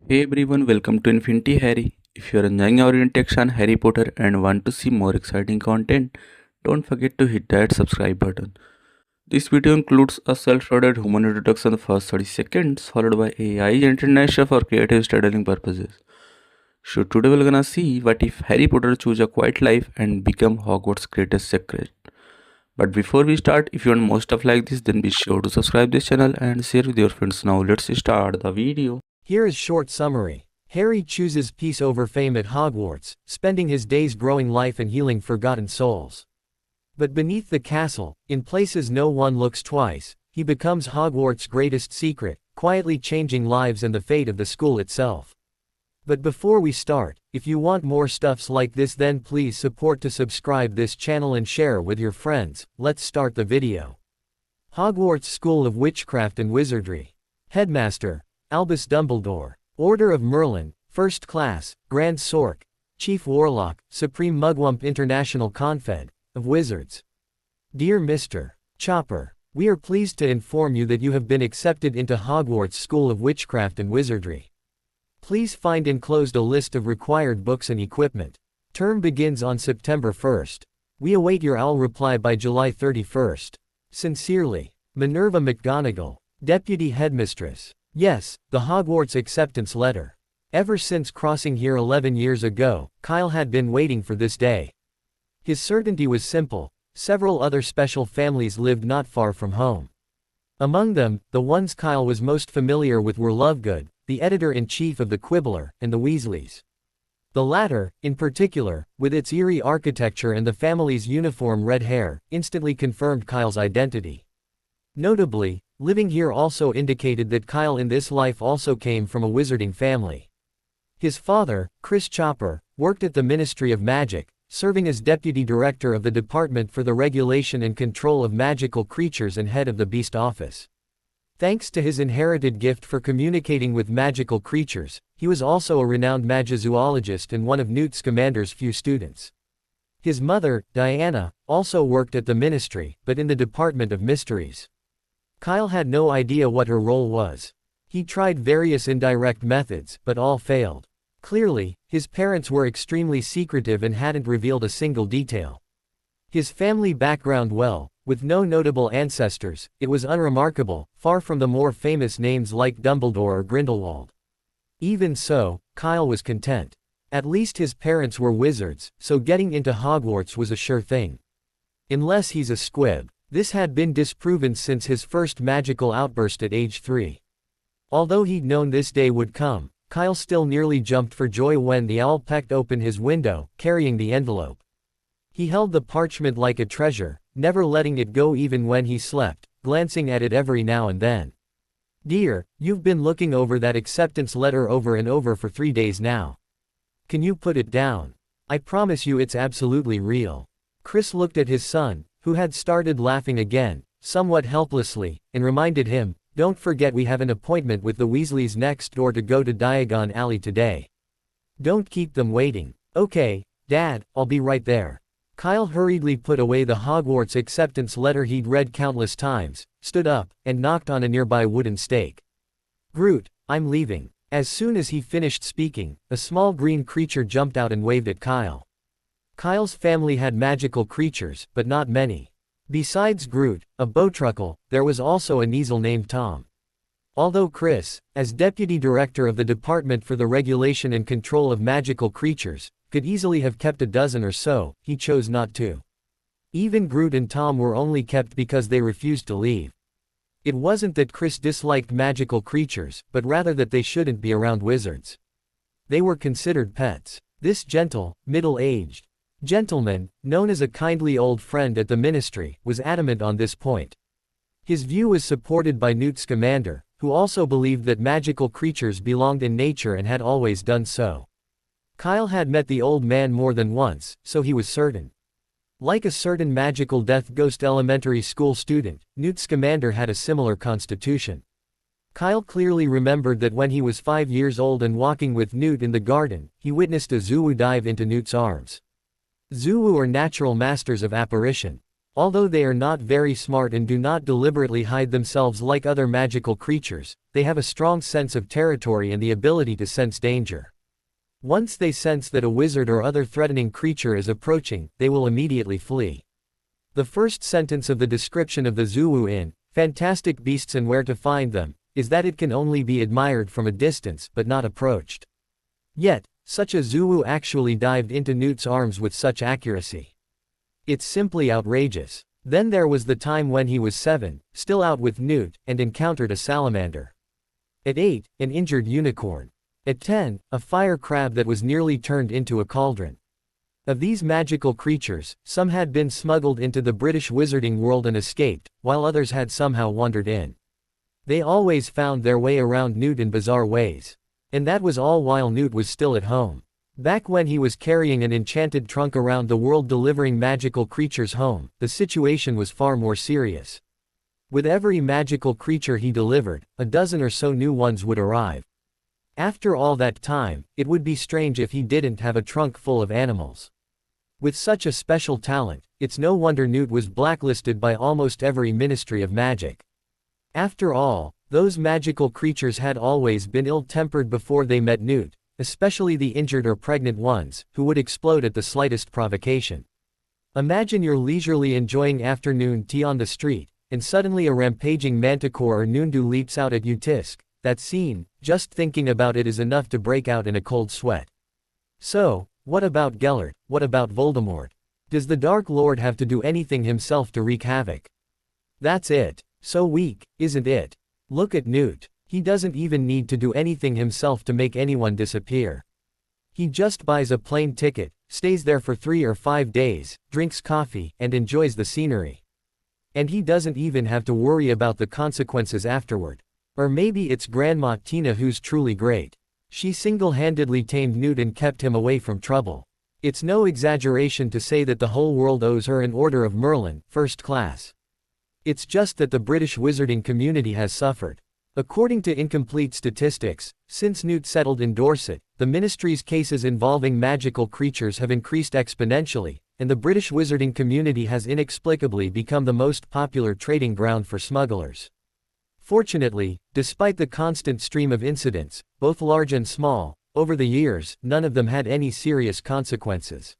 Hey everyone, welcome to Infinity Harry. If you're enjoying our interaction on Harry Potter and want to see more exciting content, don't forget to hit that subscribe button. This video includes a self-started human introduction in the first 30 seconds, followed by AI international for creative storytelling purposes. So today we're gonna see what if Harry Potter choose a quiet life and become Hogwarts' greatest secret. But before we start, if you want more stuff like this, then be sure to subscribe this channel and share with your friends. Now let's start the video. Here is short summary. Harry chooses peace over fame at Hogwarts, spending his days growing life and healing forgotten souls. But beneath the castle, in places no one looks twice, he becomes Hogwarts' greatest secret, quietly changing lives and the fate of the school itself. But before we start, if you want more stuffs like this, then please support to subscribe this channel and share with your friends. Let's start the video. Hogwarts School of Witchcraft and Wizardry. Headmaster Albus Dumbledore. Order of Merlin, First Class, Grand Sork, Chief Warlock, Supreme Mugwump International Confed, of Wizards. Dear Mr. Chopper, we are pleased to inform you that you have been accepted into Hogwarts School of Witchcraft and Wizardry. Please find enclosed a list of required books and equipment. Term begins on September 1st. We await your OWL reply by July 31st. Sincerely, Minerva McGonagall, Deputy Headmistress. Yes, the Hogwarts acceptance letter. Ever since crossing here 11 years ago, Kyle had been waiting for this day. His certainty was simple: several other special families lived not far from home. Among them, the ones Kyle was most familiar with were Lovegood, the editor-in-chief of the Quibbler, and the Weasleys. The latter, in particular, with its eerie architecture and the family's uniform red hair, instantly confirmed Kyle's identity. Notably, living here also indicated that Kyle in this life also came from a wizarding family. His father, Chris Chopper, worked at the Ministry of Magic, serving as deputy director of the Department for the Regulation and Control of Magical Creatures and head of the Beast Office. Thanks to his inherited gift for communicating with magical creatures, he was also a renowned magizoologist and one of Newt Scamander's few students. His mother, Diana, also worked at the ministry, but in the Department of Mysteries. Kyle had no idea what her role was. He tried various indirect methods, but all failed. Clearly, his parents were extremely secretive and hadn't revealed a single detail. His family background, well, with no notable ancestors, it was unremarkable, far from the more famous names like Dumbledore or Grindelwald. Even so, Kyle was content. At least his parents were wizards, so getting into Hogwarts was a sure thing. Unless he's a squib. This had been disproven since his first magical outburst at age 3. Although he'd known this day would come, Kyle still nearly jumped for joy when the owl pecked open his window, carrying the envelope. He held the parchment like a treasure, never letting it go even when he slept, glancing at it every now and then. "Dear, you've been looking over that acceptance letter over and over for 3 days now. Can you put it down? I promise you it's absolutely real." Chris looked at his son, who had started laughing again, somewhat helplessly, and reminded him, "Don't forget we have an appointment with the Weasleys next door to go to Diagon Alley today. Don't keep them waiting." "Okay, Dad, I'll be right there." Kyle hurriedly put away the Hogwarts acceptance letter he'd read countless times, stood up, and knocked on a nearby wooden stake. "Groot, I'm leaving." As soon as he finished speaking, a small green creature jumped out and waved at Kyle. Kyle's family had magical creatures, but not many. Besides Groot, a bowtruckle, there was also a Kneazle named Tom. Although Chris, as deputy director of the Department for the Regulation and Control of Magical Creatures, could easily have kept a dozen or so, he chose not to. Even Groot and Tom were only kept because they refused to leave. It wasn't that Chris disliked magical creatures, but rather that they shouldn't be around wizards. They were considered pets. This gentle, middle-aged gentleman, known as a kindly old friend at the ministry, was adamant on this point. His view was supported by Newt Scamander, who also believed that magical creatures belonged in nature and had always done so. Kyle had met the old man more than once, so he was certain. Like a certain magical Death Ghost elementary school student, Newt Scamander had a similar constitution. Kyle clearly remembered that when he was 5 years old and walking with Newt in the garden, he witnessed a Zuu dive into Newt's arms. Zuu are natural masters of apparition. Although they are not very smart and do not deliberately hide themselves like other magical creatures, they have a strong sense of territory and the ability to sense danger. Once they sense that a wizard or other threatening creature is approaching, they will immediately flee. The first sentence of the description of the Zuwu in Fantastic Beasts and Where to Find Them is that it can only be admired from a distance but not approached. Yet, such a Zuwu actually dived into Newt's arms with such accuracy. It's simply outrageous. Then there was the time when he was 7, still out with Newt, and encountered a salamander. At 8, an injured unicorn. At 10, a fire crab that was nearly turned into a cauldron. Of these magical creatures, some had been smuggled into the British wizarding world and escaped, while others had somehow wandered in. They always found their way around Newt in bizarre ways. And that was all while Newt was still at home. Back when he was carrying an enchanted trunk around the world delivering magical creatures home, the situation was far more serious. With every magical creature he delivered, a dozen or so new ones would arrive. After all that time, it would be strange if he didn't have a trunk full of animals. With such a special talent, it's no wonder Newt was blacklisted by almost every Ministry of Magic. After all, those magical creatures had always been ill-tempered before they met Newt, especially the injured or pregnant ones, who would explode at the slightest provocation. Imagine you're leisurely enjoying afternoon tea on the street, and suddenly a rampaging manticore or Noondu leaps out at you. Tisk. That scene, just thinking about it is enough to break out in a cold sweat. So, what about Gellert? What about Voldemort? Does the Dark Lord have to do anything himself to wreak havoc? That's it. So weak, isn't it? Look at Newt. He doesn't even need to do anything himself to make anyone disappear. He just buys a plane ticket, stays there for 3 or 5 days, drinks coffee, and enjoys the scenery. And he doesn't even have to worry about the consequences afterward. Or maybe it's Grandma Tina who's truly great. She single-handedly tamed Newt and kept him away from trouble. It's no exaggeration to say that the whole world owes her an Order of Merlin, first class. It's just that the British wizarding community has suffered. According to incomplete statistics, since Newt settled in Dorset, the Ministry's cases involving magical creatures have increased exponentially, and the British wizarding community has inexplicably become the most popular trading ground for smugglers. Fortunately, despite the constant stream of incidents, both large and small, over the years, none of them had any serious consequences.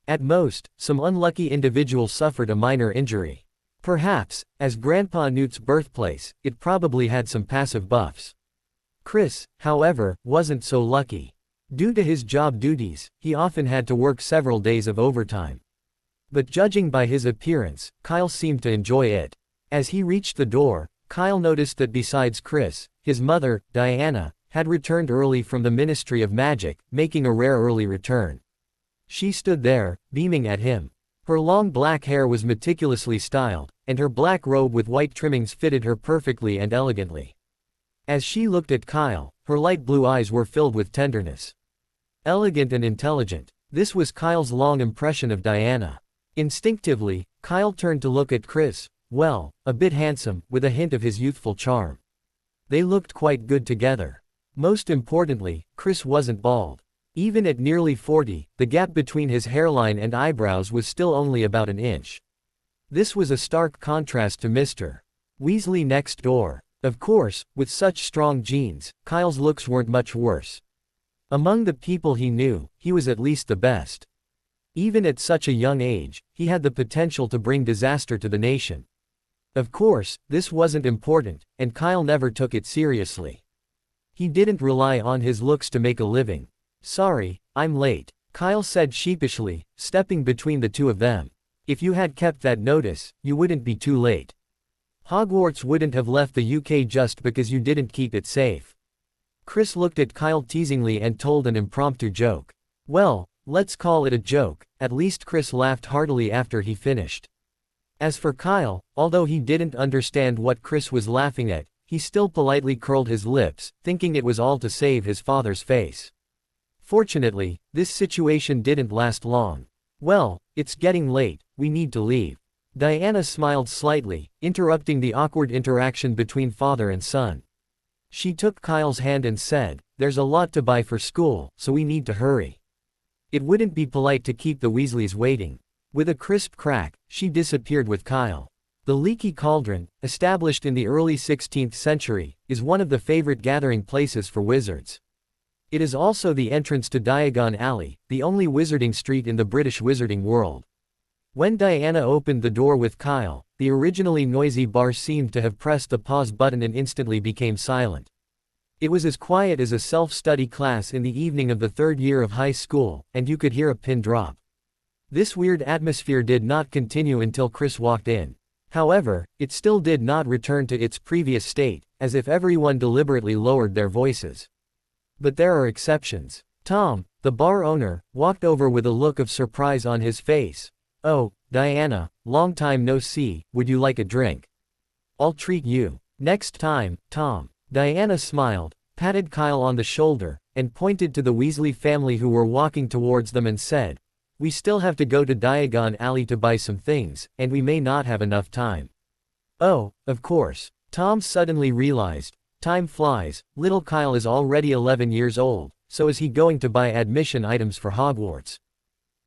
At most, some unlucky individual suffered a minor injury. Perhaps, as Grandpa Newt's birthplace, it probably had some passive buffs. Chris, however, wasn't so lucky. Due to his job duties, he often had to work several days of overtime. But judging by his appearance, Kyle seemed to enjoy it. As he reached the door, Kyle noticed that besides Chris, his mother, Diana, had returned early from the Ministry of Magic, making a rare early return. She stood there, beaming at him. Her long black hair was meticulously styled, and her black robe with white trimmings fitted her perfectly and elegantly. As she looked at Kyle, her light blue eyes were filled with tenderness. Elegant and intelligent. This was Kyle's long impression of Diana. Instinctively, Kyle turned to look at Chris. Well, a bit handsome, with a hint of his youthful charm. They looked quite good together. Most importantly, Chris wasn't bald. Even at nearly 40, the gap between his hairline and eyebrows was still only about an inch. This was a stark contrast to Mr. Weasley next door. Of course, with such strong genes, Kyle's looks weren't much worse. Among the people he knew, he was at least the best. Even at such a young age, he had the potential to bring disaster to the nation. Of course, this wasn't important, and Kyle never took it seriously. He didn't rely on his looks to make a living. Sorry, I'm late, Kyle said sheepishly, stepping between the two of them. If you had kept that notice, you wouldn't be too late. Hogwarts wouldn't have left the UK just because you didn't keep it safe. Chris looked at Kyle teasingly and told an impromptu joke. Well, let's call it a joke. At least Chris laughed heartily after he finished. As for Kyle, although he didn't understand what Chris was laughing at, he still politely curled his lips, thinking it was all to save his father's face. Fortunately, this situation didn't last long. Well, it's getting late, we need to leave. Diana smiled slightly, interrupting the awkward interaction between father and son. She took Kyle's hand and said, "There's a lot to buy for school, so we need to hurry. It wouldn't be polite to keep the Weasleys waiting." With a crisp crack, she disappeared with Kyle. The Leaky Cauldron, established in the early 16th century, is one of the favorite gathering places for wizards. It is also the entrance to Diagon Alley, the only wizarding street in the British wizarding world. When Diana opened the door with Kyle, the originally noisy bar seemed to have pressed the pause button and instantly became silent. It was as quiet as a self-study class in the evening of the third year of high school, and you could hear a pin drop. This weird atmosphere did not continue until Chris walked in. However, it still did not return to its previous state, as if everyone deliberately lowered their voices. But there are exceptions. Tom, the bar owner, walked over with a look of surprise on his face. "Oh, Diana, long time no see, would you like a drink? I'll treat you. Next time, Tom." Diana smiled, patted Kyle on the shoulder, and pointed to the Weasley family who were walking towards them and said, "We still have to go to Diagon Alley to buy some things, and we may not have enough time." "Oh, of course." Tom suddenly realized, time flies, little Kyle is already 11 years old, so is he going to buy admission items for Hogwarts?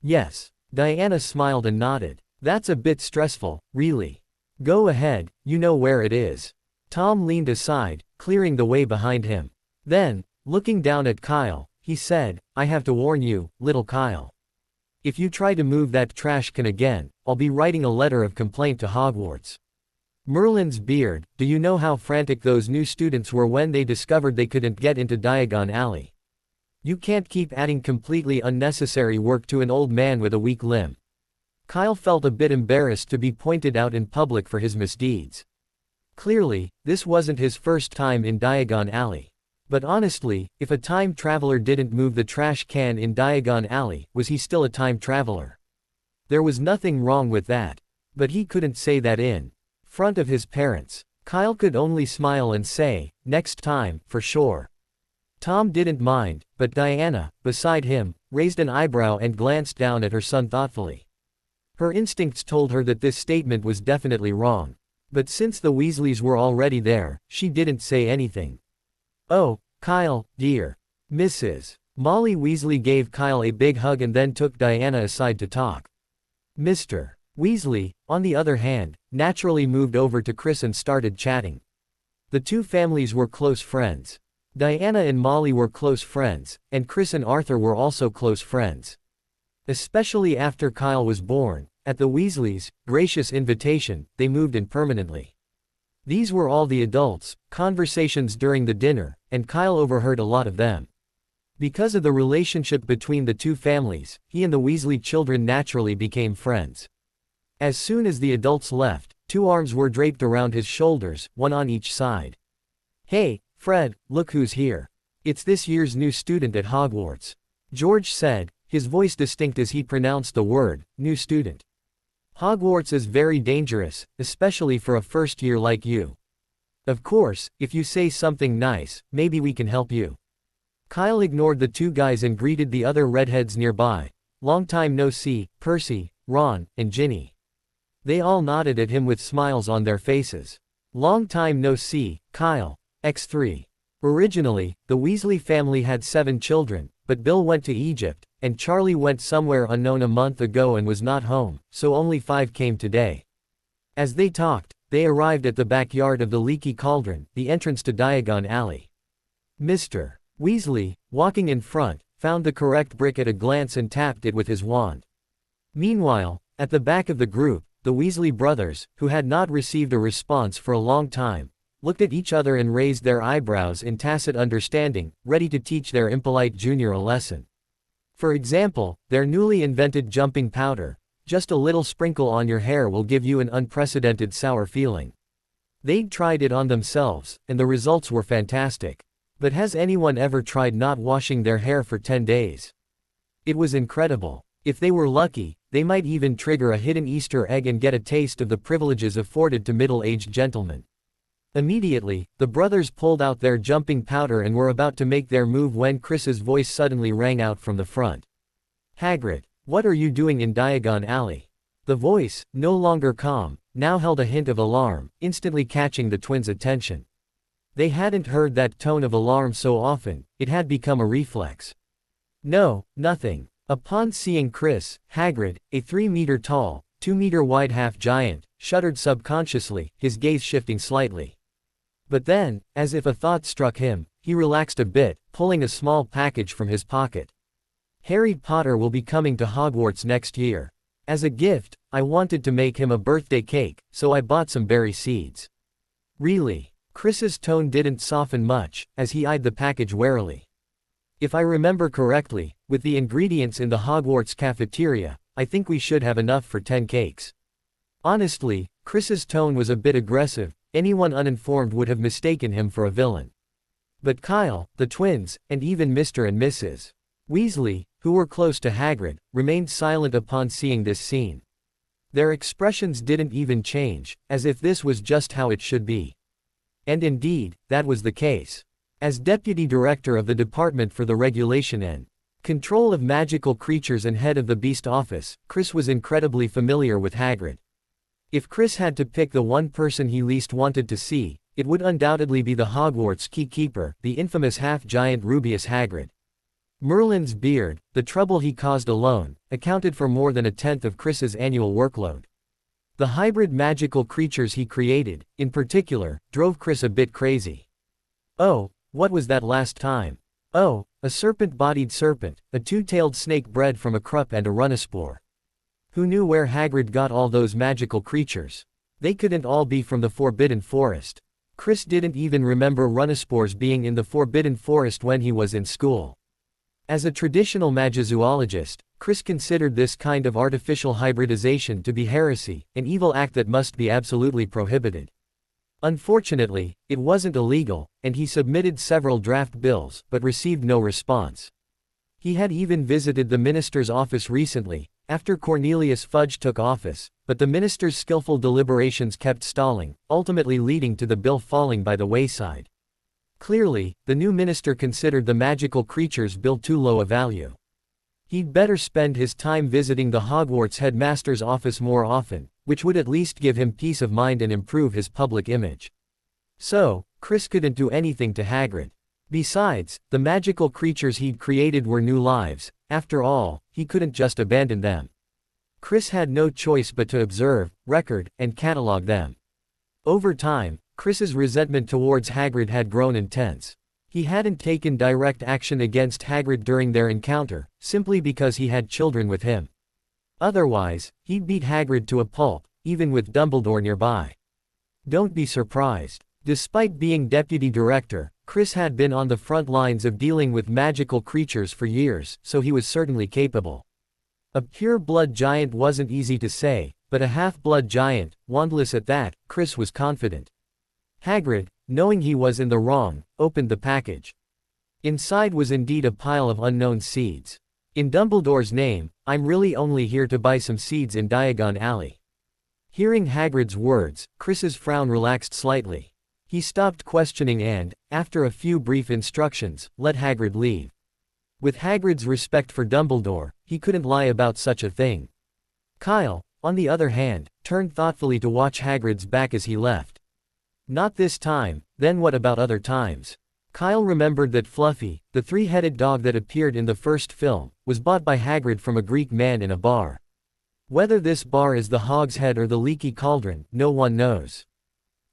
"Yes." Diana smiled and nodded. "That's a bit stressful, really. Go ahead, you know where it is." Tom leaned aside, clearing the way behind him. Then, looking down at Kyle, he said, "I have to warn you, little Kyle. If you try to move that trash can again, I'll be writing a letter of complaint to Hogwarts." Merlin's beard, do you know how frantic those new students were when they discovered they couldn't get into Diagon Alley? You can't keep adding completely unnecessary work to an old man with a weak limb. Kyle felt a bit embarrassed to be pointed out in public for his misdeeds. Clearly, this wasn't his first time in Diagon Alley. But honestly, if a time traveler didn't move the trash can in Diagon Alley, was he still a time traveler? There was nothing wrong with that. But he couldn't say that in front of his parents. Kyle could only smile and say, "Next time, for sure." Tom didn't mind, but Diana, beside him, raised an eyebrow and glanced down at her son thoughtfully. Her instincts told her that this statement was definitely wrong. But since the Weasleys were already there, she didn't say anything. "Oh, Kyle, dear. Mrs. Molly Weasley gave Kyle a big hug and then took Diana aside to talk. Mr. Weasley, on the other hand, naturally moved over to Chris and started chatting. The two families were close friends. Diana and Molly were close friends, and Chris and Arthur were also close friends. Especially after Kyle was born, at the Weasleys' gracious invitation, they moved in permanently. These were all the adults' conversations during the dinner, and Kyle overheard a lot of them. Because of the relationship between the two families, he and the Weasley children naturally became friends. As soon as the adults left, two arms were draped around his shoulders, one on each side. "Hey, Fred, look who's here. It's this year's new student at Hogwarts," George said, his voice distinct as he pronounced the word, new student. "Hogwarts is very dangerous, especially for a first year like you. Of course, if you say something nice, maybe we can help you." Kyle ignored the two guys and greeted the other redheads nearby. "Long time no see, Percy, Ron, and Ginny." They all nodded at him with smiles on their faces. "Long time no see, Kyle. X3. Originally, the Weasley family had 7 children, but Bill went to Egypt, and Charlie went somewhere unknown a month ago and was not home, so only 5 came today." As they talked, they arrived at the backyard of the Leaky Cauldron, the entrance to Diagon Alley. Mr. Weasley, walking in front, found the correct brick at a glance and tapped it with his wand. Meanwhile, at the back of the group, the Weasley brothers, who had not received a response for a long time, looked at each other and raised their eyebrows in tacit understanding, ready to teach their impolite junior a lesson. For example, their newly invented jumping powder, just a little sprinkle on your hair will give you an unprecedented sour feeling. They'd tried it on themselves, and the results were fantastic. But has anyone ever tried not washing their hair for 10 days? It was incredible. If they were lucky, they might even trigger a hidden Easter egg and get a taste of the privileges afforded to middle-aged gentlemen. Immediately, the brothers pulled out their jumping powder and were about to make their move when Chris's voice suddenly rang out from the front. "Hagrid, what are you doing in Diagon Alley?" The voice, no longer calm, now held a hint of alarm, instantly catching the twins' attention. They hadn't heard that tone of alarm so often, it had become a reflex. "No, nothing. Upon seeing Chris, Hagrid, a 3-meter tall, 2-meter wide half-giant, shuddered subconsciously, his gaze shifting slightly. But then, as if a thought struck him, he relaxed a bit, pulling a small package from his pocket. "Harry Potter will be coming to Hogwarts next year. As a gift, I wanted to make him a birthday cake, so I bought some berry seeds." "Really?" Chris's tone didn't soften much, as he eyed the package warily. "If I remember correctly, with the ingredients in the Hogwarts cafeteria, I think we should have enough for 10 cakes." Honestly, Chris's tone was a bit aggressive. Anyone uninformed would have mistaken him for a villain. But Kyle, the twins, and even Mr. and Mrs. Weasley, who were close to Hagrid, remained silent upon seeing this scene. Their expressions didn't even change, as if this was just how it should be. And indeed, that was the case. As deputy director of the Department for the Regulation and Control of Magical Creatures and head of the Beast Office, Chris was incredibly familiar with Hagrid. If Chris had to pick the one person he least wanted to see, it would undoubtedly be the Hogwarts key-keeper, the infamous half-giant Rubeus Hagrid. Merlin's beard, the trouble he caused alone, accounted for more than a tenth of Chris's annual workload. The hybrid magical creatures he created, in particular, drove Chris a bit crazy. Oh, what was that last time? Oh, a serpent-bodied serpent, a two-tailed snake bred from a Krupp and a Runnispore. Who knew where Hagrid got all those magical creatures? They couldn't all be from the Forbidden Forest. Chris didn't even remember Runnispores being in the Forbidden Forest when he was in school. As a traditional magizoologist, Chris considered this kind of artificial hybridization to be heresy, an evil act that must be absolutely prohibited. Unfortunately, it wasn't illegal, and he submitted several draft bills, but received no response. He had even visited the minister's office recently, after Cornelius Fudge took office, but the minister's skillful deliberations kept stalling, ultimately leading to the bill falling by the wayside. Clearly, the new minister considered the magical creatures bill too low a value. He'd better spend his time visiting the Hogwarts headmaster's office more often, which would at least give him peace of mind and improve his public image. So, Chris couldn't do anything to Hagrid. Besides, the magical creatures he'd created were new lives. After all, he couldn't just abandon them. Chris had no choice but to observe, record, and catalog them. Over time, Chris's resentment towards Hagrid had grown intense. He hadn't taken direct action against Hagrid during their encounter, simply because he had children with him. Otherwise, he'd beat Hagrid to a pulp, even with Dumbledore nearby. Don't be surprised. Despite being deputy director, Chris had been on the front lines of dealing with magical creatures for years, so he was certainly capable. A pure-blood giant wasn't easy to say, but a half-blood giant, wandless at that, Chris was confident. Hagrid, knowing he was in the wrong, opened the package. Inside was indeed a pile of unknown seeds. In Dumbledore's name, I'm really only here to buy some seeds in Diagon Alley. Hearing Hagrid's words, Chris's frown relaxed slightly. He stopped questioning and, after a few brief instructions, let Hagrid leave. With Hagrid's respect for Dumbledore, he couldn't lie about such a thing. Kyle, on the other hand, turned thoughtfully to watch Hagrid's back as he left. Not this time, then what about other times? Kyle remembered that Fluffy, the three-headed dog that appeared in the first film, was bought by Hagrid from a Greek man in a bar. Whether this bar is the Hog's Head or the Leaky Cauldron, no one knows.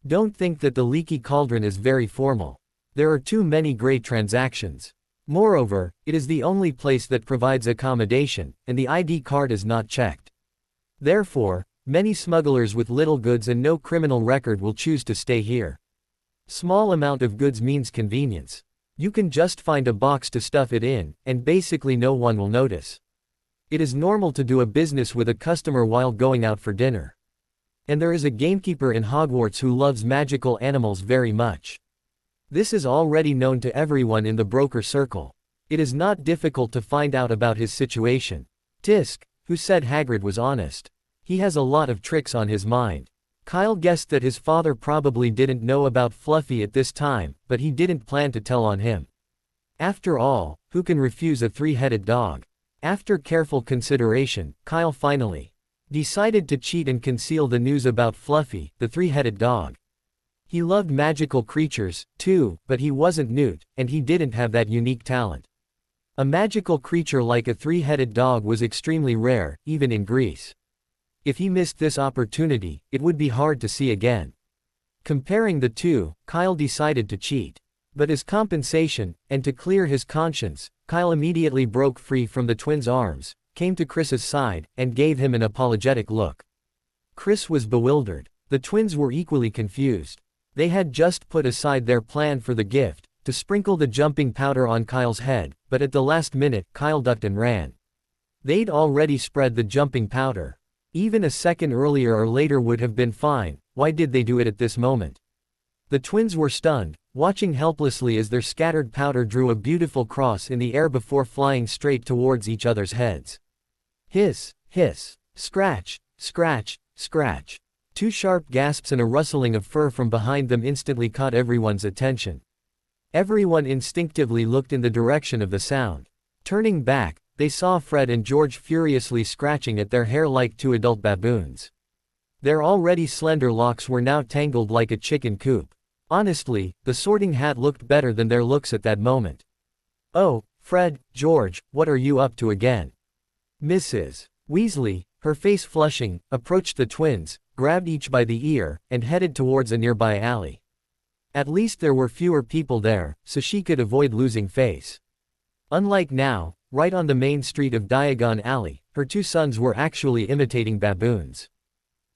Don't think that the Leaky Cauldron is very formal. There are too many great transactions. Moreover, it is the only place that provides accommodation, and the ID card is not checked. Therefore, many smugglers with little goods and no criminal record will choose to stay here. Small amount of goods means convenience. You can just find a box to stuff it in, and basically no one will notice. It is normal to do a business with a customer while going out for dinner. And there is a gamekeeper in Hogwarts who loves magical animals very much. This is already known to everyone in the broker circle. It is not difficult to find out about his situation. Tisk, who said Hagrid was honest. He has a lot of tricks on his mind. Kyle guessed that his father probably didn't know about Fluffy at this time, but he didn't plan to tell on him. After all, who can refuse a three-headed dog? After careful consideration, Kyle finally decided to cheat and conceal the news about Fluffy, the three-headed dog. He loved magical creatures, too, but he wasn't Newt, and he didn't have that unique talent. A magical creature like a three-headed dog was extremely rare, even in Greece. If he missed this opportunity, it would be hard to see again. Comparing the two, Kyle decided to cheat. But as compensation, and to clear his conscience, Kyle immediately broke free from the twins' arms, came to Chris's side, and gave him an apologetic look. Chris was bewildered. The twins were equally confused. They had just put aside their plan for the gift, to sprinkle the jumping powder on Kyle's head, but at the last minute, Kyle ducked and ran. They'd already spread the jumping powder. Even a second earlier or later would have been fine. Why did they do it at this moment? The twins were stunned, watching helplessly as their scattered powder drew a beautiful cross in the air before flying straight towards each other's heads. Hiss, hiss, scratch, scratch, scratch. Two sharp gasps and a rustling of fur from behind them instantly caught everyone's attention. Everyone instinctively looked in the direction of the sound. Turning back, they saw Fred and George furiously scratching at their hair like two adult baboons. Their already slender locks were now tangled like a chicken coop. Honestly, the Sorting Hat looked better than their looks at that moment. "Oh, Fred, George, what are you up to again?" Mrs. Weasley, her face flushing, approached the twins, grabbed each by the ear, and headed towards a nearby alley. At least there were fewer people there, so she could avoid losing face. Unlike now, right on the main street of Diagon Alley, her two sons were actually imitating baboons.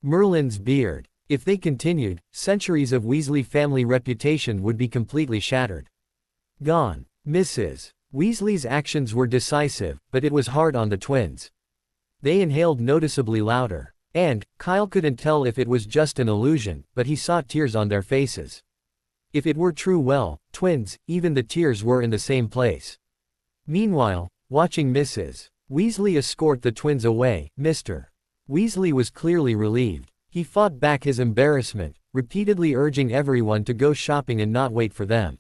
Merlin's beard. If they continued, centuries of Weasley family reputation would be completely shattered. Gone. Mrs. Weasley's actions were decisive, but it was hard on the twins. They inhaled noticeably louder. And, Kyle couldn't tell if it was just an illusion, but he saw tears on their faces. If it were true, well, twins, even the tears were in the same place. Meanwhile, watching Mrs. Weasley escort the twins away, Mr. Weasley was clearly relieved. He fought back his embarrassment, repeatedly urging everyone to go shopping and not wait for them.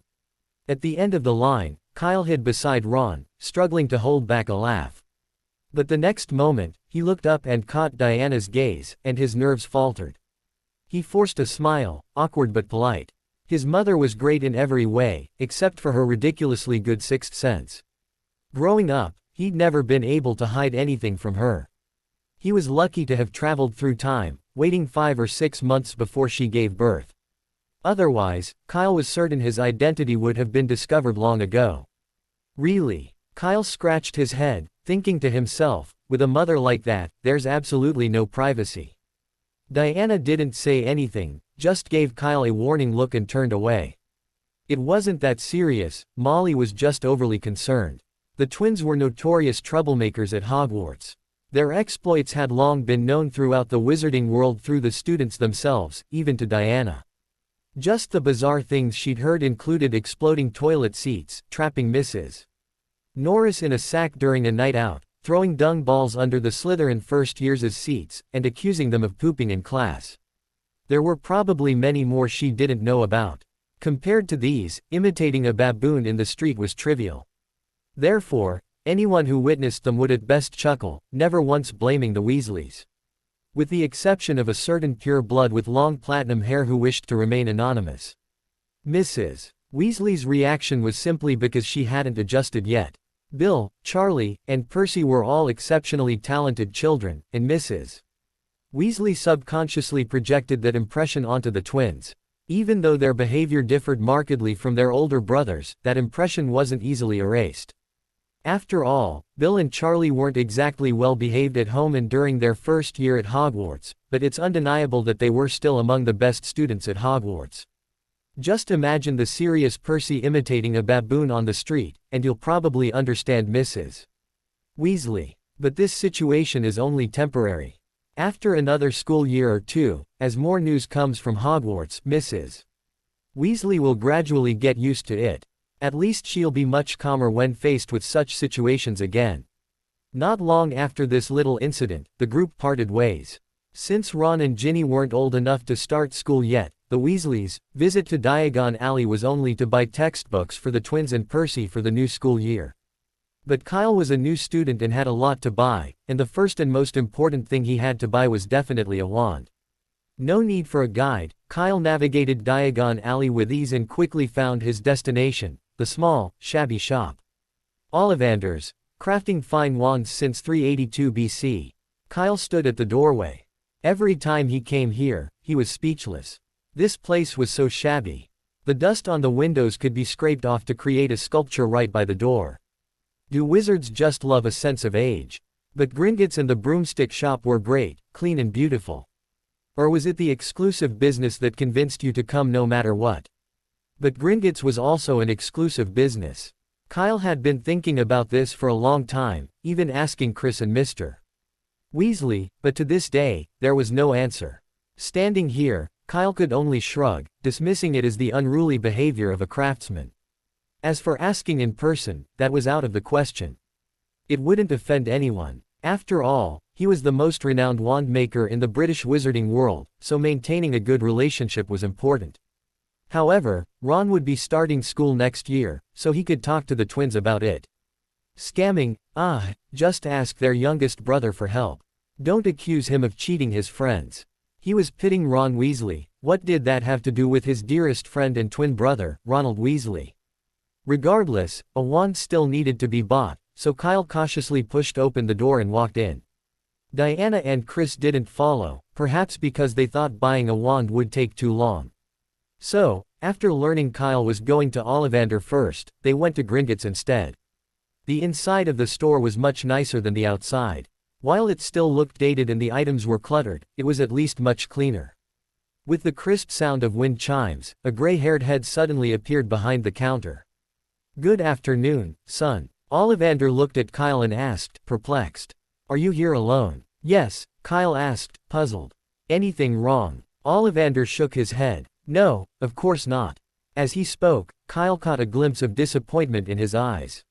At the end of the line, Kyle hid beside Ron, struggling to hold back a laugh. But the next moment, he looked up and caught Diana's gaze, and his nerves faltered. He forced a smile, awkward but polite. His mother was great in every way, except for her ridiculously good sixth sense. Growing up, he'd never been able to hide anything from her. He was lucky to have traveled through time, waiting 5 or 6 months before she gave birth. Otherwise, Kyle was certain his identity would have been discovered long ago. Really? Kyle scratched his head, thinking to himself, with a mother like that, there's absolutely no privacy. Diana didn't say anything, just gave Kyle a warning look and turned away. It wasn't that serious, Molly was just overly concerned. The twins were notorious troublemakers at Hogwarts. Their exploits had long been known throughout the wizarding world through the students themselves, even to Diana. Just the bizarre things she'd heard included exploding toilet seats, trapping Mrs. Norris in a sack during a night out, throwing dung balls under the Slytherin first years' seats, and accusing them of pooping in class. There were probably many more she didn't know about. Compared to these, imitating a baboon in the street was trivial. Therefore, anyone who witnessed them would at best chuckle, never once blaming the Weasleys. With the exception of a certain pure blood with long platinum hair who wished to remain anonymous. Mrs. Weasley's reaction was simply because she hadn't adjusted yet. Bill, Charlie, and Percy were all exceptionally talented children, and Mrs. Weasley subconsciously projected that impression onto the twins. Even though their behavior differed markedly from their older brothers, that impression wasn't easily erased. After all, Bill and Charlie weren't exactly well behaved at home and during their first year at Hogwarts, but it's undeniable that they were still among the best students at Hogwarts. Just imagine the serious Percy imitating a baboon on the street, and you'll probably understand Mrs. Weasley. But this situation is only temporary. After another school year or two, as more news comes from Hogwarts, Mrs. Weasley will gradually get used to it. At least she'll be much calmer when faced with such situations again. Not long after this little incident, the group parted ways. Since Ron and Ginny weren't old enough to start school yet, the Weasleys' visit to Diagon Alley was only to buy textbooks for the twins and Percy for the new school year. But Kyle was a new student and had a lot to buy, and the first and most important thing he had to buy was definitely a wand. No need for a guide, Kyle navigated Diagon Alley with ease and quickly found his destination, the small, shabby shop. Ollivanders, crafting fine wands since 382 BC. Kyle stood at the doorway. Every time he came here, he was speechless. This place was so shabby. The dust on the windows could be scraped off to create a sculpture right by the door. Do wizards just love a sense of age? But Gringotts and the broomstick shop were great, clean and beautiful. Or was it the exclusive business that convinced you to come no matter what? But Gringotts was also an exclusive business. Kyle had been thinking about this for a long time, even asking Chris and Mr. Weasley, but to this day, there was no answer. Standing here, Kyle could only shrug, dismissing it as the unruly behavior of a craftsman. As for asking in person, that was out of the question. It wouldn't offend anyone. After all, he was the most renowned wand maker in the British wizarding world, so maintaining a good relationship was important. However, Ron would be starting school next year, so he could talk to the twins about it. Scamming? Just ask their youngest brother for help. Don't accuse him of cheating his friends. He was pitting Ron Weasley. What did that have to do with his dearest friend and twin brother, Ronald Weasley? Regardless, a wand still needed to be bought, so Kyle cautiously pushed open the door and walked in. Diana and Chris didn't follow, perhaps because they thought buying a wand would take too long. So, after learning Kyle was going to Ollivander first, they went to Gringotts instead. The inside of the store was much nicer than the outside. While it still looked dated and the items were cluttered, it was at least much cleaner. With the crisp sound of wind chimes, a gray-haired head suddenly appeared behind the counter. "Good afternoon, son." Ollivander looked at Kyle and asked, perplexed. "Are you here alone?" "Yes," Kyle asked, puzzled. "Anything wrong?" Ollivander shook his head. "No, of course not." As he spoke, Kyle caught a glimpse of disappointment in his eyes.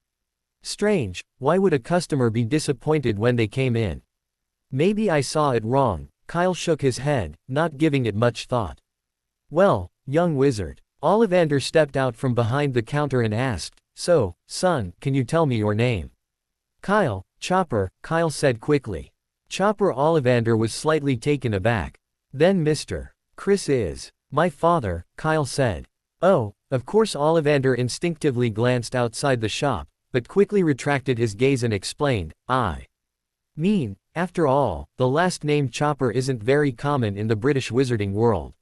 Strange, why would a customer be disappointed when they came in? "Maybe I saw it wrong." Kyle shook his head, not giving it much thought. "Well, young wizard." Ollivander stepped out from behind the counter and asked, "So, son, can you tell me your name?" "Kyle, Chopper," Kyle said quickly. Chopper. Ollivander was slightly taken aback. "Then Mr. Chris is my father," Kyle said. "Oh, of course." Ollivander instinctively glanced outside the shop, but quickly retracted his gaze and explained, "I mean, after all, the last name Chopper isn't very common in the British wizarding world."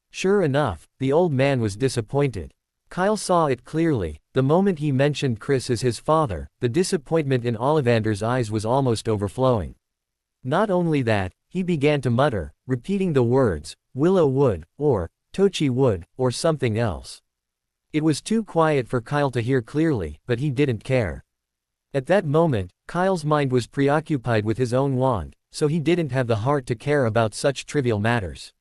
Sure enough, the old man was disappointed. Kyle saw it clearly. The moment he mentioned Chris as his father, the disappointment in Ollivander's eyes was almost overflowing. Not only that, he began to mutter, repeating the words, "Willow Wood," or "Tochi Wood," or something else. It was too quiet for Kyle to hear clearly, but he didn't care. At that moment, Kyle's mind was preoccupied with his own wand, so he didn't have the heart to care about such trivial matters.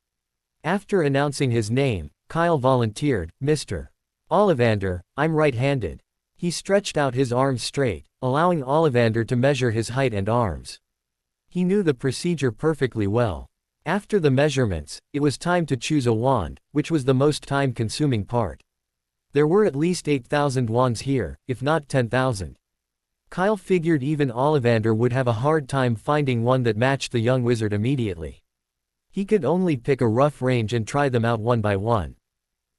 After announcing his name, Kyle volunteered, "Mr. Ollivander, I'm right-handed." He stretched out his arms straight, allowing Ollivander to measure his height and arms. He knew the procedure perfectly well. After the measurements, it was time to choose a wand, which was the most time-consuming part. There were at least 8,000 wands here, if not 10,000. Kyle figured even Ollivander would have a hard time finding one that matched the young wizard immediately. He could only pick a rough range and try them out one by one.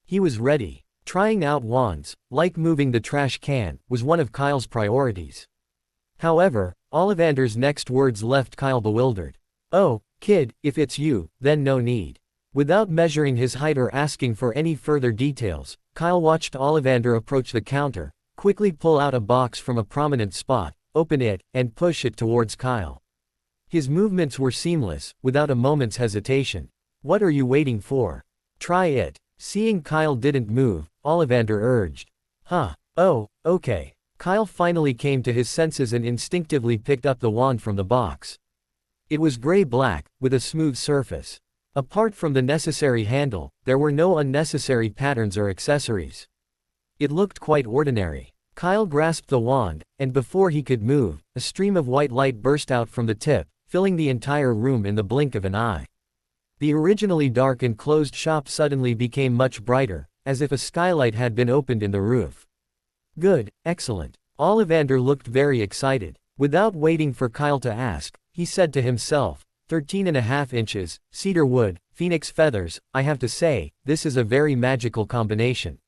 He was ready. Trying out wands, like moving the trash can, was one of Kyle's priorities. However, Ollivander's next words left Kyle bewildered. "Oh, kid, if it's you, then no need." Without measuring his height or asking for any further details, Kyle watched Ollivander approach the counter, quickly pull out a box from a prominent spot, open it, and push it towards Kyle. His movements were seamless, without a moment's hesitation. "What are you waiting for? Try it." Seeing Kyle didn't move, Ollivander urged. Oh, okay." Kyle finally came to his senses and instinctively picked up the wand from the box. It was gray-black, with a smooth surface. Apart from the necessary handle, there were no unnecessary patterns or accessories. It looked quite ordinary. Kyle grasped the wand, and before he could move, a stream of white light burst out from the tip, filling the entire room in the blink of an eye. The originally dark and closed shop suddenly became much brighter, as if a skylight had been opened in the roof. "Good, excellent." Ollivander looked very excited. Without waiting for Kyle to ask, he said to himself, 13.5 inches, cedar wood, phoenix feathers. I have to say, this is a very magical combination."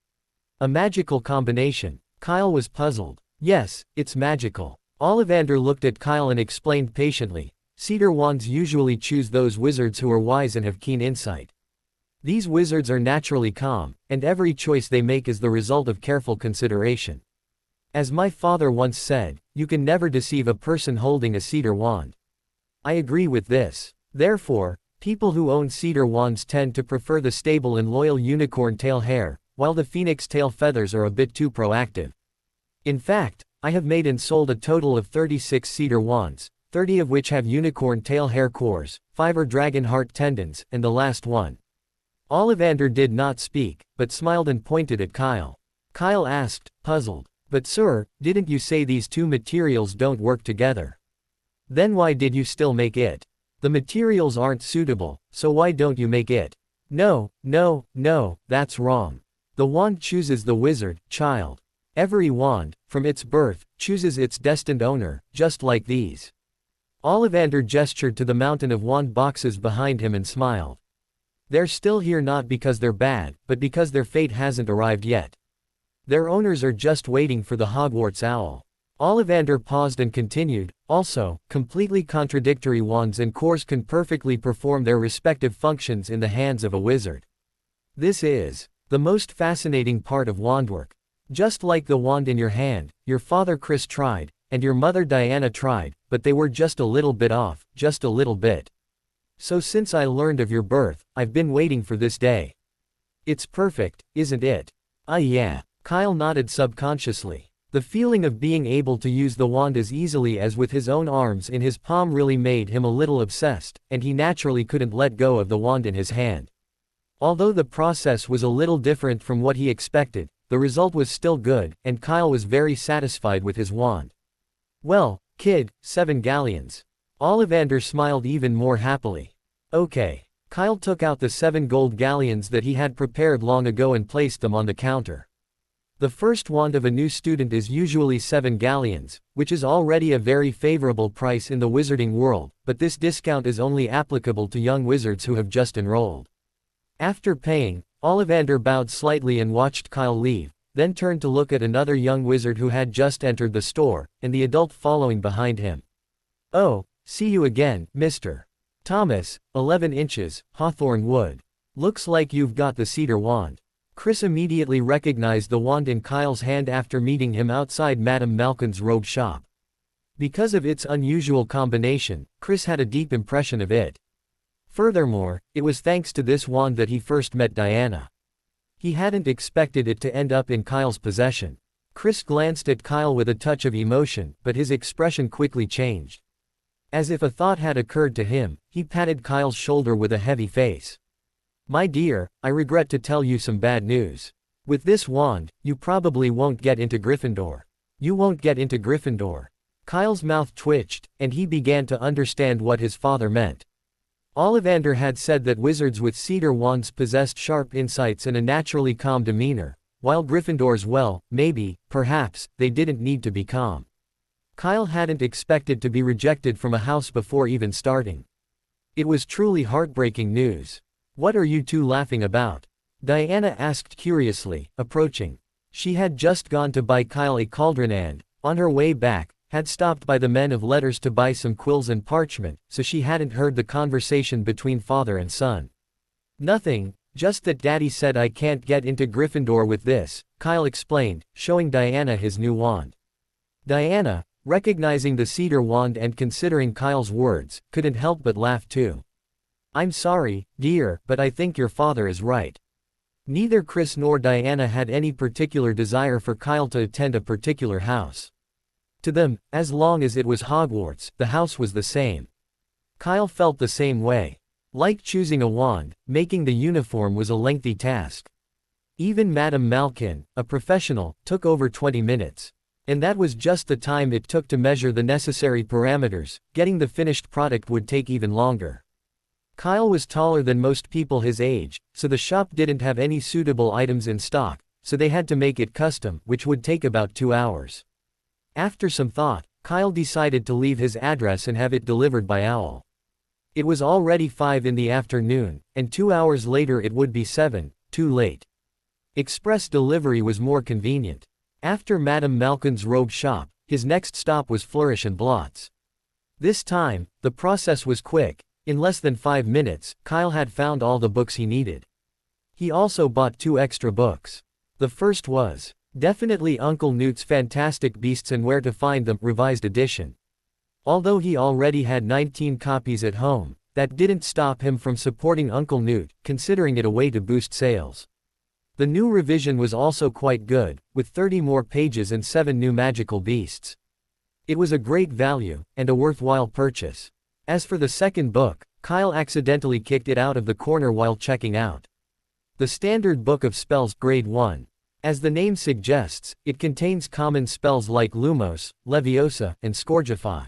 A magical combination? Kyle was puzzled. Yes, it's magical. Ollivander looked at Kyle and explained patiently, cedar wands usually choose those wizards who are wise and have keen insight. These wizards are naturally calm, and every choice they make is the result of careful consideration. As my father once said, you can never deceive a person holding a cedar wand. I agree with this. Therefore, people who own cedar wands tend to prefer the stable and loyal unicorn tail hair, while the phoenix tail feathers are a bit too proactive. In fact, I have made and sold a total of 36 cedar wands, 30 of which have unicorn tail hair cores, 5 are dragon heart tendons, and the last one. Ollivander did not speak, but smiled and pointed at Kyle. Kyle asked, puzzled, but sir, didn't you say these two materials don't work together? Then why did you still make it? The materials aren't suitable, so why don't you make it? No, that's wrong. The wand chooses the wizard, child. Every wand, from its birth, chooses its destined owner, just like these. Ollivander gestured to the mountain of wand boxes behind him and smiled. They're still here not because they're bad, but because their fate hasn't arrived yet. Their owners are just waiting for the Hogwarts owl. Ollivander paused and continued, also, completely contradictory wands and cores can perfectly perform their respective functions in the hands of a wizard. This is the most fascinating part of wandwork. Just like the wand in your hand, your father Chris tried, and your mother Diana tried, but they were just a little bit off, just a little bit. So since I learned of your birth, I've been waiting for this day. It's perfect, isn't it? Yeah. Kyle nodded subconsciously. The feeling of being able to use the wand as easily as with his own arms in his palm really made him a little obsessed, and he naturally couldn't let go of the wand in his hand. Although the process was a little different from what he expected, the result was still good, and Kyle was very satisfied with his wand. Well, kid, 7 galleons. Ollivander smiled even more happily. Okay. Kyle took out the 7 gold galleons that he had prepared long ago and placed them on the counter. The first wand of a new student is usually 7 galleons, which is already a very favorable price in the wizarding world, but this discount is only applicable to young wizards who have just enrolled. After paying, Ollivander bowed slightly and watched Kyle leave, then turned to look at another young wizard who had just entered the store, and the adult following behind him. Oh, see you again, Mr. Thomas, 11 inches, hawthorn wood. Looks like you've got the cedar wand. Chris immediately recognized the wand in Kyle's hand after meeting him outside Madame Malkin's robe shop. Because of its unusual combination, Chris had a deep impression of it. Furthermore, it was thanks to this wand that he first met Diana. He hadn't expected it to end up in Kyle's possession. Chris glanced at Kyle with a touch of emotion, but his expression quickly changed. As if a thought had occurred to him, he patted Kyle's shoulder with a heavy face. My dear, I regret to tell you some bad news. With this wand, you probably won't get into Gryffindor. You won't get into Gryffindor. Kyle's mouth twitched, and he began to understand what his father meant. Ollivander had said that wizards with cedar wands possessed sharp insights and a naturally calm demeanor, while Gryffindors, well, maybe, perhaps, they didn't need to be calm. Kyle hadn't expected to be rejected from a house before even starting. It was truly heartbreaking news. What are you two laughing about? Diana asked curiously, approaching. She had just gone to buy Kyle a cauldron and, on her way back, had stopped by the men of letters to buy some quills and parchment, so she hadn't heard the conversation between father and son. Nothing, just that Daddy said I can't get into Gryffindor with this, Kyle explained, showing Diana his new wand. Diana, recognizing the cedar wand and considering Kyle's words, couldn't help but laugh too. I'm sorry, dear, but I think your father is right. Neither Chris nor Diana had any particular desire for Kyle to attend a particular house. To them, as long as it was Hogwarts, the house was the same. Kyle felt the same way. Like choosing a wand, making the uniform was a lengthy task. Even Madame Malkin, a professional, took over 20 minutes. And that was just the time it took to measure the necessary parameters. Getting the finished product would take even longer. Kyle was taller than most people his age, so the shop didn't have any suitable items in stock, so they had to make it custom, which would take about 2 hours. After some thought, Kyle decided to leave his address and have it delivered by owl. It was already 5 in the afternoon, and 2 hours later it would be 7, too late. Express delivery was more convenient. After Madame Malkin's robe shop, his next stop was Flourish and Blotts. This time, the process was quick. In less than 5 minutes, Kyle had found all the books he needed. He also bought 2 extra books. The first was definitely Uncle Newt's Fantastic Beasts and Where to Find Them, revised edition. Although he already had 19 copies at home, that didn't stop him from supporting Uncle Newt, considering it a way to boost sales. The new revision was also quite good, with 30 more pages and 7 new magical beasts. It was a great value, and a worthwhile purchase. As for the second book, Kyle accidentally kicked it out of the corner while checking out. The Standard Book of Spells, Grade 1. As the name suggests, it contains common spells like Lumos, Leviosa, and Scourgify.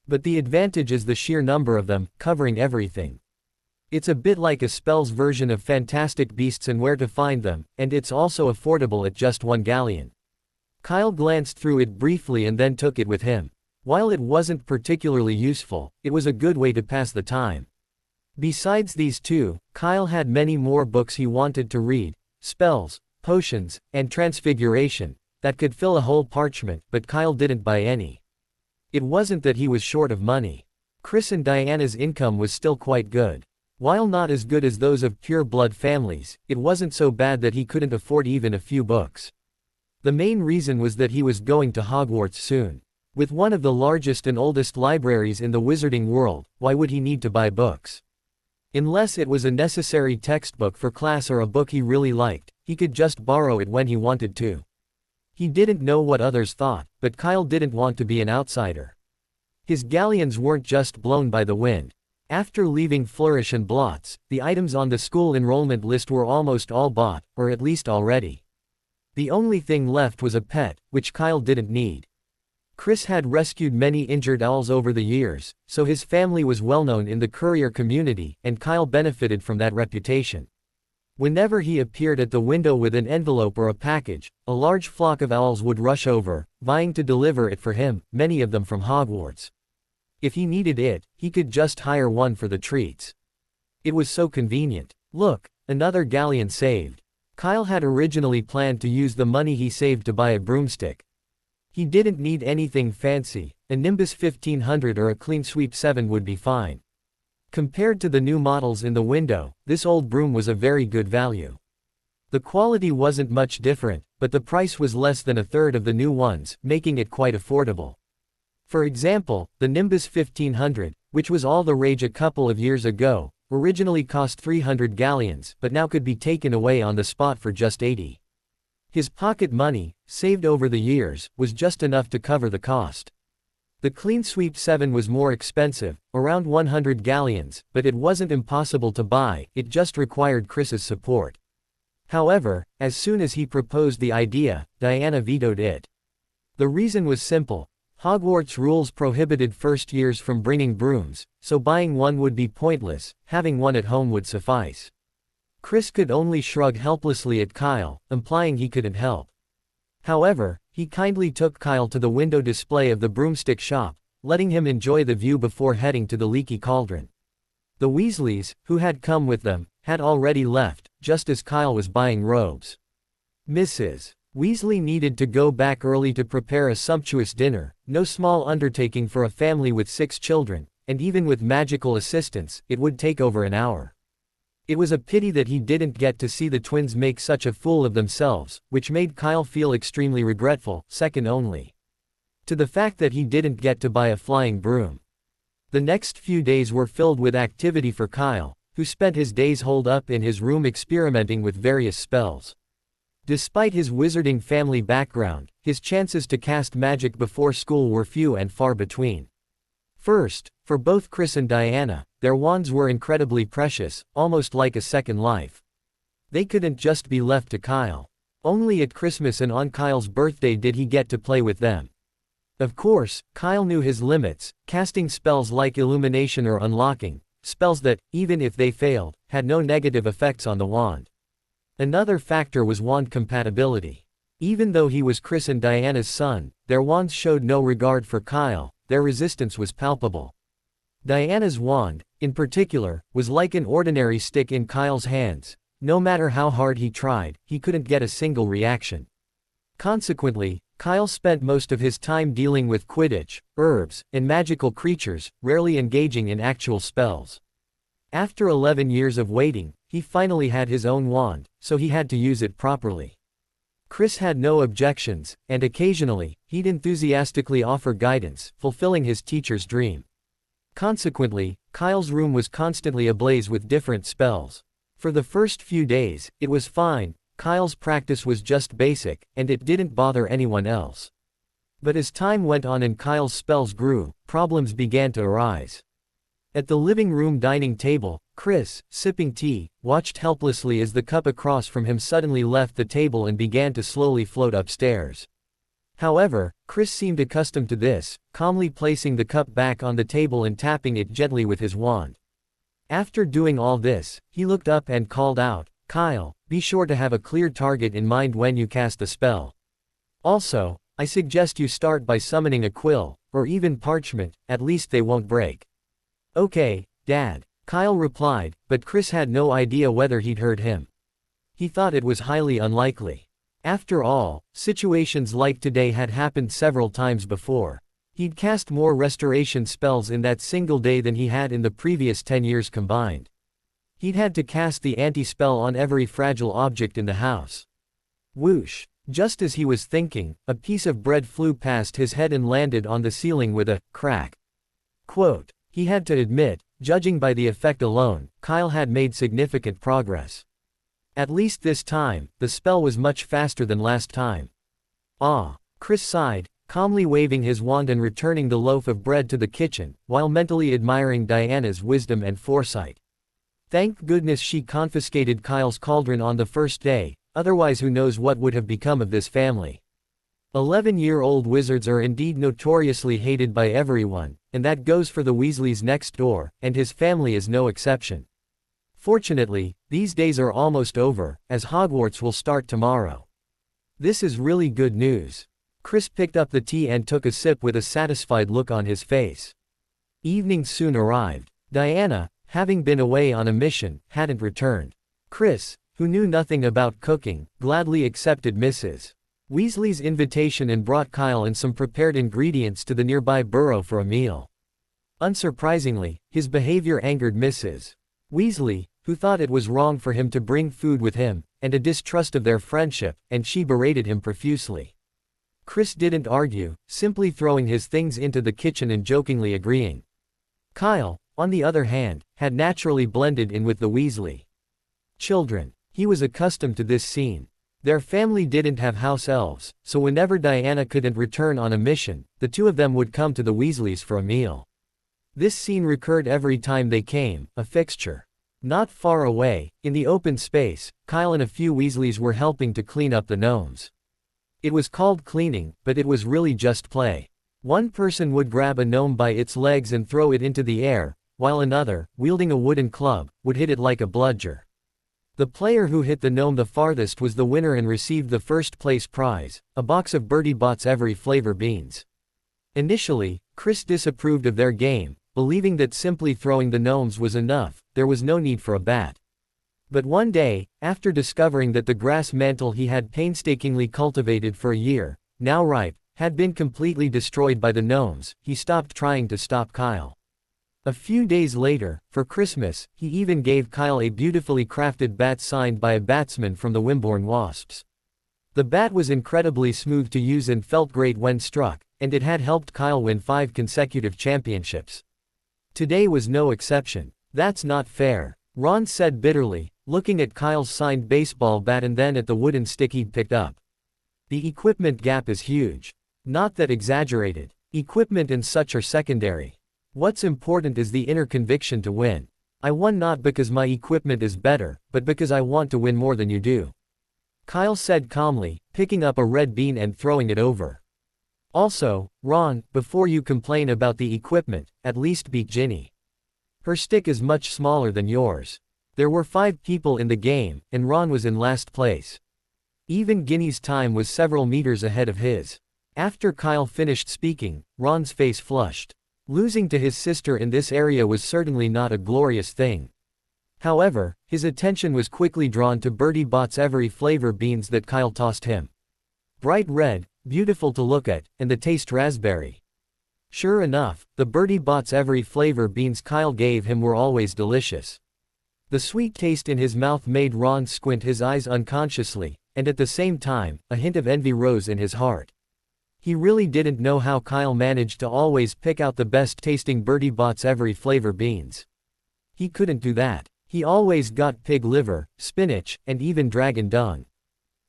But the advantage is the sheer number of them, covering everything. It's a bit like a spells version of Fantastic Beasts and Where to Find Them, and it's also affordable at just 1 galleon. Kyle glanced through it briefly and then took it with him. While it wasn't particularly useful, it was a good way to pass the time. Besides these 2, Kyle had many more books he wanted to read: spells, potions, and transfiguration, that could fill a whole parchment, but Kyle didn't buy any. It wasn't that he was short of money. Chris and Diana's income was still quite good. While not as good as those of pure-blood families, it wasn't so bad that he couldn't afford even a few books. The main reason was that he was going to Hogwarts soon. With one of the largest and oldest libraries in the wizarding world, why would he need to buy books? Unless it was a necessary textbook for class or a book he really liked, he could just borrow it when he wanted to. He didn't know what others thought, but Kyle didn't want to be an outsider. His galleons weren't just blown by the wind. After leaving Flourish and Blotts, the items on the school enrollment list were almost all bought, or at least already. The only thing left was a pet, which Kyle didn't need. Chris had rescued many injured owls over the years, so his family was well known in the courier community, and Kyle benefited from that reputation. Whenever he appeared at the window with an envelope or a package, a large flock of owls would rush over, vying to deliver it for him, many of them from Hogwarts. If he needed it, he could just hire one for the treats. It was so convenient. Look, another galleon saved. Kyle had originally planned to use the money he saved to buy a broomstick. He didn't need anything fancy, a Nimbus 1500 or a Clean Sweep 7 would be fine. Compared to the new models in the window, this old broom was a very good value. The quality wasn't much different, but the price was less than a third of the new ones, making it quite affordable. For example, the Nimbus 1500, which was all the rage a couple of years ago, originally cost 300 galleons, but now could be taken away on the spot for just 80. His pocket money, saved over the years, was just enough to cover the cost. The Clean Sweep 7 was more expensive, around 100 galleons, but it wasn't impossible to buy, it just required Chris's support. However, as soon as he proposed the idea, Diana vetoed it. The reason was simple: Hogwarts rules prohibited first years from bringing brooms, so buying one would be pointless, having one at home would suffice. Chris could only shrug helplessly at Kyle, implying he couldn't help. However, he kindly took Kyle to the window display of the broomstick shop, letting him enjoy the view before heading to the leaky cauldron. The Weasleys, who had come with them, had already left, just as Kyle was buying robes. Mrs. Weasley needed to go back early to prepare a sumptuous dinner, no small undertaking for a family with 6 children, and even with magical assistance, it would take over an hour. It was a pity that he didn't get to see the twins make such a fool of themselves, which made Kyle feel extremely regretful, second only to the fact that he didn't get to buy a flying broom. The next few days were filled with activity for Kyle, who spent his days holed up in his room experimenting with various spells. Despite his wizarding family background, his chances to cast magic before school were few and far between. First, for both Chris and Diana, their wands were incredibly precious, almost like a second life. They couldn't just be left to Kyle. Only at Christmas and on Kyle's birthday did he get to play with them. Of course, Kyle knew his limits, casting spells like illumination or unlocking, spells that, even if they failed, had no negative effects on the wand. Another factor was wand compatibility. Even though he was Chris and Diana's son, their wands showed no regard for Kyle, their resistance was palpable. Diana's wand, in particular, was like an ordinary stick in Kyle's hands. No matter how hard he tried, he couldn't get a single reaction. Consequently, Kyle spent most of his time dealing with Quidditch, herbs, and magical creatures, rarely engaging in actual spells. After 11 years of waiting, he finally had his own wand, so he had to use it properly. Chris had no objections, and occasionally, he'd enthusiastically offer guidance, fulfilling his teacher's dream. Consequently, Kyle's room was constantly ablaze with different spells. For the first few days, it was fine. Kyle's practice was just basic, and it didn't bother anyone else. But as time went on and Kyle's spells grew, problems began to arise. At the living room dining table, Chris, sipping tea, watched helplessly as the cup across from him suddenly left the table and began to slowly float upstairs. However, Chris seemed accustomed to this, calmly placing the cup back on the table and tapping it gently with his wand. After doing all this, he looked up and called out, "Kyle, be sure to have a clear target in mind when you cast a spell. Also, I suggest you start by summoning a quill, or even parchment, at least they won't break." "Okay, Dad," Kyle replied, but Chris had no idea whether he'd heard him. He thought it was highly unlikely. After all, situations like today had happened several times before. He'd cast more restoration spells in that single day than he had in the previous 10 years combined. He'd had to cast the anti-spell on every fragile object in the house. Whoosh! Just as he was thinking, a piece of bread flew past his head and landed on the ceiling with a crack. Quote, he had to admit, judging by the effect alone, Kyle had made significant progress. At least this time, the spell was much faster than last time. Ah, Chris sighed, calmly waving his wand and returning the loaf of bread to the kitchen, while mentally admiring Diana's wisdom and foresight. Thank goodness she confiscated Kyle's cauldron on the first day, otherwise who knows what would have become of this family. 11-year-old wizards are indeed notoriously hated by everyone, and that goes for the Weasleys next door, and his family is no exception. Fortunately, these days are almost over, as Hogwarts will start tomorrow. This is really good news. Chris picked up the tea and took a sip with a satisfied look on his face. Evening soon arrived. Diana, having been away on a mission, hadn't returned. Chris, who knew nothing about cooking, gladly accepted Mrs. Weasley's invitation and brought Kyle and some prepared ingredients to the nearby burrow for a meal. Unsurprisingly, his behavior angered Mrs. Weasley, who thought it was wrong for him to bring food with him, and a distrust of their friendship, and she berated him profusely. Chris didn't argue, simply throwing his things into the kitchen and jokingly agreeing. Kyle, on the other hand, had naturally blended in with the Weasley children. He was accustomed to this scene. Their family didn't have house elves, so whenever Diana couldn't return on a mission, the two of them would come to the Weasleys for a meal. This scene recurred every time they came, a fixture. Not far away, in the open space, Kyle and a few Weasleys were helping to clean up the gnomes. It was called cleaning, but it was really just play. One person would grab a gnome by its legs and throw it into the air, while another, wielding a wooden club, would hit it like a bludger. The player who hit the gnome the farthest was the winner and received the first place prize, a box of Bertie Bott's every flavor beans. Initially, Chris disapproved of their game, believing that simply throwing the gnomes was enough, there was no need for a bat. But one day, after discovering that the grass mantle he had painstakingly cultivated for a year, now ripe, had been completely destroyed by the gnomes, he stopped trying to stop Kyle. A few days later, for Christmas, he even gave Kyle a beautifully crafted bat signed by a batsman from the Wimborne Wasps. The bat was incredibly smooth to use and felt great when struck, and it had helped Kyle win 5 consecutive championships. Today was no exception. "That's not fair," Ron said bitterly, looking at Kyle's signed baseball bat and then at the wooden stick he'd picked up. "The equipment gap is huge. Not that exaggerated. Equipment and such are secondary. What's important is the inner conviction to win. I won not because my equipment is better, but because I want to win more than you do," Kyle said calmly, picking up a red bean and throwing it over. "Also, Ron, before you complain about the equipment, at least beat Ginny. Her stick is much smaller than yours." There were 5 people in the game, and Ron was in last place. Even Ginny's time was several meters ahead of his. After Kyle finished speaking, Ron's face flushed. Losing to his sister in this area was certainly not a glorious thing. However, his attention was quickly drawn to Bertie Bott's every flavor beans that Kyle tossed him. Bright red, beautiful to look at, and the taste raspberry. Sure enough, the Bertie Bott's every flavor beans Kyle gave him were always delicious. The sweet taste in his mouth made Ron squint his eyes unconsciously, and at the same time, a hint of envy rose in his heart. He really didn't know how Kyle managed to always pick out the best tasting Bertie Bott's every flavor beans. He couldn't do that. He always got pig liver, spinach, and even dragon dung.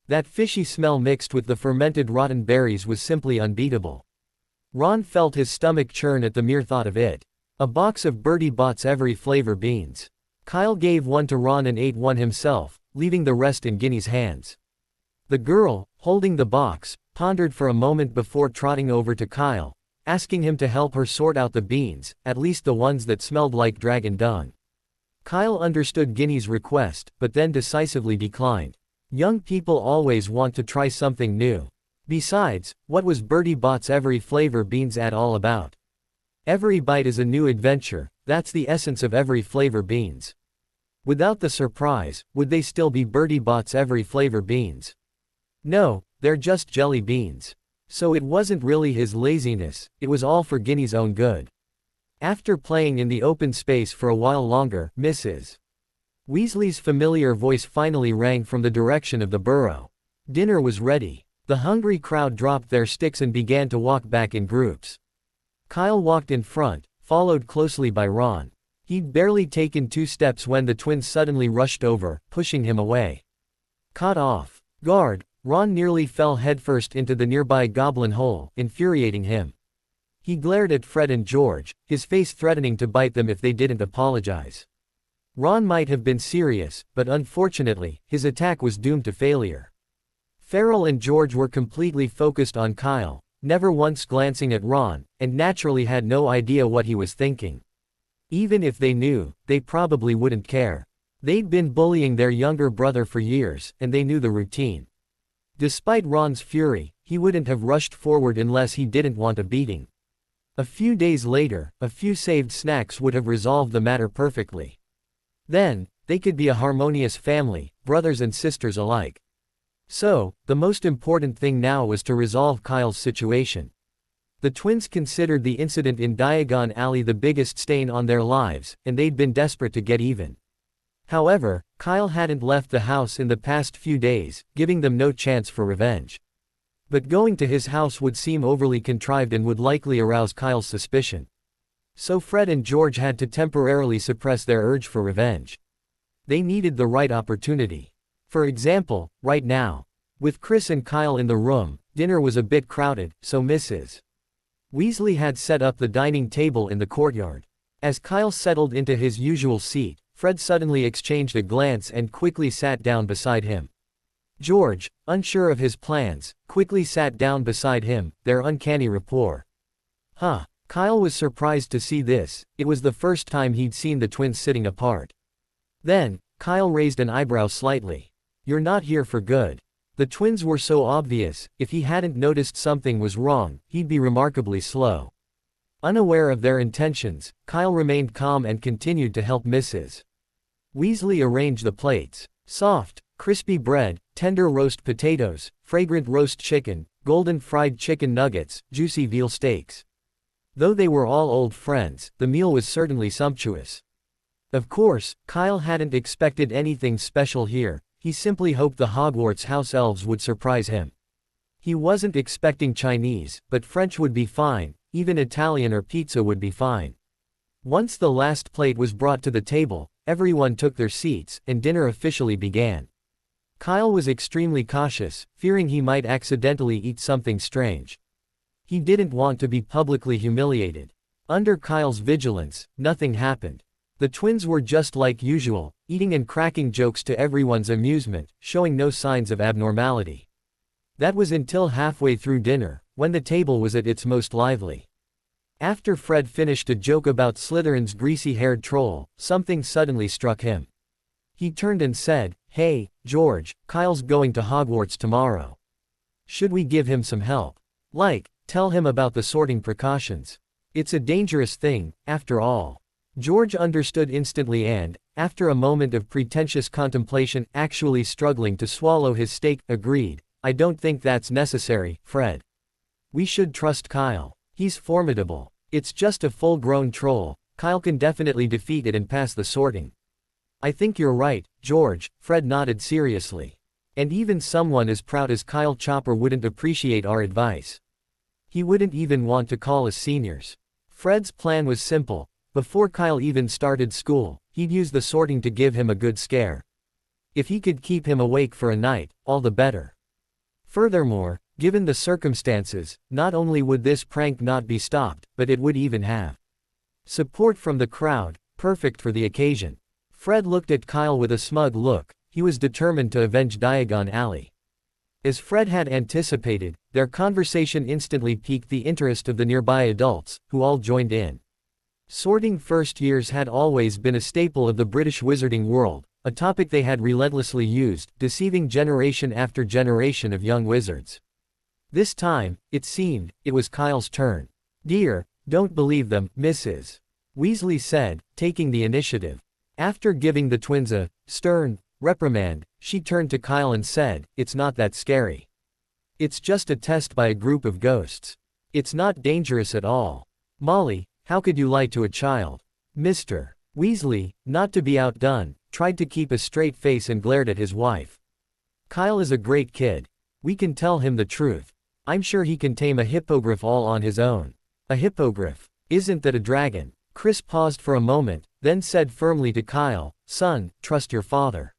That fishy smell mixed with the fermented rotten berries was simply unbeatable. Ron felt his stomach churn at the mere thought of it. A box of Bertie Bott's every flavor beans. Kyle gave one to Ron and ate one himself, leaving the rest in Ginny's hands. The girl, holding the box, pondered for a moment before trotting over to Kyle, asking him to help her sort out the beans, at least the ones that smelled like dragon dung. Kyle understood Ginny's request, but then decisively declined. Young people always want to try something new. Besides, what was Bertie Bott's every flavor beans at all about? Every bite is a new adventure, that's the essence of every flavor beans. Without the surprise, would they still be Bertie Bott's every flavor beans? No, they're just jelly beans. So it wasn't really his laziness, it was all for Ginny's own good. After playing in the open space for a while longer, Mrs. Weasley's familiar voice finally rang from the direction of the burrow. Dinner was ready. The hungry crowd dropped their sticks and began to walk back in groups. Kyle walked in front, followed closely by Ron. He'd barely taken 2 steps when the twins suddenly rushed over, pushing him away. Caught off guard, Ron nearly fell headfirst into the nearby goblin hole, infuriating him. He glared at Fred and George, his face threatening to bite them if they didn't apologize. Ron might have been serious, but unfortunately, his attack was doomed to failure. Farrell and George were completely focused on Kyle, never once glancing at Ron, and naturally had no idea what he was thinking. Even if they knew, they probably wouldn't care. They'd been bullying their younger brother for years, and they knew the routine. Despite Ron's fury, he wouldn't have rushed forward unless he didn't want a beating. A few days later, a few saved snacks would have resolved the matter perfectly. Then, they could be a harmonious family, brothers and sisters alike. So, the most important thing now was to resolve Kyle's situation. The twins considered the incident in Diagon Alley the biggest stain on their lives, and they'd been desperate to get even. However, Kyle hadn't left the house in the past few days, giving them no chance for revenge. But going to his house would seem overly contrived and would likely arouse Kyle's suspicion. So Fred and George had to temporarily suppress their urge for revenge. They needed the right opportunity. For example, right now. With Chris and Kyle in the room, dinner was a bit crowded, so Mrs. Weasley had set up the dining table in the courtyard. As Kyle settled into his usual seat, Fred suddenly exchanged a glance and quickly sat down beside him. George, unsure of his plans, quickly sat down beside him, their uncanny rapport. Huh. Kyle was surprised to see this, it was the first time he'd seen the twins sitting apart. Then, Kyle raised an eyebrow slightly. You're not here for good. The twins were so obvious, if he hadn't noticed something was wrong, he'd be remarkably slow. Unaware of their intentions, Kyle remained calm and continued to help Mrs. Weasley arrange the plates. Soft, crispy bread, tender roast potatoes, fragrant roast chicken, golden fried chicken nuggets, juicy veal steaks. Though they were all old friends, the meal was certainly sumptuous. Of course, Kyle hadn't expected anything special here. He simply hoped the Hogwarts house elves would surprise him. He wasn't expecting Chinese, but French would be fine, even Italian or pizza would be fine. Once the last plate was brought to the table, everyone took their seats, and dinner officially began. Kyle was extremely cautious, fearing he might accidentally eat something strange. He didn't want to be publicly humiliated. Under Kyle's vigilance, nothing happened. The twins were just like usual, eating and cracking jokes to everyone's amusement, showing no signs of abnormality. That was until halfway through dinner, when the table was at its most lively. After Fred finished a joke about Slytherin's greasy-haired troll, something suddenly struck him. He turned and said, "Hey, George, Kyle's going to Hogwarts tomorrow. Should we give him some help? Like, tell him about the sorting precautions. It's a dangerous thing, after all." George understood instantly and, after a moment of pretentious contemplation, actually struggling to swallow his steak, agreed, I don't think that's necessary, Fred. We should trust Kyle. He's formidable. It's just a full-grown troll. Kyle can definitely defeat it and pass the sorting. I think you're right, George, Fred nodded seriously. And even someone as proud as Kyle Chopper wouldn't appreciate our advice. He wouldn't even want to call us seniors. Fred's plan was simple. Before Kyle even started school, he'd use the sorting to give him a good scare. If he could keep him awake for a night, all the better. Furthermore, given the circumstances, not only would this prank not be stopped, but it would even have support from the crowd, perfect for the occasion. Fred looked at Kyle with a smug look. He was determined to avenge Diagon Alley. As Fred had anticipated, their conversation instantly piqued the interest of the nearby adults, who all joined in. Sorting first years had always been a staple of the British wizarding world, a topic they had relentlessly used, deceiving generation after generation of young wizards. This time, it seemed, it was Kyle's turn. "Dear, don't believe them, Mrs. Weasley said, taking the initiative. After giving the twins a stern reprimand, she turned to Kyle and said, "It's not that scary. It's just a test by a group of ghosts. It's not dangerous at all. Molly, how could you lie to a child?" Mr. Weasley, not to be outdone, tried to keep a straight face and glared at his wife. "Kyle is a great kid. We can tell him the truth. I'm sure he can tame a hippogriff all on his own." "A hippogriff? Isn't that a dragon?" Chris paused for a moment, then said firmly to Kyle, "Son, trust your father.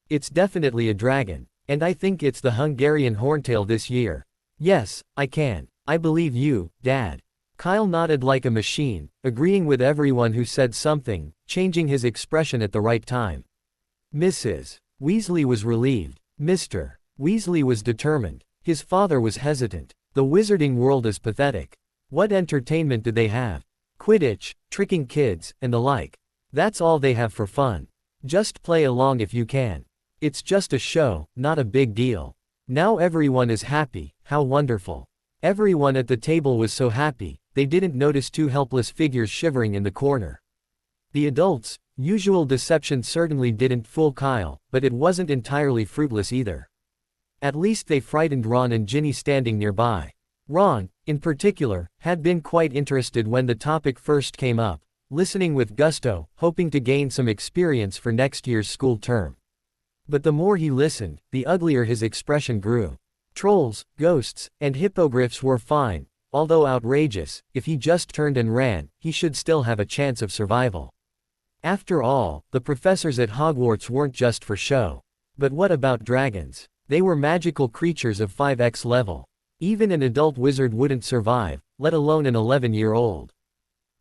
It's definitely a dragon. And I think it's the Hungarian horntail this year." "Yes, I can. I believe you, Dad." Kyle nodded like a machine, agreeing with everyone who said something, changing his expression at the right time. Mrs. Weasley was relieved. Mr. Weasley was determined. His father was hesitant. The wizarding world is pathetic. What entertainment do they have? Quidditch, tricking kids, and the like. That's all they have for fun. Just play along if you can. It's just a show, not a big deal. Now everyone is happy, how wonderful. Everyone at the table was so happy, they didn't notice two helpless figures shivering in the corner. The adults' usual deception certainly didn't fool Kyle, but it wasn't entirely fruitless either. At least they frightened Ron and Ginny standing nearby. Ron, in particular, had been quite interested when the topic first came up, listening with gusto, hoping to gain some experience for next year's school term. But the more he listened, the uglier his expression grew. Trolls, ghosts, and hippogriffs were fine, although outrageous. If he just turned and ran, he should still have a chance of survival. After all, the professors at Hogwarts weren't just for show. But what about dragons? They were magical creatures of 5x level. Even an adult wizard wouldn't survive, let alone an 11-year-old.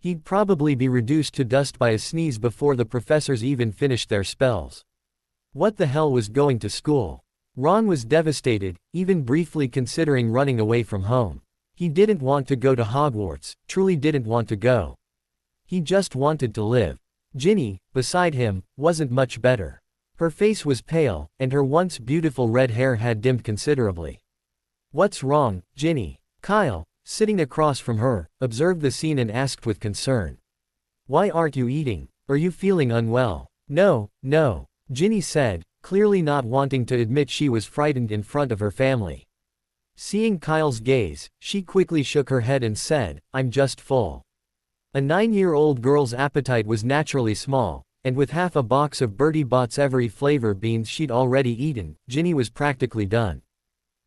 He'd probably be reduced to dust by a sneeze before the professors even finished their spells. What the hell was going to school? Ron was devastated, even briefly considering running away from home. He didn't want to go to Hogwarts, truly didn't want to go. He just wanted to live. Ginny, beside him, wasn't much better. Her face was pale, and her once beautiful red hair had dimmed considerably. "What's wrong, Ginny?" Kyle, sitting across from her, observed the scene and asked with concern. "Why aren't you eating? Are you feeling unwell?" No, Ginny said, clearly not wanting to admit she was frightened in front of her family. Seeing Kyle's gaze, she quickly shook her head and said, "I'm just full." A 9-year-old girl's appetite was naturally small, and with half a box of Bertie Bott's every flavor beans she'd already eaten, Ginny was practically done.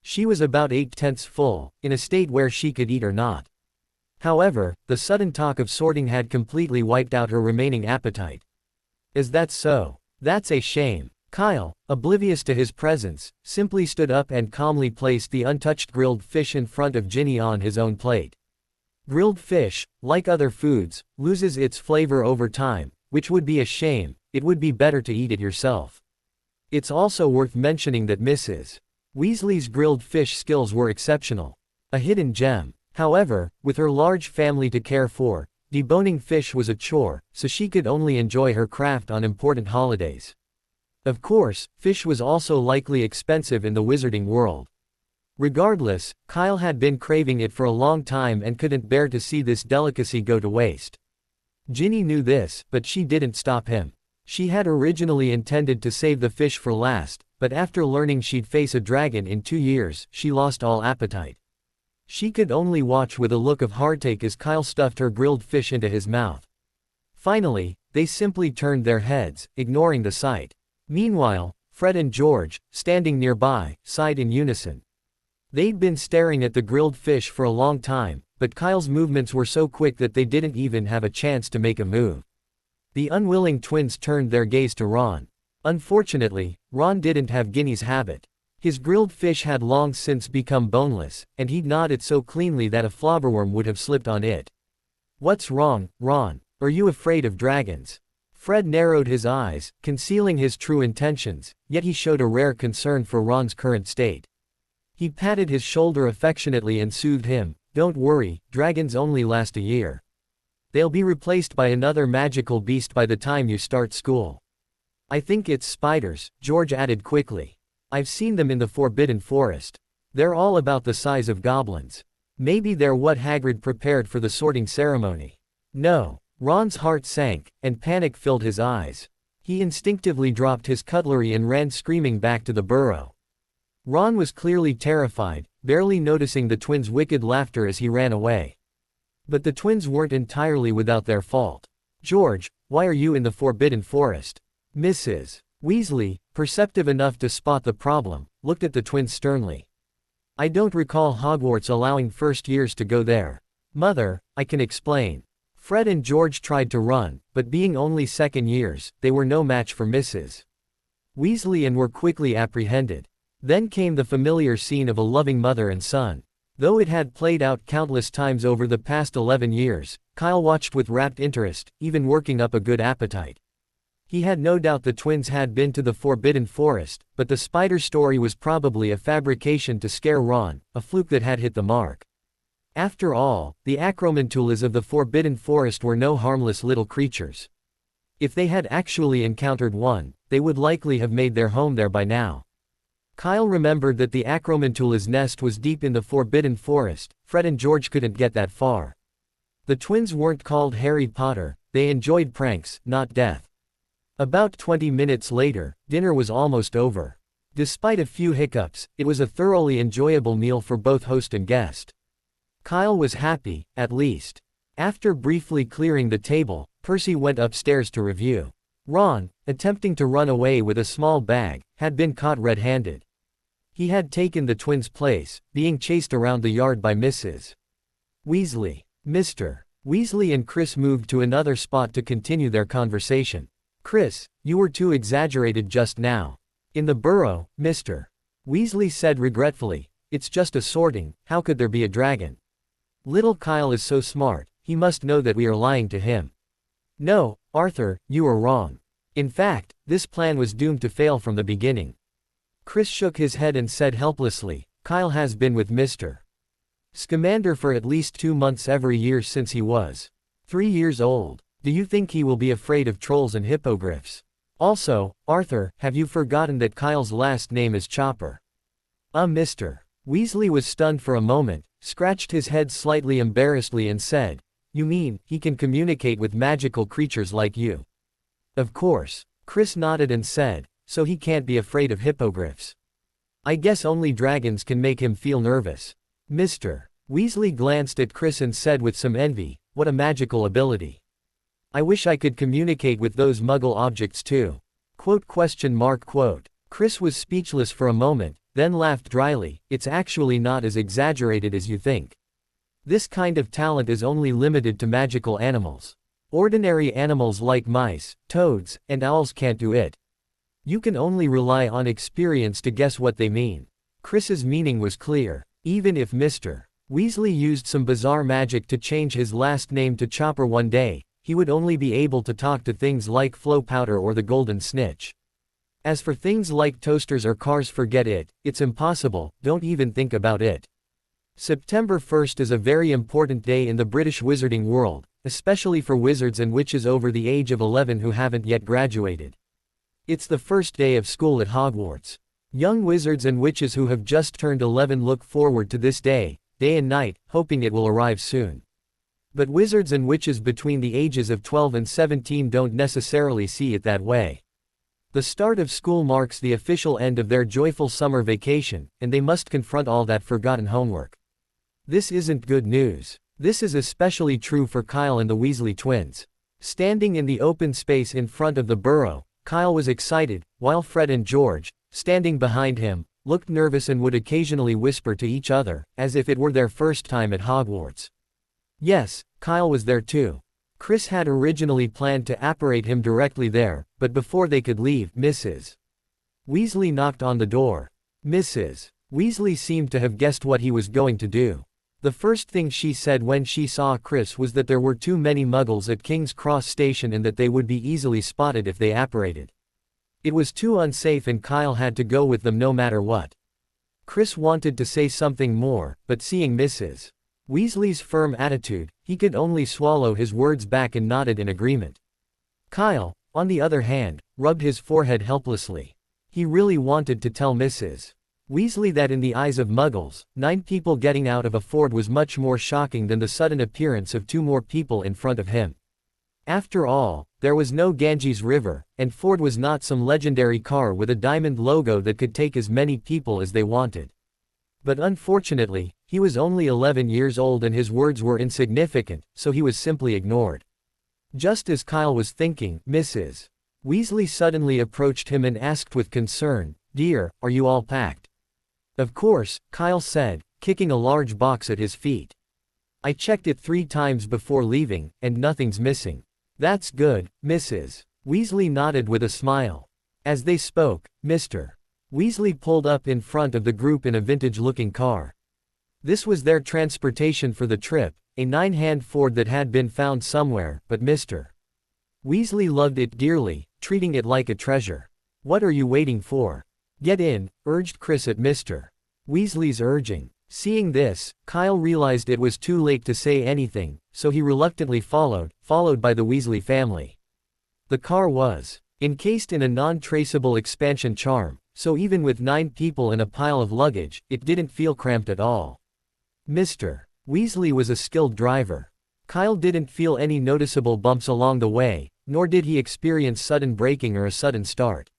She was about 8/10 full, in a state where she could eat or not. However, the sudden talk of sorting had completely wiped out her remaining appetite. "Is that so? That's a shame." Kyle, oblivious to his presence, simply stood up and calmly placed the untouched grilled fish in front of Ginny on his own plate. Grilled fish, like other foods, loses its flavor over time, which would be a shame. It would be better to eat it yourself. It's also worth mentioning that Mrs. Weasley's grilled fish skills were exceptional. A hidden gem. However, with her large family to care for, deboning fish was a chore, so she could only enjoy her craft on important holidays. Of course, fish was also likely expensive in the wizarding world. Regardless, Kyle had been craving it for a long time and couldn't bear to see this delicacy go to waste. Ginny knew this, but she didn't stop him. She had originally intended to save the fish for last, but after learning she'd face a dragon in 2 years, she lost all appetite. She could only watch with a look of heartache as Kyle stuffed her grilled fish into his mouth. Finally, they simply turned their heads, ignoring the sight. Meanwhile, Fred and George, standing nearby, sighed in unison. They'd been staring at the grilled fish for a long time, but Kyle's movements were so quick that they didn't even have a chance to make a move. The unwilling twins turned their gaze to Ron. Unfortunately, Ron didn't have Guinea's habit. His grilled fish had long since become boneless, and he'd gnawed it so cleanly that a flobberworm would have slipped on it. "What's wrong, Ron? Are you afraid of dragons?" Fred narrowed his eyes, concealing his true intentions, yet he showed a rare concern for Ron's current state. He patted his shoulder affectionately and soothed him. "Don't worry, dragons only last a year. They'll be replaced by another magical beast by the time you start school." "I think it's spiders," George added quickly. "I've seen them in the Forbidden Forest. They're all about the size of goblins. Maybe they're what Hagrid prepared for the sorting ceremony." "No." Ron's heart sank, and panic filled his eyes. He instinctively dropped his cutlery and ran screaming back to the burrow. Ron was clearly terrified, barely noticing the twins' wicked laughter as he ran away. But the twins weren't entirely without their fault. "George, why are you in the Forbidden Forest?" Mrs. Weasley, perceptive enough to spot the problem, looked at the twins sternly. "I don't recall Hogwarts allowing first years to go there. Mother, I can explain." Fred and George tried to run, but being only second years, they were no match for Mrs. Weasley and were quickly apprehended. Then came the familiar scene of a loving mother and son. Though it had played out countless times over the past 11 years, Kyle watched with rapt interest, even working up a good appetite. He had no doubt the twins had been to the Forbidden Forest, but the spider story was probably a fabrication to scare Ron, a fluke that had hit the mark. After all, the acromantulas of the Forbidden Forest were no harmless little creatures. If they had actually encountered one, they would likely have made their home there by now. Kyle remembered that the acromantula's nest was deep in the Forbidden Forest. Fred and George couldn't get that far. The twins weren't called Harry Potter, they enjoyed pranks, not death. About 20 minutes later, dinner was almost over. Despite a few hiccups, it was a thoroughly enjoyable meal for both host and guest. Kyle was happy, at least. After briefly clearing the table, Percy went upstairs to review. Ron, attempting to run away with a small bag, had been caught red-handed. He had taken the twins' place, being chased around the yard by Mrs. Weasley. Mr. Weasley and Chris moved to another spot to continue their conversation. "Chris, you were too exaggerated just now. In the burrow, Mr. Weasley said regretfully. It's just a sorting, how could there be a dragon? Little Kyle is so smart, he must know that we are lying to him." "No, Arthur, you are wrong. In fact, this plan was doomed to fail from the beginning." Chris shook his head and said helplessly, "Kyle has been with Mr. Scamander for at least 2 months every year since he was 3 years old. Do you think he will be afraid of trolls and hippogriffs? Also, Arthur, have you forgotten that Kyle's last name is Chopper?" Mr. Weasley was stunned for a moment, scratched his head slightly embarrassedly and said, "You mean, he can communicate with magical creatures like you?" "Of course." Chris nodded and said, "So he can't be afraid of hippogriffs. I guess only dragons can make him feel nervous." Mr. Weasley glanced at Chris and said with some envy, "What a magical ability. I wish I could communicate with those muggle objects too." Chris was speechless for a moment, then laughed dryly. "It's actually not as exaggerated as you think. This kind of talent is only limited to magical animals. Ordinary animals like mice, toads, and owls can't do it. You can only rely on experience to guess what they mean." Chris's meaning was clear. Even if Mr. Weasley used some bizarre magic to change his last name to Chopper one day, he would only be able to talk to things like Flow Powder or the Golden Snitch. As for things like toasters or cars, forget it, it's impossible, don't even think about it. September 1st is a very important day in the British wizarding world, especially for wizards and witches over the age of 11 who haven't yet graduated. It's the first day of school at Hogwarts. Young wizards and witches who have just turned 11 look forward to this day, day and night, hoping it will arrive soon. But wizards and witches between the ages of 12 and 17 don't necessarily see it that way. The start of school marks the official end of their joyful summer vacation, and they must confront all that forgotten homework. This isn't good news. This is especially true for Kyle and the Weasley twins. Standing in the open space in front of the burrow, Kyle was excited, while Fred and George, standing behind him, looked nervous and would occasionally whisper to each other, as if it were their first time at Hogwarts. Yes, Kyle was there too. Chris had originally planned to apparate him directly there, but before they could leave, Mrs. Weasley knocked on the door. Mrs. Weasley seemed to have guessed what he was going to do. The first thing she said when she saw Chris was that there were too many muggles at King's Cross Station and that they would be easily spotted if they apparated. It was too unsafe and Kyle had to go with them no matter what. Chris wanted to say something more, but seeing Mrs. Weasley's firm attitude, he could only swallow his words back and nodded in agreement. Kyle, on the other hand, rubbed his forehead helplessly. He really wanted to tell Mrs. Weasley that in the eyes of Muggles, 9 people getting out of a ford was much more shocking than the sudden appearance of 2 more people in front of him. After all, there was no Ganges River, and Ford was not some legendary car with a diamond logo that could take as many people as they wanted. But unfortunately, he was only 11 years old and his words were insignificant, so he was simply ignored. Just as Kyle was thinking, Mrs. Weasley suddenly approached him and asked with concern, "Dear, are you all packed?" "Of course," Kyle said, kicking a large box at his feet. "I checked it 3 times before leaving, and nothing's missing." "That's good," Mrs. Weasley nodded with a smile. As they spoke, Mr. Weasley pulled up in front of the group in a vintage-looking car. This was their transportation for the trip, a 9-hand Ford that had been found somewhere, but Mr. Weasley loved it dearly, treating it like a treasure. "What are you waiting for? Get in," urged Chris at Mr. Weasley's urging. Seeing this, Kyle realized it was too late to say anything, so he reluctantly followed by the Weasley family. The car was encased in a non-traceable expansion charm, so even with 9 people and a pile of luggage, it didn't feel cramped at all. Mr. Weasley was a skilled driver. Kyle didn't feel any noticeable bumps along the way, nor did he experience sudden braking or a sudden start.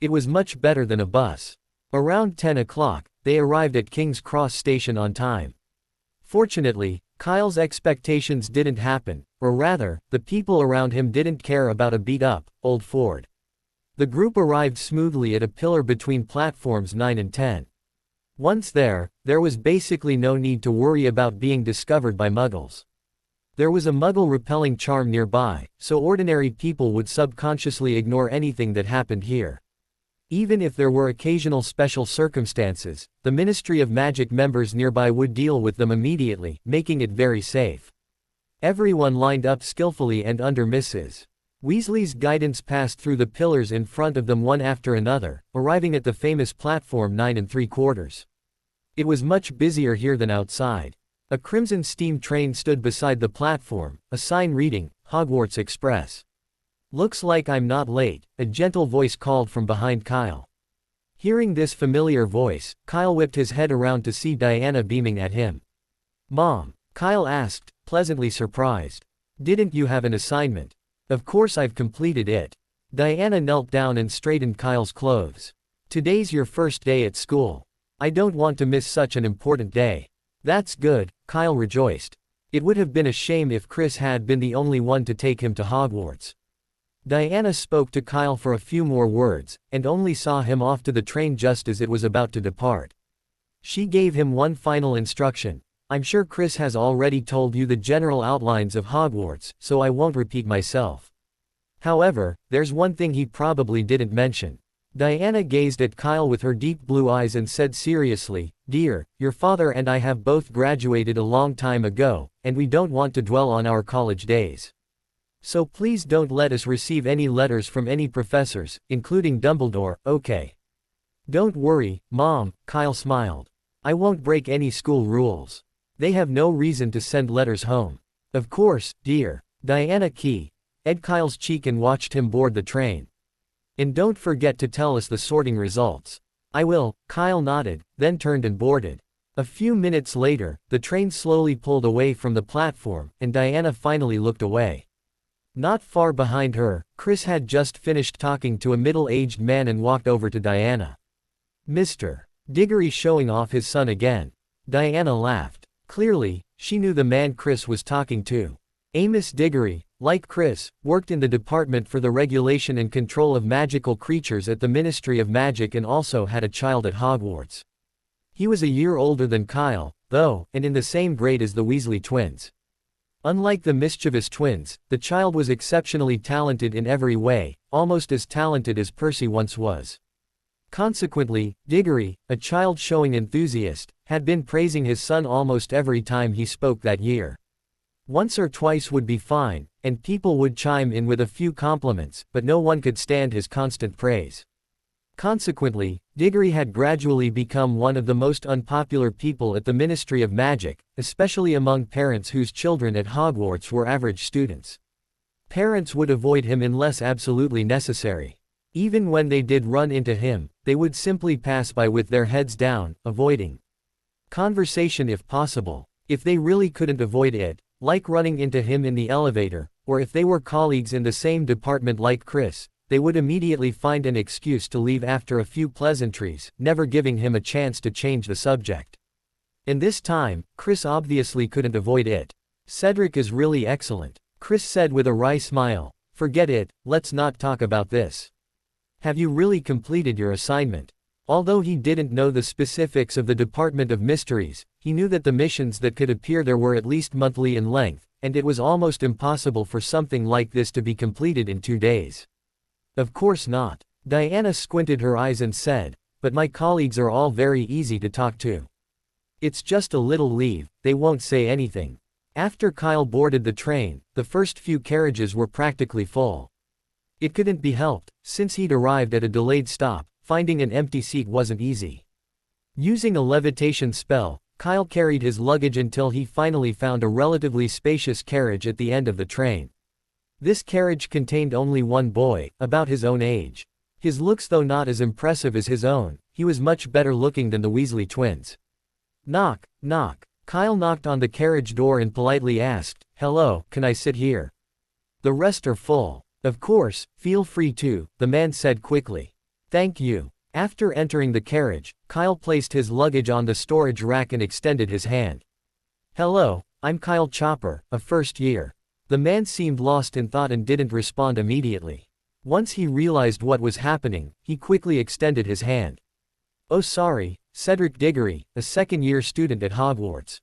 It was much better than a bus. Around 10 o'clock, they arrived at King's Cross Station on time. Fortunately, Kyle's expectations didn't happen, or rather, the people around him didn't care about a beat-up, old Ford. The group arrived smoothly at a pillar between platforms 9 and 10. Once there was basically no need to worry about being discovered by Muggles. There was a Muggle-repelling charm nearby, so ordinary people would subconsciously ignore anything that happened here. Even if there were occasional special circumstances, the Ministry of Magic members nearby would deal with them immediately, making it very safe. Everyone lined up skillfully and under Mrs. Weasley's guidance passed through the pillars in front of them one after another, arriving at the famous platform 9 3/4. It was much busier here than outside. A crimson steam train stood beside the platform, a sign reading, Hogwarts Express. "Looks like I'm not late," a gentle voice called from behind Kyle. Hearing this familiar voice, Kyle whipped his head around to see Diana beaming at him. "Mom," Kyle asked, pleasantly surprised. "Didn't you have an assignment?" "Of course I've completed it." Diana knelt down and straightened Kyle's clothes. "Today's your first day at school. I don't want to miss such an important day." "That's good," Kyle rejoiced. It would have been a shame if Chris had been the only one to take him to Hogwarts. Diana spoke to Kyle for a few more words, and only saw him off to the train just as it was about to depart. She gave him one final instruction. "I'm sure Chris has already told you the general outlines of Hogwarts, so I won't repeat myself. However, there's one thing he probably didn't mention." Diana gazed at Kyle with her deep blue eyes and said seriously, "Dear, your father and I have both graduated a long time ago, and we don't want to dwell on our college days. So please don't let us receive any letters from any professors, including Dumbledore, okay?" "Don't worry, Mom," Kyle smiled. "I won't break any school rules. They have no reason to send letters home." "Of course, dear." Diana keyed Kyle's cheek and watched him board the train. "And don't forget to tell us the sorting results." "I will," Kyle nodded, then turned and boarded. A few minutes later, the train slowly pulled away from the platform, and Diana finally looked away. Not far behind her, Chris had just finished talking to a middle-aged man and walked over to Diana. Mr. Diggory showing off his son again. Diana laughed. Clearly, she knew the man Chris was talking to. Amos Diggory, like Chris, worked in the Department for the Regulation and Control of Magical Creatures at the Ministry of Magic and also had a child at Hogwarts. He was a year older than Kyle, though, and in the same grade as the Weasley twins. Unlike the mischievous twins, the child was exceptionally talented in every way, almost as talented as Percy once was. Consequently, Diggory, a child showing enthusiast, had been praising his son almost every time he spoke that year. Once or twice would be fine, and people would chime in with a few compliments, but no one could stand his constant praise. Consequently, Diggory had gradually become one of the most unpopular people at the Ministry of Magic, especially among parents whose children at Hogwarts were average students. Parents would avoid him unless absolutely necessary. Even when they did run into him, they would simply pass by with their heads down, avoiding conversation if possible. If they really couldn't avoid it, like running into him in the elevator, or if they were colleagues in the same department like Chris, they would immediately find an excuse to leave after a few pleasantries, never giving him a chance to change the subject. And this time, Chris obviously couldn't avoid it. Cedric is really excellent, Chris said with a wry smile. Forget it, let's not talk about this. Have you really completed your assignment? Although he didn't know the specifics of the Department of Mysteries, he knew that the missions that could appear there were at least monthly in length, and it was almost impossible for something like this to be completed in 2 days. Of course not. Diana squinted her eyes and said, but my colleagues are all very easy to talk to. It's just a little leave, they won't say anything. After Kyle boarded the train, the first few carriages were practically full. It couldn't be helped, since he'd arrived at a delayed stop, finding an empty seat wasn't easy. Using a levitation spell, Kyle carried his luggage until he finally found a relatively spacious carriage at the end of the train. This carriage contained only one boy, about his own age. His looks, though not as impressive as his own, he was much better looking than the Weasley twins. Knock, knock. Kyle knocked on the carriage door and politely asked, "Hello, can I sit here?" "The rest are full." "Of course, feel free to," the man said quickly. "Thank you." After entering the carriage, Kyle placed his luggage on the storage rack and extended his hand. "Hello, I'm Kyle Chopper, a first year." The man seemed lost in thought and didn't respond immediately. Once he realized what was happening, he quickly extended his hand. "Oh sorry, Cedric Diggory, a second-year student at Hogwarts."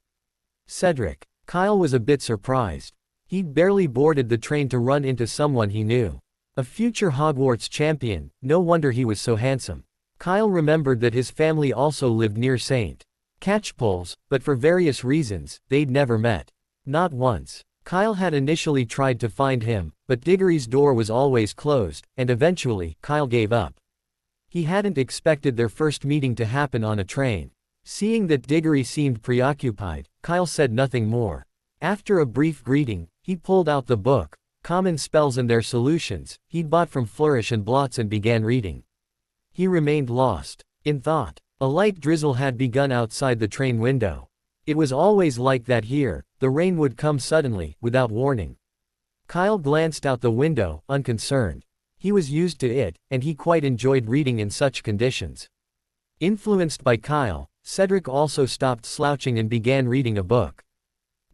Cedric. Kyle was a bit surprised. He'd barely boarded the train to run into someone he knew. A future Hogwarts champion, no wonder he was so handsome. Kyle remembered that his family also lived near St. Catchpole's, but for various reasons, they'd never met. Not once. Kyle had initially tried to find him, but Diggory's door was always closed, and eventually, Kyle gave up. He hadn't expected their first meeting to happen on a train. Seeing that Diggory seemed preoccupied, Kyle said nothing more. After a brief greeting, he pulled out the book, Common Spells and Their Solutions, he'd bought from Flourish and Blots and began reading. He remained lost in thought. A light drizzle had begun outside the train window. It was always like that here, the rain would come suddenly, without warning. Kyle glanced out the window, unconcerned. He was used to it, and he quite enjoyed reading in such conditions. Influenced by Kyle, Cedric also stopped slouching and began reading a book.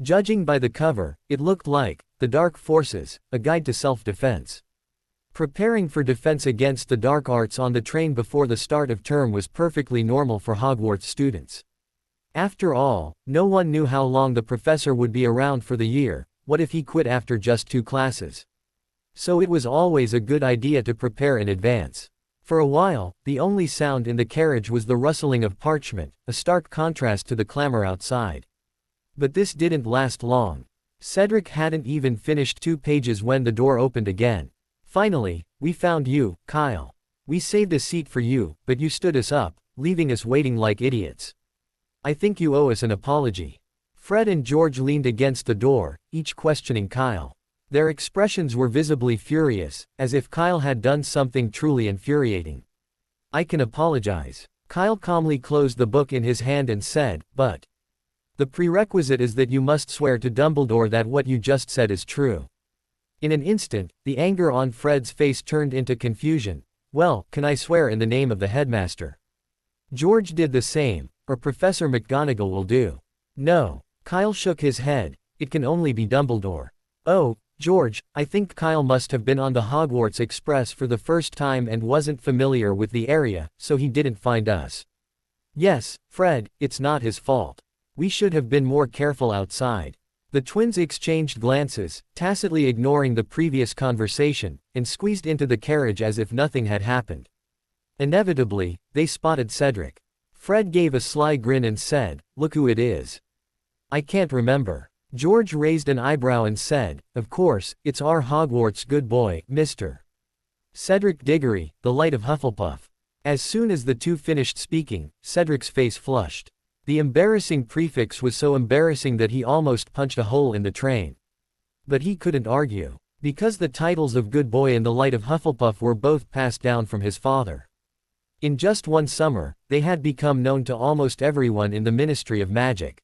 Judging by the cover, it looked like The Dark Forces, a Guide to Self-Defense. Preparing for defense against the dark arts on the train before the start of term was perfectly normal for Hogwarts students. After all, no one knew how long the professor would be around for the year. What if he quit after just 2 classes? So it was always a good idea to prepare in advance. For a while, the only sound in the carriage was the rustling of parchment, a stark contrast to the clamor outside. But this didn't last long. Cedric hadn't even finished 2 pages when the door opened again. "Finally, we found you, Kyle. We saved a seat for you, but you stood us up, leaving us waiting like idiots. I think you owe us an apology." Fred and George leaned against the door, each questioning Kyle. Their expressions were visibly furious, as if Kyle had done something truly infuriating. "I can apologize." Kyle calmly closed the book in his hand and said, "But the prerequisite is that you must swear to Dumbledore that what you just said is true." In an instant, the anger on Fred's face turned into confusion. Well, can I swear in the name of the headmaster? George did the same, or Professor McGonagall will do. No. Kyle shook his head. It can only be Dumbledore. Oh, George, I think Kyle must have been on the Hogwarts Express for the first time and wasn't familiar with the area, so he didn't find us. Yes, Fred, it's not his fault. We should have been more careful outside. The twins exchanged glances, tacitly ignoring the previous conversation, and squeezed into the carriage as if nothing had happened. Inevitably, they spotted Cedric. Fred gave a sly grin and said, "Look who it is." "I can't remember." George raised an eyebrow and said, "Of course, it's our Hogwarts good boy, Mr. Cedric Diggory, the Light of Hufflepuff." As soon as the two finished speaking, Cedric's face flushed. The embarrassing prefix was so embarrassing that he almost punched a hole in the train. But he couldn't argue, because the titles of Good Boy and the Light of Hufflepuff were both passed down from his father. In just one summer, they had become known to almost everyone in the Ministry of Magic.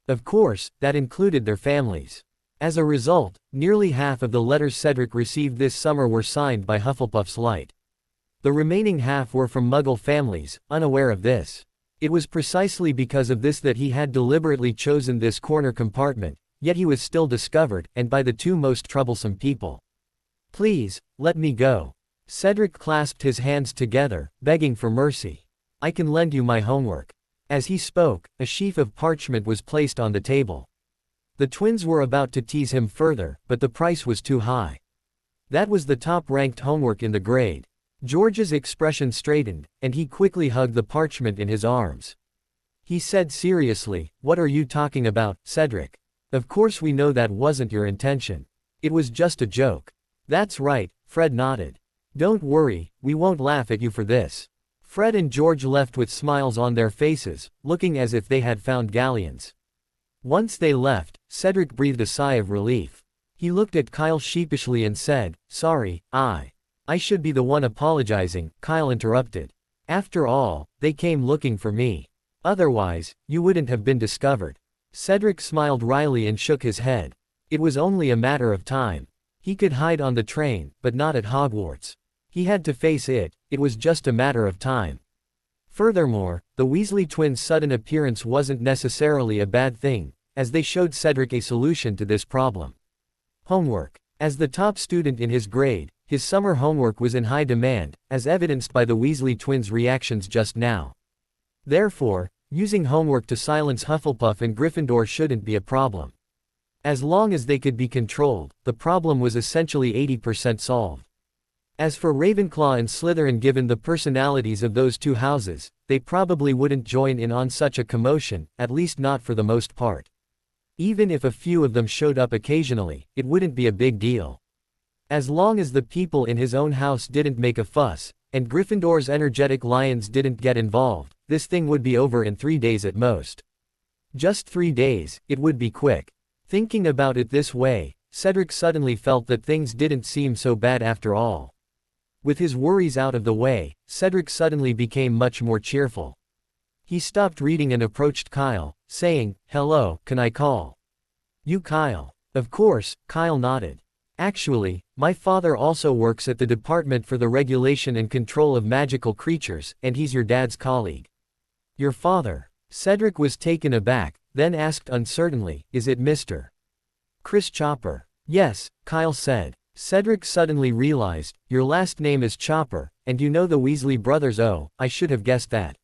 Of course, that included their families. As a result, nearly half of the letters Cedric received this summer were signed by Hufflepuff's Light. The remaining half were from Muggle families, unaware of this. It was precisely because of this that he had deliberately chosen this corner compartment, yet he was still discovered, and by the two most troublesome people. "Please, let me go." Cedric clasped his hands together, begging for mercy. "I can lend you my homework." As he spoke, a sheaf of parchment was placed on the table. The twins were about to tease him further, but the price was too high. That was the top-ranked homework in the grade. George's expression straightened, and he quickly hugged the parchment in his arms. He said seriously, "What are you talking about, Cedric? Of course we know that wasn't your intention. It was just a joke." "That's right," Fred nodded. "Don't worry, we won't laugh at you for this." Fred and George left with smiles on their faces, looking as if they had found galleons. Once they left, Cedric breathed a sigh of relief. He looked at Kyle sheepishly and said, "Sorry, I should be the one apologizing," Kyle interrupted. "After all, they came looking for me. Otherwise, you wouldn't have been discovered." Cedric smiled wryly and shook his head. It was only a matter of time. He could hide on the train, but not at Hogwarts. He had to face it, it was just a matter of time. Furthermore, the Weasley twins' sudden appearance wasn't necessarily a bad thing, as they showed Cedric a solution to this problem. Homework. As the top student in his grade, his summer homework was in high demand, as evidenced by the Weasley twins' reactions just now. Therefore, using homework to silence Hufflepuff and Gryffindor shouldn't be a problem. As long as they could be controlled, the problem was essentially 80% solved. As for Ravenclaw and Slytherin, given the personalities of those two houses, they probably wouldn't join in on such a commotion, at least not for the most part. Even if a few of them showed up occasionally, it wouldn't be a big deal. As long as the people in his own house didn't make a fuss, and Gryffindor's energetic lions didn't get involved, this thing would be over in 3 days at most. Just 3 days, it would be quick. Thinking about it this way, Cedric suddenly felt that things didn't seem so bad after all. With his worries out of the way, Cedric suddenly became much more cheerful. He stopped reading and approached Kyle, saying, "Hello, can I call you Kyle?" Of course, Kyle nodded. "Actually, my father also works at the Department for the Regulation and Control of Magical Creatures, and he's your dad's colleague." "Your father?" Cedric was taken aback, then asked uncertainly, "Is it Mr. Chris Chopper?" "Yes," Kyle said. Cedric suddenly realized, "Your last name is Chopper, and you know the Weasley brothers. Oh, I should have guessed that.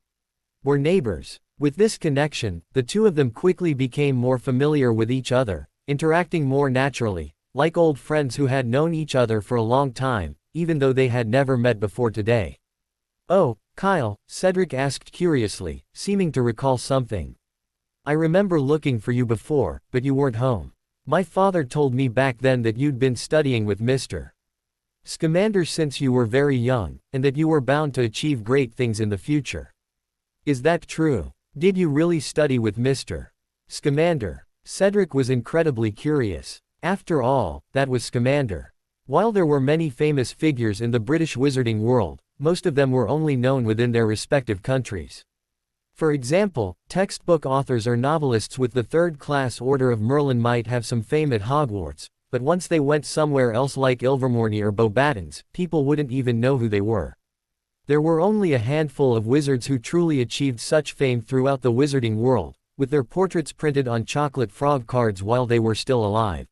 We're neighbors." With this connection, the two of them quickly became more familiar with each other, interacting more naturally, like old friends who had known each other for a long time, even though they had never met before today. "Oh, Kyle," Cedric asked curiously, seeming to recall something. "I remember looking for you before, but you weren't home. My father told me back then that you'd been studying with Mr. Scamander since you were very young, and that you were bound to achieve great things in the future. Is that true? Did you really study with Mr. Scamander?" Cedric was incredibly curious. After all, that was Scamander. While there were many famous figures in the British wizarding world, most of them were only known within their respective countries. For example, textbook authors or novelists with the third-class Order of Merlin might have some fame at Hogwarts, but once they went somewhere else like Ilvermorny or Beauxbatons, people wouldn't even know who they were. There were only a handful of wizards who truly achieved such fame throughout the wizarding world, with their portraits printed on chocolate frog cards while they were still alive.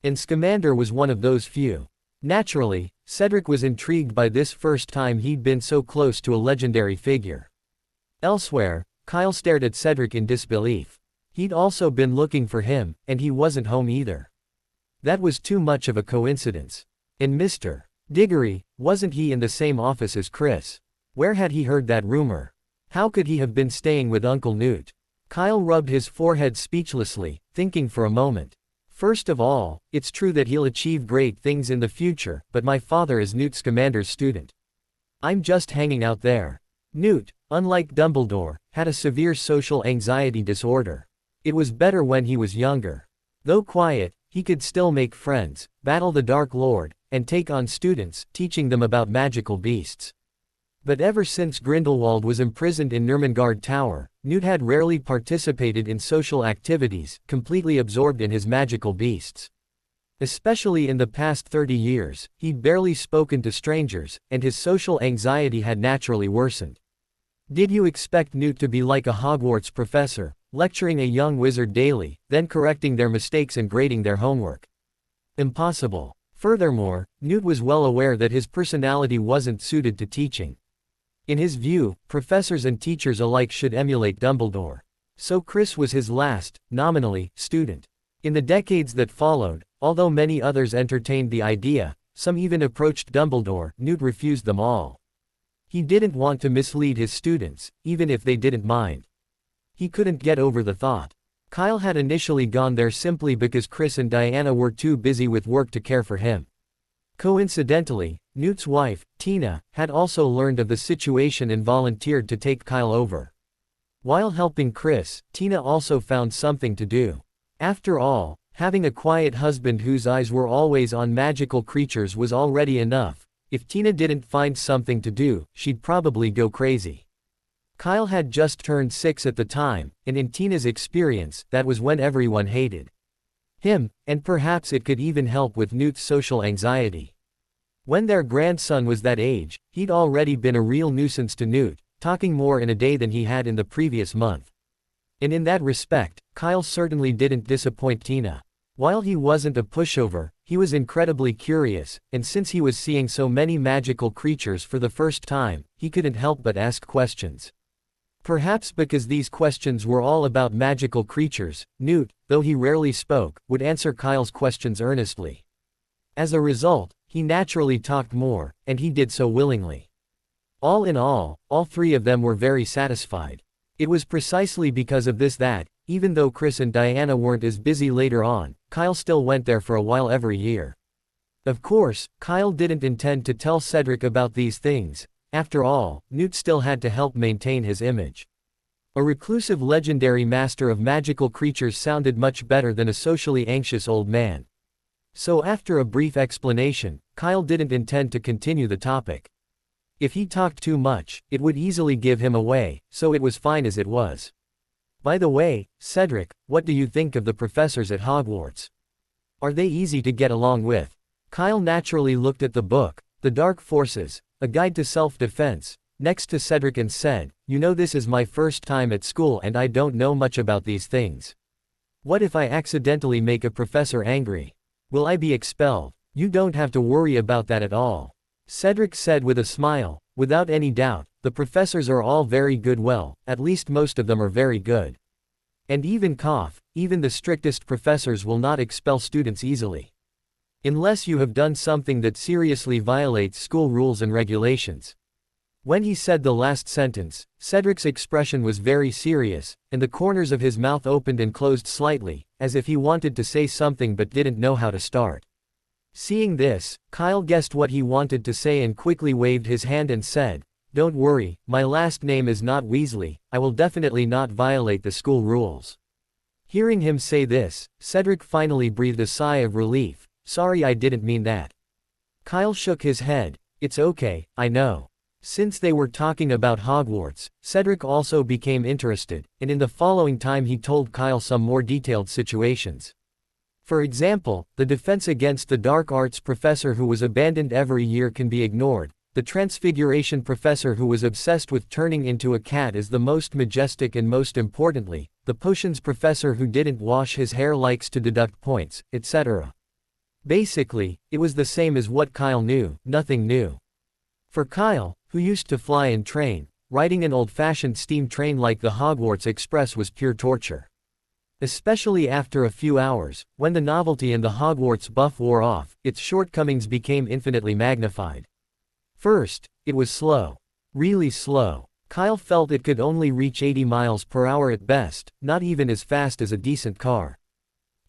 And Scamander was one of those few. Naturally, Cedric was intrigued by this first time he'd been so close to a legendary figure. Elsewhere, Kyle stared at Cedric in disbelief. He'd also been looking for him, and he wasn't home either. That was too much of a coincidence. And Mr. Diggory, wasn't he in the same office as Chris? Where had he heard that rumor? How could he have been staying with Uncle Newt? Kyle rubbed his forehead speechlessly, thinking for a moment. First of all, it's true that he'll achieve great things in the future, but my father is Newt Scamander's student. I'm just hanging out there. Newt, unlike Dumbledore, had a severe social anxiety disorder. It was better when he was younger. Though quiet, he could still make friends, battle the Dark Lord, and take on students, teaching them about magical beasts. But ever since Grindelwald was imprisoned in Nurmengard Tower, Newt had rarely participated in social activities, completely absorbed in his magical beasts. Especially in the past 30 years, he'd barely spoken to strangers, and his social anxiety had naturally worsened. Did you expect Newt to be like a Hogwarts professor, lecturing a young wizard daily, then correcting their mistakes and grading their homework? Impossible. Furthermore, Newt was well aware that his personality wasn't suited to teaching. In his view, professors and teachers alike should emulate Dumbledore. So Chris was his last, nominally, student. In the decades that followed, although many others entertained the idea, some even approached Dumbledore, Newt refused them all. He didn't want to mislead his students, even if they didn't mind. He couldn't get over the thought. Kyle had initially gone there simply because Chris and Diana were too busy with work to care for him. Coincidentally, Newt's wife, Tina, had also learned of the situation and volunteered to take Kyle over. While helping Chris, Tina also found something to do. After all, having a quiet husband whose eyes were always on magical creatures was already enough. If Tina didn't find something to do, she'd probably go crazy. Kyle had just turned 6 at the time, and in Tina's experience, that was when everyone hated him, and perhaps it could even help with Newt's social anxiety. When their grandson was that age, he'd already been a real nuisance to Newt, talking more in a day than he had in the previous month. And in that respect, Kyle certainly didn't disappoint Tina. While he wasn't a pushover, he was incredibly curious, and since he was seeing so many magical creatures for the first time, he couldn't help but ask questions. Perhaps because these questions were all about magical creatures, Newt, though he rarely spoke, would answer Kyle's questions earnestly. As a result, he naturally talked more, and he did so willingly. All in all three of them were very satisfied. It was precisely because of this that, even though Chris and Diana weren't as busy later on, Kyle still went there for a while every year. Of course, Kyle didn't intend to tell Cedric about these things. After all, Newt still had to help maintain his image. A reclusive legendary master of magical creatures sounded much better than a socially anxious old man. So after a brief explanation, Kyle didn't intend to continue the topic. If he talked too much, it would easily give him away, so it was fine as it was. By the way, Cedric, what do you think of the professors at Hogwarts? Are they easy to get along with? Kyle naturally looked at the book, The Dark Forces, A Guide to Self-Defense, next to Cedric and said, "You know, this is my first time at school and I don't know much about these things. What if I accidentally make a professor angry? Will I be expelled?" "You don't have to worry about that at all," Cedric said with a smile. "Without any doubt, the professors are all very good, well, at least most of them are very good. And even the strictest professors will not expel students easily. Unless you have done something that seriously violates school rules and regulations." When he said the last sentence, Cedric's expression was very serious, and the corners of his mouth opened and closed slightly, as if he wanted to say something but didn't know how to start. Seeing this, Kyle guessed what he wanted to say and quickly waved his hand and said, "Don't worry, my last name is not Weasley, I will definitely not violate the school rules." Hearing him say this, Cedric finally breathed a sigh of relief. "Sorry, I didn't mean that." Kyle shook his head. "It's okay, I know." Since they were talking about Hogwarts, Cedric also became interested, and in the following time he told Kyle some more detailed situations. For example, the defense against the dark arts professor who was abandoned every year can be ignored. The transfiguration professor who was obsessed with turning into a cat is the most majestic, and most importantly, the potions professor who didn't wash his hair likes to deduct points, etc. Basically, it was the same as what Kyle knew, nothing new. For Kyle, who used to fly and train, riding an old-fashioned steam train like the Hogwarts Express was pure torture. Especially after a few hours, when the novelty and the Hogwarts buff wore off, its shortcomings became infinitely magnified. First, it was slow. Really slow. Kyle felt it could only reach 80 miles per hour at best, not even as fast as a decent car.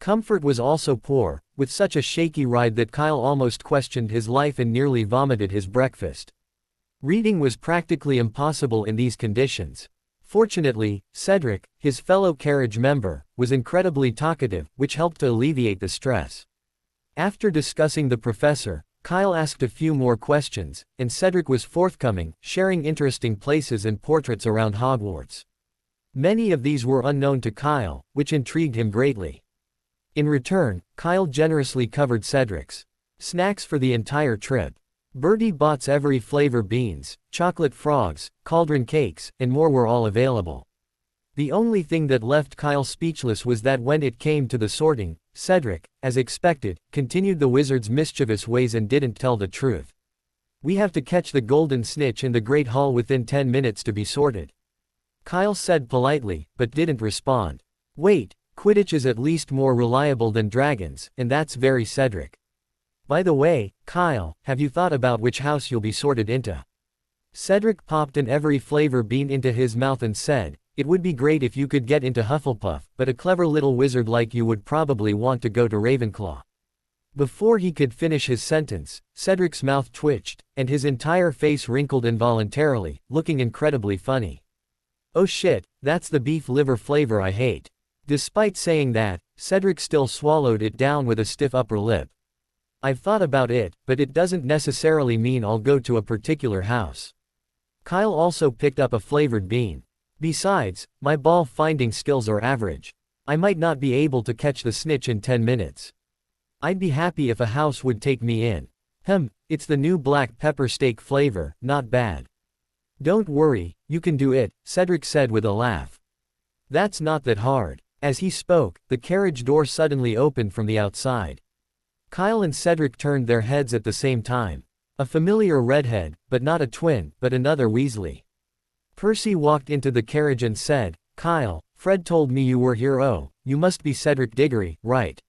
Comfort was also poor, with such a shaky ride that Kyle almost questioned his life and nearly vomited his breakfast. Reading was practically impossible in these conditions. Fortunately, Cedric, his fellow carriage member, was incredibly talkative, which helped to alleviate the stress. After discussing the professor, Kyle asked a few more questions, and Cedric was forthcoming, sharing interesting places and portraits around Hogwarts. Many of these were unknown to Kyle, which intrigued him greatly. In return, Kyle generously covered Cedric's snacks for the entire trip. Bertie Bott's every flavor beans, chocolate frogs, cauldron cakes, and more were all available. The only thing that left Kyle speechless was that when it came to the sorting, Cedric, as expected, continued the wizard's mischievous ways and didn't tell the truth. "We have to catch the golden snitch in the Great Hall within 10 minutes to be sorted," Kyle said politely, but didn't respond. Wait, Quidditch is at least more reliable than dragons, and that's very Cedric. By the way, Kyle, have you thought about which house you'll be sorted into? Cedric popped an every flavor bean into his mouth and said, "It would be great if you could get into Hufflepuff, but a clever little wizard like you would probably want to go to Ravenclaw." Before he could finish his sentence, Cedric's mouth twitched, and his entire face wrinkled involuntarily, looking incredibly funny. "Oh shit, that's the beef liver flavor I hate." Despite saying that, Cedric still swallowed it down with a stiff upper lip. "I've thought about it, but it doesn't necessarily mean I'll go to a particular house." Kyle also picked up a flavored bean. "Besides, my ball-finding skills are average. I might not be able to catch the snitch in 10 minutes. I'd be happy if a house would take me in. It's the new black pepper steak flavor, not bad." "Don't worry, you can do it," Cedric said with a laugh. "That's not that hard." As he spoke, the carriage door suddenly opened from the outside. Kyle and Cedric turned their heads at the same time. A familiar redhead, but not a twin, but another Weasley. Percy walked into the carriage and said, "Kyle, Fred told me you were here. Oh, you must be Cedric Diggory, right?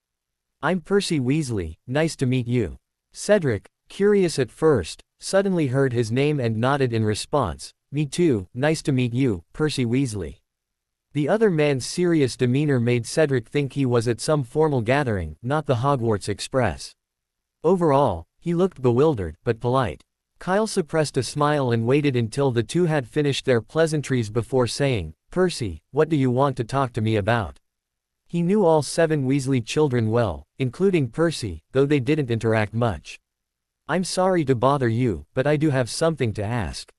I'm Percy Weasley, nice to meet you." Cedric, curious at first, suddenly heard his name and nodded in response. "Me too, nice to meet you, Percy Weasley." The other man's serious demeanor made Cedric think he was at some formal gathering, not the Hogwarts Express. Overall, he looked bewildered, but polite. Kyle suppressed a smile and waited until the two had finished their pleasantries before saying, "Percy, what do you want to talk to me about?" He knew all 7 Weasley children well, including Percy, though they didn't interact much. "I'm sorry to bother you, but I do have something to ask."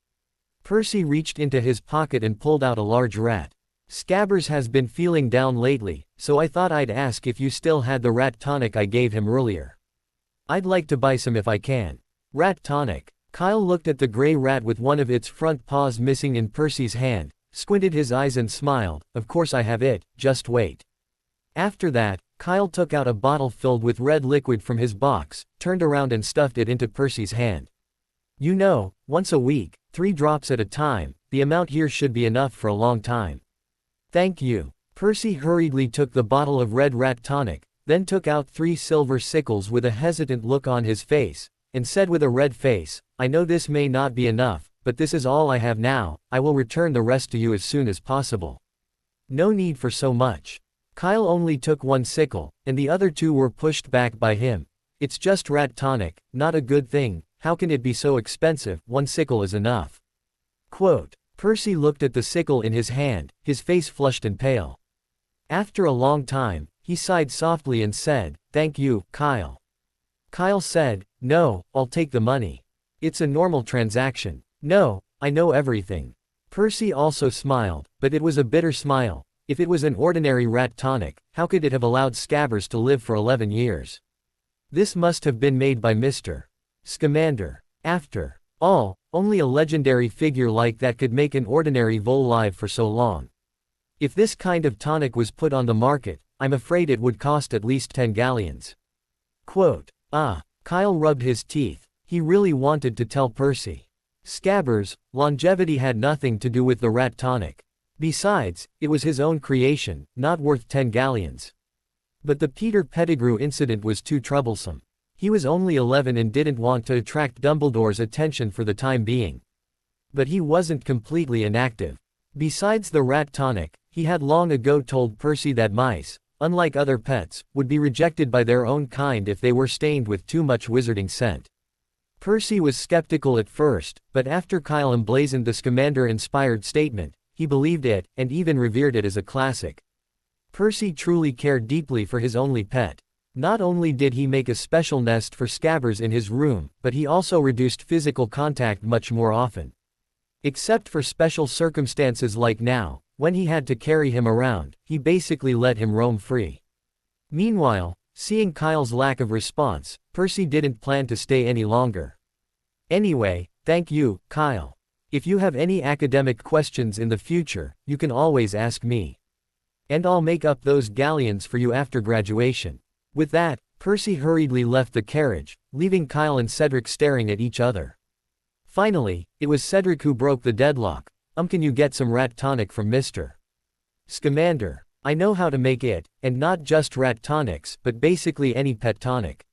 Percy reached into his pocket and pulled out a large rat. "Scabbers has been feeling down lately, so I thought I'd ask if you still had the rat tonic I gave him earlier. I'd like to buy some if I can." "Rat tonic?" Kyle looked at the gray rat with one of its front paws missing in Percy's hand, squinted his eyes and smiled. "Of course I have it, just wait." After that, Kyle took out a bottle filled with red liquid from his box, turned around and stuffed it into Percy's hand. "You know, once a week, 3 drops at a time, the amount here should be enough for a long time." "Thank you." Percy hurriedly took the bottle of red rat tonic, then took out 3 silver sickles with a hesitant look on his face, and said with a red face, "I know this may not be enough, but this is all I have now. I will return the rest to you as soon as possible." "No need for so much." Kyle only took 1 sickle, and the other 2 were pushed back by him. "It's just rat tonic, not a good thing. How can it be so expensive? 1 sickle is enough." Quote. Percy looked at the sickle in his hand, his face flushed and pale. After a long time, he sighed softly and said, "Thank you, Kyle." Kyle said, "No, I'll take the money. It's a normal transaction." "No, I know everything." Percy also smiled, but it was a bitter smile. If it was an ordinary rat tonic, how could it have allowed Scabbers to live for 11 years? This must have been made by Mr. Scamander. After all, only a legendary figure like that could make an ordinary vole live for so long. If this kind of tonic was put on the market, I'm afraid it would cost at least 10 galleons. Quote. Kyle rubbed his teeth. He really wanted to tell Percy. Scabbers, longevity had nothing to do with the rat tonic. Besides, it was his own creation, not worth 10 galleons. But the Peter Pettigrew incident was too troublesome. He was only 11 and didn't want to attract Dumbledore's attention for the time being. But he wasn't completely inactive. Besides the rat tonic, he had long ago told Percy that mice, unlike other pets, would be rejected by their own kind if they were stained with too much wizarding scent. Percy was skeptical at first, but after Kyle emblazoned the Scamander-inspired statement, he believed it, and even revered it as a classic. Percy truly cared deeply for his only pet. Not only did he make a special nest for Scabbers in his room, but he also reduced physical contact much more often. Except for special circumstances like now, when he had to carry him around, he basically let him roam free. Meanwhile, seeing Kyle's lack of response, Percy didn't plan to stay any longer. Anyway, thank you, Kyle. If you have any academic questions in the future, you can always ask me. And I'll make up those galleons for you after graduation. With that, Percy hurriedly left the carriage, leaving Kyle and Cedric staring at each other. Finally, it was Cedric who broke the deadlock. Can you get some rat tonic from Mr. Scamander? I know how to make it, and not just rat tonics, but basically any pet tonic.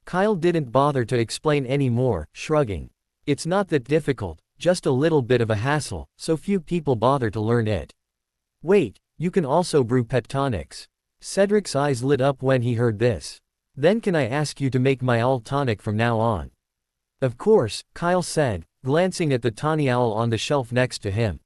Kyle didn't bother to explain any more, shrugging. It's not that difficult, just a little bit of a hassle, so few people bother to learn it. Wait, you can also brew pet tonics. Cedric's eyes lit up when he heard this. Then can I ask you to make my owl tonic from now on? Of course, Kyle said, glancing at the tawny owl on the shelf next to him.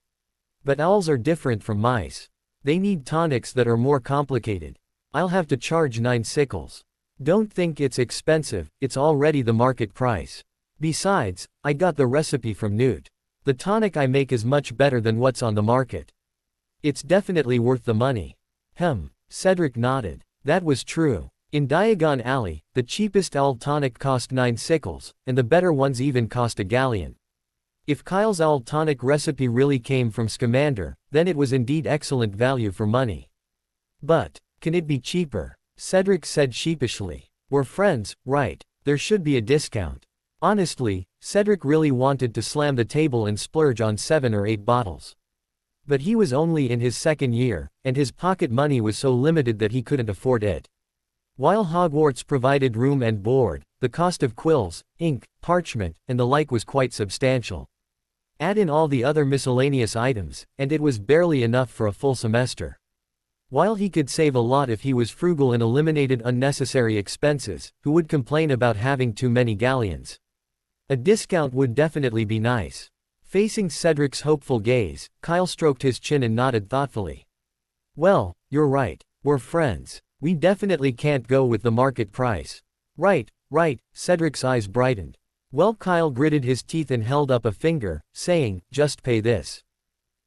But owls are different from mice. They need tonics that are more complicated. I'll have to charge 9 sickles. Don't think it's expensive, it's already the market price. Besides, I got the recipe from Newt. The tonic I make is much better than what's on the market. It's definitely worth the money. Cedric nodded. That was true. In Diagon Alley, the cheapest owl tonic cost 9 sickles, and the better ones even cost a galleon. If Kyle's owl tonic recipe really came from Scamander, then it was indeed excellent value for money. But, can it be cheaper? Cedric said sheepishly. We're friends, right? There should be a discount. Honestly, Cedric really wanted to slam the table and splurge on 7 or 8 bottles. But he was only in his second year, and his pocket money was so limited that he couldn't afford it. While Hogwarts provided room and board, the cost of quills, ink, parchment, and the like was quite substantial. Add in all the other miscellaneous items, and it was barely enough for a full semester. While he could save a lot if he was frugal and eliminated unnecessary expenses, who would complain about having too many galleons? A discount would definitely be nice. Facing Cedric's hopeful gaze, Kyle stroked his chin and nodded thoughtfully. Well, you're right, we're friends. We definitely can't go with the market price. Right, Cedric's eyes brightened. Well, Kyle gritted his teeth and held up a finger, saying, just pay this.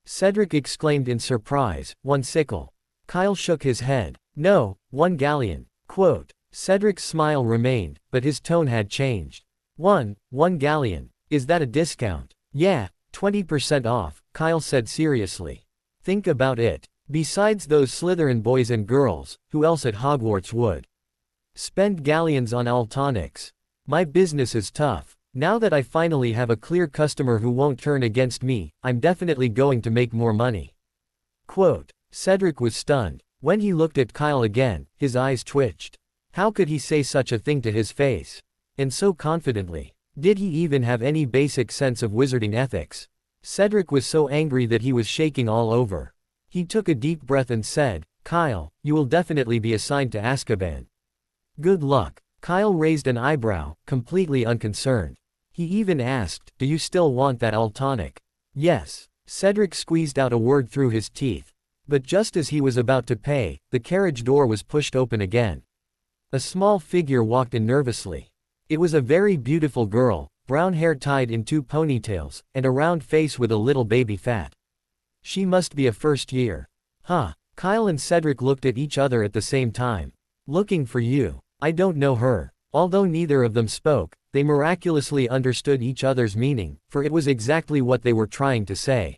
Cedric exclaimed in surprise, 1 sickle. Kyle shook his head. No, 1 galleon. Quote. Cedric's smile remained, but his tone had changed. 1 galleon. Is that a discount? Yeah, 20% off, Kyle said seriously. Think about it. Besides those Slytherin boys and girls, who else at Hogwarts would spend galleons on owl tonics? My business is tough. Now that I finally have a clear customer who won't turn against me, I'm definitely going to make more money. Quote. Cedric was stunned. When he looked at Kyle again, his eyes twitched. How could he say such a thing to his face? And so confidently. Did he even have any basic sense of wizarding ethics? Cedric was so angry that he was shaking all over. He took a deep breath and said, Kyle, you will definitely be assigned to Azkaban. Good luck. Kyle raised an eyebrow, completely unconcerned. He even asked, do you still want that owl tonic? Yes. Cedric squeezed out a word through his teeth. But just as he was about to pay, the carriage door was pushed open again. A small figure walked in nervously. It was a very beautiful girl, brown hair tied in 2 ponytails, and a round face with a little baby fat. She must be a first year. Kyle and Cedric looked at each other at the same time. Looking for you. I don't know her. Although neither of them spoke, they miraculously understood each other's meaning, for it was exactly what they were trying to say.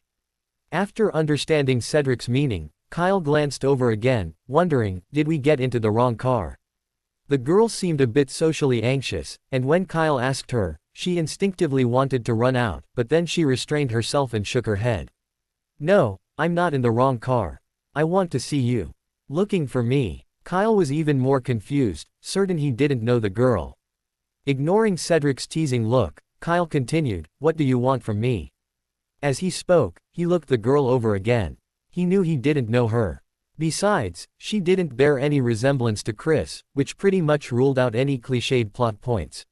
After understanding Cedric's meaning, Kyle glanced over again, wondering, did we get into the wrong car? The girl seemed a bit socially anxious, and when Kyle asked her, she instinctively wanted to run out, but then she restrained herself and shook her head. No, I'm not in the wrong car. I want to see you. Looking for me. Kyle was even more confused, certain he didn't know the girl. Ignoring Cedric's teasing look, Kyle continued, what do you want from me? As he spoke, he looked the girl over again. He knew he didn't know her. Besides, she didn't bear any resemblance to Chris, which pretty much ruled out any cliched plot points.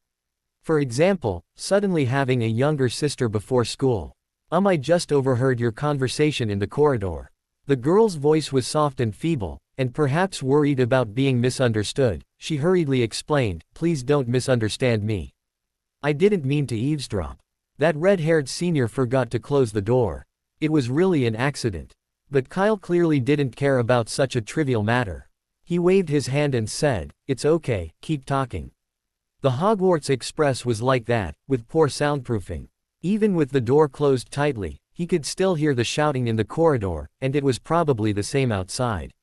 For example, suddenly having a younger sister before school. I just overheard your conversation in the corridor. The girl's voice was soft and feeble, and perhaps worried about being misunderstood, she hurriedly explained, please don't misunderstand me. I didn't mean to eavesdrop. That red-haired senior forgot to close the door. It was really an accident. But Kyle clearly didn't care about such a trivial matter. He waved his hand and said, it's okay, keep talking. The Hogwarts Express was like that, with poor soundproofing. Even with the door closed tightly, he could still hear the shouting in the corridor, and it was probably the same outside.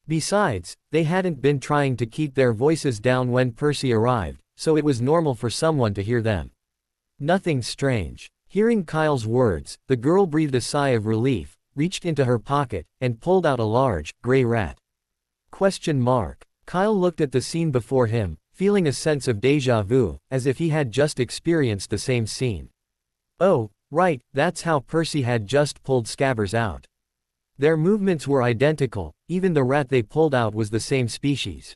Besides, they hadn't been trying to keep their voices down when Percy arrived, so it was normal for someone to hear them. Nothing strange. Hearing Kyle's words, the girl breathed a sigh of relief, reached into her pocket, and pulled out a large, gray rat. Kyle looked at the scene before him, feeling a sense of déjà vu, as if he had just experienced the same scene. Oh, right, that's how Percy had just pulled Scabbers out. Their movements were identical, even the rat they pulled out was the same species.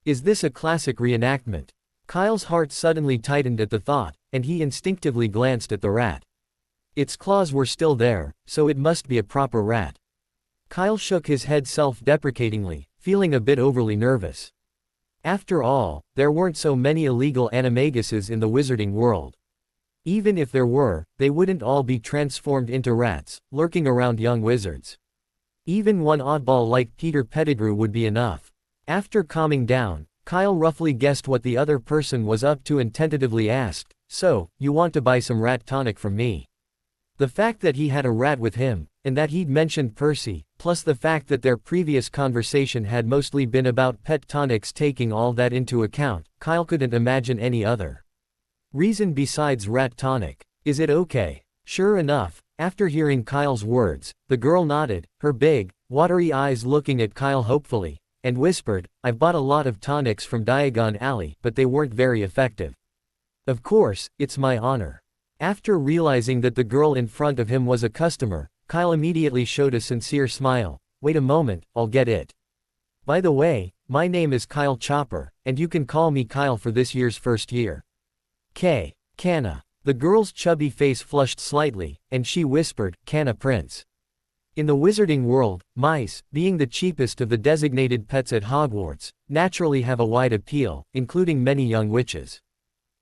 Is this a classic reenactment? Kyle's heart suddenly tightened at the thought, and he instinctively glanced at the rat. Its claws were still there, so it must be a proper rat. Kyle shook his head self-deprecatingly, feeling a bit overly nervous. After all, there weren't so many illegal animaguses in the wizarding world. Even if there were, they wouldn't all be transformed into rats, lurking around young wizards. Even one oddball like Peter Pettigrew would be enough. After calming down, Kyle roughly guessed what the other person was up to and tentatively asked, so, you want to buy some rat tonic from me? The fact that he had a rat with him, and that he'd mentioned Percy, plus the fact that their previous conversation had mostly been about pet tonics, taking all that into account, Kyle couldn't imagine any other reason besides rat tonic. Is it okay? Sure enough, after hearing Kyle's words, the girl nodded, her big, watery eyes looking at Kyle hopefully, and whispered, I've bought a lot of tonics from Diagon Alley, but they weren't very effective. Of course, it's my honor. After realizing that the girl in front of him was a customer, Kyle immediately showed a sincere smile. Wait a moment, I'll get it. By the way, my name is Kyle Chopper, and you can call me Kyle for this year's first year. Canna. The girl's chubby face flushed slightly, and she whispered, Canna Prince. In the wizarding world, mice, being the cheapest of the designated pets at Hogwarts, naturally have a wide appeal, including many young witches.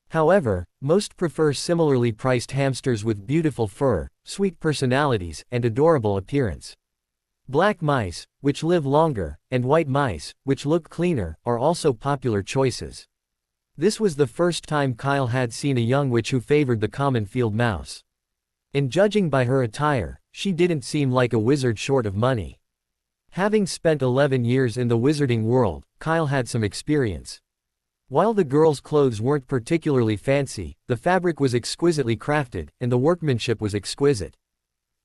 However, most prefer similarly priced hamsters with beautiful fur, sweet personalities, and adorable appearance. Black mice, which live longer, and white mice, which look cleaner, are also popular choices. This was the first time Kyle had seen a young witch who favored the common field mouse. And judging by her attire, she didn't seem like a wizard short of money. Having spent 11 years in the wizarding world, Kyle had some experience. While the girl's clothes weren't particularly fancy, the fabric was exquisitely crafted, and the workmanship was exquisite.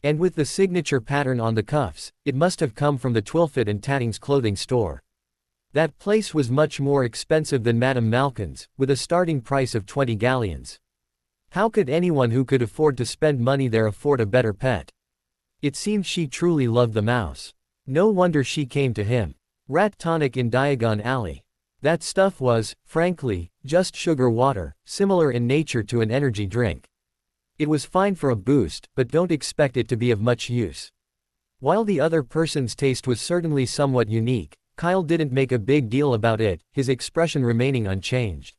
And with the signature pattern on the cuffs, it must have come from the Twilfit and Tatting's clothing store. That place was much more expensive than Madame Malkin's, with a starting price of 20 galleons. How could anyone who could afford to spend money there afford a better pet? It seemed she truly loved the mouse. No wonder she came to him. Rat tonic in Diagon Alley. That stuff was, frankly, just sugar water, similar in nature to an energy drink. It was fine for a boost, but don't expect it to be of much use. While the other person's taste was certainly somewhat unique, Kyle didn't make a big deal about it, his expression remaining unchanged.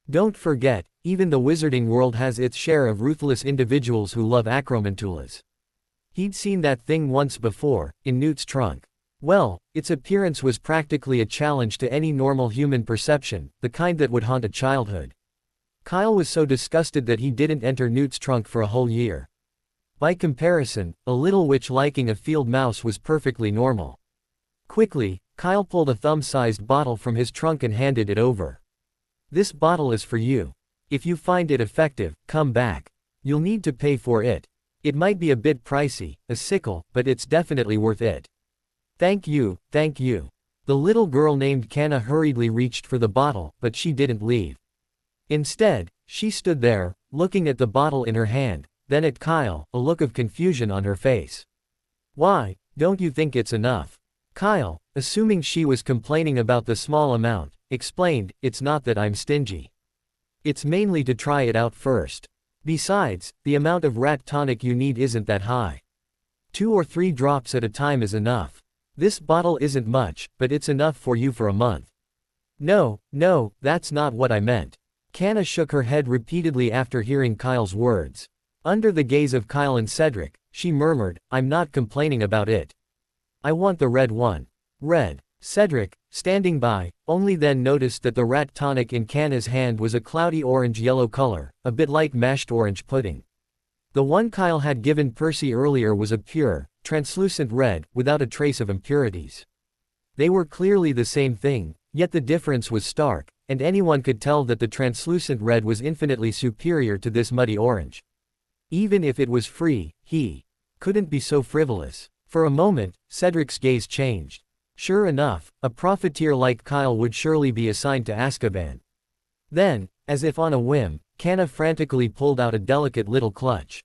Don't forget, even the wizarding world has its share of ruthless individuals who love acromantulas. He'd seen that thing once before, in Newt's trunk. Well, its appearance was practically a challenge to any normal human perception, the kind that would haunt a childhood. Kyle was so disgusted that he didn't enter Newt's trunk for a whole year. By comparison, a little witch liking a field mouse was perfectly normal. Quickly, Kyle pulled a thumb-sized bottle from his trunk and handed it over. "This bottle is for you. If you find it effective, come back. You'll need to pay for it. It might be a bit pricey, a sickle, but it's definitely worth it." "Thank you, thank you." The little girl named Kanna hurriedly reached for the bottle, but she didn't leave. Instead, she stood there, looking at the bottle in her hand, then at Kyle, a look of confusion on her face. "Why, don't you think it's enough?" Kyle, assuming she was complaining about the small amount, explained, "It's not that I'm stingy. It's mainly to try it out first. Besides, the amount of rat tonic you need isn't that high. 2 or 3 drops at a time is enough. This bottle isn't much, but it's enough for you for a month." "No, no, that's not what I meant." Kanna shook her head repeatedly after hearing Kyle's words. Under the gaze of Kyle and Cedric, she murmured, "I'm not complaining about it. I want the red one." "Red." Cedric, standing by, only then noticed that the rat tonic in Kanna's hand was a cloudy orange-yellow color, a bit like mashed orange pudding. The one Kyle had given Percy earlier was a pure, translucent red, without a trace of impurities. They were clearly the same thing, yet the difference was stark, and anyone could tell that the translucent red was infinitely superior to this muddy orange. Even if it was free, he couldn't be so frivolous. For a moment, Cedric's gaze changed. Sure enough, a profiteer like Kyle would surely be assigned to Azkaban. Then, as if on a whim, Kanna frantically pulled out a delicate little clutch.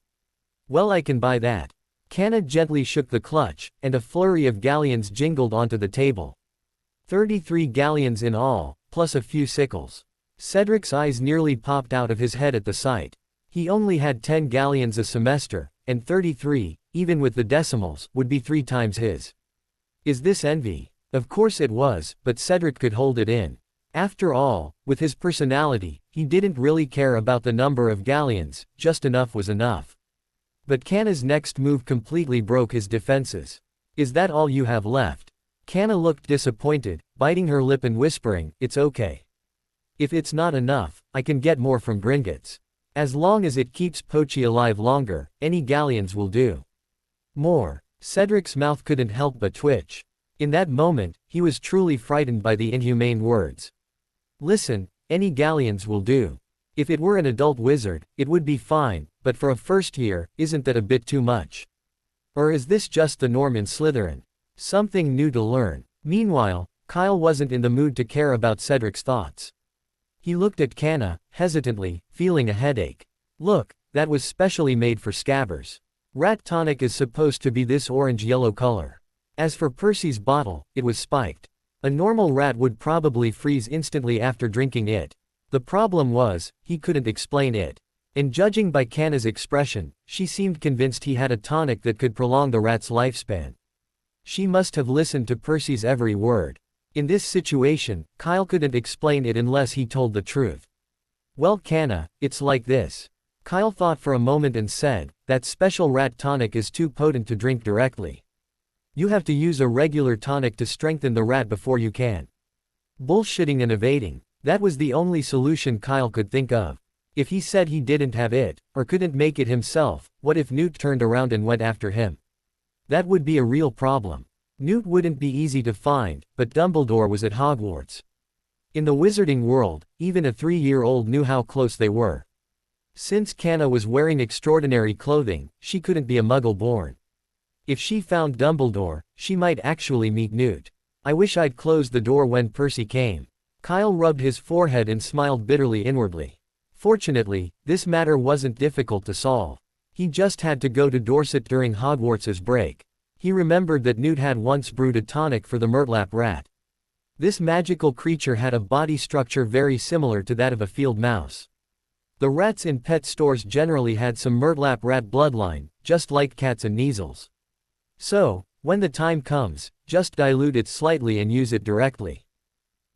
"Well, I can buy that." Kanna gently shook the clutch, and a flurry of galleons jingled onto the table. 33 galleons in all, plus a few sickles. Cedric's eyes nearly popped out of his head at the sight. He only had 10 galleons a semester, and 33, even with the decimals, would be 3 times his. Is this envy? Of course it was, but Cedric could hold it in. After all, with his personality, he didn't really care about the number of galleons, just enough was enough. But Kanna's next move completely broke his defenses. "Is that all you have left?" Kanna looked disappointed, biting her lip and whispering, "It's okay. If it's not enough, I can get more from Gringotts. As long as it keeps Pochi alive longer, any galleons will do." "More." Cedric's mouth couldn't help but twitch. In that moment, he was truly frightened by the inhumane words. "Listen, any galleons will do. If it were an adult wizard, it would be fine, but for a first year, isn't that a bit too much? Or is this just the norm in Slytherin? Something new to learn?" Meanwhile, Kyle wasn't in the mood to care about Cedric's thoughts. He looked at Kanna, hesitantly, feeling a headache. "Look, that was specially made for scabbers. Rat tonic is supposed to be this orange-yellow color. As for Percy's bottle, it was spiked. A normal rat would probably freeze instantly after drinking it. The problem was, he couldn't explain it. And judging by Kanna's expression, she seemed convinced he had a tonic that could prolong the rat's lifespan. She must have listened to Percy's every word. In this situation, Kyle couldn't explain it unless he told the truth. "Well, Kanna, it's like this." Kyle thought for a moment and said, "That special rat tonic is too potent to drink directly. You have to use a regular tonic to strengthen the rat before you can." Bullshitting and evading. That was the only solution Kyle could think of. If he said he didn't have it, or couldn't make it himself, what if Newt turned around and went after him? That would be a real problem. Newt wouldn't be easy to find, but Dumbledore was at Hogwarts. In the wizarding world, even a 3-year-old knew how close they were. Since Kanna was wearing extraordinary clothing, she couldn't be a muggle born. If she found Dumbledore, she might actually meet Newt. "I wish I'd closed the door when Percy came." Kyle rubbed his forehead and smiled bitterly inwardly. Fortunately, this matter wasn't difficult to solve. He just had to go to Dorset during Hogwarts's break. He remembered that Newt had once brewed a tonic for the Murtlap rat. This magical creature had a body structure very similar to that of a field mouse. The rats in pet stores generally had some Murtlap rat bloodline, just like cats and measles. So, when the time comes, just dilute it slightly and use it directly.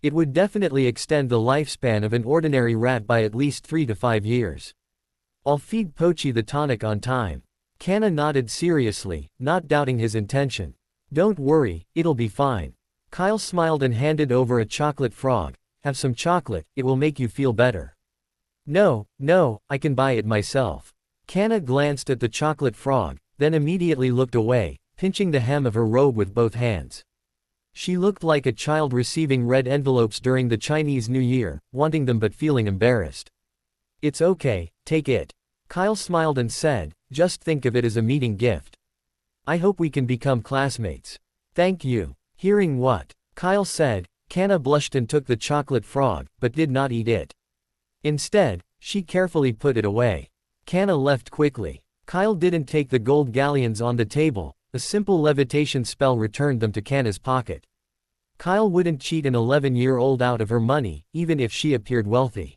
It would definitely extend the lifespan of an ordinary rat by at least 3 to 5 years. "I'll feed Pochi the tonic on time." Kanna nodded seriously, not doubting his intention. Don't worry, it'll be fine. Kyle smiled and handed over a chocolate frog. Have some chocolate, it will make you feel better. No, no, I can buy it myself. Kanna glanced at the chocolate frog, then immediately looked away, pinching the hem of her robe with both hands. She looked like a child receiving red envelopes during the Chinese New Year, wanting them but feeling embarrassed. It's okay, take it. Kyle smiled and said, just think of it as a meeting gift. I hope we can become classmates. Thank you. Hearing what Kyle said, Kanna blushed and took the chocolate frog, but did not eat it. Instead, she carefully put it away. Kanna left quickly. Kyle didn't take the gold galleons on the table, a simple levitation spell returned them to Kanna's pocket. Kyle wouldn't cheat an 11-year-old out of her money, even if she appeared wealthy.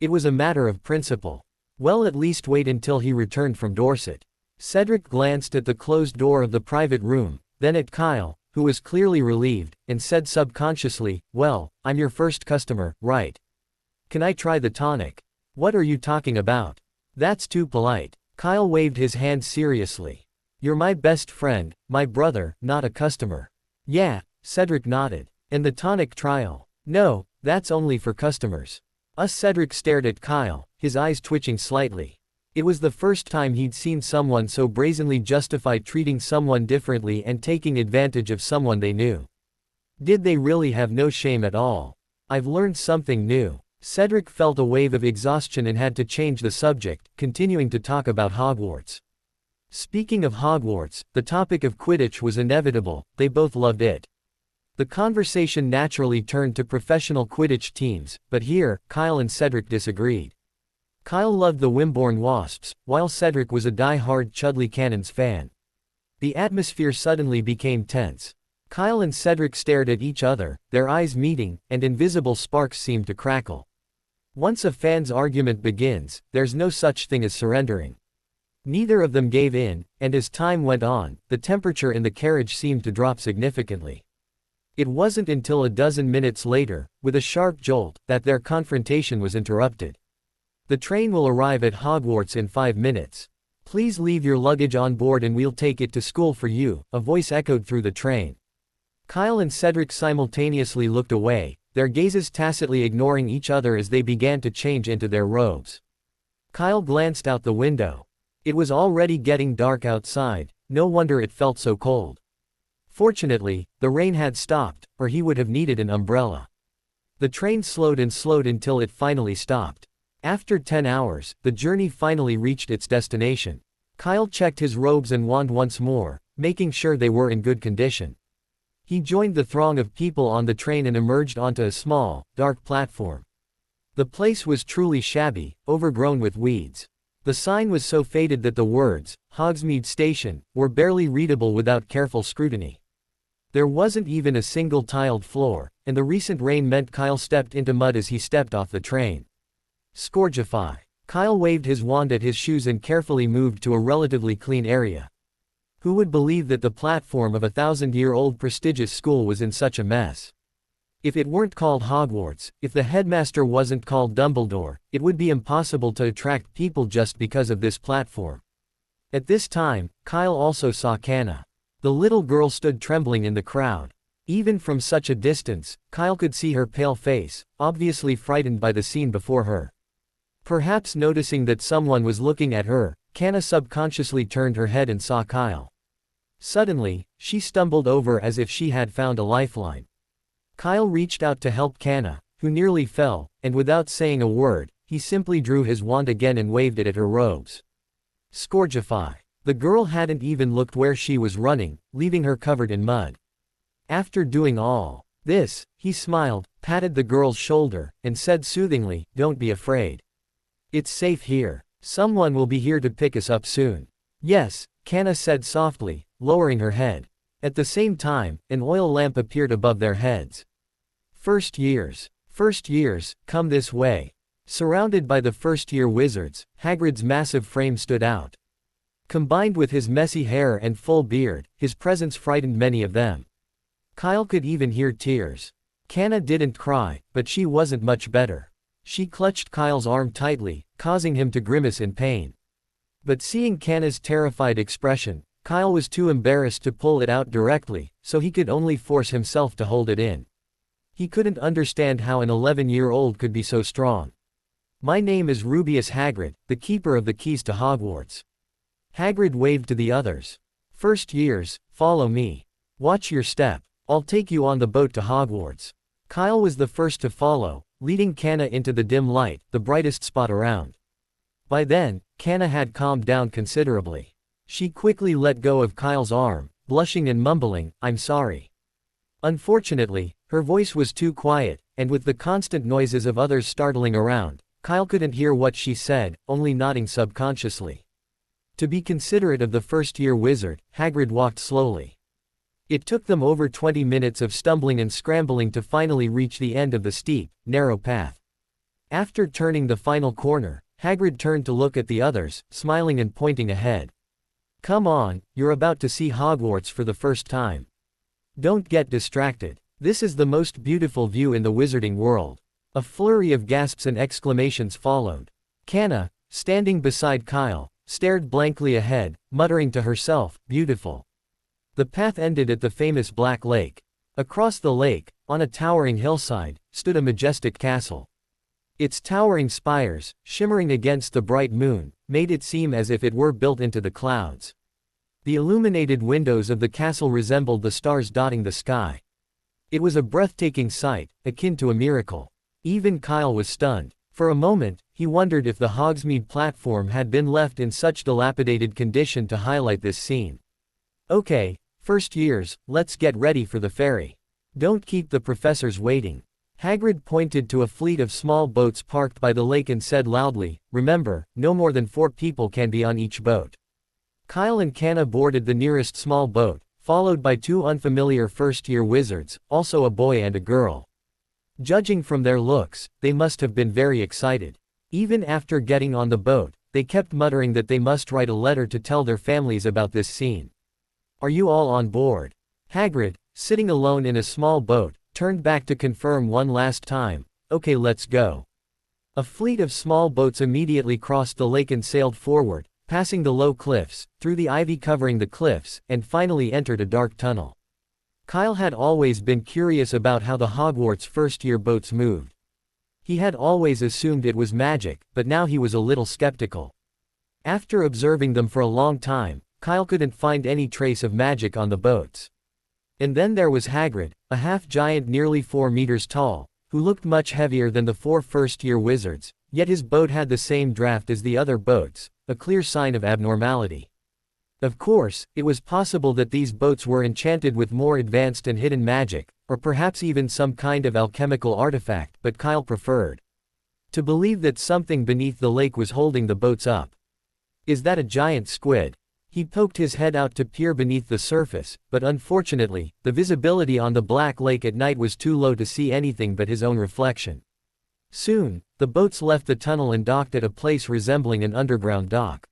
It was a matter of principle. Well, at least wait until he returned from Dorset. Cedric glanced at the closed door of the private room, then at Kyle, who was clearly relieved, and said subconsciously, well, I'm your first customer, right? Can I try the tonic? What are you talking about? That's too polite. Kyle waved his hand seriously. You're my best friend, my brother, not a customer. Yeah, Cedric nodded. And the tonic trial? No, that's only for customers. Cedric stared at Kyle, his eyes twitching slightly. It was the first time he'd seen someone so brazenly justify treating someone differently and taking advantage of someone they knew. Did they really have no shame at all? I've learned something new. Cedric felt a wave of exhaustion and had to change the subject, continuing to talk about Hogwarts. Speaking of Hogwarts, the topic of Quidditch was inevitable, they both loved it. The conversation naturally turned to professional Quidditch teams, but here, Kyle and Cedric disagreed. Kyle loved the Wimborne Wasps, while Cedric was a die-hard Chudley Cannons fan. The atmosphere suddenly became tense. Kyle and Cedric stared at each other, their eyes meeting, and invisible sparks seemed to crackle. Once a fan's argument begins, there's no such thing as surrendering. Neither of them gave in, and as time went on, the temperature in the carriage seemed to drop significantly. It wasn't until a dozen minutes later, with a sharp jolt, that their confrontation was interrupted. The train will arrive at Hogwarts in 5 minutes. Please leave your luggage on board and we'll take it to school for you, a voice echoed through the train. Kyle and Cedric simultaneously looked away, their gazes tacitly ignoring each other as they began to change into their robes. Kyle glanced out the window. It was already getting dark outside, no wonder it felt so cold. Fortunately, the rain had stopped, or he would have needed an umbrella. The train slowed and slowed until it finally stopped. After 10 hours, the journey finally reached its destination. Kyle checked his robes and wand once more, making sure they were in good condition. He joined the throng of people on the train and emerged onto a small, dark platform. The place was truly shabby, overgrown with weeds. The sign was so faded that the words, Hogsmeade Station, were barely readable without careful scrutiny. There wasn't even a single tiled floor, and the recent rain meant Kyle stepped into mud as he stepped off the train. Scourgify. Kyle waved his wand at his shoes and carefully moved to a relatively clean area. Who would believe that the platform of a 1,000-year-old prestigious school was in such a mess? If it weren't called Hogwarts, if the headmaster wasn't called Dumbledore, it would be impossible to attract people just because of this platform. At this time, Kyle also saw Kanna. The little girl stood trembling in the crowd. Even from such a distance, Kyle could see her pale face, obviously frightened by the scene before her. Perhaps noticing that someone was looking at her, Kanna subconsciously turned her head and saw Kyle. Suddenly, she stumbled over as if she had found a lifeline. Kyle reached out to help Kanna, who nearly fell, and without saying a word, he simply drew his wand again and waved it at her robes. Scourgify. The girl hadn't even looked where she was running, leaving her covered in mud. After doing all this, he smiled, patted the girl's shoulder, and said soothingly, "Don't be afraid. It's safe here. Someone will be here to pick us up soon." "Yes," Kanna said softly, lowering her head. At the same time, an oil lamp appeared above their heads. First years, come this way." Surrounded by the first-year wizards, Hagrid's massive frame stood out. Combined with his messy hair and full beard, his presence frightened many of them. Kyle could even hear tears. Kanna didn't cry, but she wasn't much better. She clutched Kyle's arm tightly, causing him to grimace in pain. But seeing Kanna's terrified expression, Kyle was too embarrassed to pull it out directly, so he could only force himself to hold it in. He couldn't understand how an 11-year-old could be so strong. "My name is Rubius Hagrid, the keeper of the keys to Hogwarts." Hagrid waved to the others. "First years, follow me. Watch your step. I'll take you on the boat to Hogwarts." Kyle was the first to follow, leading Canna into the dim light, the brightest spot around. By then, Canna had calmed down considerably. She quickly let go of Kyle's arm, blushing and mumbling, "I'm sorry." Unfortunately, her voice was too quiet, and with the constant noises of others startling around, Kyle couldn't hear what she said, only nodding subconsciously. To be considerate of the first-year wizard, Hagrid walked slowly. It took them over 20 minutes of stumbling and scrambling to finally reach the end of the steep, narrow path. After turning the final corner, Hagrid turned to look at the others, smiling and pointing ahead. "Come on, you're about to see Hogwarts for the first time. Don't get distracted. This is the most beautiful view in the wizarding world." A flurry of gasps and exclamations followed. Canna, standing beside Kyle, stared blankly ahead, muttering to herself, "Beautiful." The path ended at the famous Black Lake. Across the lake, on a towering hillside, stood a majestic castle. Its towering spires, shimmering against the bright moon, made it seem as if it were built into the clouds. The illuminated windows of the castle resembled the stars dotting the sky. It was a breathtaking sight, akin to a miracle. Even Kyle was stunned. For a moment, he wondered if the Hogsmeade platform had been left in such dilapidated condition to highlight this scene. "Okay, first years, let's get ready for the ferry. Don't keep the professors waiting." Hagrid pointed to a fleet of small boats parked by the lake and said loudly, "Remember, no more than 4 people can be on each boat." Kyle and Canna boarded the nearest small boat, followed by 2 unfamiliar first-year wizards, also a boy and a girl. Judging from their looks, they must have been very excited. Even after getting on the boat, they kept muttering that they must write a letter to tell their families about this scene. "Are you all on board?" Hagrid, sitting alone in a small boat, turned back to confirm one last time. "Okay, let's go." A fleet of small boats immediately crossed the lake and sailed forward, passing the low cliffs, through the ivy covering the cliffs, and finally entered a dark tunnel. Kyle had always been curious about how the Hogwarts first-year boats moved. He had always assumed it was magic, but now he was a little skeptical. After observing them for a long time, Kyle couldn't find any trace of magic on the boats. And then there was Hagrid, a half-giant nearly 4 meters tall, who looked much heavier than the 4 first-year wizards, yet his boat had the same draft as the other boats, a clear sign of abnormality. Of course, it was possible that these boats were enchanted with more advanced and hidden magic, or perhaps even some kind of alchemical artifact, but Kyle preferred to believe that something beneath the lake was holding the boats up. "Is that a giant squid?" He poked his head out to peer beneath the surface, but unfortunately, the visibility on the Black Lake at night was too low to see anything but his own reflection. Soon, the boats left the tunnel and docked at a place resembling an underground dock.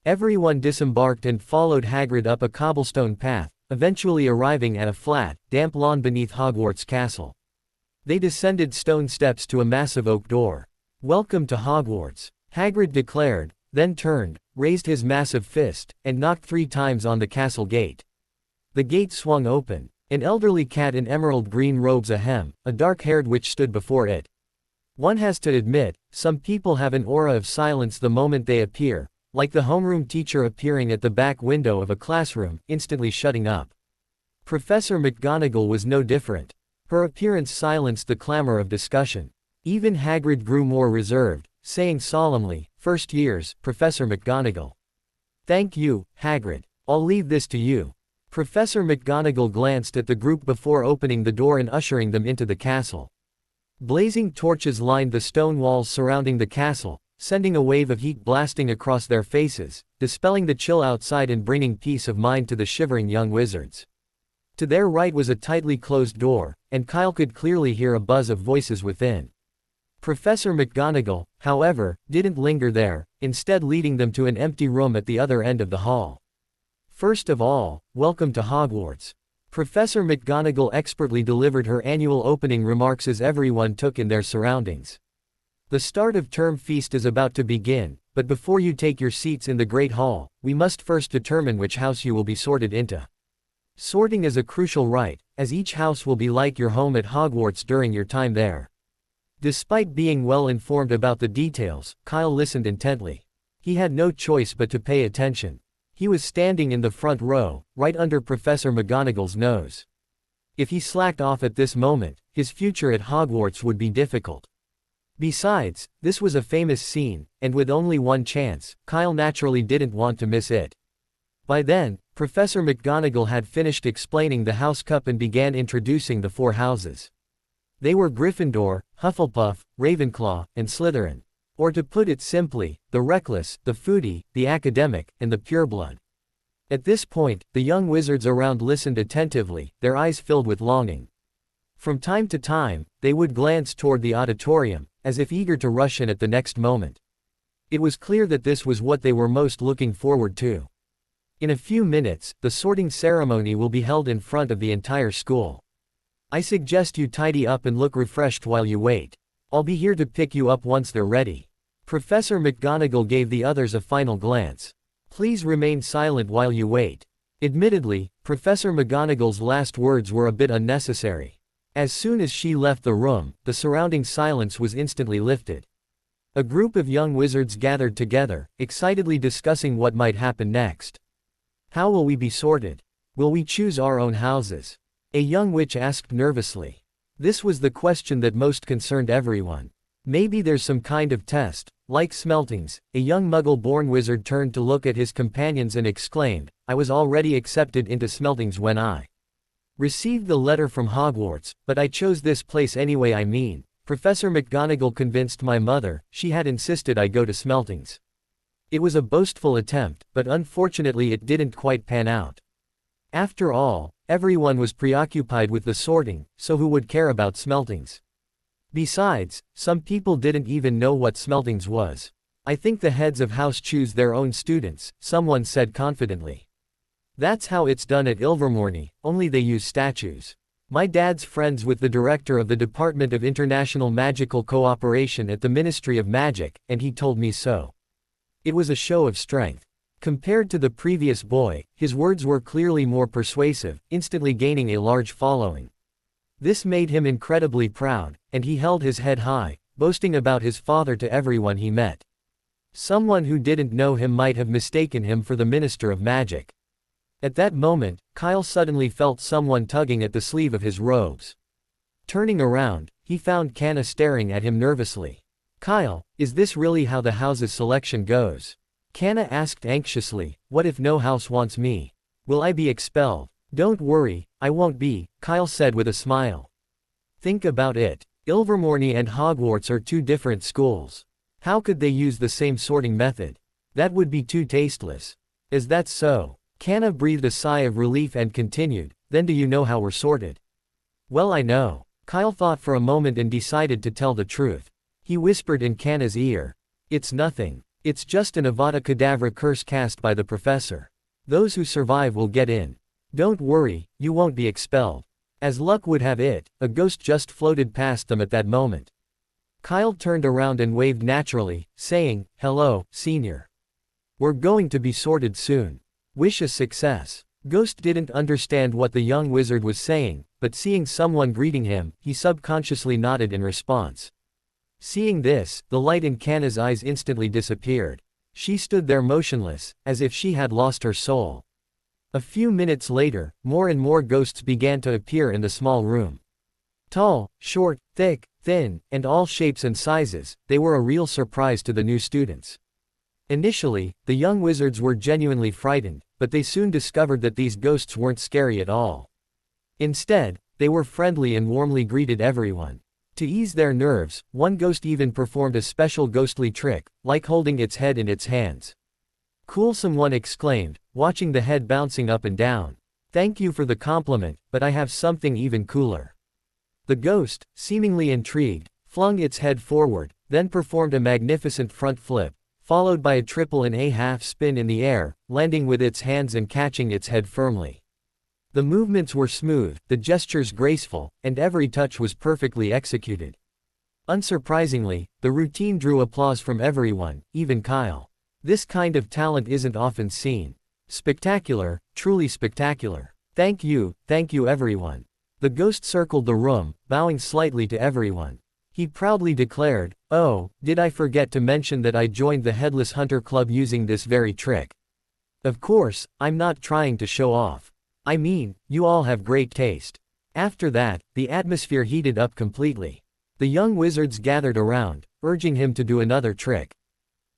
Everyone disembarked and followed Hagrid up a cobblestone path, eventually arriving at a flat, damp lawn beneath Hogwarts Castle. They descended stone steps to a massive oak door. "Welcome to Hogwarts," Hagrid declared, then turned, raised his massive fist, and knocked 3 times on the castle gate. The gate swung open. An elderly cat in emerald green robes ahem, a dark-haired witch stood before it. One has to admit, some people have an aura of silence the moment they appear, like the homeroom teacher appearing at the back window of a classroom, instantly shutting up. Professor McGonagall was no different. Her appearance silenced the clamor of discussion. Even Hagrid grew more reserved, saying solemnly, "First years, Professor McGonagall." "Thank you, Hagrid. I'll leave this to you." Professor McGonagall glanced at the group before opening the door and ushering them into the castle. Blazing torches lined the stone walls surrounding the castle, sending a wave of heat blasting across their faces, dispelling the chill outside and bringing peace of mind to the shivering young wizards. To their right was a tightly closed door, and Kyle could clearly hear a buzz of voices within. Professor McGonagall, however, didn't linger there, instead leading them to an empty room at the other end of the hall. "First of all, welcome to Hogwarts." Professor McGonagall expertly delivered her annual opening remarks as everyone took in their surroundings. "The start of term feast is about to begin, but before you take your seats in the Great Hall, we must first determine which house you will be sorted into. Sorting is a crucial rite, as each house will be like your home at Hogwarts during your time there. Despite being well informed about the details, Kyle listened intently. He had no choice but to pay attention. He was standing in the front row, right under Professor McGonagall's nose. If he slacked off at this moment, his future at Hogwarts would be difficult. Besides, this was a famous scene, and with only one chance, Kyle naturally didn't want to miss it. By then, Professor McGonagall had finished explaining the House Cup and began introducing the 4 houses. They were Gryffindor, Hufflepuff, Ravenclaw, and Slytherin. Or to put it simply, the reckless, the foodie, the academic, and the pureblood. At this point, the young wizards around listened attentively, their eyes filled with longing. From time to time, they would glance toward the auditorium, as if eager to rush in at the next moment. It was clear that this was what they were most looking forward to. In a few minutes, the sorting ceremony will be held in front of the entire school. I suggest you tidy up and look refreshed while you wait. I'll be here to pick you up once they're ready. Professor McGonagall gave the others a final glance. Please remain silent while you wait. Admittedly, Professor McGonagall's last words were a bit unnecessary. As soon as she left the room, the surrounding silence was instantly lifted. A group of young wizards gathered together, excitedly discussing what might happen next. How will we be sorted? Will we choose our own houses? A young witch asked nervously. This was the question that most concerned everyone. Maybe there's some kind of test, like Smeltings. A young Muggle-born wizard turned to look at his companions and exclaimed, I was already accepted into Smeltings when I received the letter from Hogwarts, but I chose this place anyway. I mean, Professor McGonagall convinced my mother, she had insisted I go to Smeltings. It was a boastful attempt, but unfortunately it didn't quite pan out. After all, everyone was preoccupied with the sorting, so who would care about Smeltings? Besides, some people didn't even know what Smeltings was. I think the heads of house choose their own students, someone said confidently. That's how it's done at Ilvermorny, only they use statues. My dad's friends with the director of the Department of International Magical Cooperation at the Ministry of Magic, and he told me so. It was a show of strength. Compared to the previous boy, his words were clearly more persuasive, instantly gaining a large following. This made him incredibly proud, and he held his head high, boasting about his father to everyone he met. Someone who didn't know him might have mistaken him for the Minister of Magic. At that moment, Kyle suddenly felt someone tugging at the sleeve of his robes. Turning around, he found Canna staring at him nervously. Kyle, is this really how the house's selection goes? Canna asked anxiously, what if no house wants me? Will I be expelled? Don't worry, I won't be, Kyle said with a smile. Think about it. Ilvermorny and Hogwarts are 2 different schools. How could they use the same sorting method? That would be too tasteless. Is that so? Canna breathed a sigh of relief and continued, then do you know how we're sorted? Well, I know. Kyle thought for a moment and decided to tell the truth. He whispered in Canna's ear. It's nothing. It's just an Avada Kedavra curse cast by the professor. Those who survive will get in. Don't worry, you won't be expelled. As luck would have it, a ghost just floated past them at that moment. Kyle turned around and waved naturally, saying, hello, senior. We're going to be sorted soon. Wish us success. Ghost didn't understand what the young wizard was saying, but seeing someone greeting him, he subconsciously nodded in response. Seeing this, the light in Canna's eyes instantly disappeared. She stood there motionless, as if she had lost her soul. A few minutes later, more and more ghosts began to appear in the small room. Tall, short, thick, thin, and all shapes and sizes, they were a real surprise to the new students. Initially, the young wizards were genuinely frightened, but they soon discovered that these ghosts weren't scary at all. Instead, they were friendly and warmly greeted everyone. To ease their nerves, one ghost even performed a special ghostly trick, like holding its head in its hands. Cool, someone exclaimed, watching the head bouncing up and down. Thank you for the compliment, but I have something even cooler. The ghost, seemingly intrigued, flung its head forward, then performed a magnificent front flip, followed by a triple and a half spin in the air, landing with its hands and catching its head firmly. The movements were smooth, the gestures graceful, and every touch was perfectly executed. Unsurprisingly, the routine drew applause from everyone, even Kyle. This kind of talent isn't often seen. Spectacular, truly spectacular. Thank you everyone. The ghost circled the room, bowing slightly to everyone. He proudly declared, "Oh, did I forget to mention that I joined the Headless Hunter Club using this very trick? Of course, I'm not trying to show off. I mean, you all have great taste." After that, the atmosphere heated up completely. The young wizards gathered around, urging him to do another trick.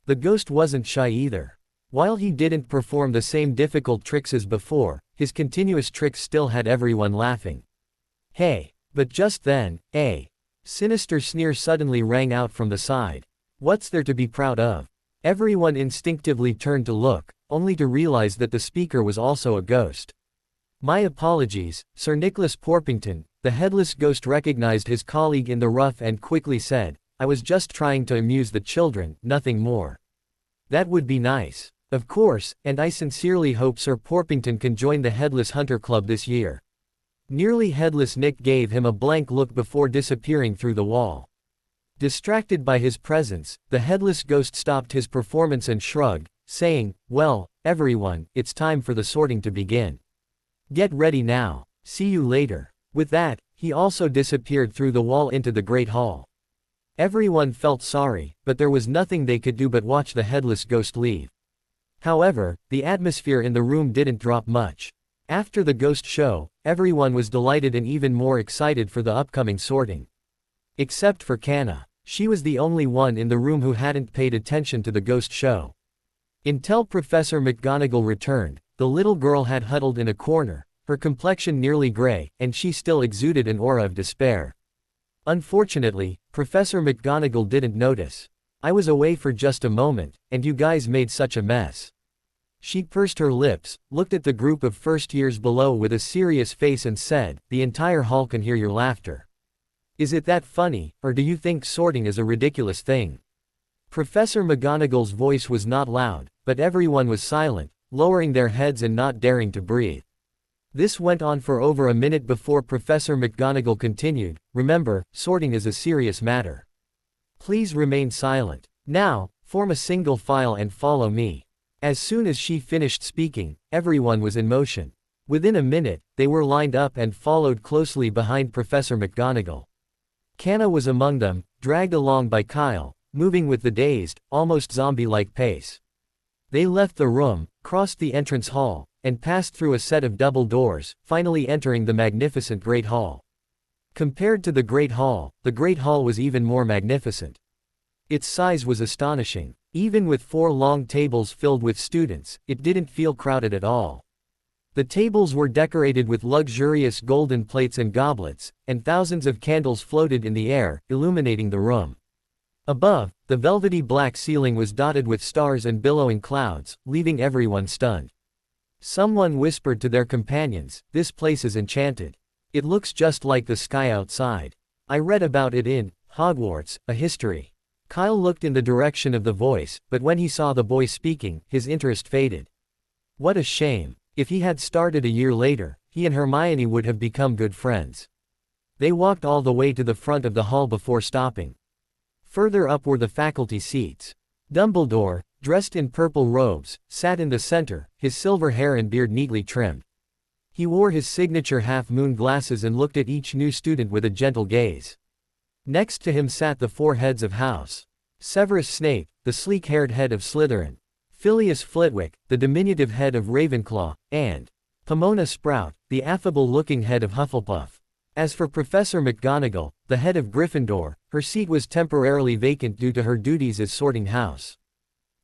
The ghost wasn't shy either. While he didn't perform the same difficult tricks as before, his continuous tricks still had everyone laughing. Hey! But just then, a sinister sneer suddenly rang out from the side. What's there to be proud of? Everyone instinctively turned to look, only to realize that the speaker was also a ghost. My apologies, Sir Nicholas Porpington. The headless ghost recognized his colleague in the rough and quickly said, "I was just trying to amuse the children, nothing more." That would be nice. Of course, and I sincerely hope Sir Porpington can join the Headless Hunter Club this year. Nearly headless Nick gave him a blank look before disappearing through the wall. Distracted by his presence, the headless ghost stopped his performance and shrugged, saying, "Well, everyone, it's time for the sorting to begin. Get ready now. See you later." With that, he also disappeared through the wall into the Great Hall. Everyone felt sorry, but there was nothing they could do but watch the headless ghost leave. However, the atmosphere in the room didn't drop much. After the ghost show, everyone was delighted and even more excited for the upcoming sorting. Except for Kanna. She was the only one in the room who hadn't paid attention to the ghost show. Until Professor McGonagall returned, the little girl had huddled in a corner, her complexion nearly gray, and she still exuded an aura of despair. Unfortunately, Professor McGonagall didn't notice. "I was away for just a moment, and you guys made such a mess." She pursed her lips, looked at the group of first years below with a serious face and said, "The entire hall can hear your laughter. Is it that funny, or do you think sorting is a ridiculous thing?" Professor McGonagall's voice was not loud, but everyone was silent, lowering their heads and not daring to breathe. This went on for over a minute before Professor McGonagall continued, "Remember, sorting is a serious matter. Please remain silent. Now, form a single file and follow me." As soon as she finished speaking, everyone was in motion. Within a minute, they were lined up and followed closely behind Professor McGonagall. Kanna was among them, dragged along by Kyle, moving with the dazed, almost zombie-like pace. They left the room, crossed the entrance hall, and passed through a set of double doors, finally entering the magnificent Great Hall. Compared to the Great Hall was even more magnificent. Its size was astonishing. Even with 4 long tables filled with students, it didn't feel crowded at all. The tables were decorated with luxurious golden plates and goblets, and thousands of candles floated in the air, illuminating the room. Above, the velvety black ceiling was dotted with stars and billowing clouds, leaving everyone stunned. Someone whispered to their companions, "This place is enchanted. It looks just like the sky outside. I read about it in Hogwarts, a history." Kyle looked in the direction of the voice, but when he saw the boy speaking, his interest faded. What a shame. If he had started a year later, he and Hermione would have become good friends. They walked all the way to the front of the hall before stopping. Further up were the faculty seats. Dumbledore, dressed in purple robes, sat in the center, his silver hair and beard neatly trimmed. He wore his signature half-moon glasses and looked at each new student with a gentle gaze. Next to him sat the 4 heads of house. Severus Snape, the sleek-haired head of Slytherin. Phileas Flitwick, the diminutive head of Ravenclaw, and Pomona Sprout, the affable-looking head of Hufflepuff. As for Professor McGonagall, the head of Gryffindor, her seat was temporarily vacant due to her duties as sorting house.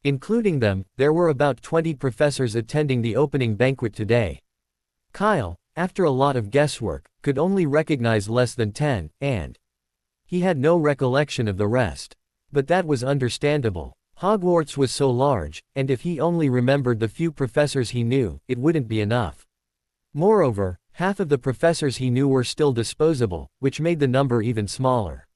Including them, there were about 20 professors attending the opening banquet today. Kyle, after a lot of guesswork, could only recognize less than 10, and he had no recollection of the rest. But that was understandable. Hogwarts was so large, and if he only remembered the few professors he knew, it wouldn't be enough. Moreover, half of the professors he knew were still disposable, which made the number even smaller.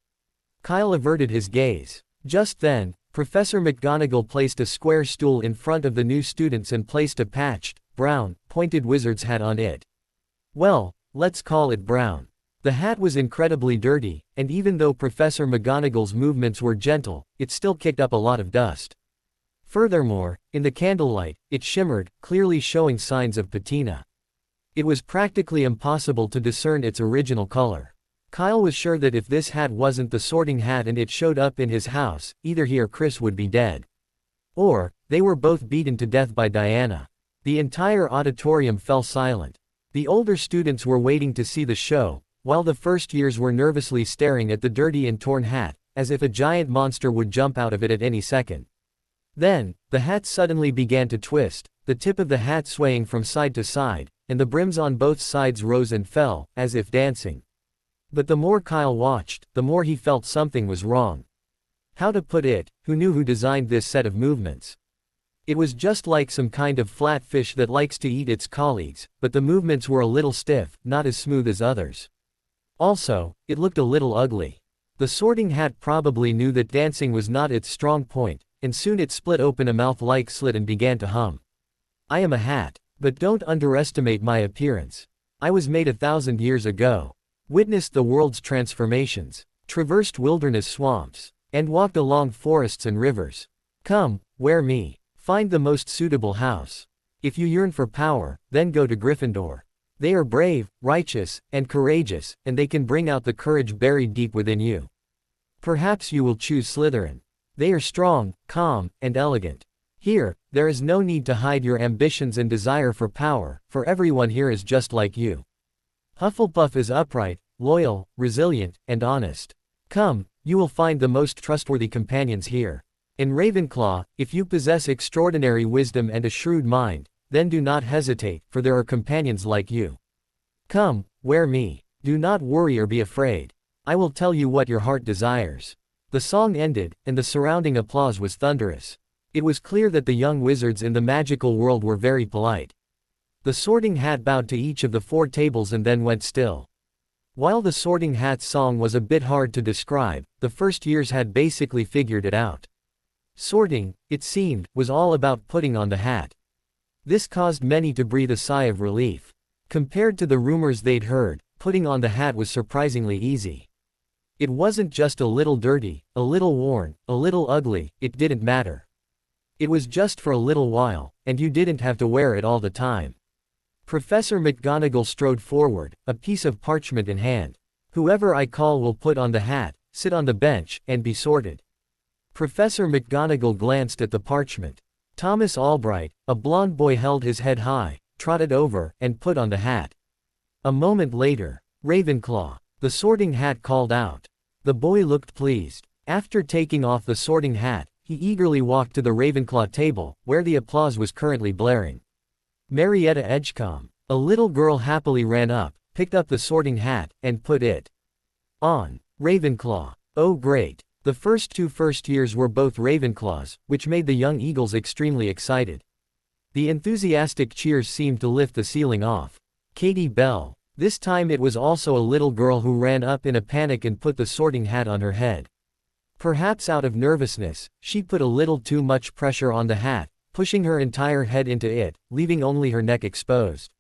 Kyle averted his gaze. Just then, Professor McGonagall placed a square stool in front of the new students and placed a patched, brown, pointed wizard's hat on it. Well, let's call it brown. The hat was incredibly dirty, and even though Professor McGonagall's movements were gentle, it still kicked up a lot of dust. Furthermore, in the candlelight, it shimmered, clearly showing signs of patina. It was practically impossible to discern its original color. Kyle was sure that if this hat wasn't the Sorting Hat and it showed up in his house, either he or Chris would be dead. Or, they were both beaten to death by Diana. The entire auditorium fell silent. The older students were waiting to see the show, while the first years were nervously staring at the dirty and torn hat, as if a giant monster would jump out of it at any second. Then, the hat suddenly began to twist, the tip of the hat swaying from side to side, and the brims on both sides rose and fell, as if dancing. But the more Kyle watched, the more he felt something was wrong. How to put it, who knew who designed this set of movements? It was just like some kind of flat fish that likes to eat its colleagues, but the movements were a little stiff, not as smooth as others. Also, it looked a little ugly. The Sorting Hat probably knew that dancing was not its strong point, and soon it split open a mouth-like slit and began to hum. I am a hat, but don't underestimate my appearance. I was made 1,000 years ago. Witnessed the world's transformations, traversed wilderness swamps, and walked along forests and rivers. Come, wear me. Find the most suitable house. If you yearn for power, then go to Gryffindor. They are brave, righteous, and courageous, and they can bring out the courage buried deep within you. Perhaps you will choose Slytherin. They are strong, calm, and elegant. Here, there is no need to hide your ambitions and desire for power, for everyone here is just like you. Hufflepuff is upright, loyal, resilient, and honest. Come, you will find the most trustworthy companions here. In Ravenclaw, if you possess extraordinary wisdom and a shrewd mind, then do not hesitate, for there are companions like you. Come, wear me. Do not worry or be afraid. I will tell you what your heart desires. The song ended, and the surrounding applause was thunderous. It was clear that the young wizards in the magical world were very polite. The Sorting Hat bowed to each of the 4 tables and then went still. While the Sorting Hat's song was a bit hard to describe, the first years had basically figured it out. Sorting, it seemed, was all about putting on the hat. This caused many to breathe a sigh of relief. Compared to the rumors they'd heard, putting on the hat was surprisingly easy. It wasn't just a little dirty, a little worn, a little ugly, it didn't matter. It was just for a little while, and you didn't have to wear it all the time. Professor McGonagall strode forward, a piece of parchment in hand. Whoever I call will put on the hat, sit on the bench, and be sorted. Professor McGonagall glanced at the parchment. Thomas Albright, a blond boy, held his head high, trotted over, and put on the hat. A moment later, Ravenclaw, the Sorting Hat, called out. The boy looked pleased. After taking off the Sorting Hat, he eagerly walked to the Ravenclaw table, where the applause was currently blaring. Marietta Edgecombe, a little girl, happily ran up, picked up the Sorting Hat, and put it on. Ravenclaw. Oh great. The first 2 first years were both Ravenclaws, which made the young eagles extremely excited. The enthusiastic cheers seemed to lift the ceiling off. Katie Bell. This time it was also a little girl who ran up in a panic and put the Sorting Hat on her head. Perhaps out of nervousness, she put a little too much pressure on the hat, pushing her entire head into it, leaving only her neck exposed.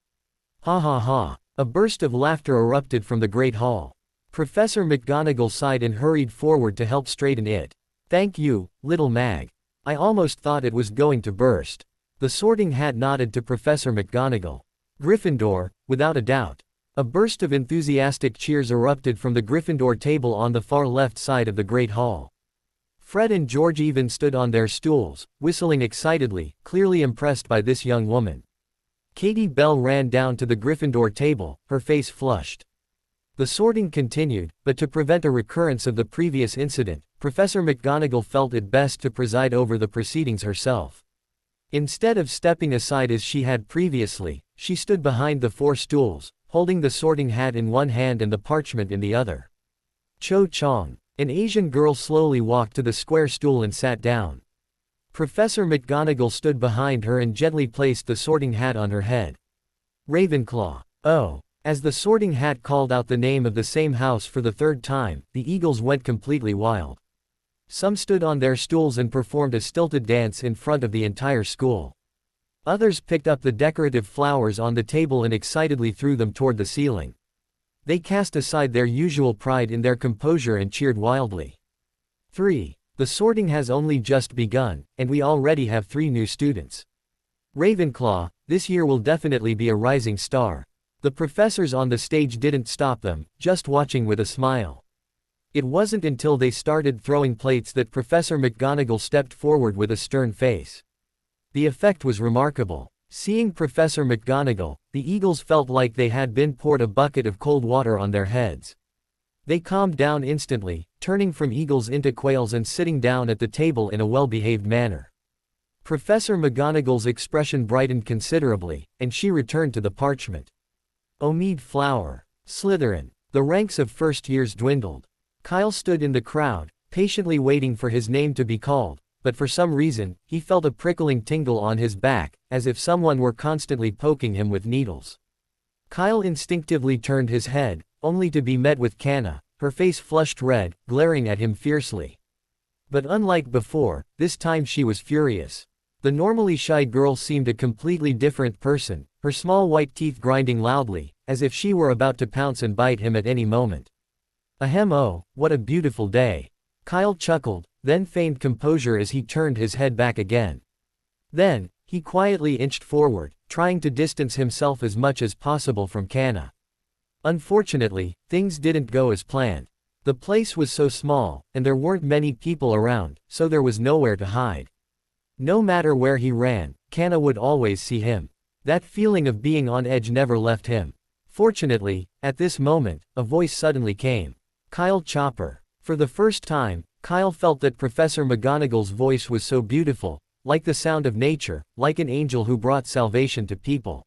Ha ha ha. A burst of laughter erupted from the Great Hall. Professor McGonagall sighed and hurried forward to help straighten it. Thank you, little Mag. I almost thought it was going to burst. The Sorting Hat nodded to Professor McGonagall. Gryffindor, without a doubt. A burst of enthusiastic cheers erupted from the Gryffindor table on the far left side of the Great Hall. Fred and George even stood on their stools, whistling excitedly, clearly impressed by this young woman. Katie Bell ran down to the Gryffindor table, her face flushed. The sorting continued, but to prevent a recurrence of the previous incident, Professor McGonagall felt it best to preside over the proceedings herself. Instead of stepping aside as she had previously, she stood behind the 4 stools, holding the Sorting Hat in one hand and the parchment in the other. Cho Chang, an Asian girl, slowly walked to the square stool and sat down. Professor McGonagall stood behind her and gently placed the Sorting Hat on her head. Ravenclaw. Oh. As the Sorting Hat called out the name of the same house for the 3rd time, the eagles went completely wild. Some stood on their stools and performed a stilted dance in front of the entire school. Others picked up the decorative flowers on the table and excitedly threw them toward the ceiling. They cast aside their usual pride in their composure and cheered wildly. 3. The sorting has only just begun, and we already have 3 new students. Ravenclaw, this year will definitely be a rising star. The professors on the stage didn't stop them, just watching with a smile. It wasn't until they started throwing plates that Professor McGonagall stepped forward with a stern face. The effect was remarkable. Seeing Professor McGonagall, the Eagles felt like they had been poured a bucket of cold water on their heads. They calmed down instantly, turning from eagles into quails and sitting down at the table in a well-behaved manner. Professor McGonagall's expression brightened considerably, and she returned to the parchment. Omid Flower. Slytherin. The ranks of first years dwindled. Kyle stood in the crowd, patiently waiting for his name to be called, but for some reason, he felt a prickling tingle on his back, as if someone were constantly poking him with needles. Kyle instinctively turned his head, only to be met with Canna, her face flushed red, glaring at him fiercely. But unlike before, this time she was furious. The normally shy girl seemed a completely different person, her small white teeth grinding loudly, as if she were about to pounce and bite him at any moment. Ahem, oh, what a beautiful day. Kyle chuckled, then feigned composure as he turned his head back again. Then, he quietly inched forward, trying to distance himself as much as possible from Canna. Unfortunately, things didn't go as planned. The place was so small, and there weren't many people around, so there was nowhere to hide. No matter where he ran, Canna would always see him. That feeling of being on edge never left him. Fortunately, at this moment, a voice suddenly came. Kyle Chopper. For the first time, Kyle felt that Professor McGonagall's voice was so beautiful, like the sound of nature, like an angel who brought salvation to people.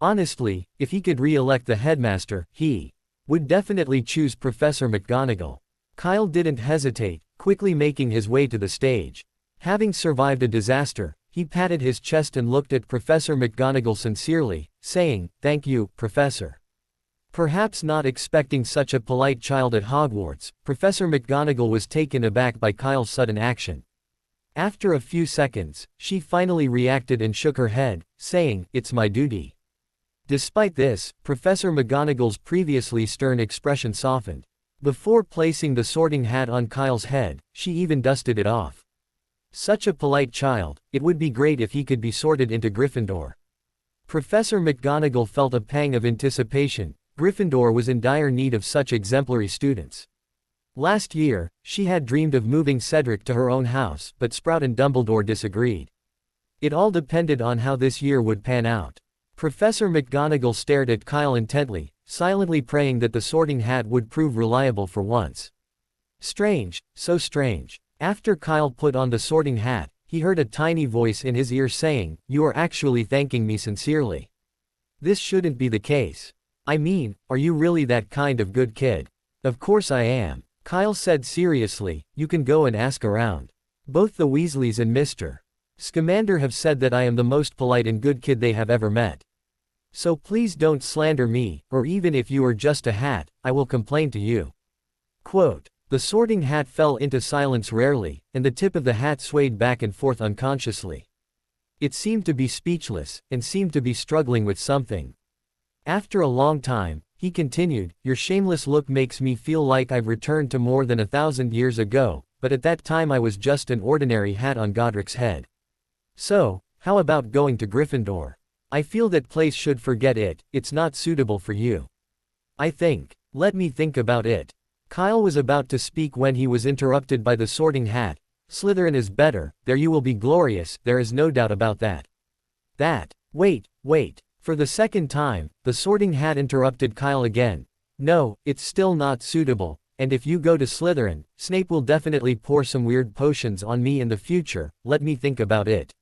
Honestly, if he could re-elect the headmaster, he would definitely choose Professor McGonagall. Kyle didn't hesitate, quickly making his way to the stage. Having survived a disaster, he patted his chest and looked at Professor McGonagall sincerely, saying, "Thank you, Professor." Perhaps not expecting such a polite child at Hogwarts, Professor McGonagall was taken aback by Kyle's sudden action. After a few seconds, she finally reacted and shook her head, saying, "It's my duty." Despite this, Professor McGonagall's previously stern expression softened. Before placing the sorting hat on Kyle's head, she even dusted it off. Such a polite child, it would be great if he could be sorted into Gryffindor. Professor McGonagall felt a pang of anticipation. Gryffindor was in dire need of such exemplary students. Last year, she had dreamed of moving Cedric to her own house, but Sprout and Dumbledore disagreed. It all depended on how this year would pan out. Professor McGonagall stared at Kyle intently, silently praying that the sorting hat would prove reliable for once. Strange, so strange. After Kyle put on the sorting hat, he heard a tiny voice in his ear saying, "You are actually thanking me sincerely. This shouldn't be the case. I mean, are you really that kind of good kid?" "Of course I am," Kyle said seriously. "You can go and ask around. Both the Weasleys and Mr. Scamander have said that I am the most polite and good kid they have ever met. So please don't slander me, or even if you are just a hat, I will complain to you." Quote. The sorting hat fell into silence rarely, and the tip of the hat swayed back and forth unconsciously. It seemed to be speechless, and seemed to be struggling with something. After a long time, he continued, "Your shameless look makes me feel like I've returned to more than 1,000 years ago, but at that time I was just an ordinary hat on Godric's head. So, how about going to Gryffindor? I feel that place should forget it, it's not suitable for you. I think. Let me think about it." Kyle was about to speak when he was interrupted by the sorting hat. "Slytherin is better, there you will be glorious, there is no doubt about that." Wait. For the second time, the sorting hat interrupted Kyle again. "No, it's still not suitable, and if you go to Slytherin, Snape will definitely pour some weird potions on me in the future, let me think about it.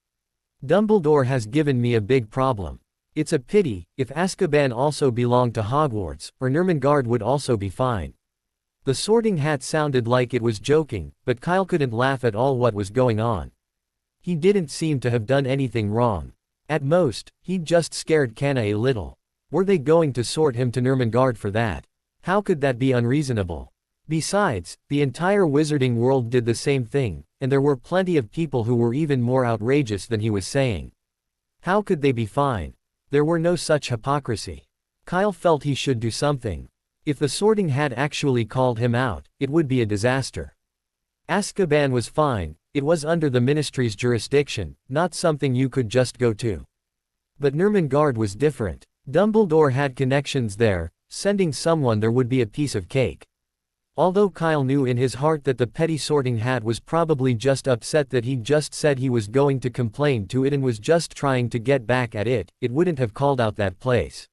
Dumbledore has given me a big problem. It's a pity, if Azkaban also belonged to Hogwarts, or Nurmengard would also be fine." The sorting hat sounded like it was joking, but Kyle couldn't laugh at all what was going on. He didn't seem to have done anything wrong. At most, he'd just scared Canna a little. Were they going to sort him to Nurmengard for that? How could that be unreasonable? Besides, the entire wizarding world did the same thing, and there were plenty of people who were even more outrageous than he was saying. How could they be fine? There were no such hypocrisy. Kyle felt he should do something. If the Sorting Hat actually called him out, it would be a disaster. Azkaban was fine, it was under the Ministry's jurisdiction, not something you could just go to. But Nurmengard was different. Dumbledore had connections there, sending someone there would be a piece of cake. Although Kyle knew in his heart that the petty Sorting Hat was probably just upset that he just said he was going to complain to it and was just trying to get back at it, it wouldn't have called out that place.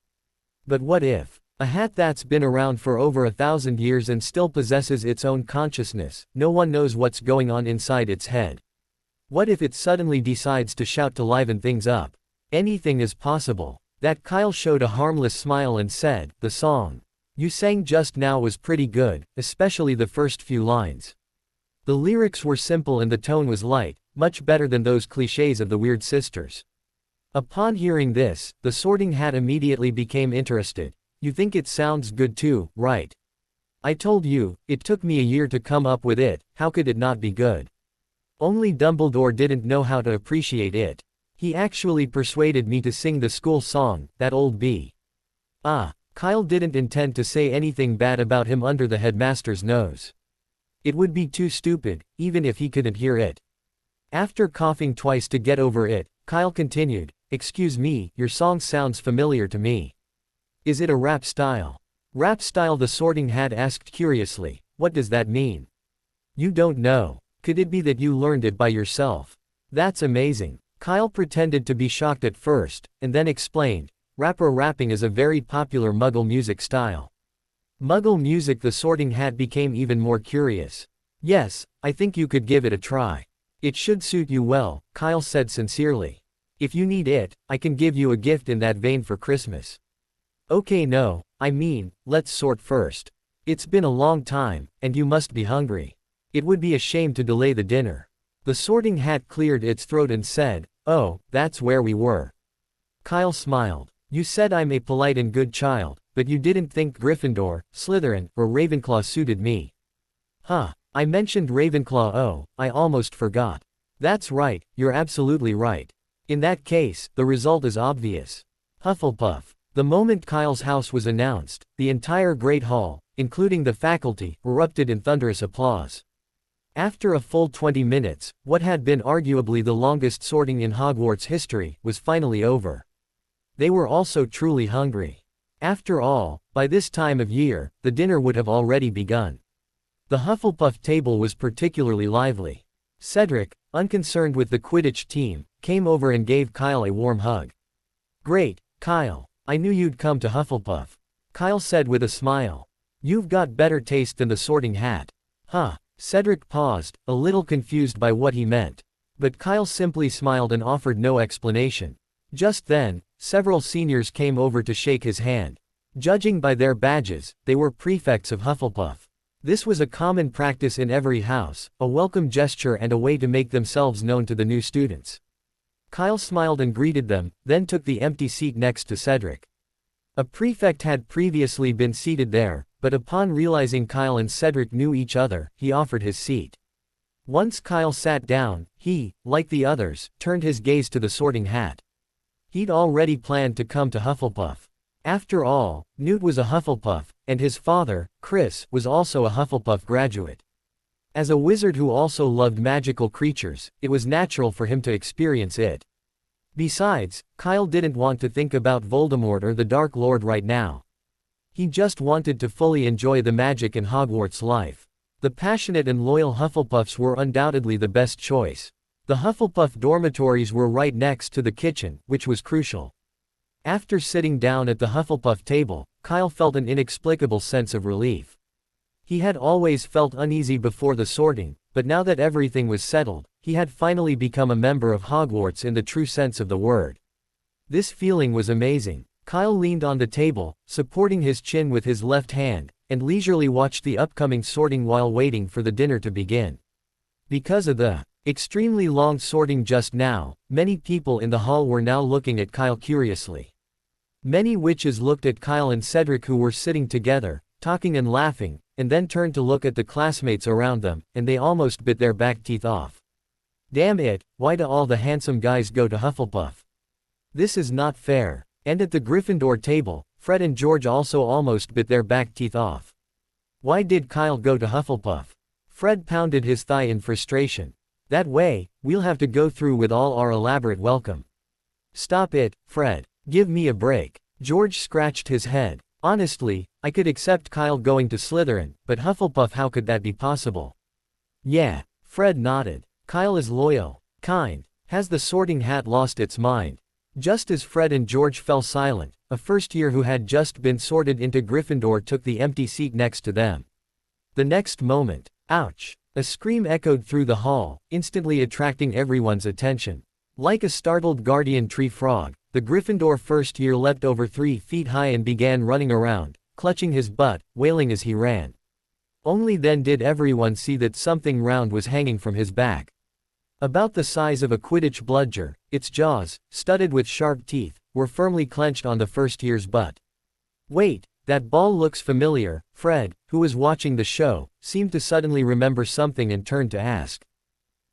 But what if? A hat that's been around for over 1,000 years and still possesses its own consciousness, no one knows what's going on inside its head. What if it suddenly decides to shout to liven things up? Anything is possible. That Kyle showed a harmless smile and said, "The song you sang just now was pretty good, especially the first few lines. The lyrics were simple and the tone was light, much better than those clichés of the Weird Sisters." Upon hearing this, the Sorting Hat immediately became interested. "You think it sounds good too, right? I told you, it took me a year to come up with it, how could it not be good? Only Dumbledore didn't know how to appreciate it. He actually persuaded me to sing the school song, that old bee." Kyle didn't intend to say anything bad about him under the headmaster's nose. It would be too stupid, even if he couldn't hear it. After coughing twice to get over it, Kyle continued, "Excuse me, your song sounds familiar to me. Is it a rap style?" "Rap style?" the Sorting Hat asked curiously. "What does that mean?" "You don't know? Could it be that you learned it by yourself?" "That's amazing." Kyle pretended to be shocked at first, and then explained, Rapping is a very popular Muggle music style." Muggle music? The Sorting Hat became even more curious. "Yes, I think you could give it a try. It should suit you well," Kyle said sincerely. "If you need it, I can give you a gift in that vein for Christmas." "Okay, no, I mean, let's sort first. It's been a long time, and you must be hungry. It would be a shame to delay the dinner." The Sorting Hat cleared its throat and said, "Oh, that's where we were." Kyle smiled. "You said I'm a polite and good child, but you didn't think Gryffindor, Slytherin, or Ravenclaw suited me." I mentioned Ravenclaw. Oh, I almost forgot." "That's right, you're absolutely right. In that case, the result is obvious. Hufflepuff." The moment Kyle's house was announced, the entire Great Hall, including the faculty, erupted in thunderous applause. After a full 20 minutes, what had been arguably the longest sorting in Hogwarts history, was finally over. They were also truly hungry. After all, by this time of year, the dinner would have already begun. The Hufflepuff table was particularly lively. Cedric, unconcerned with the Quidditch team, came over and gave Kyle a warm hug. "Great, Kyle. I knew you'd come to Hufflepuff," Kyle said with a smile. "You've got better taste than the Sorting Hat." Cedric paused, a little confused by what he meant. But Kyle simply smiled and offered no explanation. Just then, several seniors came over to shake his hand. Judging by their badges, they were prefects of Hufflepuff. This was a common practice in every house, a welcome gesture and a way to make themselves known to the new students. Kyle smiled and greeted them, then took the empty seat next to Cedric. A prefect had previously been seated there, but upon realizing Kyle and Cedric knew each other, he offered his seat. Once Kyle sat down, he, like the others, turned his gaze to the Sorting Hat. He'd already planned to come to Hufflepuff. After all, Newt was a Hufflepuff, and his father, Chris, was also a Hufflepuff graduate. As a wizard who also loved magical creatures, it was natural for him to experience it. Besides, Kyle didn't want to think about Voldemort or the Dark Lord right now. He just wanted to fully enjoy the magic in Hogwarts life. The passionate and loyal Hufflepuffs were undoubtedly the best choice. The Hufflepuff dormitories were right next to the kitchen, which was crucial. After sitting down at the Hufflepuff table, Kyle felt an inexplicable sense of relief. He had always felt uneasy before the sorting, but now that everything was settled, he had finally become a member of Hogwarts in the true sense of the word. This feeling was amazing. Kyle leaned on the table, supporting his chin with his left hand, and leisurely watched the upcoming sorting while waiting for the dinner to begin. Because of the extremely long sorting just now, many people in the hall were now looking at Kyle curiously. Many witches looked at Kyle and Cedric, who were sitting together, talking and laughing, and then turned to look at the classmates around them, and they almost bit their back teeth off. Damn it, why do all the handsome guys go to Hufflepuff? This is not fair. And at the Gryffindor table, Fred and George also almost bit their back teeth off. Why did Kyle go to Hufflepuff? Fred pounded his thigh in frustration. That way, we'll have to go through with all our elaborate welcome. Stop it, Fred. Give me a break. George scratched his head. Honestly, I could accept Kyle going to Slytherin, but Hufflepuff, how could that be possible? Yeah. Fred nodded. Kyle is loyal, kind. Has the Sorting Hat lost its mind? Just as Fred and George fell silent, a first year who had just been sorted into Gryffindor took the empty seat next to them. The next moment, ouch! A scream echoed through the hall, instantly attracting everyone's attention. Like a startled guardian tree frog, the Gryffindor first year leapt over 3 feet high and began running around, clutching his butt, wailing as he ran. Only then did everyone see that something round was hanging from his back. About the size of a Quidditch bludger, its jaws, studded with sharp teeth, were firmly clenched on the first year's butt. Wait, that ball looks familiar. Fred, who was watching the show, seemed to suddenly remember something and turned to ask.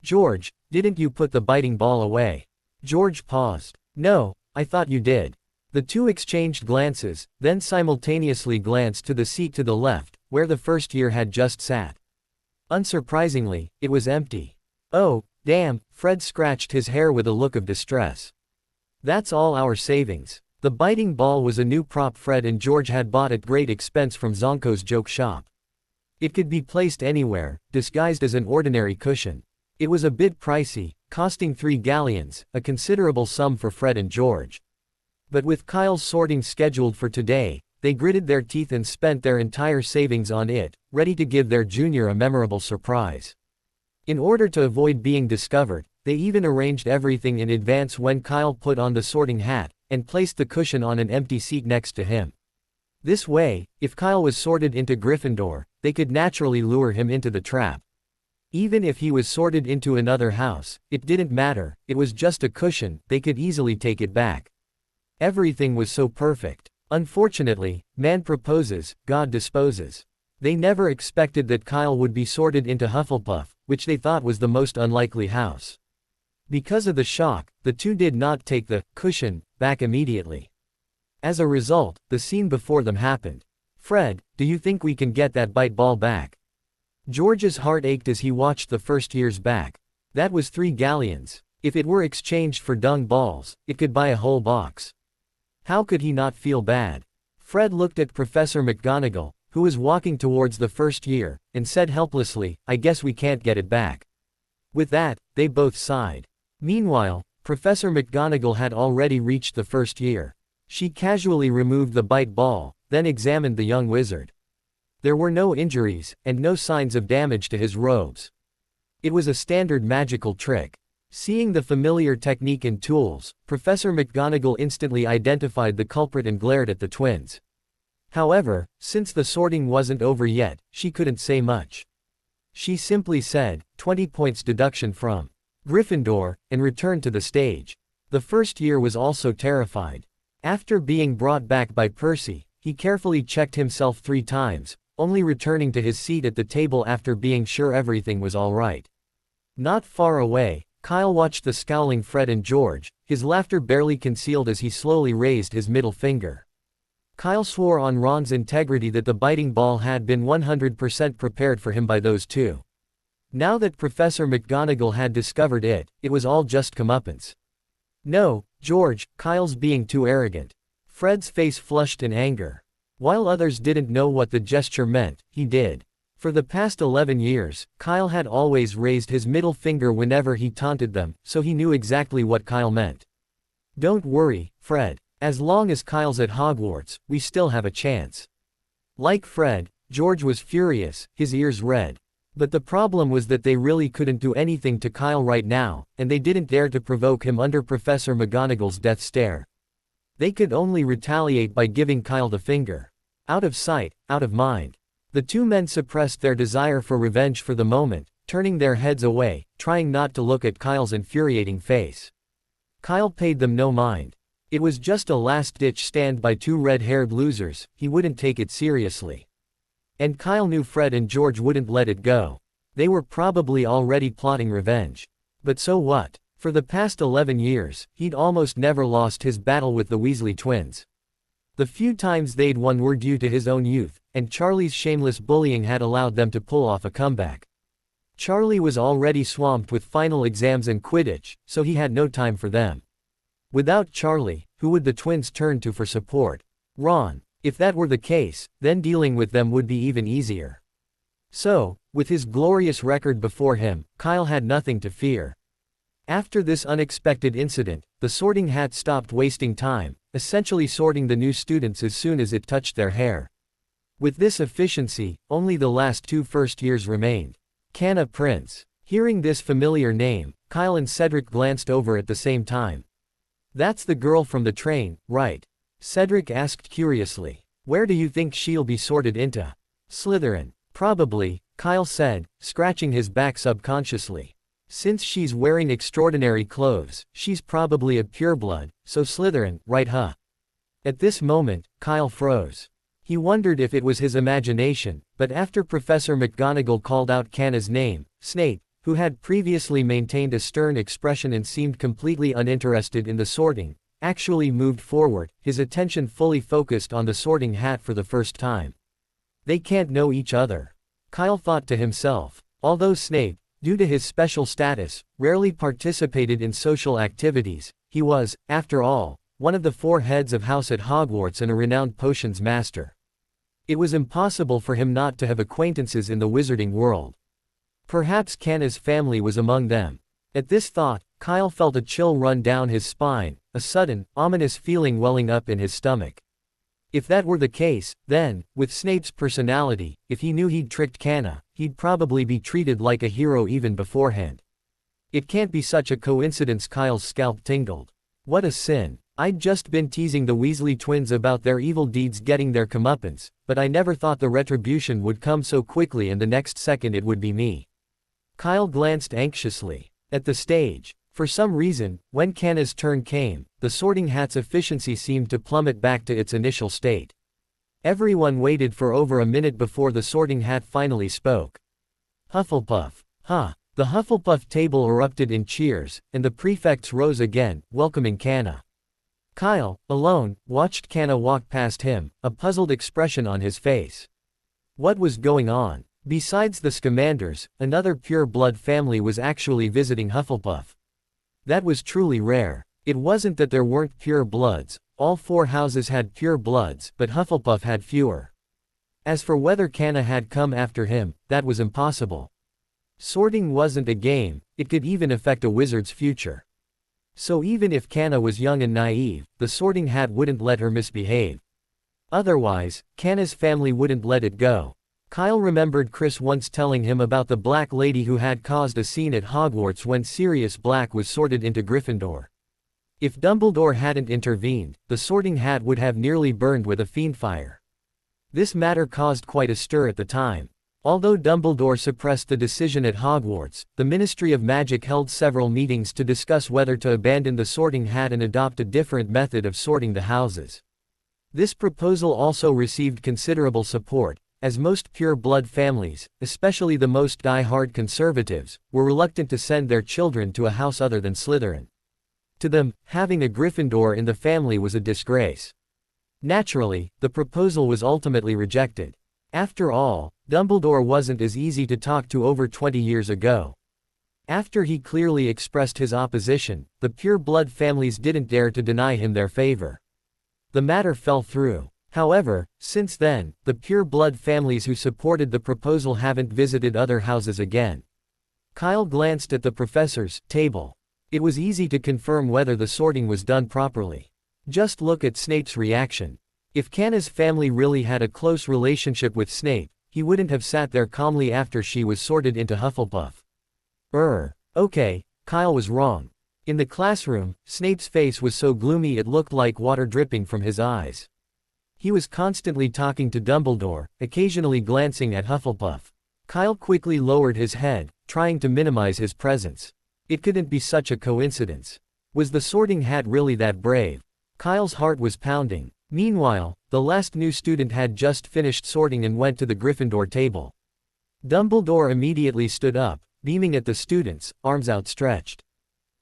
George, didn't you put the biting ball away? George paused. No, I thought you did. The two exchanged glances, then simultaneously glanced to the seat to the left, where the first year had just sat. Unsurprisingly, it was empty. Oh, damn, Fred scratched his hair with a look of distress. That's all our savings. The biting ball was a new prop Fred and George had bought at great expense from Zonko's joke shop. It could be placed anywhere, disguised as an ordinary cushion. It was a bit pricey, costing 3 galleons, a considerable sum for Fred and George. But with Kyle's sorting scheduled for today, they gritted their teeth and spent their entire savings on it, ready to give their junior a memorable surprise. In order to avoid being discovered, they even arranged everything in advance when Kyle put on the sorting hat, and placed the cushion on an empty seat next to him. This way, if Kyle was sorted into Gryffindor, they could naturally lure him into the trap. Even if he was sorted into another house, it didn't matter, it was just a cushion, they could easily take it back. Everything was so perfect. Unfortunately, man proposes, God disposes. They never expected that Kyle would be sorted into Hufflepuff, which they thought was the most unlikely house. Because of the shock, the two did not take the cushion back immediately. As a result, the scene before them happened. Fred, do you think we can get that bite ball back? George's heart ached as he watched the first year's back. That was 3 galleons. If it were exchanged for dung balls, it could buy a whole box. How could he not feel bad? Fred looked at Professor McGonagall, who was walking towards the first year, and said helplessly, I guess we can't get it back. With that, they both sighed. Meanwhile, Professor McGonagall had already reached the first year. She casually removed the bite ball, then examined the young wizard. There were no injuries, and no signs of damage to his robes. It was a standard magical trick. Seeing the familiar technique and tools, Professor McGonagall instantly identified the culprit and glared at the twins. However, since the sorting wasn't over yet, she couldn't say much. She simply said, 20 points deduction from Gryffindor, and returned to the stage. The first year was also terrified. After being brought back by Percy, he carefully checked himself 3 times, only returning to his seat at the table after being sure everything was all right. Not far away, Kyle watched the scowling Fred and George, his laughter barely concealed as he slowly raised his middle finger. Kyle swore on Ron's integrity that the biting ball had been 100% prepared for him by those two. Now that Professor McGonagall had discovered it, it was all just comeuppance. No, George, Kyle's being too arrogant. Fred's face flushed in anger. While others didn't know what the gesture meant, he did. For the past 11 years, Kyle had always raised his middle finger whenever he taunted them, so he knew exactly what Kyle meant. Don't worry, Fred. As long as Kyle's at Hogwarts, we still have a chance. Like Fred, George was furious, his ears red. But the problem was that they really couldn't do anything to Kyle right now, and they didn't dare to provoke him under Professor McGonagall's death stare. They could only retaliate by giving Kyle the finger. Out of sight, out of mind. The two men suppressed their desire for revenge for the moment, turning their heads away, trying not to look at Kyle's infuriating face. Kyle paid them no mind. It was just a last-ditch stand by 2 red-haired losers, he wouldn't take it seriously. And Kyle knew Fred and George wouldn't let it go. They were probably already plotting revenge. But so what? For the past 11 years, he'd almost never lost his battle with the Weasley twins. The few times they'd won were due to his own youth, and Charlie's shameless bullying had allowed them to pull off a comeback. Charlie was already swamped with final exams and Quidditch, so he had no time for them. Without Charlie, who would the twins turn to for support? Ron. If that were the case, then dealing with them would be even easier. So, with his glorious record before him, Kyle had nothing to fear. After this unexpected incident, the Sorting Hat stopped wasting time, essentially sorting the new students as soon as it touched their hair. With this efficiency, only the last two first years remained. Canna Prince. Hearing this familiar name, Kyle and Cedric glanced over at the same time. That's the girl from the train, right? Cedric asked curiously. Where do you think she'll be sorted into? Slytherin. Probably, Kyle said, scratching his back subconsciously. Since she's wearing extraordinary clothes, she's probably a pureblood, so Slytherin, right huh? At this moment, Kyle froze. He wondered if it was his imagination, but after Professor McGonagall called out Canna's name, Snape, who had previously maintained a stern expression and seemed completely uninterested in the sorting, actually moved forward, his attention fully focused on the Sorting Hat for the first time. They can't know each other. Kyle thought to himself. Although Snape, due to his special status, rarely participated in social activities, he was, after all, one of the four heads of house at Hogwarts and a renowned potions master. It was impossible for him not to have acquaintances in the wizarding world. Perhaps Canna's family was among them. At this thought, Kyle felt a chill run down his spine, a sudden, ominous feeling welling up in his stomach. If that were the case, then, with Snape's personality, if he knew he'd tricked Canna, he'd probably be treated like a hero even beforehand. It can't be such a coincidence. Kyle's scalp tingled. What a sin. I'd just been teasing the Weasley twins about their evil deeds getting their comeuppance, but I never thought the retribution would come so quickly and the next second it would be me. Kyle glanced anxiously at the stage. For some reason, when Canna's turn came, the Sorting Hat's efficiency seemed to plummet back to its initial state. Everyone waited for over a minute before the Sorting Hat finally spoke. Hufflepuff. Huh. The Hufflepuff table erupted in cheers, and the prefects rose again, welcoming Canna. Kyle, alone, watched Canna walk past him, a puzzled expression on his face. What was going on? Besides the Scamanders, another pure-blood family was actually visiting Hufflepuff. That was truly rare. It wasn't that there weren't pure bloods, all four houses had pure bloods, but Hufflepuff had fewer. As for whether Canna had come after him, that was impossible. Sorting wasn't a game, it could even affect a wizard's future. So even if Canna was young and naive, the Sorting Hat wouldn't let her misbehave. Otherwise, Canna's family wouldn't let it go. Kyle remembered Chris once telling him about the Black Lady who had caused a scene at Hogwarts when Sirius Black was sorted into Gryffindor. If Dumbledore hadn't intervened, the Sorting Hat would have nearly burned with a fiendfire. This matter caused quite a stir at the time. Although Dumbledore suppressed the decision at Hogwarts, the Ministry of Magic held several meetings to discuss whether to abandon the Sorting Hat and adopt a different method of sorting the houses. This proposal also received considerable support, as most pure-blood families, especially the most die-hard conservatives, were reluctant to send their children to a house other than Slytherin. To them, having a Gryffindor in the family was a disgrace. Naturally, the proposal was ultimately rejected. After all, Dumbledore wasn't as easy to talk to over 20 years ago. After he clearly expressed his opposition, the pure-blood families didn't dare to deny him their favor. The matter fell through. However, since then, the pure-blood families who supported the proposal haven't visited other houses again. Kyle glanced at the professor's table. It was easy to confirm whether the sorting was done properly. Just look at Snape's reaction. If Canna's family really had a close relationship with Snape, he wouldn't have sat there calmly after she was sorted into Hufflepuff. Okay, Kyle was wrong. In the classroom, Snape's face was so gloomy it looked like water dripping from his eyes. He was constantly talking to Dumbledore, occasionally glancing at Hufflepuff. Kyle quickly lowered his head, trying to minimize his presence. It couldn't be such a coincidence. Was the Sorting Hat really that brave? Kyle's heart was pounding. Meanwhile, the last new student had just finished sorting and went to the Gryffindor table. Dumbledore immediately stood up, beaming at the students, arms outstretched.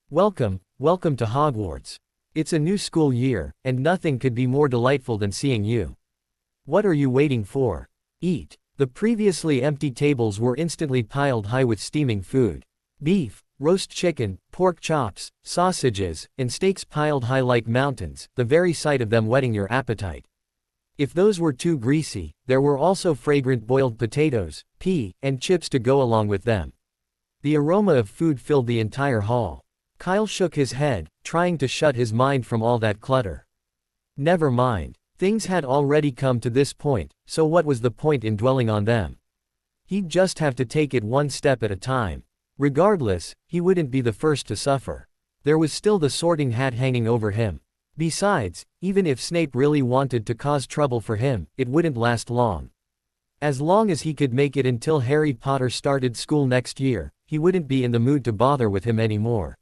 Welcome to Hogwarts. It's a new school year, and nothing could be more delightful than seeing you. What are you waiting for? Eat. The previously empty tables were instantly piled high with steaming food. Beef, roast chicken, pork chops, sausages, and steaks piled high like mountains, the very sight of them whetting your appetite. If those were too greasy, there were also fragrant boiled potatoes, pea, and chips to go along with them. The aroma of food filled the entire hall. Kyle shook his head, trying to shut his mind from all that clutter. Never mind. Things had already come to this point, so what was the point in dwelling on them? He'd just have to take it one step at a time. Regardless, he wouldn't be the first to suffer. There was still the Sorting Hat hanging over him. Besides, even if Snape really wanted to cause trouble for him, it wouldn't last long. As long as he could make it until Harry Potter started school next year, he wouldn't be in the mood to bother with him anymore.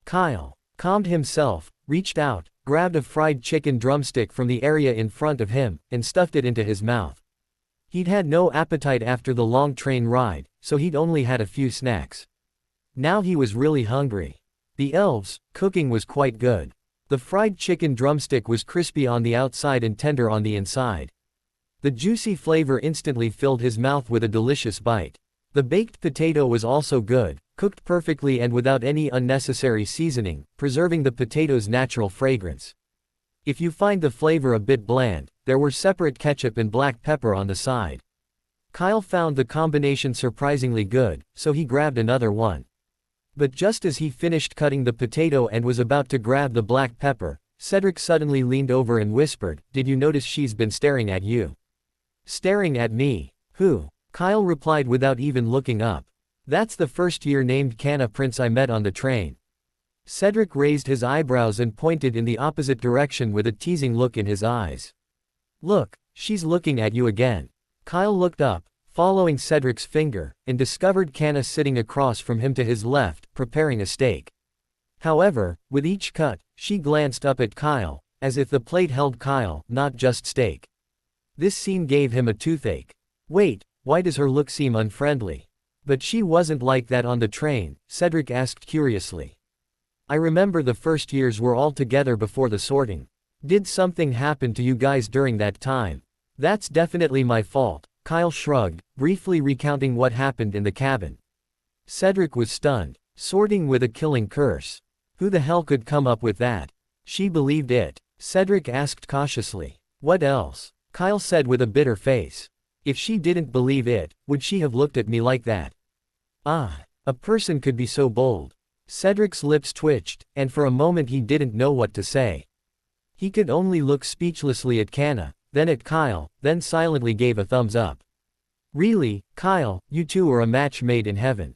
Kyle calmed himself, reached out, grabbed a fried chicken drumstick from the area in front of him, and stuffed it into his mouth. He'd had no appetite after the long train ride, so he'd only had a few snacks. Now he was really hungry. The elves' cooking was quite good. The fried chicken drumstick was crispy on the outside and tender on the inside. The juicy flavor instantly filled his mouth with a delicious bite. The baked potato was also good, cooked perfectly and without any unnecessary seasoning, preserving the potato's natural fragrance. If you find the flavor a bit bland, there were separate ketchup and black pepper on the side. Kyle found the combination surprisingly good, so he grabbed another one. But just as he finished cutting the potato and was about to grab the black pepper, Cedric suddenly leaned over and whispered, "Did you notice she's been staring at you?" "Staring at me? Who?" Kyle replied without even looking up. "That's the first-year named Canna Prince I met on the train." Cedric raised his eyebrows and pointed in the opposite direction with a teasing look in his eyes. "Look, she's looking at you again." Kyle looked up, following Cedric's finger, and discovered Canna sitting across from him to his left, preparing a steak. However, with each cut, she glanced up at Kyle, as if the plate held Kyle, not just steak. This scene gave him a toothache. Wait, why does her look seem unfriendly? But she wasn't like that on the train, Cedric asked curiously. "I remember the first years were all together before the sorting. Did something happen to you guys during that time?" "That's definitely my fault," Kyle shrugged, briefly recounting what happened in the cabin. Cedric was stunned. Sorting with a killing curse. Who the hell could come up with that? "She believed it," Cedric asked cautiously. "What else?" Kyle said with a bitter face. "If she didn't believe it, would she have looked at me like that?" Ah, a person could be so bold. Cedric's lips twitched, and for a moment he didn't know what to say. He could only look speechlessly at Canna, then at Kyle, then silently gave a thumbs up. "Really, Kyle, you two are a match made in heaven.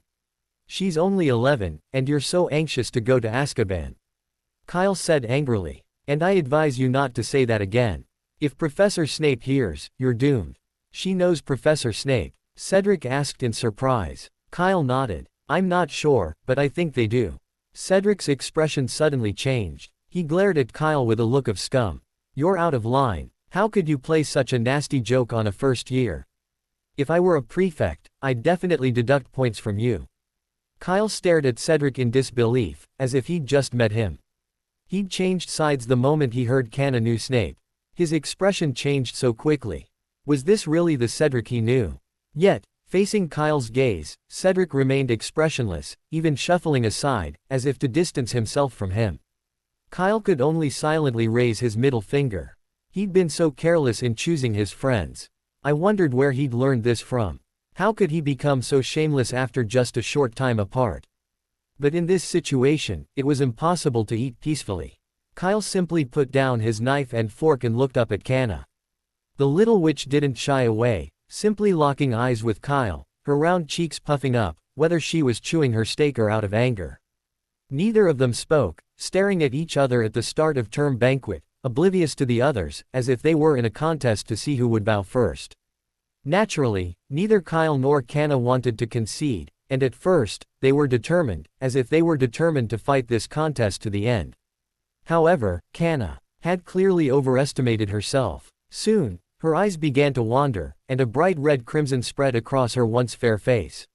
She's only 11, and you're so anxious to go to Azkaban," Kyle said angrily. "And I advise you not to say that again. If Professor Snape hears, you're doomed." "She knows Professor Snape?" Cedric asked in surprise. Kyle nodded. "I'm not sure, but I think they do." Cedric's expression suddenly changed. He glared at Kyle with a look of scum. "You're out of line. How could you play such a nasty joke on a first year? If I were a prefect, I'd definitely deduct points from you." Kyle stared at Cedric in disbelief, as if he'd just met him. He'd changed sides the moment he heard Canna knew Snape. His expression changed so quickly. Was this really the Cedric he knew? Yet, facing Kyle's gaze, Cedric remained expressionless, even shuffling aside, as if to distance himself from him. Kyle could only silently raise his middle finger. He'd been so careless in choosing his friends. I wondered where he'd learned this from. How could he become so shameless after just a short time apart? But in this situation, it was impossible to eat peacefully. Kyle simply put down his knife and fork and looked up at Canna. The little witch didn't shy away, simply locking eyes with Kyle, her round cheeks puffing up, whether she was chewing her steak or out of anger. Neither of them spoke, staring at each other at the start of term banquet, oblivious to the others, as if they were in a contest to see who would bow first. Naturally, neither Kyle nor Canna wanted to concede, and at first, they were determined, as if they were determined to fight this contest to the end. However, Canna had clearly overestimated herself. Soon, her eyes began to wander, and a bright red crimson spread across her once fair face.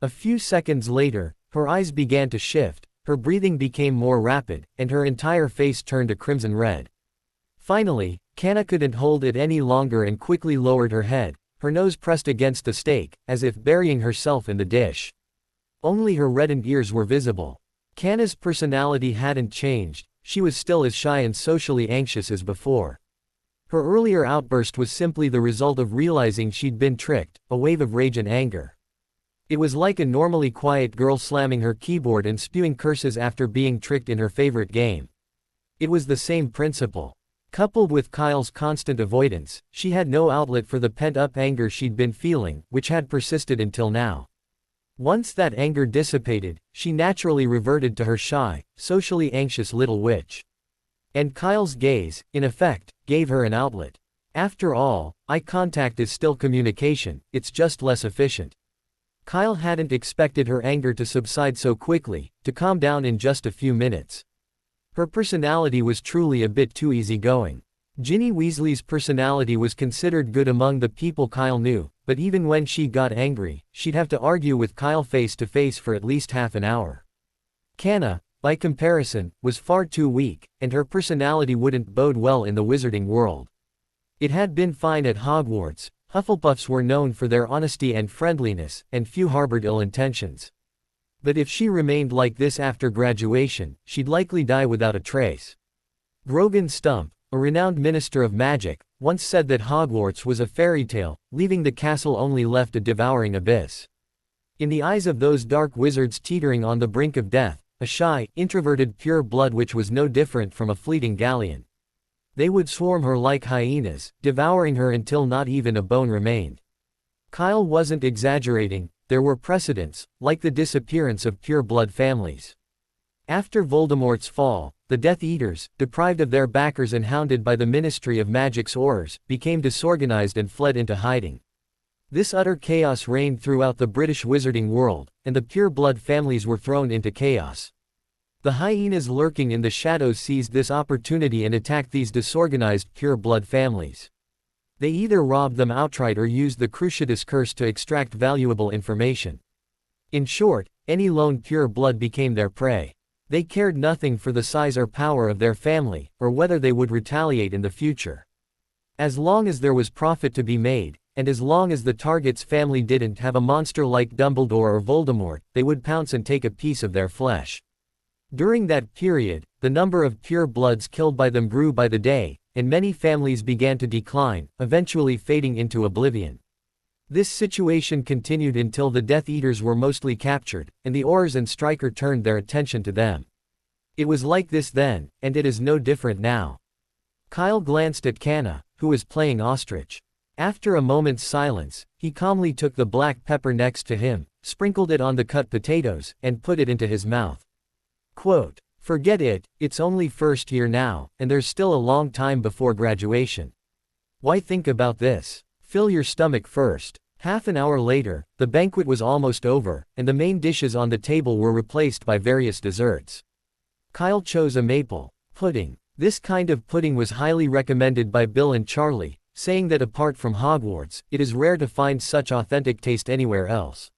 A few seconds later, her eyes began to shift, Her breathing became more rapid, and her entire face turned a crimson red. Finally, Kanna couldn't hold it any longer and quickly lowered her head, her nose pressed against the steak, as if burying herself in the dish. Only her reddened ears were visible. Kanna's personality hadn't changed, she was still as shy and socially anxious as before. Her earlier outburst was simply the result of realizing she'd been tricked, a wave of rage and anger. It was like a normally quiet girl slamming her keyboard and spewing curses after being tricked in her favorite game. It was the same principle. Coupled with Kyle's constant avoidance, she had no outlet for the pent-up anger she'd been feeling, which had persisted until now. Once that anger dissipated, she naturally reverted to her shy, socially anxious little witch. And Kyle's gaze, in effect, gave her an outlet. After all, eye contact is still communication, it's just less efficient. Kyle hadn't expected her anger to subside so quickly, to calm down in just a few minutes. Her personality was truly a bit too easygoing. Ginny Weasley's personality was considered good among the people Kyle knew, but even when she got angry, she'd have to argue with Kyle face to face for at least half an hour. Kanna, by comparison, was far too weak, and her personality wouldn't bode well in the wizarding world. It had been fine at Hogwarts. Hufflepuffs were known for their honesty and friendliness, and few harbored ill intentions. But if she remained like this after graduation, she'd likely die without a trace. Grogan Stump, a renowned minister of magic, once said that Hogwarts was a fairy tale, leaving the castle only left a devouring abyss. In the eyes of those dark wizards teetering on the brink of death, a shy, introverted pure blood witch was no different from a fleeting galleon. They would swarm her like hyenas, devouring her until not even a bone remained. Kyle wasn't exaggerating, there were precedents, like the disappearance of pure-blood families. After Voldemort's fall, the Death Eaters, deprived of their backers and hounded by the Ministry of Magic's Aurors, became disorganized and fled into hiding. This utter chaos reigned throughout the British wizarding world, and the pure-blood families were thrown into chaos. The hyenas lurking in the shadows seized this opportunity and attacked these disorganized pure-blood families. They either robbed them outright or used the Cruciatus curse to extract valuable information. In short, any lone pure-blood became their prey. They cared nothing for the size or power of their family, or whether they would retaliate in the future. As long as there was profit to be made, and as long as the target's family didn't have a monster like Dumbledore or Voldemort, they would pounce and take a piece of their flesh. During that period, the number of pure bloods killed by them grew by the day, and many families began to decline, eventually fading into oblivion. This situation continued until the Death Eaters were mostly captured, and the Aurors and Stryker turned their attention to them. It was like this then, and it is no different now. Kyle glanced at Kanna, who was playing ostrich. After a moment's silence, he calmly took the black pepper next to him, sprinkled it on the cut potatoes, and put it into his mouth. Quote, "Forget it, it's only first year now, and there's still a long time before graduation. Why think about this? Fill your stomach first." Half an hour later, the banquet was almost over, and the main dishes on the table were replaced by various desserts. Kyle chose a maple pudding. This kind of pudding was highly recommended by Bill and Charlie, saying that apart from Hogwarts, it is rare to find such authentic taste anywhere else.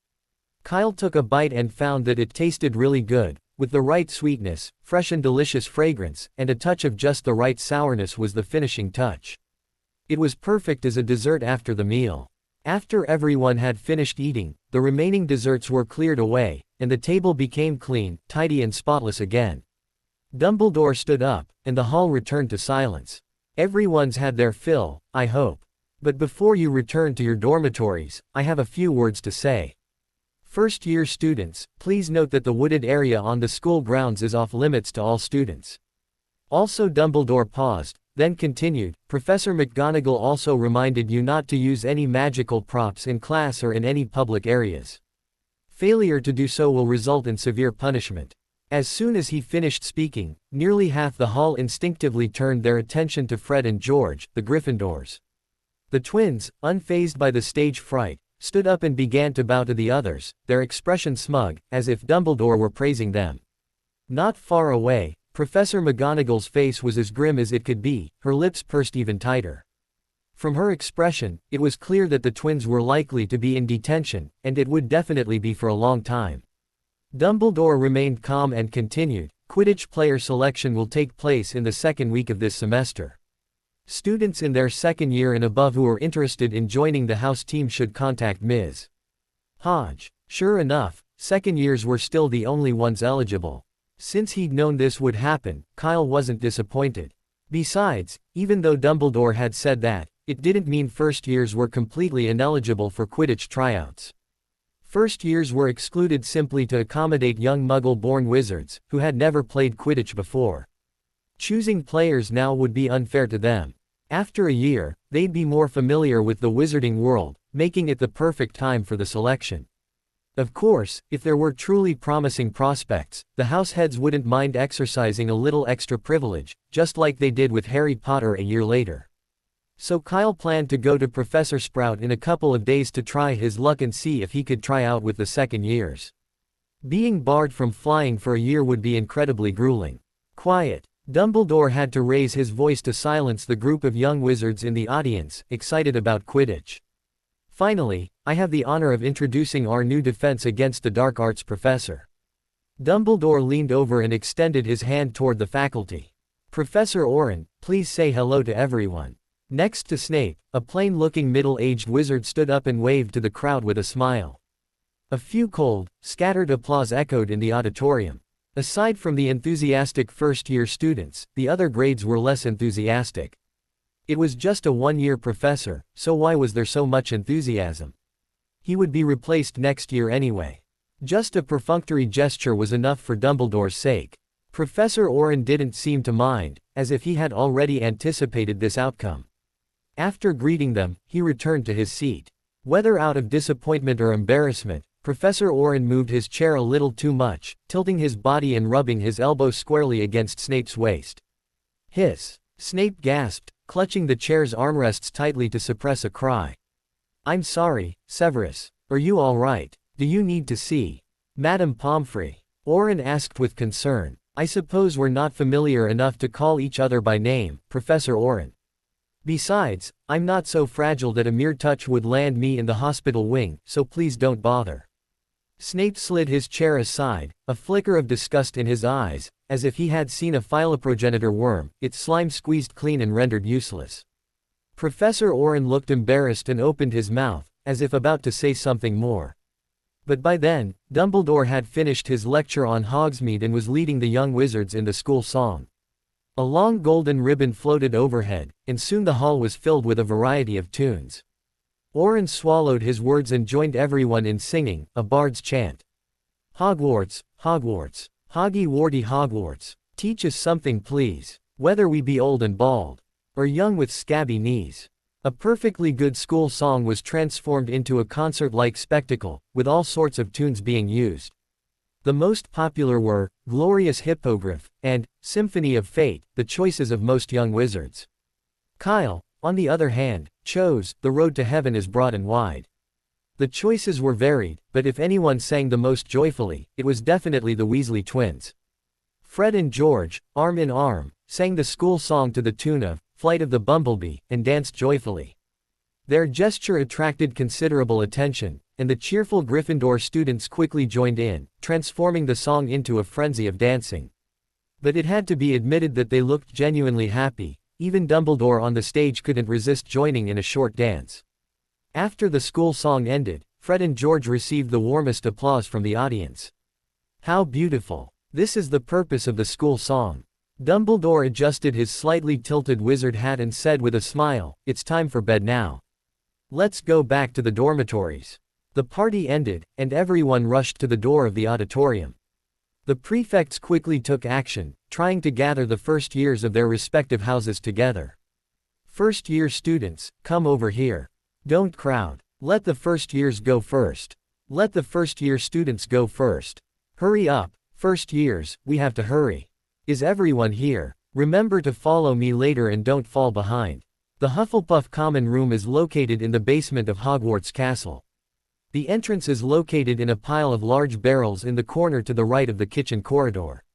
Kyle took a bite and found that it tasted really good. With the right sweetness, fresh and delicious fragrance, and a touch of just the right sourness was the finishing touch. It was perfect as a dessert after the meal. After everyone had finished eating, the remaining desserts were cleared away, and the table became clean, tidy and spotless again. Dumbledore stood up, and the hall returned to silence. "Everyone's had their fill, I hope. But before you return to your dormitories, I have a few words to say. First-year students, please note that the wooded area on the school grounds is off limits to all students." Also Dumbledore paused, then continued, "Professor McGonagall also reminded you not to use any magical props in class or in any public areas. Failure to do so will result in severe punishment." As soon as he finished speaking, nearly half the hall instinctively turned their attention to Fred and George, the Gryffindors. The twins, unfazed by the stage fright, stood up and began to bow to the others, their expression smug, as if Dumbledore were praising them. Not far away, Professor McGonagall's face was as grim as it could be, her lips pursed even tighter. From her expression, it was clear that the twins were likely to be in detention, and it would definitely be for a long time. Dumbledore remained calm and continued, Quidditch player selection will take place in the second week of this semester. Students in their second year and above who are interested in joining the house team should contact Ms. Hodge. Sure enough, second years were still the only ones eligible. Since he'd known this would happen, Kyle wasn't disappointed. Besides, even though Dumbledore had said that, it didn't mean first years were completely ineligible for Quidditch tryouts. First years were excluded simply to accommodate young Muggle-born wizards, who had never played Quidditch before. Choosing players now would be unfair to them. After a year, they'd be more familiar with the wizarding world, making it the perfect time for the selection. Of course, if there were truly promising prospects, the house heads wouldn't mind exercising a little extra privilege, just like they did with Harry Potter a year later. So Kyle planned to go to Professor Sprout in a couple of days to try his luck and see if he could try out with the second years. Being barred from flying for a year would be incredibly grueling. Quiet. Dumbledore had to raise his voice to silence the group of young wizards in the audience, excited about Quidditch. Finally, I have the honor of introducing our new defense against the dark arts professor. Dumbledore leaned over and extended his hand toward the faculty. Professor Oren, please say hello to everyone. Next to Snape, a plain-looking middle-aged wizard stood up and waved to the crowd with a smile. A few cold, scattered applause echoed in the auditorium. Aside from the enthusiastic first-year students, the other grades were less enthusiastic. It was just a one-year professor, so why was there so much enthusiasm? He would be replaced next year anyway. Just a perfunctory gesture was enough for Dumbledore's sake. Professor Oren didn't seem to mind, as if he had already anticipated this outcome. After greeting them, he returned to his seat. Whether out of disappointment or embarrassment, Professor Oren moved his chair a little too much, tilting his body and rubbing his elbow squarely against Snape's waist. Hiss! Snape gasped, clutching the chair's armrests tightly to suppress a cry. I'm sorry, Severus. Are you all right? Do you need to see Madame Pomfrey? Oren asked with concern. I suppose we're not familiar enough to call each other by name, Professor Oren. Besides, I'm not so fragile that a mere touch would land me in the hospital wing, so please don't bother. Snape slid his chair aside, a flicker of disgust in his eyes, as if he had seen a philoprogenitor worm, its slime squeezed clean and rendered useless. Professor Oren looked embarrassed and opened his mouth, as if about to say something more. But by then, Dumbledore had finished his lecture on Hogsmeade and was leading the young wizards in the school song. A long golden ribbon floated overhead, and soon the hall was filled with a variety of tunes. Oren swallowed his words and joined everyone in singing, a bard's chant. Hogwarts, Hogwarts, Hoggy Warty Hogwarts, teach us something please, whether we be old and bald, or young with scabby knees. A perfectly good school song was transformed into a concert-like spectacle, with all sorts of tunes being used. The most popular were, Glorious Hippogriff, and, Symphony of Fate, the choices of most young wizards. Kyle, on the other hand, chose, The Road to Heaven is Broad and Wide. The choices were varied, but if anyone sang the most joyfully, it was definitely the Weasley twins. Fred and George, arm in arm, sang the school song to the tune of, Flight of the Bumblebee, and danced joyfully. Their gesture attracted considerable attention, and the cheerful Gryffindor students quickly joined in, transforming the song into a frenzy of dancing. But it had to be admitted that they looked genuinely happy. Even Dumbledore on the stage couldn't resist joining in a short dance. After the school song ended, Fred and George received the warmest applause from the audience. How beautiful! This is the purpose of the school song. Dumbledore adjusted his slightly tilted wizard hat and said with a smile, it's time for bed now. Let's go back to the dormitories. The party ended, and everyone rushed to the door of the auditorium. The prefects quickly took action, trying to gather the first years of their respective houses together. First-year students, come over here. Don't crowd. Let the first years go first. Let the first-year students go first. Hurry up, first years, we have to hurry. Is everyone here? Remember to follow me later and don't fall behind. The Hufflepuff Common Room is located in the basement of Hogwarts Castle. The entrance is located in a pile of large barrels in the corner to the right of the kitchen corridor.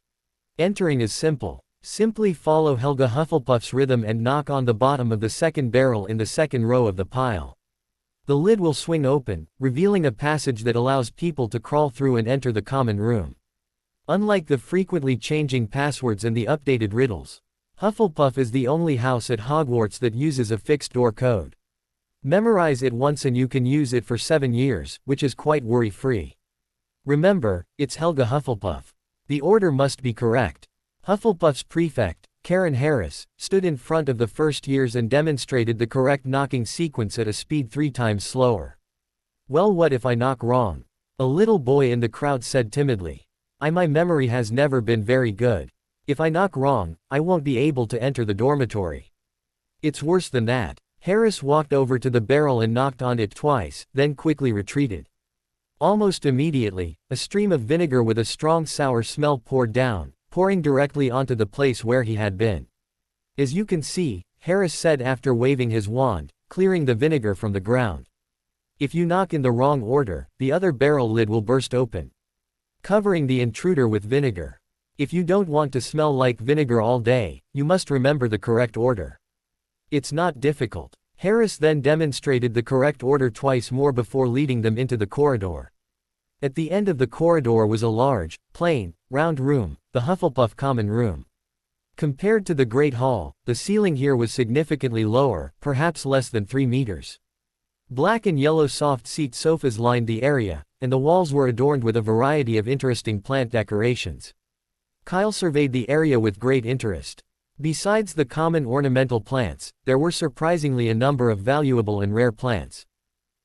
Entering is simple. Simply follow Helga Hufflepuff's rhythm and knock on the bottom of the second barrel in the second row of the pile. The lid will swing open, revealing a passage that allows people to crawl through and enter the common room. Unlike the frequently changing passwords and the updated riddles, Hufflepuff is the only house at Hogwarts that uses a fixed door code. Memorize it once and you can use it for 7 years, which is quite worry-free. Remember, it's Helga Hufflepuff. The order must be correct. Hufflepuff's prefect, Karen Harris, stood in front of the first years and demonstrated the correct knocking sequence at a speed 3 times slower. Well, what if I knock wrong? A little boy in the crowd said timidly. My memory has never been very good. If I knock wrong, I won't be able to enter the dormitory. It's worse than that. Harris walked over to the barrel and knocked on it twice, then quickly retreated. Almost immediately, a stream of vinegar with a strong sour smell poured down, pouring directly onto the place where he had been. As you can see, Harris said after waving his wand, clearing the vinegar from the ground. If you knock in the wrong order, the other barrel lid will burst open, covering the intruder with vinegar. If you don't want to smell like vinegar all day, you must remember the correct order. It's not difficult. Harris then demonstrated the correct order twice more before leading them into the corridor. At the end of the corridor was a large, plain, round room, the Hufflepuff common room. Compared to the Great Hall, the ceiling here was significantly lower, perhaps less than 3 meters. Black and yellow soft seat sofas lined the area, and the walls were adorned with a variety of interesting plant decorations. Kyle surveyed the area with great interest. Besides the common ornamental plants, there were surprisingly a number of valuable and rare plants.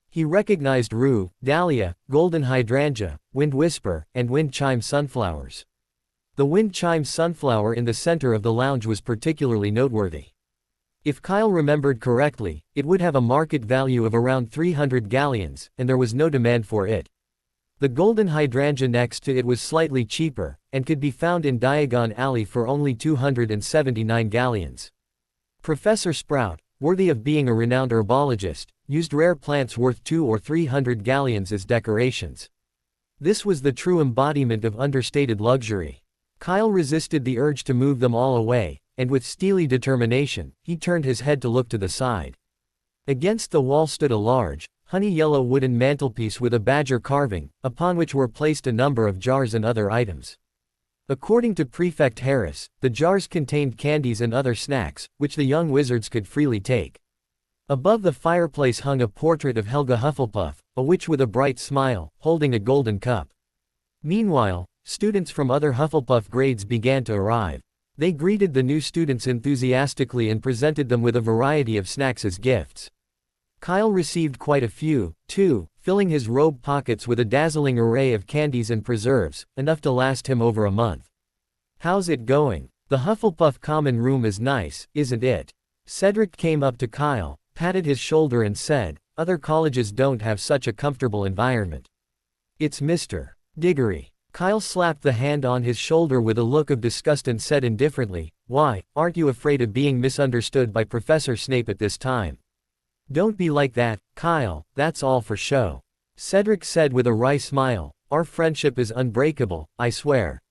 He recognized rue, dahlia, golden hydrangea, wind whisper, and wind chime sunflowers. The wind chime sunflower in the center of the lounge was particularly noteworthy. If Kyle remembered correctly, it would have a market value of around 300 galleons, and there was no demand for it. The golden hydrangea next to it was slightly cheaper, and could be found in Diagon Alley for only 279 galleons. Professor Sprout, worthy of being a renowned herbologist, used rare plants worth 200 or 300 galleons as decorations. This was the true embodiment of understated luxury. Kyle resisted the urge to move them all away, and with steely determination, he turned his head to look to the side. Against the wall stood a large, honey-yellow wooden mantelpiece with a badger carving, upon which were placed a number of jars and other items. According to Prefect Harris, the jars contained candies and other snacks, which the young wizards could freely take. Above the fireplace hung a portrait of Helga Hufflepuff, a witch with a bright smile, holding a golden cup. Meanwhile, students from other Hufflepuff grades began to arrive. They greeted the new students enthusiastically and presented them with a variety of snacks as gifts. Kyle received quite a few, too, filling his robe pockets with a dazzling array of candies and preserves, enough to last him over a month. "How's it going? The Hufflepuff common room is nice, isn't it?" Cedric came up to Kyle, patted his shoulder and said, "Other colleges don't have such a comfortable environment." "It's Mr. Diggory." Kyle slapped the hand on his shoulder with a look of disgust and said indifferently, "Why, aren't you afraid of being misunderstood by Professor Snape at this time?" "Don't be like that, Kyle, that's all for show." Cedric said with a wry smile, "Our friendship is unbreakable, I swear."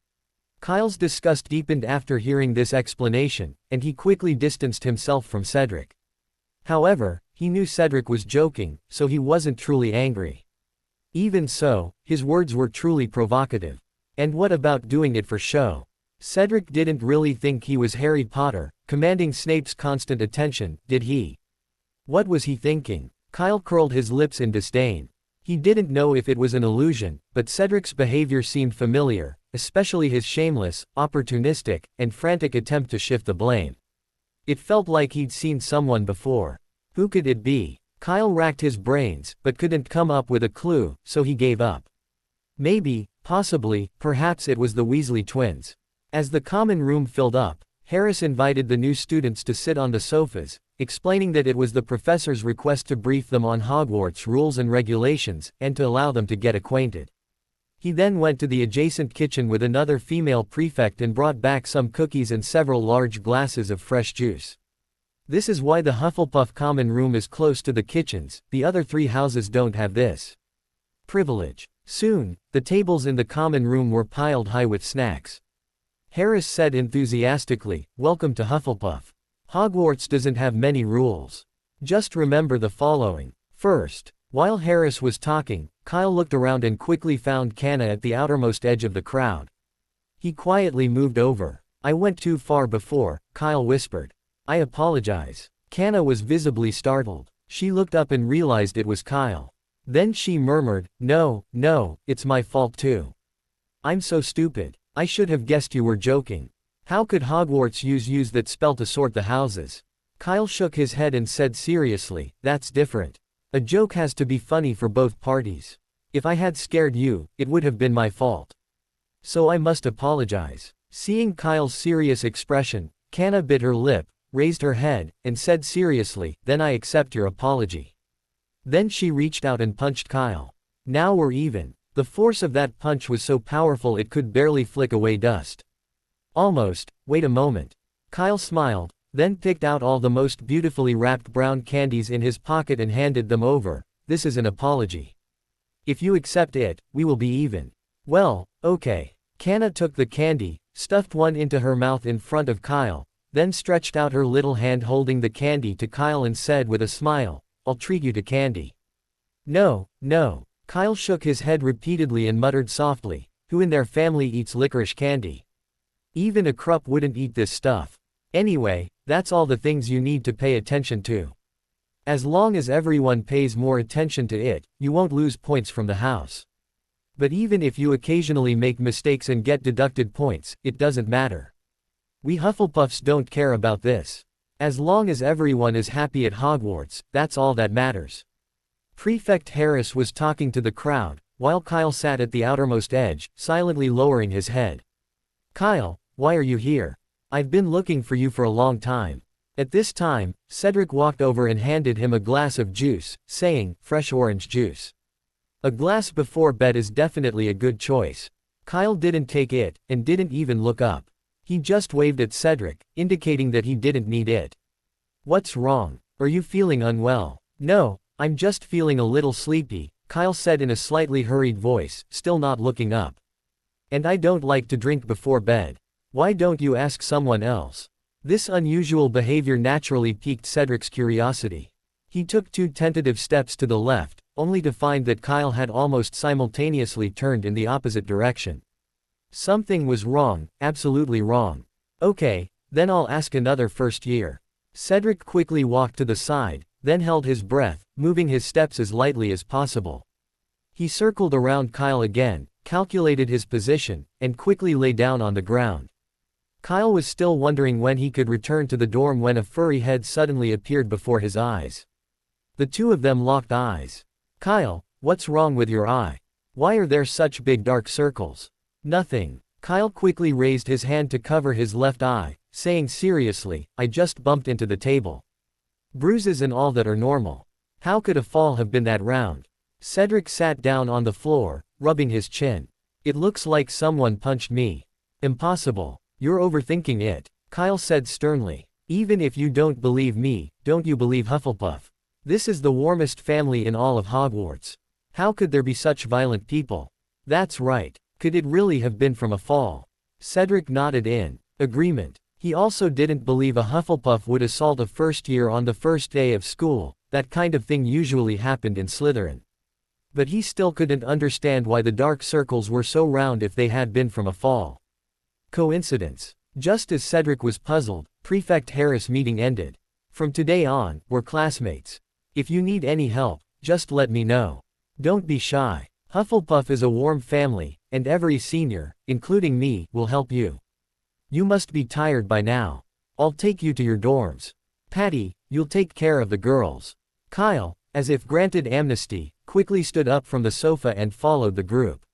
Kyle's disgust deepened after hearing this explanation, and he quickly distanced himself from Cedric. However, he knew Cedric was joking, so he wasn't truly angry. Even so, his words were truly provocative. And what about doing it for show? Cedric didn't really think he was Harry Potter, commanding Snape's constant attention, did he? What was he thinking? Kyle curled his lips in disdain. He didn't know if it was an illusion, but Cedric's behavior seemed familiar, especially his shameless, opportunistic, and frantic attempt to shift the blame. It felt like he'd seen someone before. Who could it be? Kyle racked his brains, but couldn't come up with a clue, so he gave up. Maybe, possibly, perhaps it was the Weasley twins. As the common room filled up, Harris invited the new students to sit on the sofas, explaining that it was the professor's request to brief them on Hogwarts rules and regulations, and to allow them to get acquainted. He then went to the adjacent kitchen with another female prefect and brought back some cookies and several large glasses of fresh juice. This is why the Hufflepuff common room is close to the kitchens, the other 3 houses don't have this privilege. Soon, the tables in the common room were piled high with snacks. Harris said enthusiastically, "Welcome to Hufflepuff. Hogwarts doesn't have many rules. Just remember the following. First, While Harris was talking, Kyle looked around and quickly found Kana at the outermost edge of the crowd. He quietly moved over. I went too far before, Kyle whispered. I apologize. Kana was visibly startled. She looked up and realized it was Kyle. Then she murmured, no, it's my fault too. I'm so stupid. I should have guessed you were joking. How could Hogwarts use that spell to sort the houses? Kyle shook his head and said seriously, that's different. A joke has to be funny for both parties. If I had scared you, it would have been my fault. So I must apologize. Seeing Kyle's serious expression, Kana bit her lip, raised her head, and said seriously, then I accept your apology. Then she reached out and punched Kyle. Now we're even. The force of that punch was so powerful it could barely flick away dust. Almost. Wait a moment. Kyle smiled, then picked out all the most beautifully wrapped brown candies in his pocket and handed them over. This is an apology. If you accept it, we will be even. Well, okay. Kana took the candy, stuffed one into her mouth in front of Kyle, then stretched out her little hand holding the candy to Kyle and said with a smile, I'll treat you to candy. No. Kyle shook his head repeatedly and muttered softly, who in their family eats licorice candy? Even a Krupp wouldn't eat this stuff. Anyway, that's all the things you need to pay attention to. As long as everyone pays more attention to it, you won't lose points from the house. But even if you occasionally make mistakes and get deducted points, it doesn't matter. We Hufflepuffs don't care about this. As long as everyone is happy at Hogwarts, that's all that matters. Prefect Harris was talking to the crowd, while Kyle sat at the outermost edge, silently lowering his head. Kyle, why are you here? I've been looking for you for a long time. At this time, Cedric walked over and handed him a glass of juice, saying, fresh orange juice. A glass before bed is definitely a good choice. Kyle didn't take it, and didn't even look up. He just waved at Cedric, indicating that he didn't need it. What's wrong? Are you feeling unwell? No, I'm just feeling a little sleepy, Kyle said in a slightly hurried voice, still not looking up. And I don't like to drink before bed. Why don't you ask someone else? This unusual behavior naturally piqued Cedric's curiosity. He took 2 tentative steps to the left, only to find that Kyle had almost simultaneously turned in the opposite direction. Something was wrong, absolutely wrong. Okay, then I'll ask another first year. Cedric quickly walked to the side, then held his breath, moving his steps as lightly as possible. He circled around Kyle again, calculated his position, and quickly lay down on the ground. Kyle was still wondering when he could return to the dorm when a furry head suddenly appeared before his eyes. The two of them locked eyes. Kyle, what's wrong with your eye? Why are there such big dark circles? Nothing. Kyle quickly raised his hand to cover his left eye, saying seriously, I just bumped into the table. Bruises and all that are normal. How could a fall have been that round? Cedric sat down on the floor, rubbing his chin. It looks like someone punched me. Impossible. You're overthinking it, Kyle said sternly. Even if you don't believe me, don't you believe Hufflepuff? This is the warmest family in all of Hogwarts. How could there be such violent people? That's right. Could it really have been from a fall? Cedric nodded in agreement. He also didn't believe a Hufflepuff would assault a first year on the first day of school. That kind of thing usually happened in Slytherin. But he still couldn't understand why the dark circles were so round if they had been from a fall. Coincidence. Just as Cedric was puzzled, Prefect Harris' meeting ended. From today on, we're classmates. If you need any help, just let me know. Don't be shy. Hufflepuff is a warm family, and every senior, including me, will help you. You must be tired by now. I'll take you to your dorms. Patty, you'll take care of the girls. Kyle, as if granted amnesty, quickly stood up from the sofa and followed the group.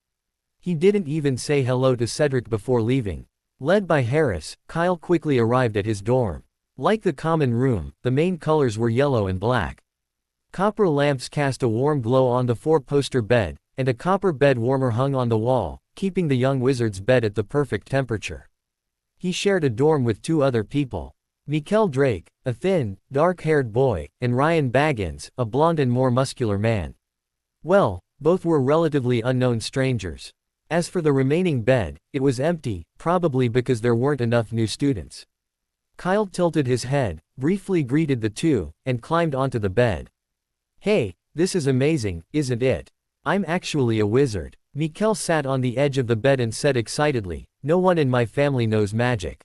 He didn't even say hello to Cedric before leaving. Led by Harris, Kyle quickly arrived at his dorm. Like the common room, the main colors were yellow and black. Copper lamps cast a warm glow on the 4-poster bed, and a copper bed warmer hung on the wall, keeping the young wizard's bed at the perfect temperature. He shared a dorm with 2 other people. Mikel Drake, a thin, dark-haired boy, and Ryan Baggins, a blonde and more muscular man. Well, both were relatively unknown strangers. As for the remaining bed, it was empty, probably because there weren't enough new students. Kyle tilted his head, briefly greeted the two, and climbed onto the bed. Hey, This is amazing, isn't it? I'm actually a wizard. Mikkel sat on the edge of the bed and said excitedly, no one in my family knows magic.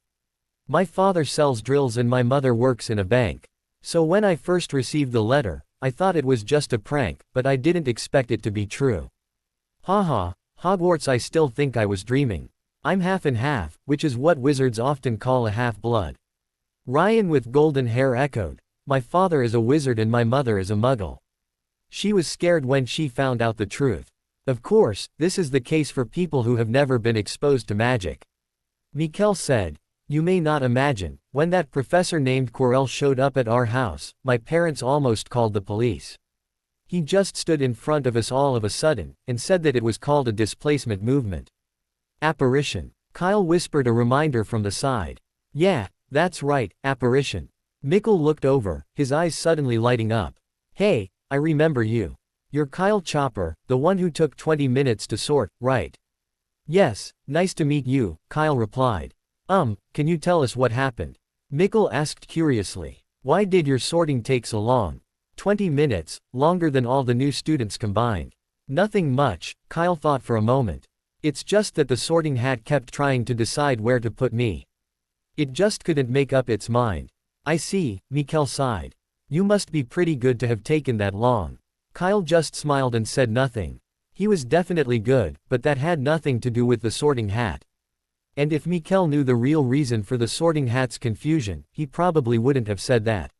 My father sells drills and my mother works in a bank. So when I first received the letter, I thought it was just a prank, but I didn't expect it to be true. Haha, Hogwarts, I still think I was dreaming. I'm half and half, which is what wizards often call a half-blood. Ryan with golden hair echoed, my father is a wizard and my mother is a muggle. She was scared when she found out the truth. Of course, this is the case for people who have never been exposed to magic. Mikkel said, you may not imagine, when that professor named Quirrell showed up at our house, my parents almost called the police. He just stood in front of us all of a sudden, and said that it was called a displacement movement. Apparition. Kyle whispered a reminder from the side. Yeah, that's right, apparition. Mikkel looked over, his eyes suddenly lighting up. Hey, I remember you. You're Kyle Chopper, the one who took 20 minutes to sort, right? Yes, nice to meet you, Kyle replied. Can you tell us what happened? Mikkel asked curiously. Why did your sorting take so long? 20 minutes, longer than all the new students combined. Nothing much, Kyle thought for a moment. It's just that the sorting hat kept trying to decide where to put me. It just couldn't make up its mind. I see, Mikkel sighed. You must be pretty good to have taken that long. Kyle just smiled and said nothing. He was definitely good, but that had nothing to do with the sorting hat. And if Mikkel knew the real reason for the sorting hat's confusion, he probably wouldn't have said that.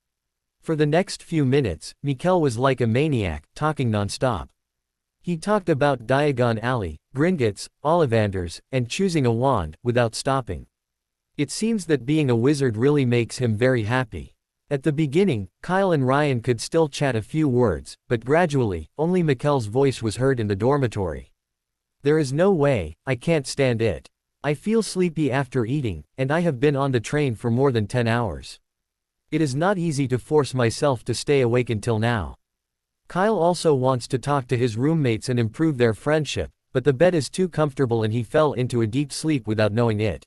For the next few minutes, Mikkel was like a maniac, talking non-stop. He talked about Diagon Alley, Gringotts, Ollivanders, and choosing a wand, without stopping. It seems that being a wizard really makes him very happy. At the beginning, Kyle and Ryan could still chat a few words, but gradually, only Mikkel's voice was heard in the dormitory. There is no way, I can't stand it. I feel sleepy after eating, and I have been on the train for more than 10 hours. It is not easy to force myself to stay awake until now. Kyle also wants to talk to his roommates and improve their friendship, but the bed is too comfortable and he fell into a deep sleep without knowing it.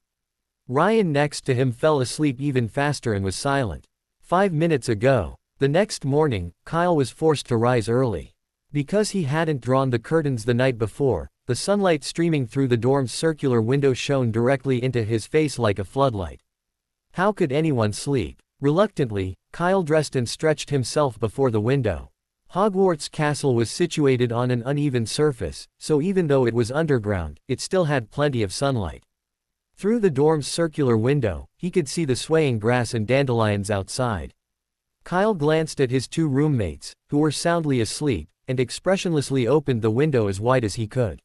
Ryan next to him fell asleep even faster and was silent. 5 minutes ago. The next morning, Kyle was forced to rise early. Because he hadn't drawn the curtains the night before, the sunlight streaming through the dorm's circular window shone directly into his face like a floodlight. How could anyone sleep? Reluctantly, Kyle dressed and stretched himself before the window. Hogwarts Castle was situated on an uneven surface, so even though it was underground, it still had plenty of sunlight. Through the dorm's circular window, he could see the swaying grass and dandelions outside. Kyle glanced at his two roommates, who were soundly asleep, and expressionlessly opened the window as wide as he could.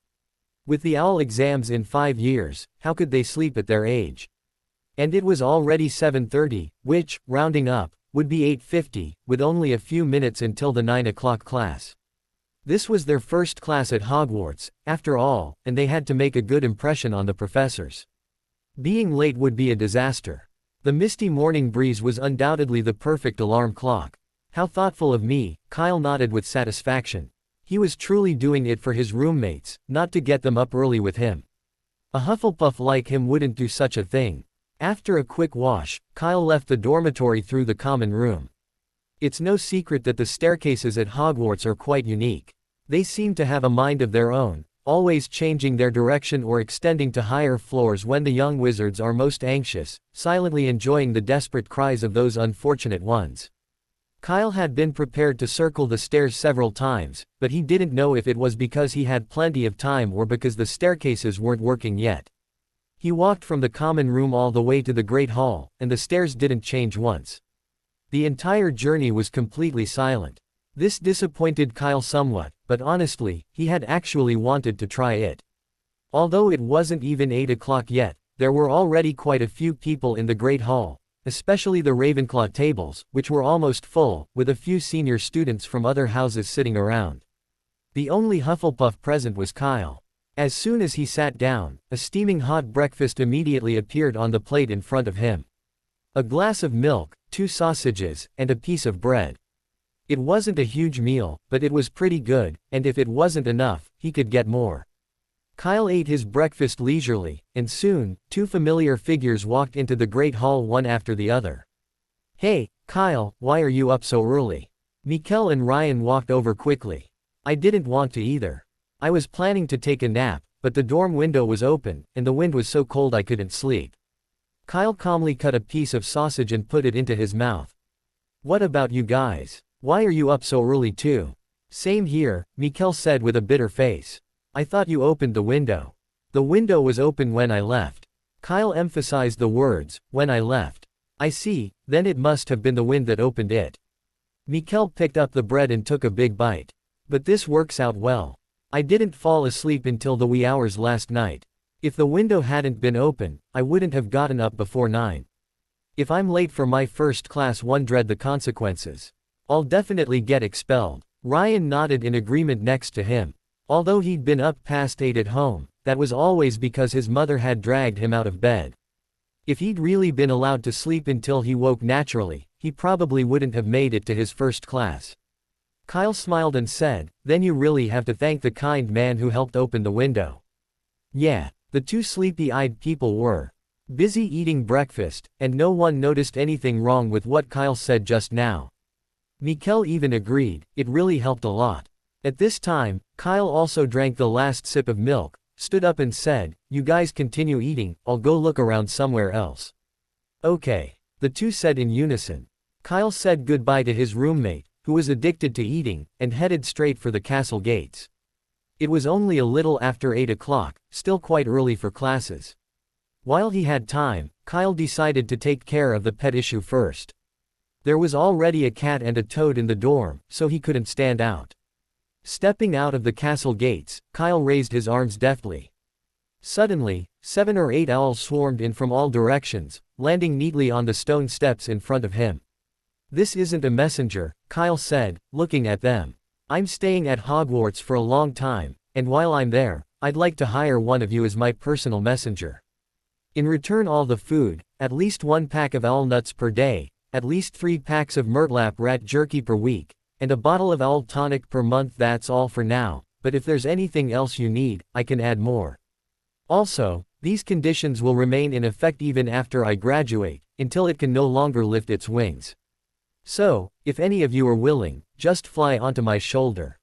With the OWL exams in 5 years, how could they sleep at their age? And it was already 7:30, which, rounding up, would be 8:50, with only a few minutes until the 9 o'clock class. This was their first class at Hogwarts, after all, and they had to make a good impression on the professors. Being late would be a disaster. The misty morning breeze was undoubtedly the perfect alarm clock. How thoughtful of me, Kyle nodded with satisfaction. He was truly doing it for his roommates, not to get them up early with him. A Hufflepuff like him wouldn't do such a thing. After a quick wash, Kyle left the dormitory through the common room. It's no secret that the staircases at Hogwarts are quite unique. They seem to have a mind of their own, always changing their direction or extending to higher floors when the young wizards are most anxious, silently enjoying the desperate cries of those unfortunate ones. Kyle had been prepared to circle the stairs several times, but he didn't know if it was because he had plenty of time or because the staircases weren't working yet. He walked from the common room all the way to the Great Hall, and the stairs didn't change once. The entire journey was completely silent. This disappointed Kyle somewhat, but honestly, he had actually wanted to try it. Although it wasn't even 8 o'clock yet, there were already quite a few people in the Great Hall, especially the Ravenclaw tables, which were almost full, with a few senior students from other houses sitting around. The only Hufflepuff present was Kyle. As soon as he sat down, a steaming hot breakfast immediately appeared on the plate in front of him. A glass of milk, 2 sausages, and a piece of bread. It wasn't a huge meal, but it was pretty good, and if it wasn't enough, he could get more. Kyle ate his breakfast leisurely, and soon, 2 familiar figures walked into the Great Hall one after the other. "Hey, Kyle, why are you up so early?" Mikkel and Ryan walked over quickly. I didn't want to either. I was planning to take a nap, but the dorm window was open, and the wind was so cold I couldn't sleep. Kyle calmly cut a piece of sausage and put it into his mouth. What about you guys? Why are you up so early too? Same here, Mikkel said with a bitter face. I thought you opened the window. The window was open when I left. Kyle emphasized the words, when I left. I see, then it must have been the wind that opened it. Mikkel picked up the bread and took a big bite. But this works out well. I didn't fall asleep until the wee hours last night. If the window hadn't been open, I wouldn't have gotten up before 9. If I'm late for my first class, one dread the consequences. I'll definitely get expelled. Ryan nodded in agreement next to him. Although he'd been up past 8 at home, that was always because his mother had dragged him out of bed. If he'd really been allowed to sleep until he woke naturally, he probably wouldn't have made it to his first class. Kyle smiled and said, then you really have to thank the kind man who helped open the window. Yeah, the two sleepy-eyed people were busy eating breakfast, and no one noticed anything wrong with what Kyle said just now. Mikkel even agreed, it really helped a lot. At this time, Kyle also drank the last sip of milk, stood up and said, you guys continue eating, I'll go look around somewhere else. Okay. The two said in unison. Kyle said goodbye to his roommate, who was addicted to eating, and headed straight for the castle gates. It was only a little after 8 o'clock, still quite early for classes. While he had time, Kyle decided to take care of the pet issue first. There was already a cat and a toad in the dorm, so he couldn't stand out. Stepping out of the castle gates, Kyle raised his arms deftly. Suddenly, 7 or 8 owls swarmed in from all directions, landing neatly on the stone steps in front of him. This isn't a messenger, Kyle said, looking at them. I'm staying at Hogwarts for a long time, and while I'm there, I'd like to hire one of you as my personal messenger. In return all the food, at least 1 pack of owl nuts per day, at least 3 packs of Murtlap rat jerky per week, and a bottle of owl tonic per month. That's all for now, but if there's anything else you need, I can add more. Also, these conditions will remain in effect even after I graduate, until it can no longer lift its wings. So, if any of you are willing, just fly onto my shoulder.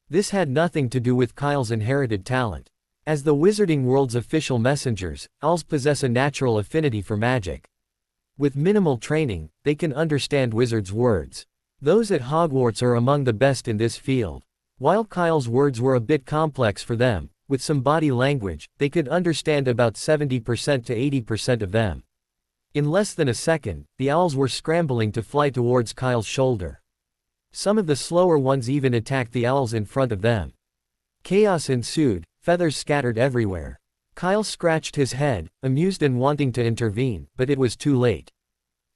This had nothing to do with Kyle's inherited talent. As the wizarding world's official messengers, owls possess a natural affinity for magic. With minimal training, they can understand wizards' words. Those at Hogwarts are among the best in this field. While Kyle's words were a bit complex for them, with some body language, they could understand about 70% to 80% of them. In less than a second, the owls were scrambling to fly towards Kyle's shoulder. Some of the slower ones even attacked the owls in front of them. Chaos ensued, feathers scattered everywhere. Kyle scratched his head, amused and wanting to intervene, but it was too late.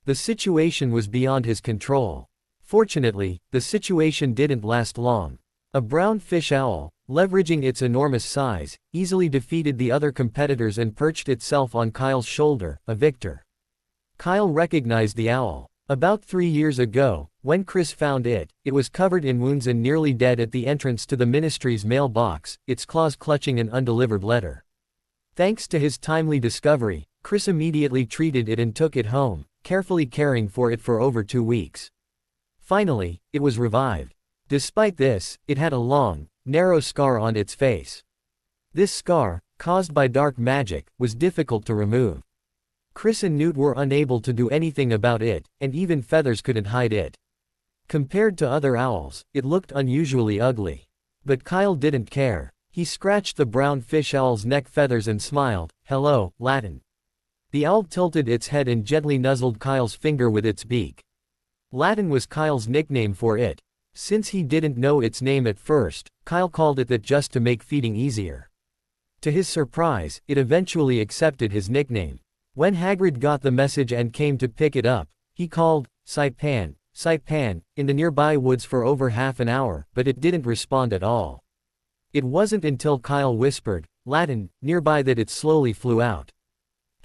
The situation was beyond his control. Fortunately, the situation didn't last long. A brown fish owl, leveraging its enormous size, easily defeated the other competitors and perched itself on Kyle's shoulder, a victor. Kyle recognized the owl. About 3 years ago, when Chris found it, it was covered in wounds and nearly dead at the entrance to the ministry's mailbox, its claws clutching an undelivered letter. Thanks to his timely discovery, Chris immediately treated it and took it home, carefully caring for it for over 2 weeks. Finally, it was revived. Despite this, it had a long, narrow scar on its face. This scar, caused by dark magic, was difficult to remove. Chris and Newt were unable to do anything about it, and even feathers couldn't hide it. Compared to other owls, it looked unusually ugly. But Kyle didn't care. He scratched the brown fish owl's neck feathers and smiled, "Hello, Latin." The owl tilted its head and gently nuzzled Kyle's finger with its beak. Latin was Kyle's nickname for it. Since he didn't know its name at first, Kyle called it that just to make feeding easier. To his surprise, it eventually accepted his nickname. When Hagrid got the message and came to pick it up, he called, "Saipan, Saipan," in the nearby woods for over half an hour, but it didn't respond at all. It wasn't until Kyle whispered, "Latin," nearby that it slowly flew out.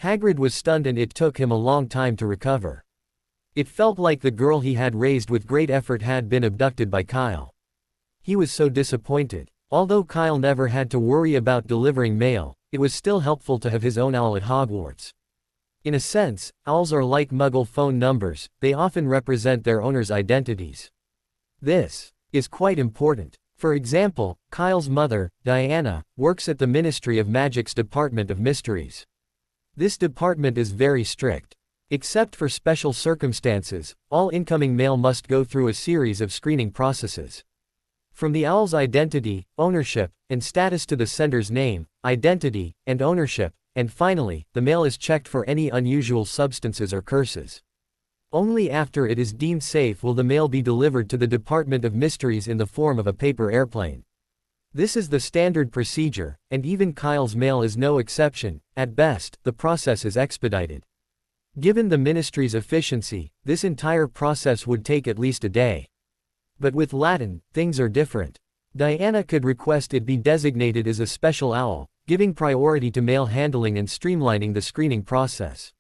Hagrid was stunned and it took him a long time to recover. It felt like the girl he had raised with great effort had been abducted by Kyle. He was so disappointed. Although Kyle never had to worry about delivering mail, it was still helpful to have his own owl at Hogwarts. In a sense, owls are like Muggle phone numbers, they often represent their owners' identities. This is quite important. For example, Kyle's mother, Diana, works at the Ministry of Magic's Department of Mysteries. This department is very strict. Except for special circumstances, all incoming mail must go through a series of screening processes. From the owl's identity, ownership, and status to the sender's name, identity, and ownership, and finally, the mail is checked for any unusual substances or curses. Only after it is deemed safe will the mail be delivered to the Department of Mysteries in the form of a paper airplane. This is the standard procedure, and even Kyle's mail is no exception. At best, the process is expedited. Given the ministry's efficiency, this entire process would take at least a day. But with Latin, things are different. Diana could request it be designated as a special owl, giving priority to mail handling and streamlining the screening process.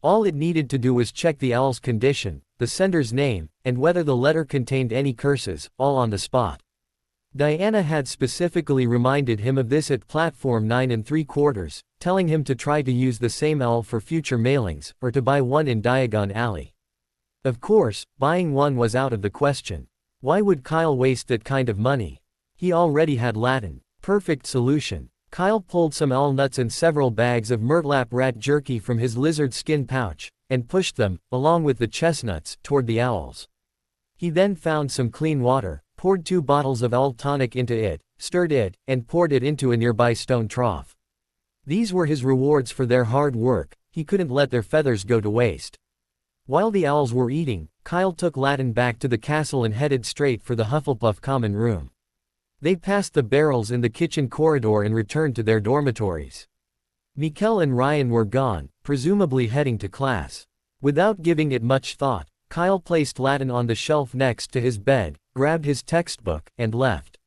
All it needed to do was check the owl's condition, the sender's name, and whether the letter contained any curses, all on the spot. Diana had specifically reminded him of this at platform 9 3/4, telling him to try to use the same owl for future mailings, or to buy one in Diagon Alley. Of course, buying one was out of the question. Why would Kyle waste that kind of money? He already had Latin. Perfect solution. Kyle pulled some owl nuts and several bags of Murtlap rat jerky from his lizard skin pouch, and pushed them, along with the chestnuts, toward the owls. He then found some clean water, poured 2 bottles of owl tonic into it, stirred it, and poured it into a nearby stone trough. These were his rewards for their hard work. He couldn't let their feathers go to waste. While the owls were eating, Kyle took Latin back to the castle and headed straight for the Hufflepuff common room. They passed the barrels in the kitchen corridor and returned to their dormitories. Mikkel and Ryan were gone, presumably heading to class. Without giving it much thought, Kyle placed Latin on the shelf next to his bed, grabbed his textbook, and left.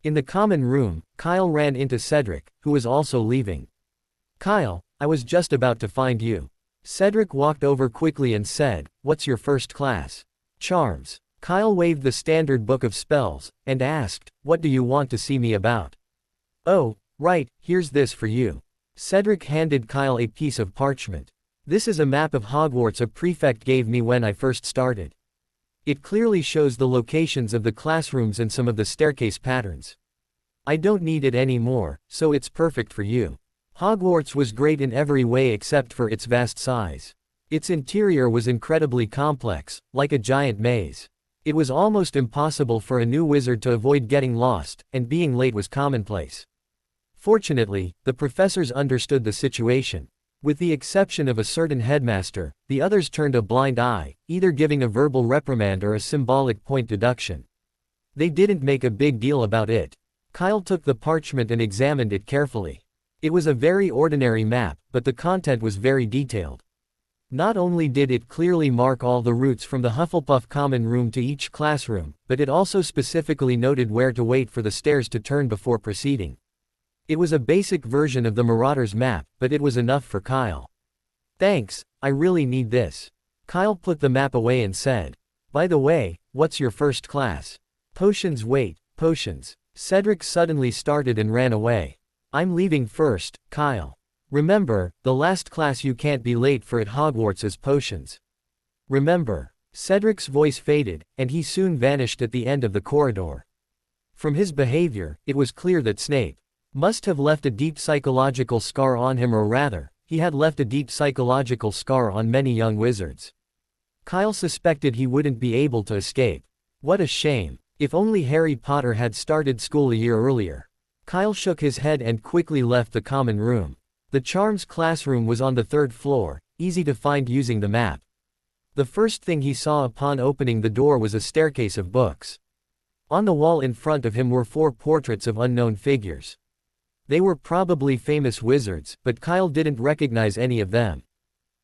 In the common room, Kyle ran into Cedric, who was also leaving. "Kyle, I was just about to find you." Cedric walked over quickly and said, "What's your first class?" "Charms." Kyle waved the standard book of spells, and asked, "What do you want to see me about?" "Oh, right, here's this for you." Cedric handed Kyle a piece of parchment. "This is a map of Hogwarts a prefect gave me when I first started. It clearly shows the locations of the classrooms and some of the staircase patterns. I don't need it anymore, so it's perfect for you." Hogwarts was great in every way except for its vast size. Its interior was incredibly complex, like a giant maze. It was almost impossible for a new wizard to avoid getting lost, and being late was commonplace. Fortunately, the professors understood the situation. With the exception of a certain headmaster, the others turned a blind eye, either giving a verbal reprimand or a symbolic point deduction. They didn't make a big deal about it. Kyle took the parchment and examined it carefully. It was a very ordinary map, but the content was very detailed. Not only did it clearly mark all the routes from the Hufflepuff common room to each classroom, but it also specifically noted where to wait for the stairs to turn before proceeding. It was a basic version of the Marauder's map, but it was enough for Kyle. "Thanks, I really need this." Kyle put the map away and said, "By the way, what's your first class?" "Potions." "Wait, potions." Cedric suddenly started and ran away. "I'm leaving first, Kyle. Remember, the last class you can't be late for at Hogwarts is potions. Remember." Cedric's voice faded, and he soon vanished at the end of the corridor. From his behavior, it was clear that Snape must have left a deep psychological scar on him, or rather, he had left a deep psychological scar on many young wizards. Kyle suspected he wouldn't be able to escape. What a shame. If only Harry Potter had started school a year earlier. Kyle shook his head and quickly left the common room. The Charms classroom was on the 3rd floor, easy to find using the map. The first thing he saw upon opening the door was a staircase of books. On the wall in front of him were 4 portraits of unknown figures. They were probably famous wizards, but Kyle didn't recognize any of them.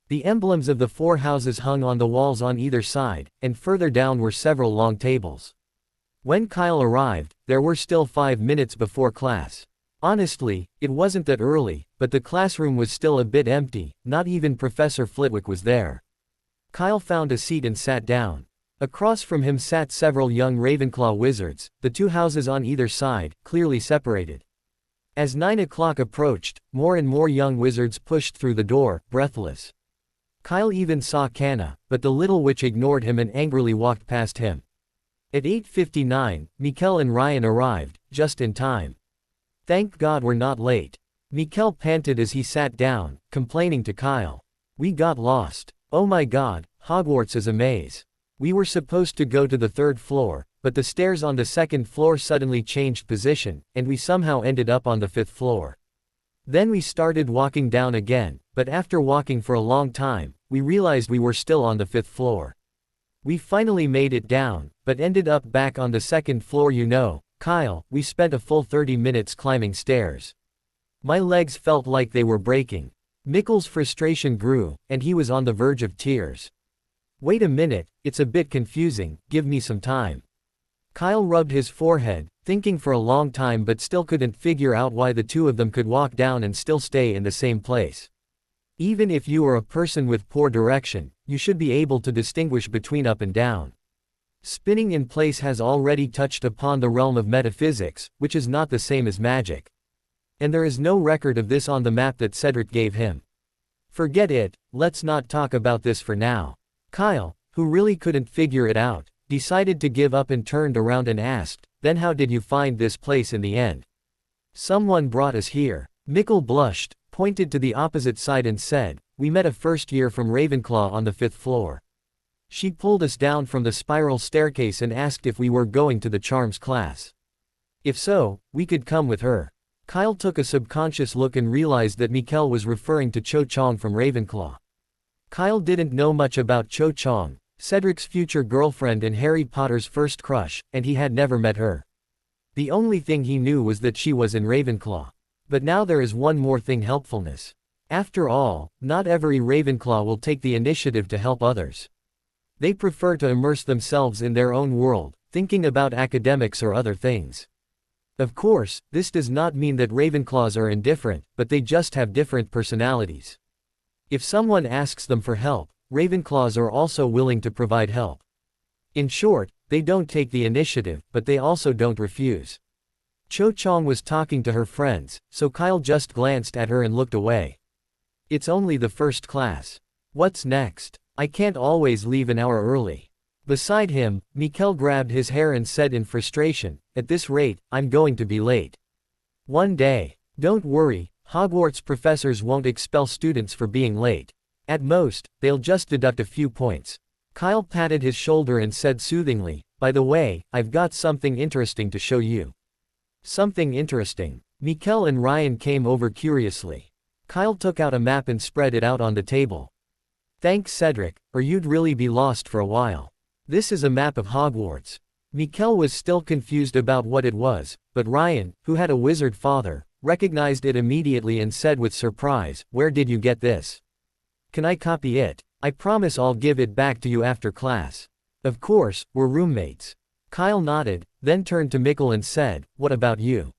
The emblems of the 4 houses hung on the walls on either side, and further down were several long tables. When Kyle arrived, there were still 5 minutes before class. Honestly, it wasn't that early, but the classroom was still a bit empty, not even Professor Flitwick was there. Kyle found a seat and sat down. Across from him sat several young Ravenclaw wizards, the 2 houses on either side, clearly separated. As 9 o'clock approached, more and more young wizards pushed through the door, breathless. Kyle even saw Canna, but the little witch ignored him and angrily walked past him. At 8:59, Mikkel and Ryan arrived, just in time. Thank God we're not late. Mikkel panted as he sat down, complaining to Kyle. We got lost. Oh my God, Hogwarts is a maze. We were supposed to go to the third floor, but the stairs on the second floor suddenly changed position, and we somehow ended up on the fifth floor. Then we started walking down again, but after walking for a long time, we realized we were still on the fifth floor. We finally made it down, but ended up back on the second floor. You know, Kyle, we spent a full 30 minutes climbing stairs. My legs felt like they were breaking. Mikkel's frustration grew, and he was on the verge of tears. Wait a minute, it's a bit confusing, give me some time. Kyle rubbed his forehead, thinking for a long time but still couldn't figure out why the two of them could walk down and still stay in the same place. Even if you are a person with poor direction, you should be able to distinguish between up and down. Spinning in place has already touched upon the realm of metaphysics, which is not the same as magic. And there is no record of this on the map that Cedric gave him. Forget it, let's not talk about this for now. Kyle, who really couldn't figure it out, decided to give up and turned around and asked, then how did you find this place in the end? Someone brought us here. Mikkel blushed, pointed to the opposite side and said, we met a first year from Ravenclaw on the fifth floor. She pulled us down from the spiral staircase and asked if we were going to the charms class. If so, we could come with her. Kyle took a subconscious look and realized that Mikkel was referring to Cho Chang from Ravenclaw. Kyle didn't know much about Cho Chang, Cedric's future girlfriend and Harry Potter's first crush, and he had never met her. The only thing he knew was that she was in Ravenclaw. But now there is one more thing: helpfulness. After all, not every Ravenclaw will take the initiative to help others. They prefer to immerse themselves in their own world, thinking about academics or other things. Of course, this does not mean that Ravenclaws are indifferent, but they just have different personalities. If someone asks them for help, Ravenclaws are also willing to provide help. In short, they don't take the initiative, but they also don't refuse. Cho Chang was talking to her friends, so Kyle just glanced at her and looked away. It's only the first class. What's next? I can't always leave an hour early. Beside him, Mikkel grabbed his hair and said in frustration, at this rate, I'm going to be late. One day. Don't worry, Hogwarts professors won't expel students for being late. At most, they'll just deduct a few points. Kyle patted his shoulder and said soothingly, by the way, I've got something interesting to show you. Something interesting. Mikkel and Ryan came over curiously. Kyle took out a map and spread it out on the table. Thanks Cedric, or you'd really be lost for a while. This is a map of Hogwarts. Mikkel was still confused about what it was, but Ryan, who had a wizard father, recognized it immediately and said with surprise, where did you get this? Can I copy it? I promise I'll give it back to you after class. Of course, we're roommates. Kyle nodded, then turned to Mikkel and said, what about you?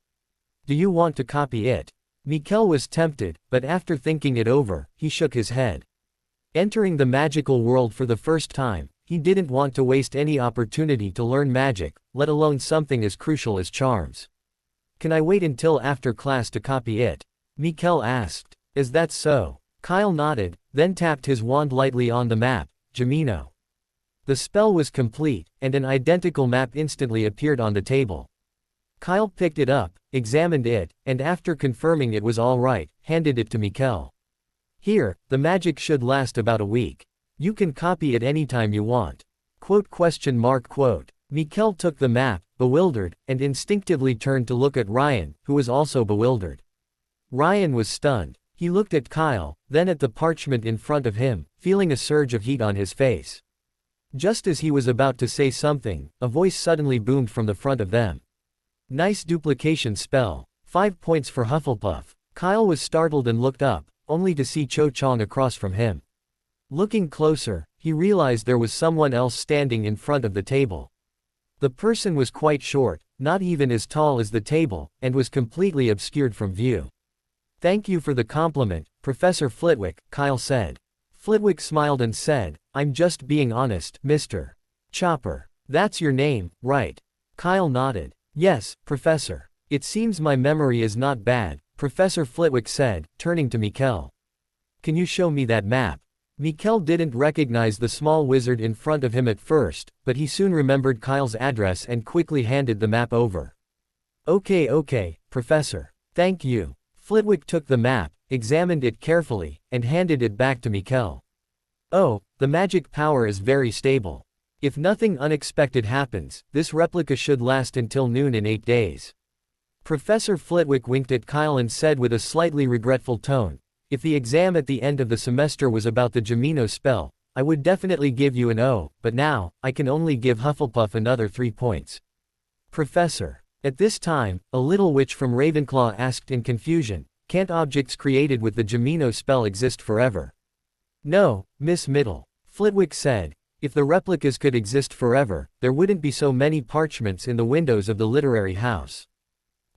Do you want to copy it? Mikkel was tempted, but after thinking it over, he shook his head. Entering the magical world for the first time, he didn't want to waste any opportunity to learn magic, let alone something as crucial as charms. Can I wait until after class to copy it? Mikkel asked. Is that so? Kyle nodded, then tapped his wand lightly on the map, Gemino. The spell was complete, and an identical map instantly appeared on the table. Kyle picked it up, examined it, and after confirming it was all right, handed it to Mikkel. Here, the magic should last about a week. You can copy it anytime you want. Quote. Mikkel took the map, bewildered, and instinctively turned to look at Ryan, who was also bewildered. Ryan was stunned. He looked at Kyle, then at the parchment in front of him, feeling a surge of heat on his face. Just as he was about to say something, a voice suddenly boomed from the front of them. Nice duplication spell. 5 points for Hufflepuff. Kyle was startled and looked up, only to see Cho Chang across from him. Looking closer, he realized there was someone else standing in front of the table. The person was quite short, not even as tall as the table, and was completely obscured from view. Thank you for the compliment, Professor Flitwick, Kyle said. Flitwick smiled and said, I'm just being honest, Mr. Chopper. That's your name, right? Kyle nodded. Yes, Professor. It seems my memory is not bad, Professor Flitwick said, turning to Mikkel. Can you show me that map? Mikkel didn't recognize the small wizard in front of him at first, but he soon remembered Kyle's address and quickly handed the map over. Okay, Professor. Thank you. Flitwick took the map, examined it carefully, and handed it back to Mikkel. Oh, the magic power is very stable. If nothing unexpected happens, this replica should last until noon in 8 days. Professor Flitwick winked at Kyle and said with a slightly regretful tone, if the exam at the end of the semester was about the Gemino spell, I would definitely give you an O, but now, I can only give Hufflepuff another 3 points. Professor. At this time, a little witch from Ravenclaw asked in confusion, can't objects created with the Gemino spell exist forever? No, Miss Middle. Flitwick said, if the replicas could exist forever, there wouldn't be so many parchments in the windows of the literary house.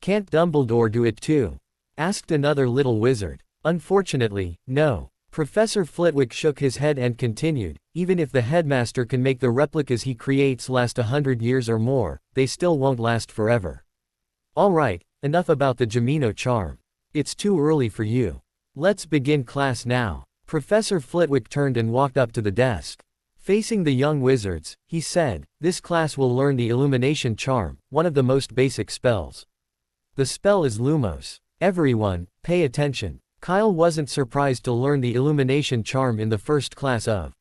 Can't Dumbledore do it too? Asked another little wizard. Unfortunately, no. Professor Flitwick shook his head and continued, even if the headmaster can make the replicas he creates last 100 years or more, they still won't last forever. Alright, enough about the Gemino charm. It's too early for you. Let's begin class now. Professor Flitwick turned and walked up to the desk. Facing the young wizards, he said, this class will learn the Illumination Charm, one of the most basic spells. The spell is Lumos. Everyone, pay attention. Kyle wasn't surprised to learn the Illumination Charm in the first class of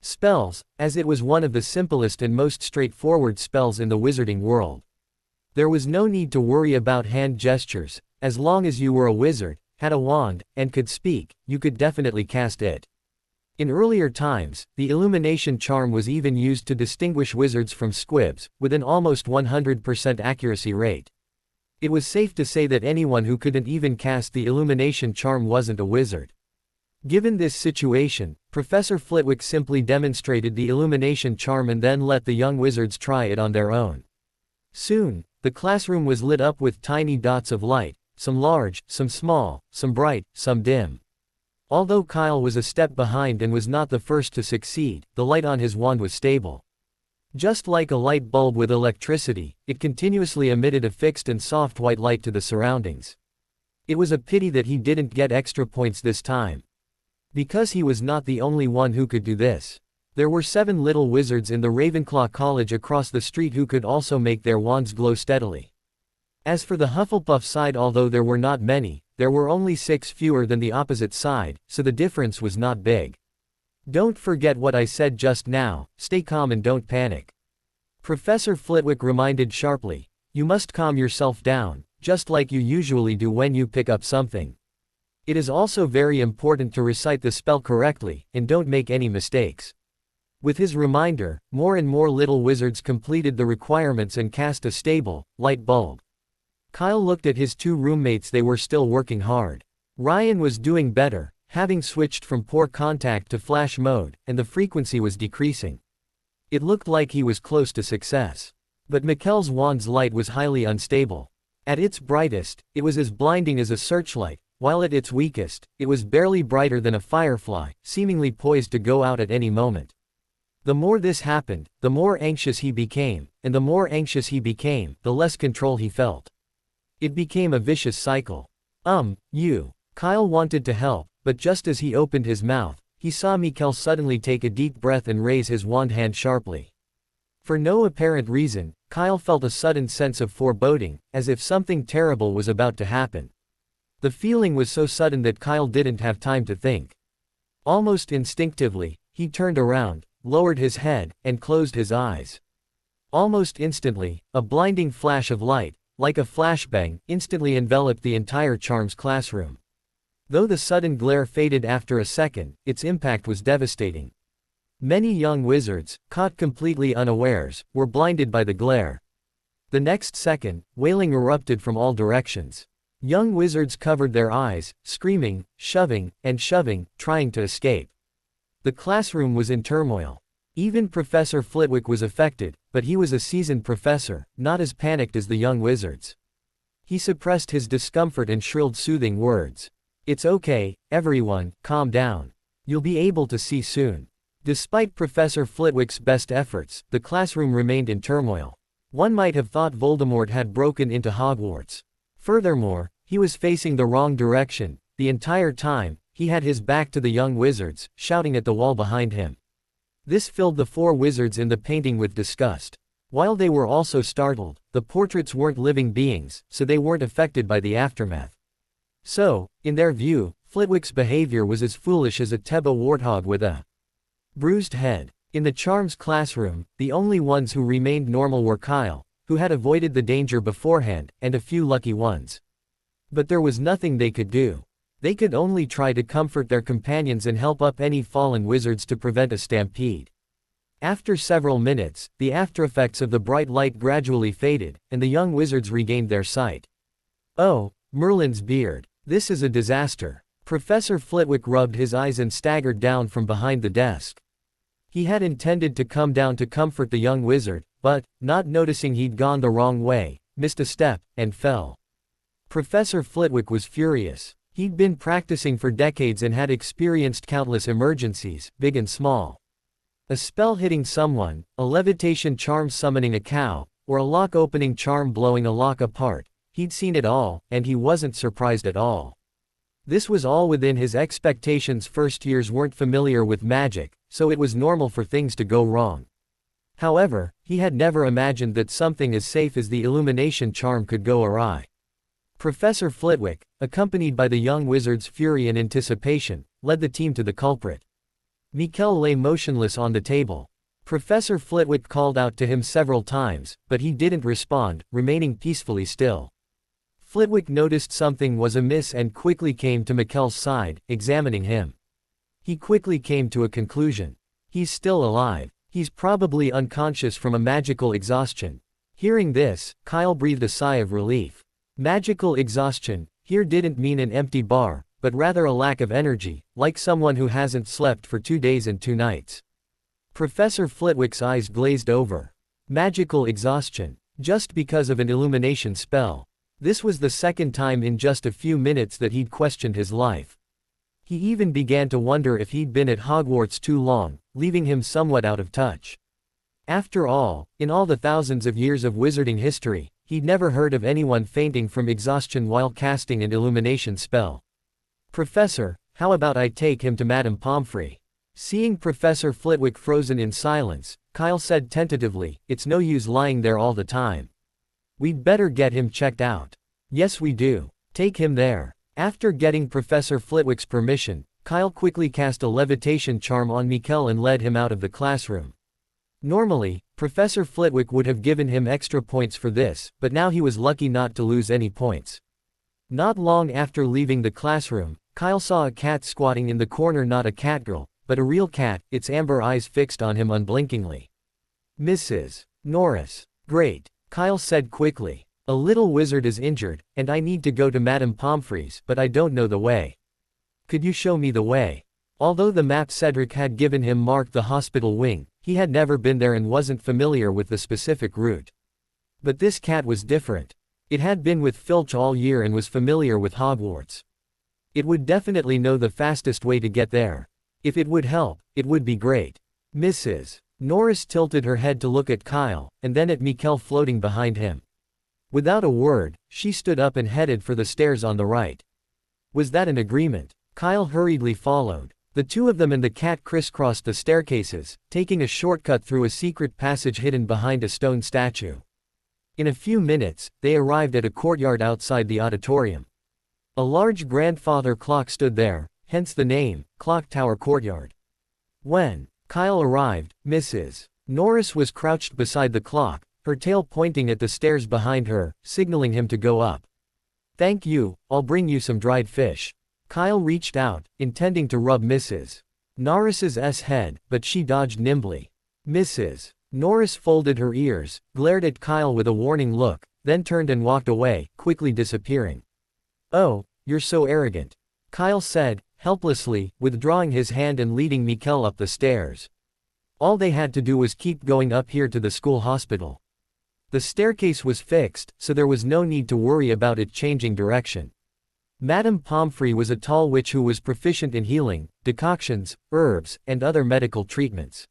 spells, as it was one of the simplest and most straightforward spells in the wizarding world. There was no need to worry about hand gestures, as long as you were a wizard, had a wand, and could speak, you could definitely cast it. In earlier times, the Illumination Charm was even used to distinguish wizards from squibs, with an almost 100% accuracy rate. It was safe to say that anyone who couldn't even cast the Illumination Charm wasn't a wizard. Given this situation, Professor Flitwick simply demonstrated the Illumination Charm and then let the young wizards try it on their own. Soon, the classroom was lit up with tiny dots of light, some large, some small, some bright, some dim. Although Kyle was a step behind and was not the first to succeed, the light on his wand was stable. Just like a light bulb with electricity, it continuously emitted a fixed and soft white light to the surroundings. It was a pity that he didn't get extra points this time. Because he was not the only one who could do this. There were 7 little wizards in the Ravenclaw College across the street who could also make their wands glow steadily. As for the Hufflepuff side, although there were not many, there were only 6 fewer than the opposite side, so the difference was not big. Don't forget what I said just now, stay calm and don't panic. Professor Flitwick reminded sharply, you must calm yourself down, just like you usually do when you pick up something. It is also very important to recite the spell correctly, and don't make any mistakes. With his reminder, more and more little wizards completed the requirements and cast a stable, light bulb. Kyle looked at his 2 roommates, they were still working hard. Ryan was doing better, having switched from poor contact to flash mode, and the frequency was decreasing. It looked like he was close to success. But Mikkel's wand's light was highly unstable. At its brightest, it was as blinding as a searchlight, while at its weakest, it was barely brighter than a firefly, seemingly poised to go out at any moment. The more this happened, the more anxious he became, and the more anxious he became, the less control he felt. It became a vicious cycle. Kyle wanted to help, but just as he opened his mouth, he saw Mikkel suddenly take a deep breath and raise his wand hand sharply. For no apparent reason, Kyle felt a sudden sense of foreboding, as if something terrible was about to happen. The feeling was so sudden that Kyle didn't have time to think. Almost instinctively, he turned around, lowered his head, and closed his eyes. Almost instantly, a blinding flash of light, like a flashbang, instantly enveloped the entire Charms classroom. Though the sudden glare faded after a second, its impact was devastating. Many young wizards, caught completely unawares, were blinded by the glare. The next second, wailing erupted from all directions. Young wizards covered their eyes, screaming, shoving, trying to escape. The classroom was in turmoil. Even Professor Flitwick was affected, but he was a seasoned professor, not as panicked as the young wizards. He suppressed his discomfort and shrilled soothing words. It's okay, everyone, calm down. You'll be able to see soon. Despite Professor Flitwick's best efforts, the classroom remained in turmoil. One might have thought Voldemort had broken into Hogwarts. Furthermore, he was facing the wrong direction. The entire time, He had his back to the young wizards, shouting at the wall behind him. This filled the 4 wizards in the painting with disgust. While they were also startled, the portraits weren't living beings, so they weren't affected by the aftermath. So, in their view, Flitwick's behavior was as foolish as a Teba warthog with a bruised head. In the charms classroom, the only ones who remained normal were Kyle, who had avoided the danger beforehand, and a few lucky ones. But there was nothing they could do. They could only try to comfort their companions and help up any fallen wizards to prevent a stampede. After several minutes, the aftereffects of the bright light gradually faded, and the young wizards regained their sight. Oh, Merlin's beard. This is a disaster. Professor Flitwick rubbed his eyes and staggered down from behind the desk. He had intended to come down to comfort the young wizard, but, not noticing he'd gone the wrong way, missed a step, and fell. Professor Flitwick was furious. He'd been practicing for decades and had experienced countless emergencies, big and small. A spell hitting someone, a levitation charm summoning a cow, or a lock opening charm blowing a lock apart. He'd seen it all, and he wasn't surprised at all. This was all within his expectations. First years weren't familiar with magic, so it was normal for things to go wrong. However, he had never imagined that something as safe as the illumination charm could go awry. Professor Flitwick, accompanied by the young wizard's fury and anticipation, led the team to the culprit. Mikkel lay motionless on the table. Professor Flitwick called out to him several times, but he didn't respond, remaining peacefully still. Flitwick noticed something was amiss and quickly came to Mikkel's side, examining him. He quickly came to a conclusion. He's still alive. He's probably unconscious from a magical exhaustion. Hearing this, Kyle breathed a sigh of relief. Magical exhaustion here didn't mean an empty bar, but rather a lack of energy, like someone who hasn't slept for 2 days and 2 nights. Professor Flitwick's eyes glazed over. Magical exhaustion. Just because of an illumination spell. This was the second time in just a few minutes that he'd questioned his life. He even began to wonder if he'd been at Hogwarts too long, leaving him somewhat out of touch. After all, in all the thousands of years of wizarding history, he'd never heard of anyone fainting from exhaustion while casting an illumination spell. Professor, how about I take him to Madame Pomfrey? Seeing Professor Flitwick frozen in silence, Kyle said tentatively, it's no use lying there all the time. We'd better get him checked out. Yes we do. Take him there. After getting Professor Flitwick's permission, Kyle quickly cast a levitation charm on Mikkel and led him out of the classroom. Normally, Professor Flitwick would have given him extra points for this, but now he was lucky not to lose any points. Not long after leaving the classroom, Kyle saw a cat squatting in the corner, not a catgirl, but a real cat, its amber eyes fixed on him unblinkingly. Mrs. Norris. Great, Kyle said quickly. A little wizard is injured, and I need to go to Madame Pomfrey's, but I don't know the way. Could you show me the way? Although the map Cedric had given him marked the hospital wing, he had never been there and wasn't familiar with the specific route. But this cat was different. It had been with Filch all year and was familiar with Hogwarts. It would definitely know the fastest way to get there. If it would help, it would be great. Mrs. Norris tilted her head to look at Kyle, and then at Mikkel floating behind him. Without a word, she stood up and headed for the stairs on the right. Was that an agreement? Kyle hurriedly followed. The two of them and the cat crisscrossed the staircases, taking a shortcut through a secret passage hidden behind a stone statue. In a few minutes, they arrived at a courtyard outside the auditorium. A large grandfather clock stood there, hence the name, Clock Tower Courtyard. When Kyle arrived, Mrs. Norris was crouched beside the clock, her tail pointing at the stairs behind her, signaling him to go up. Thank you, I'll bring you some dried fish. Kyle reached out, intending to rub Mrs. Norris's head, but she dodged nimbly. Mrs. Norris folded her ears, glared at Kyle with a warning look, then turned and walked away, quickly disappearing. Oh, you're so arrogant. Kyle said, helplessly, withdrawing his hand and leading Mikkel up the stairs. All they had to do was keep going up here to the school hospital. The staircase was fixed, so there was no need to worry about it changing direction. Madame Pomfrey was a tall witch who was proficient in healing, decoctions, herbs, and other medical treatments.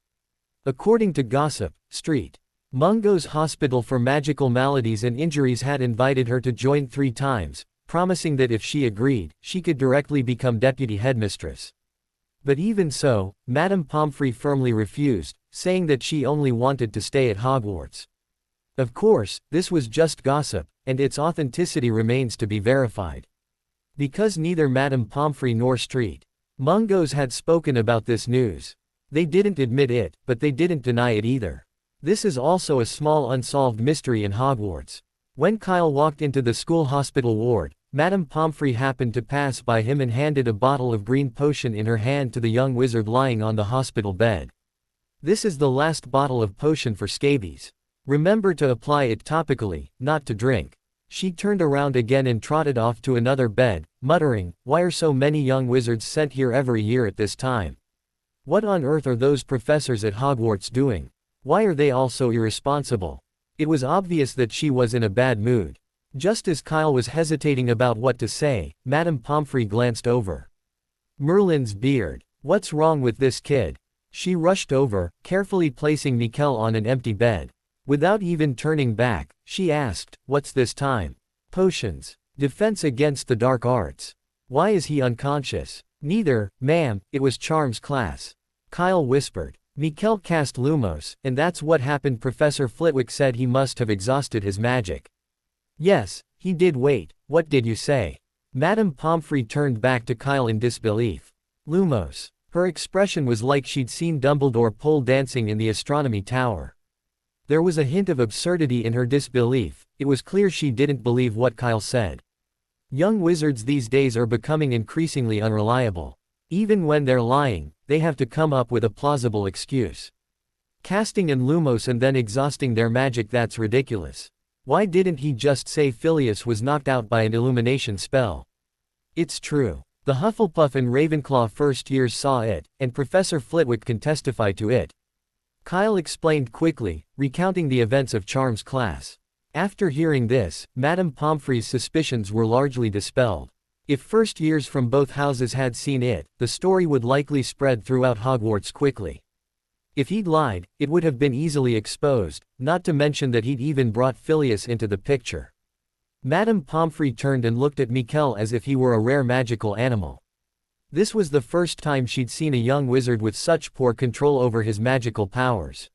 According to gossip, St. Mungo's Hospital for Magical Maladies and Injuries had invited her to join 3 times, promising that if she agreed, she could directly become deputy headmistress. But even so, Madame Pomfrey firmly refused, saying that she only wanted to stay at Hogwarts. Of course, this was just gossip, and its authenticity remains to be verified. Because neither Madame Pomfrey nor Street Mungo's had spoken about this news. They didn't admit it, but they didn't deny it either. This is also a small unsolved mystery in Hogwarts. When Kyle walked into the school hospital ward, Madame Pomfrey happened to pass by him and handed a bottle of green potion in her hand to the young wizard lying on the hospital bed. This is the last bottle of potion for scabies. Remember to apply it topically, not to drink. She turned around again and trotted off to another bed, muttering, "Why are so many young wizards sent here every year at this time? What on earth are those professors at Hogwarts doing? Why are they all so irresponsible?" It was obvious that she was in a bad mood. Just as Kyle was hesitating about what to say, Madame Pomfrey glanced over Merlin's beard. "What's wrong with this kid?" She rushed over, carefully placing Mikkel on an empty bed. Without even turning back, she asked, "What's this time?" "Potions. Defense against the dark arts." "Why is he unconscious?" "Neither, ma'am, it was Charm's class." Kyle whispered. Mikkel cast Lumos, and that's what happened. Professor Flitwick said he must have exhausted his magic. "Yes, he did. Wait, what did you say?" Madame Pomfrey turned back to Kyle in disbelief. "Lumos." Her expression was like she'd seen Dumbledore pole dancing in the astronomy tower. There was a hint of absurdity in her disbelief. It was clear she didn't believe what Kyle said. Young wizards these days are becoming increasingly unreliable. Even when they're lying, they have to come up with a plausible excuse. Casting in Lumos and then exhausting their magic, that's ridiculous. Why didn't he just say Phileas was knocked out by an illumination spell? It's true. The Hufflepuff and Ravenclaw first years saw it, and Professor Flitwick can testify to it. Kyle explained quickly, recounting the events of Charm's class. After hearing this, Madame Pomfrey's suspicions were largely dispelled. If first years from both houses had seen it, the story would likely spread throughout Hogwarts quickly. If he'd lied, it would have been easily exposed, not to mention that he'd even brought Phileas into the picture. Madame Pomfrey turned and looked at Mikkel as if he were a rare magical animal. This was the first time she'd seen a young wizard with such poor control over his magical powers.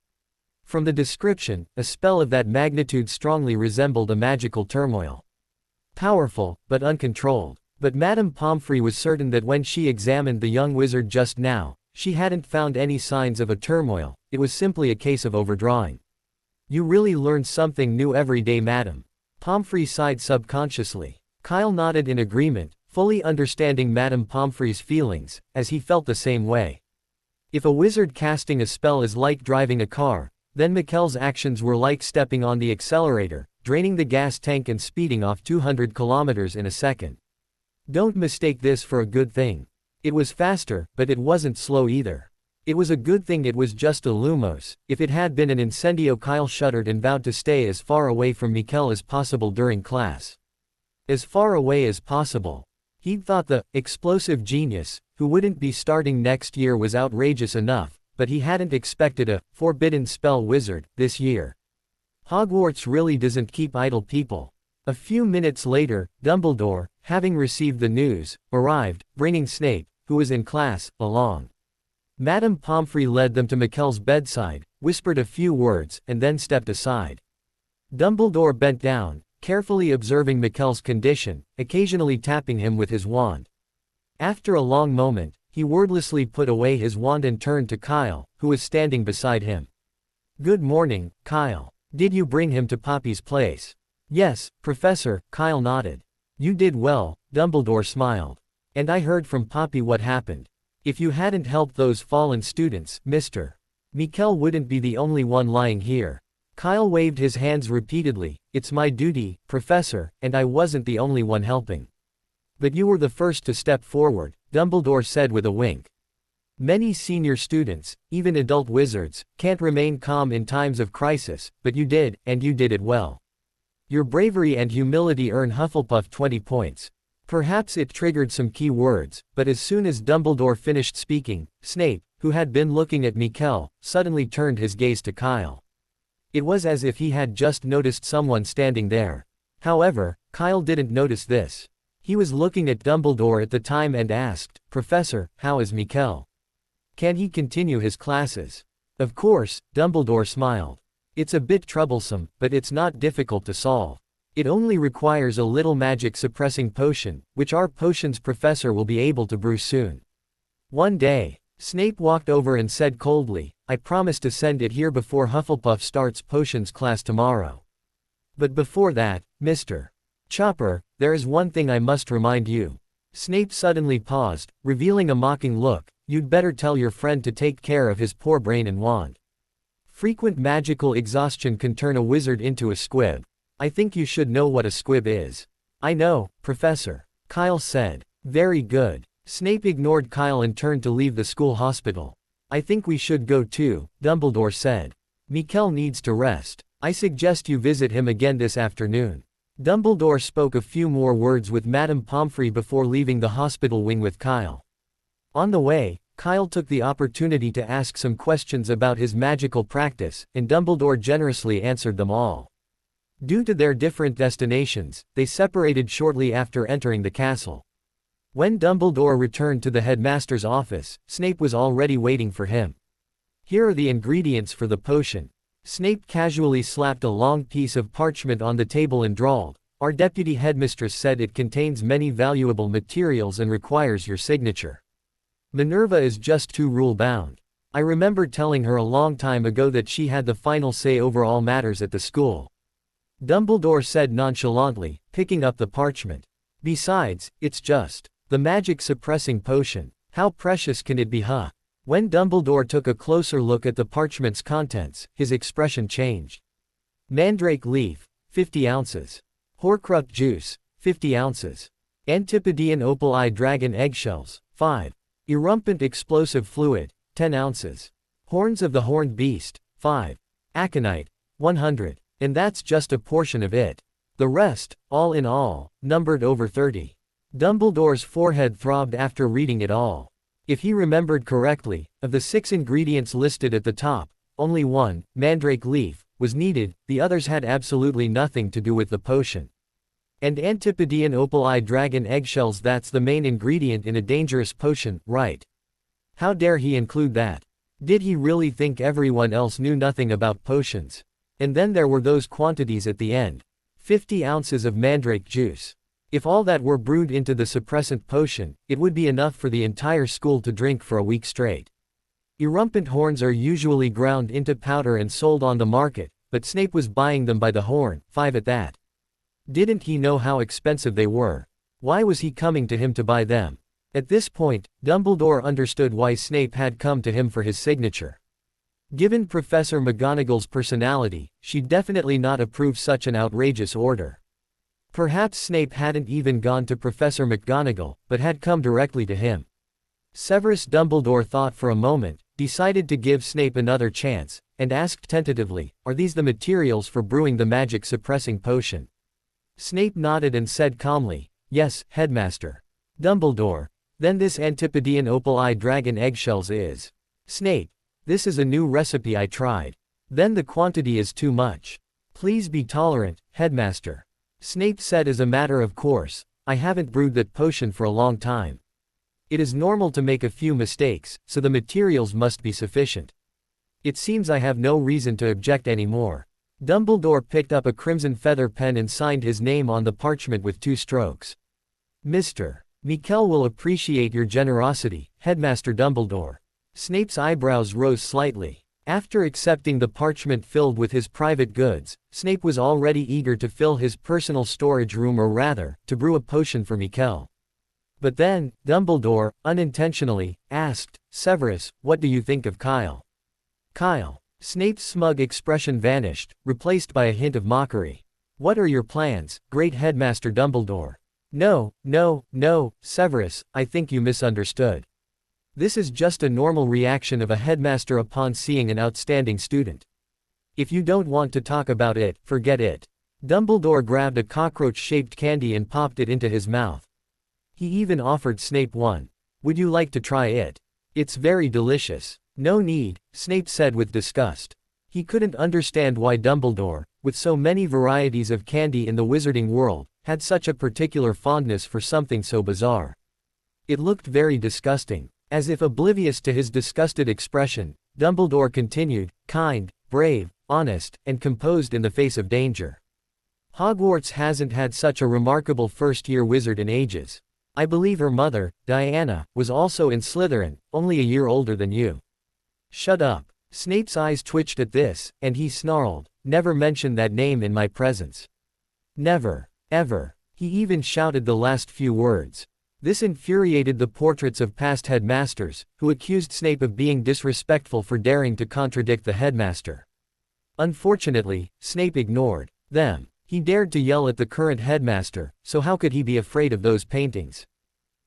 From the description, a spell of that magnitude strongly resembled a magical turmoil. Powerful, but uncontrolled. But Madame Pomfrey was certain that when she examined the young wizard just now, she hadn't found any signs of a turmoil. It was simply a case of overdrawing. "You really learn something new every day, Madame." Pomfrey sighed subconsciously. Kyle nodded in agreement, fully understanding Madame Pomfrey's feelings, as he felt the same way. If a wizard casting a spell is like driving a car, then Mikkel's actions were like stepping on the accelerator, draining the gas tank and speeding off 200 kilometers in a second. Don't mistake this for a good thing. It was faster, but it wasn't slow either. It was a good thing it was just a Lumos. If it had been an incendio, Kyle shuddered and vowed to stay as far away from Mikkel as possible during class. As far away as possible. He'd thought the explosive genius, who wouldn't be starting next year, was outrageous enough, but he hadn't expected a forbidden spell wizard this year. Hogwarts really doesn't keep idle people. A few minutes later, Dumbledore, having received the news, arrived, bringing Snape, who was in class, along. Madame Pomfrey led them to Mikkel's bedside, whispered a few words, and then stepped aside. Dumbledore bent down, carefully observing Mikkel's condition, occasionally tapping him with his wand. After a long moment, he wordlessly put away his wand and turned to Kyle, who was standing beside him. "Good morning, Kyle. Did you bring him to Poppy's place?" "Yes, Professor," Kyle nodded. "You did well," Dumbledore smiled. "And I heard from Poppy what happened. If you hadn't helped those fallen students, Mr. Mikkel wouldn't be the only one lying here." Kyle waved his hands repeatedly. "It's my duty, Professor, and I wasn't the only one helping." "But you were the first to step forward," Dumbledore said with a wink. "Many senior students, even adult wizards, can't remain calm in times of crisis, but you did, and you did it well. Your bravery and humility earn Hufflepuff 20 points. Perhaps it triggered some key words, but as soon as Dumbledore finished speaking, Snape, who had been looking at Mikkel, suddenly turned his gaze to Kyle. It was as if he had just noticed someone standing there. However, Kyle didn't notice this. He was looking at Dumbledore at the time and asked, "Professor, how is Mikkel? Can he continue his classes?" Of course, Dumbledore smiled. "It's a bit troublesome, but it's not difficult to solve. It only requires a little magic-suppressing potion, which our potions professor will be able to brew soon." One day, Snape walked over and said coldly, "I promise to send it here before Hufflepuff starts potions class tomorrow. But before that, Mr. Chopper, there is one thing I must remind you." Snape suddenly paused, revealing a mocking look. "You'd better tell your friend to take care of his poor brain and wand. Frequent magical exhaustion can turn a wizard into a squib. I think you should know what a squib is." "I know, Professor," Kyle said. "Very good." Snape ignored Kyle and turned to leave the school hospital. "I think we should go too," Dumbledore said. "Mikkel needs to rest. I suggest you visit him again this afternoon." Dumbledore spoke a few more words with Madame Pomfrey before leaving the hospital wing with Kyle. On the way, Kyle took the opportunity to ask some questions about his magical practice, and Dumbledore generously answered them all. Due to their different destinations, they separated shortly after entering the castle. When Dumbledore returned to the headmaster's office, Snape was already waiting for him. "Here are the ingredients for the potion." Snape casually slapped a long piece of parchment on the table and drawled, "Our deputy headmistress said it contains many valuable materials and requires your signature. Minerva is just too rule-bound. I remember telling her a long time ago that she had the final say over all matters at the school." Dumbledore said nonchalantly, picking up the parchment. "Besides, it's just the magic-suppressing potion. How precious can it be, huh?" When Dumbledore took a closer look at the parchment's contents, his expression changed. Mandrake leaf, 50 ounces. Horcrux juice, 50 ounces. Antipodean opal-eye dragon eggshells, 5. Erumpent explosive fluid, 10 ounces. Horns of the horned beast, 5. Aconite, 100. And that's just a portion of it. The rest, all in all, numbered over 30. Dumbledore's forehead throbbed after reading it all. If he remembered correctly, of the 6 ingredients listed at the top, only one, mandrake leaf, was needed, the others had absolutely nothing to do with the potion. And Antipodean opal-eye dragon eggshells, that's the main ingredient in a dangerous potion, right? How dare he include that? Did he really think everyone else knew nothing about potions? And then there were those quantities at the end. 50 ounces of mandrake juice. If all that were brewed into the suppressant potion, it would be enough for the entire school to drink for a week straight. Erumpent horns are usually ground into powder and sold on the market, but Snape was buying them by the horn, 5 at that. Didn't he know how expensive they were? Why was he coming to him to buy them? At this point, Dumbledore understood why Snape had come to him for his signature. Given Professor McGonagall's personality, she'd definitely not approve such an outrageous order. Perhaps Snape hadn't even gone to Professor McGonagall, but had come directly to him. Severus Dumbledore thought for a moment, decided to give Snape another chance, and asked tentatively, "Are these the materials for brewing the magic-suppressing potion?" Snape nodded and said calmly, "Yes, Headmaster." Dumbledore, "Then this Antipodean opal-eye dragon eggshells is." Snape, "This is a new recipe I tried." "Then the quantity is too much. Please be tolerant, Headmaster." Snape said as a matter of course, "I haven't brewed that potion for a long time. It is normal to make a few mistakes, so the materials must be sufficient. It seems I have no reason to object anymore." Dumbledore picked up a crimson feather pen and signed his name on the parchment with 2 strokes. "Mr. Mikkel will appreciate your generosity, Headmaster Dumbledore." Snape's eyebrows rose slightly. After accepting the parchment filled with his private goods, Snape was already eager to fill his personal storage room, or rather, to brew a potion for Mikkel. But then, Dumbledore, unintentionally, asked, "Severus, what do you think of Kyle?" "Kyle." Snape's smug expression vanished, replaced by a hint of mockery. "What are your plans, great Headmaster Dumbledore?" No, Severus, I think you misunderstood. This is just a normal reaction of a headmaster upon seeing an outstanding student. If you don't want to talk about it, forget it." Dumbledore grabbed a cockroach-shaped candy and popped it into his mouth. He even offered Snape one. "Would you like to try it? It's very delicious." "No need," Snape said with disgust. He couldn't understand why Dumbledore, with so many varieties of candy in the wizarding world, had such a particular fondness for something so bizarre. It looked very disgusting. As if oblivious to his disgusted expression, Dumbledore continued, kind, brave, honest, and composed in the face of danger. Hogwarts hasn't had such a remarkable first-year wizard in ages. I believe her mother, Diana, was also in Slytherin, only a year older than you. Shut up. Snape's eyes twitched at this, and he snarled, never mention that name in my presence. Never. Ever. He even shouted the last few words. This infuriated the portraits of past headmasters, who accused Snape of being disrespectful for daring to contradict the headmaster. Unfortunately, Snape ignored them. He dared to yell at the current headmaster, so how could he be afraid of those paintings?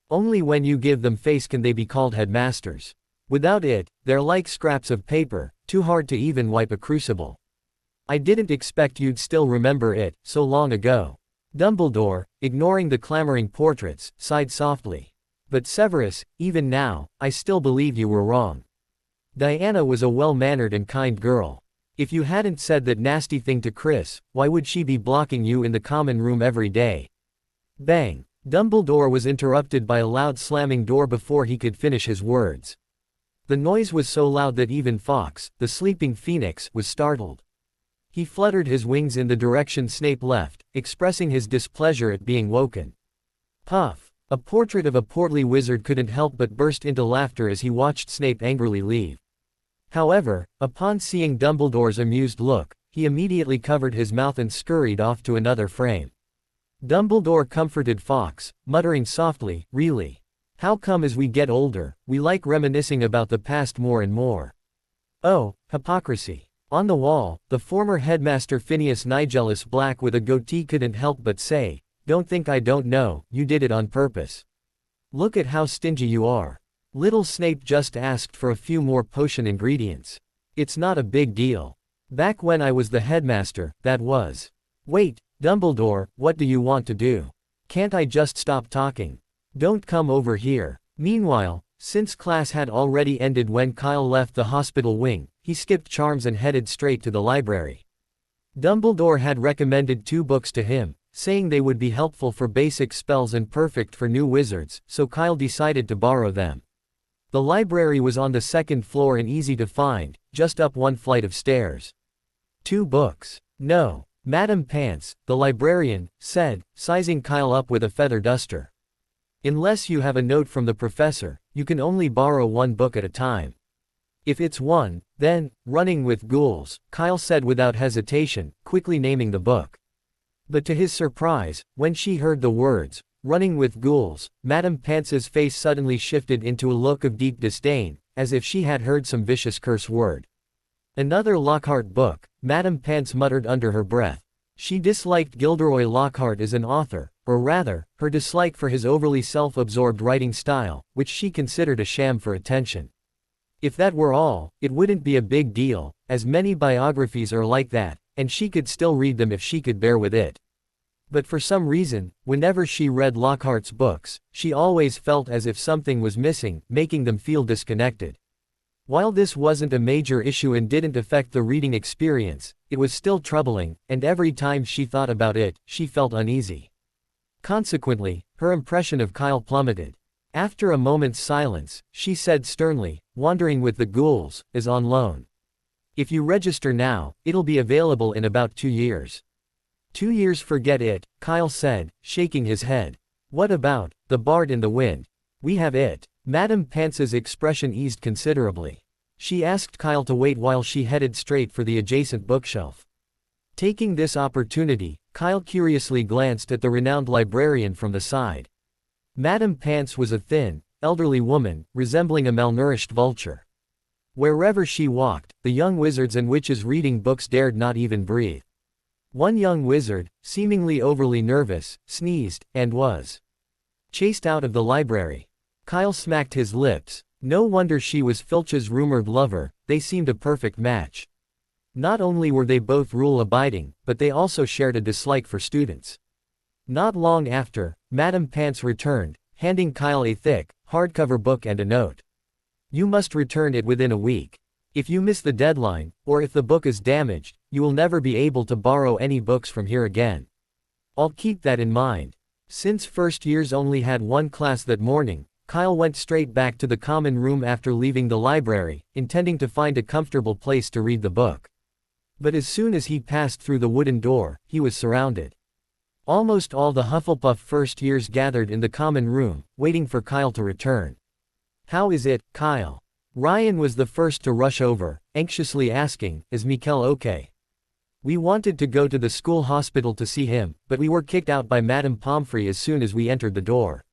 Only when you give them face can they be called headmasters. Without it, they're like scraps of paper, too hard to even wipe a crucible. I didn't expect you'd still remember it, so long ago. Dumbledore, ignoring the clamoring portraits, sighed softly. But Severus, even now, I still believe you were wrong. Diana was a well-mannered and kind girl. If you hadn't said that nasty thing to Chris, why would she be blocking you in the common room every day? Bang! Dumbledore was interrupted by a loud slamming door before he could finish his words. The noise was so loud that even Fawkes, the sleeping phoenix, was startled. He fluttered his wings in the direction Snape left, expressing his displeasure at being woken. Puff! A portrait of a portly wizard couldn't help but burst into laughter as he watched Snape angrily leave. However, upon seeing Dumbledore's amused look, he immediately covered his mouth and scurried off to another frame. Dumbledore comforted Fawkes, muttering softly, really? How come as we get older, we like reminiscing about the past more and more? Oh, hypocrisy. On the wall, the former headmaster Phineas Nigellus Black with a goatee couldn't help but say, don't think I don't know, you did it on purpose. Look at how stingy you are. Little Snape just asked for a few more potion ingredients. It's not a big deal. Back when I was the headmaster, that was. Wait, Dumbledore, what do you want to do? Can't I just stop talking? Don't come over here. Meanwhile, since class had already ended when Kyle left the hospital wing, he skipped charms and headed straight to the library. Dumbledore had recommended 2 books to him, saying they would be helpful for basic spells and perfect for new wizards, so Kyle decided to borrow them. The library was on the 2nd floor and easy to find, just up 1 flight of stairs. 2 books. No. Madam Pants, the librarian, said, sizing Kyle up with a feather duster. Unless you have a note from the professor, you can only borrow 1 book at a time. If it's 1, then, Running with Ghouls, Kyle said without hesitation, quickly naming the book. But to his surprise, when she heard the words, Running with Ghouls, Madam Pants's face suddenly shifted into a look of deep disdain, as if she had heard some vicious curse word. Another Lockhart book, Madam Pants muttered under her breath. She disliked Gilderoy Lockhart as an author, or rather, her dislike for his overly self-absorbed writing style, which she considered a sham for attention. If that were all, it wouldn't be a big deal, as many biographies are like that, and she could still read them if she could bear with it. But for some reason, whenever she read Lockhart's books, she always felt as if something was missing, making them feel disconnected. While this wasn't a major issue and didn't affect the reading experience, it was still troubling, and every time she thought about it, she felt uneasy. Consequently, her impression of Kyle plummeted. After a moment's silence, she said sternly, Wandering with the Ghouls is on loan. If you register now, it'll be available in about 2 years. 2 years, forget it, Kyle said, shaking his head. What about The Bard in the Wind? We have it. Madam Pants's expression eased considerably. She asked Kyle to wait while she headed straight for the adjacent bookshelf. Taking this opportunity, Kyle curiously glanced at the renowned librarian from the side. Madam Pants was a thin, elderly woman, resembling a malnourished vulture. Wherever she walked, the young wizards and witches reading books dared not even breathe. One young wizard, seemingly overly nervous, sneezed, and was chased out of the library. Kyle smacked his lips. No wonder she was Filch's rumored lover, they seemed a perfect match. Not only were they both rule-abiding, but they also shared a dislike for students. Not long after, Madam Pants returned, handing Kyle a thick, hardcover book and a note. You must return it within a week. If you miss the deadline, or if the book is damaged, you will never be able to borrow any books from here again. I'll keep that in mind. Since first years only had one class that morning, Kyle went straight back to the common room after leaving the library, intending to find a comfortable place to read the book. But as soon as he passed through the wooden door, he was surrounded. Almost all the Hufflepuff first years gathered in the common room, waiting for Kyle to return. "How is it, Kyle?" Ryan was the first to rush over, anxiously asking, "Is Mikkel okay?" "We wanted to go to the school hospital to see him, but we were kicked out by Madame Pomfrey as soon as we entered the door."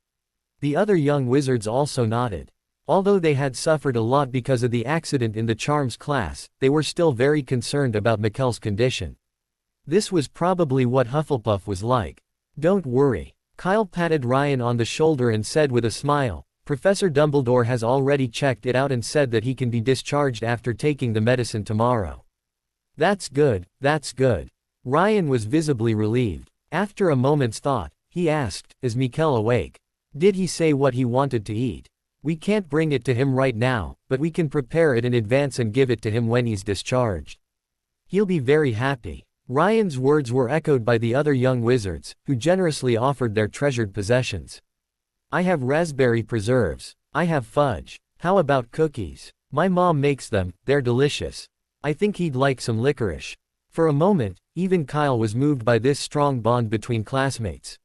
The other young wizards also nodded. Although they had suffered a lot because of the accident in the charms class, they were still very concerned about Mikkel's condition. This was probably what Hufflepuff was like. "Don't worry." Kyle patted Ryan on the shoulder and said with a smile, "Professor Dumbledore has already checked it out and said that he can be discharged after taking the medicine tomorrow." That's good, that's good." Ryan was visibly relieved. After a moment's thought, he asked, "Is Mikkel awake? Did he say what he wanted to eat? We can't bring it to him right now, but we can prepare it in advance and give it to him when he's discharged. He'll be very happy." Ryan's words were echoed by the other young wizards, who generously offered their treasured possessions. "I have raspberry preserves. I have fudge. How about cookies? My mom makes them, they're delicious. I think he'd like some licorice." For a moment, even Kyle was moved by this strong bond between classmates.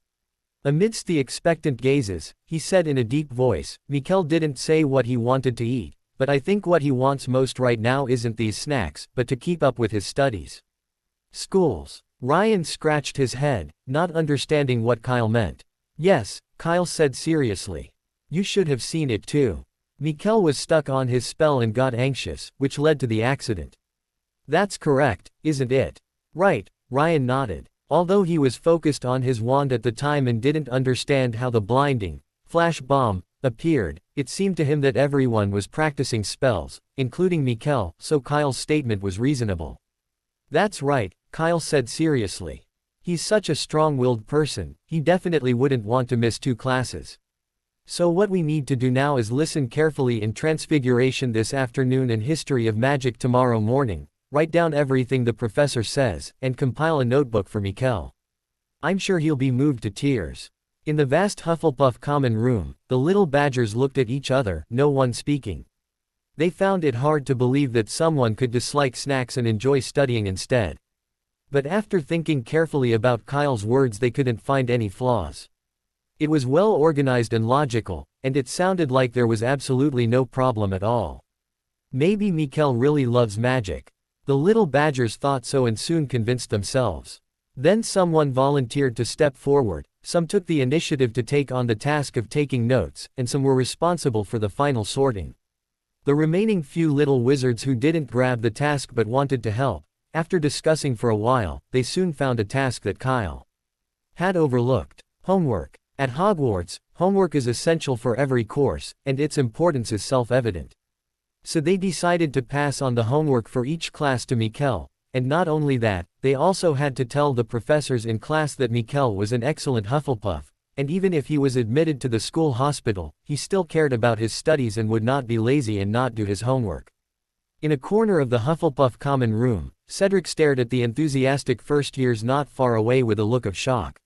Amidst the expectant gazes, he said in a deep voice, "Mikkel didn't say what he wanted to eat, but I think what he wants most right now isn't these snacks, but to keep up with his studies." "Schools." Ryan scratched his head, not understanding what Kyle meant. "Yes," Kyle said seriously. "You should have seen it too. Mikkel was stuck on his spell and got anxious, which led to the accident." "That's correct, isn't it?" "Right," Ryan nodded. Although he was focused on his wand at the time and didn't understand how the blinding flash bomb appeared, it seemed to him that everyone was practicing spells, including Mikkel, so Kyle's statement was reasonable. "That's right," Kyle said seriously. "He's such a strong-willed person, he definitely wouldn't want to miss 2 classes. So what we need to do now is listen carefully in Transfiguration this afternoon and History of Magic tomorrow morning, write down everything the professor says, and compile a notebook for Mikkel. I'm sure he'll be moved to tears." In the vast Hufflepuff common room, the little badgers looked at each other, no one speaking. They found it hard to believe that someone could dislike snacks and enjoy studying instead. But after thinking carefully about Kyle's words, they couldn't find any flaws. It was well organized and logical, and it sounded like there was absolutely no problem at all. Maybe Mikkel really loves magic. The little badgers thought so and soon convinced themselves. Then someone volunteered to step forward, some took the initiative to take on the task of taking notes, and some were responsible for the final sorting. The remaining few little wizards who didn't grab the task but wanted to help, after discussing for a while, they soon found a task that Kyle had overlooked. Homework. At Hogwarts, homework is essential for every course, and its importance is self-evident. So they decided to pass on the homework for each class to Mikkel, and not only that, they also had to tell the professors in class that Mikkel was an excellent Hufflepuff, and even if he was admitted to the school hospital, he still cared about his studies and would not be lazy and not do his homework. In a corner of the Hufflepuff common room, Cedric stared at the enthusiastic first years not far away with a look of shock.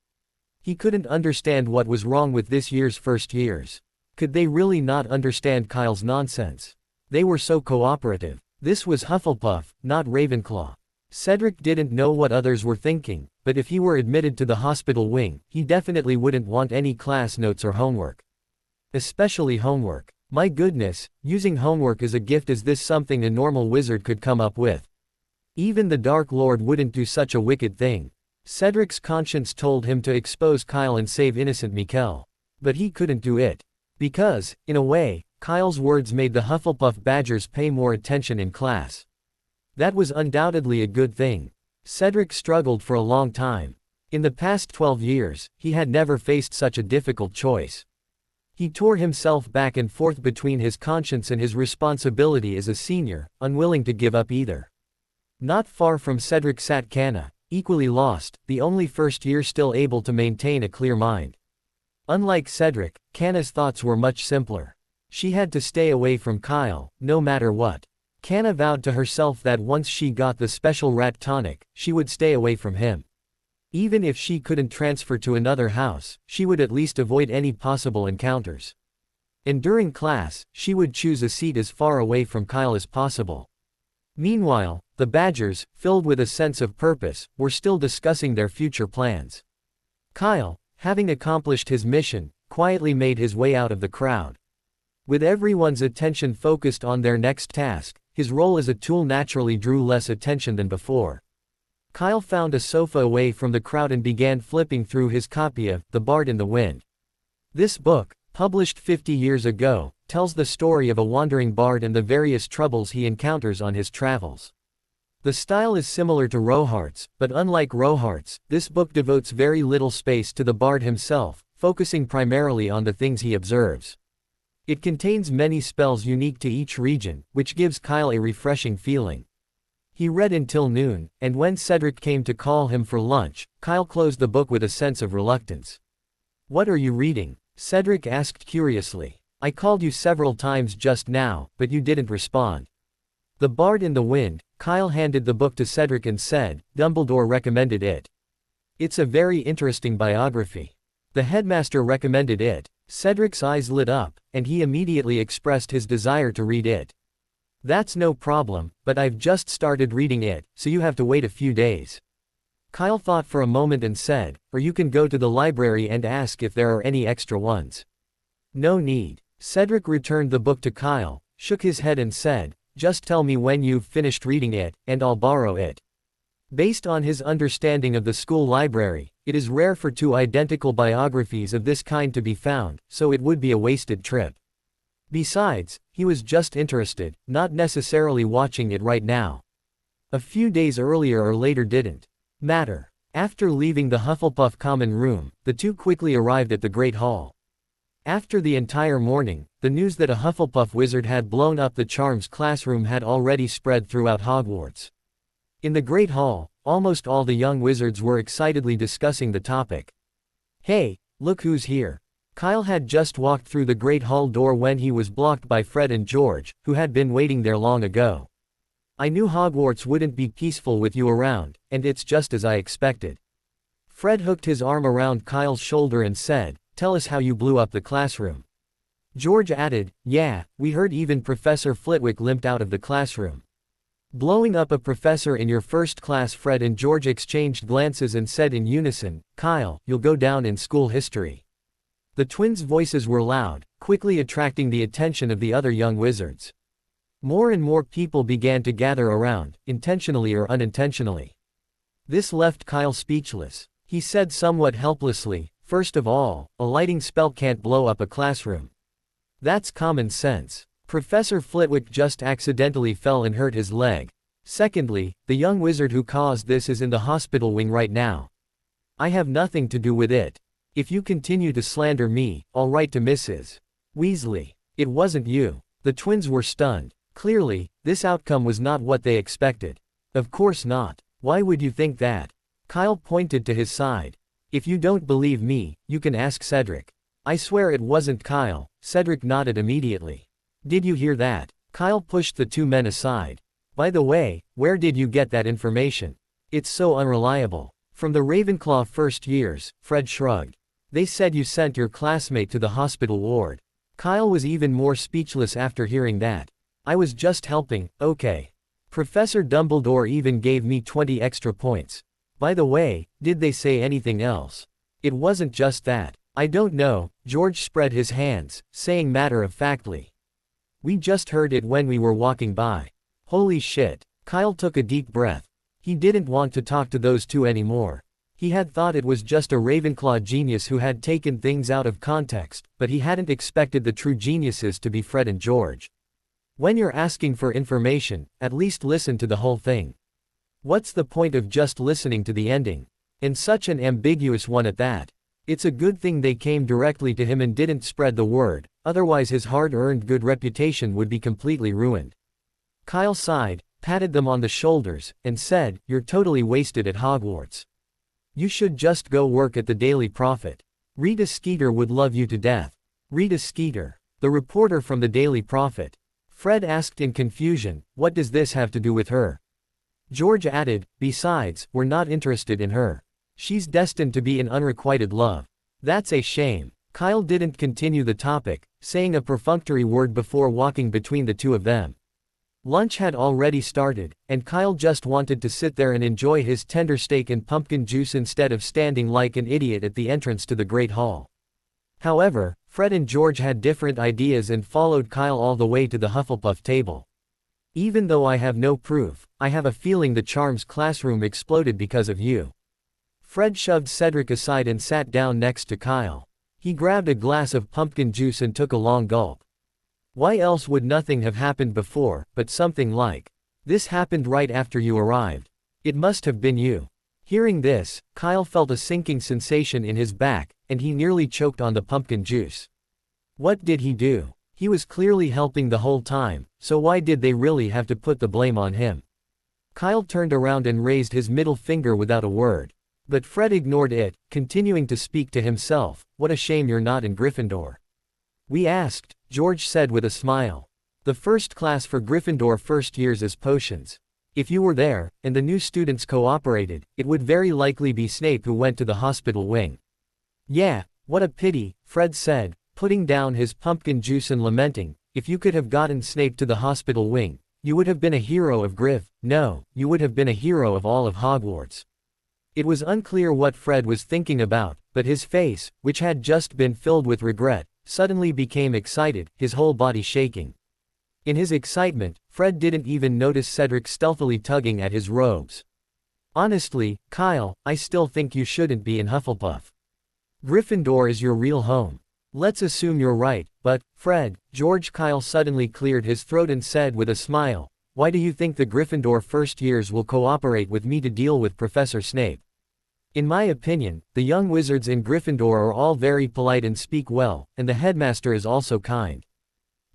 He couldn't understand what was wrong with this year's first years. Could they really not understand Kyle's nonsense? They were so cooperative. This was Hufflepuff, not Ravenclaw. Cedric didn't know what others were thinking, but if he were admitted to the hospital wing, he definitely wouldn't want any class notes or homework. Especially homework. My goodness, using homework as a gift, is this something a normal wizard could come up with? Even the Dark Lord wouldn't do such a wicked thing. Cedric's conscience told him to expose Kyle and save innocent Mikkel. But he couldn't do it. Because, in a way, Kyle's words made the Hufflepuff badgers pay more attention in class. That was undoubtedly a good thing. Cedric struggled for a long time. In the past 12 years, he had never faced such a difficult choice. He tore himself back and forth between his conscience and his responsibility as a senior, unwilling to give up either. Not far from Cedric sat Canna, equally lost, the only first year still able to maintain a clear mind. Unlike Cedric, Canna's thoughts were much simpler. She had to stay away from Kyle, no matter what. Canna vowed to herself that once she got the special rat tonic, she would stay away from him. Even if she couldn't transfer to another house, she would at least avoid any possible encounters. And during class, she would choose a seat as far away from Kyle as possible. Meanwhile, the Badgers, filled with a sense of purpose, were still discussing their future plans. Kyle, having accomplished his mission, quietly made his way out of the crowd. With everyone's attention focused on their next task, his role as a tool naturally drew less attention than before. Kyle found a sofa away from the crowd and began flipping through his copy of The Bard in the Wind. This book, published 50 years ago, tells the story of a wandering bard and the various troubles he encounters on his travels. The style is similar to Rohart's, but unlike Rohart's, this book devotes very little space to the bard himself, focusing primarily on the things he observes. It contains many spells unique to each region, which gives Kyle a refreshing feeling. He read until noon, and when Cedric came to call him for lunch, Kyle closed the book with a sense of reluctance. "What are you reading?" Cedric asked curiously. "I called you several times just now, but you didn't respond." The Bard in the Wind. Kyle handed the book to Cedric and said, "Dumbledore recommended it. It's a very interesting biography. The headmaster recommended it." Cedric's eyes lit up, and he immediately expressed his desire to read it. "That's no problem, but I've just started reading it, so you have to wait a few days." Kyle thought for a moment and said, "Or you can go to the library and ask if there are any extra ones." "No need." Cedric returned the book to Kyle, shook his head and said, "Just tell me when you've finished reading it, and I'll borrow it." Based on his understanding of the school library, it is rare for two identical biographies of this kind to be found, so it would be a wasted trip. Besides, he was just interested, not necessarily watching it right now. A few days earlier or later didn't matter. After leaving the Hufflepuff common room, the two quickly arrived at the Great Hall. After the entire morning, the news that a Hufflepuff wizard had blown up the Charms classroom had already spread throughout Hogwarts. In the Great Hall, almost all the young wizards were excitedly discussing the topic. "Hey, look who's here." Kyle had just walked through the Great Hall door when he was blocked by Fred and George, who had been waiting there long ago. "I knew Hogwarts wouldn't be peaceful with you around, and it's just as I expected." Fred hooked his arm around Kyle's shoulder and said, "Tell us how you blew up the classroom." George added, "Yeah, we heard even Professor Flitwick limped out of the classroom." Blowing up a professor in your first class. Fred and George exchanged glances and said in unison, "Kyle, you'll go down in school history." The twins' voices were loud, quickly attracting the attention of the other young wizards. More and more people began to gather around, intentionally or unintentionally. This left Kyle speechless. He said somewhat helplessly, "First of all, a lighting spell can't blow up a classroom. That's common sense. Professor Flitwick just accidentally fell and hurt his leg. Secondly, the young wizard who caused this is in the hospital wing right now. I have nothing to do with it. If you continue to slander me, I'll write to Mrs. Weasley. It wasn't you." The twins were stunned. Clearly, this outcome was not what they expected. "Of course not. Why would you think that?" Kyle pointed to his side. "If you don't believe me, you can ask Cedric." "I swear it wasn't Kyle." Cedric nodded immediately. "Did you hear that?" Kyle pushed the two men aside. "By the way, where did you get that information? It's so unreliable." "From the Ravenclaw first years," Fred shrugged. "They said you sent your classmate to the hospital ward." Kyle was even more speechless after hearing that. "I was just helping, okay. Professor Dumbledore even gave me 20 extra points. By the way, did they say anything else?" "It wasn't just that. I don't know." George spread his hands, saying matter-of-factly, "We just heard it when we were walking by." Holy shit. Kyle took a deep breath. He didn't want to talk to those two anymore. He had thought it was just a Ravenclaw genius who had taken things out of context, but he hadn't expected the true geniuses to be Fred and George. When you're asking for information, at least listen to the whole thing. What's the point of just listening to the ending? And such an ambiguous one at that. It's a good thing they came directly to him and didn't spread the word, otherwise his hard-earned good reputation would be completely ruined. Kyle sighed, patted them on the shoulders, and said, "You're totally wasted at Hogwarts. You should just go work at the Daily Prophet. Rita Skeeter would love you to death." Rita Skeeter, the reporter from the Daily Prophet. Fred asked in confusion, "What does this have to do with her?" George added, "Besides, we're not interested in her. She's destined to be in unrequited love. That's a shame. Kyle didn't continue the topic, saying a perfunctory word before walking between the two of them. Lunch had already started, and Kyle just wanted to sit there and enjoy his tender steak and pumpkin juice instead of standing like an idiot at the entrance to the Great Hall. However, Fred and George had different ideas and followed Kyle all the way to the Hufflepuff table. Even though I have no proof, I have a feeling the Charms classroom exploded because of you. Fred shoved Cedric aside and sat down next to Kyle. He grabbed a glass of pumpkin juice and took a long gulp. Why else would nothing have happened before, but something like this happened right after you arrived? It must have been you. Hearing this, Kyle felt a sinking sensation in his back, and he nearly choked on the pumpkin juice. What did he do? He was clearly helping the whole time, so why did they really have to put the blame on him? Kyle turned around and raised his middle finger without a word. But Fred ignored it, continuing to speak to himself. What a shame you're not in Gryffindor. We asked, George said with a smile. The first class for Gryffindor first years is potions. If you were there, and the new students cooperated, it would very likely be Snape who went to the hospital wing. Yeah, what a pity, Fred said, putting down his pumpkin juice and lamenting. If you could have gotten Snape to the hospital wing, you would have been a hero of no, you would have been a hero of all of Hogwarts. It was unclear what Fred was thinking about, but his face, which had just been filled with regret, suddenly became excited, his whole body shaking. In his excitement, Fred didn't even notice Cedric stealthily tugging at his robes. Honestly, Kyle, I still think you shouldn't be in Hufflepuff. Gryffindor is your real home. Let's assume you're right, but, Fred, Kyle suddenly cleared his throat and said with a smile, why do you think the Gryffindor first years will cooperate with me to deal with Professor Snape? In my opinion, the young wizards in Gryffindor are all very polite and speak well, and the headmaster is also kind.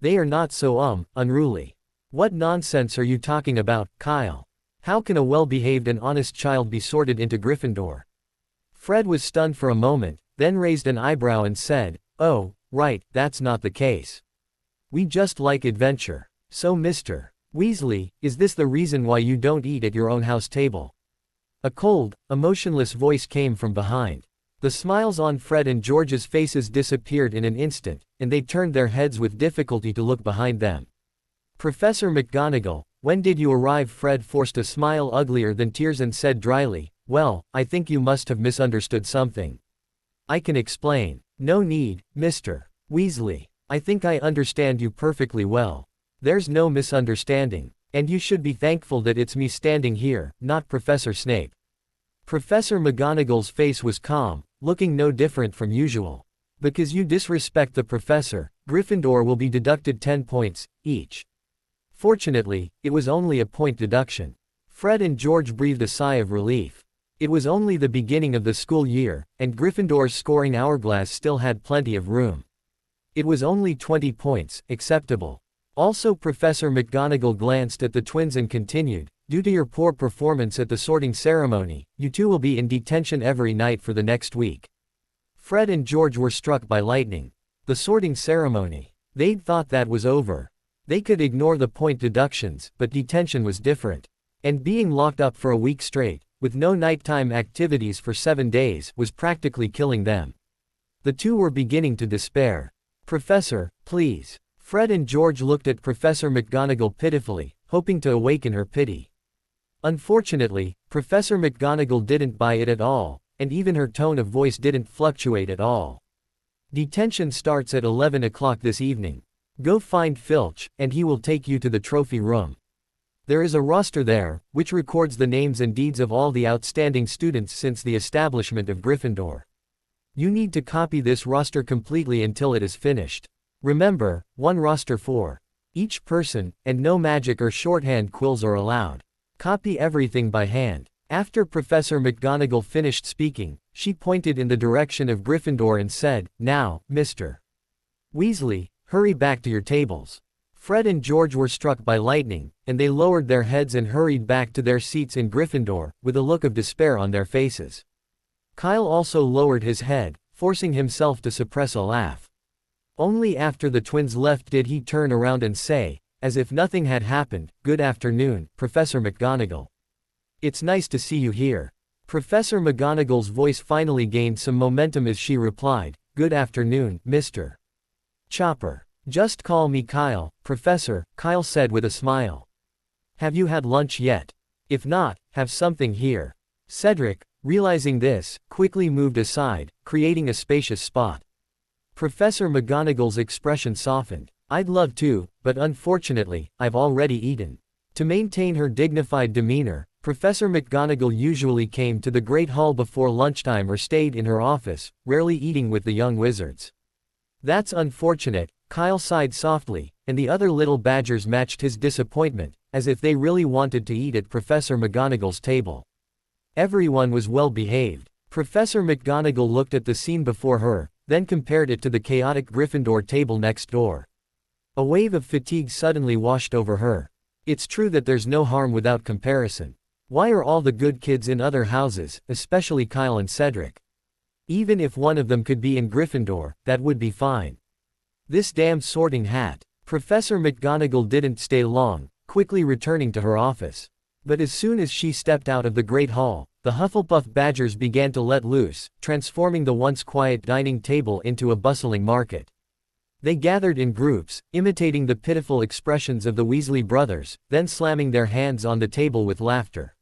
They are not so unruly. What nonsense are you talking about, Kyle? How can a well-behaved and honest child be sorted into Gryffindor? Fred was stunned for a moment, then raised an eyebrow and said, oh, right, that's not the case. We just like adventure. So Mr. Weasley, is this the reason why you don't eat at your own house table? A cold, emotionless voice came from behind. The smiles on Fred and George's faces disappeared in an instant, and they turned their heads with difficulty to look behind them. Professor McGonagall, when did you arrive? Fred forced a smile uglier than tears and said dryly, well, I think you must have misunderstood something. I can explain. No need, Mr. Weasley. I think I understand you perfectly well. There's no misunderstanding, and you should be thankful that it's me standing here, not Professor Snape. Professor McGonagall's face was calm, looking no different from usual. Because you disrespect the professor, Gryffindor will be deducted 10 points, each. Fortunately, it was only a point deduction. Fred and George breathed a sigh of relief. It was only the beginning of the school year, and Gryffindor's scoring hourglass still had plenty of room. It was only 20 points, acceptable. Also, Professor McGonagall glanced at the twins and continued, due to your poor performance at the sorting ceremony, you two will be in detention every night for the next week. Fred and George were struck by lightning. The sorting ceremony. They'd thought that was over. They could ignore the point deductions, but detention was different. And being locked up for a week straight, with no nighttime activities for 7 days, was practically killing them. The two were beginning to despair. Professor, please. Fred and George looked at Professor McGonagall pitifully, hoping to awaken her pity. Unfortunately, Professor McGonagall didn't buy it at all, and even her tone of voice didn't fluctuate at all. Detention starts at 11 o'clock this evening. Go find Filch, and he will take you to the trophy room. There is a roster there, which records the names and deeds of all the outstanding students since the establishment of Gryffindor. You need to copy this roster completely until it is finished. Remember, one roster for each person, and no magic or shorthand quills are allowed. Copy everything by hand. After Professor McGonagall finished speaking, she pointed in the direction of Gryffindor and said, now, Mr. Weasley, hurry back to your tables. Fred and George were struck by lightning, and they lowered their heads and hurried back to their seats in Gryffindor, with a look of despair on their faces. Kyle also lowered his head, forcing himself to suppress a laugh. Only after the twins left did he turn around and say, as if nothing had happened, good afternoon, Professor McGonagall. It's nice to see you here. Professor McGonagall's voice finally gained some momentum as she replied, "Good afternoon, Mr. Chopper. Just call me Kyle, Professor," Kyle said with a smile. "Have you had lunch yet? If not, have something here." Cedric, realizing this, quickly moved aside, creating a spacious spot. Professor McGonagall's expression softened. "I'd love to, but unfortunately, I've already eaten." To maintain her dignified demeanor, Professor McGonagall usually came to the Great Hall before lunchtime or stayed in her office, rarely eating with the young wizards. "That's unfortunate," Kyle sighed softly, and the other little badgers matched his disappointment, as if they really wanted to eat at Professor McGonagall's table. Everyone was well behaved. Professor McGonagall looked at the scene before her, then compared it to the chaotic Gryffindor table next door. A wave of fatigue suddenly washed over her. It's true that there's no harm without comparison. Why are all the good kids in other houses, especially Kyle and Cedric? Even if one of them could be in Gryffindor, that would be fine. This damn sorting hat. Professor McGonagall didn't stay long, quickly returning to her office. But as soon as she stepped out of the Great Hall, the Hufflepuff badgers began to let loose, transforming the once quiet dining table into a bustling market. They gathered in groups, imitating the pitiful expressions of the Weasley brothers, then slamming their hands on the table with laughter.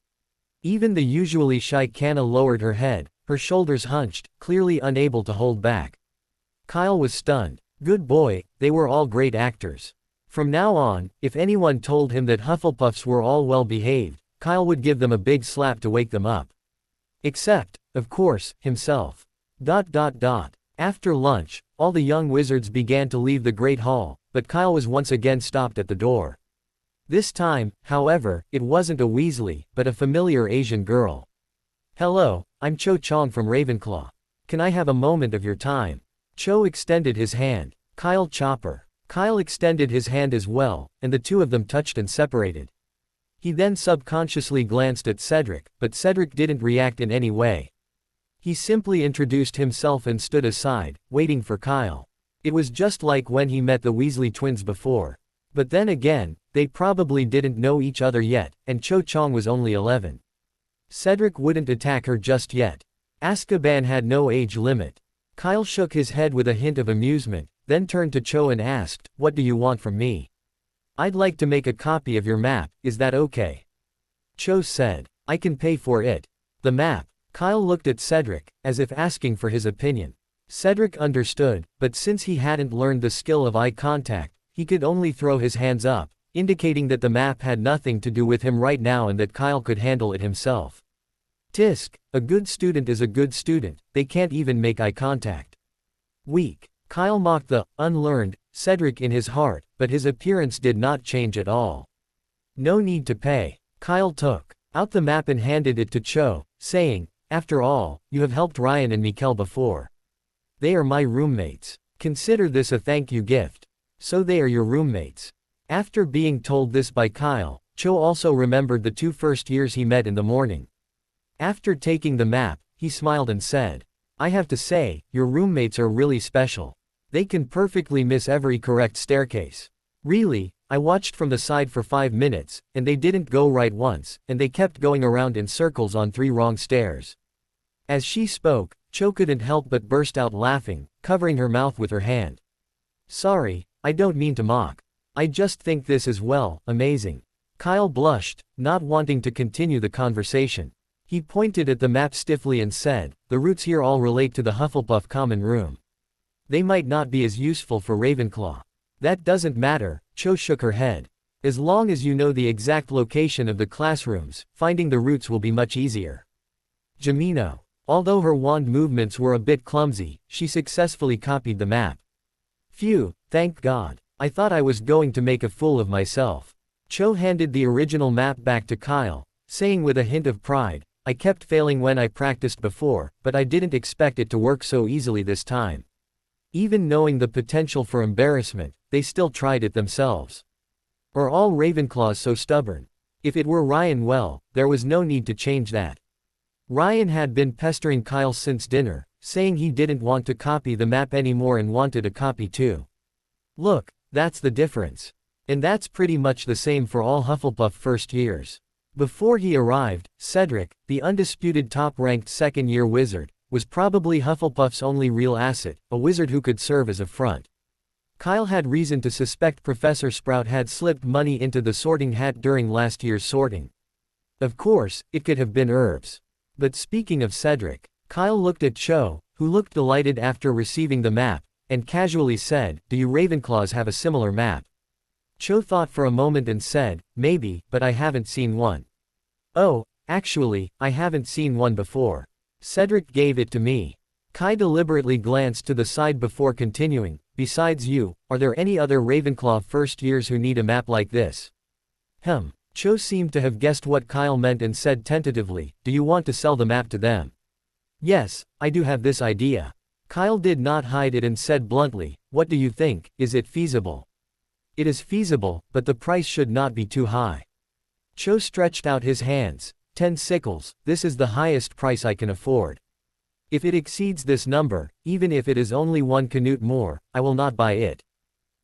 Even the usually shy Canna lowered her head, her shoulders hunched, clearly unable to hold back. Kyle was stunned. Good boy, they were all great actors. From now on, if anyone told him that Hufflepuffs were all well behaved, Kyle would give them a big slap to wake them up. Except, of course, himself. After lunch, all the young wizards began to leave the Great Hall, but Kyle was once again stopped at the door. This time, however, it wasn't a Weasley, but a familiar Asian girl. "Hello, I'm Cho Chong from Ravenclaw. Can I have a moment of your time?" Cho extended his hand. "Kyle Chopper." Kyle extended his hand as well, and the two of them touched and separated. He then subconsciously glanced at Cedric, but Cedric didn't react in any way. He simply introduced himself and stood aside, waiting for Kyle. It was just like when he met the Weasley twins before. But then again, they probably didn't know each other yet, and Cho Chong was only 11. Cedric wouldn't attack her just yet. Azkaban had no age limit. Kyle shook his head with a hint of amusement, then turned to Cho and asked, "What do you want from me?" "I'd like to make a copy of your map, is that okay?" Cho said. "I can pay for it." The map. Kyle looked at Cedric, as if asking for his opinion. Cedric understood, but since he hadn't learned the skill of eye contact, he could only throw his hands up, indicating that the map had nothing to do with him right now and that Kyle could handle it himself. Tisk, a good student is a good student, they can't even make eye contact. Weak. Kyle mocked the unlearned Cedric in his heart, but his appearance did not change at all. "No need to pay." Kyle took out the map and handed it to Cho, saying, "After all, you have helped Ryan and Mikkel before. They are my roommates. Consider this a thank you gift." "So they are your roommates." After being told this by Kyle, Cho also remembered the 2 first years he met in the morning. After taking the map, he smiled and said, "I have to say, your roommates are really special. They can perfectly miss every correct staircase. Really, I watched from the side for 5 minutes, and they didn't go right once, and they kept going around in circles on 3 wrong stairs." As she spoke, Cho couldn't help but burst out laughing, covering her mouth with her hand. "Sorry, I don't mean to mock. I just think this is, well, amazing." Kyle blushed, not wanting to continue the conversation. He pointed at the map stiffly and said, "The routes here all relate to the Hufflepuff common room. They might not be as useful for Ravenclaw." "That doesn't matter," Cho shook her head. "As long as you know the exact location of the classrooms, finding the routes will be much easier." Jamino. Although her wand movements were a bit clumsy, she successfully copied the map. "Phew, thank God. I thought I was going to make a fool of myself." Cho handed the original map back to Kyle, saying with a hint of pride, "I kept failing when I practiced before, but I didn't expect it to work so easily this time." Even knowing the potential for embarrassment, they still tried it themselves. Are all Ravenclaws so stubborn? If it were Ryan, well, there was no need to change that. Ryan had been pestering Kyle since dinner, saying he didn't want to copy the map anymore and wanted a copy too. Look, that's the difference. And that's pretty much the same for all Hufflepuff first years. Before he arrived, Cedric, the undisputed top-ranked second-year wizard, was probably Hufflepuff's only real asset, a wizard who could serve as a front. Kyle had reason to suspect Professor Sprout had slipped money into the sorting hat during last year's sorting. Of course, it could have been herbs. But speaking of Cedric, Kyle looked at Cho, who looked delighted after receiving the map, and casually said, "Do you Ravenclaws have a similar map?" Cho thought for a moment and said, "Maybe, but I haven't seen one." "Oh, actually, I haven't seen one before. Cedric gave it to me." Kai deliberately glanced to the side before continuing, "Besides you, are there any other Ravenclaw first years who need a map like this?" Cho seemed to have guessed what Kyle meant and said tentatively, "Do you want to sell the map to them?" "Yes, I do have this idea." Kyle did not hide it and said bluntly, "What do you think, is it feasible?" "It is feasible, but the price should not be too high." Cho stretched out his hands. 10 sickles, this is the highest price I can afford. If it exceeds this number, even if it is only 1 canute more, I will not buy it.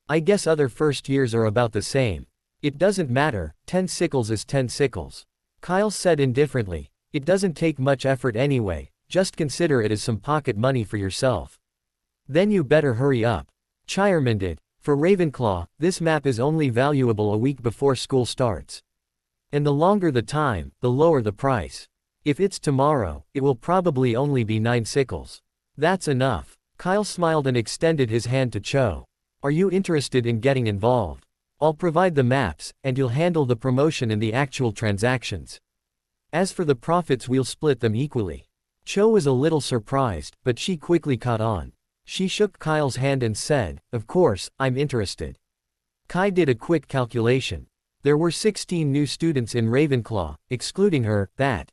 I guess other first years are about the same. It doesn't matter, 10 sickles is 10 sickles. Kyle said indifferently, "It doesn't take much effort anyway, just consider it as some pocket money for yourself." "Then you better hurry up." Chireman did. "For Ravenclaw, this map is only valuable a week before school starts. And the longer the time, the lower the price. If it's tomorrow, it will probably only be 9 sickles. That's enough." Kyle smiled and extended his hand to Cho. "Are you interested in getting involved? I'll provide the maps, and you'll handle the promotion and the actual transactions. As for the profits, we'll split them equally." Cho was a little surprised, but she quickly caught on. She shook Kyle's hand and said, "Of course, I'm interested." Kai did a quick calculation. There were 16 new students in Ravenclaw, excluding her, that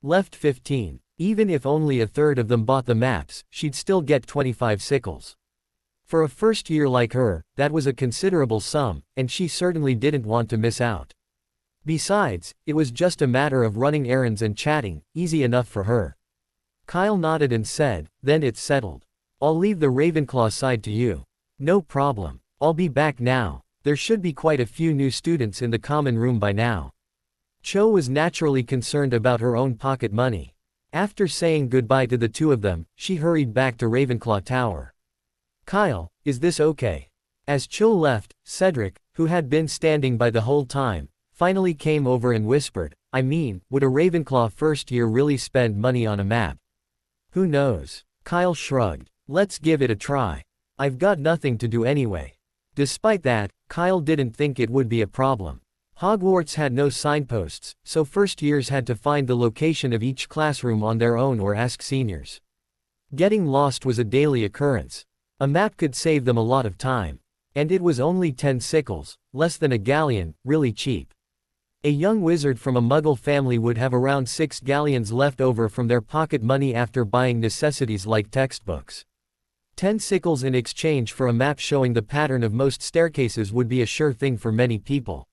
left 15. Even if only a third of them bought the maps, she'd still get 25 sickles. For a first year like her, that was a considerable sum, and she certainly didn't want to miss out. Besides, it was just a matter of running errands and chatting, easy enough for her. Kyle nodded and said, "Then it's settled. I'll leave the Ravenclaw side to you." "No problem. I'll be back now. There should be quite a few new students in the common room by now." Cho was naturally concerned about her own pocket money. After saying goodbye to the two of them, she hurried back to Ravenclaw Tower. "Kyle, is this okay?" As Cho left, Cedric, who had been standing by the whole time, finally came over and whispered, "I mean, would a Ravenclaw first year really spend money on a map?" "Who knows?" Kyle shrugged. "Let's give it a try. I've got nothing to do anyway." Despite that, Kyle didn't think it would be a problem. Hogwarts had no signposts, so first years had to find the location of each classroom on their own or ask seniors. Getting lost was a daily occurrence. A map could save them a lot of time. And it was only 10 sickles, less than a galleon, really cheap. A young wizard from a Muggle family would have around 6 galleons left over from their pocket money after buying necessities like textbooks. 10 sickles in exchange for a map showing the pattern of most staircases would be a sure thing for many people.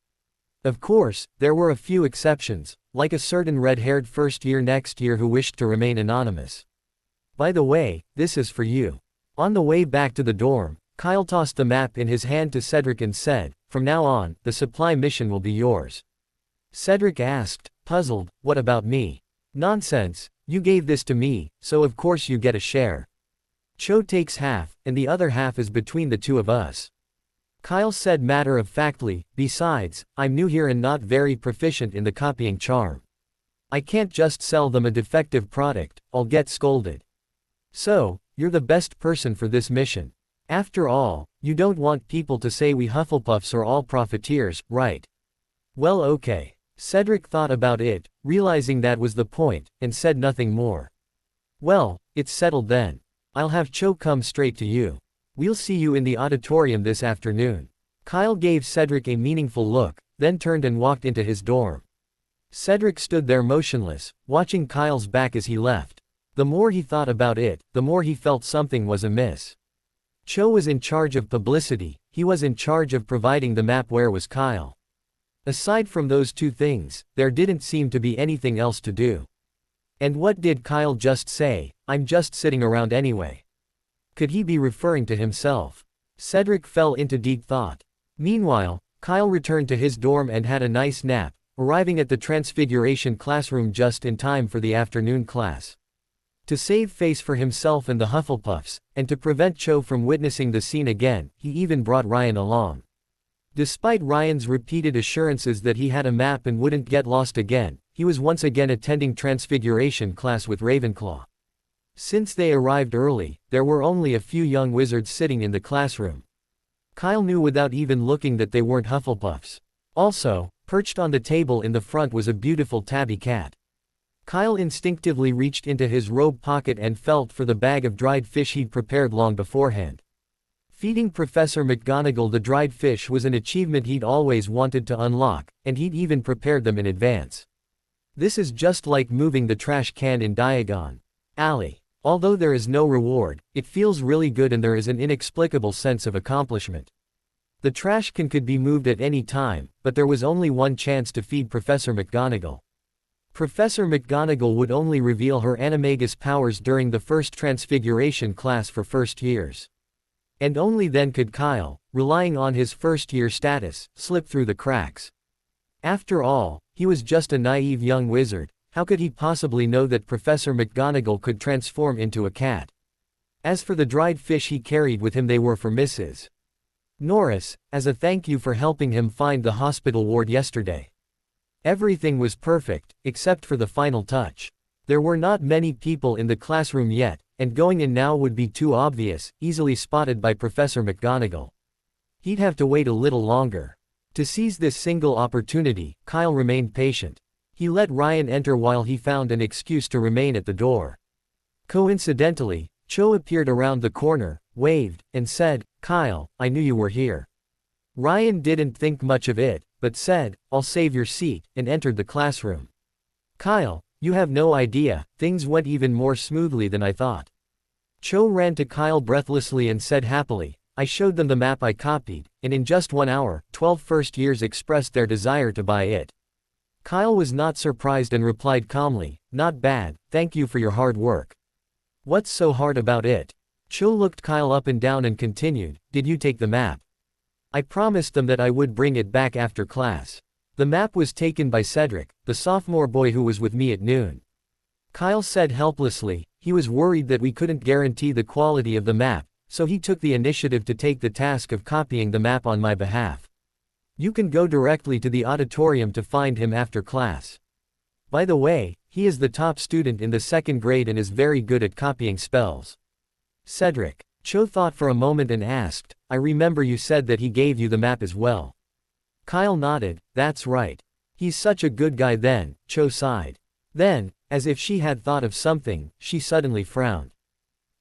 Of course, there were a few exceptions, like a certain red-haired first year next year who wished to remain anonymous. "By the way, this is for you." On the way back to the dorm, Kyle tossed the map in his hand to Cedric and said, "From now on, the supply mission will be yours." Cedric asked, puzzled, "What about me?" "Nonsense, you gave this to me, so of course you get a share. Cho takes half, and the other half is between the two of us." Kyle said matter-of-factly, "Besides, I'm new here and not very proficient in the copying charm. I can't just sell them a defective product, I'll get scolded. So, you're the best person for this mission. After all, you don't want people to say we Hufflepuffs are all profiteers, right?" "Well, okay." Cedric thought about it, realizing that was the point, and said nothing more. "Well, it's settled then. I'll have Cho come straight to you. We'll see you in the auditorium this afternoon." Kyle gave Cedric a meaningful look, then turned and walked into his dorm. Cedric stood there motionless, watching Kyle's back as he left. The more he thought about it, the more he felt something was amiss. Cho was in charge of publicity, he was in charge of providing the map. Where was Kyle? Aside from those two things, there didn't seem to be anything else to do. And what did Kyle just say? "I'm just sitting around anyway." Could he be referring to himself? Cedric fell into deep thought. Meanwhile, Kyle returned to his dorm and had a nice nap, arriving at the Transfiguration classroom just in time for the afternoon class. To save face for himself and the Hufflepuffs, and to prevent Cho from witnessing the scene again, he even brought Ryan along. Despite Ryan's repeated assurances that he had a map and wouldn't get lost again, he was once again attending Transfiguration class with Ravenclaw. Since they arrived early, there were only a few young wizards sitting in the classroom. Kyle knew without even looking that they weren't Hufflepuffs. Also, perched on the table in the front was a beautiful tabby cat. Kyle instinctively reached into his robe pocket and felt for the bag of dried fish he'd prepared long beforehand. Feeding Professor McGonagall the dried fish was an achievement he'd always wanted to unlock, and he'd even prepared them in advance. This is just like moving the trash can in Diagon Alley. Although there is no reward, it feels really good and there is an inexplicable sense of accomplishment. The trash can could be moved at any time, but there was only one chance to feed Professor McGonagall. Professor McGonagall would only reveal her animagus powers during the first Transfiguration class for first years. And only then could Kyle, relying on his first-year status, slip through the cracks. After all, he was just a naive young wizard. How could he possibly know that Professor McGonagall could transform into a cat? As for the dried fish he carried with him, they were for Mrs. Norris, as a thank you for helping him find the hospital ward yesterday. Everything was perfect, except for the final touch. There were not many people in the classroom yet, and going in now would be too obvious, easily spotted by Professor McGonagall. He'd have to wait a little longer. To seize this single opportunity, Kyle remained patient. He let Ryan enter while he found an excuse to remain at the door. Coincidentally, Cho appeared around the corner, waved, and said, "Kyle, I knew you were here." Ryan didn't think much of it, but said, "I'll save your seat," and entered the classroom. "Kyle, you have no idea, things went even more smoothly than I thought." Cho ran to Kyle breathlessly and said happily, "I showed them the map I copied, and in just 1 hour, 12 first years expressed their desire to buy it." Kyle was not surprised and replied calmly, "Not bad, thank you for your hard work." "What's so hard about it?" Cho looked Kyle up and down and continued, "Did you take the map?" "I promised them that I would bring it back after class. The map was taken by Cedric, the sophomore boy who was with me at noon." Kyle said helplessly. He was worried that we couldn't guarantee the quality of the map, so he took the initiative to take the task of copying the map on my behalf. "You can go directly to the auditorium to find him after class. By the way, he is the top student in the 2nd grade and is very good at copying spells." "Cedric." Cho thought for a moment and asked, "I remember you said that he gave you the map as well." Kyle nodded, "That's right. He's such a good guy then." Cho sighed. Then, as if she had thought of something, she suddenly frowned.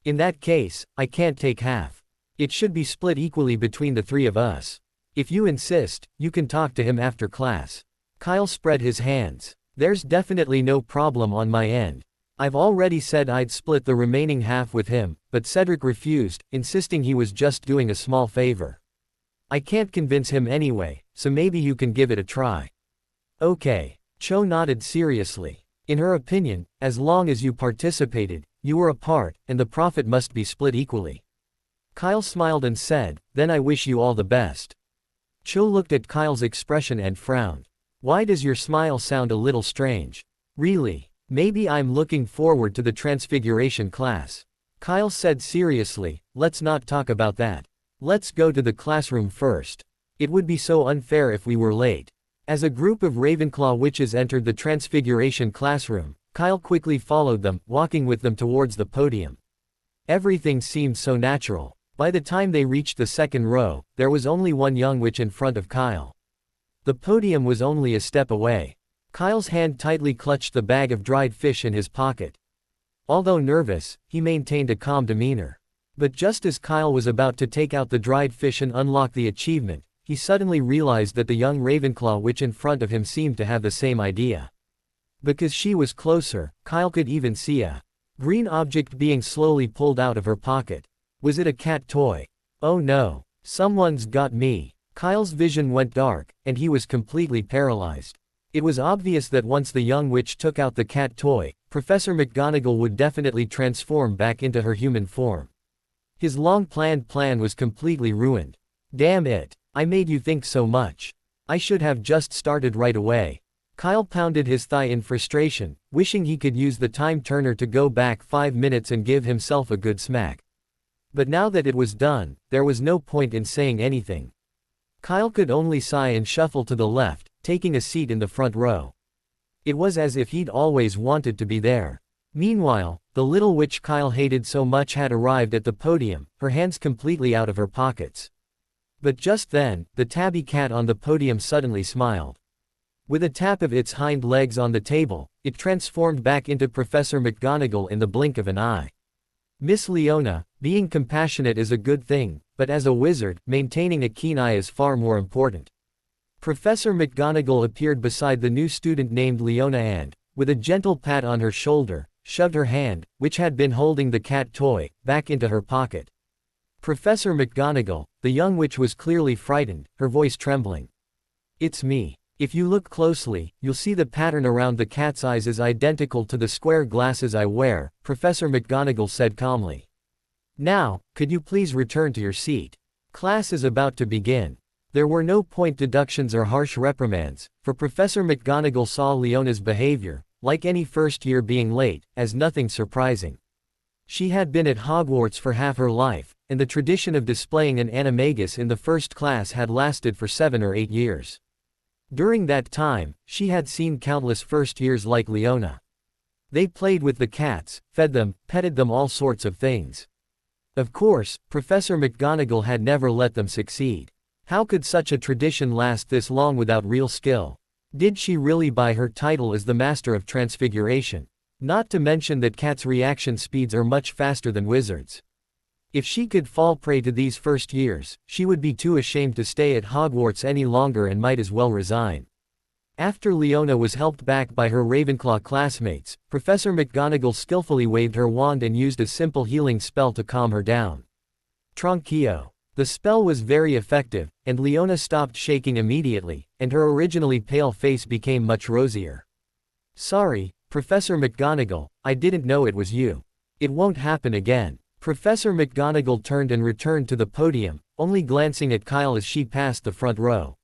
"In that case, I can't take half. It should be split equally between the three of us. If you insist, you can talk to him after class." Kyle spread his hands. "There's definitely no problem on my end. I've already said I'd split the remaining half with him, but Cedric refused, insisting he was just doing a small favor. I can't convince him anyway, so maybe you can give it a try." "Okay." Cho nodded seriously. In her opinion, as long as you participated, you were a part, and the profit must be split equally. Kyle smiled and said, "Then I wish you all the best." Cho looked at Kyle's expression and frowned. "Why does your smile sound a little strange?" "Really? Maybe I'm looking forward to the Transfiguration class." Kyle said seriously, "Let's not talk about that. Let's go to the classroom first. It would be so unfair if we were late." As a group of Ravenclaw witches entered the Transfiguration classroom, Kyle quickly followed them, walking with them towards the podium. Everything seemed so natural. By the time they reached the 2nd row, there was only one young witch in front of Kyle. The podium was only a step away. Kyle's hand tightly clutched the bag of dried fish in his pocket. Although nervous, he maintained a calm demeanor. But just as Kyle was about to take out the dried fish and unlock the achievement, he suddenly realized that the young Ravenclaw witch in front of him seemed to have the same idea. Because she was closer, Kyle could even see a green object being slowly pulled out of her pocket. Was it a cat toy? "Oh no. Someone's got me." Kyle's vision went dark, and he was completely paralyzed. It was obvious that once the young witch took out the cat toy, Professor McGonagall would definitely transform back into her human form. His long-planned plan was completely ruined. "Damn it. I made you think so much. I should have just started right away." Kyle pounded his thigh in frustration, wishing he could use the time turner to go back 5 minutes and give himself a good smack. But now that it was done, there was no point in saying anything. Kyle could only sigh and shuffle to the left, taking a seat in the front row. It was as if he'd always wanted to be there. Meanwhile, the little witch Kyle hated so much had arrived at the podium, her hands completely out of her pockets. But just then, the tabby cat on the podium suddenly smiled. With a tap of its hind legs on the table, it transformed back into Professor McGonagall in the blink of an eye. Miss Leona, being compassionate is a good thing, but as a wizard, maintaining a keen eye is far more important. Professor McGonagall appeared beside the new student named Leona and, with a gentle pat on her shoulder, shoved her hand, which had been holding the cat toy, back into her pocket. Professor McGonagall, the young witch was clearly frightened, her voice trembling. "It's me. If you look closely, you'll see the pattern around the cat's eyes is identical to the square glasses I wear," Professor McGonagall said calmly. "Now, could you please return to your seat? Class is about to begin." There were no point deductions or harsh reprimands, for Professor McGonagall saw Leona's behavior, like any first year being late, as nothing surprising. She had been at Hogwarts for half her life, and the tradition of displaying an animagus in the first class had lasted for 7 or 8 years. During that time, she had seen countless first years like Leona. They played with the cats, fed them, petted them, all sorts of things. Of course, Professor McGonagall had never let them succeed. How could such a tradition last this long without real skill? Did she really buy her title as the Master of Transfiguration? Not to mention that cats' reaction speeds are much faster than wizards. If she could fall prey to these first years, she would be too ashamed to stay at Hogwarts any longer and might as well resign. After Leona was helped back by her Ravenclaw classmates, Professor McGonagall skillfully waved her wand and used a simple healing spell to calm her down. Tranquillo. The spell was very effective, and Leona stopped shaking immediately, and her originally pale face became much rosier. "Sorry, Professor McGonagall, I didn't know it was you. It won't happen again." Professor McGonagall turned and returned to the podium, only glancing at Kyle as she passed the front row.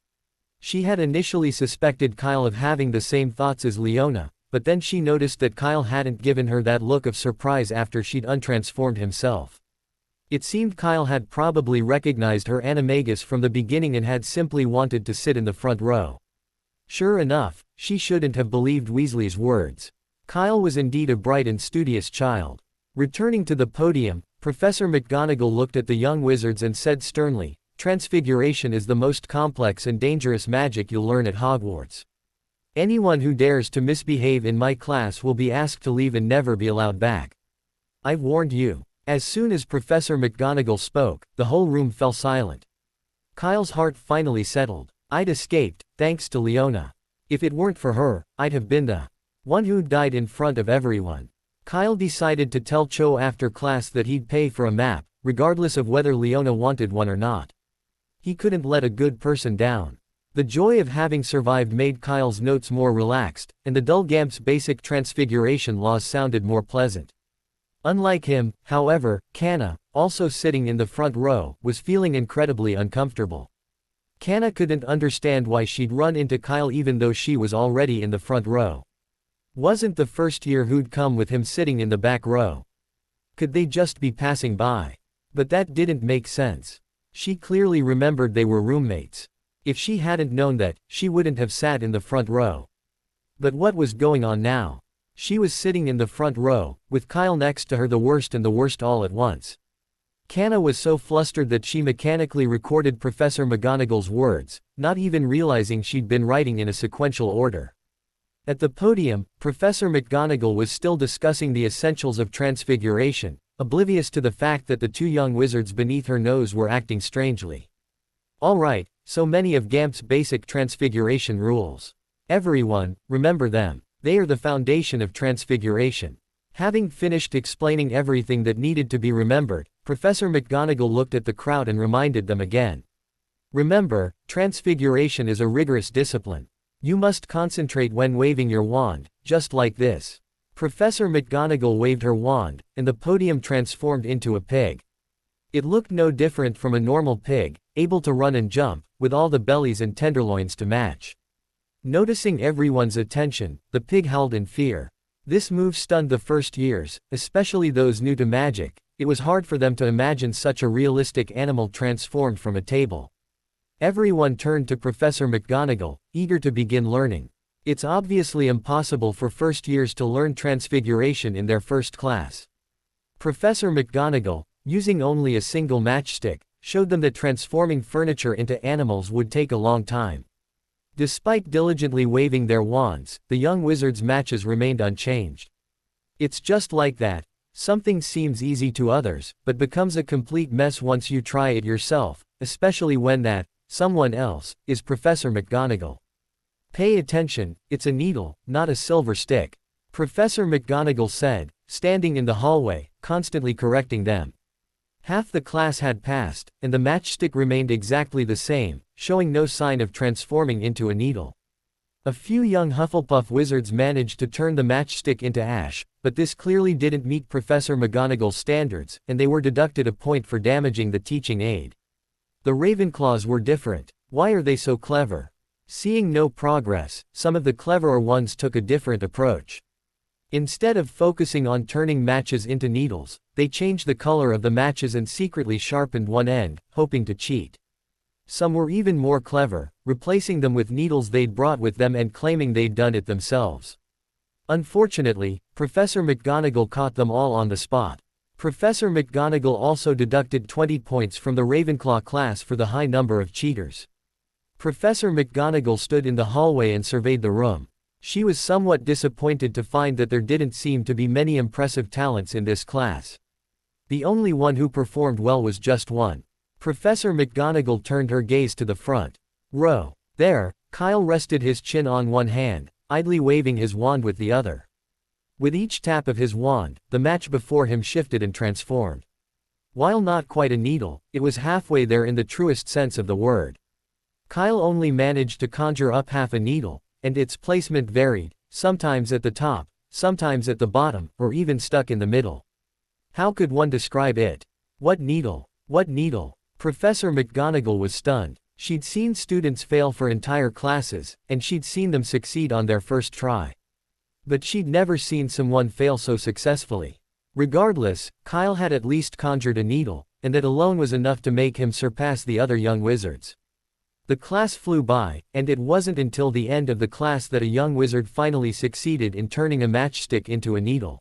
She had initially suspected Kyle of having the same thoughts as Leona, but then she noticed that Kyle hadn't given her that look of surprise after she'd untransformed himself. It seemed Kyle had probably recognized her animagus from the beginning and had simply wanted to sit in the front row. Sure enough, she shouldn't have believed Weasley's words. Kyle was indeed a bright and studious child. Returning to the podium, Professor McGonagall looked at the young wizards and said sternly, "Transfiguration is the most complex and dangerous magic you'll learn at Hogwarts. Anyone who dares to misbehave in my class will be asked to leave and never be allowed back. I've warned you." As soon as Professor McGonagall spoke, the whole room fell silent. Kyle's heart finally settled. "I'd escaped, thanks to Leona. If it weren't for her, I'd have been the one who died in front of everyone." Kyle decided to tell Cho after class that he'd pay for a map, regardless of whether Leona wanted one or not. He couldn't let a good person down. The joy of having survived made Kyle's notes more relaxed, and the dull Gamp's basic transfiguration laws sounded more pleasant. Unlike him, however, Canna, also sitting in the front row, was feeling incredibly uncomfortable. Canna couldn't understand why she'd run into Kyle even though she was already in the front row. Wasn't the first year who'd come with him sitting in the back row? Could they just be passing by? But that didn't make sense. She clearly remembered they were roommates. If she hadn't known that, she wouldn't have sat in the front row. But what was going on now? She was sitting in the front row, with Kyle next to her, the worst and the worst all at once. Canna was so flustered that she mechanically recorded Professor McGonagall's words, not even realizing she'd been writing in a sequential order. At the podium, Professor McGonagall was still discussing the essentials of transfiguration, oblivious to the fact that the two young wizards beneath her nose were acting strangely. "All right, so many of Gamp's basic transfiguration rules. Everyone, remember them. They are the foundation of transfiguration." Having finished explaining everything that needed to be remembered, Professor McGonagall looked at the crowd and reminded them again. "Remember, transfiguration is a rigorous discipline. You must concentrate when waving your wand, just like this." Professor McGonagall waved her wand, and the podium transformed into a pig. It looked no different from a normal pig, able to run and jump, with all the bellies and tenderloins to match. Noticing everyone's attention, the pig howled in fear. This move stunned the first years, especially those new to magic. It was hard for them to imagine such a realistic animal transformed from a table. Everyone turned to Professor McGonagall, eager to begin learning. It's obviously impossible for first years to learn transfiguration in their first class. Professor McGonagall, using only a single matchstick, showed them that transforming furniture into animals would take a long time. Despite diligently waving their wands, the young wizards' matches remained unchanged. It's just like that. Something seems easy to others, but becomes a complete mess once you try it yourself, especially when that someone else is Professor McGonagall. Pay attention, it's a needle, not a silver stick, Professor McGonagall said, standing in the hallway, constantly correcting them. Half the class had passed, and the matchstick remained exactly the same, showing no sign of transforming into a needle. A few young Hufflepuff wizards managed to turn the matchstick into ash, but this clearly didn't meet Professor McGonagall's standards, and they were deducted a point for damaging the teaching aid. The Ravenclaws were different. Why are they so clever? Seeing no progress, some of the cleverer ones took a different approach. Instead of focusing on turning matches into needles, they changed the color of the matches and secretly sharpened one end, hoping to cheat. Some were even more clever, replacing them with needles they'd brought with them and claiming they'd done it themselves. Unfortunately, Professor McGonagall caught them all on the spot. Professor McGonagall also deducted 20 points from the Ravenclaw class for the high number of cheaters. Professor McGonagall stood in the hallway and surveyed the room. She was somewhat disappointed to find that there didn't seem to be many impressive talents in this class. The only one who performed well was just one. Professor McGonagall turned her gaze to the front row. There, Kyle rested his chin on one hand, idly waving his wand with the other. With each tap of his wand, the match before him shifted and transformed. While not quite a needle, it was halfway there in the truest sense of the word. Kyle only managed to conjure up half a needle, and its placement varied, sometimes at the top, sometimes at the bottom, or even stuck in the middle. How could one describe it? What needle? What needle? Professor McGonagall was stunned. She'd seen students fail for entire classes, and she'd seen them succeed on their first try. But she'd never seen someone fail so successfully. Regardless, Kyle had at least conjured a needle, and that alone was enough to make him surpass the other young wizards. The class flew by, and it wasn't until the end of the class that a young wizard finally succeeded in turning a matchstick into a needle.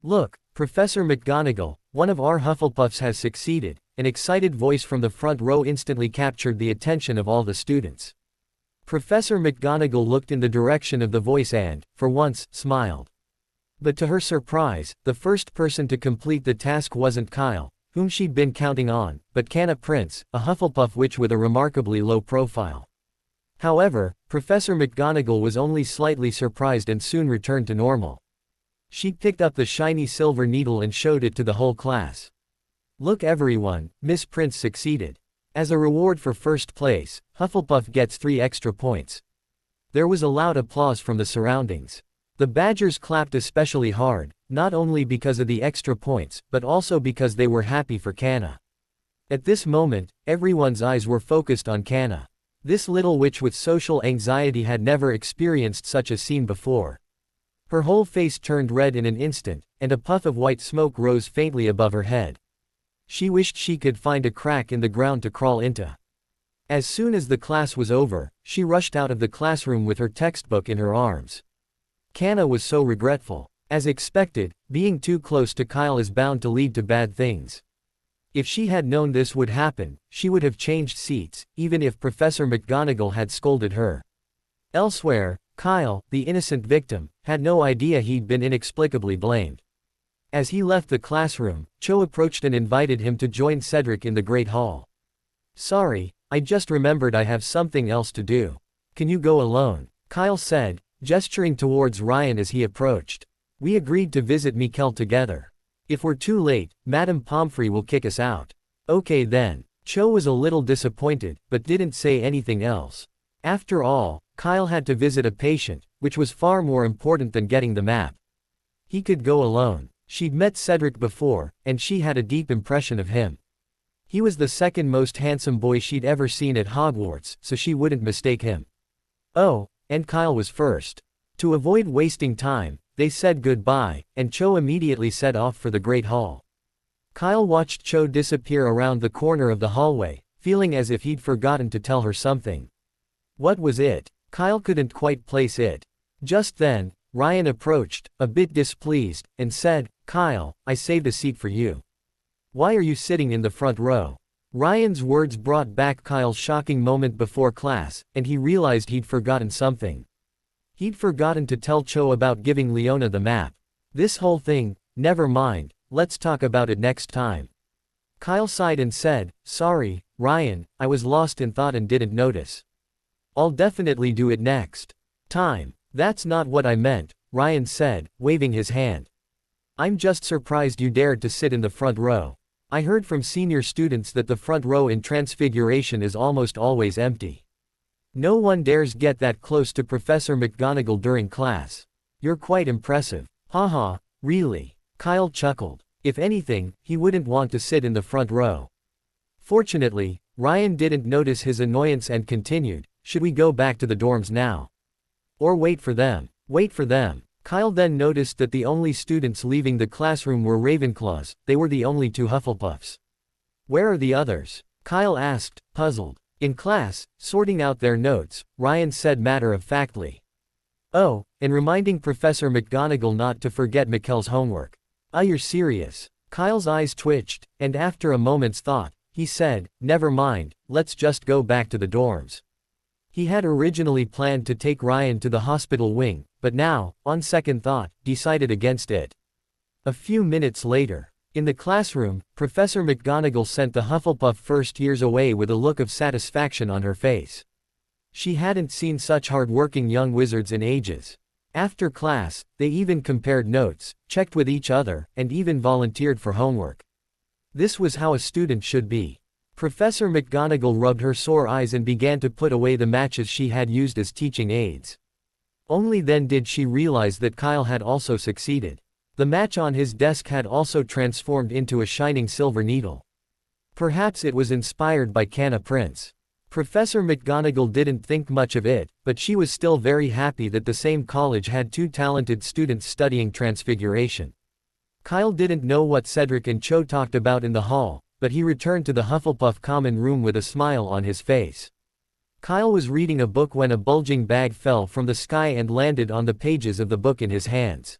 Look, Professor McGonagall, one of our Hufflepuffs has succeeded. An excited voice from the front row instantly captured the attention of all the students. Professor McGonagall looked in the direction of the voice and, for once, smiled. But to her surprise, the first person to complete the task wasn't Kyle, whom she'd been counting on, but Canna Prince, a Hufflepuff witch with a remarkably low profile. However, Professor McGonagall was only slightly surprised and soon returned to normal. She picked up the shiny silver needle and showed it to the whole class. Look everyone, Miss Prince succeeded. As a reward for first place, Hufflepuff gets 3 extra points. There was a loud applause from the surroundings. The Badgers clapped especially hard, not only because of the extra points, but also because they were happy for Canna. At this moment, everyone's eyes were focused on Canna. This little witch with social anxiety had never experienced such a scene before. Her whole face turned red in an instant, and a puff of white smoke rose faintly above her head. She wished she could find a crack in the ground to crawl into. As soon as the class was over, she rushed out of the classroom with her textbook in her arms. Canna was so regretful. As expected, being too close to Kyle is bound to lead to bad things. If she had known this would happen, she would have changed seats, even if Professor McGonagall had scolded her. Elsewhere, Kyle, the innocent victim, had no idea he'd been inexplicably blamed. As he left the classroom, Cho approached and invited him to join Cedric in the Great Hall. Sorry, I just remembered I have something else to do. Can you go alone? Kyle said, gesturing towards Ryan as he approached. We agreed to visit Mikkel together. If we're too late, Madame Pomfrey will kick us out. Okay then. Cho was a little disappointed, but didn't say anything else. After all, Kyle had to visit a patient, which was far more important than getting the map. He could go alone. She'd met Cedric before, and she had a deep impression of him. He was the second most handsome boy she'd ever seen at Hogwarts, so she wouldn't mistake him. Oh, And Kyle was first. To avoid wasting time, they said goodbye, and Cho immediately set off for the Great Hall. Kyle watched Cho disappear around the corner of the hallway, feeling as if he'd forgotten to tell her something. What was it? Kyle couldn't quite place it. Just then, Ryan approached, a bit displeased, and said, "Kyle, I saved a seat for you. Why are you sitting in the front row?" Ryan's words brought back Kyle's shocking moment before class, and he realized he'd forgotten something. He'd forgotten to tell Cho about giving Leona the map. This whole thing, never mind, let's talk about it next time. Kyle sighed and said, "Sorry, Ryan, I was lost in thought and didn't notice. I'll definitely do it next time." "That's not what I meant," Ryan said, waving his hand. "I'm just surprised you dared to sit in the front row. I heard from senior students that the front row in Transfiguration is almost always empty. No one dares get that close to Professor McGonagall during class. You're quite impressive." "Haha, really?" Kyle chuckled. If anything, he wouldn't want to sit in the front row. Fortunately, Ryan didn't notice his annoyance and continued, "Should we go back to the dorms now? Or wait for them?" "Wait for them." Kyle then noticed that the only students leaving the classroom were Ravenclaws. They were the only two Hufflepuffs. "Where are the others?" Kyle asked, puzzled. "In class, sorting out their notes," Ryan said matter-of-factly. "Oh, and reminding Professor McGonagall not to forget Mikkel's homework." "Ah, you're serious?" Kyle's eyes twitched, and after a moment's thought, he said, "Never mind, let's just go back to the dorms." He had originally planned to take Ryan to the hospital wing, but now, on second thought, decided against it. A few minutes later, in the classroom, Professor McGonagall sent the Hufflepuff first years away with a look of satisfaction on her face. She hadn't seen such hard-working young wizards in ages. After class, they even compared notes, checked with each other, and even volunteered for homework. This was how a student should be. Professor McGonagall rubbed her sore eyes and began to put away the matches she had used as teaching aids. Only then did she realize that Kyle had also succeeded. The match on his desk had also transformed into a shining silver needle. Perhaps it was inspired by Canna Prince. Professor McGonagall didn't think much of it, but she was still very happy that the same college had two talented students studying Transfiguration. Kyle didn't know what Cedric and Cho talked about in the hall, but he returned to the Hufflepuff common room with a smile on his face. Kyle was reading a book when a bulging bag fell from the sky and landed on the pages of the book in his hands.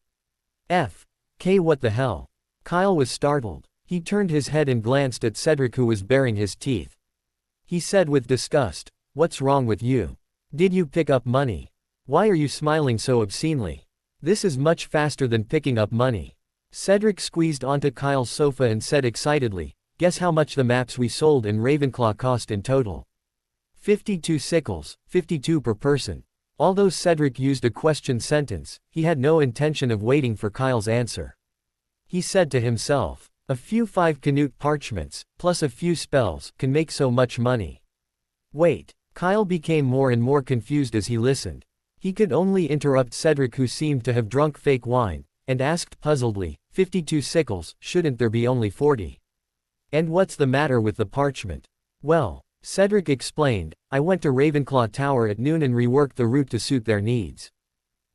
What the hell? Kyle was startled. He turned his head and glanced at Cedric, who was baring his teeth. He said with disgust, "What's wrong with you? Did you pick up money? Why are you smiling so obscenely? This is much faster than picking up money." Cedric squeezed onto Kyle's sofa and said excitedly, "Guess how much the maps we sold in Ravenclaw cost in total? 52 sickles, 52 per person." Although Cedric used a question sentence, he had no intention of waiting for Kyle's answer. He said to himself, "A few 5 parchments, plus a few spells, can make so much money." Wait. Kyle became more and more confused as he listened. He could only interrupt Cedric, who seemed to have drunk fake wine, and asked puzzledly, 52 sickles, shouldn't there be only 40? And what's the matter with the parchment?" "Well," Cedric explained, "I went to Ravenclaw Tower at noon and reworked the route to suit their needs.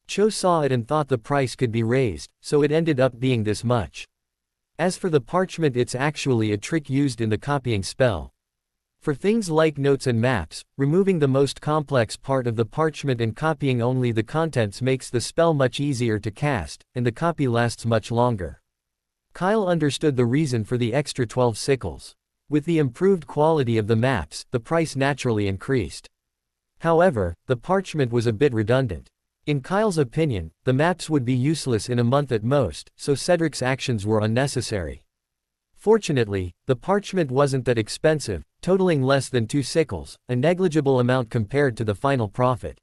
Cho saw it and thought the price could be raised, so it ended up being this much. As for the parchment, it's actually a trick used in the copying spell. For things like notes and maps, removing the most complex part of the parchment and copying only the contents makes the spell much easier to cast, and the copy lasts much longer." Kyle understood the reason for the extra 12 sickles. With the improved quality of the maps, the price naturally increased. However, the parchment was a bit redundant. In Kyle's opinion, the maps would be useless in a month at most, so Cedric's actions were unnecessary. Fortunately, the parchment wasn't that expensive, totaling less than 2 sickles, a negligible amount compared to the final profit.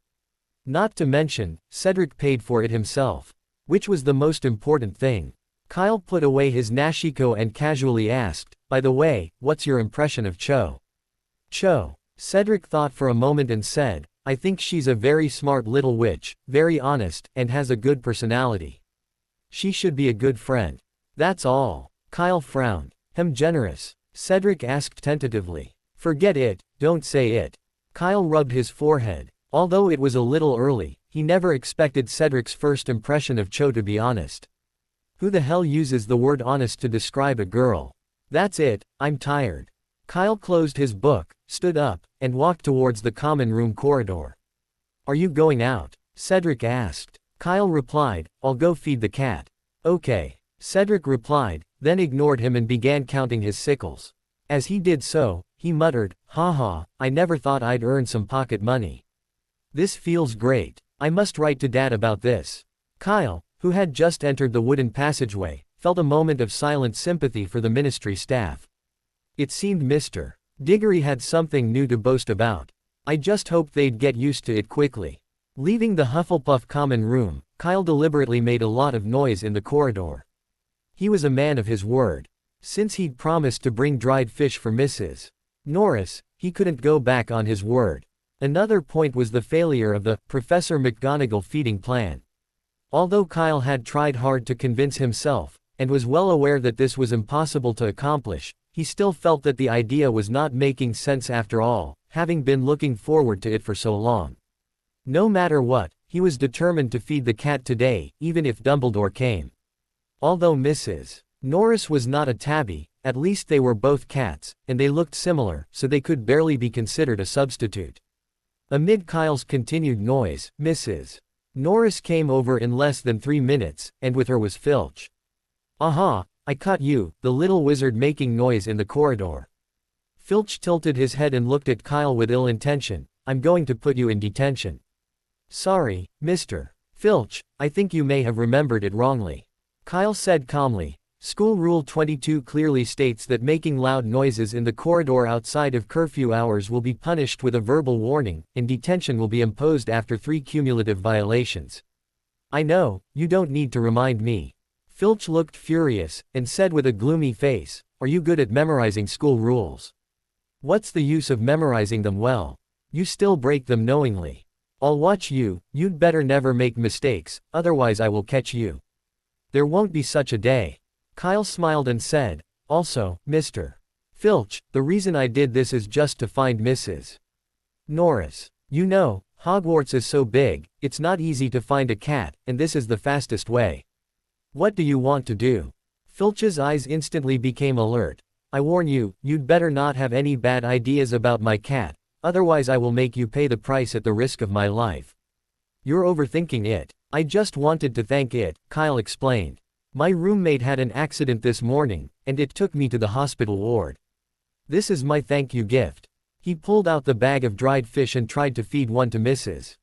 Not to mention, Cedric paid for it himself. Which was the most important thing. Kyle put away his Nashiko and casually asked, "By the way, what's your impression of Cho?" "Cho?" Cedric thought for a moment and said, "I think she's a very smart little witch, very honest, and has a good personality. She should be a good friend. That's all." Kyle frowned. Generous?" Cedric asked tentatively. "Forget it, don't say it." Kyle rubbed his forehead. Although it was a little early, he never expected Cedric's first impression of Cho to be honest. Who the hell uses the word honest to describe a girl? That's it, I'm tired. Kyle closed his book, stood up, and walked towards the common room corridor. Are you going out? Cedric asked. Kyle replied, I'll go feed the cat. Okay. Cedric replied, then ignored him and began counting his sickles. As he did so, he muttered, haha, I never thought I'd earn some pocket money. This feels great. I must write to Dad about this. Kyle, who had just entered the wooden passageway, felt a moment of silent sympathy for the ministry staff. It seemed Mr. Diggory had something new to boast about. I just hoped they'd get used to it quickly. Leaving the Hufflepuff common room, Kyle deliberately made a lot of noise in the corridor. He was a man of his word. Since he'd promised to bring dried fish for Mrs. Norris, he couldn't go back on his word. Another point was the failure of the Professor McGonagall feeding plan. Although Kyle had tried hard to convince himself, and was well aware that this was impossible to accomplish, he still felt that the idea was not making sense after all, having been looking forward to it for so long. No matter what, he was determined to feed the cat today, even if Dumbledore came. Although Mrs. Norris was not a tabby, at least they were both cats, and they looked similar, so they could barely be considered a substitute. Amid Kyle's continued noise, Mrs. Norris came over in less than 3 minutes, and with her was Filch. Aha, I caught you, the little wizard making noise in the corridor. Filch tilted his head and looked at Kyle with ill intention. I'm going to put you in detention. Sorry, Mr. Filch, I think you may have remembered it wrongly. Kyle said calmly. School Rule 22 clearly states that making loud noises in the corridor outside of curfew hours will be punished with a verbal warning, and detention will be imposed after 3 cumulative violations. I know, you don't need to remind me. Filch looked furious, and said with a gloomy face, Are you good at memorizing school rules? What's the use of memorizing them well? You still break them knowingly. I'll watch you, you'd better never make mistakes, otherwise I will catch you. There won't be such a day. Kyle smiled and said, Also, Mr. Filch, the reason I did this is just to find Mrs. Norris. You know, Hogwarts is so big, it's not easy to find a cat, and this is the fastest way. What do you want to do? Filch's eyes instantly became alert. I warn you, you'd better not have any bad ideas about my cat, otherwise I will make you pay the price at the risk of my life. You're overthinking it. I just wanted to thank it, Kyle explained. My roommate had an accident this morning, and it took me to the hospital ward. This is my thank you gift. He pulled out the bag of dried fish and tried to feed one to Mrs.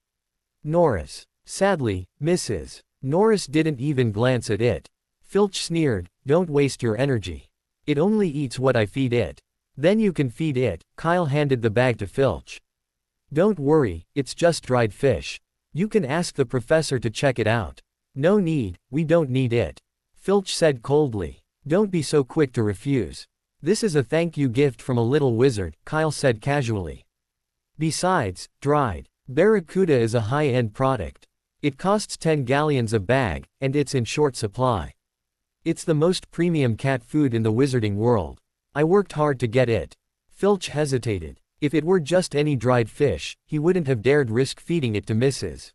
Norris. Sadly, Mrs. Norris didn't even glance at it. Filch sneered, Don't waste your energy. It only eats what I feed it. Then you can feed it. Kyle handed the bag to Filch. Don't worry, it's just dried fish. You can ask the professor to check it out. No need, we don't need it. Filch said coldly. Don't be so quick to refuse. This is a thank you gift from a little wizard, Kyle said casually. Besides, dried barracuda is a high-end product. It costs 10 galleons a bag, and it's in short supply. It's the most premium cat food in the wizarding world. I worked hard to get it. Filch hesitated. If it were just any dried fish, he wouldn't have dared risk feeding it to Mrs.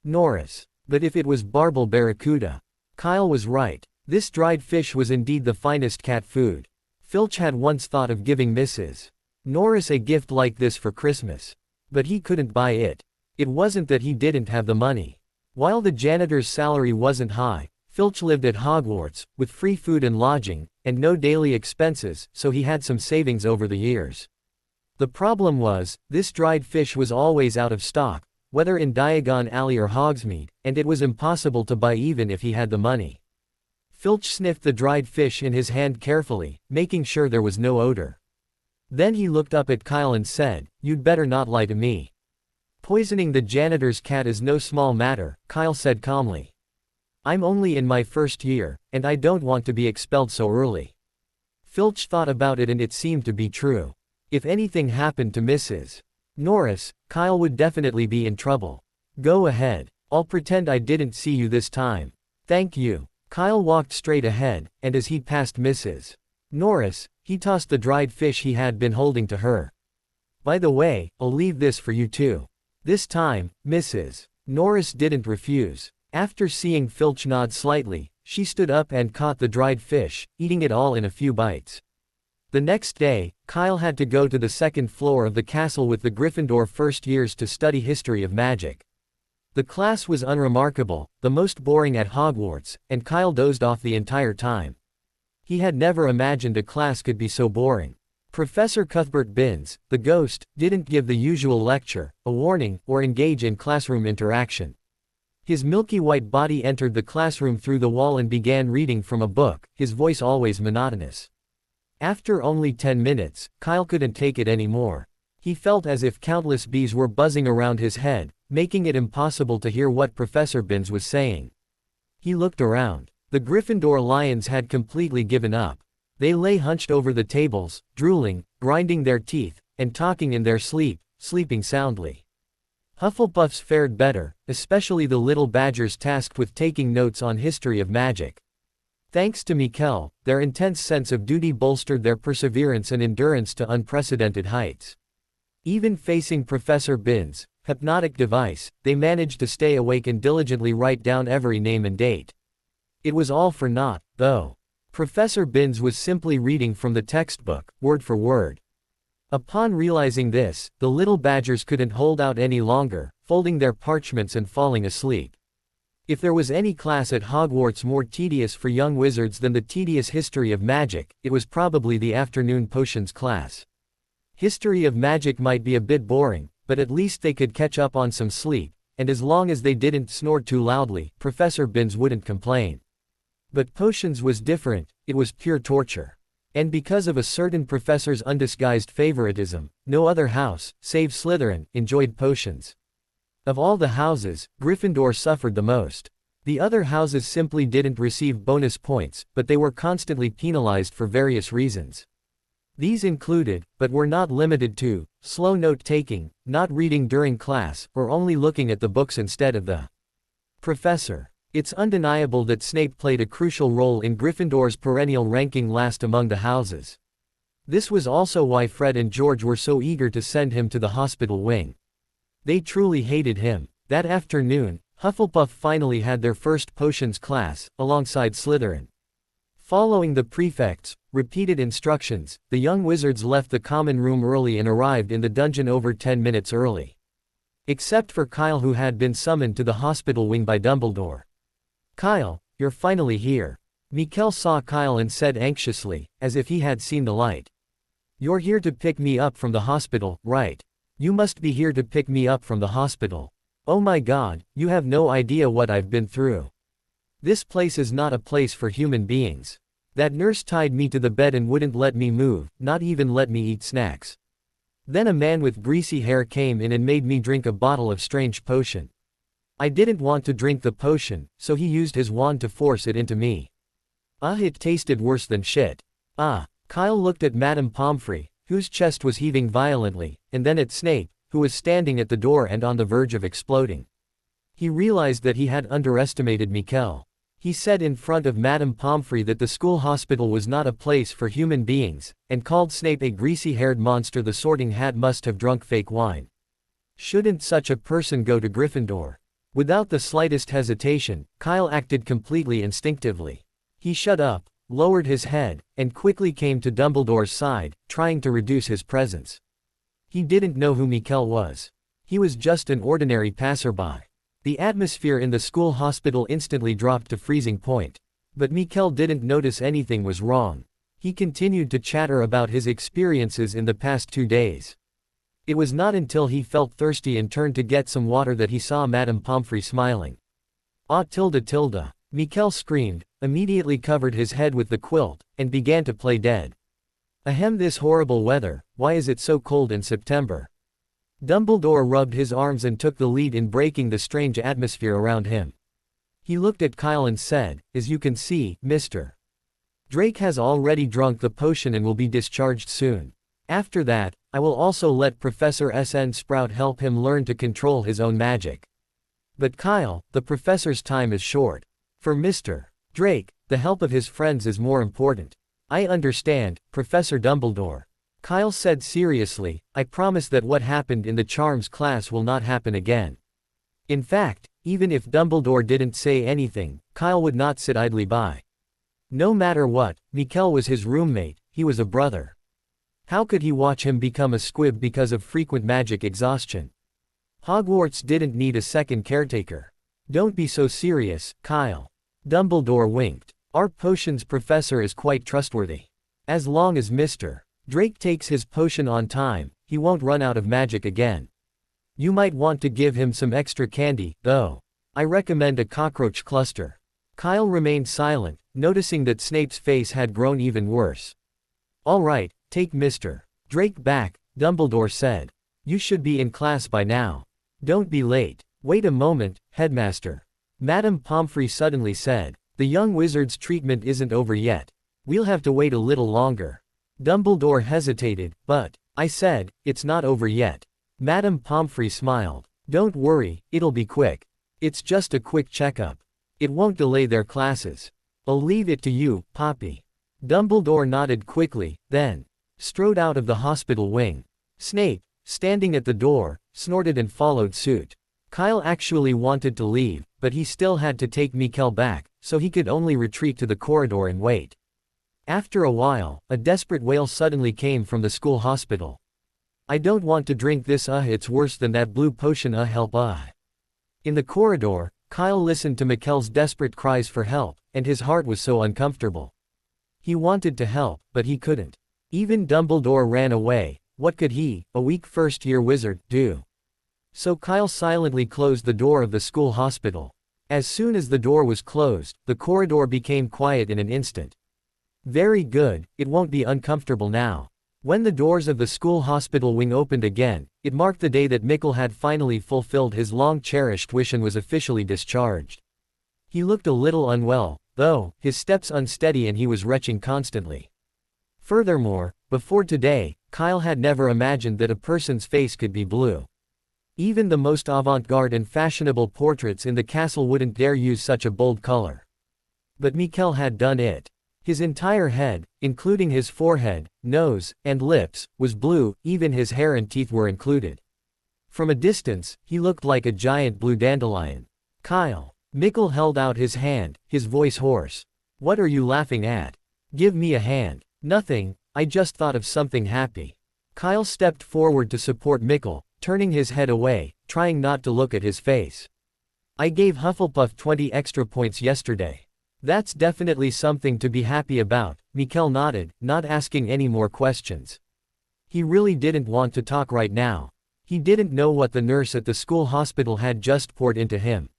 Norris. But if it was barbel barracuda. Kyle was right. This dried fish was indeed the finest cat food. Filch had once thought of giving Mrs. Norris a gift like this for Christmas. But he couldn't buy it. It wasn't that he didn't have the money. While the janitor's salary wasn't high, Filch lived at Hogwarts, with free food and lodging, and no daily expenses, so he had some savings over the years. The problem was, this dried fish was always out of stock, whether in Diagon Alley or Hogsmeade, and it was impossible to buy even if he had the money. Filch sniffed the dried fish in his hand carefully, making sure there was no odor. Then he looked up at Kyle and said, You'd better not lie to me. Poisoning the janitor's cat is no small matter, Kyle said calmly. I'm only in my first year, and I don't want to be expelled so early. Filch thought about it and it seemed to be true. If anything happened to Mrs. Norris, Kyle would definitely be in trouble. Go ahead. I'll pretend I didn't see you this time. Thank you. Kyle walked straight ahead, and as he passed Mrs. Norris, he tossed the dried fish he had been holding to her. By the way, I'll leave this for you too. This time, Mrs. Norris didn't refuse. After seeing Filch nod slightly, she stood up and caught the dried fish, eating it all in a few bites. The next day, Kyle had to go to the second floor of the castle with the Gryffindor first years to study history of magic. The class was unremarkable, the most boring at Hogwarts, and Kyle dozed off the entire time. He had never imagined a class could be so boring. Professor Cuthbert Binns, the ghost, didn't give the usual lecture, a warning, or engage in classroom interaction. His milky white body entered the classroom through the wall and began reading from a book, his voice always monotonous. After only 10 minutes, Kyle couldn't take it anymore. He felt as if countless bees were buzzing around his head, making it impossible to hear what Professor Binns was saying. He looked around. The Gryffindor lions had completely given up. They lay hunched over the tables, drooling, grinding their teeth, and talking in their sleep, sleeping soundly. Hufflepuffs fared better, especially the little badgers tasked with taking notes on history of magic. Thanks to Mikkel, their intense sense of duty bolstered their perseverance and endurance to unprecedented heights. Even facing Professor Binns' hypnotic device, they managed to stay awake and diligently write down every name and date. It was all for naught, though. Professor Binns was simply reading from the textbook, word for word. Upon realizing this, the little badgers couldn't hold out any longer, folding their parchments and falling asleep. If there was any class at Hogwarts more tedious for young wizards than the tedious history of magic, it was probably the afternoon potions class. History of magic might be a bit boring, but at least they could catch up on some sleep, and as long as they didn't snore too loudly, Professor Binns wouldn't complain. But potions was different, it was pure torture. And because of a certain professor's undisguised favoritism, no other house, save Slytherin, enjoyed potions. Of all the houses, Gryffindor suffered the most. The other houses simply didn't receive bonus points, but they were constantly penalized for various reasons. These included, but were not limited to, slow note-taking, not reading during class, or only looking at the books instead of the professor. It's undeniable that Snape played a crucial role in Gryffindor's perennial ranking last among the houses. This was also why Fred and George were so eager to send him to the hospital wing. They truly hated him. That afternoon, Hufflepuff finally had their first potions class, alongside Slytherin. Following the prefect's repeated instructions, the young wizards left the common room early and arrived in the dungeon over 10 minutes early. Except for Kyle, who had been summoned to the hospital wing by Dumbledore. "Kyle, you're finally here." Mikkel saw Kyle and said anxiously, as if he had seen the light. "You're here to pick me up from the hospital, right? You must be here to pick me up from the hospital. Oh my God, you have no idea what I've been through. This place is not a place for human beings. That nurse tied me to the bed and wouldn't let me move, not even let me eat snacks. Then a man with greasy hair came in and made me drink a bottle of strange potion. I didn't want to drink the potion, so he used his wand to force it into me. It tasted worse than shit." Kyle looked at Madame Pomfrey, whose chest was heaving violently, and then at Snape, who was standing at the door and on the verge of exploding. He realized that he had underestimated Mikkel. He said in front of Madame Pomfrey that the school hospital was not a place for human beings, and called Snape a greasy-haired monster. The Sorting Hat must have drunk fake wine. Shouldn't such a person go to Gryffindor? Without the slightest hesitation, Kyle acted completely instinctively. He shut up, lowered his head, and quickly came to Dumbledore's side, trying to reduce his presence. He didn't know who Mikkel was. He was just an ordinary passerby. The atmosphere in the school hospital instantly dropped to freezing point. But Mikkel didn't notice anything was wrong. He continued to chatter about his experiences in the past 2 days. It was not until he felt thirsty and turned to get some water that he saw Madame Pomfrey smiling. Tilda. Mikkel screamed, immediately covered his head with the quilt, and began to play dead. Ahem, this horrible weather, why is it so cold in September? Dumbledore rubbed his arms and took the lead in breaking the strange atmosphere around him. He looked at Kyle and said, "As you can see, Mr. Drake has already drunk the potion and will be discharged soon. After that, I will also let Professor S.N. Sprout help him learn to control his own magic. But Kyle, the professor's time is short. For Mr. Drake, the help of his friends is more important." "I understand, Professor Dumbledore. Kyle said seriously, I promise that what happened in the charms class will not happen again. In fact, even if Dumbledore didn't say anything, Kyle would not sit idly by. No matter what, Mikkel was his roommate, he was a brother. How could he watch him become a squib because of frequent magic exhaustion? Hogwarts didn't need a second caretaker. Don't be so serious, Kyle. Dumbledore winked. Our potions professor is quite trustworthy. As long as Mr. Drake takes his potion on time, he won't run out of magic again. You might want to give him some extra candy, though. I recommend a cockroach cluster. Kyle remained silent, noticing that Snape's face had grown even worse. All right, take Mr. Drake back, Dumbledore said. You should be in class by now. Don't be late. Wait a moment, Headmaster. Madame Pomfrey suddenly said. The young wizard's treatment isn't over yet. We'll have to wait a little longer. Dumbledore hesitated, but, I said, it's not over yet. Madame Pomfrey smiled. Don't worry, it'll be quick. It's just a quick checkup. It won't delay their classes. I'll leave it to you, Poppy. Dumbledore nodded quickly, then strode out of the hospital wing. Snape, standing at the door, snorted and followed suit. Kyle actually wanted to leave, but he still had to take Mikkel back, so he could only retreat to the corridor and wait. After a while, a desperate wail suddenly came from the school hospital. I don't want to drink this, it's worse than that blue potion, help, In the corridor, Kyle listened to Mikkel's desperate cries for help, and his heart was so uncomfortable. He wanted to help, but he couldn't. Even Dumbledore ran away. What could he, a weak first-year wizard, do? So Kyle silently closed the door of the school hospital. As soon as the door was closed, the corridor became quiet in an instant. Very good, it won't be uncomfortable now. When the doors of the school hospital wing opened again, it marked the day that Mikkel had finally fulfilled his long-cherished wish and was officially discharged. He looked a little unwell, though, his steps unsteady and he was retching constantly. Furthermore, before today, Kyle had never imagined that a person's face could be blue. Even the most avant-garde and fashionable portraits in the castle wouldn't dare use such a bold color. But Mikkel had done it. His entire head, including his forehead, nose, and lips, was blue, even his hair and teeth were included. From a distance, he looked like a giant blue dandelion. Kyle. Mikkel held out his hand, his voice hoarse. What are you laughing at? Give me a hand. Nothing, I just thought of something happy. Kyle stepped forward to support Mikkel, turning his head away, trying not to look at his face. I gave Hufflepuff 20 extra points yesterday. That's definitely something to be happy about, Mikkel nodded, not asking any more questions. He really didn't want to talk right now. He didn't know what the nurse at the school hospital had just poured into him.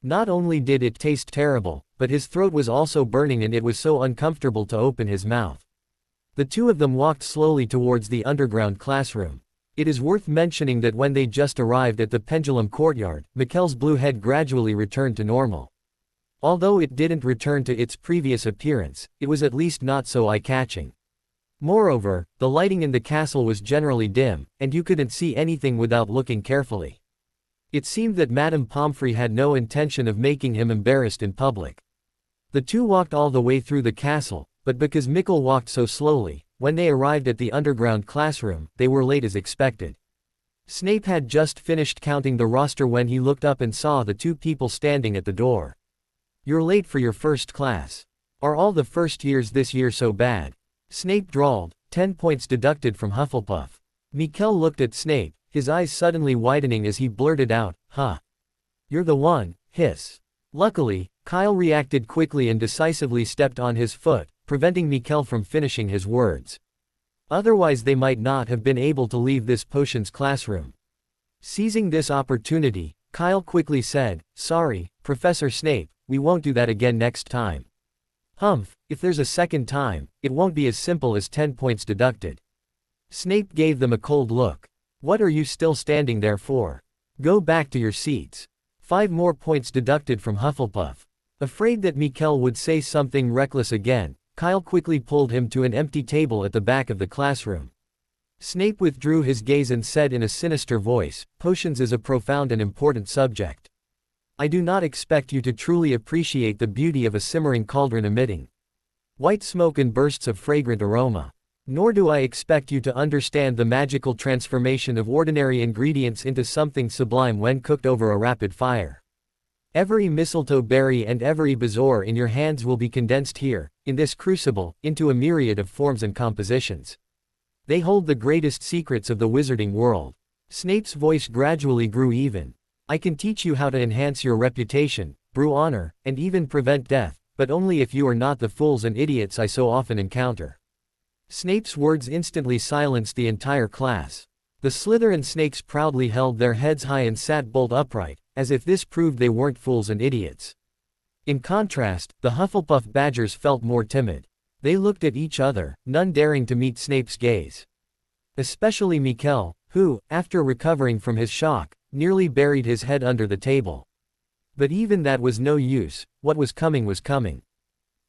Not only did it taste terrible, but his throat was also burning and it was so uncomfortable to open his mouth. The two of them walked slowly towards the underground classroom. It is worth mentioning that when they just arrived at the pendulum courtyard, Mikkel's blue head gradually returned to normal. Although it didn't return to its previous appearance, it was at least not so eye-catching. Moreover, the lighting in the castle was generally dim, and you couldn't see anything without looking carefully. It seemed that Madame Pomfrey had no intention of making him embarrassed in public. The two walked all the way through the castle, but because Mikkel walked so slowly, when they arrived at the underground classroom, they were late as expected. Snape had just finished counting the roster when he looked up and saw the two people standing at the door. You're late for your first class. Are all the first years this year so bad? Snape drawled, 10 points deducted from Hufflepuff. Mikkel looked at Snape, his eyes suddenly widening as he blurted out, huh? You're the one, hiss. Luckily, Kyle reacted quickly and decisively stepped on his foot, preventing Mikkel from finishing his words. Otherwise they might not have been able to leave this potions classroom. Seizing this opportunity, Kyle quickly said, sorry, Professor Snape, we won't do that again next time. Humph, if there's a second time, it won't be as simple as 10 points deducted. Snape gave them a cold look. What are you still standing there for? Go back to your seats. 5 more points deducted from Hufflepuff. Afraid that Mikkel would say something reckless again, Kyle quickly pulled him to an empty table at the back of the classroom. Snape withdrew his gaze and said in a sinister voice, potions is a profound and important subject. I do not expect you to truly appreciate the beauty of a simmering cauldron emitting white smoke and bursts of fragrant aroma. Nor do I expect you to understand the magical transformation of ordinary ingredients into something sublime when cooked over a rapid fire. Every mistletoe berry and every bezoar in your hands will be condensed here, in this crucible, into a myriad of forms and compositions. They hold the greatest secrets of the wizarding world. Snape's voice gradually grew even. I can teach you how to enhance your reputation, brew honor, and even prevent death, but only if you are not the fools and idiots I so often encounter. Snape's words instantly silenced the entire class. The Slytherin snakes proudly held their heads high and sat bolt upright, as if this proved they weren't fools and idiots. In contrast, the Hufflepuff badgers felt more timid. They looked at each other, none daring to meet Snape's gaze. Especially Mikkel, who, after recovering from his shock, nearly buried his head under the table. But even that was no use, what was coming was coming.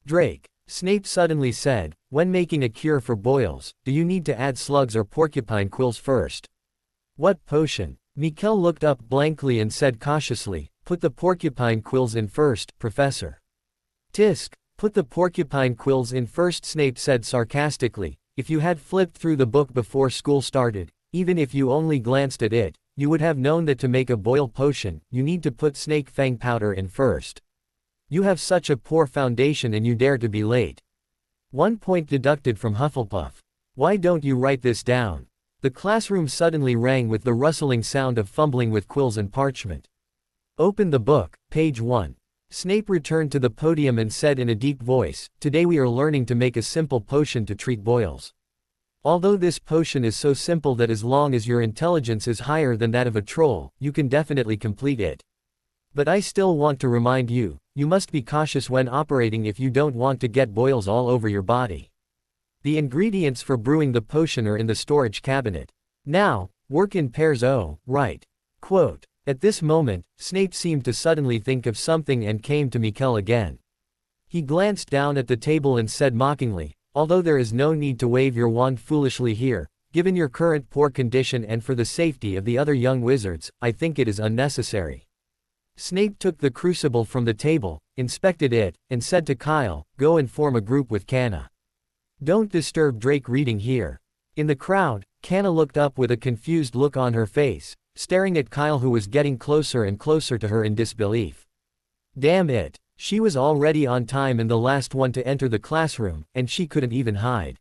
Drake, Snape suddenly said, when making a cure for boils, do you need to add slugs or porcupine quills first? What potion? Mikkel looked up blankly and said cautiously, put the porcupine quills in first, Professor. Tisk, put the porcupine quills in first, Snape said sarcastically. If you had flipped through the book before school started, even if you only glanced at it, you would have known that to make a boil potion, you need to put snake fang powder in first. You have such a poor foundation and you dare to be late. 1 point deducted from Hufflepuff. Why don't you write this down? The classroom suddenly rang with the rustling sound of fumbling with quills and parchment. Open the book, page 1. Snape returned to the podium and said in a deep voice, today we are learning to make a simple potion to treat boils. Although this potion is so simple that as long as your intelligence is higher than that of a troll, you can definitely complete it. But I still want to remind you, you must be cautious when operating if you don't want to get boils all over your body. The ingredients for brewing the potion are in the storage cabinet. Now, work in pairs. Oh, right. Quote. At this moment, Snape seemed to suddenly think of something and came to Mikkel again. He glanced down at the table and said mockingly, although there is no need to wave your wand foolishly here, given your current poor condition and for the safety of the other young wizards, I think it is unnecessary. Snape took the crucible from the table, inspected it, and said to Kyle, go and form a group with Canna. Don't disturb Drake reading here. In the crowd, Canna looked up with a confused look on her face, staring at Kyle who was getting closer and closer to her in disbelief. Damn it, she was already on time and the last one to enter the classroom, and she couldn't even hide.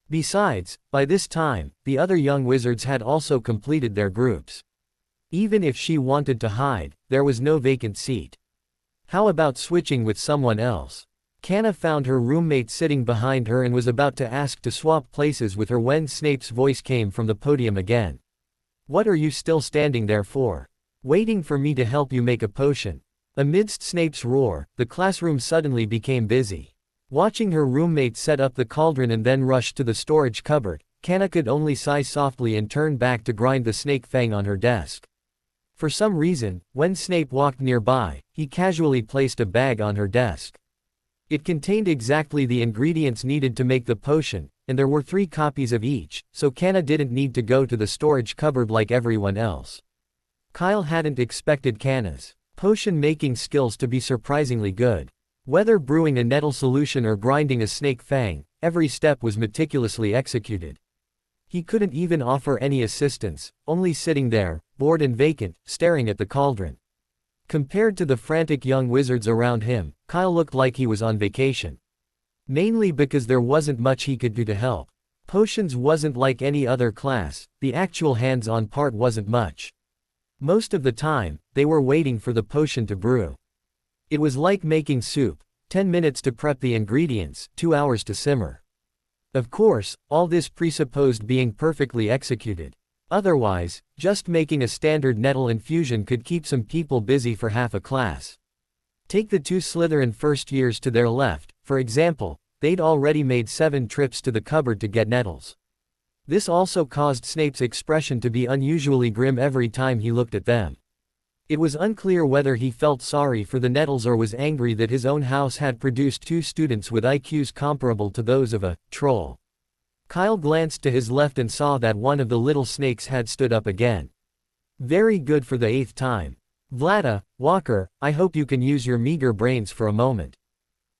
Besides, by this time, the other young wizards had also completed their groups. Even if she wanted to hide, there was no vacant seat. How about switching with someone else? Canna found her roommate sitting behind her and was about to ask to swap places with her when Snape's voice came from the podium again. What are you still standing there for? Waiting for me to help you make a potion? Amidst Snape's roar, the classroom suddenly became busy. Watching her roommate set up the cauldron and then rush to the storage cupboard, Canna could only sigh softly and turn back to grind the snake fang on her desk. For some reason, when Snape walked nearby, he casually placed a bag on her desk. It contained exactly the ingredients needed to make the potion, and there were 3 copies of each, so Canna didn't need to go to the storage cupboard like everyone else. Kyle hadn't expected Canna's potion-making skills to be surprisingly good. Whether brewing a nettle solution or grinding a snake fang, every step was meticulously executed. He couldn't even offer any assistance, only sitting there, bored and vacant, staring at the cauldron. Compared to the frantic young wizards around him, Kyle looked like he was on vacation. Mainly because there wasn't much he could do to help. Potions wasn't like any other class, the actual hands-on part wasn't much. Most of the time, they were waiting for the potion to brew. It was like making soup, 10 minutes to prep the ingredients, 2 hours to simmer. Of course, all this presupposed being perfectly executed. Otherwise, just making a standard nettle infusion could keep some people busy for half a class. Take the 2 Slytherin first years to their left, for example, they'd already made 7 trips to the cupboard to get nettles. This also caused Snape's expression to be unusually grim every time he looked at them. It was unclear whether he felt sorry for the nettles or was angry that his own house had produced 2 students with IQs comparable to those of a troll. Kyle glanced to his left and saw that one of the little snakes had stood up again. Very good for the 8th time. Vlada, Walker, I hope you can use your meager brains for a moment.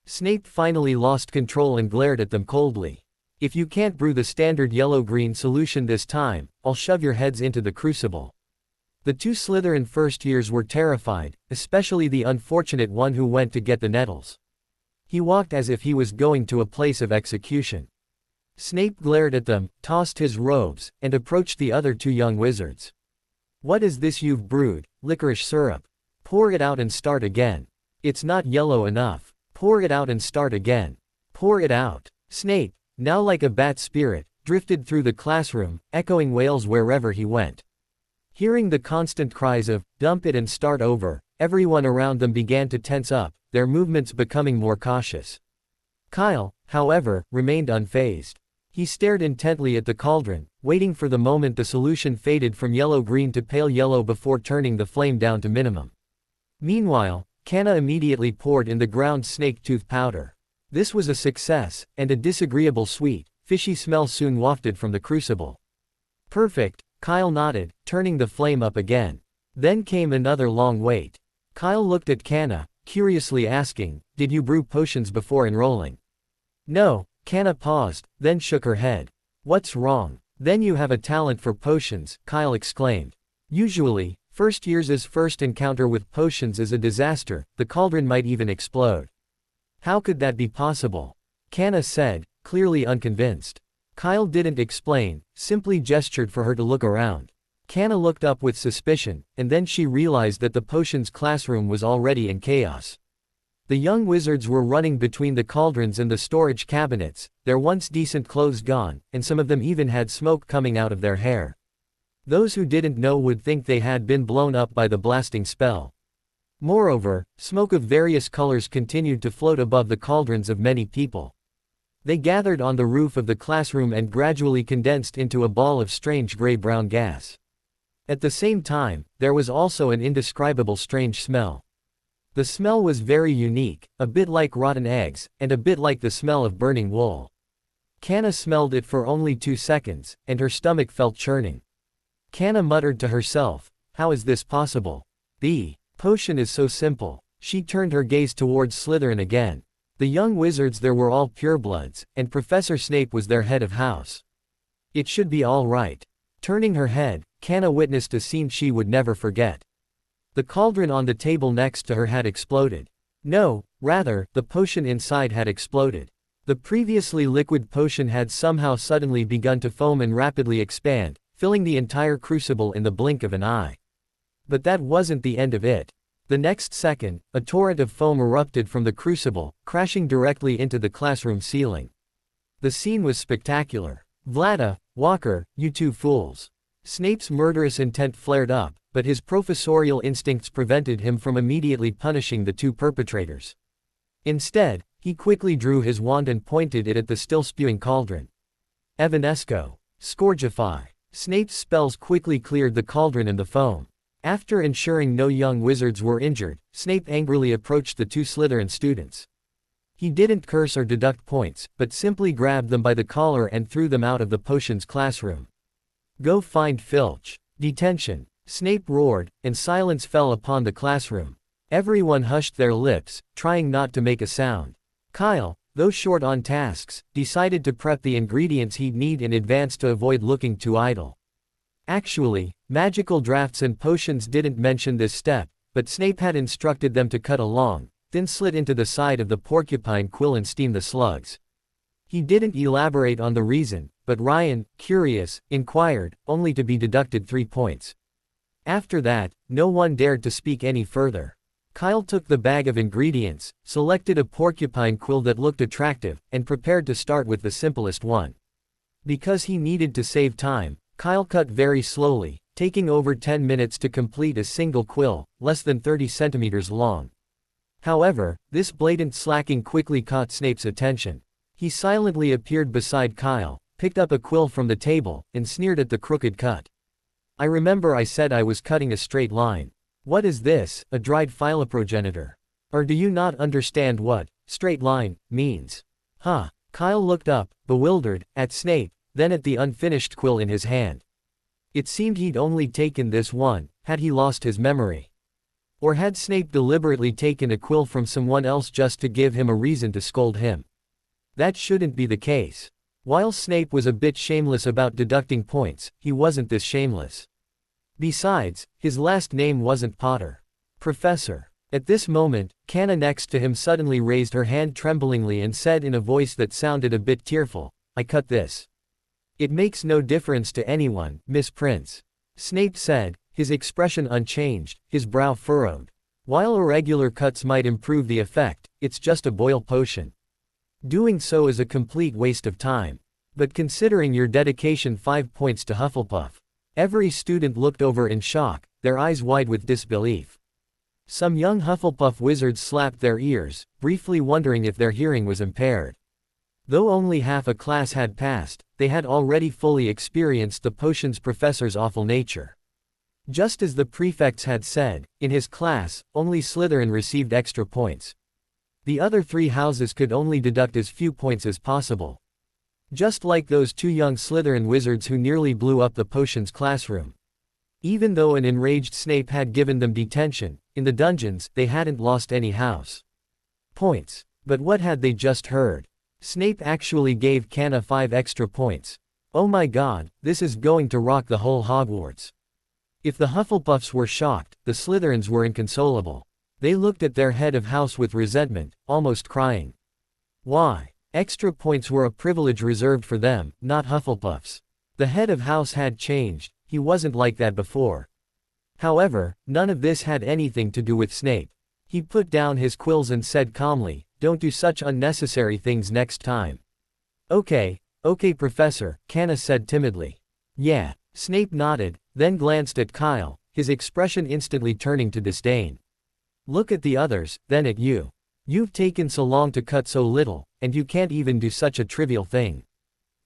Snape finally lost control and glared at them coldly. If you can't brew the standard yellow-green solution this time, I'll shove your heads into the crucible. The two Slytherin first years were terrified, especially the unfortunate one who went to get the nettles. He walked as if he was going to a place of execution. Snape glared at them, tossed his robes, and approached the other two young wizards. What is this you've brewed? Licorice syrup. Pour it out and start again. It's not yellow enough. Pour it out and start again. Pour it out. Snape, now like a bat spirit, drifted through the classroom, echoing wails wherever he went. Hearing the constant cries of, dump it and start over, everyone around them began to tense up, their movements becoming more cautious. Kyle, however, remained unfazed. He stared intently at the cauldron, waiting for the moment the solution faded from yellow-green to pale yellow before turning the flame down to minimum. Meanwhile, Canna immediately poured in the ground snake tooth powder. This was a success, and a disagreeable sweet, fishy smell soon wafted from the crucible. Perfect, Kyle nodded, turning the flame up again. Then came another long wait. Kyle looked at Canna, curiously asking, did you brew potions before enrolling? No, Canna paused, then shook her head. What's wrong? Then you have a talent for potions, Kyle exclaimed. Usually, first years' first encounter with potions is a disaster, the cauldron might even explode. How could that be possible? Canna said, clearly unconvinced. Kyle didn't explain, simply gestured for her to look around. Canna looked up with suspicion, and then she realized that the potions classroom was already in chaos. The young wizards were running between the cauldrons and the storage cabinets, their once decent clothes gone, and some of them even had smoke coming out of their hair. Those who didn't know would think they had been blown up by the blasting spell. Moreover, smoke of various colors continued to float above the cauldrons of many people. They gathered on the roof of the classroom and gradually condensed into a ball of strange gray-brown gas. At the same time, there was also an indescribable strange smell. The smell was very unique, a bit like rotten eggs, and a bit like the smell of burning wool. Canna smelled it for only 2 seconds, and her stomach felt churning. Canna muttered to herself, how is this possible? The potion is so simple. She turned her gaze towards Slytherin again. The young wizards there were all purebloods, and Professor Snape was their head of house. It should be all right. Turning her head, Canna witnessed a scene she would never forget. The cauldron on the table next to her had exploded. No, rather, the potion inside had exploded. The previously liquid potion had somehow suddenly begun to foam and rapidly expand, filling the entire crucible in the blink of an eye. But that wasn't the end of it. The next second, a torrent of foam erupted from the crucible, crashing directly into the classroom ceiling. The scene was spectacular. Vlada, Walker, you two fools. Snape's murderous intent flared up, but his professorial instincts prevented him from immediately punishing the two perpetrators. Instead, he quickly drew his wand and pointed it at the still-spewing cauldron. Evanesco. Scourgify. Snape's spells quickly cleared the cauldron and the foam. After ensuring no young wizards were injured, Snape angrily approached the two Slytherin students. He didn't curse or deduct points, but simply grabbed them by the collar and threw them out of the potions classroom. Go find Filch. Detention. Snape roared, and silence fell upon the classroom. Everyone hushed their lips, trying not to make a sound. Kyle, though short on tasks, decided to prep the ingredients he'd need in advance to avoid looking too idle. Actually, magical drafts and potions didn't mention this step, but Snape had instructed them to cut a long, thin slit into the side of the porcupine quill and steam the slugs. He didn't elaborate on the reason, but Ryan, curious, inquired, only to be deducted 3 points. After that, no one dared to speak any further. Kyle took the bag of ingredients, selected a porcupine quill that looked attractive, and prepared to start with the simplest one. Because he needed to save time, Kyle cut very slowly, taking over 10 minutes to complete a single quill, less than 30 centimeters long. However, this blatant slacking quickly caught Snape's attention. He silently appeared beside Kyle, picked up a quill from the table, and sneered at the crooked cut. I remember I said I was cutting a straight line. What is this, a dried philoprogenitor? Or do you not understand what straight line means? Huh. Kyle looked up, bewildered, at Snape, then at the unfinished quill in his hand. It seemed he'd only taken this one. Had he lost his memory? Or had Snape deliberately taken a quill from someone else just to give him a reason to scold him? That shouldn't be the case. While Snape was a bit shameless about deducting points, he wasn't this shameless. Besides, his last name wasn't Potter. Professor. At this moment, Canna next to him suddenly raised her hand tremblingly and said in a voice that sounded a bit tearful, "I cut this." "It makes no difference to anyone, Miss Prince," Snape said, his expression unchanged, his brow furrowed. "While irregular cuts might improve the effect, it's just a boil potion. Doing so is a complete waste of time. But considering your dedication, 5 points to Hufflepuff." Every student looked over in shock, their eyes wide with disbelief. Some young Hufflepuff wizards slapped their ears, briefly wondering if their hearing was impaired. Though only half a class had passed, they had already fully experienced the potion's professor's awful nature. Just as the prefects had said, in his class, only Slytherin received extra points. The other 3 houses could only deduct as few points as possible. Just like those 2 young Slytherin wizards who nearly blew up the potion's classroom. Even though an enraged Snape had given them detention, in the dungeons, they hadn't lost any house points. But what had they just heard? Snape actually gave Canna 5 extra points. Oh my god, this is going to rock the whole Hogwarts. If the Hufflepuffs were shocked, the Slytherins were inconsolable. They looked at their head of house with resentment, almost crying. Why? Extra points were a privilege reserved for them, not Hufflepuffs. The head of house had changed, he wasn't like that before. However, none of this had anything to do with Snape. He put down his quills and said calmly, "Don't do such unnecessary things next time." Okay, Professor," Canna said timidly. "Yeah." Snape nodded, then glanced at Kyle, his expression instantly turning to disdain. "Look at the others, then at you. You've taken so long to cut so little, and you can't even do such a trivial thing.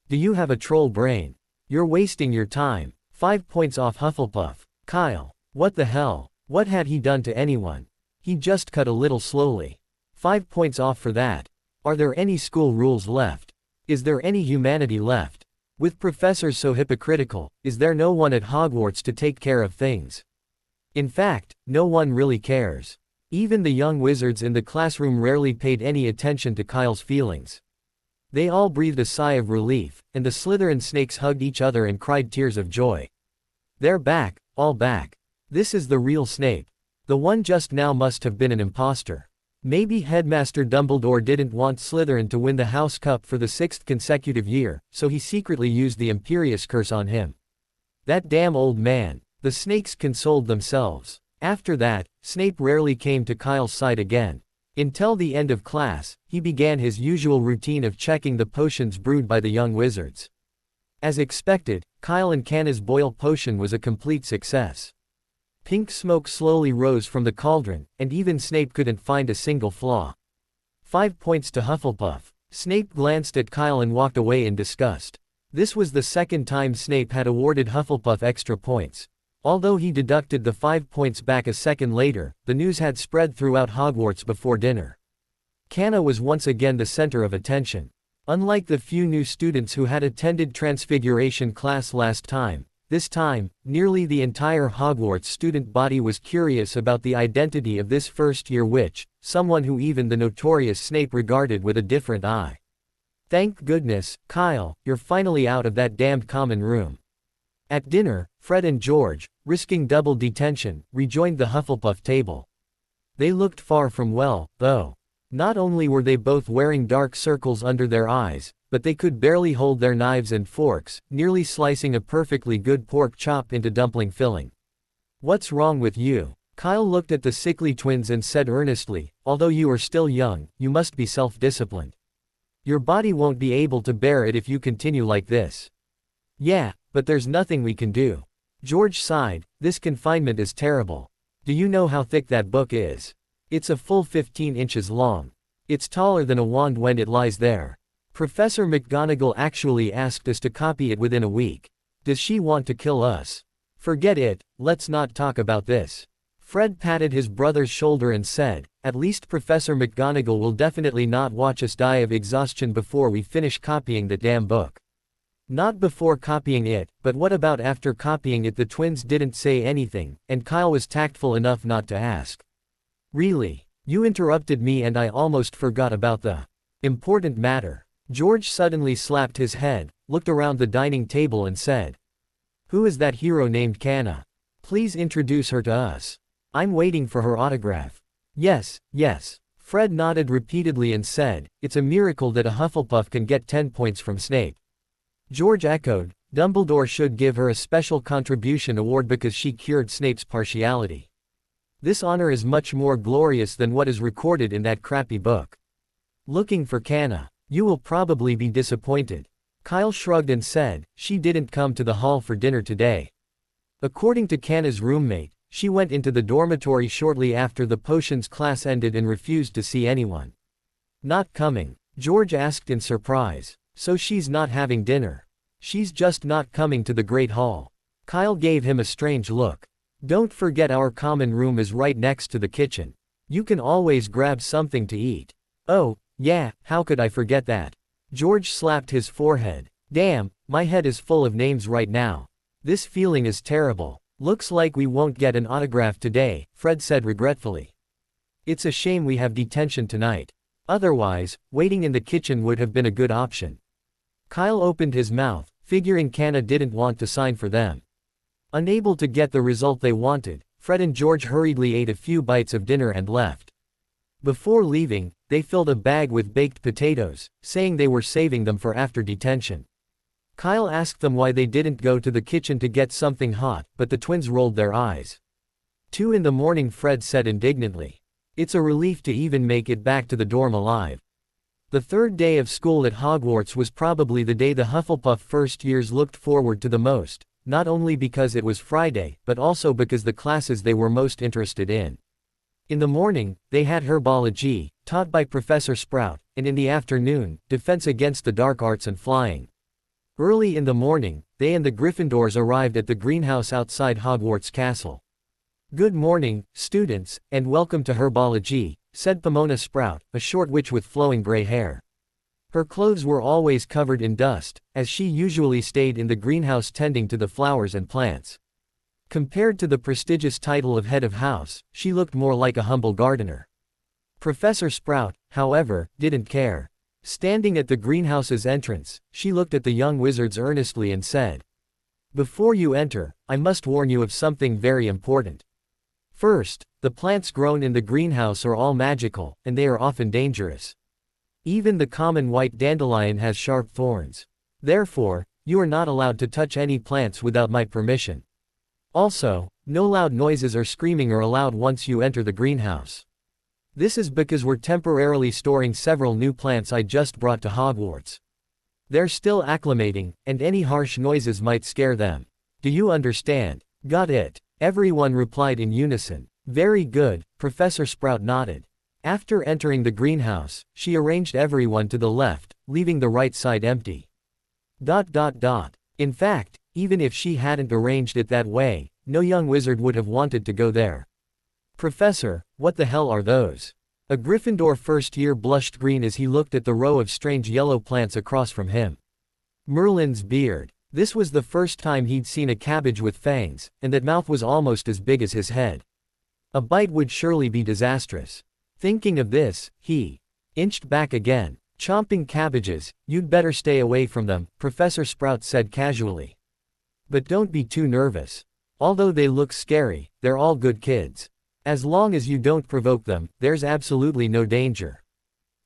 Do you have a troll brain? You're wasting your time." 5 points off Hufflepuff. Kyle. What the hell? What had he done to anyone? He just cut a little slowly. 5 points off for that. Are there any school rules left? Is there any humanity left? With professors so hypocritical, is there no one at Hogwarts to take care of things? In fact, no one really cares. Even the young wizards in the classroom rarely paid any attention to Kyle's feelings. They all breathed a sigh of relief, and the Slytherin snakes hugged each other and cried tears of joy. They're back, all back. This is the real Snape. The one just now must have been an imposter. Maybe Headmaster Dumbledore didn't want Slytherin to win the House Cup for the 6th consecutive year, so he secretly used the Imperius Curse on him. That damn old man. The snakes consoled themselves. After that, Snape rarely came to Kyle's side again. Until the end of class, he began his usual routine of checking the potions brewed by the young wizards. As expected, Kyle and Canna's boil potion was a complete success. Pink smoke slowly rose from the cauldron, and even Snape couldn't find a single flaw. 5 points to Hufflepuff. Snape glanced at Kyle and walked away in disgust. This was the second time Snape had awarded Hufflepuff extra points. Although he deducted the 5 points back a second later, the news had spread throughout Hogwarts before dinner. Canna was once again the center of attention. Unlike the few new students who had attended Transfiguration class last time, this time, nearly the entire Hogwarts student body was curious about the identity of this first-year witch, someone who even the notorious Snape regarded with a different eye. Thank goodness, Kyle, you're finally out of that damned common room. At dinner, Fred and George, risking double detention, rejoined the Hufflepuff table. They looked far from well, though. Not only were they both wearing dark circles under their eyes, but they could barely hold their knives and forks, nearly slicing a perfectly good pork chop into dumpling filling. What's wrong with you? Kyle looked at the sickly twins and said earnestly, although you are still young, you must be self-disciplined. Your body won't be able to bear it if you continue like this. Yeah, but there's nothing we can do. George sighed, this confinement is terrible. Do you know how thick that book is? It's a full 15 inches long. It's taller than a wand when it lies there. Professor McGonagall actually asked us to copy it within a week. Does she want to kill us? Forget it, let's not talk about this. Fred patted his brother's shoulder and said, at least Professor McGonagall will definitely not watch us die of exhaustion before we finish copying the damn book. Not before copying it, but what about after copying it? The twins didn't say anything, and Kyle was tactful enough not to ask. Really? You interrupted me and I almost forgot about the important matter. George suddenly slapped his head, looked around the dining table and said, "Who is that hero named Canna? Please introduce her to us. I'm waiting for her autograph." "Yes, yes." Fred nodded repeatedly and said, "It's a miracle that a Hufflepuff can get 10 points from Snape." George echoed, "Dumbledore should give her a special contribution award because she cured Snape's partiality. This honor is much more glorious than what is recorded in that crappy book. Looking for Canna. You will probably be disappointed." Kyle shrugged and said, "She didn't come to the hall for dinner today." According to Canna's roommate, she went into the dormitory shortly after the potions class ended and refused to see anyone. "Not coming?" George asked in surprise. "So she's not having dinner?" "She's just not coming to the Great Hall." Kyle gave him a strange look. "Don't forget our common room is right next to the kitchen. You can always grab something to eat." "Oh, yeah, how could I forget that?" George slapped his forehead. "Damn, my head is full of names right now. This feeling is terrible. Looks like we won't get an autograph today," Fred said regretfully. "It's a shame we have detention tonight. Otherwise, waiting in the kitchen would have been a good option." Kyle opened his mouth, figuring Canna didn't want to sign for them. Unable to get the result they wanted, Fred and George hurriedly ate a few bites of dinner and left. Before leaving, they filled a bag with baked potatoes, saying they were saving them for after detention. Kyle asked them why they didn't go to the kitchen to get something hot, but the twins rolled their eyes. 2 in the morning, Fred said indignantly. "It's a relief to even make it back to the dorm alive." The third day of school at Hogwarts was probably the day the Hufflepuff first years looked forward to the most, not only because it was Friday, but also because the classes they were most interested in. In the morning, they had herbology, taught by Professor Sprout, and in the afternoon, defense against the dark arts and flying. Early in the morning, they and the Gryffindors arrived at the greenhouse outside Hogwarts Castle. "Good morning, students, and welcome to herbology," said Pomona Sprout, a short witch with flowing gray hair. Her clothes were always covered in dust, as she usually stayed in the greenhouse tending to the flowers and plants. Compared to the prestigious title of head of house, she looked more like a humble gardener. Professor Sprout, however, didn't care. Standing at the greenhouse's entrance, she looked at the young wizards earnestly and said, "Before you enter, I must warn you of something very important. First, the plants grown in the greenhouse are all magical, and they are often dangerous. Even the common white dandelion has sharp thorns. Therefore, you are not allowed to touch any plants without my permission. Also, no loud noises or screaming are allowed once you enter the greenhouse. This is because we're temporarily storing several new plants I just brought to Hogwarts. They're still acclimating, and any harsh noises might scare them. Do you understand?" "Got it," everyone replied in unison. "Very good," Professor Sprout nodded. After entering the greenhouse, she arranged everyone to the left, leaving the right side empty. In fact, even if she hadn't arranged it that way, no young wizard would have wanted to go there. "Professor, what the hell are those?" A Gryffindor first year blushed green as he looked at the row of strange yellow plants across from him. Merlin's beard. This was the first time he'd seen a cabbage with fangs, and that mouth was almost as big as his head. A bite would surely be disastrous. Thinking of this, he inched back again. "Chomping cabbages, you'd better stay away from them," Professor Sprout said casually. "But don't be too nervous. Although they look scary, they're all good kids. As long as you don't provoke them, there's absolutely no danger.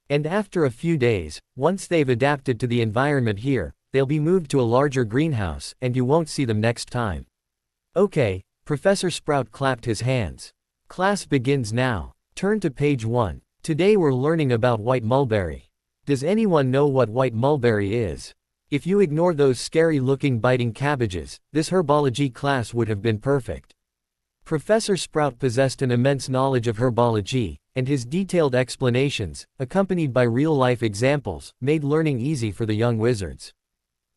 And after a few days, once they've adapted to the environment here, they'll be moved to a larger greenhouse, and you won't see them next time." "Okay," Professor Sprout clapped his hands. "Class begins now. Turn to page 1. Today we're learning about white mulberry. Does anyone know what white mulberry is? If you ignore those scary-looking biting cabbages, this herbology class would have been perfect." Professor Sprout possessed an immense knowledge of herbology, and his detailed explanations, accompanied by real-life examples, made learning easy for the young wizards.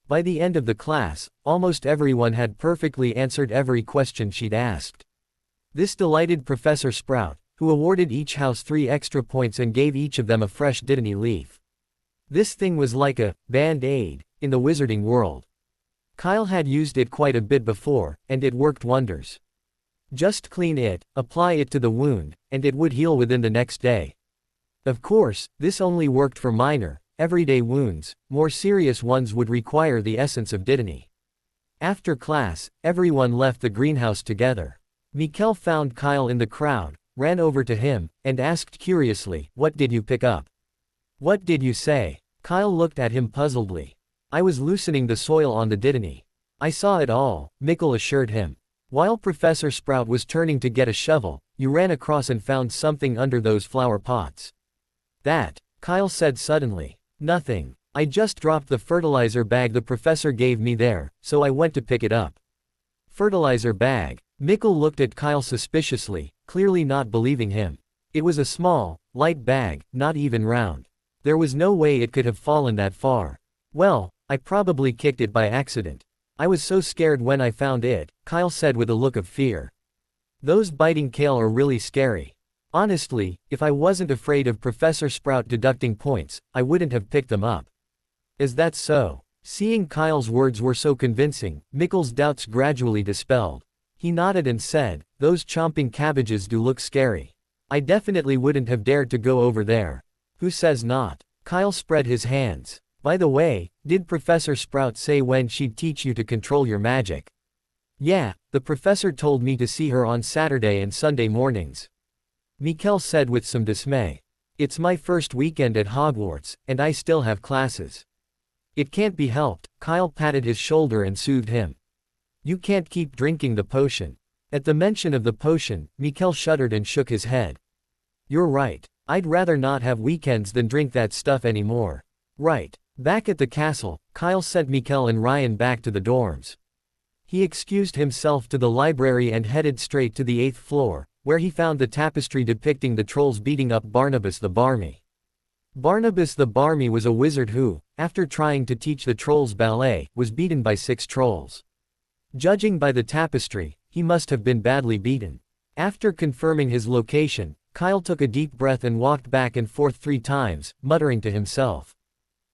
By the end of the class, almost everyone had perfectly answered every question she'd asked. This delighted Professor Sprout, who awarded each house 3 extra points and gave each of them a fresh Dittany leaf. This thing was like a band-aid in the wizarding world. Kyle had used it quite a bit before, and it worked wonders. Just clean it, apply it to the wound, and it would heal within the next day. Of course, this only worked for minor, everyday wounds, more serious ones would require the essence of dittany. After class, everyone left the greenhouse together. Mikkel found Kyle in the crowd, ran over to him, and asked curiously, "What did you pick up? What did you say?" Kyle looked at him puzzledly. "I was loosening the soil on the dittany." "I saw it all," Mikkel assured him. "While Professor Sprout was turning to get a shovel, you ran across and found something under those flower pots." "That," Kyle said suddenly. "Nothing. I just dropped the fertilizer bag the professor gave me there, so I went to pick it up." "Fertilizer bag?" Mikkel looked at Kyle suspiciously, clearly not believing him. It was a small, light bag, not even round. There was no way it could have fallen that far. "Well, I probably kicked it by accident. I was so scared when I found it," Kyle said with a look of fear. "Those biting kale are really scary. Honestly, if I wasn't afraid of Professor Sprout deducting points, I wouldn't have picked them up." "Is that so?" Seeing Kyle's words were so convincing, Mikkel's doubts gradually dispelled. He nodded and said, "Those chomping cabbages do look scary. I definitely wouldn't have dared to go over there." "Who says not?" Kyle spread his hands. "By the way, did Professor Sprout say when she'd teach you to control your magic?" "Yeah, the professor told me to see her on Saturday and Sunday mornings." Mikkel said with some dismay. "It's my first weekend at Hogwarts, and I still have classes." "It can't be helped," Kyle patted his shoulder and soothed him. "You can't keep drinking the potion." At the mention of the potion, Mikkel shuddered and shook his head. "You're right. I'd rather not have weekends than drink that stuff anymore." "Right." Back at the castle, Kyle sent Mikkel and Ryan back to the dorms. He excused himself to the library and headed straight to the 8th floor, where he found the tapestry depicting the trolls beating up Barnabas the Barmy. Barnabas the Barmy was a wizard who, after trying to teach the trolls ballet, was beaten by 6 trolls. Judging by the tapestry, he must have been badly beaten. After confirming his location, Kyle took a deep breath and walked back and forth 3 times, muttering to himself,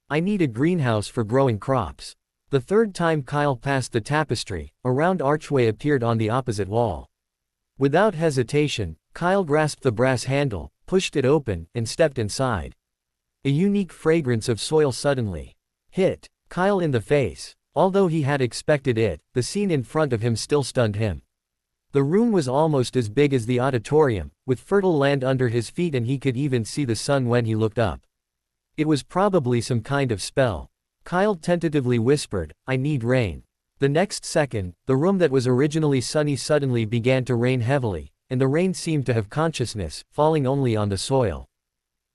"I need a greenhouse for growing crops." The 3rd time Kyle passed the tapestry, a round archway appeared on the opposite wall. Without hesitation, Kyle grasped the brass handle, pushed it open, and stepped inside. A unique fragrance of soil suddenly hit Kyle in the face. Although he had expected it, the scene in front of him still stunned him. The room was almost as big as the auditorium, with fertile land under his feet, and he could even see the sun when he looked up. It was probably some kind of spell. Kyle tentatively whispered, "I need rain." The next second, the room that was originally sunny suddenly began to rain heavily, and the rain seemed to have consciousness, falling only on the soil.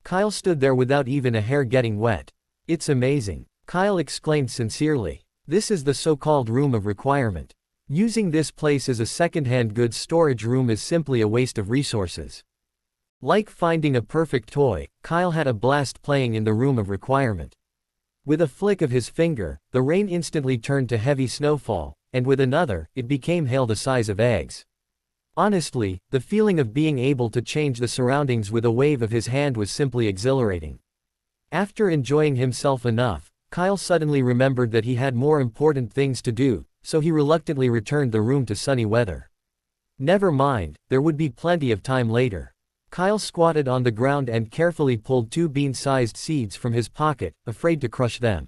Kyle stood there without even a hair getting wet. "It's amazing," Kyle exclaimed sincerely. "This is the so-called room of requirement. Using this place as a second-hand goods storage room is simply a waste of resources." Like finding a perfect toy, Kyle had a blast playing in the room of requirement. With a flick of his finger, the rain instantly turned to heavy snowfall, and with another, it became hail the size of eggs. Honestly, the feeling of being able to change the surroundings with a wave of his hand was simply exhilarating. After enjoying himself enough, Kyle suddenly remembered that he had more important things to do, so he reluctantly returned the room to sunny weather. Never mind, there would be plenty of time later. Kyle squatted on the ground and carefully pulled 2 bean-sized seeds from his pocket, afraid to crush them.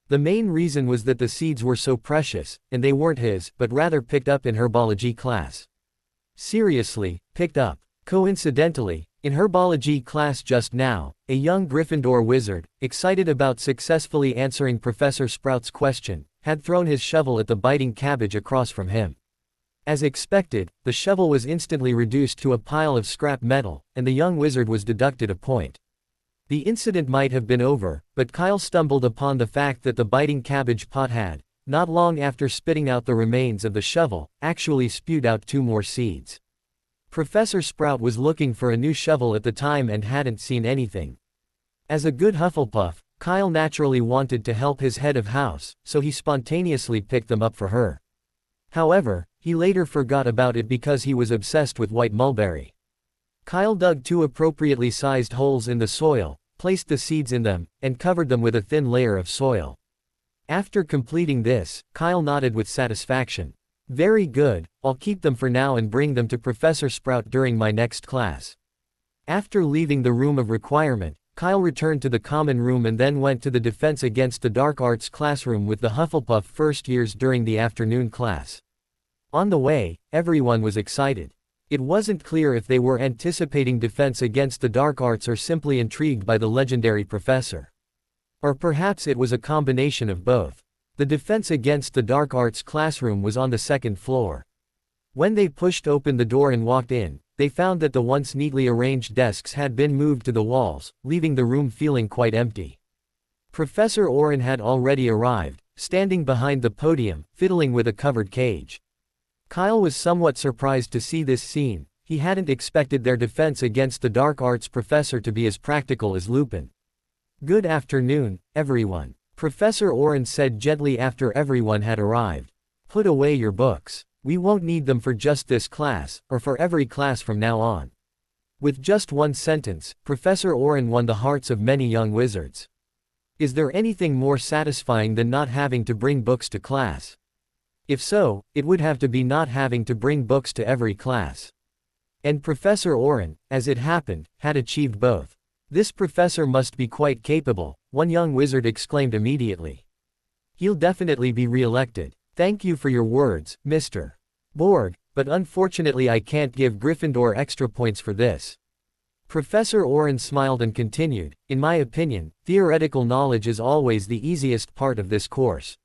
The main reason was that the seeds were so precious, and they weren't his, but rather picked up in herbology class. Seriously, picked up. Coincidentally, in herbology class just now, a young Gryffindor wizard, excited about successfully answering Professor Sprout's question, had thrown his shovel at the biting cabbage across from him. As expected, the shovel was instantly reduced to a pile of scrap metal, and the young wizard was deducted a point. The incident might have been over, but Kyle stumbled upon the fact that the biting cabbage pot had, not long after spitting out the remains of the shovel, actually spewed out 2 more seeds. Professor Sprout was looking for a new shovel at the time and hadn't seen anything. As a good Hufflepuff, Kyle naturally wanted to help his head of house, so he spontaneously picked them up for her. However, he later forgot about it because he was obsessed with white mulberry. Kyle dug 2 appropriately sized holes in the soil, placed the seeds in them, and covered them with a thin layer of soil. After completing this, Kyle nodded with satisfaction. "Very good, I'll keep them for now and bring them to Professor Sprout during my next class." After leaving the room of requirement, Kyle returned to the common room and then went to the Defense Against the Dark Arts classroom with the Hufflepuff first years during the afternoon class. On the way, everyone was excited. It wasn't clear if they were anticipating Defense Against the Dark Arts or simply intrigued by the legendary professor. Or perhaps it was a combination of both. The Defense Against the Dark Arts classroom was on the second floor. When they pushed open the door and walked in, they found that the once neatly arranged desks had been moved to the walls, leaving the room feeling quite empty. Professor Oren had already arrived, standing behind the podium, fiddling with a covered cage. Kyle was somewhat surprised to see this scene. He hadn't expected their Defense Against the Dark Arts professor to be as practical as Lupin. "Good afternoon, everyone," Professor Oren said gently after everyone had arrived. "Put away your books. We won't need them for just this class, or for every class from now on." With just one sentence, Professor Oren won the hearts of many young wizards. Is there anything more satisfying than not having to bring books to class? If so, it would have to be not having to bring books to every class. And Professor Oren, as it happened, had achieved both. "This professor must be quite capable," one young wizard exclaimed immediately. "He'll definitely be re-elected. Thank you for your words, Mr. Borg, but unfortunately I can't give Gryffindor extra points for this." Professor Oren smiled and continued, "In my opinion, theoretical knowledge is always the easiest part of this course.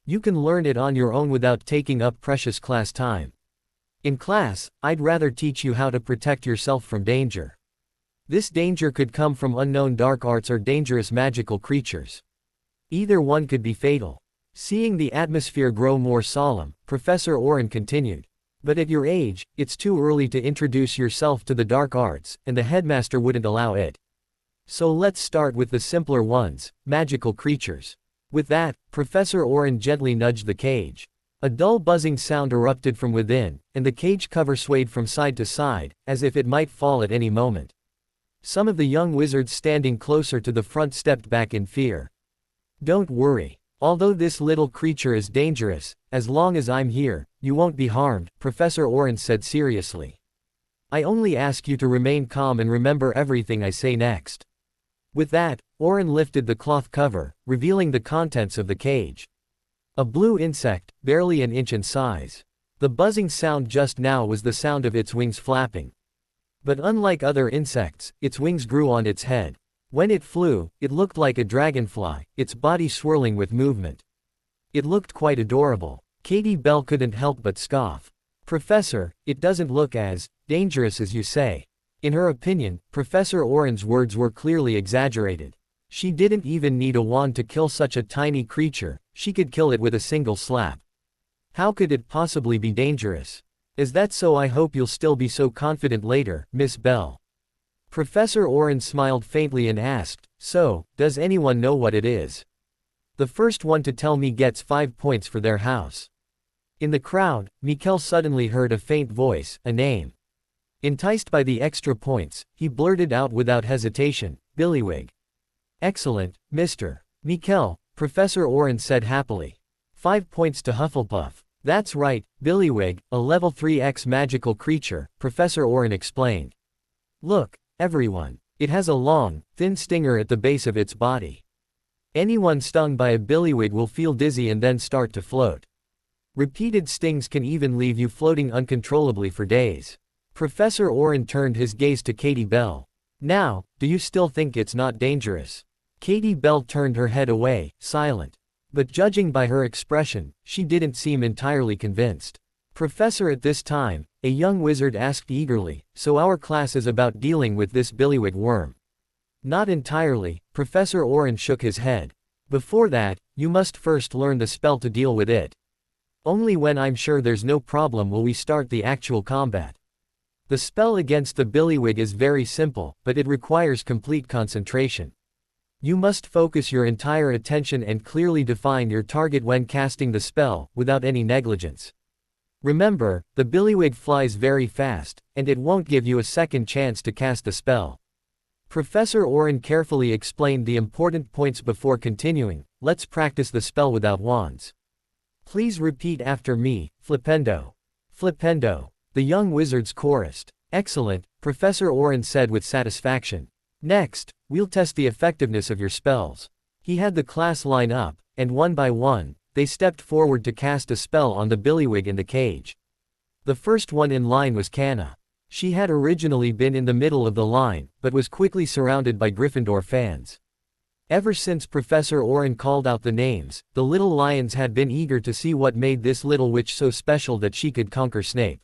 You can learn it on your own without taking up precious class time. In class, I'd rather teach you how to protect yourself from danger. This danger could come from unknown dark arts or dangerous magical creatures. Either one could be fatal." Seeing the atmosphere grow more solemn, Professor Oren continued, "But at your age, it's too early to introduce yourself to the dark arts, and the headmaster wouldn't allow it. So let's start with the simpler ones, magical creatures." With that, Professor Oren gently nudged the cage. A dull buzzing sound erupted from within, and the cage cover swayed from side to side, as if it might fall at any moment. Some of the young wizards standing closer to the front stepped back in fear. "Don't worry. Although this little creature is dangerous, as long as I'm here, you won't be harmed," Professor Oren said seriously. "I only ask you to remain calm and remember everything I say next." With that, Oren lifted the cloth cover, revealing the contents of the cage. A blue insect, barely an inch in size. The buzzing sound just now was the sound of its wings flapping. But unlike other insects, its wings grew on its head. When it flew, it looked like a dragonfly, its body swirling with movement. It looked quite adorable. Katie Bell couldn't help but scoff. "Professor, it doesn't look as dangerous as you say." In her opinion, Professor Oren's words were clearly exaggerated. She didn't even need a wand to kill such a tiny creature, she could kill it with a single slap. How could it possibly be dangerous? "Is that so? I hope you'll still be so confident later, Miss Bell." Professor Oren smiled faintly and asked, "So, does anyone know what it is? The first one to tell me gets 5 points for their house." In the crowd, Mikkel suddenly heard a faint voice, a name. Enticed by the extra points, he blurted out without hesitation, "Billywig." "Excellent, Mr. Mikkel," Professor Oren said happily. 5 points to Hufflepuff. "That's right, Billywig, a level 3X magical creature," Professor Oren explained. "Look, everyone. It has a long, thin stinger at the base of its body. Anyone stung by a billywig will feel dizzy and then start to float. Repeated stings can even leave you floating uncontrollably for days." Professor Oren turned his gaze to Katie Bell. "Now, do you still think it's not dangerous?" Katie Bell turned her head away, silent. But judging by her expression, she didn't seem entirely convinced. "Professor," at this time, a young wizard asked eagerly, "so our class is about dealing with this billywig worm?" "Not entirely," Professor Oren shook his head. "Before that, you must first learn the spell to deal with it. Only when I'm sure there's no problem will we start the actual combat. The spell against the billywig is very simple, but it requires complete concentration. You must focus your entire attention and clearly define your target when casting the spell, without any negligence. Remember, the billywig flies very fast, and it won't give you a second chance to cast the spell." Professor Oren carefully explained the important points before continuing, "Let's practice the spell without wands. Please repeat after me, Flipendo." "Flipendo," the young wizards chorused. "Excellent," Professor Oren said with satisfaction. Next, we'll test the effectiveness of your spells. He had the class line up, and one by one, they stepped forward to cast a spell on the billywig in the cage. The first one in line was Canna. She had originally been in the middle of the line, but was quickly surrounded by Gryffindor fans. Ever since Professor Oren called out the names, the little lions had been eager to see what made this little witch so special that she could conquer Snape.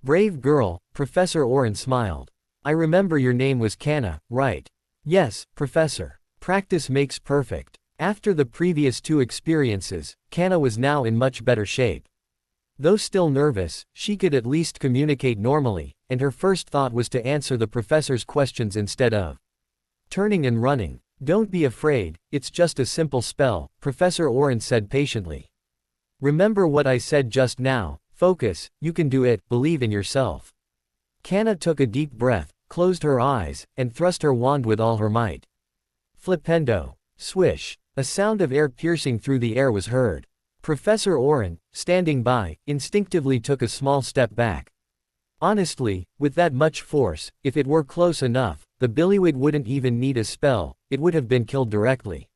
Brave girl, Professor Oren smiled. I remember your name was Canna, right? Yes, Professor. Practice makes perfect. After the previous 2 experiences, Canna was now in much better shape. Though still nervous, she could at least communicate normally, and her first thought was to answer the professor's questions instead of turning and running. Don't be afraid, it's just a simple spell, Professor Oren said patiently. Remember what I said just now, focus, you can do it, believe in yourself. Canna took a deep breath, closed her eyes, and thrust her wand with all her might. Flipendo. Swish. A sound of air piercing through the air was heard. Professor Oren, standing by, instinctively took a small step back. Honestly, with that much force, if it were close enough, the billywig wouldn't even need a spell, it would have been killed directly.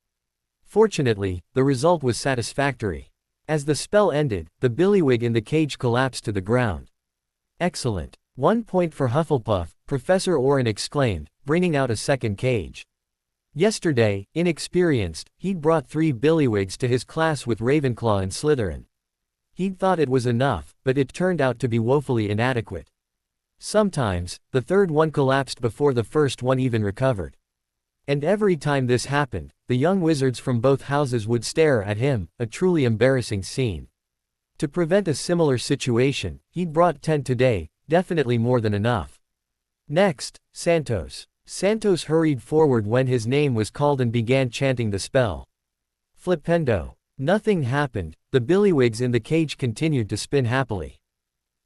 Fortunately, the result was satisfactory. As the spell ended, the billywig in the cage collapsed to the ground. Excellent. 1 point for Hufflepuff, Professor Oren exclaimed, bringing out a second cage. Yesterday, inexperienced, he'd brought 3 billywigs to his class with Ravenclaw and Slytherin. He'd thought it was enough, but it turned out to be woefully inadequate. Sometimes, the third one collapsed before the first one even recovered. And every time this happened, the young wizards from both houses would stare at him, a truly embarrassing scene. To prevent a similar situation, he'd brought 10 today, definitely more than enough. Next, Santos. Santos hurried forward when his name was called and began chanting the spell. Flipendo. Nothing happened, the billywgs in the cage continued to spin happily.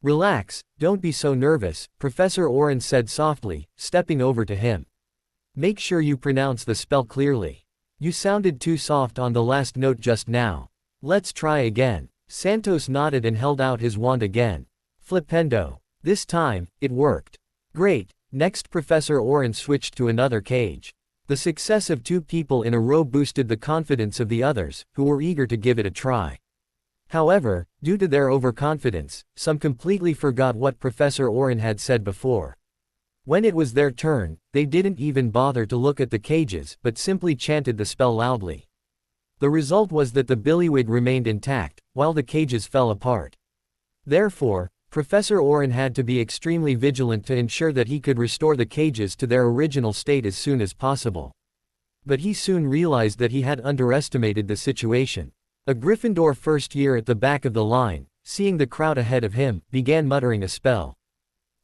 Relax, don't be so nervous, Professor Oren said softly, stepping over to him. Make sure you pronounce the spell clearly. You sounded too soft on the last note just now. Let's try again. Santos nodded and held out his wand again. Flipendo. This time, it worked. Great. Next, Professor Oren switched to another cage. The success of 2 people in a row boosted the confidence of the others, who were eager to give it a try. However, due to their overconfidence, some completely forgot what Professor Oren had said before. When it was their turn, they didn't even bother to look at the cages but simply chanted the spell loudly. The result was that the billywig remained intact, while the cages fell apart. Therefore, Professor Oren had to be extremely vigilant to ensure that he could restore the cages to their original state as soon as possible. But he soon realized that he had underestimated the situation. A Gryffindor first year at the back of the line, seeing the crowd ahead of him, began muttering a spell.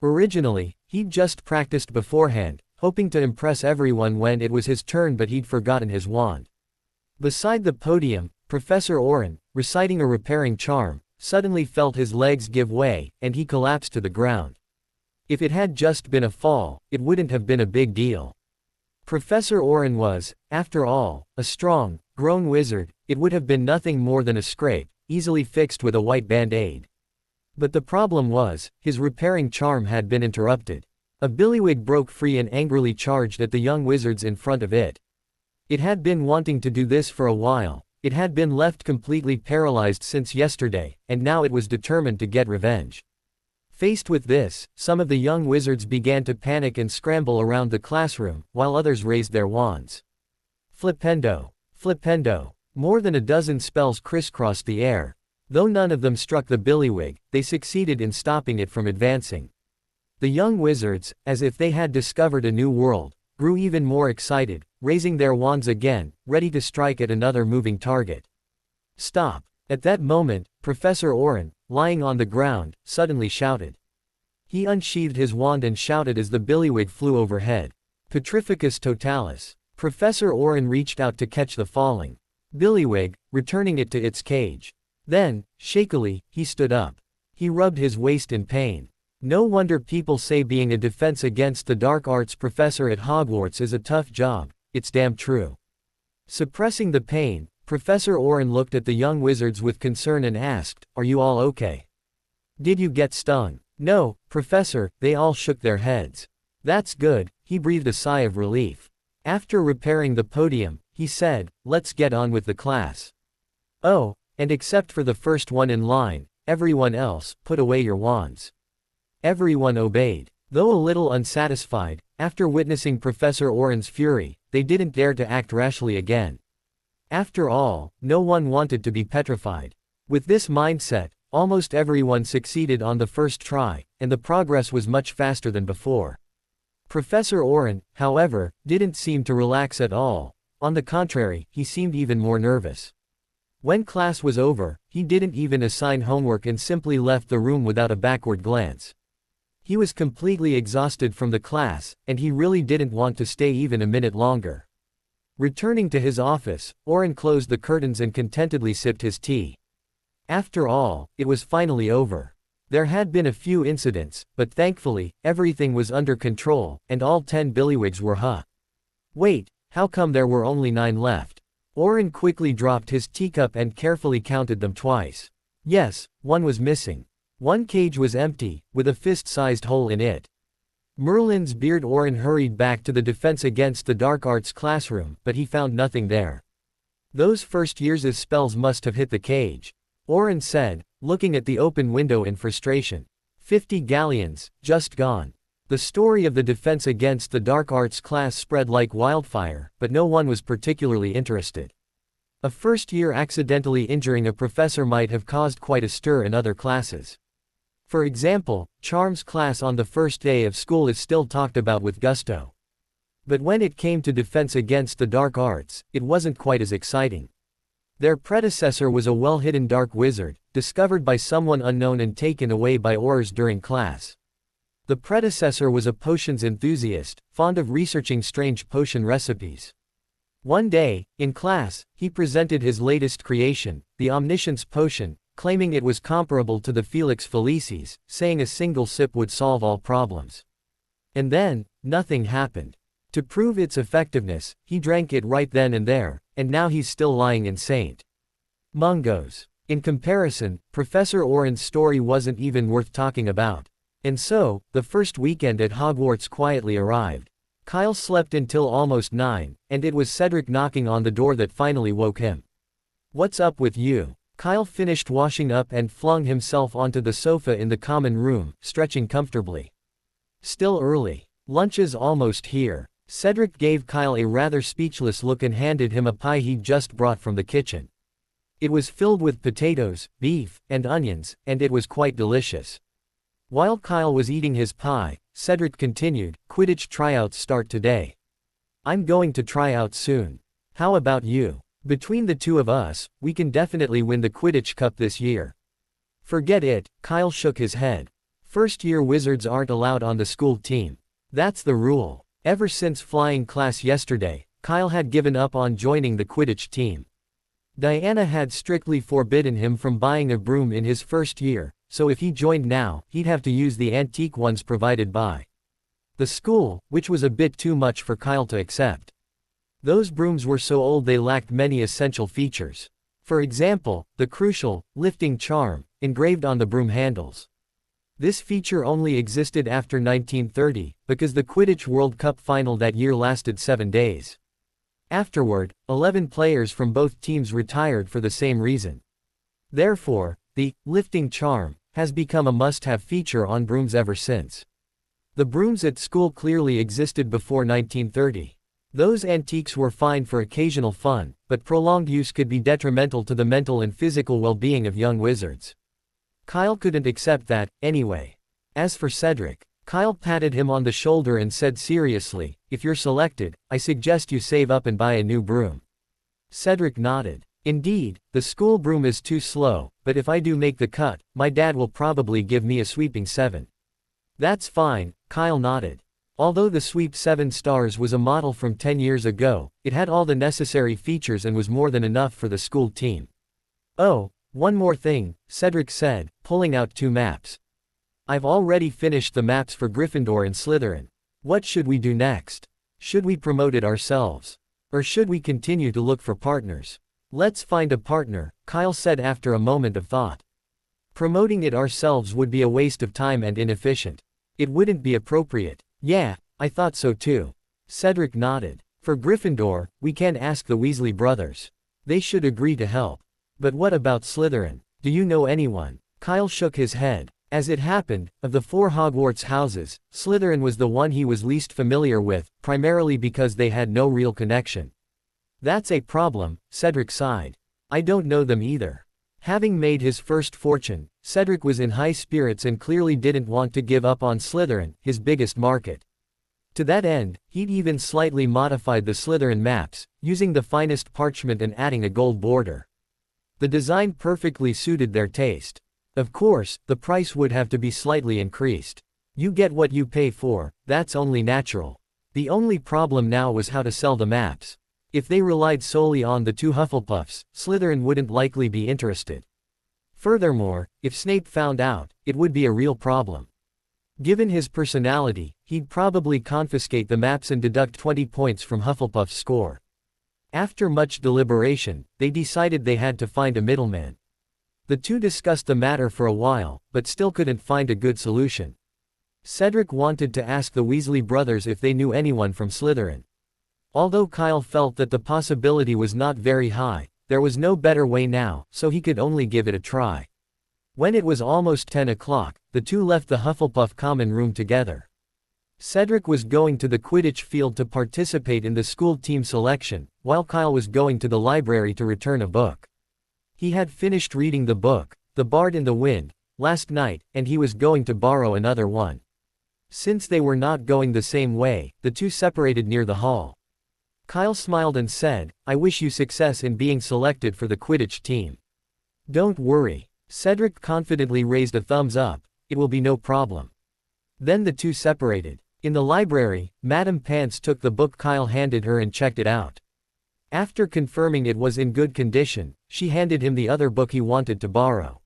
Originally, he'd just practiced beforehand, hoping to impress everyone when it was his turn, but he'd forgotten his wand. Beside the podium, Professor Oren, reciting a repairing charm, suddenly felt his legs give way, and he collapsed to the ground. If it had just been a fall, it wouldn't have been a big deal. Professor Oren was, after all, a strong, grown wizard. It would have been nothing more than a scrape, easily fixed with a white band-aid. But the problem was, his repairing charm had been interrupted. A billywig broke free and angrily charged at the young wizards in front of it. It had been wanting to do this for a while. It had been left completely paralyzed since yesterday, and now it was determined to get revenge. Faced with this, some of the young wizards began to panic and scramble around the classroom, while others raised their wands. Flipendo. Flipendo. More than a dozen spells crisscrossed the air. Though none of them struck the billywig, they succeeded in stopping it from advancing. The young wizards, as if they had discovered a new world, grew even more excited, raising their wands again, ready to strike at another moving target. Stop. At that moment, Professor Oren, lying on the ground, suddenly shouted. He unsheathed his wand and shouted as the billywig flew overhead. Petrificus totalis. Professor Oren reached out to catch the falling billywig, returning it to its cage. Then, shakily, he stood up. He rubbed his waist in pain. No wonder people say being a defense against the dark arts professor at Hogwarts is a tough job, it's damn true. Suppressing the pain, Professor Oren looked at the young wizards with concern and asked, "Are you all okay? Did you get stung?" "No, Professor," they all shook their heads. "That's good," he breathed a sigh of relief. After repairing the podium, he said, "Let's get on with the class." "Oh, and except for the first one in line, everyone else, put away your wands." Everyone obeyed. Though a little unsatisfied, after witnessing Professor Oren's fury, they didn't dare to act rashly again. After all, no one wanted to be petrified. With this mindset, almost everyone succeeded on the first try, and the progress was much faster than before. Professor Oren, however, didn't seem to relax at all. On the contrary, he seemed even more nervous. When class was over, he didn't even assign homework and simply left the room without a backward glance. He was completely exhausted from the class, and he really didn't want to stay even a minute longer. Returning to his office, Oren closed the curtains and contentedly sipped his tea. After all, it was finally over. There had been a few incidents, but thankfully, everything was under control, and all 10 billywhigs were Wait, how come there were only 9 left? Oren quickly dropped his teacup and carefully counted them twice. Yes, one was missing. One cage was empty, with a fist-sized hole in it. Merlin's beard. Oren hurried back to the Defense Against the Dark Arts classroom, but he found nothing there. Those first years' spells must have hit the cage, Oren said, looking at the open window in frustration. 50 galleons, just gone. The story of the Defense Against the Dark Arts class spread like wildfire, but no one was particularly interested. A first year accidentally injuring a professor might have caused quite a stir in other classes. For example, Charm's class on the first day of school is still talked about with gusto. But when it came to Defense Against the Dark Arts, it wasn't quite as exciting. Their predecessor was a well-hidden dark wizard, discovered by someone unknown and taken away by Aurors during class. The predecessor was a potions enthusiast, fond of researching strange potion recipes. One day, in class, he presented his latest creation, the Omniscience Potion, claiming it was comparable to the Felix Felicis, saying a single sip would solve all problems. And then, nothing happened. To prove its effectiveness, he drank it right then and there, and now he's still lying in St. Mungo's. In comparison, Professor Oren's story wasn't even worth talking about. And so, the first weekend at Hogwarts quietly arrived. Kyle slept until almost 9, and it was Cedric knocking on the door that finally woke him. "What's up with you?" Kyle finished washing up and flung himself onto the sofa in the common room, stretching comfortably. "Still early. Lunch is almost here." Cedric gave Kyle a rather speechless look and handed him a pie he'd just brought from the kitchen. It was filled with potatoes, beef, and onions, and it was quite delicious. While Kyle was eating his pie, Cedric continued, "Quidditch tryouts start today. I'm going to try out soon. How about you? Between the two of us, we can definitely win the Quidditch Cup this year." "Forget it," Kyle shook his head. "First-year wizards aren't allowed on the school team. That's the rule." Ever since flying class yesterday, Kyle had given up on joining the Quidditch team. Diana had strictly forbidden him from buying a broom in his first year, so if he joined now, he'd have to use the antique ones provided by the school, which was a bit too much for Kyle to accept. Those brooms were so old they lacked many essential features. For example, the crucial, lifting charm, engraved on the broom handles. This feature only existed after 1930, because the Quidditch World Cup final that year lasted 7 days. Afterward, 11 players from both teams retired for the same reason. Therefore, the lifting charm has become a must-have feature on brooms ever since. The brooms at school clearly existed before 1930. Those antiques were fine for occasional fun, but prolonged use could be detrimental to the mental and physical well-being of young wizards. Kyle couldn't accept that, anyway. As for Cedric, Kyle patted him on the shoulder and said seriously, "If you're selected, I suggest you save up and buy a new broom." Cedric nodded. "Indeed, the school broom is too slow, but if I do make the cut, my dad will probably give me a sweeping 7. "That's fine," Kyle nodded. Although the Sweep 7 Stars was a model from 10 years ago, it had all the necessary features and was more than enough for the school team. "Oh, one more thing," Cedric said, pulling out 2 maps. "I've already finished the maps for Gryffindor and Slytherin. What should we do next? Should we promote it ourselves? Or should we continue to look for partners?" "Let's find a partner," Kyle said after a moment of thought. "Promoting it ourselves would be a waste of time and inefficient. It wouldn't be appropriate." "Yeah, I thought so too. Cedric nodded. For Gryffindor, we can ask the Weasley brothers. They should agree to help. But what about Slytherin? Do you know anyone? Kyle shook his head. As it happened, of the 4 Hogwarts houses, Slytherin was the one he was least familiar with, primarily because they had no real connection. That's a problem, Cedric sighed. I don't know them either. Having made his first fortune, Cedric was in high spirits and clearly didn't want to give up on Slytherin, his biggest market. To that end, he'd even slightly modified the Slytherin maps, using the finest parchment and adding a gold border. The design perfectly suited their taste. Of course, the price would have to be slightly increased. You get what you pay for, that's only natural. The only problem now was how to sell the maps. If they relied solely on the 2 Hufflepuffs, Slytherin wouldn't likely be interested. Furthermore, if Snape found out, it would be a real problem. Given his personality, he'd probably confiscate the maps and deduct 20 points from Hufflepuff's score. After much deliberation, they decided they had to find a middleman. The two discussed the matter for a while, but still couldn't find a good solution. Cedric wanted to ask the Weasley brothers if they knew anyone from Slytherin. Although Kyle felt that the possibility was not very high, there was no better way now, so he could only give it a try. When it was almost 10 o'clock, the two left the Hufflepuff common room together. Cedric was going to the Quidditch field to participate in the school team selection, while Kyle was going to the library to return a book. He had finished reading the book, The Bard in the Wind, last night, and he was going to borrow another one. Since they were not going the same way, the two separated near the hall. Kyle smiled and said, I wish you success in being selected for the Quidditch team. Don't worry. Cedric confidently raised a thumbs up, it will be no problem. Then the two separated. In the library, Madame Pants took the book Kyle handed her and checked it out. After confirming it was in good condition, she handed him the other book he wanted to borrow.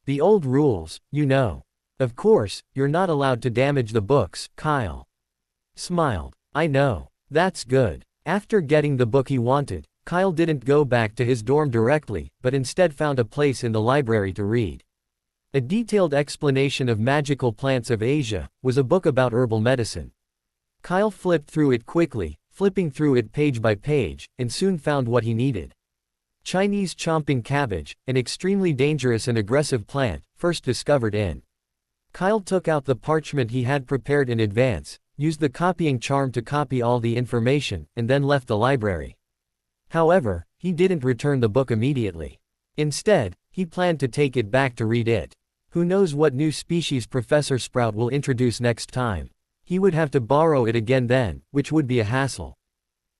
The old rules, you know. Of course, you're not allowed to damage the books, Kyle smiled. I know. That's good. After getting the book he wanted, Kyle didn't go back to his dorm directly, but instead found a place in the library to read. A detailed explanation of magical plants of Asia was a book about herbal medicine. Kyle flipped through it quickly, flipping through it page by page, and soon found what he needed. Chinese chomping cabbage, an extremely dangerous and aggressive plant, first discovered in. Kyle took out the parchment he had prepared in advance, used the copying charm to copy all the information, and then left the library. However, he didn't return the book immediately. Instead, he planned to take it back to read it. Who knows what new species Professor Sprout will introduce next time. He would have to borrow it again then, which would be a hassle.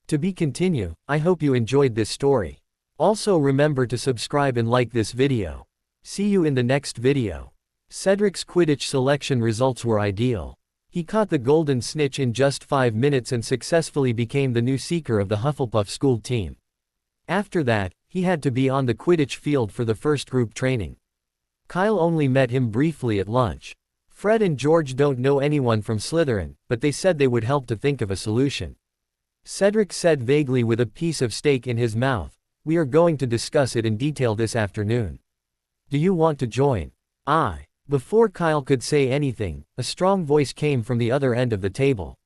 To be continue, I hope you enjoyed this story. Also remember to subscribe and like this video. See you in the next video. Cedric's Quidditch selection results were ideal. He caught the golden snitch in just 5 minutes and successfully became the new seeker of the Hufflepuff school team. After that, he had to be on the Quidditch field for the first group training. Kyle only met him briefly at lunch. Fred and George don't know anyone from Slytherin, but they said they would help to think of a solution. Cedric said vaguely with a piece of steak in his mouth, we are going to discuss it in detail this afternoon. Do you want to join? Before Kyle could say anything, a strong voice came from the other end of the table.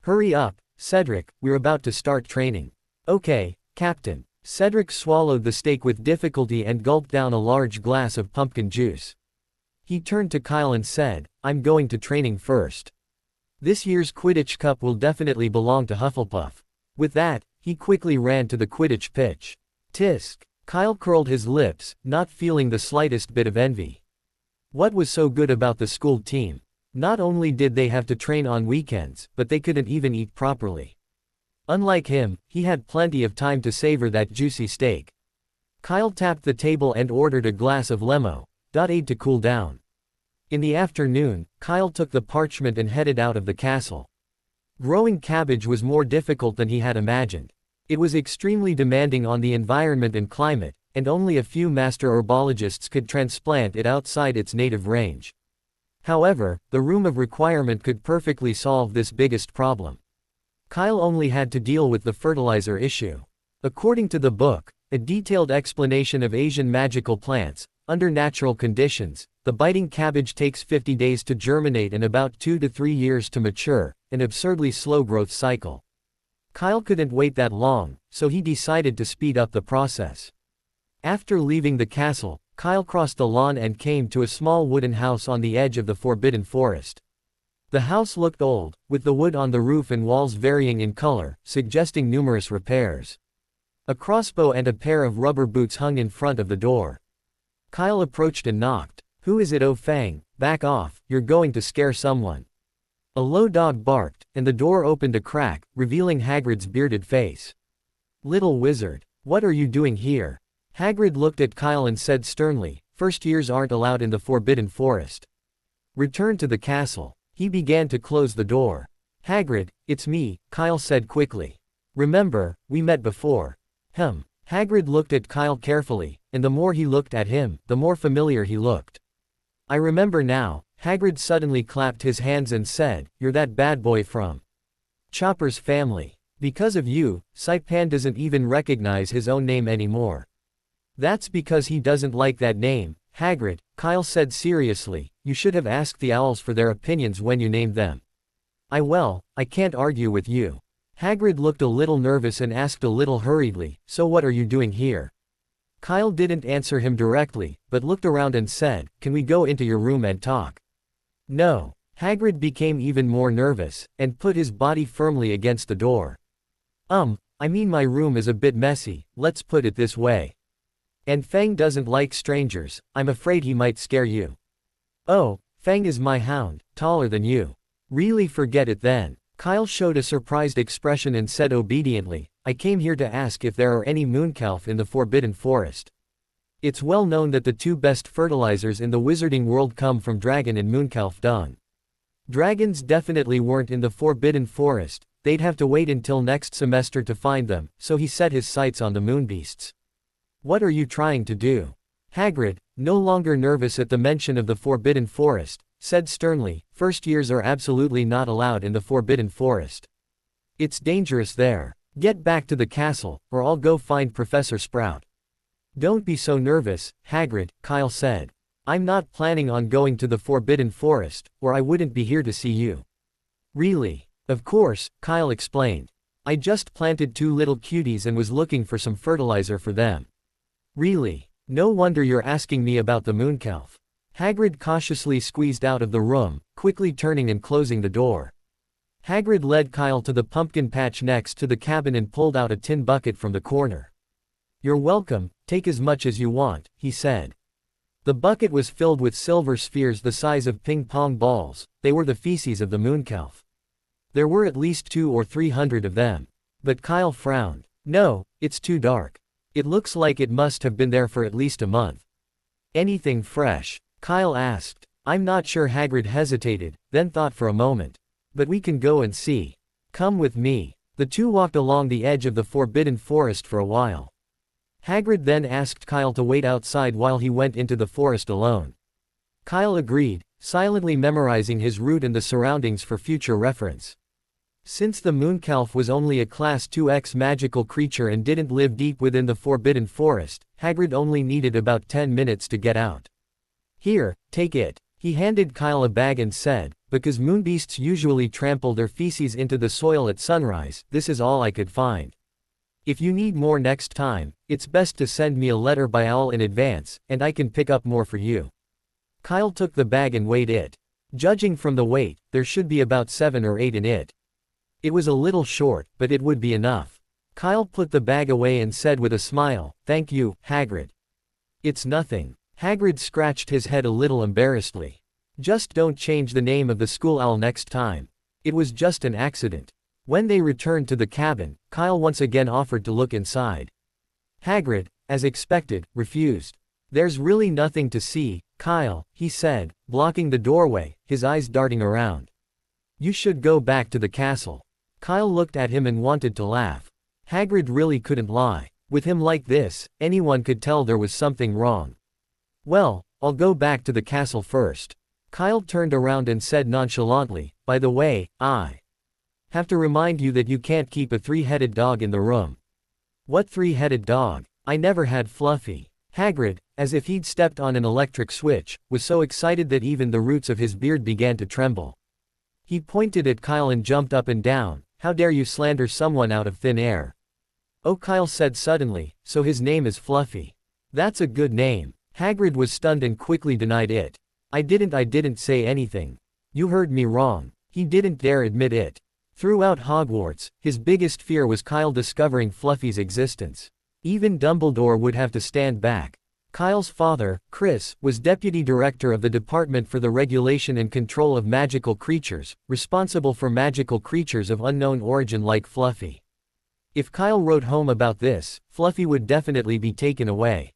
Hurry up, Cedric, we're about to start training. Okay, Captain. Cedric swallowed the steak with difficulty and gulped down a large glass of pumpkin juice. He turned to Kyle and said, I'm going to training first. This year's Quidditch Cup will definitely belong to Hufflepuff. With that, he quickly ran to the Quidditch pitch. Tisk. Kyle curled his lips, not feeling the slightest bit of envy. What was so good about the school team? Not only did they have to train on weekends, but they couldn't even eat properly. Unlike him, he had plenty of time to savor that juicy steak. Kyle tapped the table and ordered a glass of lemonade to cool down. In the afternoon, Kyle took the parchment and headed out of the castle. Growing cabbage was more difficult than he had imagined. It was extremely demanding on the environment and climate, and only a few master herbologists could transplant it outside its native range. However, the Room of Requirement could perfectly solve this biggest problem. Kyle only had to deal with the fertilizer issue. According to the book, a detailed explanation of Asian magical plants, under natural conditions, the biting cabbage takes 50 days to germinate and about 2 to 3 years to mature, an absurdly slow growth cycle. Kyle couldn't wait that long, so he decided to speed up the process. After leaving the castle, Kyle crossed the lawn and came to a small wooden house on the edge of the forbidden forest. The house looked old, with the wood on the roof and walls varying in color, suggesting numerous repairs. A crossbow and a pair of rubber boots hung in front of the door. Kyle approached and knocked. "Who is it, oh Fang? Back off, you're going to scare someone." A low dog barked, and the door opened a crack, revealing Hagrid's bearded face. "Little wizard, what are you doing here?" Hagrid looked at Kyle and said sternly, "First years aren't allowed in the Forbidden Forest. Return to the castle." He began to close the door. "Hagrid, it's me," Kyle said quickly. "Remember, we met before." Hagrid looked at Kyle carefully, and the more he looked at him, the more familiar he looked. "I remember now." Hagrid suddenly clapped his hands and said, "You're that bad boy from Chopper's family. Because of you, Saipan doesn't even recognize his own name anymore." "That's because he doesn't like that name, Hagrid," Kyle said seriously. "You should have asked the owls for their opinions when you named them." I can't argue with you." Hagrid looked a little nervous and asked a little hurriedly, "So what are you doing here?" Kyle didn't answer him directly, but looked around and said, "Can we go into your room and talk?" "No." Hagrid became even more nervous, and put his body firmly against the door. I mean my room is a bit messy, let's put it this way. And Fang doesn't like strangers, I'm afraid he might scare you." "Oh, Fang is my hound, taller than you." "Really, forget it then." Kyle showed a surprised expression and said obediently, "I came here to ask if there are any Moonkalf in the Forbidden Forest. It's well known that the two best fertilizers in the wizarding world come from dragon and Moonkalf dung. Dragons definitely weren't in the Forbidden Forest, they'd have to wait until next semester to find them, so he set his sights on the Moonbeasts." "What are you trying to do?" Hagrid, no longer nervous at the mention of the Forbidden Forest, said sternly, "First years are absolutely not allowed in the Forbidden Forest. It's dangerous there. Get back to the castle, or I'll go find Professor Sprout." "Don't be so nervous, Hagrid," Kyle said. "I'm not planning on going to the Forbidden Forest, or I wouldn't be here to see you." "Really?" "Of course," Kyle explained. "I just planted two little cuties and was looking for some fertilizer for them." "Really? No wonder you're asking me about the Moonkalf." Hagrid cautiously squeezed out of the room, quickly turning and closing the door. Hagrid led Kyle to the pumpkin patch next to the cabin and pulled out a tin bucket from the corner. "You're welcome, take as much as you want," he said. The bucket was filled with silver spheres the size of ping-pong balls. They were the feces of the Moonkalf. There were at least 200 or 300 of them. But Kyle frowned. "No, it's too dark. It looks like it must have been there for at least a month." "Anything fresh?" Kyle asked. "I'm not sure." Hagrid hesitated, then thought for a moment. "But we can go and see. Come with me." The two walked along the edge of the Forbidden Forest for a while. Hagrid then asked Kyle to wait outside while he went into the forest alone. Kyle agreed, silently memorizing his route and the surroundings for future reference. Since the Moonkalf was only a Class 2X magical creature and didn't live deep within the Forbidden Forest, Hagrid only needed about 10 minutes to get out. "Here, take it." He handed Kyle a bag and said, "Because moonbeasts usually trample their feces into the soil at sunrise, this is all I could find. If you need more next time, it's best to send me a letter by owl in advance, and I can pick up more for you." Kyle took the bag and weighed it. Judging from the weight, there should be about 7 or 8 in it. It was a little short, but it would be enough. Kyle put the bag away and said with a smile, "Thank you, Hagrid." "It's nothing." Hagrid scratched his head a little embarrassedly. "Just don't change the name of the school owl next time. It was just an accident." When they returned to the cabin, Kyle once again offered to look inside. Hagrid, as expected, refused. "There's really nothing to see, Kyle," he said, blocking the doorway, his eyes darting around. "You should go back to the castle." Kyle looked at him and wanted to laugh. Hagrid really couldn't lie. With him like this, anyone could tell there was something wrong. "Well, I'll go back to the castle first." Kyle turned around and said nonchalantly, "By the way, I have to remind you that you can't keep a 3-headed dog in the room." "What 3-headed dog? I never had Fluffy." Hagrid, as if he'd stepped on an electric switch, was so excited that even the roots of his beard began to tremble. He pointed at Kyle and jumped up and down. How dare you slander someone out of thin air? Oh, Kyle said suddenly, so his name is Fluffy. That's a good name. Hagrid was stunned and quickly denied it. I didn't say anything. You heard me wrong. He didn't dare admit it. Throughout Hogwarts, his biggest fear was Kyle discovering Fluffy's existence. Even Dumbledore would have to stand back. Kyle's father, Chris, was deputy director of the Department for the Regulation and Control of Magical Creatures, responsible for magical creatures of unknown origin like Fluffy. If Kyle wrote home about this, Fluffy would definitely be taken away.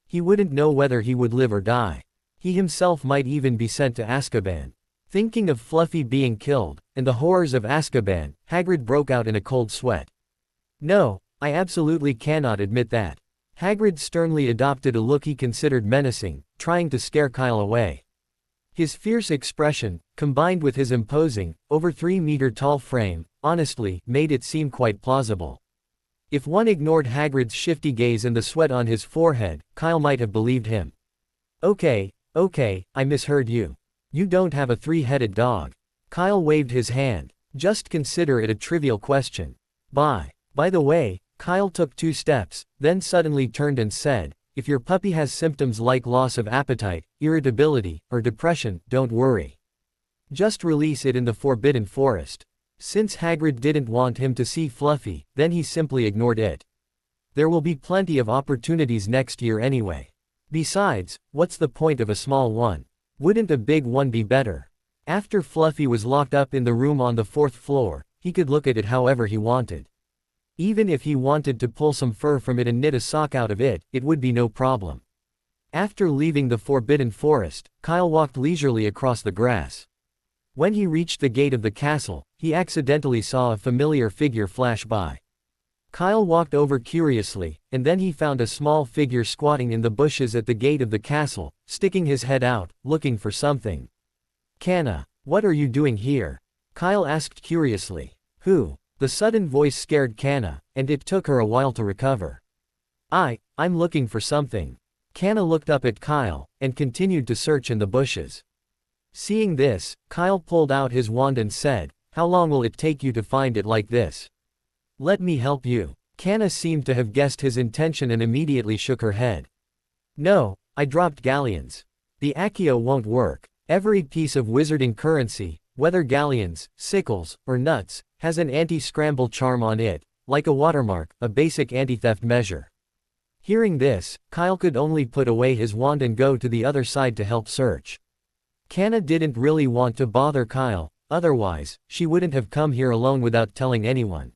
He wouldn't know whether he would live or die. He himself might even be sent to Azkaban. Thinking of Fluffy being killed, and the horrors of Azkaban, Hagrid broke out in a cold sweat. No, I absolutely cannot admit that. Hagrid sternly adopted a look he considered menacing, trying to scare Kyle away. His fierce expression, combined with his imposing, over 3-meter-tall frame, honestly, made it seem quite plausible. If one ignored Hagrid's shifty gaze and the sweat on his forehead, Kyle might have believed him. Okay, I misheard you. You don't have a 3-headed dog. Kyle waved his hand. Just consider it a trivial question. By the way, Kyle took 2 steps, then suddenly turned and said, if your puppy has symptoms like loss of appetite, irritability, or depression, don't worry. Just release it in the Forbidden Forest. Since Hagrid didn't want him to see Fluffy, then he simply ignored it. There will be plenty of opportunities next year anyway. Besides, what's the point of a small one? Wouldn't a big one be better? After Fluffy was locked up in the room on the 4th floor, he could look at it however he wanted. Even if he wanted to pull some fur from it and knit a sock out of it, it would be no problem. After leaving the Forbidden Forest, Kyle walked leisurely across the grass. When he reached the gate of the castle, he accidentally saw a familiar figure flash by. Kyle walked over curiously, and then he found a small figure squatting in the bushes at the gate of the castle, sticking his head out, looking for something. Canna, what are you doing here? Kyle asked curiously. Who? The sudden voice scared Canna, and it took her a while to recover. I'm looking for something. Canna looked up at Kyle, and continued to search in the bushes. Seeing this, Kyle pulled out his wand and said, how long will it take you to find it like this? Let me help you. Canna seemed to have guessed his intention and immediately shook her head. No, I dropped galleons. The Accio won't work. Every piece of wizarding currency, whether galleons, sickles, or nuts, has an anti-scramble charm on it, like a watermark, a basic anti-theft measure. Hearing this, Kyle could only put away his wand and go to the other side to help search. Canna didn't really want to bother Kyle, otherwise, she wouldn't have come here alone without telling anyone.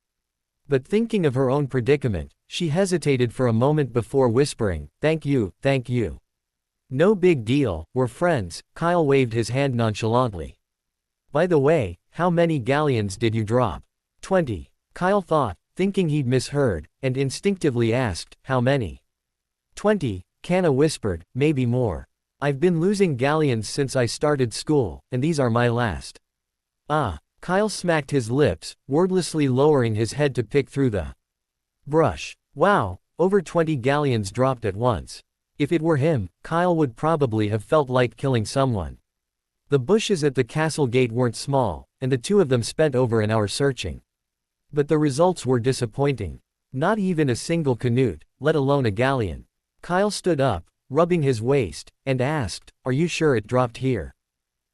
But thinking of her own predicament, she hesitated for a moment before whispering, thank you. No big deal, we're friends. Kyle waved his hand nonchalantly. By the way, how many galleons did you drop? 20. Kyle thought, thinking he'd misheard, and instinctively asked, how many? 20, Canna whispered, maybe more. I've been losing galleons since I started school, and these are my last. Ah. Kyle smacked his lips, wordlessly lowering his head to pick through the brush. Wow, over 20 galleons dropped at once. If it were him, Kyle would probably have felt like killing someone. The bushes at the castle gate weren't small, and the 2 of them spent over an hour searching. But the results were disappointing. Not even a single canute, let alone a galleon. Kyle stood up, rubbing his waist, and asked, are you sure it dropped here?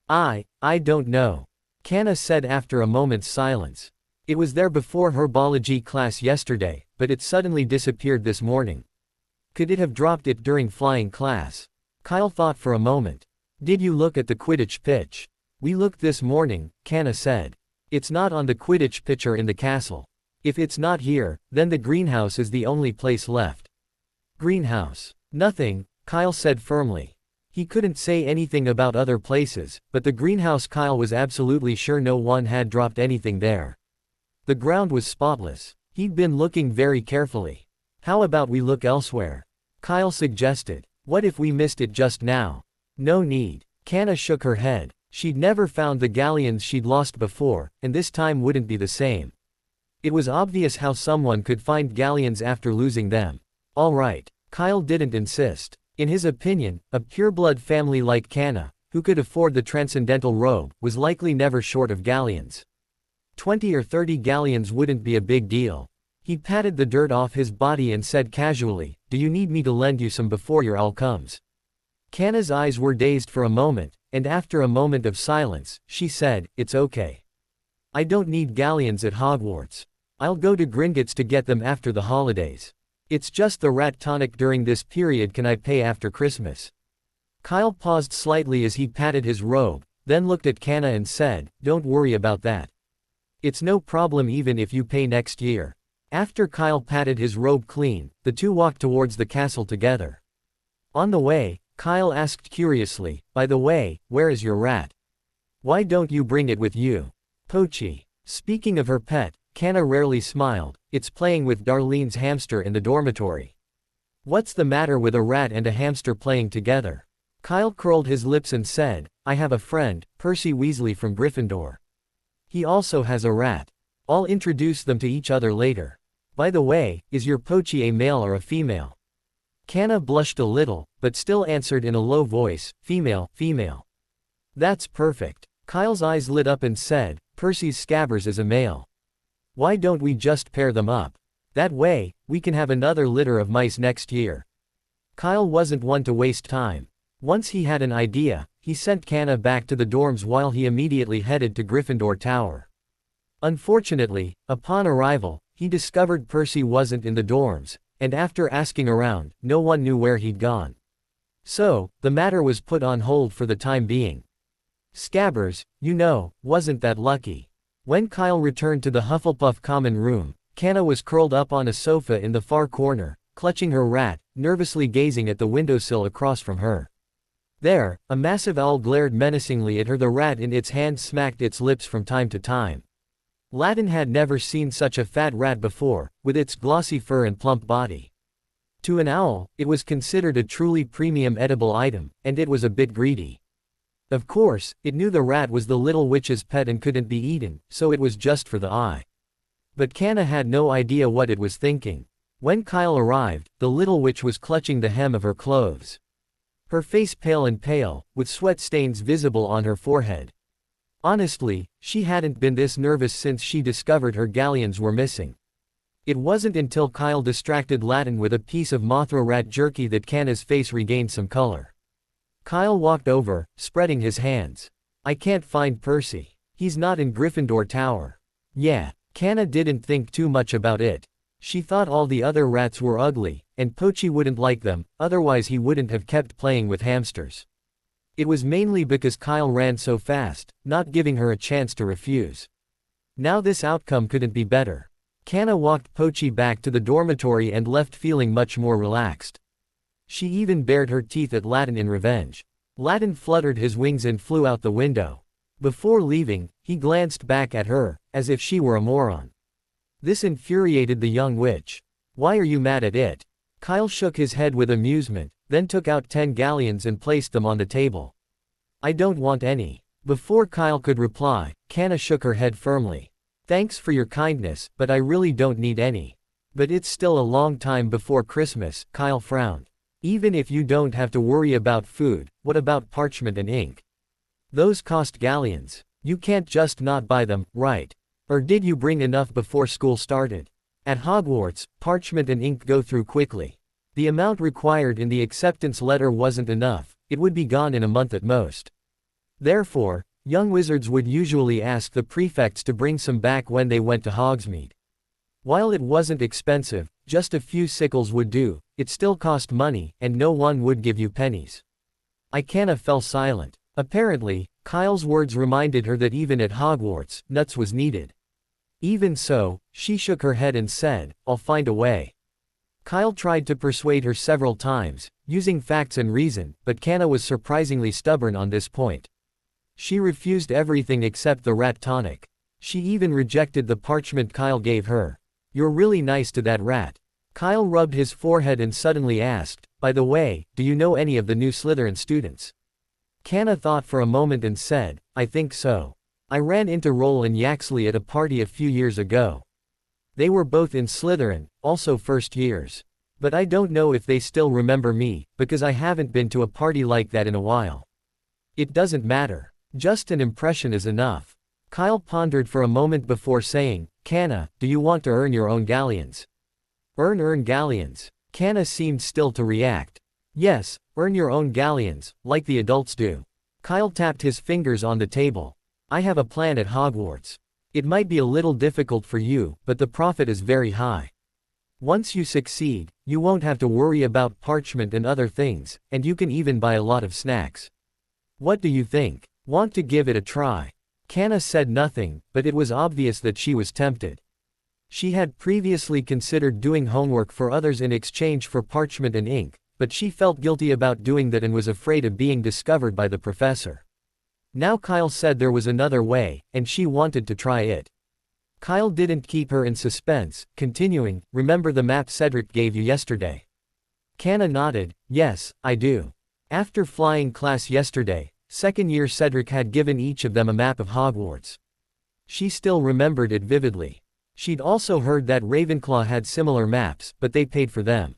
I don't know. Canna said after a moment's silence. It was there before herbology class yesterday, but it suddenly disappeared this morning. Could it have dropped it during flying class? Kyle thought for a moment. Did you look at the Quidditch pitch? We looked this morning, Canna said. It's not on the Quidditch pitch or in the castle. If it's not here, then the greenhouse is the only place left. Greenhouse. Nothing, Kyle said firmly. He couldn't say anything about other places, but the greenhouse Kyle was absolutely sure no one had dropped anything there. The ground was spotless. He'd been looking very carefully. How about we look elsewhere? Kyle suggested. What if we missed it just now? No need. Canna shook her head. She'd never found the galleons she'd lost before, and this time wouldn't be the same. It was obvious how someone could find galleons after losing them. All right. Kyle didn't insist. In his opinion, a pureblood family like Canna, who could afford the transcendental robe, was likely never short of galleons. 20 or 30 galleons wouldn't be a big deal. He patted the dirt off his body and said casually, "Do you need me to lend you some before your owl comes?" Kanna's eyes were dazed for a moment, and after a moment of silence, she said, "It's okay. I don't need galleons at Hogwarts. I'll go to Gringotts to get them after the holidays. It's just the rat tonic during this period can I pay after Christmas." Kyle paused slightly as he patted his robe, then looked at Kanna and said, "Don't worry about that. It's no problem even if you pay next year." After Kyle patted his robe clean, the two walked towards the castle together. On the way, Kyle asked curiously, "By the way, where is your rat? Why don't you bring it with you?" Pochi. Speaking of her pet, Kanna rarely smiled. "It's playing with Darlene's hamster in the dormitory." "What's the matter with a rat and a hamster playing together?" Kyle curled his lips and said, "I have a friend, Percy Weasley from Gryffindor. He also has a rat. I'll introduce them to each other later. By the way, is your Pochi a male or a female?" Kanna blushed a little, but still answered in a low voice, "Female, female." "That's perfect." Kyle's eyes lit up and said, "Percy's Scabbers is a male. Why don't we just pair them up? That way, we can have another litter of mice next year." Kyle wasn't one to waste time. Once he had an idea, he sent Kanna back to the dorms while he immediately headed to Gryffindor Tower. Unfortunately, upon arrival, he discovered Percy wasn't in the dorms, and after asking around, no one knew where he'd gone. So, the matter was put on hold for the time being. Scabbers, wasn't that lucky. When Kyle returned to the Hufflepuff common room, Kanna was curled up on a sofa in the far corner, clutching her rat, nervously gazing at the windowsill across from her. There, a massive owl glared menacingly at her. The rat in its hand smacked its lips from time to time. Latin had never seen such a fat rat before, with its glossy fur and plump body. To an owl, it was considered a truly premium edible item, and it was a bit greedy. Of course, it knew the rat was the little witch's pet and couldn't be eaten, so it was just for the eye. But Kanna had no idea what it was thinking. When Kyle arrived, the little witch was clutching the hem of her clothes. Her face pale and pale, with sweat stains visible on her forehead. Honestly, she hadn't been this nervous since she discovered her galleons were missing. It wasn't until Kyle distracted Latin with a piece of Mothra rat jerky that Kanna's face regained some color. Kyle walked over, spreading his hands. "I can't find Percy. He's not in Gryffindor Tower." Yeah, Kanna didn't think too much about it. She thought all the other rats were ugly, and Pochi wouldn't like them, otherwise he wouldn't have kept playing with hamsters. It was mainly because Kyle ran so fast, not giving her a chance to refuse. Now this outcome couldn't be better. Kanna walked Pochi back to the dormitory and left feeling much more relaxed. She even bared her teeth at Latin in revenge. Latin fluttered his wings and flew out the window. Before leaving, he glanced back at her, as if she were a moron. This infuriated the young witch. "Why are you mad at it?" Kyle shook his head with amusement, then took out 10 galleons and placed them on the table. "I don't want any." Before Kyle could reply, Kanna shook her head firmly. "Thanks for your kindness, but I really don't need any." "But it's still a long time before Christmas," Kyle frowned. "Even if you don't have to worry about food, what about parchment and ink? Those cost galleons. You can't just not buy them, right? Or did you bring enough before school started? At Hogwarts, parchment and ink go through quickly. The amount required in the acceptance letter wasn't enough, it would be gone in a month at most. Therefore, young wizards would usually ask the prefects to bring some back when they went to Hogsmeade. While it wasn't expensive, just a few sickles would do, it still cost money, and no one would give you pennies." Kanna fell silent. Apparently, Kyle's words reminded her that even at Hogwarts, nuts was needed. Even so, she shook her head and said, "I'll find a way." Kyle tried to persuade her several times, using facts and reason, but Kanna was surprisingly stubborn on this point. She refused everything except the rat tonic. She even rejected the parchment Kyle gave her. "You're really nice to that rat." Kyle rubbed his forehead and suddenly asked, "By the way, do you know any of the new Slytherin students?" Kanna thought for a moment and said, "I think so. I ran into Roll and Yaxley at a party a few years ago. They were both in Slytherin, also first years. But I don't know if they still remember me, because I haven't been to a party like that in a while." It doesn't matter. Just an impression is enough. Kyle pondered for a moment before saying, Kanna, do you want to earn your own galleons? Earn galleons. Kanna seemed still to react. Yes, earn your own galleons, like the adults do. Kyle tapped his fingers on the table. I have a plan at Hogwarts. It might be a little difficult for you, but the profit is very high. Once you succeed, you won't have to worry about parchment and other things, and you can even buy a lot of snacks. What do you think? Want to give it a try? Kanna said nothing, but it was obvious that she was tempted. She had previously considered doing homework for others in exchange for parchment and ink, but she felt guilty about doing that and was afraid of being discovered by the professor. Now Kyle said there was another way, and she wanted to try it. Kyle didn't keep her in suspense, continuing, remember the map Cedric gave you yesterday? Kanna nodded, yes, I do. After flying class yesterday, second year Cedric had given each of them a map of Hogwarts. She still remembered it vividly. She'd also heard that Ravenclaw had similar maps, but they paid for them.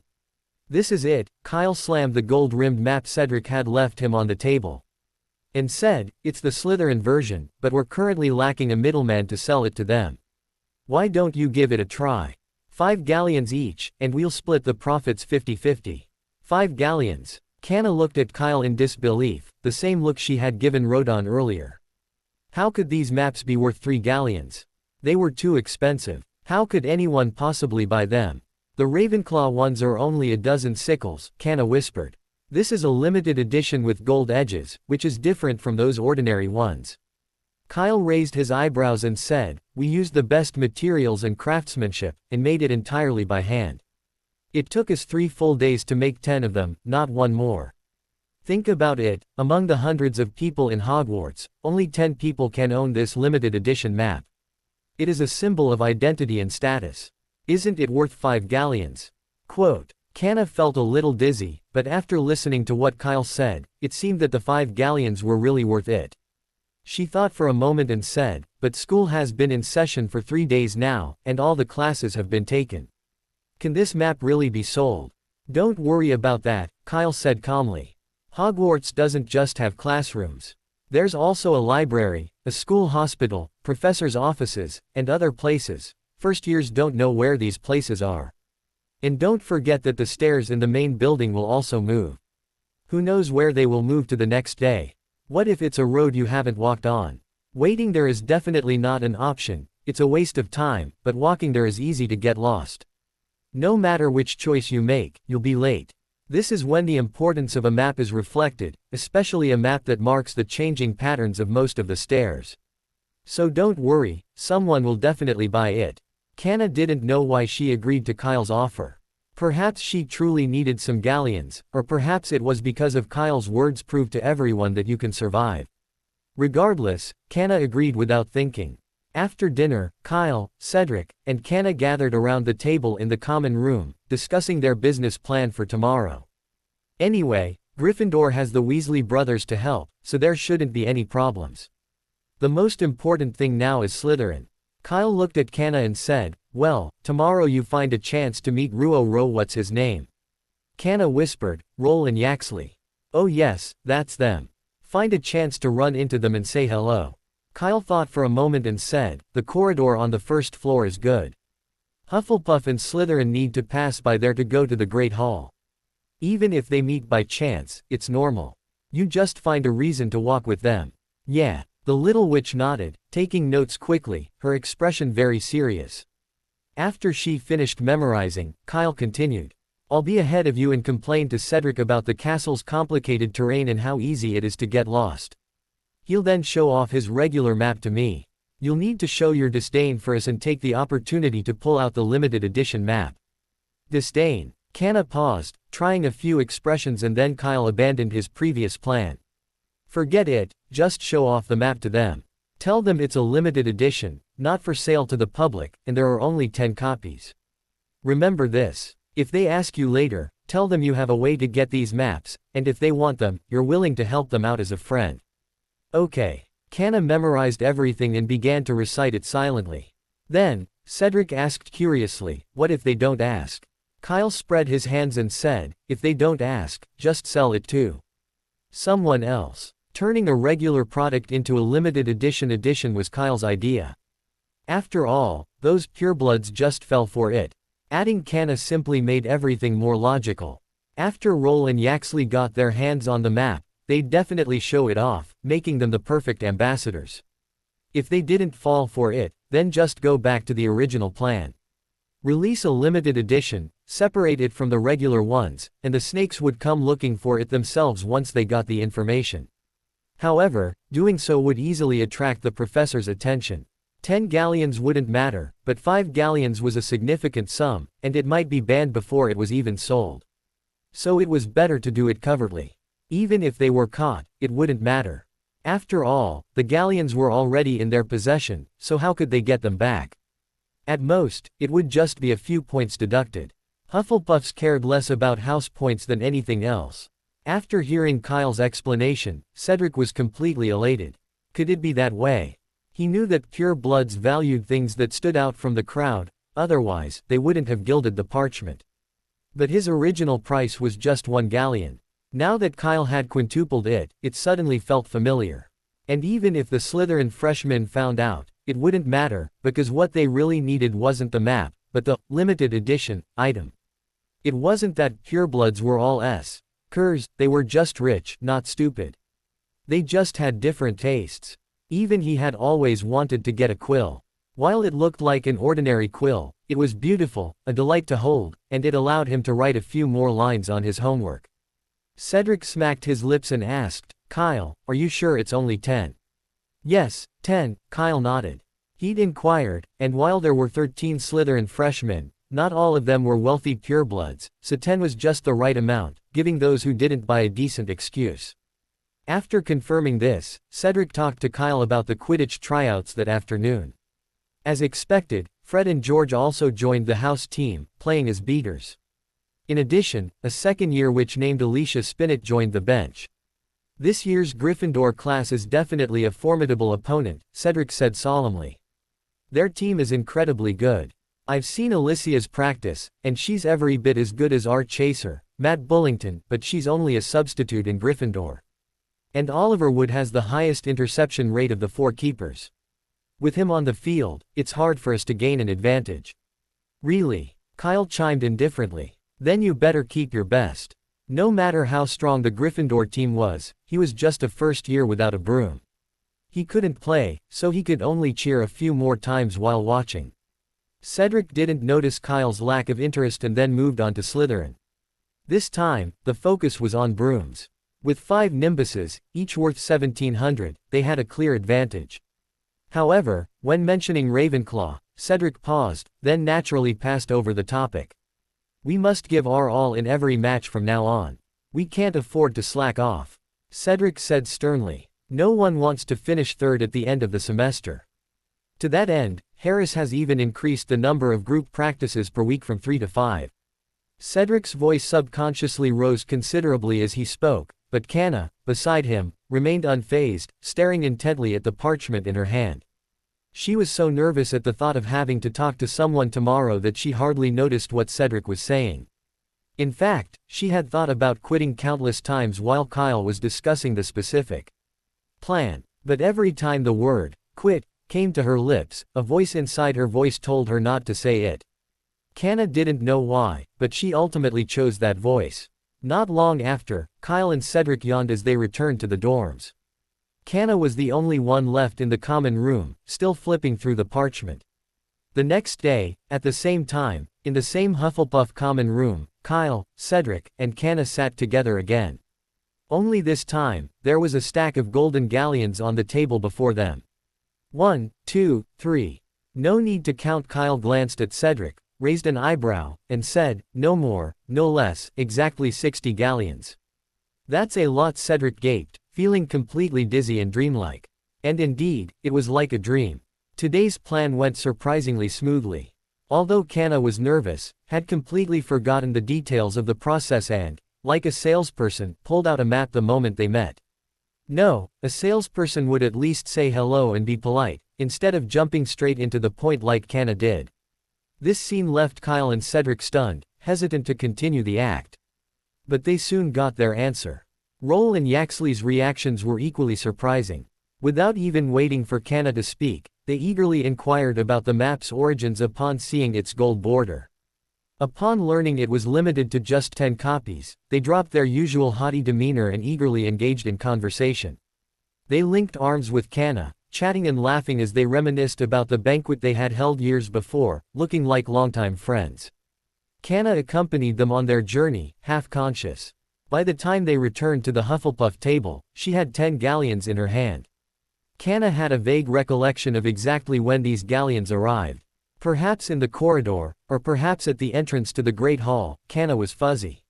This is it. Kyle slammed the gold-rimmed map Cedric had left him on the table. And said, it's the Slytherin version, but we're currently lacking a middleman to sell it to them. Why don't you give it a try? 5 galleons each, and we'll split the profits 50-50. 5 galleons. Kanna looked at Kyle in disbelief, the same look she had given Rodon earlier. How could these maps be worth 3 galleons? They were too expensive. How could anyone possibly buy them? The Ravenclaw ones are only a dozen sickles, Kanna whispered. This is a limited edition with gold edges, which is different from those ordinary ones. Kyle raised his eyebrows and said, we used the best materials and craftsmanship, and made it entirely by hand. It took us 3 full days to make 10 of them, not one more. Think about it, among the hundreds of people in Hogwarts, only 10 people can own this limited edition map. It is a symbol of identity and status. Isn't it worth 5 galleons? Quote. Kanna felt a little dizzy, but after listening to what Kyle said, it seemed that the 5 galleons were really worth it. She thought for a moment and said, but school has been in session for 3 days now, and all the classes have been taken. Can this map really be sold? Don't worry about that, Kyle said calmly. Hogwarts doesn't just have classrooms. There's also a library, a school hospital, professors' offices, and other places. First years don't know where these places are. And don't forget that the stairs in the main building will also move. Who knows where they will move to the next day? What if it's a road you haven't walked on? Waiting there is definitely not an option, it's a waste of time, but walking there is easy to get lost. No matter which choice you make, you'll be late. This is when the importance of a map is reflected, especially a map that marks the changing patterns of most of the stairs. So don't worry, someone will definitely buy it. Kanna didn't know why she agreed to Kyle's offer. Perhaps she truly needed some galleons, or perhaps it was because of Kyle's words prove to everyone that you can survive. Regardless, Kanna agreed without thinking. After dinner, Kyle, Cedric, and Kanna gathered around the table in the common room, discussing their business plan for tomorrow. Anyway, Gryffindor has the Weasley brothers to help, so there shouldn't be any problems. The most important thing now is Slytherin. Kyle looked at Kanna and said, well, tomorrow you find a chance to meet what's his name? Kanna whispered, Roll and Yaxley. Oh yes, that's them. Find a chance to run into them and say hello. Kyle thought for a moment and said, the corridor on the first floor is good. Hufflepuff and Slytherin need to pass by there to go to the Great Hall. Even if they meet by chance, it's normal. You just find a reason to walk with them. Yeah. The little witch nodded, taking notes quickly, her expression very serious. After she finished memorizing, Kyle continued. I'll be ahead of you and complain to Cedric about the castle's complicated terrain and how easy it is to get lost. He'll then show off his regular map to me. You'll need to show your disdain for us and take the opportunity to pull out the limited edition map. Disdain. Kanna paused, trying a few expressions, and then Kyle abandoned his previous plan. Forget it, just show off the map to them. Tell them it's a limited edition, not for sale to the public, and there are only 10 copies. Remember this. If they ask you later, tell them you have a way to get these maps, and if they want them, you're willing to help them out as a friend. Okay. Kanna memorized everything and began to recite it silently. Then, Cedric asked curiously, what if they don't ask? Kyle spread his hands and said, if they don't ask, just sell it to someone else. Turning a regular product into a limited edition was Kyle's idea. After all, those purebloods just fell for it. Adding Canna simply made everything more logical. After Roll and Yaxley got their hands on the map, they'd definitely show it off, making them the perfect ambassadors. If they didn't fall for it, then just go back to the original plan. Release a limited edition, separate it from the regular ones, and the snakes would come looking for it themselves once they got the information. However, doing so would easily attract the professor's attention. 10 galleons wouldn't matter, but 5 galleons was a significant sum, and it might be banned before it was even sold. So it was better to do it covertly. Even if they were caught, it wouldn't matter. After all, the galleons were already in their possession, so how could they get them back? At most, it would just be a few points deducted. Hufflepuffs cared less about house points than anything else. After hearing Kyle's explanation, Cedric was completely elated. Could it be that way? He knew that pure bloods valued things that stood out from the crowd, otherwise, they wouldn't have gilded the parchment. But his original price was just 1 galleon. Now that Kyle had quintupled it, it suddenly felt familiar. And even if the Slytherin freshmen found out, it wouldn't matter, because what they really needed wasn't the map, but the limited edition item. It wasn't that purebloods were all Kers, they were just rich, not stupid. They just had different tastes. Even he had always wanted to get a quill. While it looked like an ordinary quill, it was beautiful, a delight to hold, and it allowed him to write a few more lines on his homework. Cedric smacked his lips and asked, "Kyle, are you sure it's only 10? Yes, 10, Kyle nodded. He'd inquired, and while there were 13 Slytherin freshmen, not all of them were wealthy purebloods, so 10 was just the right amount, giving those who didn't buy a decent excuse. After confirming this, Cedric talked to Kyle about the Quidditch tryouts that afternoon. As expected, Fred and George also joined the house team, playing as beaters. In addition, a second-year witch named Alicia Spinnet joined the bench. This year's Gryffindor class is definitely a formidable opponent, Cedric said solemnly. Their team is incredibly good. I've seen Alicia's practice, and she's every bit as good as our chaser, Matt Bullington, but she's only a substitute in Gryffindor. And Oliver Wood has the highest interception rate of the 4 keepers. With him on the field, it's hard for us to gain an advantage. Really? Kyle chimed in differently. Then you better keep your best. No matter how strong the Gryffindor team was, he was just a first year without a broom. He couldn't play, so he could only cheer a few more times while watching. Cedric didn't notice Kyle's lack of interest and then moved on to Slytherin. This time, the focus was on brooms. With 5 nimbuses, each worth 1,700, they had a clear advantage. However, when mentioning Ravenclaw, Cedric paused, then naturally passed over the topic. We must give our all in every match from now on. We can't afford to slack off. Cedric said sternly. No one wants to finish third at the end of the semester. To that end, Harris has even increased the number of group practices per week from 3 to 5. Cedric's voice subconsciously rose considerably as he spoke, but Canna, beside him, remained unfazed, staring intently at the parchment in her hand. She was so nervous at the thought of having to talk to someone tomorrow that she hardly noticed what Cedric was saying. In fact, she had thought about quitting countless times while Kyle was discussing the specific plan. But every time the word, quit, came to her lips, a voice inside her voice told her not to say it. Canna didn't know why, but she ultimately chose that voice. Not long after, Kyle and Cedric yawned as they returned to the dorms. Canna was the only one left in the common room, still flipping through the parchment. The next day, at the same time, in the same Hufflepuff common room, Kyle, Cedric, and Canna sat together again. Only this time, there was a stack of golden galleons on the table before them. 1, 2, 3. No need to count. Kyle glanced at Cedric, raised an eyebrow, and said, no more, no less, exactly 60 galleons. That's a lot. Cedric gaped, feeling completely dizzy and dreamlike. And indeed, it was like a dream. Today's plan went surprisingly smoothly. Although Canna was nervous, had completely forgotten the details of the process and, like a salesperson, pulled out a map the moment they met. No, a salesperson would at least say hello and be polite, instead of jumping straight into the point like Canna did. This scene left Kyle and Cedric stunned, hesitant to continue the act. But they soon got their answer. Roll and Yaxley's reactions were equally surprising. Without even waiting for Kana to speak, they eagerly inquired about the map's origins upon seeing its gold border. Upon learning it was limited to just 10 copies, they dropped their usual haughty demeanor and eagerly engaged in conversation. They linked arms with Kana, chatting and laughing as they reminisced about the banquet they had held years before, looking like longtime friends. Kana accompanied them on their journey, half-conscious. By the time they returned to the Hufflepuff table, she had 10 galleons in her hand. Kana had a vague recollection of exactly when these galleons arrived. Perhaps in the corridor, or perhaps at the entrance to the Great Hall. Kana was fuzzy.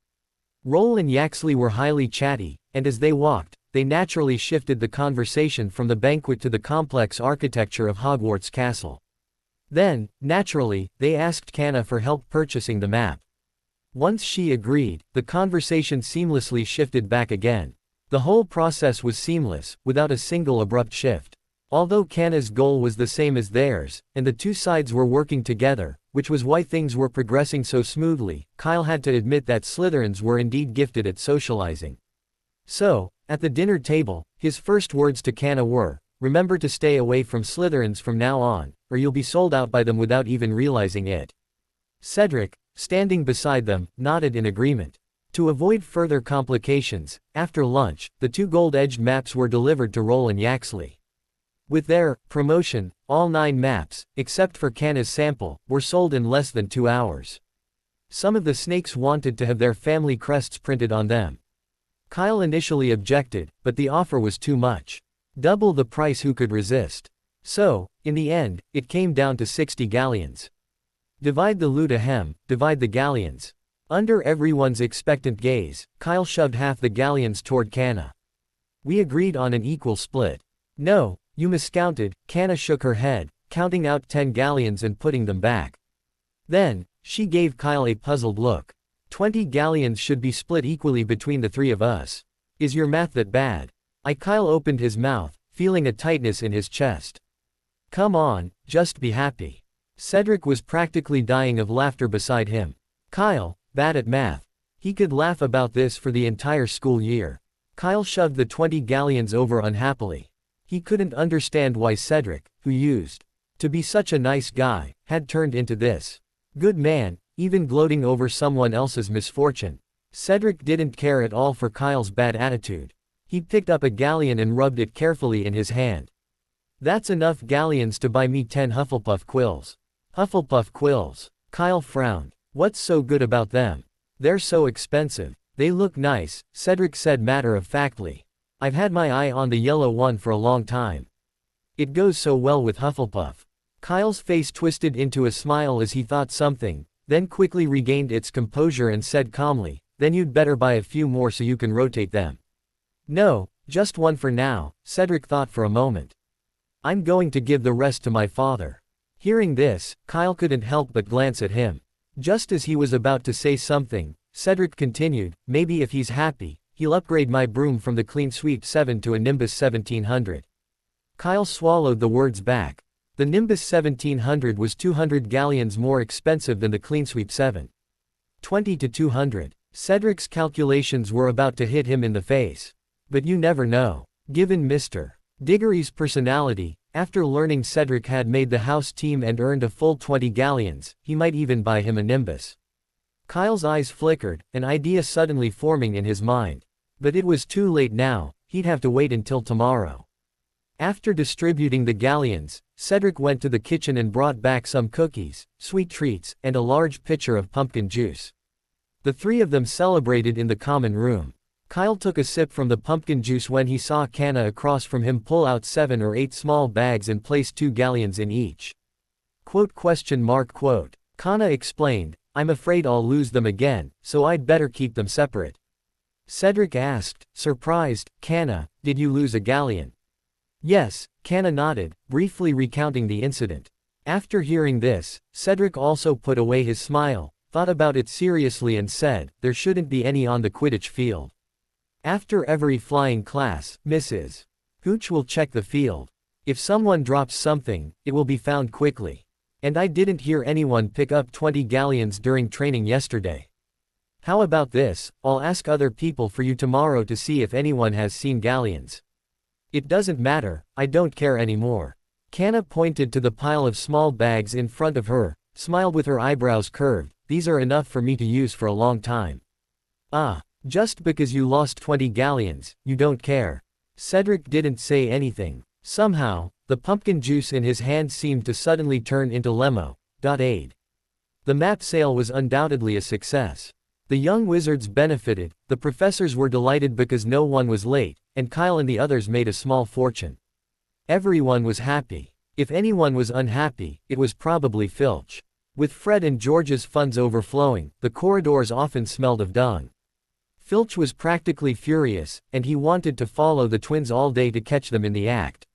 Roll and Yaxley were highly chatty, and as they walked, they naturally shifted the conversation from the banquet to the complex architecture of Hogwarts Castle. Then, naturally, they asked Kana for help purchasing the map. Once she agreed, the conversation seamlessly shifted back again. The whole process was seamless, without a single abrupt shift. Although Kana's goal was the same as theirs, and the two sides were working together, which was why things were progressing so smoothly, Kyle had to admit that Slytherins were indeed gifted at socializing. So, at the dinner table, his first words to Kana were, "Remember to stay away from Slytherins from now on, or you'll be sold out by them without even realizing it." Cedric, standing beside them, nodded in agreement. To avoid further complications, after lunch, the two gold-edged maps were delivered to Roll and Yaxley. With their promotion, all 9 maps, except for Kana's sample, were sold in less than 2 hours. Some of the snakes wanted to have their family crests printed on them. Kyle initially objected, but the offer was too much. Double the price, who could resist? So, in the end, it came down to 60 galleons. Divide the loot ahem, divide the galleons. Under everyone's expectant gaze, Kyle shoved half the galleons toward Kana. "We agreed on an equal split." "No, you miscounted." Kana shook her head, counting out 10 galleons and putting them back. Then, she gave Kyle a puzzled look. 20 galleons should be split equally between the 3 of us. Is your math that bad? Kyle opened his mouth, feeling a tightness in his chest. "Come on, just be happy." Cedric was practically dying of laughter beside him. Kyle, bad at math. He could laugh about this for the entire school year. Kyle shoved the 20 galleons over unhappily. He couldn't understand why Cedric, who used to be such a nice guy, had turned into this good man, even gloating over someone else's misfortune. Cedric didn't care at all for Kyle's bad attitude. He picked up a galleon and rubbed it carefully in his hand. "That's enough galleons to buy me 10 Hufflepuff quills." "Hufflepuff quills?" Kyle frowned. "What's so good about them?" "They're so expensive." "They look nice," Cedric said matter-of-factly. "I've had my eye on the yellow one for a long time. It goes so well with Hufflepuff." Kyle's face twisted into a smile as he thought something, then quickly regained its composure and said calmly, "Then you'd better buy a few more so you can rotate them." "No, just one for now," Cedric thought for a moment. "I'm going to give the rest to my father." Hearing this, Kyle couldn't help but glance at him. Just as he was about to say something, Cedric continued, "Maybe if he's happy, he'll upgrade my broom from the Clean Sweep 7 to a Nimbus 1700. Kyle swallowed the words back. The Nimbus 1700 was 200 galleons more expensive than the Clean Sweep 7. 20 to 200. Cedric's calculations were about to hit him in the face. But you never know. Given Mr. Diggory's personality, after learning Cedric had made the house team and earned a full 20 galleons, he might even buy him a Nimbus. Kyle's eyes flickered, an idea suddenly forming in his mind. But it was too late now, he'd have to wait until tomorrow. After distributing the galleons, Cedric went to the kitchen and brought back some cookies, sweet treats, and a large pitcher of pumpkin juice. The 3 of them celebrated in the common room. Kyle took a sip from the pumpkin juice when he saw Kana across from him pull out 7 or 8 small bags and place 2 galleons in each. Kana explained, "I'm afraid I'll lose them again, so I'd better keep them separate." Cedric asked, surprised, "Kana, did you lose a galleon?" "Yes," Kana nodded, briefly recounting the incident. After hearing this, Cedric also put away his smile, thought about it seriously and said, "There shouldn't be any on the Quidditch field. After every flying class, Mrs. Hooch will check the field. If someone drops something, it will be found quickly. And I didn't hear anyone pick up 20 galleons during training yesterday." How about this, I'll ask other people for you tomorrow to see if anyone has seen galleons. It doesn't matter, I don't care anymore. Kanna pointed to the pile of small bags in front of her, smiled with her eyebrows curved. These are enough for me to use for a long time. Ah, just because you lost 20 galleons, you don't care. Cedric didn't say anything. Somehow, the pumpkin juice in his hand seemed to suddenly turn into lemonade. The map sale was undoubtedly a success. The young wizards benefited, the professors were delighted because no one was late, and Kyle and the others made a small fortune. Everyone was happy. If anyone was unhappy, it was probably Filch. With Fred and George's funds overflowing, the corridors often smelled of dung. Filch was practically furious, and he wanted to follow the twins all day to catch them in the act.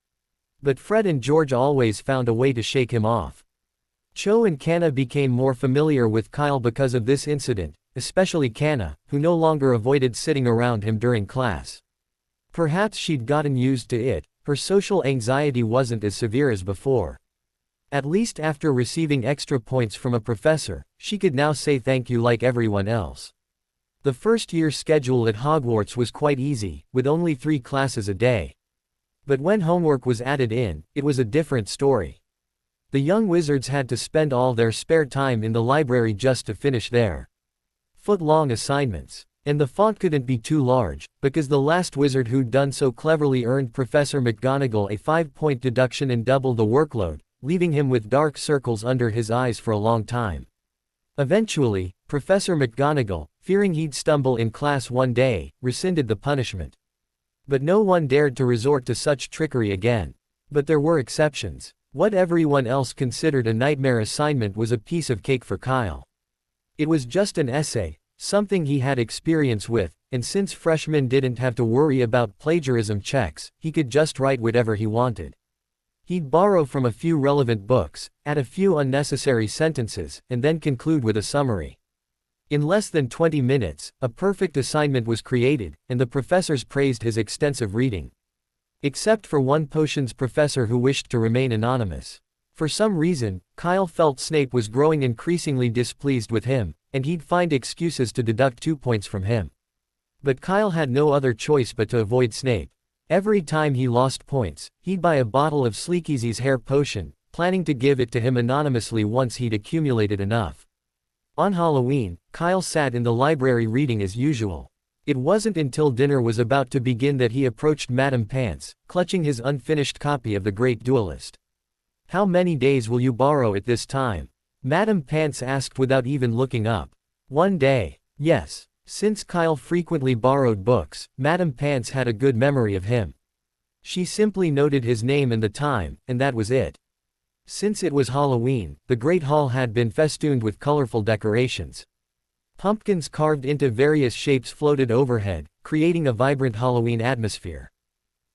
But Fred and George always found a way to shake him off. Cho and Kanna became more familiar with Kyle because of this incident, especially Kanna, who no longer avoided sitting around him during class. Perhaps she'd gotten used to it, her social anxiety wasn't as severe as before. At least after receiving extra points from a professor, she could now say thank you like everyone else. The first year schedule at Hogwarts was quite easy, with only 3 classes a day. But when homework was added in, it was a different story. The young wizards had to spend all their spare time in the library just to finish their foot-long assignments. And the font couldn't be too large, because the last wizard who'd done so cleverly earned Professor McGonagall a 5-point deduction and double the workload, leaving him with dark circles under his eyes for a long time. Eventually, Professor McGonagall, fearing he'd stumble in class one day, rescinded the punishment. But no one dared to resort to such trickery again. But there were exceptions. What everyone else considered a nightmare assignment was a piece of cake for Kyle. It was just an essay, something he had experience with, and since freshmen didn't have to worry about plagiarism checks, he could just write whatever he wanted. He'd borrow from a few relevant books, add a few unnecessary sentences, and then conclude with a summary. In less than 20 minutes, a perfect assignment was created, and the professors praised his extensive reading. Except for one potions professor who wished to remain anonymous. For some reason, Kyle felt Snape was growing increasingly displeased with him, and he'd find excuses to deduct 2 points from him. But Kyle had no other choice but to avoid Snape. Every time he lost points, he'd buy a bottle of Sleekeazy's hair potion, planning to give it to him anonymously once he'd accumulated enough. On Halloween, Kyle sat in the library reading as usual. It wasn't until dinner was about to begin that he approached Madame Pants, clutching his unfinished copy of The Great Duelist. "How many days will you borrow at this time?" Madame Pants asked without even looking up. "1 day. Yes." Since Kyle frequently borrowed books, Madame Pants had a good memory of him. She simply noted his name and the time, and that was it. Since it was Halloween, the Great Hall had been festooned with colorful decorations. Pumpkins carved into various shapes floated overhead, creating a vibrant Halloween atmosphere.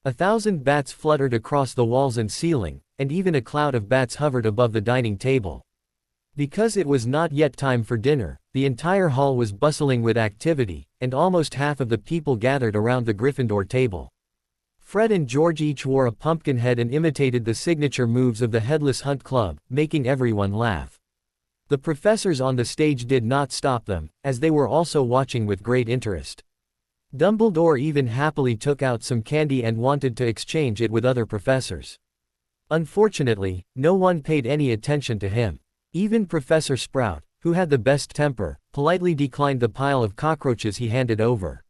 1,000 bats fluttered across the walls and ceiling, and even a cloud of bats hovered above the dining table. Because it was not yet time for dinner, the entire hall was bustling with activity, and almost half of the people gathered around the Gryffindor table. Fred and George each wore a pumpkin head and imitated the signature moves of the Headless Hunt Club, making everyone laugh. The professors on the stage did not stop them, as they were also watching with great interest. Dumbledore even happily took out some candy and wanted to exchange it with other professors. Unfortunately, no one paid any attention to him. Even Professor Sprout, who had the best temper, politely declined the pile of cockroaches he handed over.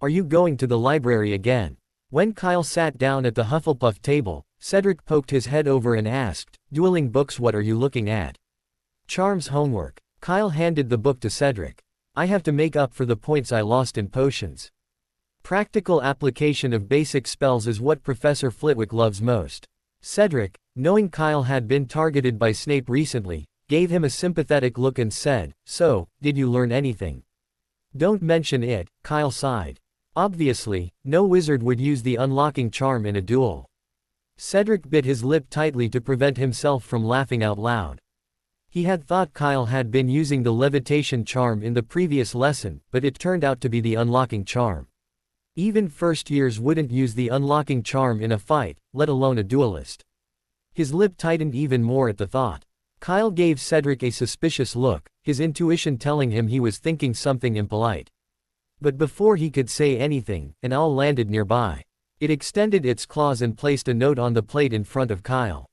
"Are you going to the library again?" When Kyle sat down at the Hufflepuff table, Cedric poked his head over and asked, "Dueling books, what are you looking at?" "Charms homework." Kyle handed the book to Cedric. "I have to make up for the points I lost in potions." Practical application of basic spells is what Professor Flitwick loves most. Cedric, knowing Kyle had been targeted by Snape recently, gave him a sympathetic look and said, "So, did you learn anything?" "Don't mention it," Kyle sighed. Obviously, no wizard would use the unlocking charm in a duel. Cedric bit his lip tightly to prevent himself from laughing out loud. He had thought Kyle had been using the levitation charm in the previous lesson, but it turned out to be the unlocking charm. Even first years wouldn't use the unlocking charm in a fight, let alone a duelist. His lip tightened even more at the thought. Kyle gave Cedric a suspicious look, his intuition telling him he was thinking something impolite. But before he could say anything, an owl landed nearby. It extended its claws and placed a note on the plate in front of Kyle.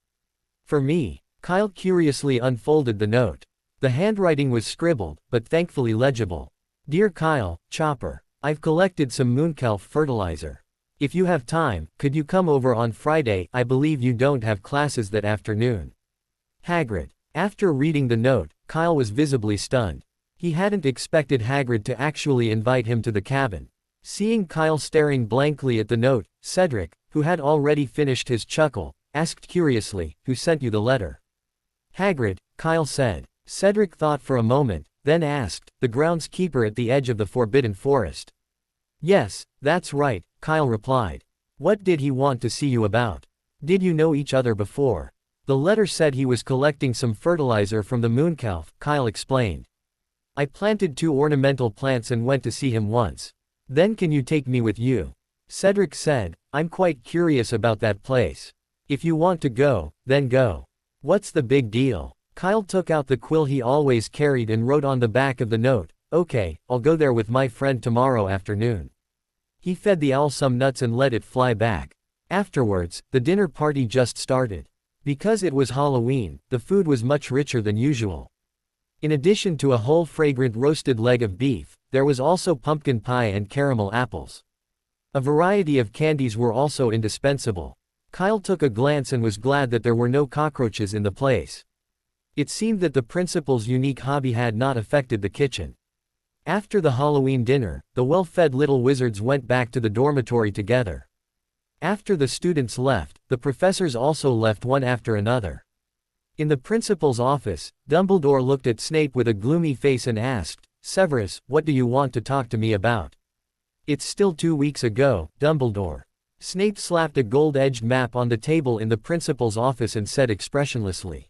For me. Kyle curiously unfolded the note. The handwriting was scribbled, but thankfully legible. Dear Kyle, Chopper. I've collected some Moonkelf fertilizer. If you have time, could you come over on Friday? I believe you don't have classes that afternoon. Hagrid. After reading the note, Kyle was visibly stunned. He hadn't expected Hagrid to actually invite him to the cabin. Seeing Kyle staring blankly at the note, Cedric, who had already finished his chuckle, asked curiously, "Who sent you the letter?" Hagrid, Kyle said. Cedric thought for a moment, then asked, "The groundskeeper at the edge of the Forbidden Forest." "Yes, that's right," Kyle replied. "What did he want to see you about? Did you know each other before?" "The letter said he was collecting some fertilizer from the Moonkelf," Kyle explained. "I planted 2 ornamental plants and went to see him once. Then can you take me with you?" Cedric said, "I'm quite curious about that place. If you want to go, then go. What's the big deal?" Kyle took out the quill he always carried and wrote on the back of the note, "Okay, I'll go there with my friend tomorrow afternoon." He fed the owl some nuts and let it fly back. Afterwards, the dinner party just started. Because it was Halloween, the food was much richer than usual. In addition to a whole fragrant roasted leg of beef, there was also pumpkin pie and caramel apples. A variety of candies were also indispensable. Kyle took a glance and was glad that there were no cockroaches in the place. It seemed that the principal's unique hobby had not affected the kitchen. After the Halloween dinner, the well-fed little wizards went back to the dormitory together. After the students left, the professors also left one after another. In the principal's office, Dumbledore looked at Snape with a gloomy face and asked, "Severus, what do you want to talk to me about?" "It's still 2 weeks ago, Dumbledore." Snape slapped a gold-edged map on the table in the principal's office and said expressionlessly.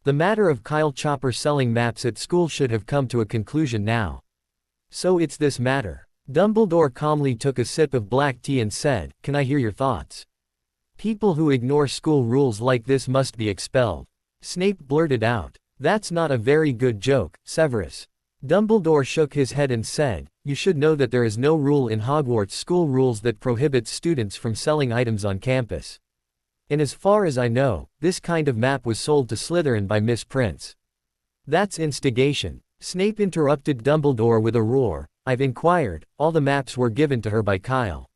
The matter of Kyle Chopper selling maps at school should have come to a conclusion now. "So it's this matter." Dumbledore calmly took a sip of black tea and said, "Can I hear your thoughts?" "People who ignore school rules like this must be expelled." Snape blurted out. "That's not a very good joke, Severus." Dumbledore shook his head and said, "You should know that there is no rule in Hogwarts school rules that prohibits students from selling items on campus. And as far as I know, this kind of map was sold to Slytherin by Miss Prince." "That's instigation." Snape interrupted Dumbledore with a roar. "I've inquired, all the maps were given to her by Kyle."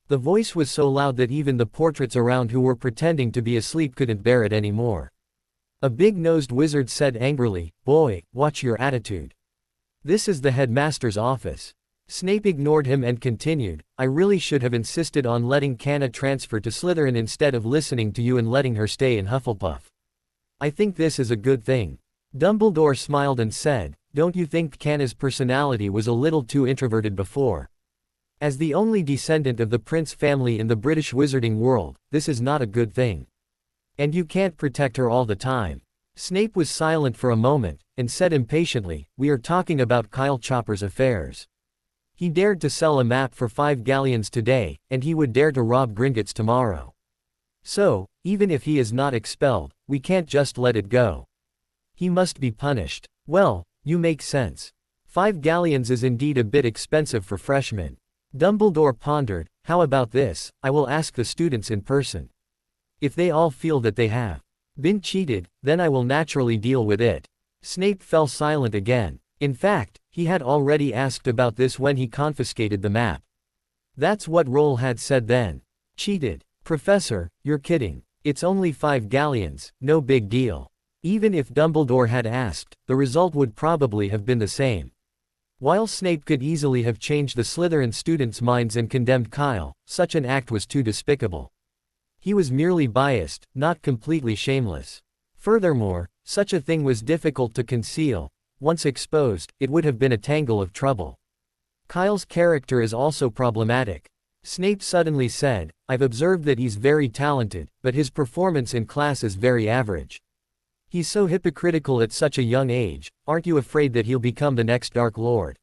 The voice was so loud that even the portraits around who were pretending to be asleep couldn't bear it anymore. A big-nosed wizard said angrily, "Boy, watch your attitude. This is the headmaster's office." Snape ignored him and continued, "I really should have insisted on letting Canna transfer to Slytherin instead of listening to you and letting her stay in Hufflepuff. I think this is a good thing." Dumbledore smiled and said, "Don't you think Canna's personality was a little too introverted before? As the only descendant of the Prince family in the British wizarding world, this is not a good thing. And you can't protect her all the time." Snape was silent for a moment, and said impatiently, "We are talking about Kyle Chopper's affairs. He dared to sell a map for 5 galleons today, and he would dare to rob Gringotts tomorrow. So, even if he is not expelled, we can't just let it go. He must be punished." "Well, you make sense. 5 galleons is indeed a bit expensive for freshmen." Dumbledore pondered, "How about this, I will ask the students in person. If they all feel that they have been cheated, then I will naturally deal with it." Snape fell silent again. In fact, he had already asked about this when he confiscated the map. That's what Roll had said then. "Cheated? Professor, you're kidding. It's only 5 galleons, no big deal." Even if Dumbledore had asked, the result would probably have been the same. While Snape could easily have changed the Slytherin students' minds and condemned Kyle, such an act was too despicable. He was merely biased, not completely shameless. Furthermore, such a thing was difficult to conceal. Once exposed, it would have been a tangle of trouble. Kyle's character is also problematic. Snape suddenly said, "I've observed that he's very talented, but his performance in class is very average. He's so hypocritical at such a young age. Aren't you afraid that he'll become the next Dark Lord?"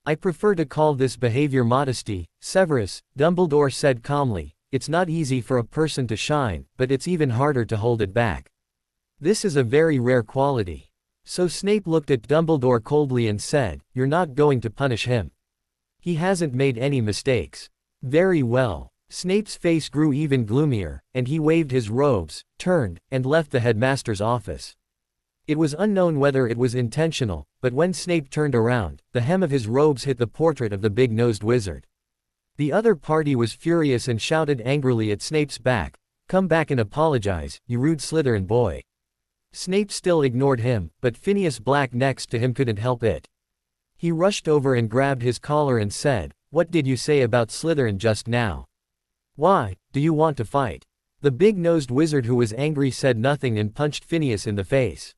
"I prefer to call this behavior modesty, Severus," Dumbledore said calmly. "It's not easy for a person to shine, but it's even harder to hold it back. This is a very rare quality. So Snape looked at Dumbledore coldly and said, "You're not going to punish him. He hasn't made any mistakes." "Very well." Snape's face grew even gloomier, and he waved his robes, turned, and left the headmaster's office. It was unknown whether it was intentional, but when Snape turned around, the hem of his robes hit the portrait of the big-nosed wizard. The other party was furious and shouted angrily at Snape's back, "Come back and apologize, you rude Slytherin boy." Snape still ignored him, but Phineas Black next to him couldn't help it. He rushed over and grabbed his collar and said, "What did you say about Slytherin just now? Why, do you want to fight?" The big-nosed wizard, who was angry, said nothing and punched Phineas in the face.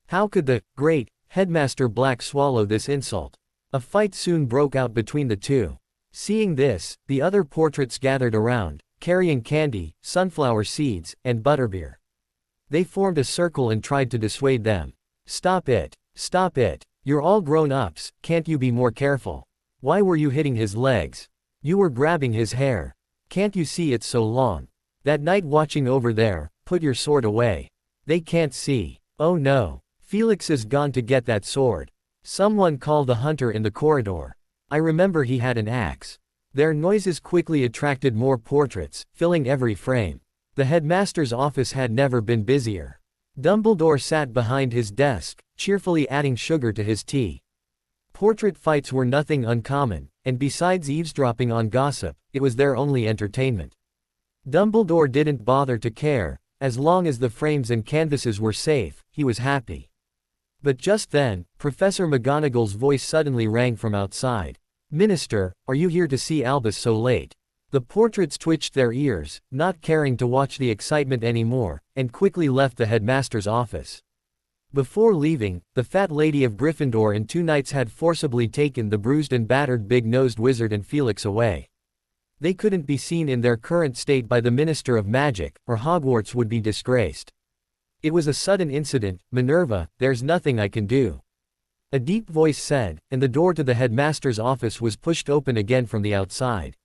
How could the great Headmaster Black swallow this insult? A fight soon broke out between the two. Seeing this, the other portraits gathered around, carrying candy, sunflower seeds, and butterbeer. They formed a circle and tried to dissuade them. "Stop it! Stop it! You're all grown-ups, can't you be more careful? Why were you hitting his legs? You were grabbing his hair. Can't you see it's so long? That night watching over there, put your sword away. They can't see. Oh no. Felix is gone to get that sword. Someone call the hunter in the corridor. I remember he had an axe." Their noises quickly attracted more portraits, filling every frame. The headmaster's office had never been busier. Dumbledore sat behind his desk, cheerfully adding sugar to his tea. Portrait fights were nothing uncommon, and besides eavesdropping on gossip, it was their only entertainment. Dumbledore didn't bother to care. As long as the frames and canvases were safe, he was happy. But just then, Professor McGonagall's voice suddenly rang from outside. "Minister, are you here to see Albus so late?" The portraits twitched their ears, not caring to watch the excitement anymore, and quickly left the headmaster's office. Before leaving, the fat lady of Gryffindor and 2 knights had forcibly taken the bruised and battered big-nosed wizard and Felix away. They couldn't be seen in their current state by the Minister of Magic, or Hogwarts would be disgraced. "It was a sudden incident, Minerva, there's nothing I can do," a deep voice said, and the door to the headmaster's office was pushed open again from the outside.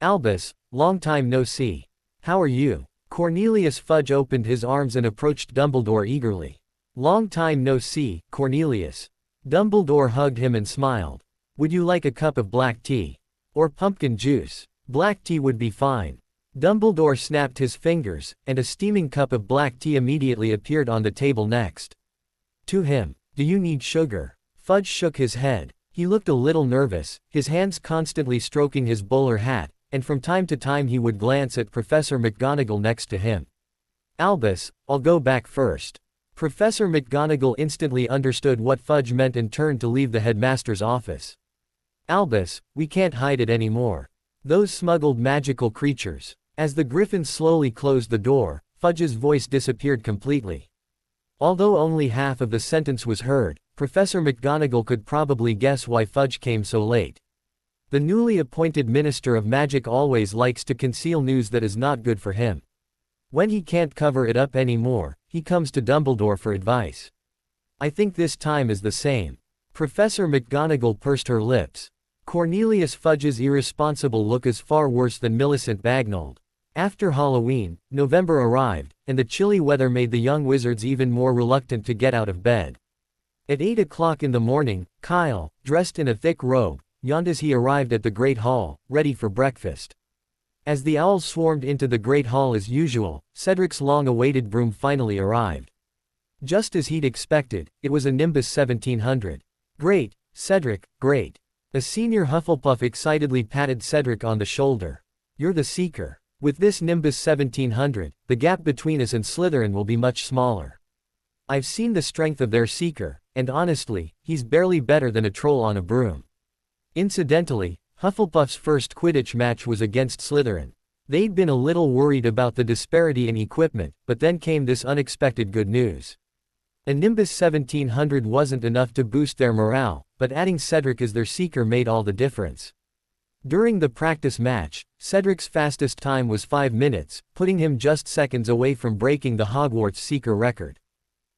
"Albus, long time no see. How are you?" Cornelius Fudge opened his arms and approached Dumbledore eagerly. "Long time no see, Cornelius." Dumbledore hugged him and smiled. "Would you like a cup of black tea? Or pumpkin juice?" "Black tea would be fine." Dumbledore snapped his fingers, and a steaming cup of black tea immediately appeared on the table next to him. "Do you need sugar?" Fudge shook his head. He looked a little nervous, his hands constantly stroking his bowler hat, and from time to time he would glance at Professor McGonagall next to him. "Albus, I'll go back first." Professor McGonagall instantly understood what Fudge meant and turned to leave the headmaster's office. "Albus, we can't hide it anymore. Those smuggled magical creatures." As the Griffins slowly closed the door, Fudge's voice disappeared completely. Although only half of the sentence was heard, Professor McGonagall could probably guess why Fudge came so late. The newly appointed Minister of Magic always likes to conceal news that is not good for him. When he can't cover it up anymore, he comes to Dumbledore for advice. "I think this time is the same." Professor McGonagall pursed her lips. Cornelius Fudge's irresponsible look is far worse than Millicent Bagnold. After Halloween, November arrived, and the chilly weather made the young wizards even more reluctant to get out of bed. At 8 o'clock in the morning, Kyle, dressed in a thick robe, yawned as he arrived at the Great Hall, ready for breakfast. As the owls swarmed into the Great Hall as usual, Cedric's long-awaited broom finally arrived. Just as he'd expected, it was a Nimbus 1700. "Great, Cedric, great." A senior Hufflepuff excitedly patted Cedric on the shoulder. "You're the Seeker. With this Nimbus 1700, the gap between us and Slytherin will be much smaller. I've seen the strength of their Seeker, and honestly, he's barely better than a troll on a broom." Incidentally, Hufflepuff's first Quidditch match was against Slytherin. They'd been a little worried about the disparity in equipment, but then came this unexpected good news. A Nimbus 1700 wasn't enough to boost their morale, but adding Cedric as their Seeker made all the difference. During the practice match, Cedric's fastest time was 5 minutes, putting him just seconds away from breaking the Hogwarts Seeker record.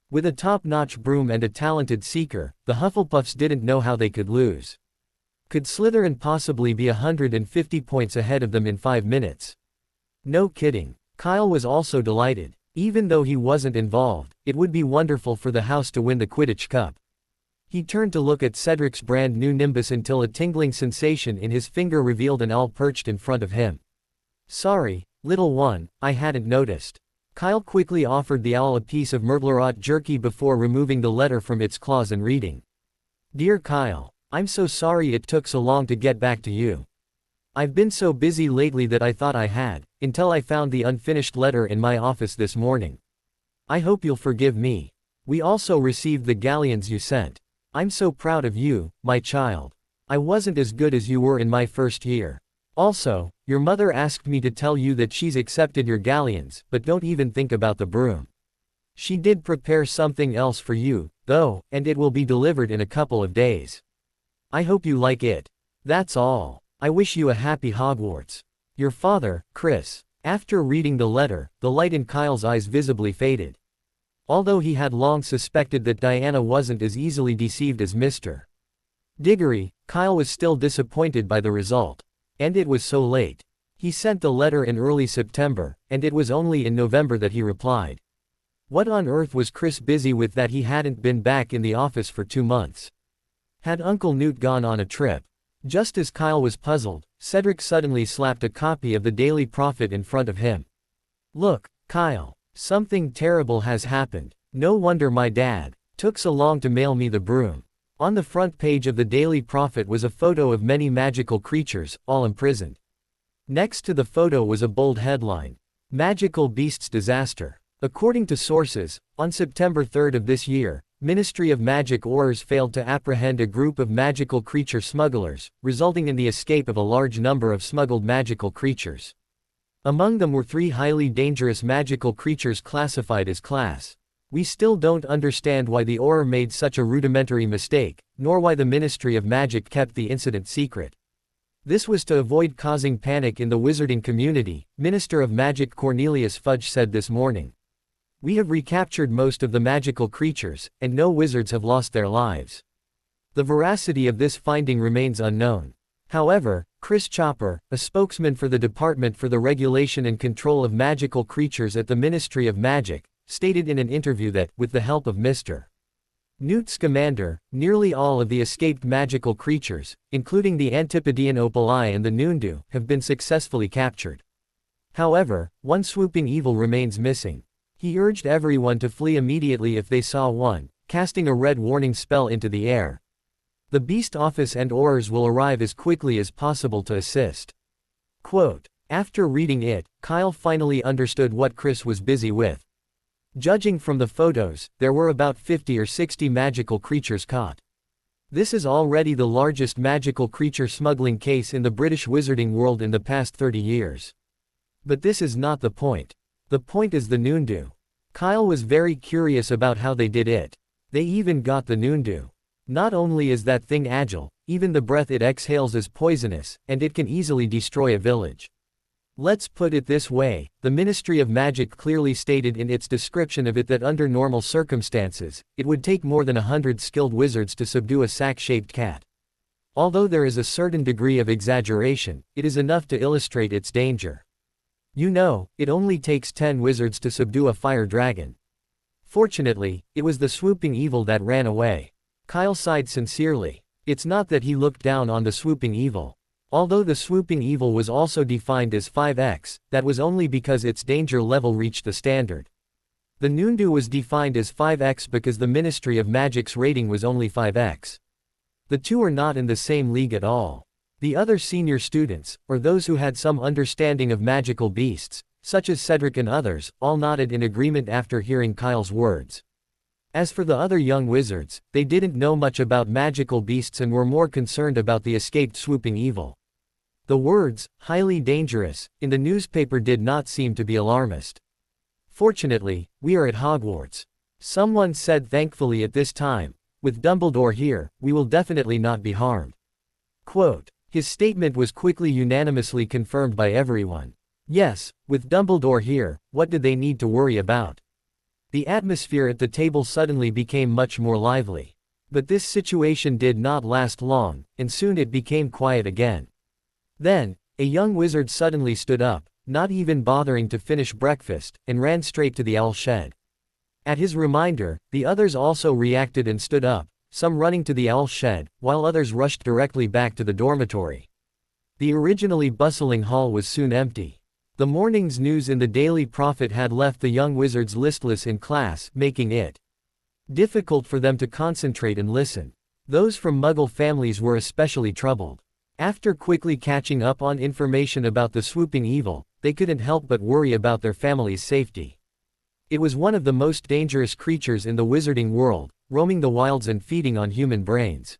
With a top-notch broom and a talented Seeker, the Hufflepuffs didn't know how they could lose. Could Slytherin possibly be 150 points ahead of them in 5 minutes? No kidding. Kyle was also delighted. Even though he wasn't involved, it would be wonderful for the house to win the Quidditch Cup. He turned to look at Cedric's brand new Nimbus until a tingling sensation in his finger revealed an owl perched in front of him. Sorry, little one, I hadn't noticed. Kyle quickly offered the owl a piece of Myrtlerot jerky before removing the letter from its claws and reading. Dear Kyle, I'm so sorry it took so long to get back to you. I've been so busy lately that I thought I had, until I found the unfinished letter in my office this morning. I hope you'll forgive me. We also received the galleons you sent. I'm so proud of you, my child. I wasn't as good as you were in my first year. Also, your mother asked me to tell you that she's accepted your galleons, but don't even think about the broom. She did prepare something else for you, though, and it will be delivered in a couple of days. I hope you like it. That's all. I wish you a happy Hogwarts. Your father, Chris. After reading the letter, the light in Kyle's eyes visibly faded. Although he had long suspected that Diana wasn't as easily deceived as Mr. Diggory, Kyle was still disappointed by the result. And it was so late. He sent the letter in early September, and it was only in November that he replied. What on earth was Chris busy with that he hadn't been back in the office for 2 months? Had Uncle Newt gone on a trip? Just as Kyle was puzzled, Cedric suddenly slapped a copy of the Daily Prophet in front of him. Look, Kyle, something terrible has happened. No wonder my dad took so long to mail me the broom. On the front page of the Daily Prophet was a photo of many magical creatures, all imprisoned. Next to the photo was a bold headline: Magical Beasts Disaster. According to sources, on September 3rd of this year, Ministry of Magic Orrs failed to apprehend a group of magical creature smugglers, resulting in the escape of a large number of smuggled magical creatures. Among them were 3 highly dangerous magical creatures classified as Class. We still don't understand why the Orr made such a rudimentary mistake, nor why the Ministry of Magic kept the incident secret. This was to avoid causing panic in the wizarding community, Minister of Magic Cornelius Fudge said this morning. We have recaptured most of the magical creatures, and no wizards have lost their lives. The veracity of this finding remains unknown. However, Chris Chopper, a spokesman for the Department for the Regulation and Control of Magical Creatures at the Ministry of Magic, stated in an interview that, with the help of Mr. Newt Scamander, nearly all of the escaped magical creatures, including the Antipodean Opali and the Noondu, have been successfully captured. However, one swooping evil remains missing. He urged everyone to flee immediately if they saw one, casting a red warning spell into the air. The Beast Office and Orrs will arrive as quickly as possible to assist. Quote, after reading it, Kyle finally understood what Chris was busy with. Judging from the photos, there were about 50 or 60 magical creatures caught. This is already the largest magical creature smuggling case in the British wizarding world in the past 30 years. But this is not the point. The point is the Noondu. Kyle was very curious about how they did it. They even got the Noondu. Not only is that thing agile, even the breath it exhales is poisonous, and it can easily destroy a village. Let's put it this way, the Ministry of Magic clearly stated in its description of it that under normal circumstances, it would take more than 100 skilled wizards to subdue a sack-shaped cat. Although there is a certain degree of exaggeration, it is enough to illustrate its danger. You know, it only takes 10 wizards to subdue a fire dragon. Fortunately, it was the swooping evil that ran away. Kyle sighed sincerely. It's not that he looked down on the swooping evil. Although the swooping evil was also defined as 5x, that was only because its danger level reached the standard. The Noondu was defined as 5x because the Ministry of Magic's rating was only 5x. The two are not in the same league at all. The other senior students, or those who had some understanding of magical beasts, such as Cedric and others, all nodded in agreement after hearing Kyle's words. As for the other young wizards, they didn't know much about magical beasts and were more concerned about the escaped swooping evil. The words, highly dangerous, in the newspaper did not seem to be alarmist. Fortunately, we are at Hogwarts. Someone said thankfully at this time, with Dumbledore here, we will definitely not be harmed. Quote, his statement was quickly unanimously confirmed by everyone. Yes, with Dumbledore here, what did they need to worry about? The atmosphere at the table suddenly became much more lively. But this situation did not last long, and soon it became quiet again. Then, a young wizard suddenly stood up, not even bothering to finish breakfast, and ran straight to the owl shed. At his reminder, the others also reacted and stood up, some running to the owl shed, while others rushed directly back to the dormitory. The originally bustling hall was soon empty. The morning's news in the Daily Prophet had left the young wizards listless in class, making it difficult for them to concentrate and listen. Those from Muggle families were especially troubled. After quickly catching up on information about the swooping evil, they couldn't help but worry about their family's safety. It was one of the most dangerous creatures in the wizarding world, roaming the wilds and feeding on human brains.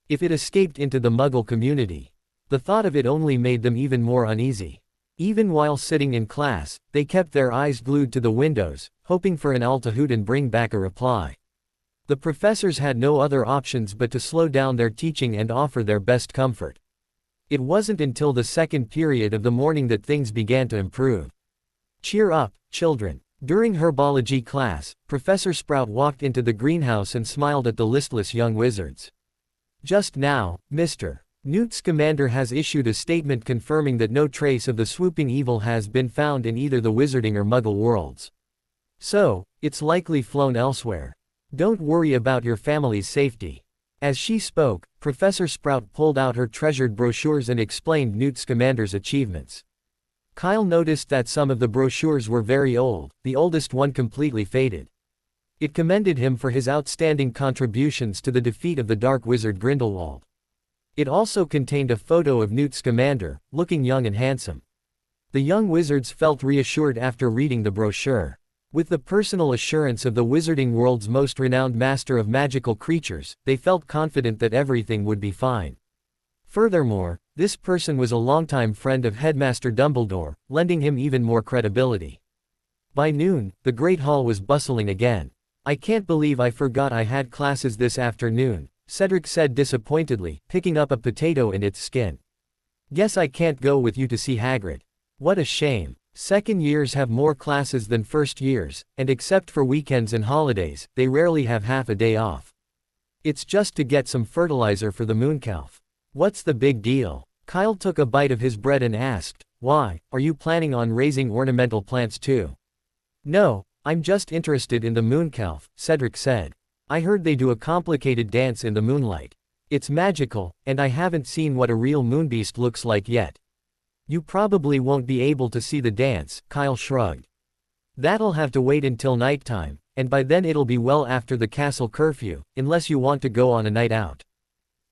If it escaped into the Muggle community, the thought of it only made them even more uneasy. Even while sitting in class, they kept their eyes glued to the windows, hoping for an owl to hoot and bring back a reply. The professors had no other options but to slow down their teaching and offer their best comfort. It wasn't until the second period of the morning that things began to improve. "Cheer up, children." During herbology class, Professor Sprout walked into the greenhouse and smiled at the listless young wizards. "Just now, Mr. Newt Scamander has issued a statement confirming that no trace of the swooping evil has been found in either the wizarding or Muggle worlds. So, it's likely flown elsewhere. Don't worry about your family's safety." As she spoke, Professor Sprout pulled out her treasured brochures and explained Newt Scamander's achievements. Kyle noticed that some of the brochures were very old, the oldest one completely faded. It commended him for his outstanding contributions to the defeat of the dark wizard Grindelwald. It also contained a photo of Newt Scamander, looking young and handsome. The young wizards felt reassured after reading the brochure. With the personal assurance of the wizarding world's most renowned master of magical creatures, they felt confident that everything would be fine. Furthermore, this person was a longtime friend of Headmaster Dumbledore, lending him even more credibility. By noon, the Great Hall was bustling again. "I can't believe I forgot I had classes this afternoon," Cedric said disappointedly, picking up a potato in its skin. "Guess I can't go with you to see Hagrid. What a shame. Second years have more classes than first years, and except for weekends and holidays, they rarely have half a day off. It's just to get some fertilizer for the Mooncalf. What's the big deal?" Kyle took a bite of his bread and asked, "Why, are you planning on raising ornamental plants too?" "No, I'm just interested in the Mooncalf," Cedric said. "I heard they do a complicated dance in the moonlight. It's magical, and I haven't seen what a real moonbeast looks like yet." "You probably won't be able to see the dance," Kyle shrugged. "That'll have to wait until nighttime, and by then it'll be well after the castle curfew, unless you want to go on a night out."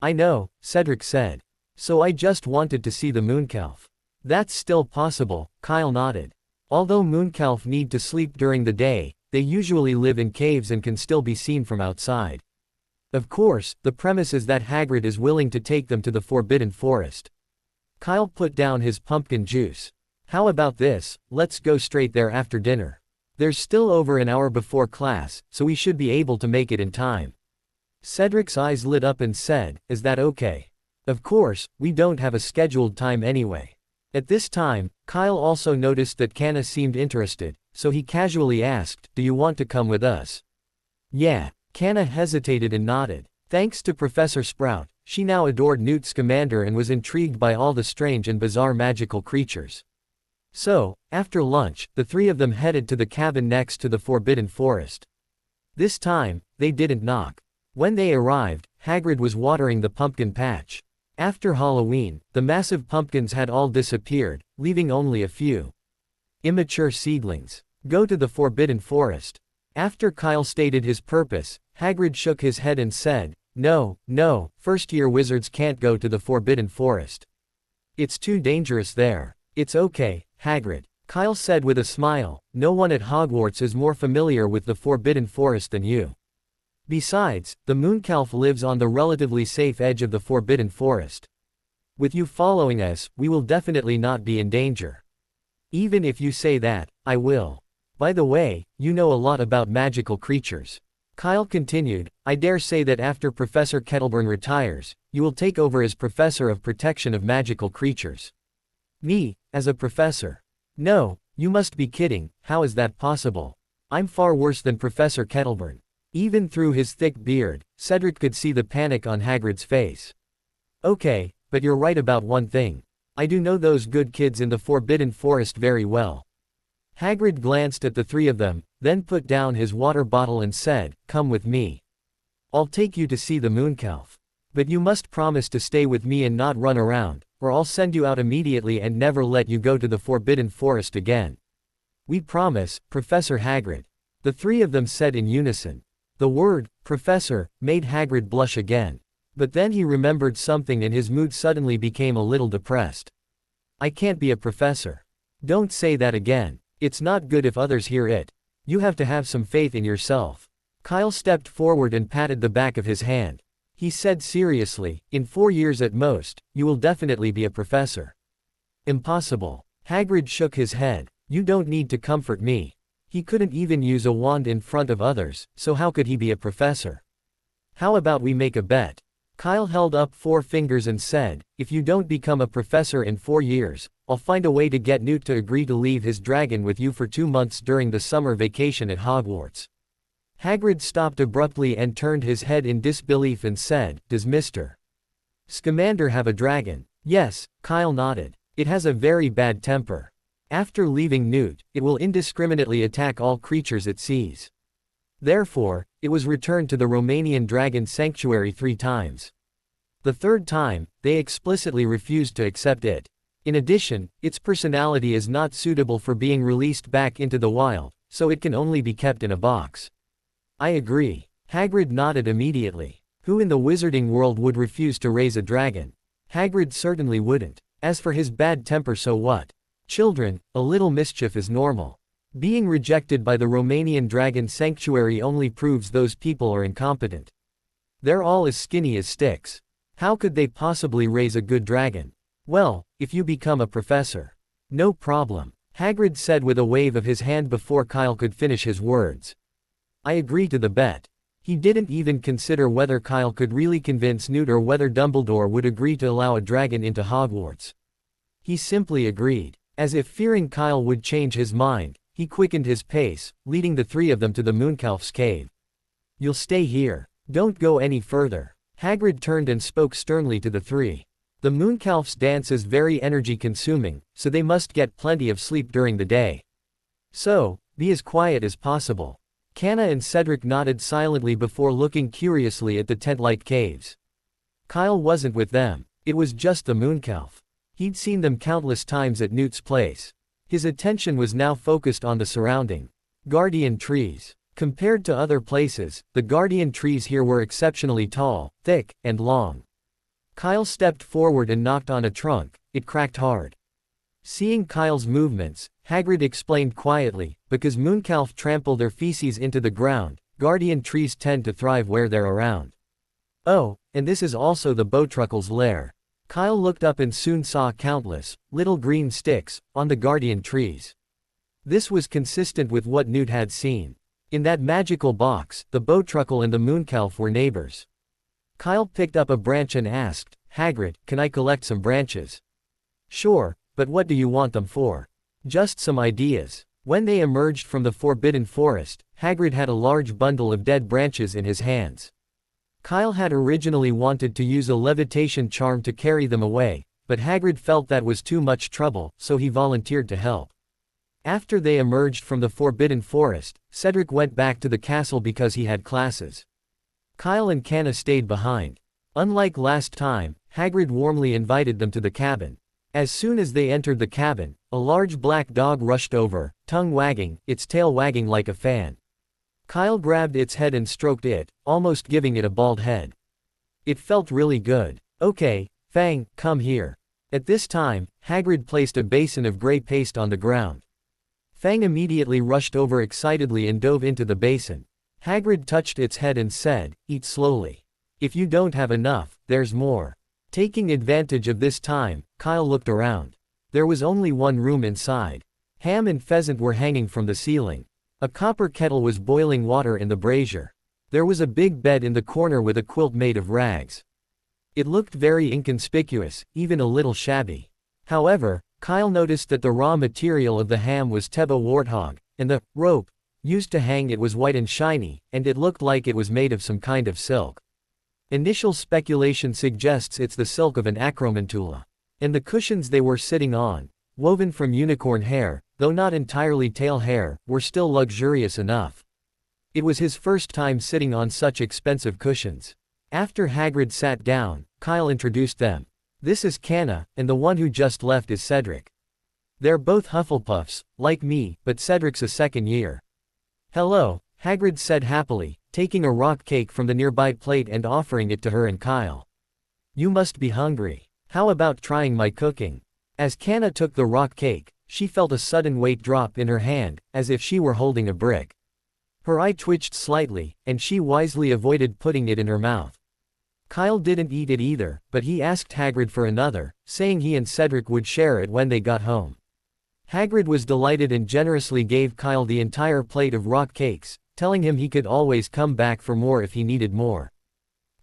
"I know," Cedric said. "So I just wanted to see the Mooncalf." "That's still possible," Kyle nodded. "Although Mooncalf need to sleep during the day, they usually live in caves and can still be seen from outside. Of course, the premise is that Hagrid is willing to take them to the Forbidden Forest." Kyle put down his pumpkin juice. "How about this, let's go straight there after dinner. There's still over an hour before class, so we should be able to make it in time." Cedric's eyes lit up and said, "Is that okay?" "Of course, we don't have a scheduled time anyway." At this time, Kyle also noticed that Canna seemed interested, so he casually asked, "Do you want to come with us?" "Yeah." Canna hesitated and nodded. Thanks to Professor Sprout, she now adored Newt Scamander and was intrigued by all the strange and bizarre magical creatures. So, after lunch, the three of them headed to the cabin next to the Forbidden Forest. This time, they didn't knock. When they arrived, Hagrid was watering the pumpkin patch. After Halloween, the massive pumpkins had all disappeared, leaving only a few immature seedlings. "Go to the Forbidden Forest." After Kyle stated his purpose, Hagrid shook his head and said, No, first-year wizards can't go to the Forbidden Forest. It's too dangerous there." "It's okay, Hagrid," Kyle said with a smile, "no one at Hogwarts is more familiar with the Forbidden Forest than you. Besides, the Mooncalf lives on the relatively safe edge of the Forbidden Forest. With you following us, we will definitely not be in danger." "Even if you say that, I will. By the way, you know a lot about magical creatures." Kyle continued, "I dare say that after Professor Kettleburn retires, you will take over as Professor of Protection of Magical Creatures." "Me, as a professor? No, you must be kidding, how is that possible? I'm far worse than Professor Kettleburn." Even through his thick beard, Cedric could see the panic on Hagrid's face. "Okay, but you're right about one thing. I do know those good kids in the Forbidden Forest very well. Hagrid glanced at the three of them, then put down his water bottle and said, "Come with me. I'll take you to see the Moonkalf. But you must promise to stay with me and not run around, or I'll send you out immediately and never let you go to the Forbidden Forest again." "We promise, Professor Hagrid," the three of them said in unison. The word, "professor," made Hagrid blush again. But then he remembered something and his mood suddenly became a little depressed. "I can't be a professor." "Don't say that again. It's not good if others hear it. You have to have some faith in yourself." Kyle stepped forward and patted the back of his hand. He said seriously, "In 4 years at most, you will definitely be a professor." "Impossible." Hagrid shook his head. "You don't need to comfort me." He couldn't even use a wand in front of others, so how could he be a professor? "How about we make a bet?" Kyle held up 4 fingers and said, "If you don't become a professor in 4 years, I'll find a way to get Newt to agree to leave his dragon with you for 2 months during the summer vacation at Hogwarts." Hagrid stopped abruptly and turned his head in disbelief and said, "Does Mr. Scamander have a dragon?" "Yes," Kyle nodded. "It has a very bad temper. After leaving Newt, it will indiscriminately attack all creatures it sees. Therefore, it was returned to the Romanian Dragon Sanctuary 3 times. The 3rd time, they explicitly refused to accept it. In addition, its personality is not suitable for being released back into the wild, so it can only be kept in a box." "I agree." Hagrid nodded immediately. Who in the wizarding world would refuse to raise a dragon? Hagrid certainly wouldn't. As for his bad temper, so what? Children, a little mischief is normal. Being rejected by the Romanian Dragon Sanctuary only proves those people are incompetent. They're all as skinny as sticks. How could they possibly raise a good dragon? "Well, if you become a professor." "No problem," Hagrid said with a wave of his hand before Kyle could finish his words. "I agree to the bet." He didn't even consider whether Kyle could really convince Newt or whether Dumbledore would agree to allow a dragon into Hogwarts. He simply agreed. As if fearing Kyle would change his mind, he quickened his pace, leading the 3 of them to the Moonkalf's cave. "You'll stay here. Don't go any further." Hagrid turned and spoke sternly to the 3. The Moonkalf's dance is very energy-consuming, so they must get plenty of sleep during the day. So, be as quiet as possible. Canna and Cedric nodded silently before looking curiously at the tent-like caves. Kyle wasn't with them. It was just the Moonkalf. He'd seen them countless times at Newt's place. His attention was now focused on the surrounding guardian trees. Compared to other places, the guardian trees here were exceptionally tall, thick, and long. Kyle stepped forward and knocked on a trunk. It cracked hard. Seeing Kyle's movements, Hagrid explained quietly, "Because Moonkalf trample their feces into the ground, guardian trees tend to thrive where they're around." "Oh, and this is also the Bowtruckle's lair." Kyle looked up and soon saw countless, little green sticks, on the guardian trees. This was consistent with what Newt had seen. In that magical box, the Bowtruckle and the Moonkalf were neighbors. Kyle picked up a branch and asked, "Hagrid, can I collect some branches?" "Sure, but what do you want them for?" "Just some ideas." When they emerged from the Forbidden Forest, Hagrid had a large bundle of dead branches in his hands. Kyle had originally wanted to use a levitation charm to carry them away, but Hagrid felt that was too much trouble, so he volunteered to help. After they emerged from the Forbidden Forest, Cedric went back to the castle because he had classes. Kyle and Canna stayed behind. Unlike last time, Hagrid warmly invited them to the cabin. As soon as they entered the cabin, a large black dog rushed over, tongue wagging, its tail wagging like a fan. Kyle grabbed its head and stroked it, almost giving it a bald head. It felt really good. "Okay, Fang, come here." At this time, Hagrid placed a basin of gray paste on the ground. Fang immediately rushed over excitedly and dove into the basin. Hagrid touched its head and said, "Eat slowly. If you don't have enough, there's more." Taking advantage of this time, Kyle looked around. There was only one room inside. Ham and pheasant were hanging from the ceiling. A copper kettle was boiling water in the brazier. There was a big bed in the corner with a quilt made of rags. It looked very inconspicuous, even a little shabby. However, Kyle noticed that the raw material of the ham was Teba warthog, and the rope used to hang it was white and shiny, and it looked like it was made of some kind of silk. Initial speculation suggests it's the silk of an acromantula. And the cushions they were sitting on, woven from unicorn hair, though not entirely tail hair, were still luxurious enough. It was his first time sitting on such expensive cushions. After Hagrid sat down, Kyle introduced them. This is Canna, and the one who just left is Cedric. They're both Hufflepuffs, like me, but Cedric's a second year. Hello, Hagrid said happily, taking a rock cake from the nearby plate and offering it to her and Kyle. You must be hungry. How about trying my cooking? As Canna took the rock cake, she felt a sudden weight drop in her hand, as if she were holding a brick. Her eye twitched slightly, and she wisely avoided putting it in her mouth. Kyle didn't eat it either, but he asked Hagrid for another, saying he and Cedric would share it when they got home. Hagrid was delighted and generously gave Kyle the entire plate of rock cakes, telling him he could always come back for more if he needed more.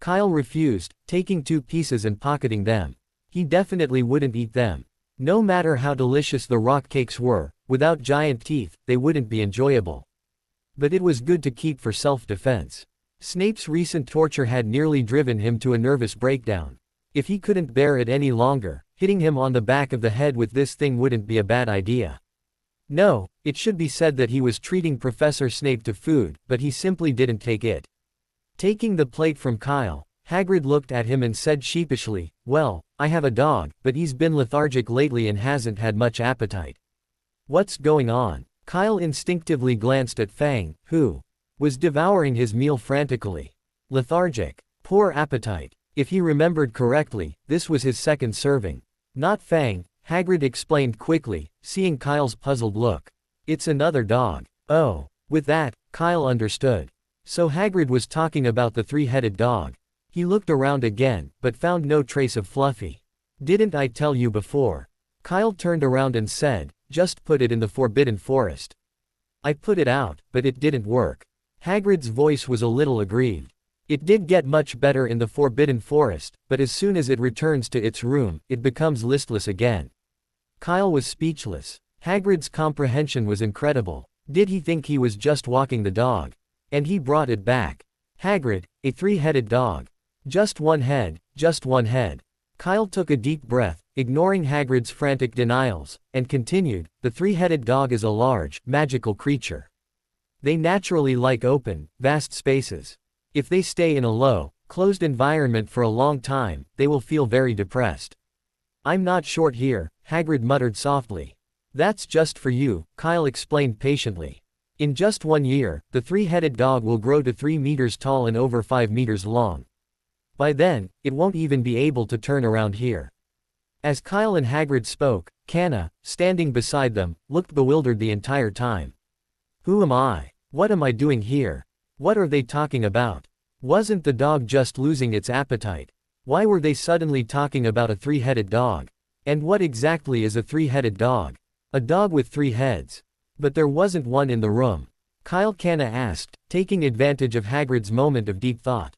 Kyle refused, taking 2 pieces and pocketing them. He definitely wouldn't eat them. No matter how delicious the rock cakes were, without giant teeth, they wouldn't be enjoyable. But it was good to keep for self-defense. Snape's recent torture had nearly driven him to a nervous breakdown. If he couldn't bear it any longer, hitting him on the back of the head with this thing wouldn't be a bad idea. No, it should be said that he was treating Professor Snape to food, but he simply didn't take it. Taking the plate from Kyle, Hagrid looked at him and said sheepishly, "Well, I have a dog, but he's been lethargic lately and hasn't had much appetite." What's going on? Kyle instinctively glanced at Fang, who was devouring his meal frantically. Lethargic. Poor appetite. If he remembered correctly, this was his second serving. Not Fang, Hagrid explained quickly, seeing Kyle's puzzled look. It's another dog. Oh. With that, Kyle understood. So Hagrid was talking about the 3-headed dog. He looked around again, but found no trace of Fluffy. Didn't I tell you before? Kyle turned around and said, just put it in the Forbidden Forest. I put it out, but it didn't work. Hagrid's voice was a little aggrieved. It did get much better in the Forbidden Forest, but as soon as it returns to its room, it becomes listless again. Kyle was speechless. Hagrid's comprehension was incredible. Did he think he was just walking the dog? And he brought it back. Hagrid, a 3-headed dog. Just one head, just one head. Kyle took a deep breath, ignoring Hagrid's frantic denials, and continued, the 3-headed dog is a large, magical creature. They naturally like open, vast spaces. If they stay in a low, closed environment for a long time, they will feel very depressed. I'm not short here, Hagrid muttered softly. That's just for you, Kyle explained patiently. In just 1 year, the 3-headed dog will grow to 3 meters tall and over 5 meters long. By then, it won't even be able to turn around here. As Kyle and Hagrid spoke, Canna, standing beside them, looked bewildered the entire time. Who am I? What am I doing here? What are they talking about? Wasn't the dog just losing its appetite? Why were they suddenly talking about a 3-headed dog? And what exactly is a 3-headed dog? A dog with 3 heads. But there wasn't one in the room. Kyle Canna asked, taking advantage of Hagrid's moment of deep thought.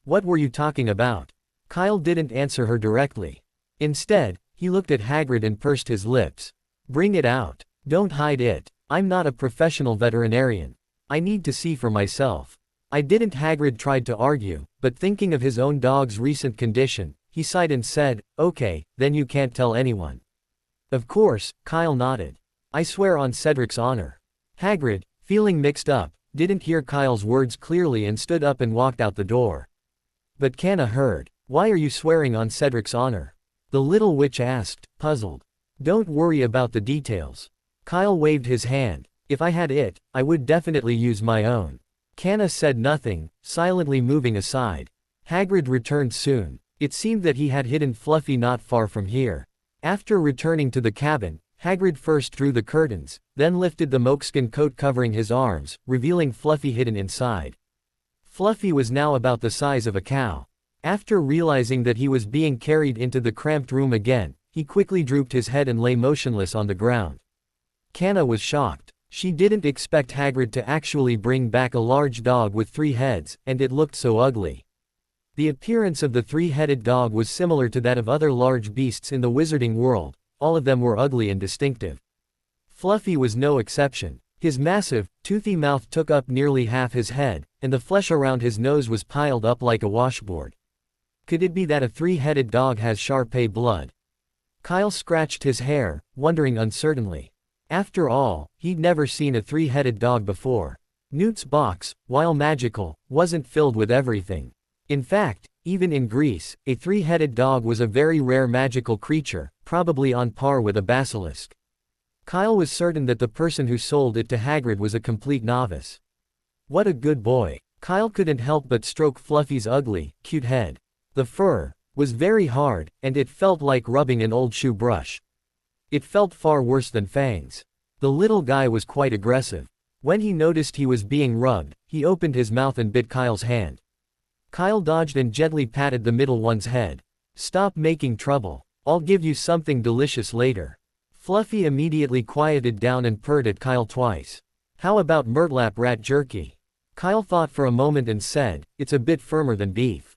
What were you talking about? Kyle didn't answer her directly. Instead, he looked at Hagrid and pursed his lips. Bring it out. Don't hide it. I'm not a professional veterinarian. I need to see for myself. I didn't. Hagrid tried to argue, but thinking of his own dog's recent condition, he sighed and said, okay, then you can't tell anyone. Of course, Kyle nodded. I swear on Cedric's honor. Hagrid, feeling mixed up, didn't hear Kyle's words clearly and stood up and walked out the door. But Canna heard. Why are you swearing on Cedric's honor? The little witch asked, puzzled. Don't worry about the details. Kyle waved his hand. If I had it, I would definitely use my own. Canna said nothing, silently moving aside. Hagrid returned soon. It seemed that he had hidden Fluffy not far from here. After returning to the cabin, Hagrid first drew the curtains, then lifted the moleskin coat covering his arms, revealing Fluffy hidden inside. Fluffy was now about the size of a cow. After realizing that he was being carried into the cramped room again, he quickly drooped his head and lay motionless on the ground. Canna was shocked. She didn't expect Hagrid to actually bring back a large dog with 3 heads, and it looked so ugly. The appearance of the 3-headed dog was similar to that of other large beasts in the wizarding world. All of them were ugly and distinctive. Fluffy was no exception. His massive, toothy mouth took up nearly half his head, and the flesh around his nose was piled up like a washboard. Could it be that a 3-headed dog has Shar-Pei blood? Kyle scratched his hair, wondering uncertainly. After all, he'd never seen a three-headed dog before. Newt's box, while magical, wasn't filled with everything. In fact, even in Greece, a three-headed dog was a very rare magical creature, probably on par with a basilisk. Kyle was certain that the person who sold it to Hagrid was a complete novice. What a good boy. Kyle couldn't help but stroke Fluffy's ugly, cute head. The fur was very hard, and it felt like rubbing an old shoe brush. It felt far worse than fangs. The little guy was quite aggressive. When he noticed he was being rubbed, he opened his mouth and bit Kyle's hand. Kyle dodged and gently patted the middle one's head. Stop making trouble. I'll give you something delicious later. Fluffy immediately quieted down and purred at Kyle twice. How about Murtlap rat jerky? Kyle thought for a moment and said, it's a bit firmer than beef.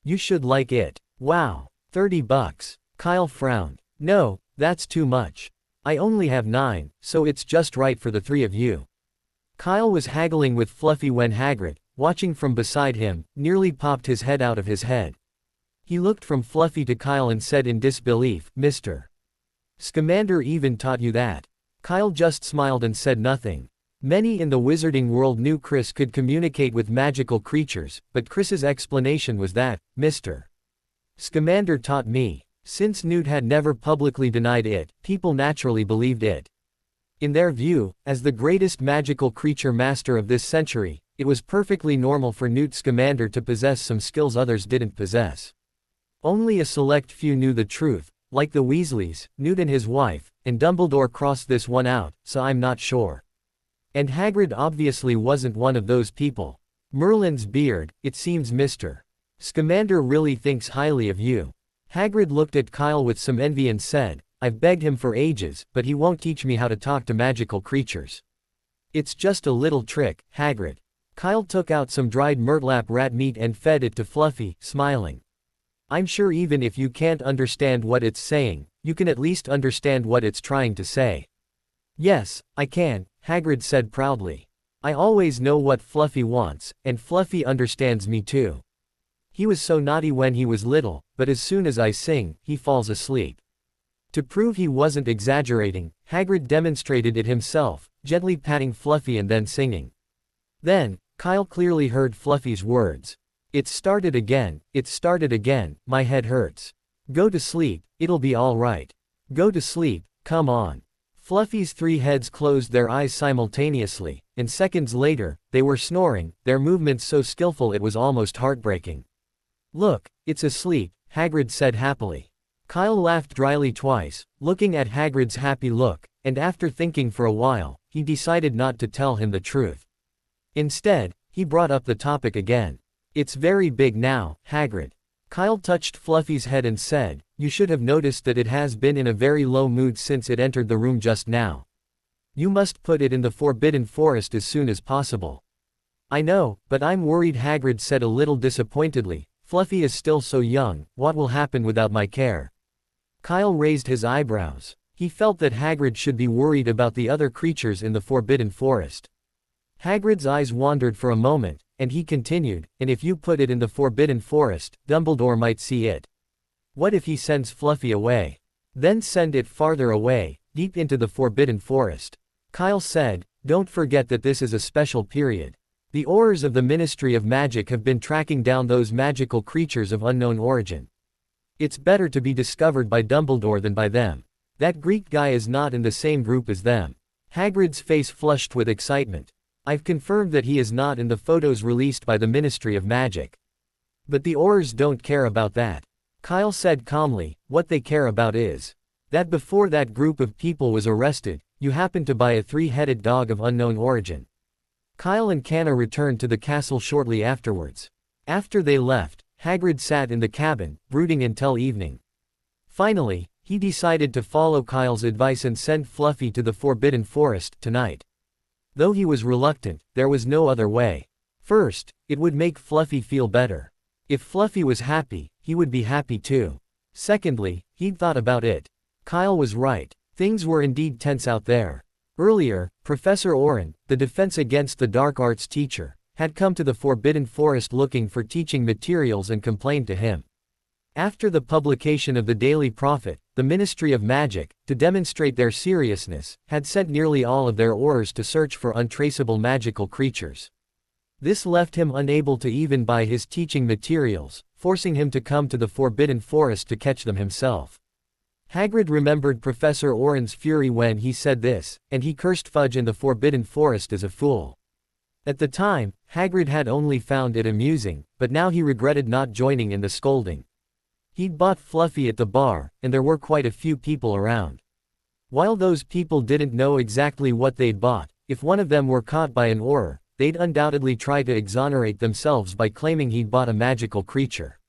You should like it. Wow. $30. Kyle frowned. No, that's too much. I only have 9, so it's just right for the 3 of you. Kyle was haggling with Fluffy when Hagrid, watching from beside him, nearly popped his head out of his head. He looked from Fluffy to Kyle and said in disbelief, Mr. Scamander even taught you that? Kyle just smiled and said nothing. Many in the wizarding world knew Chris could communicate with magical creatures, but Chris's explanation was that, Mr. Scamander taught me. Since Newt had never publicly denied it, people naturally believed it. In their view, as the greatest magical creature master of this century, it was perfectly normal for Newt Scamander to possess some skills others didn't possess. Only a select few knew the truth, like the Weasleys, Newt and his wife, and Dumbledore crossed this one out, so I'm not sure. And Hagrid obviously wasn't one of those people. Merlin's beard, it seems Mr. Scamander really thinks highly of you. Hagrid looked at Kyle with some envy and said, I've begged him for ages, but he won't teach me how to talk to magical creatures. It's just a little trick, Hagrid. Kyle took out some dried Murtlap rat meat and fed it to Fluffy, smiling. I'm sure even if you can't understand what it's saying, you can at least understand what it's trying to say. Yes, I can, Hagrid said proudly. I always know what Fluffy wants, and Fluffy understands me too. He was so naughty when he was little, but as soon as I sing, he falls asleep. To prove he wasn't exaggerating, Hagrid demonstrated it himself, gently patting Fluffy and then singing. Then, Kyle clearly heard Fluffy's words. It started again, my head hurts. Go to sleep, it'll be all right. Go to sleep, come on. Fluffy's 3 heads closed their eyes simultaneously, and seconds later, they were snoring, their movements so skillful it was almost heartbreaking. Look, it's asleep, Hagrid said happily. Kyle laughed dryly twice, looking at Hagrid's happy look, and after thinking for a while, he decided not to tell him the truth. Instead, he brought up the topic again. It's very big now, Hagrid. Kyle touched Fluffy's head and said, you should have noticed that it has been in a very low mood since it entered the room just now. You must put it in the Forbidden Forest as soon as possible. I know, but I'm worried, Hagrid said a little disappointedly. Fluffy is still so young, what will happen without my care? Kyle raised his eyebrows. He felt that Hagrid should be worried about the other creatures in the Forbidden Forest. Hagrid's eyes wandered for a moment, and he continued, and if you put it in the Forbidden Forest, Dumbledore might see it. What if he sends Fluffy away? Then send it farther away, deep into the Forbidden Forest. Kyle said, don't forget that this is a special period. The Aurors of the Ministry of Magic have been tracking down those magical creatures of unknown origin. It's better to be discovered by Dumbledore than by them. That Greek guy is not in the same group as them. Hagrid's face flushed with excitement. I've confirmed that he is not in the photos released by the Ministry of Magic. But the Aurors don't care about that. Kyle said calmly, what they care about is that before that group of people was arrested, you happened to buy a 3-headed dog of unknown origin. Kyle and Canna returned to the castle shortly afterwards. After they left, Hagrid sat in the cabin, brooding until evening. Finally, he decided to follow Kyle's advice and send Fluffy to the Forbidden Forest tonight. Though he was reluctant, there was no other way. First, it would make Fluffy feel better. If Fluffy was happy, he would be happy too. Secondly, he'd thought about it. Kyle was right. Things were indeed tense out there. Earlier, Professor Oren, the Defense Against the Dark Arts teacher, had come to the Forbidden Forest looking for teaching materials and complained to him. After the publication of the Daily Prophet, the Ministry of Magic, to demonstrate their seriousness, had sent nearly all of their Aurors to search for untraceable magical creatures. This left him unable to even buy his teaching materials, forcing him to come to the Forbidden Forest to catch them himself. Hagrid remembered Professor Oran's fury when he said this, and he cursed Fudge in the Forbidden Forest as a fool. At the time, Hagrid had only found it amusing, but now he regretted not joining in the scolding. He'd bought Fluffy at the bar, and there were quite a few people around. While those people didn't know exactly what they'd bought, if one of them were caught by an Auror, they'd undoubtedly try to exonerate themselves by claiming he'd bought a magical creature.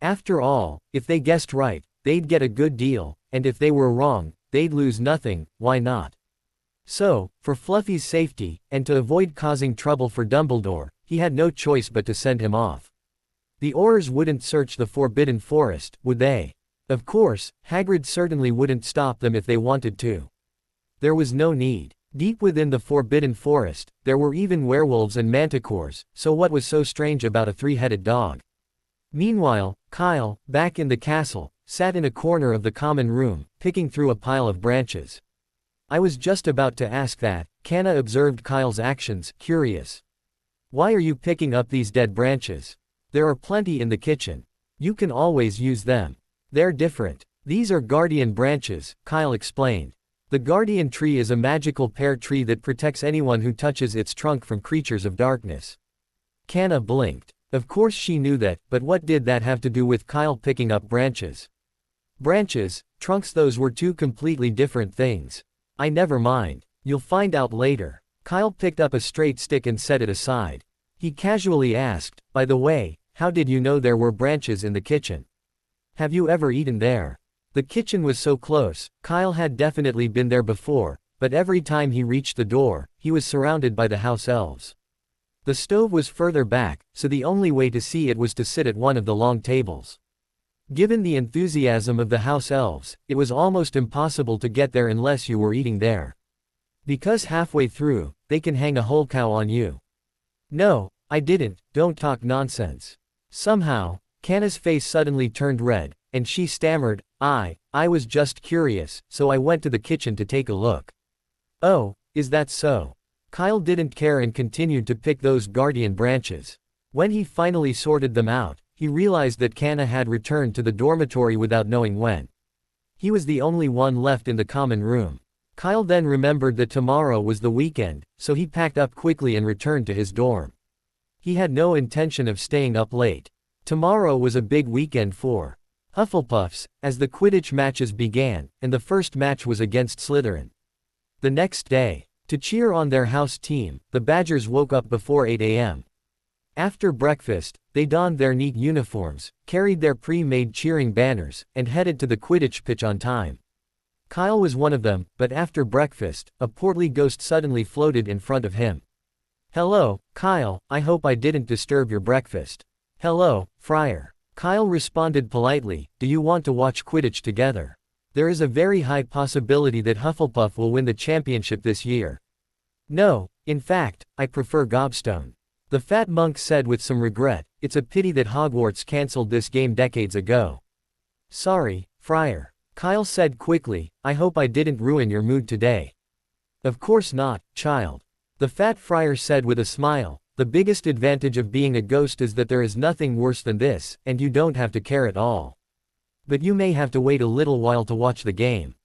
After all, if they guessed right, they'd get a good deal, and if they were wrong, they'd lose nothing. Why not? So, for Fluffy's safety, and to avoid causing trouble for Dumbledore, he had no choice but to send him off. The Aurors wouldn't search the Forbidden Forest, would they? Of course, Hagrid certainly wouldn't stop them if they wanted to. There was no need. Deep within the Forbidden Forest, there were even werewolves and manticores, so what was so strange about a three-headed dog? Meanwhile, Kyle, back in the castle, sat in a corner of the common room, picking through a pile of branches. I was just about to ask that, Canna observed Kyle's actions, curious. Why are you picking up these dead branches? There are plenty in the kitchen. You can always use them. They're different. These are guardian branches, Kyle explained. The guardian tree is a magical pear tree that protects anyone who touches its trunk from creatures of darkness. Canna blinked. Of course she knew that, but what did that have to do with Kyle picking up branches? Branches, trunks, those were two completely different things. Never mind. You'll find out later. Kyle picked up a straight stick and set it aside. He casually asked, by the way, how did you know there were branches in the kitchen? Have you ever eaten there? The kitchen was so close, Kyle had definitely been there before, but every time he reached the door, he was surrounded by the house elves. The stove was further back, so the only way to see it was to sit at one of the long tables. Given the enthusiasm of the house elves, it was almost impossible to get there unless you were eating there. Because halfway through, they can hang a whole cow on you. No, I didn't, don't talk nonsense. Somehow, Canna's face suddenly turned red, and she stammered, I was just curious, so I went to the kitchen to take a look. Oh, is that so? Kyle didn't care and continued to pick those guardian branches. When he finally sorted them out, he realized that Canna had returned to the dormitory without knowing when. He was the only one left in the common room. Kyle then remembered that tomorrow was the weekend, so he packed up quickly and returned to his dorm. He had no intention of staying up late. Tomorrow was a big weekend for Hufflepuffs, as the Quidditch matches began, and the first match was against Slytherin. The next day, to cheer on their house team, the Badgers woke up before 8 a.m. After breakfast, they donned their neat uniforms, carried their pre-made cheering banners, and headed to the Quidditch pitch on time. Kyle was one of them, but after breakfast, a portly ghost suddenly floated in front of him. Hello, Kyle, I hope I didn't disturb your breakfast. Hello, Friar. Kyle responded politely, do you want to watch Quidditch together? There is a very high possibility that Hufflepuff will win the championship this year. No, in fact, I prefer Gobstone. The fat monk said with some regret, it's a pity that Hogwarts cancelled this game decades ago. Sorry, Friar. Kyle said quickly, I hope I didn't ruin your mood today. Of course not, child. The fat friar said with a smile, the biggest advantage of being a ghost is that there is nothing worse than this, and you don't have to care at all. But you may have to wait a little while to watch the game.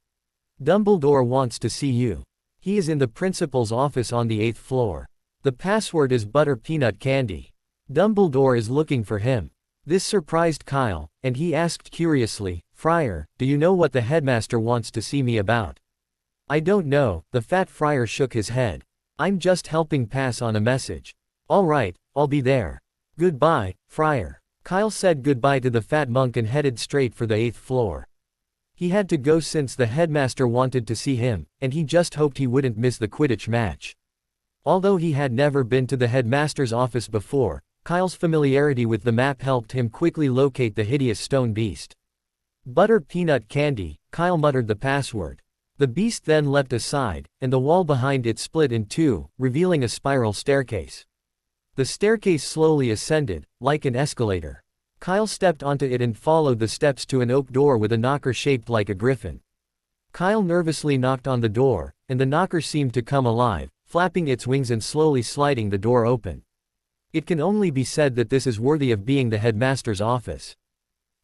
Dumbledore wants to see you. He is in the principal's office on the 8th floor. The password is butter peanut candy. Dumbledore is looking for him. This surprised Kyle, and he asked curiously, Friar, do you know what the headmaster wants to see me about? I don't know, the fat friar shook his head. I'm just helping pass on a message. All right, I'll be there. Goodbye, Friar. Kyle said goodbye to the fat monk and headed straight for the 8th floor. He had to go since the headmaster wanted to see him, and he just hoped he wouldn't miss the Quidditch match. Although he had never been to the headmaster's office before, Kyle's familiarity with the map helped him quickly locate the hideous stone beast. Butter peanut candy, Kyle muttered the password. The beast then leapt aside, and the wall behind it split in two, revealing a spiral staircase. The staircase slowly ascended, like an escalator. Kyle stepped onto it and followed the steps to an oak door with a knocker shaped like a griffin. Kyle nervously knocked on the door, and the knocker seemed to come alive, flapping its wings and slowly sliding the door open. It can only be said that this is worthy of being the headmaster's office.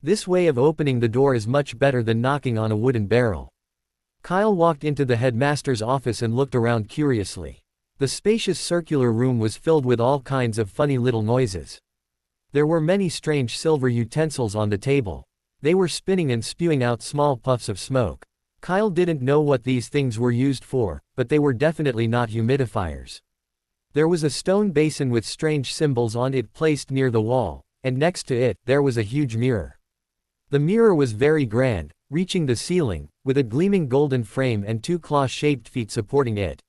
This way of opening the door is much better than knocking on a wooden barrel. Kyle walked into the headmaster's office and looked around curiously. The spacious circular room was filled with all kinds of funny little noises. There were many strange silver utensils on the table. They were spinning and spewing out small puffs of smoke. Kyle didn't know what these things were used for, but they were definitely not humidifiers. There was a stone basin with strange symbols on it placed near the wall, and next to it, there was a huge mirror. The mirror was very grand, reaching the ceiling, with a gleaming golden frame and two claw-shaped feet supporting it.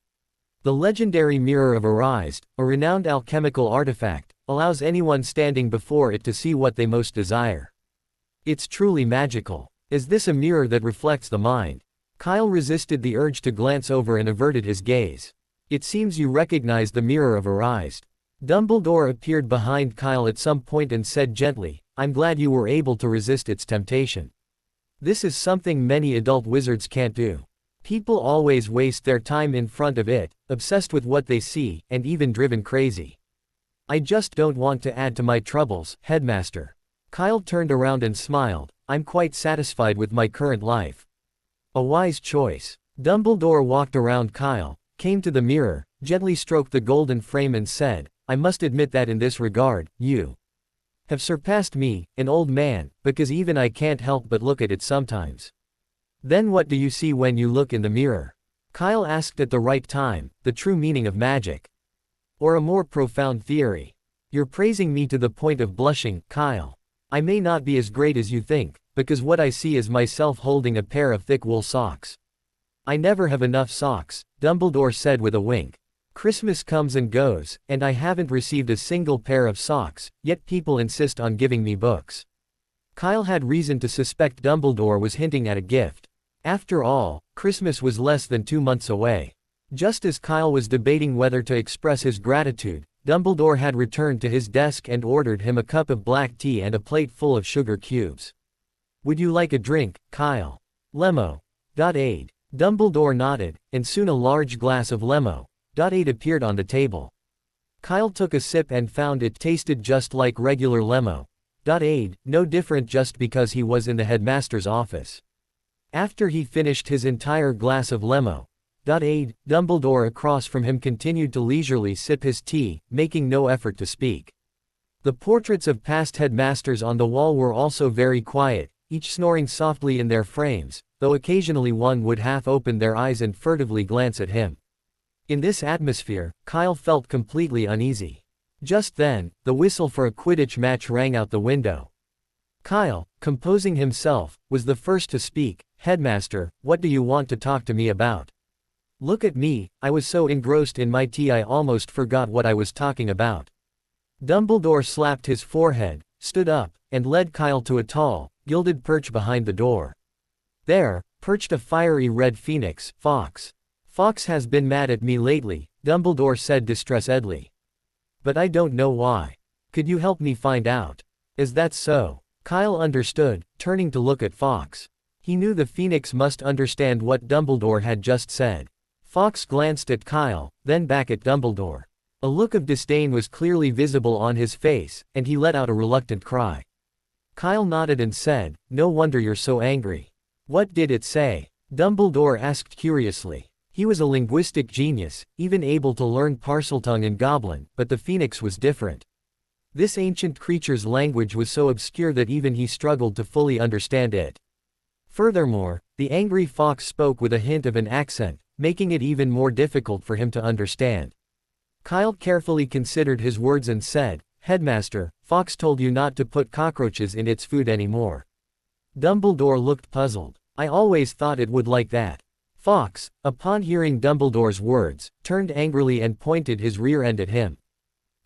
The legendary Mirror of Arised, a renowned alchemical artifact, allows anyone standing before it to see what they most desire. It's truly magical. Is this a mirror that reflects the mind? Kyle resisted the urge to glance over and averted his gaze. It seems you recognize the Mirror of Arised. Dumbledore appeared behind Kyle at some point and said gently, "I'm glad you were able to resist its temptation. This is something many adult wizards can't do. People always waste their time in front of it, obsessed with what they see, and even driven crazy. I just don't want to add to my troubles, Headmaster." Kyle turned around and smiled. "I'm quite satisfied with my current life." A wise choice. Dumbledore walked around Kyle, came to the mirror, gently stroked the golden frame and said, "I must admit that in this regard, you have surpassed me, an old man, because even I can't help but look at it sometimes." "Then what do you see when you look in the mirror?" Kyle asked at the right time, the true meaning of magic. Or a more profound theory. "You're praising me to the point of blushing, Kyle. I may not be as great as you think, because what I see is myself holding a pair of thick wool socks." "I never have enough socks," Dumbledore said with a wink. "Christmas comes and goes, and I haven't received a single pair of socks, yet people insist on giving me books." Kyle had reason to suspect Dumbledore was hinting at a gift. After all, Christmas was less than 2 months away. Just as Kyle was debating whether to express his gratitude, Dumbledore had returned to his desk and ordered him a cup of black tea and a plate full of sugar cubes. "Would you like a drink, Kyle?" "Lemo.Aid." Dumbledore nodded, and soon a large glass of Lemo.Aid appeared on the table. Kyle took a sip and found it tasted just like regular Lemo.Aid, no different just because he was in the headmaster's office. After he finished his entire glass of Lemo.Aid, Dumbledore across from him continued to leisurely sip his tea, making no effort to speak. The portraits of past headmasters on the wall were also very quiet, each snoring softly in their frames, though occasionally one would half open their eyes and furtively glance at him. In this atmosphere, Kyle felt completely uneasy. Just then, the whistle for a Quidditch match rang out the window. Kyle, composing himself, was the first to speak. "Headmaster, what do you want to talk to me about?" "Look at me, I was so engrossed in my tea I almost forgot what I was talking about." Dumbledore slapped his forehead, stood up, and led Kyle to a tall, gilded perch behind the door. There, perched a fiery red phoenix, Fawkes. "Fawkes has been mad at me lately," Dumbledore said distressedly. "But I don't know why. Could you help me find out?" "Is that so?" Kyle understood, turning to look at Fawkes. He knew the phoenix must understand what Dumbledore had just said. Fawkes glanced at Kyle, then back at Dumbledore. A look of disdain was clearly visible on his face, and he let out a reluctant cry. Kyle nodded and said, "No wonder you're so angry." "What did it say?" Dumbledore asked curiously. He was a linguistic genius, even able to learn Parseltongue and Goblin, but the phoenix was different. This ancient creature's language was so obscure that even he struggled to fully understand it. Furthermore, the angry Fawkes spoke with a hint of an accent, making it even more difficult for him to understand. Kyle carefully considered his words and said, "Headmaster, Fawkes told you not to put cockroaches in its food anymore." Dumbledore looked puzzled. "I always thought it would like that." Fawkes, upon hearing Dumbledore's words, turned angrily and pointed his rear end at him.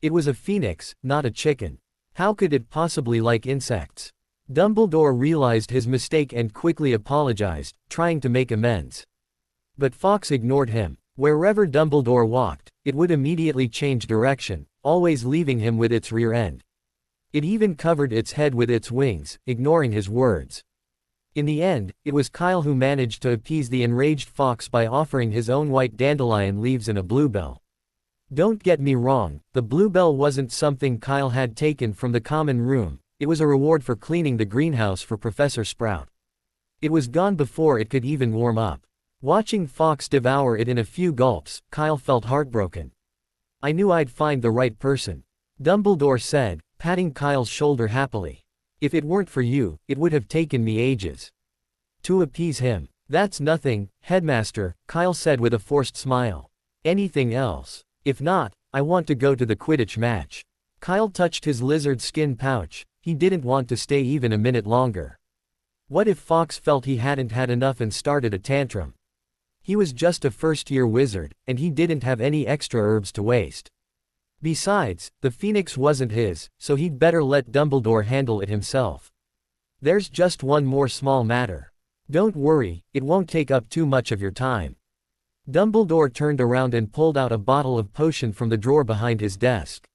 It was a phoenix, not a chicken. How could it possibly like insects? Dumbledore realized his mistake and quickly apologized, trying to make amends. But Fawkes ignored him. Wherever Dumbledore walked, it would immediately change direction, always leaving him with its rear end. It even covered its head with its wings, ignoring his words. In the end, it was Kyle who managed to appease the enraged fox by offering his own white dandelion leaves and a bluebell. Don't get me wrong, the bluebell wasn't something Kyle had taken from the common room, it was a reward for cleaning the greenhouse for Professor Sprout. It was gone before it could even warm up. Watching Fox devour it in a few gulps, Kyle felt heartbroken. I knew I'd find the right person, Dumbledore said, patting Kyle's shoulder happily. If it weren't for you, it would have taken me ages to appease him. That's nothing, Headmaster, Kyle said with a forced smile. Anything else? If not, I want to go to the Quidditch match. Kyle touched his lizard skin pouch, he didn't want to stay even a minute longer. What if Fox felt he hadn't had enough and started a tantrum? He was just a first-year wizard, and he didn't have any extra herbs to waste. Besides, the phoenix wasn't his, so he'd better let Dumbledore handle it himself. There's just one more small matter. Don't worry, it won't take up too much of your time. Dumbledore turned around and pulled out a bottle of potion from the drawer behind his desk.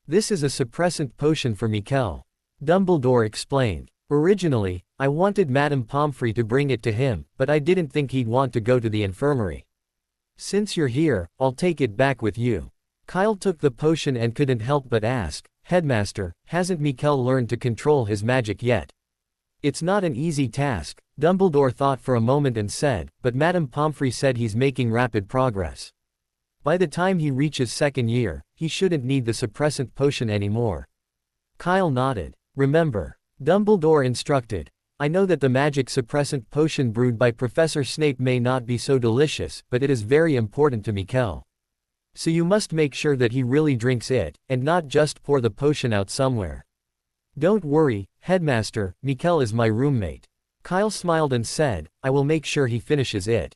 This is a suppressant potion for Mikkel, Dumbledore explained. Originally, I wanted Madame Pomfrey to bring it to him, but I didn't think he'd want to go to the infirmary. Since you're here, I'll take it back with you. Kyle took the potion and couldn't help but ask, Headmaster, hasn't Mikkel learned to control his magic yet? It's not an easy task, Dumbledore thought for a moment and said, but Madame Pomfrey said he's making rapid progress. By the time he reaches second year, he shouldn't need the suppressant potion anymore. Kyle nodded. Remember, Dumbledore instructed, I know that the magic suppressant potion brewed by Professor Snape may not be so delicious, but it is very important to Mikkel. So you must make sure that he really drinks it, and not just pour the potion out somewhere. Don't worry, Headmaster, Mikkel is my roommate. Kyle smiled and said, I will make sure he finishes it.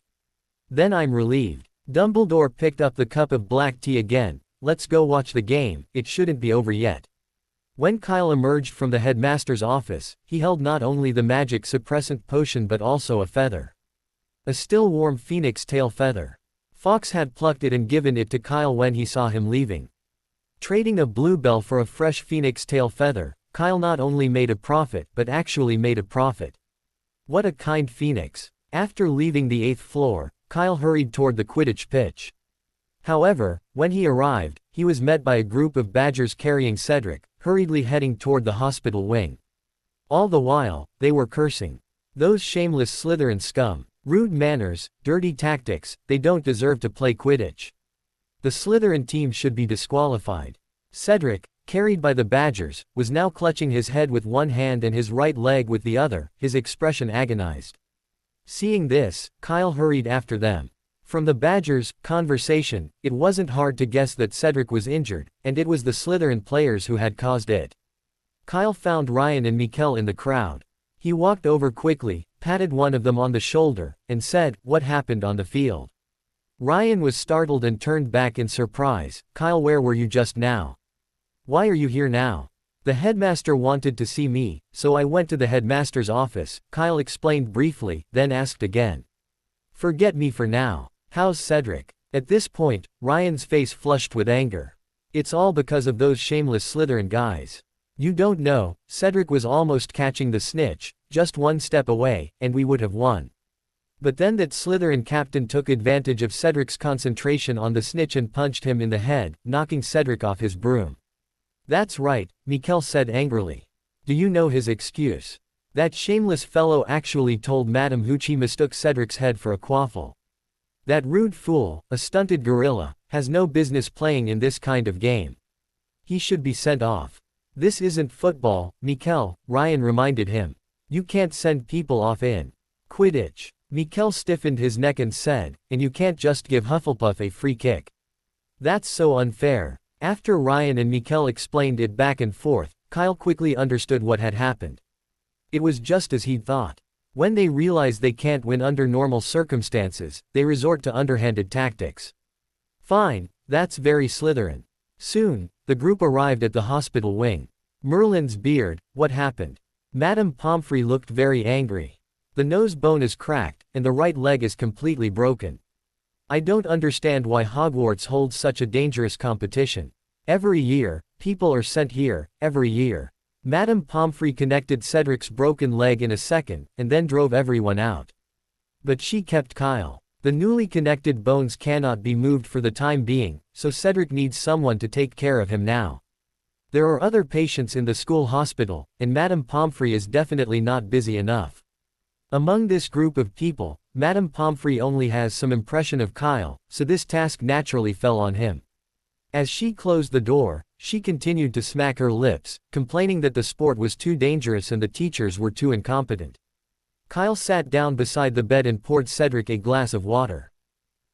Then I'm relieved. Dumbledore picked up the cup of black tea again. Let's go watch the game, it shouldn't be over yet. When Kyle emerged from the headmaster's office, he held not only the magic suppressant potion but also a feather. A still warm phoenix tail feather. Fox had plucked it and given it to Kyle when he saw him leaving. Trading a bluebell for a fresh phoenix tail feather, Kyle not only made a profit but actually made a profit. What a kind phoenix. After leaving the 8th floor, Kyle hurried toward the Quidditch pitch. However, when he arrived, he was met by a group of badgers carrying Cedric, hurriedly heading toward the hospital wing. All the while, they were cursing. Those shameless Slytherin scum. Rude manners, dirty tactics, they don't deserve to play Quidditch. The Slytherin team should be disqualified. Cedric, carried by the badgers, was now clutching his head with one hand and his right leg with the other, his expression agonized. Seeing this, Kyle hurried after them. From the badgers' conversation, it wasn't hard to guess that Cedric was injured, and it was the Slytherin players who had caused it. Kyle found Ryan and Mikkel in the crowd. He walked over quickly, patted one of them on the shoulder, and said, "What happened on the field?" Ryan was startled and turned back in surprise. "Kyle, where were you just now? Why are you here now?" "The headmaster wanted to see me, so I went to the headmaster's office," Kyle explained briefly, then asked again. "Forget me for now. How's Cedric?" At this point, Ryan's face flushed with anger. "It's all because of those shameless Slytherin guys. You don't know, Cedric was almost catching the snitch, just one step away, and we would have won. But then that Slytherin captain took advantage of Cedric's concentration on the snitch and punched him in the head, knocking Cedric off his broom." "That's right," Mikkel said angrily. "Do you know his excuse? That shameless fellow actually told Madame Hooch he mistook Cedric's head for a quaffle. That rude fool, a stunted gorilla, has no business playing in this kind of game. He should be sent off." "This isn't football, Mikkel," Ryan reminded him. "You can't send people off in Quidditch." Mikkel stiffened his neck and said, "And you can't just give Hufflepuff a free kick. That's so unfair." After Ryan and Mikkel explained it back and forth, Kyle quickly understood what had happened. It was just as he'd thought. When they realize they can't win under normal circumstances, they resort to underhanded tactics. Fine, that's very Slytherin. Soon, the group arrived at the hospital wing. Merlin's beard, what happened? Madame Pomfrey looked very angry. "The nose bone is cracked, and the right leg is completely broken. I don't understand why Hogwarts holds such a dangerous competition. Every year, people are sent here, every year. Madame Pomfrey connected Cedric's broken leg in a second, and then drove everyone out. But she kept Kyle. The newly connected bones cannot be moved for the time being, so Cedric needs someone to take care of him now. There are other patients in the school hospital, and Madame Pomfrey is definitely not busy enough. Among this group of people, Madame Pomfrey only has some impression of Kyle, so this task naturally fell on him. As she closed the door, she continued to smack her lips, complaining that the sport was too dangerous and the teachers were too incompetent. Kyle sat down beside the bed and poured Cedric a glass of water.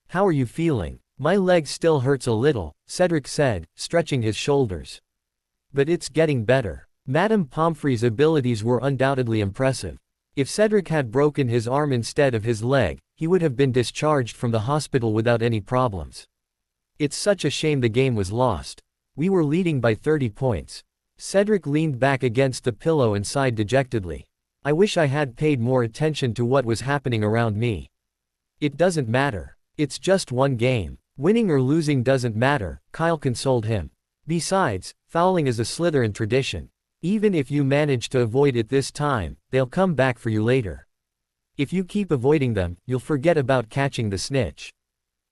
"How are you feeling?" "My leg still hurts a little," Cedric said, stretching his shoulders. "But it's getting better." Madame Pomfrey's abilities were undoubtedly impressive. If Cedric had broken his arm instead of his leg, he would have been discharged from the hospital without any problems. "It's such a shame the game was lost. We were leading by 30 points. Cedric leaned back against the pillow and sighed dejectedly. "I wish I had paid more attention to what was happening around me." "It doesn't matter. It's just one game. Winning or losing doesn't matter," Kyle consoled him. "Besides, fouling is a Slytherin tradition. Even if you manage to avoid it this time, they'll come back for you later. If you keep avoiding them, you'll forget about catching the snitch."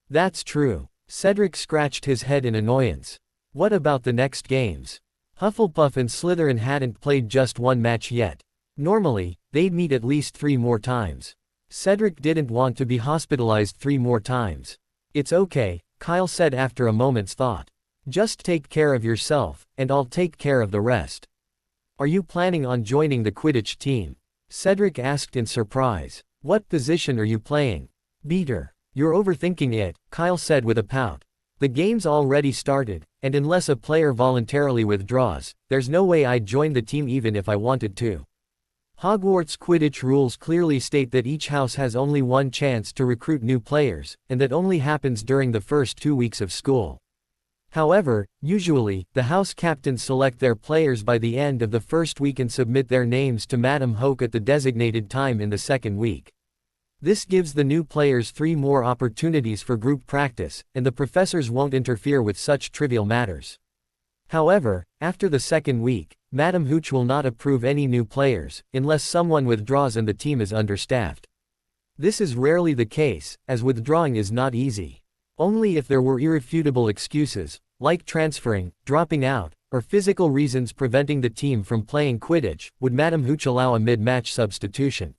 "That's true." Cedric scratched his head in annoyance. "What about the next games?" Hufflepuff and Slytherin hadn't played just one match yet. Normally, they'd meet at least 3 more times. Cedric didn't want to be hospitalized 3 more times. "It's okay," Kyle said after a moment's thought. "Just take care of yourself, and I'll take care of the rest." "Are you planning on joining the Quidditch team?" Cedric asked in surprise. "What position are you playing?" "Beater." "You're overthinking it," Kyle said with a pout. "The game's already started, and unless a player voluntarily withdraws, there's no way I'd join the team even if I wanted to. Hogwarts Quidditch rules clearly state that each house has only one chance to recruit new players, and that only happens during the first 2 weeks of school. However, usually, the house captains select their players by the end of the first week and submit their names to Madame Hoke at the designated time in the second week. This gives the new players 3 more opportunities for group practice, and the professors won't interfere with such trivial matters. However, after the second week, Madame Hooch will not approve any new players, unless someone withdraws and the team is understaffed. This is rarely the case, as withdrawing is not easy. Only if there were irrefutable excuses, like transferring, dropping out, or physical reasons preventing the team from playing Quidditch, would Madame Hooch allow a mid-match substitution.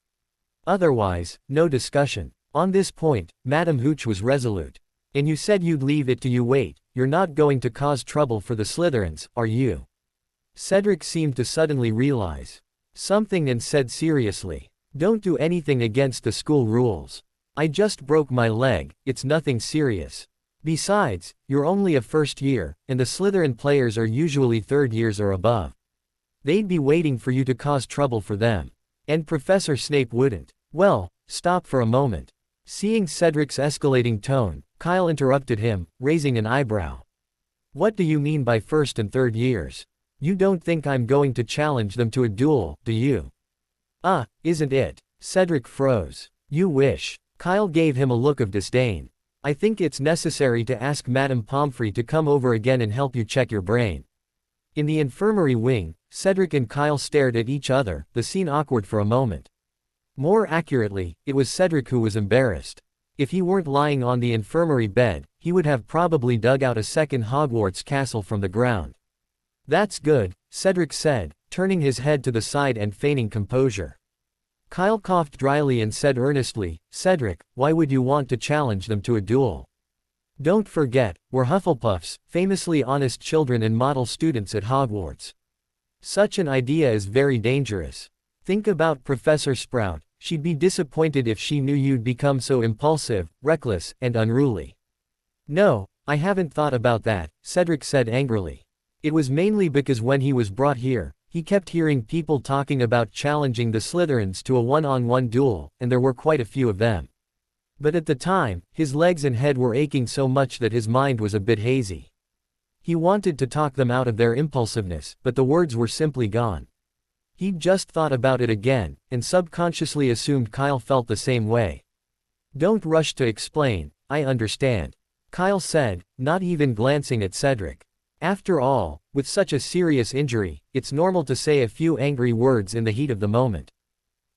Otherwise, no discussion. On this point, Madame Hooch was resolute. "And you said you'd leave it to you wait, you're not going to cause trouble for the Slytherins, are you?" Cedric seemed to suddenly realize something and said seriously, "Don't do anything against the school rules. I just broke my leg, it's nothing serious. Besides, you're only a first year, and the Slytherin players are usually 3rd years or above. They'd be waiting for you to cause trouble for them. And Professor Snape wouldn't." "Well, stop for a moment." Seeing Cedric's escalating tone, Kyle interrupted him, raising an eyebrow. "What do you mean by 1st and 3rd years? You don't think I'm going to challenge them to a duel, do you?" Isn't it?" Cedric froze. "You wish." Kyle gave him a look of disdain. "I think it's necessary to ask Madame Pomfrey to come over again and help you check your brain." In the infirmary wing, Cedric and Kyle stared at each other, the scene awkward for a moment. More accurately, it was Cedric who was embarrassed. If he weren't lying on the infirmary bed, he would have probably dug out a second Hogwarts castle from the ground. "That's good," Cedric said, turning his head to the side and feigning composure. Kyle coughed dryly and said earnestly, "Cedric, why would you want to challenge them to a duel? Don't forget, we're Hufflepuffs, famously honest children and model students at Hogwarts. Such an idea is very dangerous. Think about Professor Sprout, she'd be disappointed if she knew you'd become so impulsive, reckless, and unruly." "No, I haven't thought about that," Cedric said angrily. It was mainly because when he was brought here, he kept hearing people talking about challenging the Slytherins to a one-on-one duel, and there were quite a few of them. But at the time, his legs and head were aching so much that his mind was a bit hazy. He wanted to talk them out of their impulsiveness, but the words were simply gone. He'd just thought about it again, and subconsciously assumed Kyle felt the same way. "Don't rush to explain, I understand," Kyle said, not even glancing at Cedric. After all, with such a serious injury, it's normal to say a few angry words in the heat of the moment.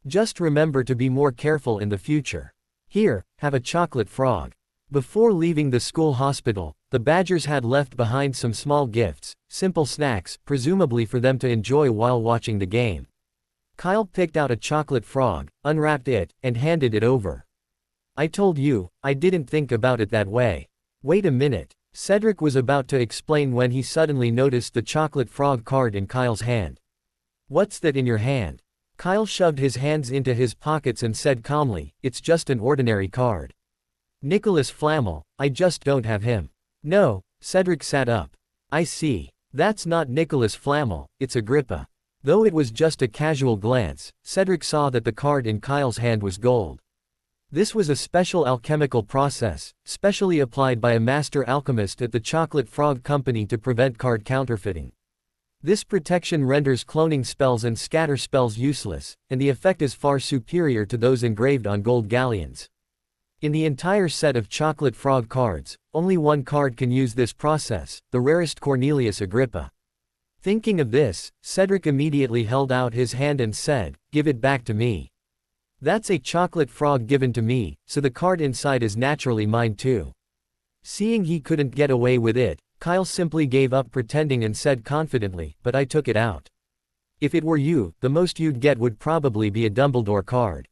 Just remember to be more careful in the future. Here, have a chocolate frog. Before leaving the school hospital, the Badgers had left behind some small gifts, simple snacks, presumably for them to enjoy while watching the game. Kyle picked out a chocolate frog, unwrapped it, and handed it over. I told you, I didn't think about it that way. Wait a minute. Cedric was about to explain when he suddenly noticed the chocolate frog card in Kyle's hand. What's that in your hand? Kyle shoved his hands into his pockets and said calmly, it's just an ordinary card. Nicholas Flamel, I just don't have him. No, Cedric sat up. I see. That's not Nicholas Flamel, it's Agrippa. Though it was just a casual glance, Cedric saw that the card in Kyle's hand was gold. This was a special alchemical process, specially applied by a master alchemist at the Chocolate Frog Company to prevent card counterfeiting. This protection renders cloning spells and scatter spells useless, and the effect is far superior to those engraved on gold galleons. In the entire set of Chocolate Frog cards, only one card can use this process, the rarest Cornelius Agrippa. Thinking of this, Cedric immediately held out his hand and said, "Give it back to me. That's a chocolate frog given to me, so the card inside is naturally mine too." Seeing he couldn't get away with it, Kyle simply gave up pretending and said confidently, "But I took it out. If it were you, the most you'd get would probably be a Dumbledore card.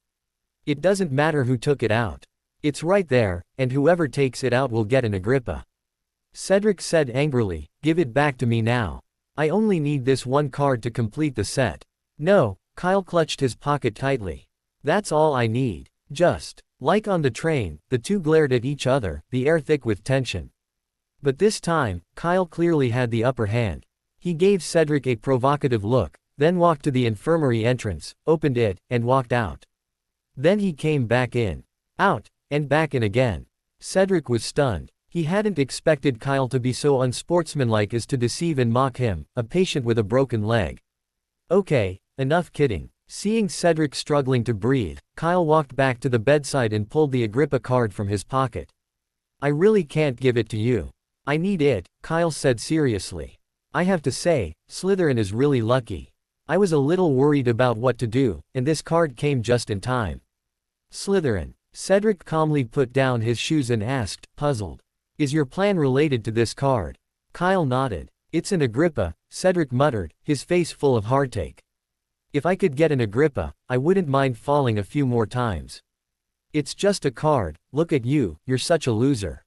It doesn't matter who took it out. It's right there, and whoever takes it out will get an Agrippa." Cedric said angrily, "Give it back to me now. I only need this one card to complete the set." "No," Kyle clutched his pocket tightly. "That's all I need. Just." Like on the train, the two glared at each other, the air thick with tension. But this time, Kyle clearly had the upper hand. He gave Cedric a provocative look, then walked to the infirmary entrance, opened it, and walked out. Then he came back in. Out, and back in again. Cedric was stunned. He hadn't expected Kyle to be so unsportsmanlike as to deceive and mock him, a patient with a broken leg. "Okay, enough kidding." Seeing Cedric struggling to breathe, Kyle walked back to the bedside and pulled the Agrippa card from his pocket. "I really can't give it to you. I need it," Kyle said seriously. "I have to say, Slytherin is really lucky. I was a little worried about what to do, and this card came just in time." "Slytherin." Cedric calmly put down his shoes and asked, puzzled. "Is your plan related to this card?" Kyle nodded. "It's an Agrippa," Cedric muttered, his face full of heartache. "If I could get an Agrippa, I wouldn't mind falling a few more times. It's just a card, look at you, you're such a loser."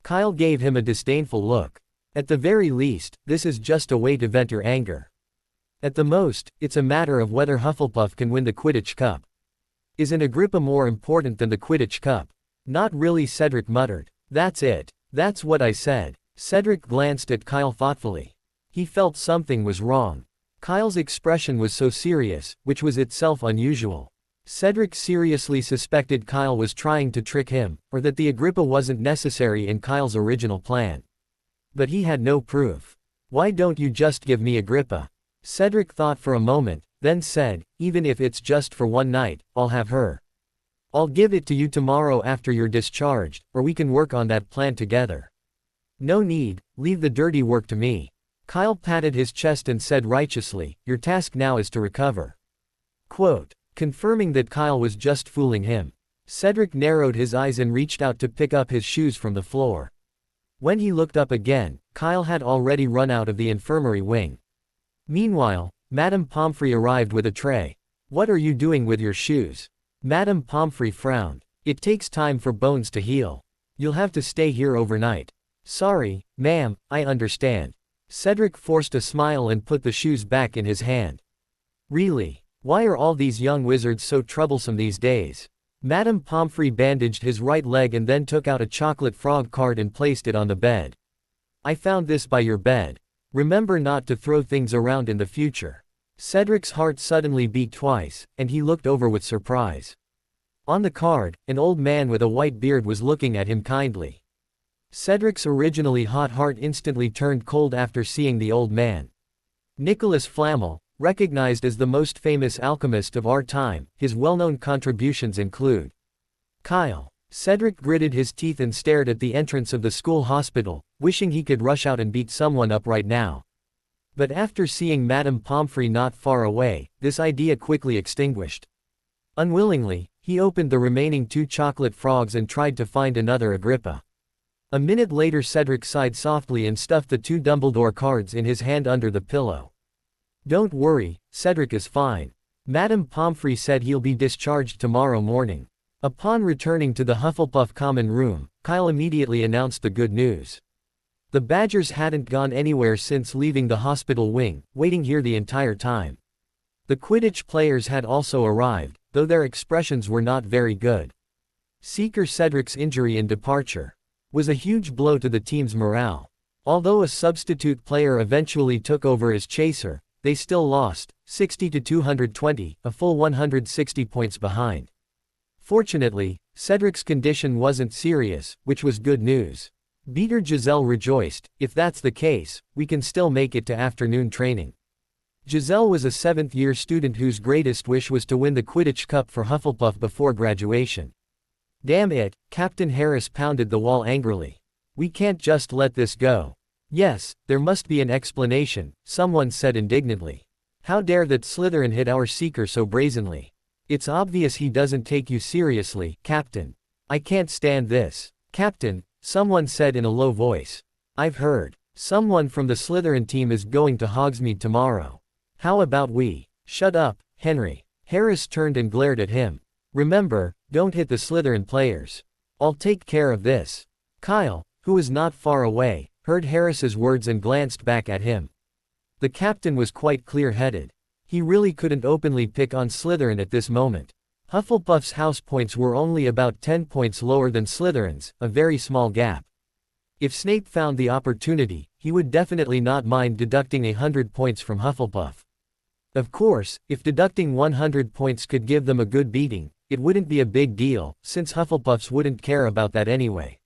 Kyle gave him a disdainful look. "At the very least, this is just a way to vent your anger. At the most, it's a matter of whether Hufflepuff can win the Quidditch Cup. Is an Agrippa more important than the Quidditch Cup?" "Not really," Cedric muttered. "That's it. That's what I said." Cedric glanced at Kyle thoughtfully. He felt something was wrong. Kyle's expression was so serious, which was itself unusual. Cedric seriously suspected Kyle was trying to trick him, or that the Agrippa wasn't necessary in Kyle's original plan. But he had no proof. "Why don't you just give me Agrippa?" Cedric thought for a moment, then said, "Even if it's just for one night, I'll have her. I'll give it to you tomorrow after you're discharged, or we can work on that plan together." "No need, leave the dirty work to me." Kyle patted his chest and said righteously, "Your task now is to recover." Quote. Confirming that Kyle was just fooling him. Cedric narrowed his eyes and reached out to pick up his shoes from the floor. When he looked up again, Kyle had already run out of the infirmary wing. Meanwhile, Madame Pomfrey arrived with a tray. "What are you doing with your shoes?" Madame Pomfrey frowned. "It takes time for bones to heal. You'll have to stay here overnight." "Sorry, ma'am, I understand." Cedric forced a smile and put the shoes back in his hand. "Really? Why are all these young wizards so troublesome these days?" Madame Pomfrey bandaged his right leg and then took out a chocolate frog card and placed it on the bed. "I found this by your bed. Remember not to throw things around in the future." Cedric's heart suddenly beat twice, and he looked over with surprise. On the card, an old man with a white beard was looking at him kindly. Cedric's originally hot heart instantly turned cold after seeing the old man. Nicholas Flamel, recognized as the most famous alchemist of our time, his well-known contributions include Kyle. Cedric gritted his teeth and stared at the entrance of the school hospital, wishing he could rush out and beat someone up right now. But after seeing Madame Pomfrey not far away, this idea quickly extinguished. Unwillingly, he opened the remaining 2 chocolate frogs and tried to find another Agrippa. A minute later Cedric sighed softly and stuffed the 2 Dumbledore cards in his hand under the pillow. "Don't worry, Cedric is fine. Madame Pomfrey said he'll be discharged tomorrow morning." Upon returning to the Hufflepuff common room, Kyle immediately announced the good news. The Badgers hadn't gone anywhere since leaving the hospital wing, waiting here the entire time. The Quidditch players had also arrived, though their expressions were not very good. Seeker Cedric's injury and departure was a huge blow to the team's morale. Although a substitute player eventually took over as chaser, they still lost, 60 to 220, a full 160 points behind. Fortunately, Cedric's condition wasn't serious, which was good news. Beater Giselle rejoiced, "If that's the case, we can still make it to afternoon training." Giselle was a 7th-year student whose greatest wish was to win the Quidditch Cup for Hufflepuff before graduation. "Damn it," Captain Harris pounded the wall angrily. "We can't just let this go." "Yes, there must be an explanation," someone said indignantly. "How dare that Slytherin hit our Seeker so brazenly? It's obvious he doesn't take you seriously, Captain. I can't stand this." "Captain," someone said in a low voice. "I've heard. Someone from the Slytherin team is going to Hogsmeade tomorrow. How about we?" "Shut up, Henry." Harris turned and glared at him. "Remember, don't hit the Slytherin players. I'll take care of this." Kyle, who was not far away, heard Harris's words and glanced back at him. The captain was quite clear-headed. He really couldn't openly pick on Slytherin at this moment. Hufflepuff's house points were only about 10 points lower than Slytherin's, a very small gap. If Snape found the opportunity, he would definitely not mind deducting 100 points from Hufflepuff. Of course, if deducting 100 points could give them a good beating, it wouldn't be a big deal, since Hufflepuffs wouldn't care about that anyway.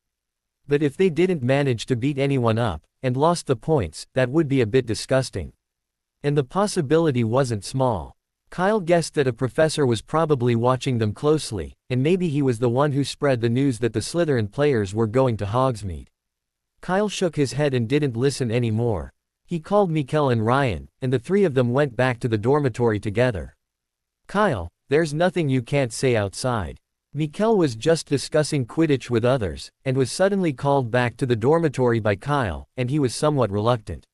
But if they didn't manage to beat anyone up, and lost the points, that would be a bit disgusting. And the possibility wasn't small. Kyle guessed that a professor was probably watching them closely, and maybe he was the one who spread the news that the Slytherin players were going to Hogsmeade. Kyle shook his head and didn't listen anymore. He called Mikkel and Ryan, and the 3 of them went back to the dormitory together. "Kyle, there's nothing you can't say outside." Mikkel was just discussing Quidditch with others, and was suddenly called back to the dormitory by Kyle, and he was somewhat reluctant.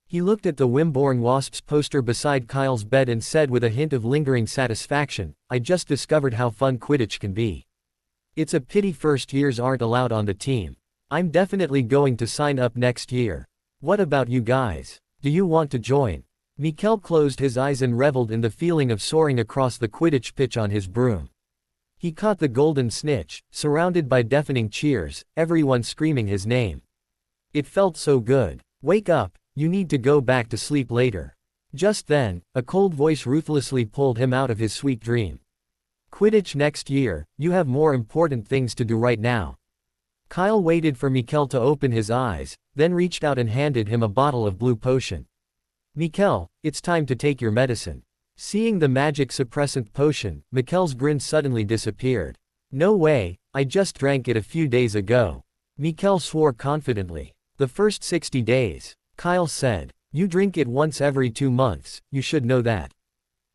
He looked at the Wimborne Wasps poster beside Kyle's bed and said with a hint of lingering satisfaction, "I just discovered how fun Quidditch can be. It's a pity first years aren't allowed on the team. I'm definitely going to sign up next year. What about you guys? Do you want to join?" Mikkel closed his eyes and reveled in the feeling of soaring across the Quidditch pitch on his broom. He caught the golden snitch, surrounded by deafening cheers, everyone screaming his name. It felt so good. "Wake up, you need to go back to sleep later." Just then, a cold voice ruthlessly pulled him out of his sweet dream. "Quidditch next year, you have more important things to do right now." Kyle waited for Mikkel to open his eyes, then reached out and handed him a bottle of blue potion. "Mikkel, it's time to take your medicine." Seeing the magic suppressant potion, Mikkel's grin suddenly disappeared. "No way, I just drank it a few days ago." Mikkel swore confidently. "The first 60 days. Kyle said. "You drink it once every 2 months, you should know that."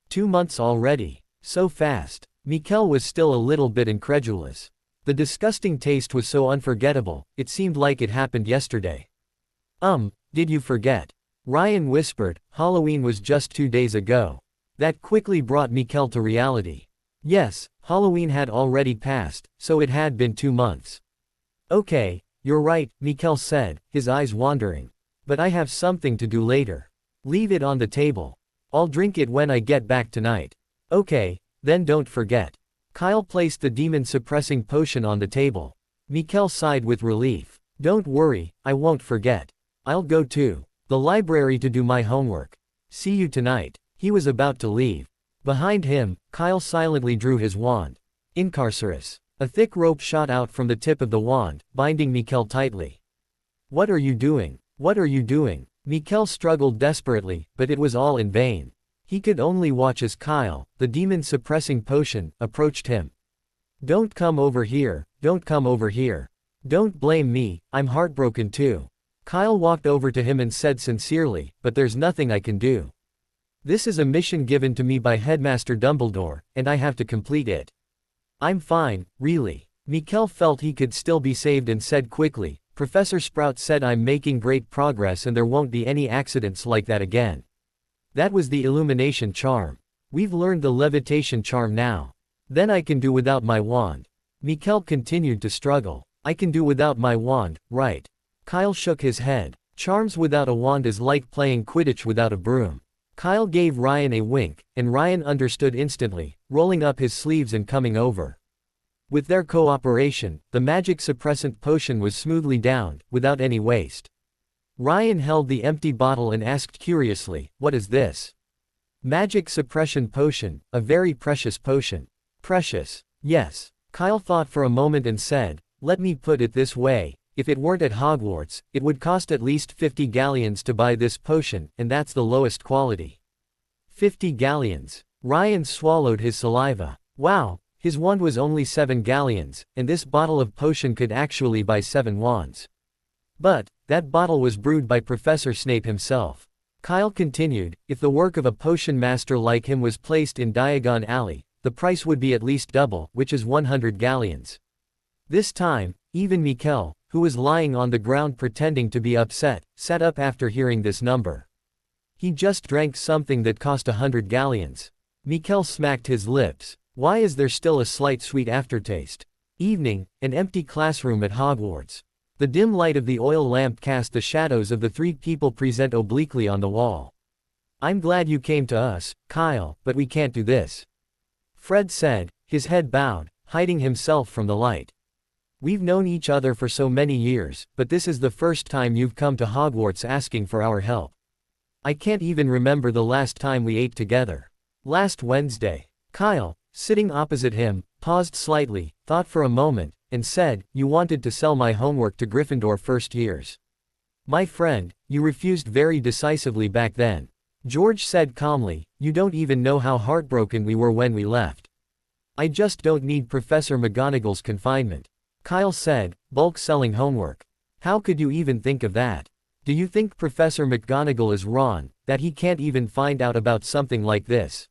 2 months already? So fast? Mikkel was still a little bit incredulous. The disgusting taste was so unforgettable, it seemed like it happened yesterday. Did you forget?" Ryan whispered, "Halloween was just 2 days ago." That quickly brought Mikkel to reality. Yes, Halloween had already passed, so it had been 2 months. "Okay, you're right," Mikkel said, his eyes wandering. "But I have something to do later. Leave it on the table. I'll drink it when I get back tonight." "Okay, then don't forget." Kyle placed the demon-suppressing potion on the table. Mikkel sighed with relief. "Don't worry, I won't forget. I'll go to the library to do my homework. See you tonight." He was about to leave. Behind him, Kyle silently drew his wand. Incarcerus. A thick rope shot out from the tip of the wand, binding Mikkel tightly. "What are you doing? What are you doing?" Mikkel struggled desperately, but it was all in vain. He could only watch as Kyle, the demon-suppressing potion, approached him. "Don't come over here, don't come over here. Don't blame me, I'm heartbroken too. Kyle walked over to him and said sincerely, but there's nothing I can do. This is a mission given to me by Headmaster Dumbledore, and I have to complete it. I'm fine, really. Mikkel felt he could still be saved and said quickly, Professor Sprout said I'm making great progress and there won't be any accidents like that again. That was the illumination charm. We've learned the levitation charm now. Then I can do without my wand. Mikkel continued to struggle. I can do without my wand, right? Kyle shook his head. Charms without a wand is like playing Quidditch without a broom. Kyle gave Ryan a wink, and Ryan understood instantly, rolling up his sleeves and coming over. With their cooperation, the magic suppressant potion was smoothly downed, without any waste. Ryan held the empty bottle and asked curiously, what is this? Magic suppression potion, a very precious potion. Precious. Yes. Kyle thought for a moment and said, let me put it this way, if it weren't at Hogwarts, it would cost at least 50 galleons to buy this potion, and that's the lowest quality. 50 galleons. Ryan swallowed his saliva. Wow, his wand was only 7 galleons, and this bottle of potion could actually buy 7 wands. But, that bottle was brewed by Professor Snape himself. Kyle continued, if the work of a potion master like him was placed in Diagon Alley, the price would be at least double, which is 100 galleons. This time, even Mikkel, who was lying on the ground pretending to be upset, sat up after hearing this number. He just drank something that cost 100 galleons. Mikkel smacked his lips. Why is there still a slight sweet aftertaste? Evening, an empty classroom at Hogwarts. The dim light of the oil lamp cast the shadows of the 3 people present obliquely on the wall. I'm glad you came to us, Kyle, but we can't do this. Fred said, his head bowed, hiding himself from the light. We've known each other for so many years, but this is the first time you've come to Hogwarts asking for our help. I can't even remember the last time we ate together. Last Wednesday. Kyle, sitting opposite him, paused slightly, thought for a moment, and said, you wanted to sell my homework to Gryffindor first years. My friend, you refused very decisively back then. George said calmly, you don't even know how heartbroken we were when we left. I just don't need Professor McGonagall's confinement. Kyle said, bulk selling homework. How could you even think of that? Do you think Professor McGonagall is wrong, that he can't even find out about something like this?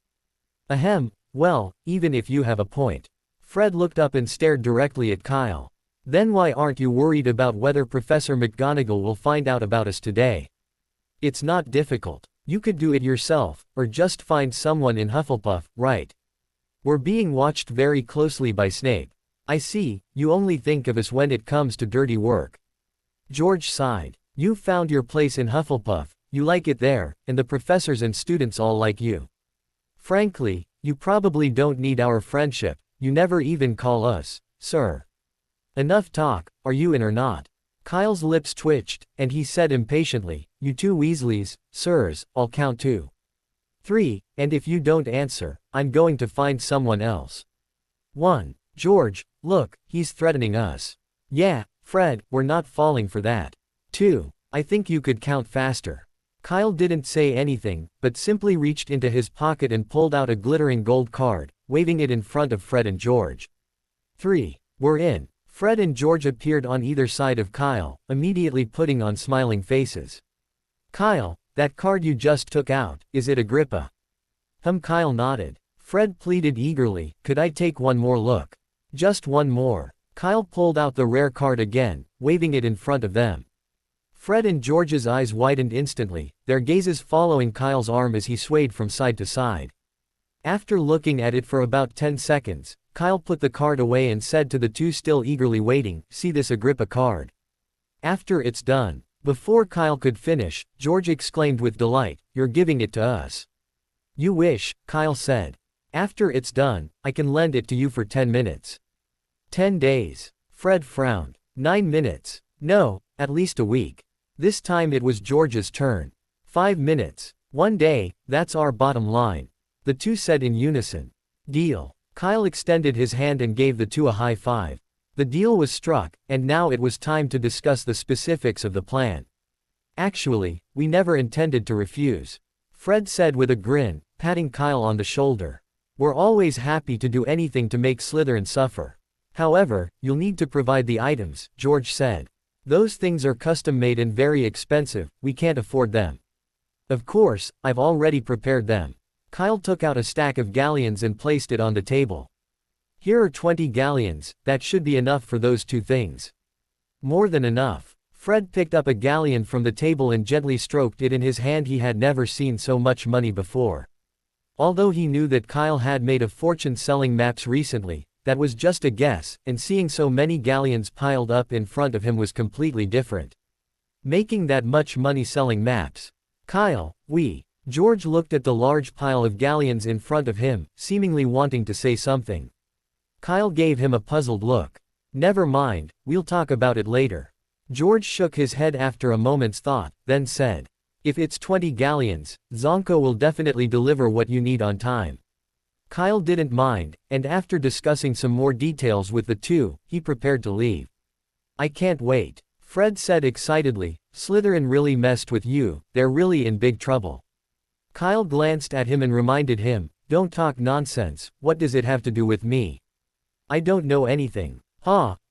Ahem, well, even if you have a point. Fred looked up and stared directly at Kyle. Then why aren't you worried about whether Professor McGonagall will find out about us today? It's not difficult. You could do it yourself, or just find someone in Hufflepuff, right? We're being watched very closely by Snape. I see, you only think of us when it comes to dirty work. George sighed. You've found your place in Hufflepuff, you like it there, and the professors and students all like you. Frankly, you probably don't need our friendship, you never even call us, sir. Enough talk, are you in or not? Kyle's lips twitched, and he said impatiently, you 2 Weasleys, sirs, I'll count 2. 3, and if you don't answer, I'm going to find someone else. 1. George, look, he's threatening us. Yeah, Fred, we're not falling for that. 2. I think you could count faster. Kyle didn't say anything, but simply reached into his pocket and pulled out a glittering gold card, waving it in front of Fred and George. 3. We're in. Fred and George appeared on either side of Kyle, immediately putting on smiling faces. Kyle, that card you just took out, is it Agrippa? Kyle nodded. Fred pleaded eagerly, could I take one more look? Just one more. Kyle pulled out the rare card again, waving it in front of them. Fred and George's eyes widened instantly, their gazes following Kyle's arm as he swayed from side to side. After looking at it for about 10 seconds, Kyle put the card away and said to the 2 still eagerly waiting, see this Agrippa card. After it's done. Before Kyle could finish, George exclaimed with delight, you're giving it to us. You wish, Kyle said. After it's done, I can lend it to you for 10 minutes. 10 days. Fred frowned. 9 minutes. No, at least a week. This time it was George's turn. 5 minutes. 1 day, that's our bottom line. The 2 said in unison. Deal. Kyle extended his hand and gave the 2 a high five. The deal was struck, and now it was time to discuss the specifics of the plan. Actually, we never intended to refuse. Fred said with a grin, patting Kyle on the shoulder. We're always happy to do anything to make Slytherin suffer. However, you'll need to provide the items, George said. Those things are custom-made and very expensive, we can't afford them. Of course, I've already prepared them. Kyle took out a stack of galleons and placed it on the table. Here are 20 galleons, that should be enough for those two things. More than enough. Fred picked up a galleon from the table and gently stroked it in his hand. He had never seen so much money before. Although he knew that Kyle had made a fortune selling maps recently, that was just a guess, and seeing so many galleons piled up in front of him was completely different. Making that much money selling maps. Kyle, George looked at the large pile of galleons in front of him, seemingly wanting to say something. Kyle gave him a puzzled look. Never mind, we'll talk about it later. George shook his head after a moment's thought, then said, if it's 20 galleons, Zonko will definitely deliver what you need on time. Kyle didn't mind, and after discussing some more details with the two, he prepared to leave. I can't wait. Fred said excitedly, Slytherin really messed with you, they're really in big trouble. Kyle glanced at him and reminded him, don't talk nonsense, what does it have to do with me? I don't know anything.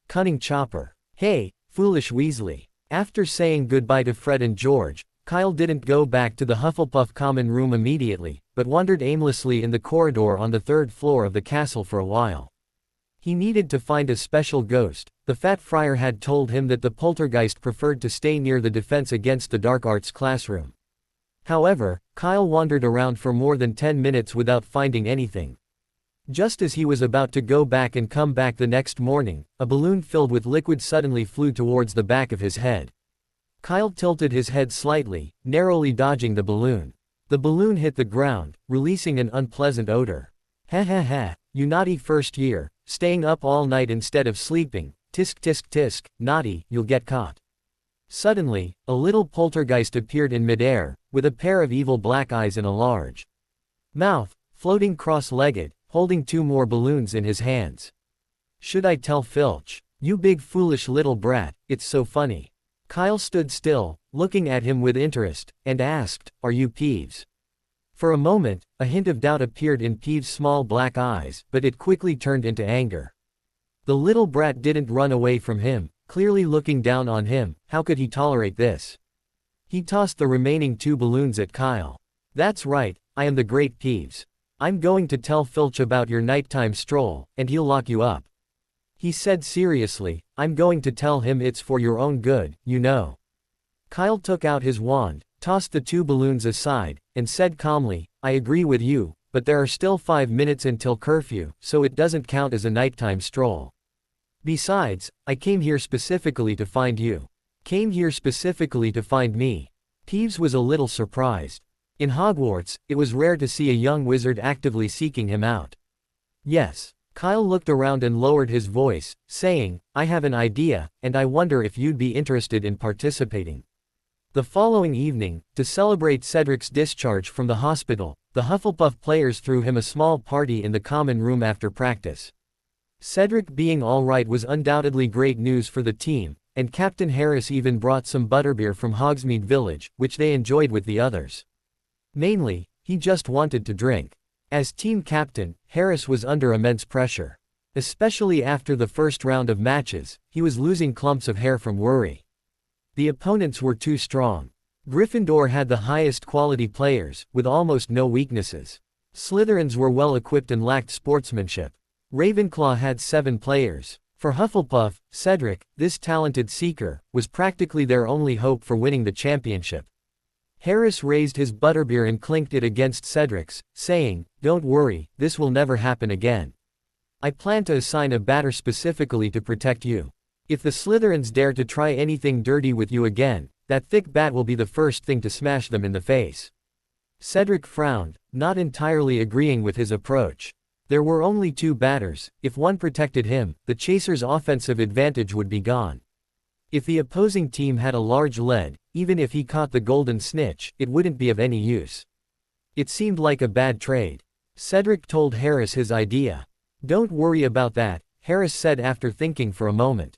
Cunning Chopper. Hey, foolish Weasley. After saying goodbye to Fred and George, Kyle didn't go back to the Hufflepuff common room immediately, but wandered aimlessly in the corridor on the third floor of the castle for a while. He needed to find a special ghost. The Fat Friar had told him that the poltergeist preferred to stay near the Defense Against the Dark Arts classroom. However, Kyle wandered around for more than 10 minutes without finding anything. Just as he was about to go back and come back the next morning, a balloon filled with liquid suddenly flew towards the back of his head. Kyle tilted his head slightly, narrowly dodging the balloon. The balloon hit the ground, releasing an unpleasant odor. Ha, you naughty first year, staying up all night instead of sleeping, tisk tisk tisk, naughty, you'll get caught. Suddenly, a little poltergeist appeared in midair, with a pair of evil black eyes and a large mouth, floating cross-legged, holding two more balloons in his hands. Should I tell Filch? You big foolish little brat, it's so funny. Kyle stood still, looking at him with interest, and asked, are you Peeves? For a moment, a hint of doubt appeared in Peeves' small black eyes, but it quickly turned into anger. The little brat didn't run away from him, clearly looking down on him. How could he tolerate this? He tossed the remaining two balloons at Kyle. That's right, I am the great Peeves. I'm going to tell Filch about your nighttime stroll, and he'll lock you up. He said seriously, I'm going to tell him it's for your own good, you know. Kyle took out his wand, tossed the two balloons aside, and said calmly, I agree with you, but there are still 5 minutes until curfew, so it doesn't count as a nighttime stroll. Besides, I came here specifically to find you. Came here specifically to find me. Peeves was a little surprised. In Hogwarts, it was rare to see a young wizard actively seeking him out. Yes. Kyle looked around and lowered his voice, saying, I have an idea, and I wonder if you'd be interested in participating. The following evening, to celebrate Cedric's discharge from the hospital, the Hufflepuff players threw him a small party in the common room after practice. Cedric being alright was undoubtedly great news for the team, and Captain Harris even brought some butterbeer from Hogsmeade Village, which they enjoyed with the others. Mainly, he just wanted to drink. As team captain, Harris was under immense pressure. Especially after the first round of matches, he was losing clumps of hair from worry. The opponents were too strong. Gryffindor had the highest quality players, with almost no weaknesses. Slytherins were well equipped and lacked sportsmanship. Ravenclaw had 7 players. For Hufflepuff, Cedric, this talented seeker, was practically their only hope for winning the championship. Harris raised his butterbeer and clinked it against Cedric's, saying, Don't worry, this will never happen again. I plan to assign a batter specifically to protect you. If the Slytherins dare to try anything dirty with you again, that thick bat will be the first thing to smash them in the face. Cedric frowned, not entirely agreeing with his approach. There were only 2 batters. If one protected him, the Chasers' offensive advantage would be gone. If the opposing team had a large lead, even if he caught the golden snitch, it wouldn't be of any use. It seemed like a bad trade. Cedric told Harris his idea. Don't worry about that, Harris said after thinking for a moment.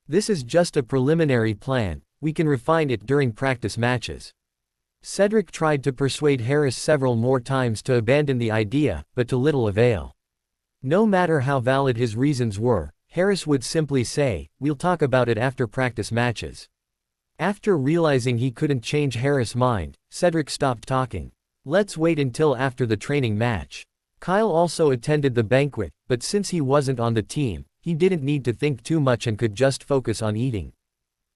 This is just a preliminary plan, we can refine it during practice matches. Cedric tried to persuade Harris several more times to abandon the idea, but to little avail. No matter how valid his reasons were, Harris would simply say, "We'll talk about it after practice matches." After realizing he couldn't change Harris' mind, Cedric stopped talking. "Let's wait until after the training match." Kyle also attended the banquet, but since he wasn't on the team, he didn't need to think too much and could just focus on eating.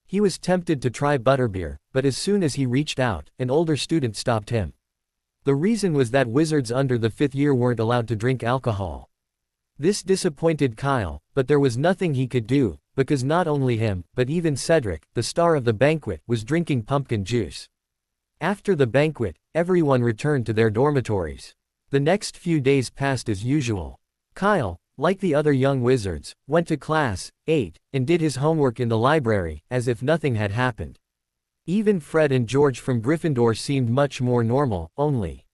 He was tempted to try butterbeer, but as soon as he reached out, an older student stopped him. The reason was that wizards under the 5th year weren't allowed to drink alcohol. This disappointed Kyle, but there was nothing he could do, because not only him, but even Cedric, the star of the banquet, was drinking pumpkin juice. After the banquet, everyone returned to their dormitories. The next few days passed as usual. Kyle, like the other young wizards, went to class, ate, and did his homework in the library, as if nothing had happened. Even Fred and George from Gryffindor seemed much more normal, only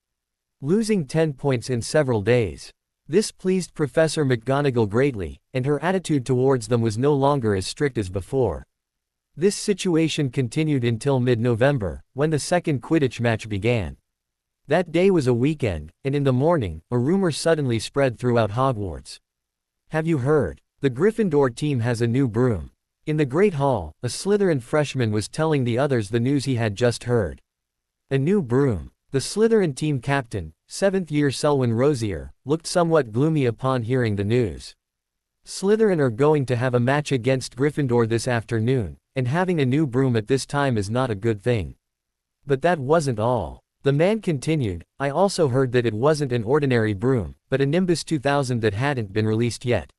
losing 10 points in several days. This pleased Professor McGonagall greatly, and her attitude towards them was no longer as strict as before. This situation continued until mid-November, when the second Quidditch match began. That day was a weekend, and in the morning, a rumor suddenly spread throughout Hogwarts. "Have you heard? The Gryffindor team has a new broom." In the Great Hall, a Slytherin freshman was telling the others the news he had just heard. A new broom. The Slytherin team captain, 7th year Selwyn Rosier, looked somewhat gloomy upon hearing the news. "Slytherin are going to have a match against Gryffindor this afternoon, and having a new broom at this time is not a good thing." But that wasn't all. The man continued, "I also heard that it wasn't an ordinary broom, but a Nimbus 2000 that hadn't been released yet."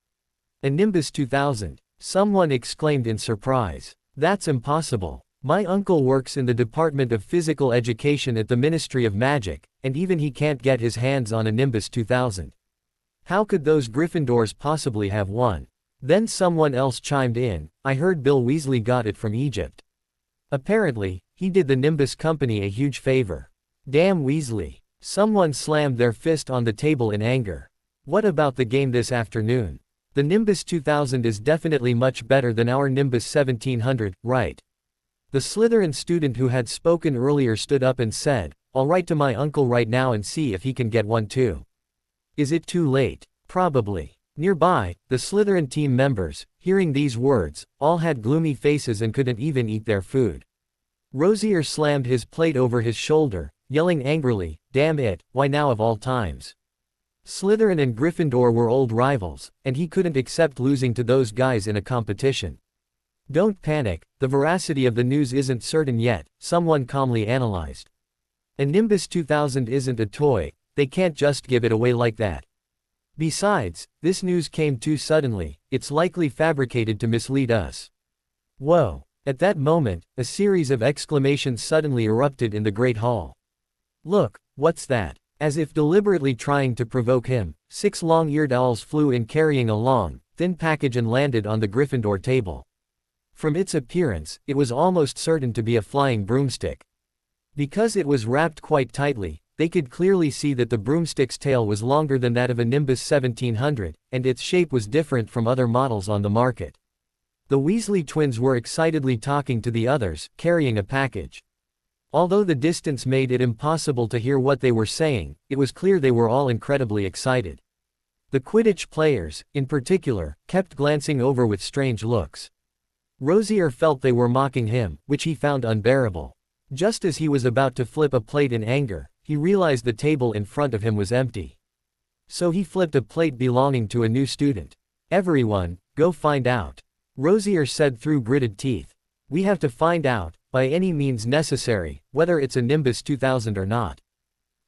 "A Nimbus 2000? Someone exclaimed in surprise. "That's impossible. My uncle works in the Department of Physical Education at the Ministry of Magic, and even he can't get his hands on a Nimbus 2000. How could those Gryffindors possibly have one?" Then someone else chimed in, "I heard Bill Weasley got it from Egypt. Apparently, he did the Nimbus Company a huge favor." "Damn Weasley." Someone slammed their fist on the table in anger. "What about the game this afternoon? The Nimbus 2000 is definitely much better than our Nimbus 1700, right?" The Slytherin student who had spoken earlier stood up and said, "I'll write to my uncle right now and see if he can get one too." "Is it too late?" "Probably." Nearby, the Slytherin team members, hearing these words, all had gloomy faces and couldn't even eat their food. Rosier slammed his plate over his shoulder, yelling angrily, "Damn it, why now of all times?" Slytherin and Gryffindor were old rivals, and he couldn't accept losing to those guys in a competition. "Don't panic, the veracity of the news isn't certain yet," someone calmly analyzed. "A Nimbus 2000 isn't a toy, they can't just give it away like that. Besides, this news came too suddenly, it's likely fabricated to mislead us." Whoa! At that moment, a series of exclamations suddenly erupted in the Great Hall. "Look, what's that?" As if deliberately trying to provoke him, 6 long-eared owls flew in carrying a long, thin package and landed on the Gryffindor table. From its appearance, it was almost certain to be a flying broomstick. Because it was wrapped quite tightly, they could clearly see that the broomstick's tail was longer than that of a Nimbus 1700, and its shape was different from other models on the market. The Weasley twins were excitedly talking to the others, carrying a package. Although the distance made it impossible to hear what they were saying, it was clear they were all incredibly excited. The Quidditch players, in particular, kept glancing over with strange looks. Rosier felt they were mocking him, which he found unbearable. Just as he was about to flip a plate in anger, he realized the table in front of him was empty. So he flipped a plate belonging to a new student. "Everyone, go find out," Rosier said through gritted teeth. "We have to find out, by any means necessary, whether it's a Nimbus 2000 or not."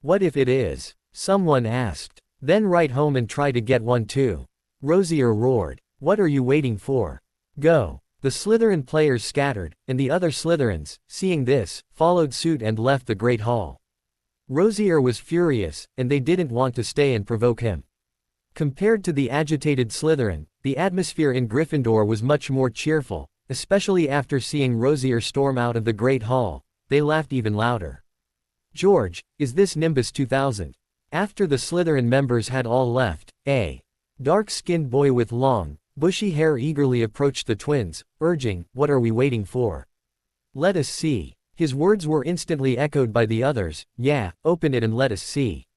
"What if it is?" someone asked. "Then write home and try to get one too," Rosier roared. "What are you waiting for? Go." The Slytherin players scattered, and the other Slytherins, seeing this, followed suit and left the Great Hall. Rosier was furious, and they didn't want to stay and provoke him. Compared to the agitated Slytherin, the atmosphere in Gryffindor was much more cheerful, especially after seeing Rosier storm out of the Great Hall. They laughed even louder. "George, is this Nimbus 2000? After the Slytherin members had all left, a dark-skinned boy with long, bushy hair eagerly approached the twins, urging, "What are we waiting for? Let us see." His words were instantly echoed by the others, "Yeah, open it and let us see."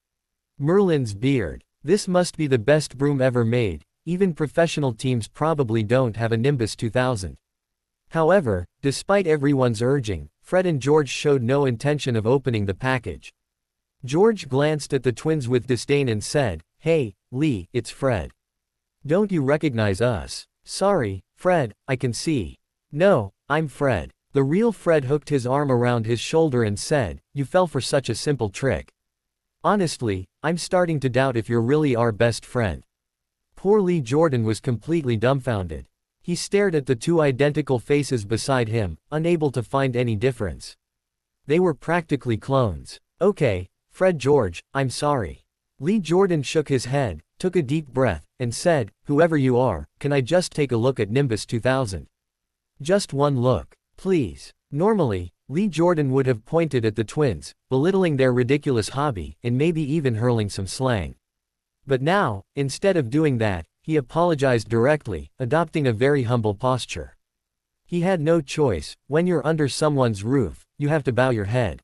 Merlin's beard. "This must be the best broom ever made. Even professional teams probably don't have a Nimbus 2000. However, despite everyone's urging, Fred and George showed no intention of opening the package. George glanced at the twins with disdain and said, "Hey, Lee, it's Fred. Don't you recognize us?" "Sorry, Fred, I can see." "No, I'm Fred." The real Fred hooked his arm around his shoulder and said, "You fell for such a simple trick. Honestly, I'm starting to doubt if you're really our best friend." Poor Lee Jordan was completely dumbfounded. He stared at the two identical faces beside him, unable to find any difference. They were practically clones. "Okay, Fred George, I'm sorry." Lee Jordan shook his head, took a deep breath, and said, "Whoever you are, can I just take a look at Nimbus 2000? Just one look, please." Normally, Lee Jordan would have pointed at the twins, belittling their ridiculous hobby, and maybe even hurling some slang. But now, instead of doing that, he apologized directly, adopting a very humble posture. He had no choice. When you're under someone's roof, you have to bow your head.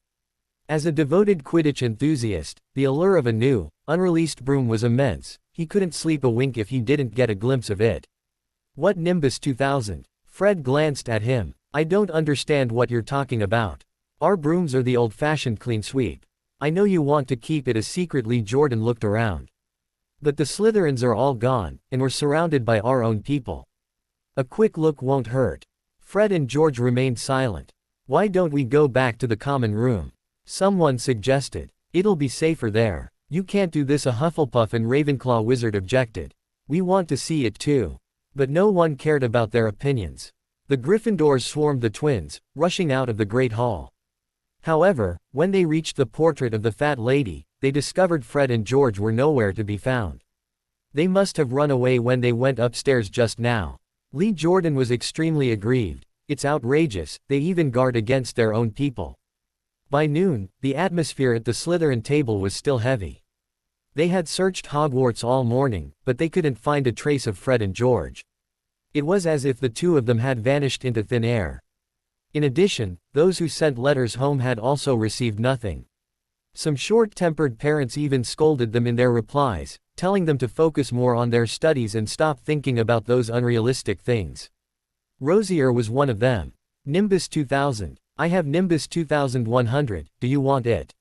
As a devoted Quidditch enthusiast, the allure of a new, unreleased broom was immense. He couldn't sleep a wink if he didn't get a glimpse of it. "What Nimbus 2000? Fred glanced at him. "I don't understand what you're talking about. Our brooms are the old-fashioned clean sweep. I know you want to keep it a secret." Lee Jordan looked around. "But the Slytherins are all gone, and we're surrounded by our own people. A quick look won't hurt." Fred and George remained silent. "Why don't we go back to the common room?" someone suggested. "It'll be safer there." "You can't do this," a Hufflepuff and Ravenclaw wizard objected. "We want to see it too." But no one cared about their opinions. The Gryffindors swarmed the twins, rushing out of the Great Hall. However, when they reached the portrait of the fat lady, they discovered Fred and George were nowhere to be found. They must have run away when they went upstairs just now. Lee Jordan was extremely aggrieved. "It's outrageous, they even guard against their own people." By noon, the atmosphere at the Slytherin table was still heavy. They had searched Hogwarts all morning, but they couldn't find a trace of Fred and George. It was as if the two of them had vanished into thin air. In addition, those who sent letters home had also received nothing. Some short-tempered parents even scolded them in their replies, telling them to focus more on their studies and stop thinking about those unrealistic things. Rosier was one of them. "Nimbus 2000. I have Nimbus 2100, do you want it?"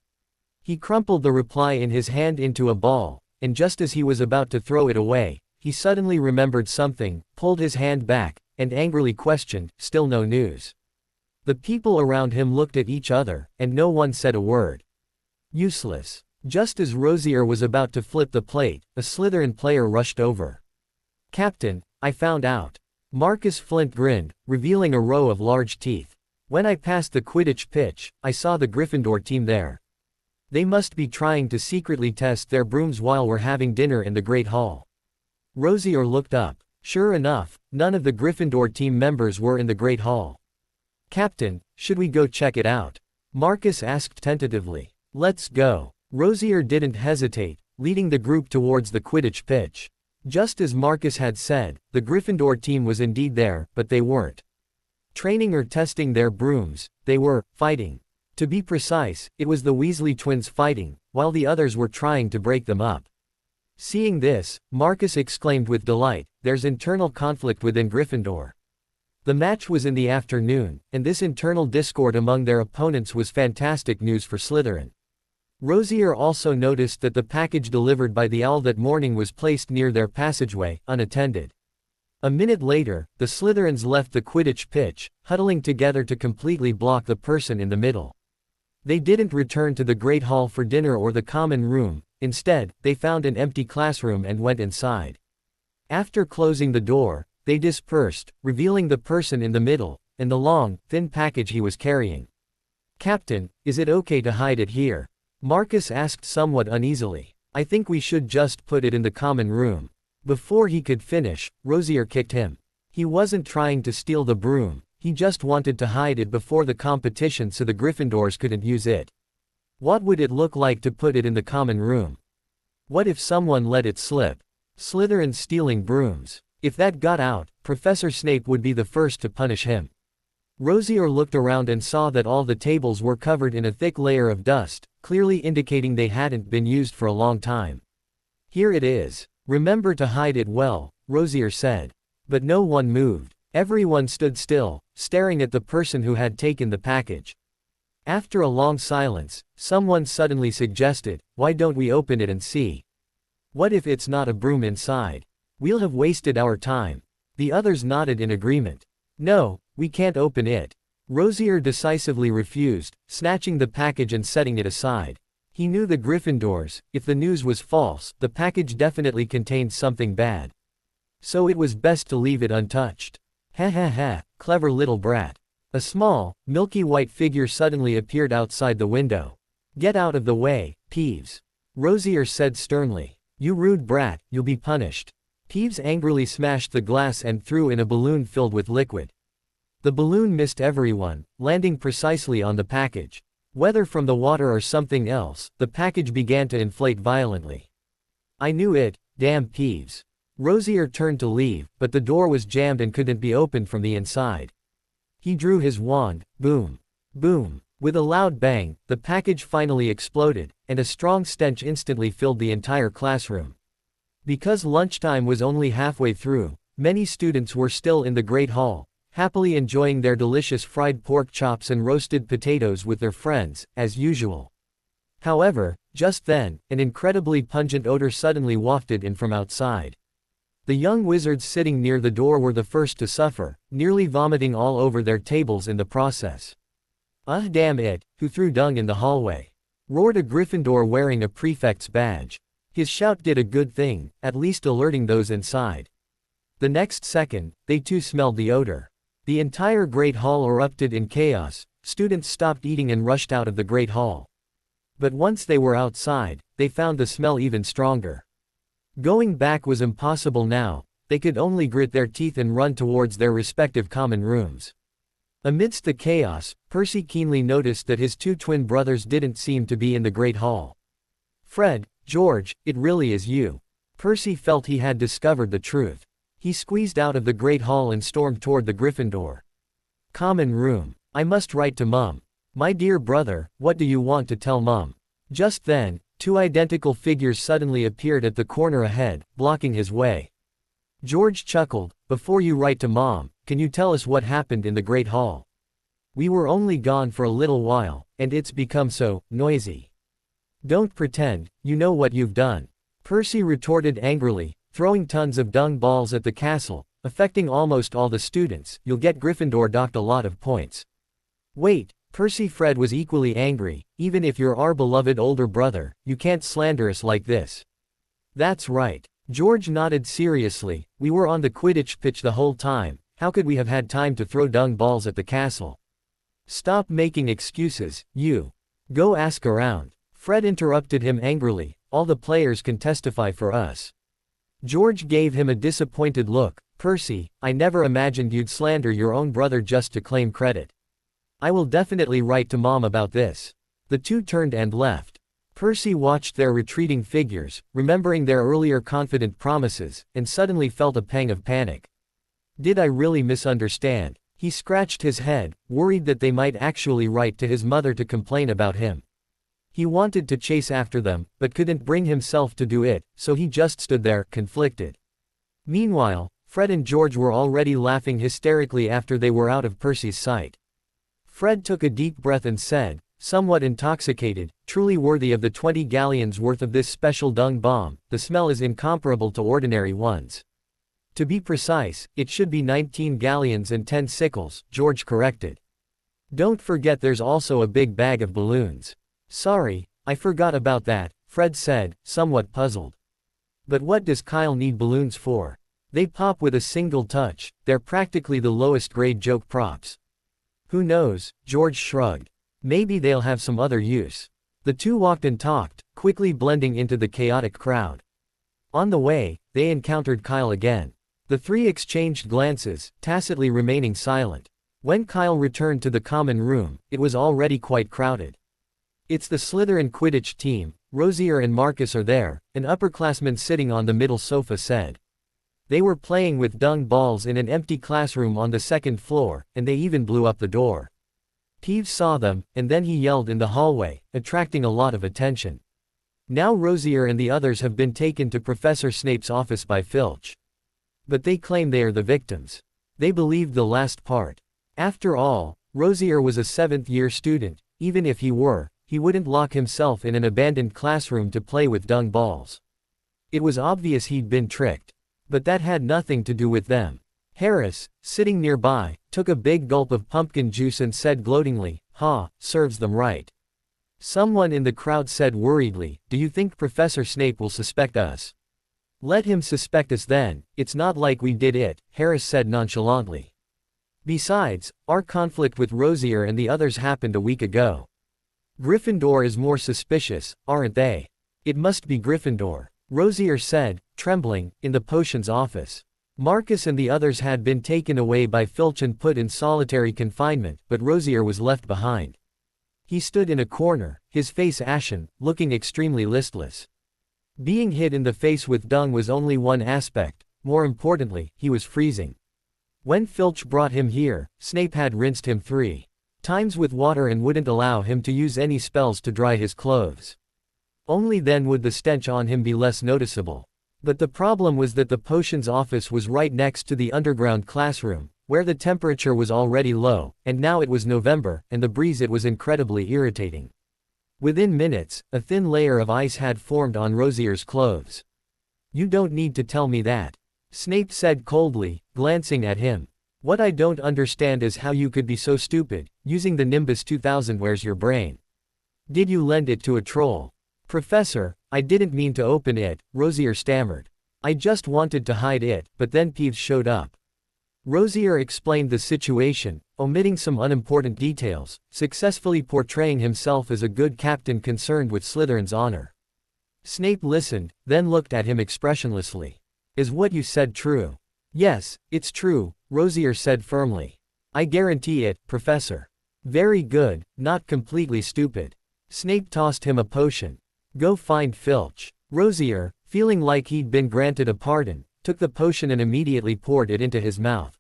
He crumpled the reply in his hand into a ball, and just as he was about to throw it away, he suddenly remembered something, pulled his hand back, and angrily questioned, "Still no news?" The people around him looked at each other, and no one said a word. Useless. Just as Rosier was about to flip the plate, a Slytherin player rushed over. "Captain, I found out." Marcus Flint grinned, revealing a row of large teeth. "When I passed the Quidditch pitch, I saw the Gryffindor team there. They must be trying to secretly test their brooms while we're having dinner in the Great Hall." Rosier looked up. Sure enough, none of the Gryffindor team members were in the Great Hall. "Captain, should we go check it out?" Marcus asked tentatively. "Let's go." Rosier didn't hesitate, leading the group towards the Quidditch pitch. Just as Marcus had said, the Gryffindor team was indeed there, but they weren't training or testing their brooms, they were fighting. To be precise, it was the Weasley twins fighting, while the others were trying to break them up. Seeing this, Marcus exclaimed with delight, "There's internal conflict within Gryffindor." The match was in the afternoon, and this internal discord among their opponents was fantastic news for Slytherin. Rosier also noticed that the package delivered by the owl that morning was placed near their passageway, unattended. A minute later, the Slytherins left the Quidditch pitch, huddling together to completely block the person in the middle. They didn't return to the Great Hall for dinner or the common room. Instead, they found an empty classroom and went inside. After closing the door, they dispersed, revealing the person in the middle, and the long, thin package he was carrying. "Captain, is it okay to hide it here?" Marcus asked somewhat uneasily. "I think we should just put it in the common room." Before he could finish, Rosier kicked him. He wasn't trying to steal the broom, he just wanted to hide it before the competition so the Gryffindors couldn't use it. What would it look like to put it in the common room? What if someone let it slip? Slytherin stealing brooms. If that got out, Professor Snape would be the first to punish him. Rosier looked around and saw that all the tables were covered in a thick layer of dust, clearly indicating they hadn't been used for a long time. "Here it is. Remember to hide it well," Rosier said. But no one moved. Everyone stood still, staring at the person who had taken the package. After a long silence, someone suddenly suggested, "Why don't we open it and see? What if it's not a broom inside? We'll have wasted our time." The others nodded in agreement. "No, we can't open it." Rosier decisively refused, snatching the package and setting it aside. He knew the Gryffindors. If the news was false, the package definitely contained something bad. So it was best to leave it untouched. Ha ha ha, clever little brat. A small, milky white figure suddenly appeared outside the window. "Get out of the way, Peeves," Rosier said sternly. "You rude brat, you'll be punished." Peeves angrily smashed the glass and threw in a balloon filled with liquid. The balloon missed everyone, landing precisely on the package. Whether from the water or something else, the package began to inflate violently. "I knew it, damn Peeves." Rosier turned to leave, but the door was jammed and couldn't be opened from the inside. He drew his wand, boom. Boom. With a loud bang, the package finally exploded, and a strong stench instantly filled the entire classroom. Because lunchtime was only halfway through, many students were still in the Great Hall, happily enjoying their delicious fried pork chops and roasted potatoes with their friends, as usual. However, just then, an incredibly pungent odor suddenly wafted in from outside. The young wizards sitting near the door were the first to suffer, nearly vomiting all over their tables in the process. Damn it, who threw dung in the hallway?" roared a Gryffindor wearing a prefect's badge. His shout did a good thing, at least alerting those inside. The next second, they too smelled the odor. The entire Great Hall erupted in chaos. Students stopped eating and rushed out of the Great Hall. But once they were outside, they found the smell even stronger. Going back was impossible now. They could only grit their teeth and run towards their respective common rooms. Amidst the chaos, Percy keenly noticed that his two twin brothers didn't seem to be in the Great Hall. "Fred, George, it really is you." Percy felt he had discovered the truth. He squeezed out of the Great Hall and stormed toward the Gryffindor common room. "I must write to Mum. My dear brother, what do you want to tell Mum?" Just then, two identical figures suddenly appeared at the corner ahead, blocking his way. George chuckled. "Before you write to Mom, can you tell us what happened in the Great Hall? We were only gone for a little while, and it's become so noisy." "Don't pretend, you know what you've done," Percy retorted angrily, throwing tons of dung balls at the castle, affecting almost all the students. "You'll get Gryffindor docked a lot of points." "Wait." Percy Fred was equally angry. "Even if you're our beloved older brother, you can't slander us like this." "That's right." George nodded seriously. "We were on the Quidditch pitch the whole time. How could we have had time to throw dung balls at the castle?" "Stop making excuses, you. Go ask around." Fred interrupted him angrily. "All the players can testify for us." George gave him a disappointed look. "Percy, I never imagined you'd slander your own brother just to claim credit. I will definitely write to Mom about this." The two turned and left. Percy watched their retreating figures, remembering their earlier confident promises, and suddenly felt a pang of panic. Did I really misunderstand? He scratched his head, worried that they might actually write to his mother to complain about him. He wanted to chase after them, but couldn't bring himself to do it, so he just stood there, conflicted. Meanwhile, Fred and George were already laughing hysterically after they were out of Percy's sight. Fred took a deep breath and said, somewhat intoxicated, "Truly worthy of the 20 galleons worth of this special dung bomb, the smell is incomparable to ordinary ones." "To be precise, it should be 19 galleons and 10 sickles," George corrected. "Don't forget there's also a big bag of balloons." "Sorry, I forgot about that," Fred said, somewhat puzzled. "But what does Kyle need balloons for? They pop with a single touch, they're practically the lowest grade joke props." "Who knows?" George shrugged. "Maybe they'll have some other use." The two walked and talked, quickly blending into the chaotic crowd. On the way, they encountered Kyle again. The three exchanged glances, tacitly remaining silent. When Kyle returned to the common room, it was already quite crowded. "It's the Slytherin Quidditch team, Rosier and Marcus are there," an upperclassman sitting on the middle sofa said. "They were playing with dung balls in an empty classroom on the second floor, and they even blew up the door." Peeves saw them, and then he yelled in the hallway, attracting a lot of attention. Now Rosier and the others have been taken to Professor Snape's office by Filch. But they claim they are the victims. They believed the last part. After all, Rosier was a 7th-year student. Even if he were, he wouldn't lock himself in an abandoned classroom to play with dung balls. It was obvious he'd been tricked. But that had nothing to do with them. Harris, sitting nearby, took a big gulp of pumpkin juice and said gloatingly, "Ha, serves them right." Someone in the crowd said worriedly, "Do you think Professor Snape will suspect us?" "Let him suspect us then, it's not like we did it," Harris said nonchalantly. "Besides, our conflict with Rosier and the others happened a week ago. Gryffindor is more suspicious, aren't they?" "It must be Gryffindor," Rosier said, trembling, in the potions office. Marcus and the others had been taken away by Filch and put in solitary confinement, but Rosier was left behind. He stood in a corner, his face ashen, looking extremely listless. Being hit in the face with dung was only one aspect, more importantly, he was freezing. When Filch brought him here, Snape had rinsed him 3 times with water and wouldn't allow him to use any spells to dry his clothes. Only then would the stench on him be less noticeable. But the problem was that the potions office was right next to the underground classroom, where the temperature was already low, and now it was November, and the breeze it was incredibly irritating. Within minutes, a thin layer of ice had formed on Rosier's clothes. "You don't need to tell me that," Snape said coldly, glancing at him. "What I don't understand is how you could be so stupid, using the Nimbus 2000. Where's your brain? Did you lend it to a troll?" "Professor, I didn't mean to open it," Rosier stammered. "I just wanted to hide it, but then Peeves showed up." Rosier explained the situation, omitting some unimportant details, successfully portraying himself as a good captain concerned with Slytherin's honor. Snape listened, then looked at him expressionlessly. "Is what you said true?" "Yes, it's true," Rosier said firmly. "I guarantee it, Professor." "Very good, not completely stupid." Snape tossed him a potion. "Go find Filch." Rosier, feeling like he'd been granted a pardon, took the potion and immediately poured it into his mouth.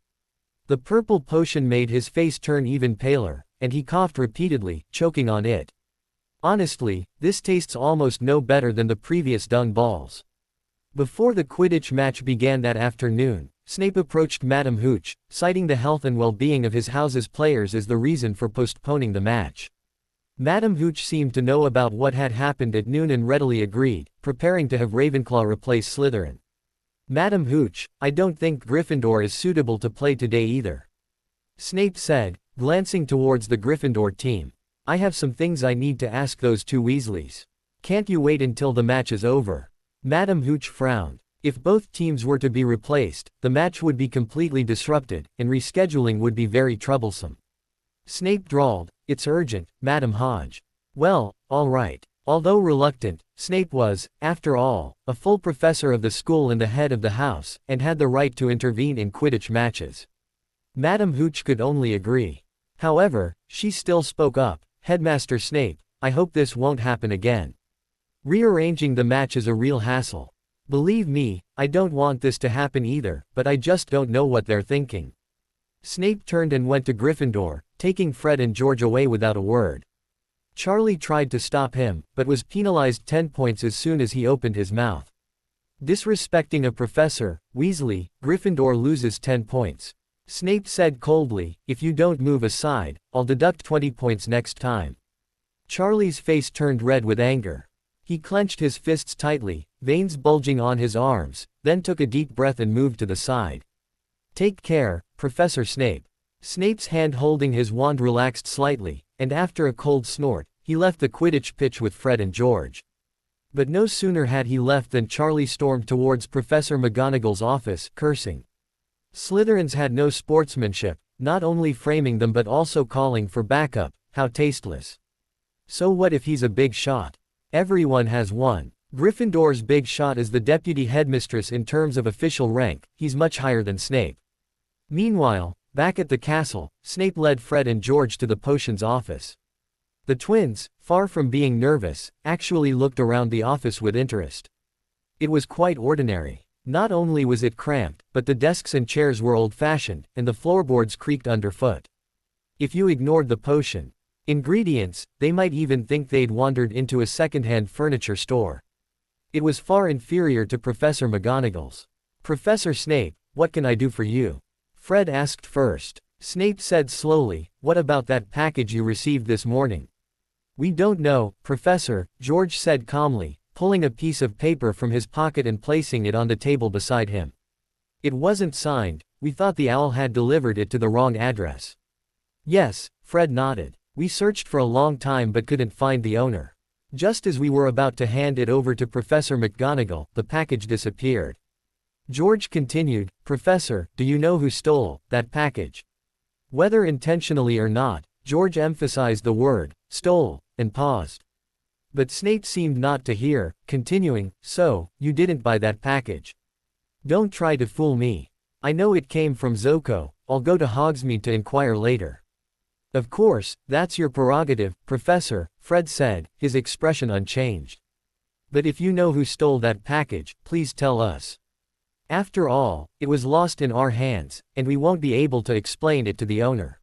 The purple potion made his face turn even paler, and he coughed repeatedly, choking on it. "Honestly, this tastes almost no better than the previous dung balls." Before the Quidditch match began that afternoon, Snape approached Madame Hooch, citing the health and well-being of his house's players as the reason for postponing the match. Madame Hooch seemed to know about what had happened at noon and readily agreed, preparing to have Ravenclaw replace Slytherin. "Madame Hooch, I don't think Gryffindor is suitable to play today either," Snape said, glancing towards the Gryffindor team. "I have some things I need to ask those 2 Weasleys. Can't you wait until the match is over?" Madame Hooch frowned. If both teams were to be replaced, the match would be completely disrupted, and rescheduling would be very troublesome. Snape drawled, "It's urgent, Madame Hodge." "Well, all right." Although reluctant, Snape was, after all, a full professor of the school and the head of the house, and had the right to intervene in Quidditch matches. Madame Hooch could only agree. However, she still spoke up, "Headmaster Snape, I hope this won't happen again. Rearranging the match is a real hassle. Believe me, I don't want this to happen either, but I just don't know what they're thinking." Snape turned and went to Gryffindor, taking Fred and George away without a word. Charlie tried to stop him, but was penalized 10 points as soon as he opened his mouth. "Disrespecting a professor, Weasley, Gryffindor loses 10 points. Snape said coldly, "If you don't move aside, I'll deduct 20 points next time." Charlie's face turned red with anger. He clenched his fists tightly, veins bulging on his arms, then took a deep breath and moved to the side. "Take care, Professor Snape." Snape's hand holding his wand relaxed slightly, and after a cold snort, he left the Quidditch pitch with Fred and George. But no sooner had he left than Charlie stormed towards Professor McGonagall's office, cursing. Slytherins had no sportsmanship, not only framing them but also calling for backup. How tasteless. So what if he's a big shot? Everyone has one. Gryffindor's big shot is the deputy headmistress in terms of official rank, he's much higher than Snape. Meanwhile, back at the castle, Snape led Fred and George to the potions office. The twins, far from being nervous, actually looked around the office with interest. It was quite ordinary. Not only was it cramped, but the desks and chairs were old-fashioned, and the floorboards creaked underfoot. If you ignored the potion ingredients, they might even think they'd wandered into a second-hand furniture store. It was far inferior to Professor McGonagall's. "Professor Snape, what can I do for you? Fred asked first. Snape said slowly, what about that package you received this morning? We don't know, Professor, George said calmly, pulling a piece of paper from his pocket and placing it on the table beside him. It wasn't signed, we thought the owl had delivered it to the wrong address. Yes, Fred nodded. We searched for a long time but couldn't find the owner. Just as we were about to hand it over to Professor McGonagall, the package disappeared. George continued, Professor, do you know who stole that package? Whether intentionally or not, George emphasized the word, stole, and paused. But Snape seemed not to hear, continuing, so, you didn't buy that package. Don't try to fool me. I know it came from Zoko, I'll go to Hogsmeade to inquire later. Of course, that's your prerogative, Professor, Fred said, his expression unchanged. But if you know who stole that package, please tell us. After all, it was lost in our hands, and we won't be able to explain it to the owner.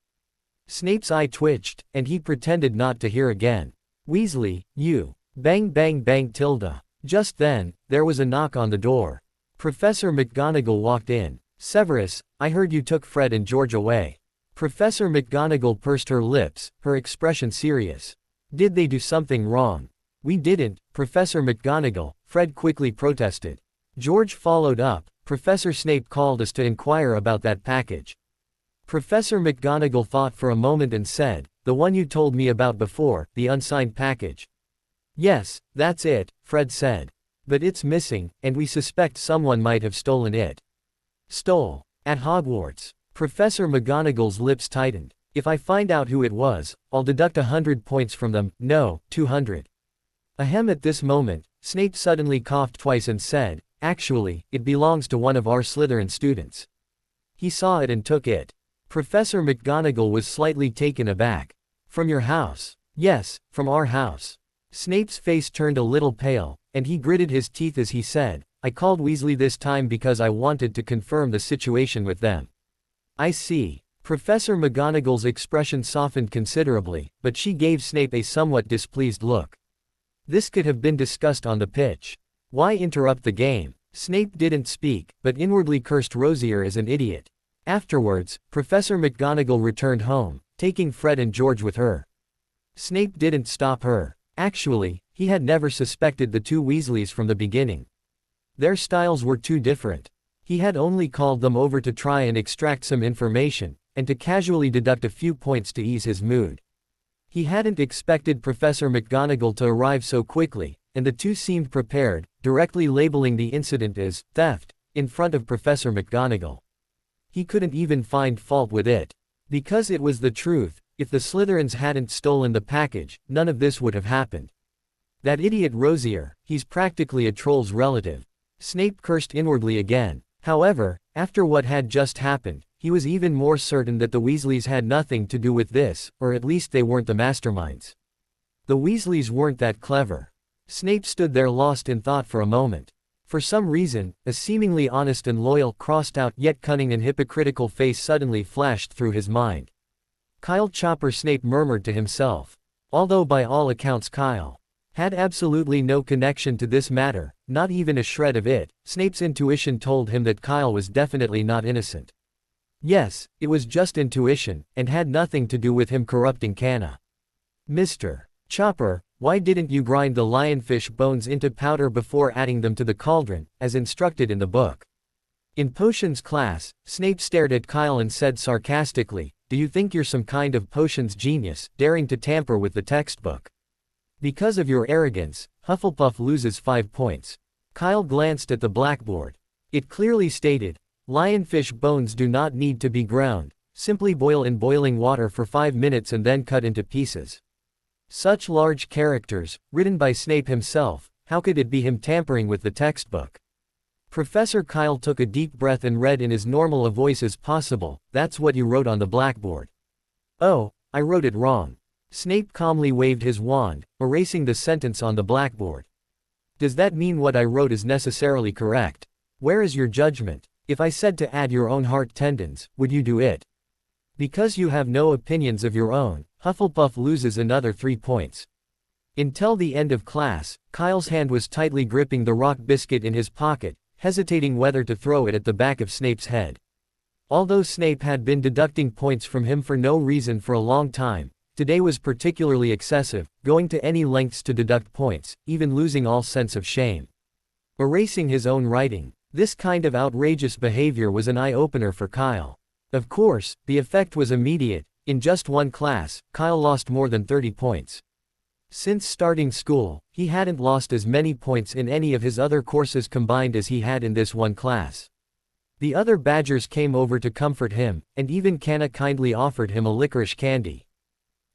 Snape's eye twitched, and he pretended not to hear again. Weasley, you. Bang bang bang tilde. Just then, there was a knock on the door. Professor McGonagall walked in. Severus, I heard you took Fred and George away. Professor McGonagall pursed her lips, her expression serious. Did they do something wrong? We didn't, Professor McGonagall, Fred quickly protested. George followed up, Professor Snape called us to inquire about that package. Professor McGonagall thought for a moment and said, the one you told me about before, the unsigned package. Yes, that's it, Fred said. But it's missing, and we suspect someone might have stolen it. Stole. At Hogwarts. Professor McGonagall's lips tightened. If I find out who it was, I'll deduct 100 points from them, no, 200. Ahem. At this moment, Snape suddenly coughed twice and said, actually, it belongs to one of our Slytherin students. He saw it and took it. Professor McGonagall was slightly taken aback. From your house? Yes, from our house. Snape's face turned a little pale, and he gritted his teeth as he said, I called Weasley this time because I wanted to confirm the situation with them. I see. Professor McGonagall's expression softened considerably, but she gave Snape a somewhat displeased look. This could have been discussed on the pitch. Why interrupt the game? Snape didn't speak, but inwardly cursed Rosier as an idiot. Afterwards, Professor McGonagall returned home, taking Fred and George with her. Snape didn't stop her. Actually, he had never suspected the two Weasleys from the beginning. Their styles were too different. He had only called them over to try and extract some information, and to casually deduct a few points to ease his mood. He hadn't expected Professor McGonagall to arrive so quickly, and the two seemed prepared, directly labeling the incident as theft, in front of Professor McGonagall. He couldn't even find fault with it. Because it was the truth, if the Slytherins hadn't stolen the package, none of this would have happened. That idiot Rosier, he's practically a troll's relative. Snape cursed inwardly again. However, after what had just happened, he was even more certain that the Weasleys had nothing to do with this, or at least they weren't the masterminds. The Weasleys weren't that clever. Snape stood there lost in thought for a moment. For some reason, a seemingly honest and loyal, crossed-out yet cunning and hypocritical face suddenly flashed through his mind. Kyle Chopper, Snape murmured to himself. Although by all accounts Kyle had absolutely no connection to this matter, not even a shred of it, Snape's intuition told him that Kyle was definitely not innocent. Yes, it was just intuition, and had nothing to do with him corrupting Canna. Mr. Chopper, why didn't you grind the lionfish bones into powder before adding them to the cauldron, as instructed in the book? In potions class, Snape stared at Kyle and said sarcastically, do you think you're some kind of potions genius, daring to tamper with the textbook? Because of your arrogance, Hufflepuff loses 5 points. Kyle glanced at the blackboard. It clearly stated, lionfish bones do not need to be ground, simply boil in boiling water for 5 minutes and then cut into pieces. Such large characters, written by Snape himself, how could it be him tampering with the textbook? Professor Kyle took a deep breath and read in as normal a voice as possible, that's what you wrote on the blackboard. Oh, I wrote it wrong. Snape calmly waved his wand, erasing the sentence on the blackboard. Does that mean what I wrote is necessarily correct? Where is your judgment? If I said to add your own heart tendons, would you do it? Because you have no opinions of your own, Hufflepuff loses another 3 points. Until the end of class, Kyle's hand was tightly gripping the rock biscuit in his pocket, hesitating whether to throw it at the back of Snape's head. Although Snape had been deducting points from him for no reason for a long time, today was particularly excessive, going to any lengths to deduct points, even losing all sense of shame. Erasing his own writing. This kind of outrageous behavior was an eye-opener for Kyle. Of course, the effect was immediate. In just one class, Kyle lost more than 30 points. Since starting school, he hadn't lost as many points in any of his other courses combined as he had in this one class. The other Badgers came over to comfort him, and even Canna kindly offered him a licorice candy.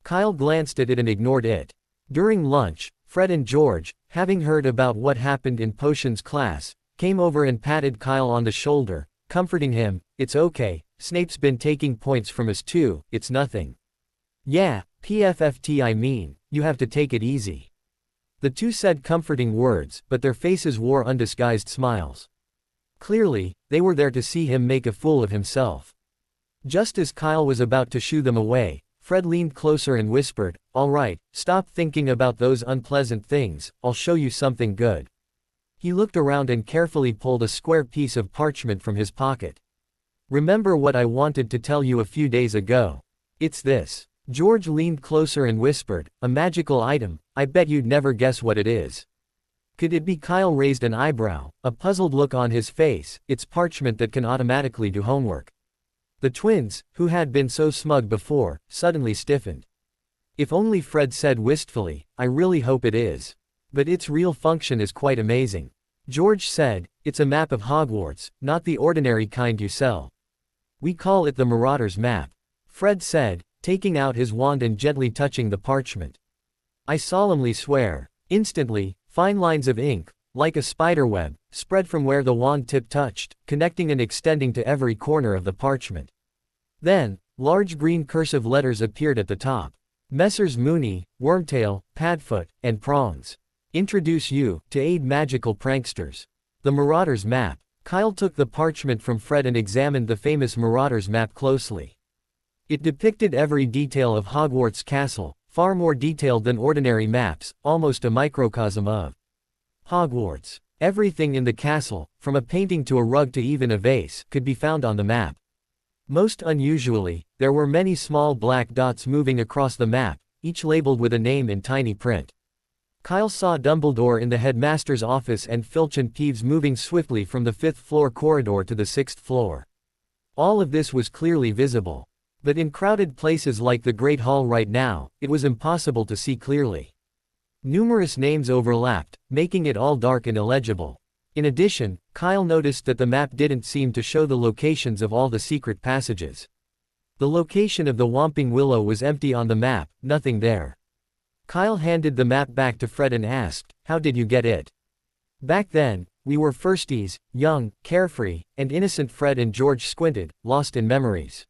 Kyle glanced at it and ignored it. During lunch, Fred and George, having heard about what happened in Potions class, came over and patted Kyle on the shoulder, comforting him. "It's okay, Snape's been taking points from us too, it's nothing." "Yeah, PFFT, I mean, you have to take it easy." The two said comforting words, but their faces wore undisguised smiles. Clearly, they were there to see him make a fool of himself. Just as Kyle was about to shoo them away, Fred leaned closer and whispered, "All right, stop thinking about those unpleasant things, I'll show you something good." He looked around and carefully pulled a square piece of parchment from his pocket. "Remember what I wanted to tell you a few days ago? It's this." George leaned closer and whispered, "A magical item, I bet you'd never guess what it is." Could it be? Kyle raised an eyebrow, a puzzled look on his face. "It's parchment that can automatically do homework." The twins, who had been so smug before, suddenly stiffened. "If only," Fred said wistfully, "I really hope it is. But its real function is quite amazing." George said, "It's a map of Hogwarts, not the ordinary kind you sell. We call it the Marauder's Map." Fred said, taking out his wand and gently touching the parchment. "I solemnly swear." Instantly, fine lines of ink, like a spiderweb, spread from where the wand tip touched, connecting and extending to every corner of the parchment. Then, large green cursive letters appeared at the top. "Messrs. Moony, Wormtail, Padfoot, and Prongs introduce you to aid magical pranksters. The Marauder's Map." Kyle took the parchment from Fred and examined the famous Marauder's Map closely. It depicted every detail of Hogwarts Castle, far more detailed than ordinary maps, almost a microcosm of Hogwarts. Everything in the castle, from a painting to a rug to even a vase, could be found on the map. Most unusually, there were many small black dots moving across the map, each labeled with a name in tiny print. Kyle saw Dumbledore in the headmaster's office and Filch and Peeves moving swiftly from the 5th floor corridor to the 6th floor. All of this was clearly visible. But in crowded places like the Great Hall right now, it was impossible to see clearly. Numerous names overlapped, making it all dark and illegible. In addition, Kyle noticed that the map didn't seem to show the locations of all the secret passages. The location of the Whomping Willow was empty on the map, nothing there. Kyle handed the map back to Fred and asked, "How did you get it?" "Back then, we were firsties, young, carefree, and innocent." Fred and George squinted, lost in memories.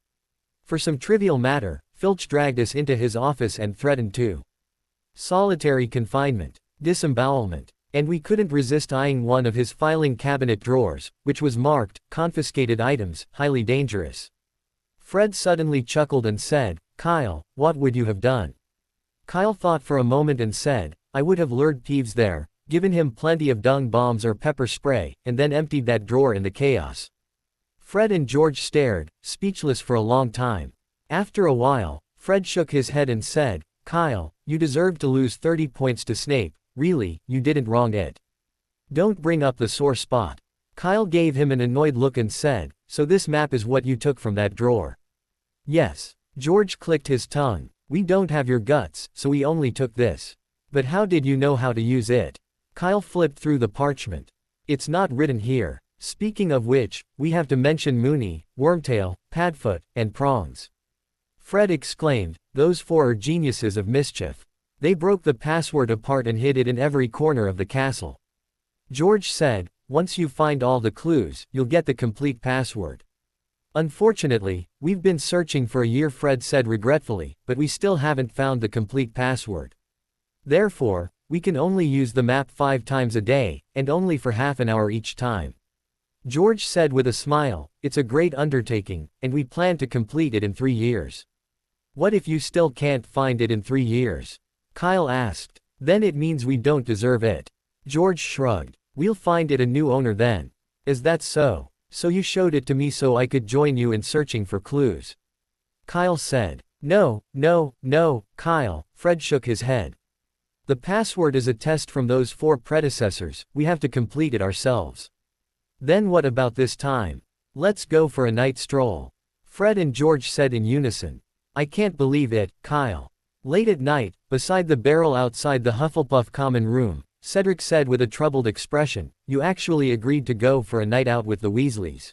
"For some trivial matter, Filch dragged us into his office and threatened to solitary confinement, disembowelment, and we couldn't resist eyeing one of his filing cabinet drawers, which was marked, confiscated items, highly dangerous." Fred suddenly chuckled and said, "Kyle, what would you have done?" Kyle thought for a moment and said, "I would have lured Peeves there, given him plenty of dung bombs or pepper spray, and then emptied that drawer in the chaos." Fred and George stared, speechless for a long time. After a while, Fred shook his head and said, "Kyle, you deserved to lose 30 points to Snape, really, you didn't wrong it. Don't bring up the sore spot." Kyle gave him an annoyed look and said, "So this map is what you took from that drawer?" "Yes." George clicked his tongue. "We don't have your guts, so we only took this. But how did you know how to use it?" Kyle flipped through the parchment. "It's not written here. Speaking of which, we have to mention Moony, Wormtail, Padfoot, and Prongs." Fred exclaimed, "Those four are geniuses of mischief. They broke the password apart and hid it in every corner of the castle." George said, "Once you find all the clues, you'll get the complete password." "Unfortunately, we've been searching for a year," Fred said regretfully, "but we still haven't found the complete password. Therefore, we can only use the map 5 times a day, and only for half an hour each time." George said with a smile, "It's a great undertaking, and we plan to complete it in 3 years." "What if you still can't find it in 3 years?" Kyle asked. "Then it means we don't deserve it." George shrugged. "We'll find it a new owner then." Is that so? So you showed it to me so I could join you in searching for clues. Kyle said. No, no, no, Kyle, Fred shook his head. The password is a test from those 4 predecessors, we have to complete it ourselves. Then what about this time? Let's go for a night stroll. Fred and George said in unison. I can't believe it, Kyle. Late at night, beside the barrel outside the Hufflepuff common room, Cedric said with a troubled expression, you actually agreed to go for a night out with the Weasleys.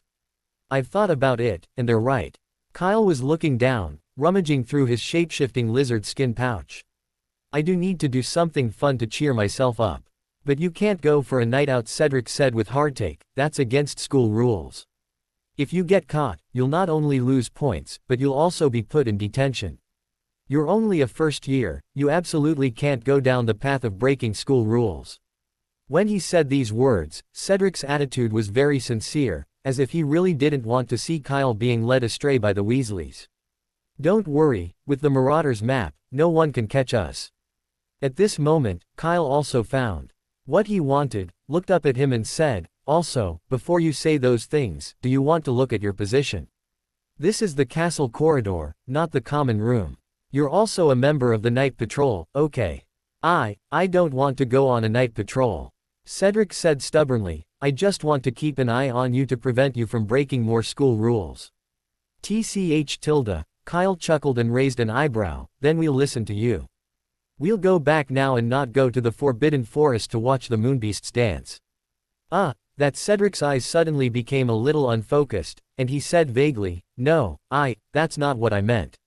I've thought about it, and they're right. Kyle was looking down, rummaging through his shape-shifting lizard skin pouch. I do need to do something fun to cheer myself up. But you can't go for a night out, Cedric said with heartache, that's against school rules. If you get caught, you'll not only lose points, but you'll also be put in detention. You're only a first year, you absolutely can't go down the path of breaking school rules. When he said these words, Cedric's attitude was very sincere, as if he really didn't want to see Kyle being led astray by the Weasleys. Don't worry, with the Marauders map, no one can catch us. At this moment, Kyle also found what he wanted, looked up at him and said, also, before you say those things, do you want to look at your position? This is the castle corridor, not the common room. You're also a member of the night patrol, okay. I don't want to go on a night patrol. Cedric said stubbornly, I just want to keep an eye on you to prevent you from breaking more school rules. TCH. Kyle chuckled and raised an eyebrow, then we'll listen to you. We'll go back now and not go to the Forbidden Forest to watch the Moonbeasts dance. That Cedric's eyes suddenly became a little unfocused, and he said vaguely, no, that's not what I meant.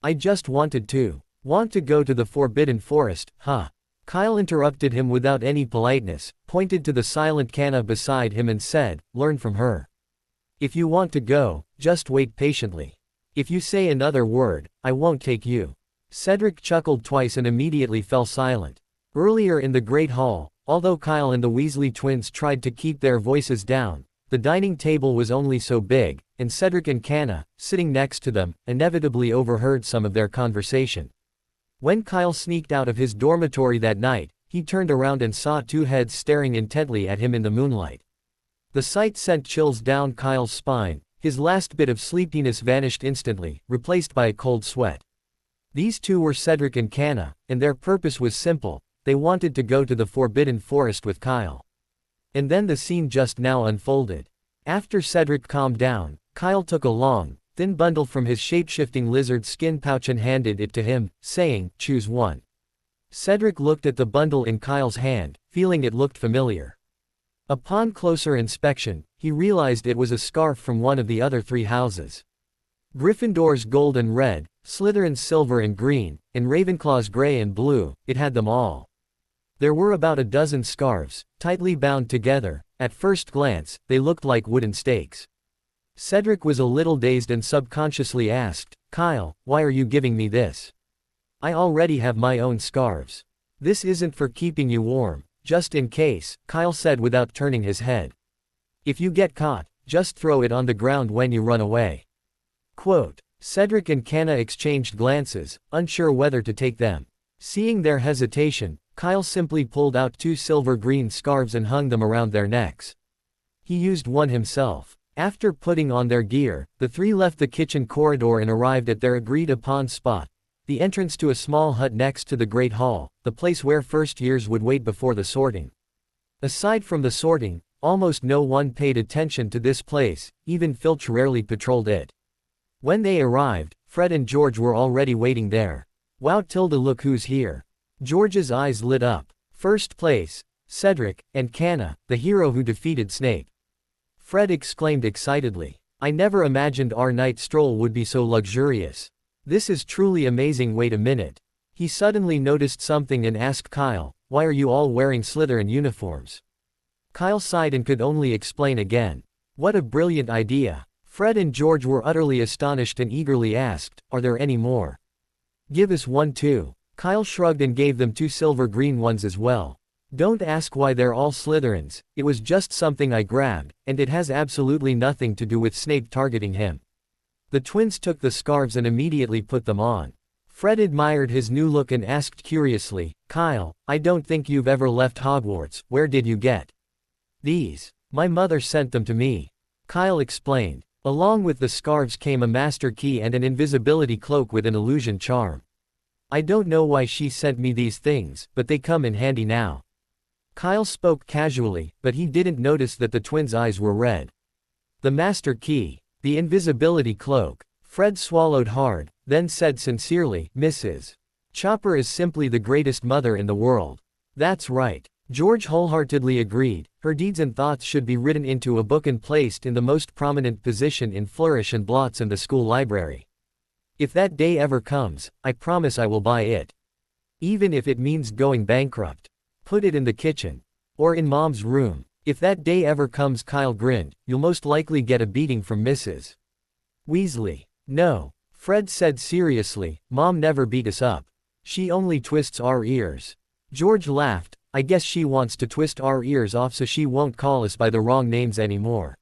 I just want to go to the Forbidden Forest, huh? Kyle interrupted him without any politeness, pointed to the silent Canna beside him and said, learn from her. If you want to go, just wait patiently. If you say another word, I won't take you. Cedric chuckled twice and immediately fell silent. Earlier in the Great Hall, although Kyle and the Weasley twins tried to keep their voices down, the dining table was only so big, and Cedric and Canna, sitting next to them, inevitably overheard some of their conversation. When Kyle sneaked out of his dormitory that night, he turned around and saw 2 heads staring intently at him in the moonlight. The sight sent chills down Kyle's spine, his last bit of sleepiness vanished instantly, replaced by a cold sweat. These 2 were Cedric and Canna, and their purpose was simple, they wanted to go to the Forbidden Forest with Kyle. And then the scene just now unfolded. After Cedric calmed down, Kyle took a long, thin bundle from his shape-shifting lizard skin pouch and handed it to him, saying, choose one. Cedric looked at the bundle in Kyle's hand, feeling it looked familiar. Upon closer inspection, he realized it was a scarf from one of the other 3 houses. Gryffindor's gold and red, Slytherin's silver and green, and Ravenclaw's gray and blue, it had them all. There were about a dozen scarves, tightly bound together. At first glance, they looked like wooden stakes. Cedric was a little dazed and subconsciously asked, Kyle, why are you giving me this? I already have my own scarves. This isn't for keeping you warm, just in case, Kyle said without turning his head. If you get caught, just throw it on the ground when you run away. Quote. Cedric and Canna exchanged glances, unsure whether to take them. Seeing their hesitation, Kyle simply pulled out 2 silver-green scarves and hung them around their necks. He used one himself. After putting on their gear, the 3 left the kitchen corridor and arrived at their agreed-upon spot, the entrance to a small hut next to the Great Hall, the place where first years would wait before the sorting. Aside from the sorting, almost no one paid attention to this place, even Filch rarely patrolled it. When they arrived, Fred and George were already waiting there. Wow, look who's here. George's eyes lit up. First place, Cedric, and Canna, the hero who defeated Snape. Fred exclaimed excitedly. I never imagined our night stroll would be so luxurious. This is truly amazing. Wait a minute. He suddenly noticed something and asked Kyle, why are you all wearing Slytherin uniforms? Kyle sighed and could only explain again. What a brilliant idea. Fred and George were utterly astonished and eagerly asked, are there any more? Give us one too. Kyle shrugged and gave them 2 silver-green ones as well. Don't ask why they're all Slytherins, it was just something I grabbed, and it has absolutely nothing to do with Snape targeting him. The twins took the scarves and immediately put them on. Fred admired his new look and asked curiously, Kyle, I don't think you've ever left Hogwarts, where did you get these? My mother sent them to me. Kyle explained. Along with the scarves came a master key and an invisibility cloak with an illusion charm. I don't know why she sent me these things, but they come in handy now. Kyle spoke casually, but he didn't notice that the twins' eyes were red. The master key. The invisibility cloak. Fred swallowed hard, then said sincerely, Mrs. Chopper is simply the greatest mother in the world. That's right. George wholeheartedly agreed. Her deeds and thoughts should be written into a book and placed in the most prominent position in Flourish and Blots in the school library. If that day ever comes, I promise I will buy it. Even if it means going bankrupt. Put it in the kitchen. Or in Mom's room. If that day ever comes, Kyle grinned, you'll most likely get a beating from Mrs. Weasley. No. Fred said seriously, Mom never beat us up. She only twists our ears. George laughed, I guess she wants to twist our ears off so she won't call us by the wrong names anymore.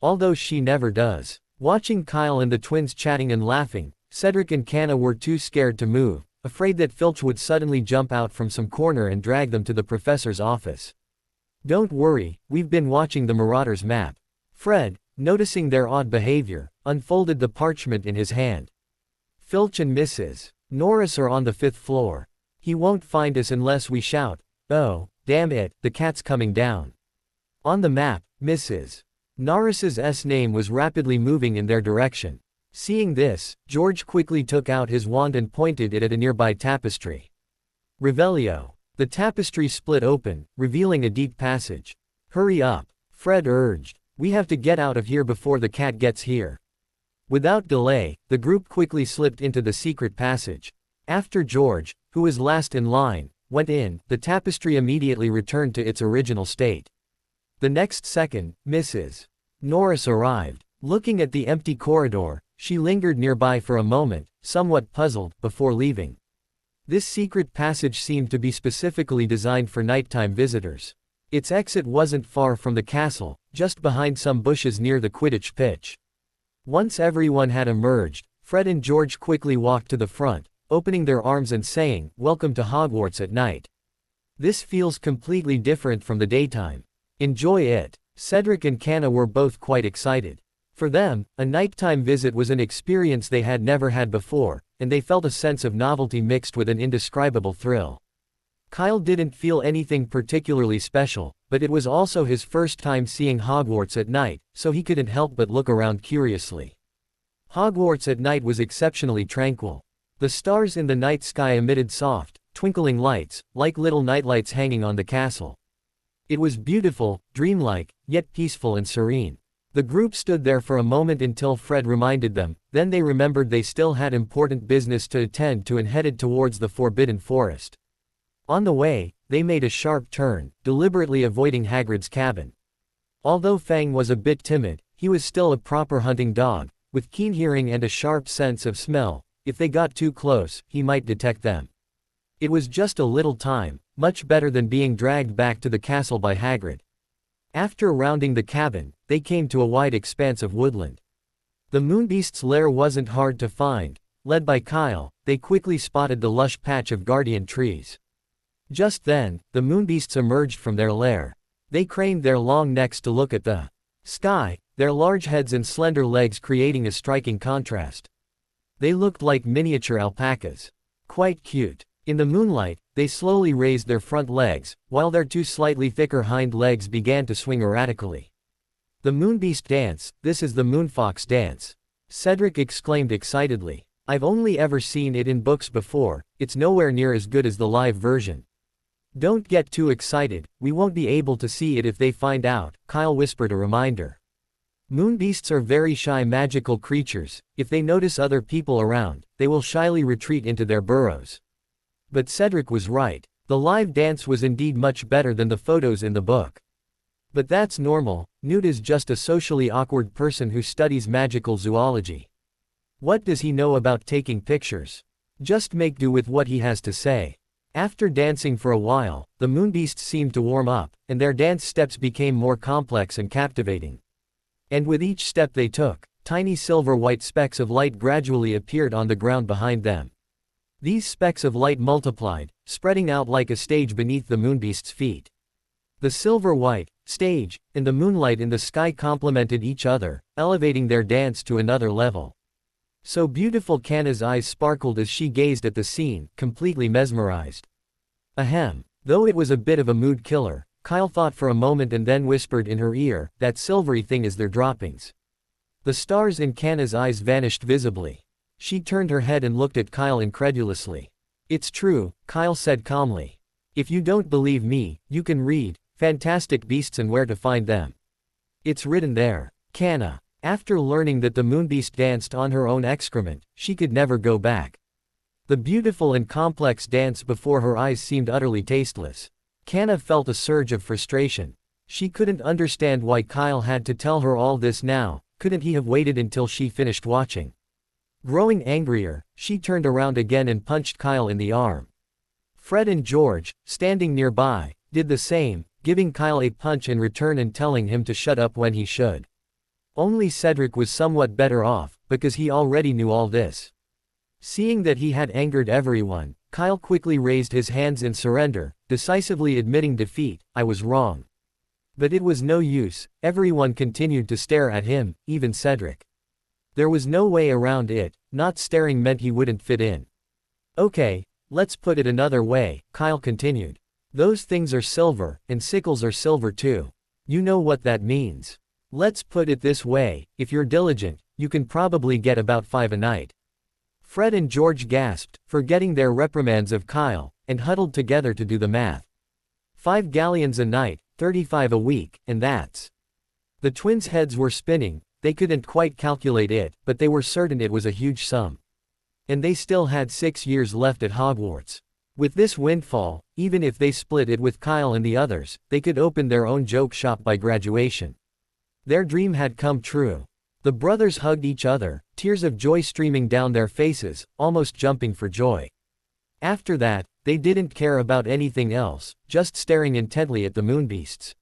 Although she never does. Watching Kyle and the twins chatting and laughing, Cedric and Canna were too scared to move, afraid that Filch would suddenly jump out from some corner and drag them to the professor's office. Don't worry, we've been watching the Marauders map. Fred, noticing their odd behavior, unfolded the parchment in his hand. Filch and Mrs. Norris are on the 5th floor. He won't find us unless we shout, oh, damn it, the cat's coming down. On the map, Mrs. Norris's name was rapidly moving in their direction. Seeing this, George quickly took out his wand and pointed it at a nearby tapestry. Revelio. The tapestry split open, revealing a deep passage. Hurry up, Fred urged. We have to get out of here before the cat gets here. Without delay, the group quickly slipped into the secret passage. After George, who was last in line, went in, the tapestry immediately returned to its original state. The next second, Mrs. Norris arrived. Looking at the empty corridor, she lingered nearby for a moment, somewhat puzzled, before leaving. This secret passage seemed to be specifically designed for nighttime visitors. Its exit wasn't far from the castle, just behind some bushes near the Quidditch pitch. Once everyone had emerged, Fred and George quickly walked to the front, opening their arms and saying, Welcome to Hogwarts at night. This feels completely different from the daytime. Enjoy it. Cedric and Canna were both quite excited. For them, a nighttime visit was an experience they had never had before, and they felt a sense of novelty mixed with an indescribable thrill. Kyle didn't feel anything particularly special, but it was also his first time seeing Hogwarts at night, so he couldn't help but look around curiously. Hogwarts at night was exceptionally tranquil. The stars in the night sky emitted soft, twinkling lights, like little nightlights hanging on the castle. It was beautiful, dreamlike, yet peaceful and serene. The group stood there for a moment until Fred reminded them, then they remembered they still had important business to attend to and headed towards the Forbidden Forest. On the way, they made a sharp turn, deliberately avoiding Hagrid's cabin. Although Fang was a bit timid, he was still a proper hunting dog, with keen hearing and a sharp sense of smell. If they got too close, he might detect them. It was just a little time, much better than being dragged back to the castle by Hagrid. After rounding the cabin, they came to a wide expanse of woodland. The Moonbeast's lair wasn't hard to find. Led by Kyle, they quickly spotted the lush patch of guardian trees. Just then, the Moonbeasts emerged from their lair. They craned their long necks to look at the sky, their large heads and slender legs creating a striking contrast. They looked like miniature alpacas. Quite cute. In the moonlight, they slowly raised their front legs, while their two slightly thicker hind legs began to swing erratically. The Moonbeast dance, this is the Moonfox dance. Cedric exclaimed excitedly. I've only ever seen it in books before, it's nowhere near as good as the live version. Don't get too excited, we won't be able to see it if they find out, Kyle whispered a reminder. Moonbeasts are very shy magical creatures. If they notice other people around, they will shyly retreat into their burrows. But Cedric was right. The live dance was indeed much better than the photos in the book. But that's normal. Newt is just a socially awkward person who studies magical zoology. What does he know about taking pictures? Just make do with what he has to say. After dancing for a while, the Moonbeasts seemed to warm up, and their dance steps became more complex and captivating. And with each step they took, tiny silver-white specks of light gradually appeared on the ground behind them. These specks of light multiplied, spreading out like a stage beneath the Moonbeast's feet. The silver-white, stage, and the moonlight in the sky complemented each other, elevating their dance to another level. So beautiful Kanna's eyes sparkled as she gazed at the scene, completely mesmerized. Ahem. Though it was a bit of a mood killer, Kyle thought for a moment and then whispered in her ear, "That silvery thing is their droppings." The stars in Kanna's eyes vanished visibly. She turned her head and looked at Kyle incredulously. "It's true," Kyle said calmly. "If you don't believe me, you can read Fantastic Beasts and Where to Find Them. It's written there." Kanna. After learning that the moonbeast danced on her own excrement, she could never go back. The beautiful and complex dance before her eyes seemed utterly tasteless. Kanna felt a surge of frustration. She couldn't understand why Kyle had to tell her all this now. Couldn't he have waited until she finished watching? Growing angrier, she turned around again and punched Kyle in the arm. Fred and George, standing nearby, did the same, giving Kyle a punch in return and telling him to shut up when he should. Only Cedric was somewhat better off, because he already knew all this. Seeing that he had angered everyone, Kyle quickly raised his hands in surrender, decisively admitting defeat. "I was wrong." But it was no use, everyone continued to stare at him, even Cedric. There was no way around it, not staring meant he wouldn't fit in. "Okay, let's put it another way," Kyle continued. "Those things are silver, and sickles are silver too. You know what that means. Let's put it this way, if you're diligent, you can probably get about 5 a night." Fred and George gasped, forgetting their reprimands of Kyle, and huddled together to do the math. 5 galleons a night, 35 a week, and that's. The twins' heads were spinning. They couldn't quite calculate it, but they were certain it was a huge sum. And they still had 6 years left at Hogwarts. With this windfall, even if they split it with Kyle and the others, they could open their own joke shop by graduation. Their dream had come true. The brothers hugged each other, tears of joy streaming down their faces, almost jumping for joy. After that, they didn't care about anything else, just staring intently at the moonbeasts.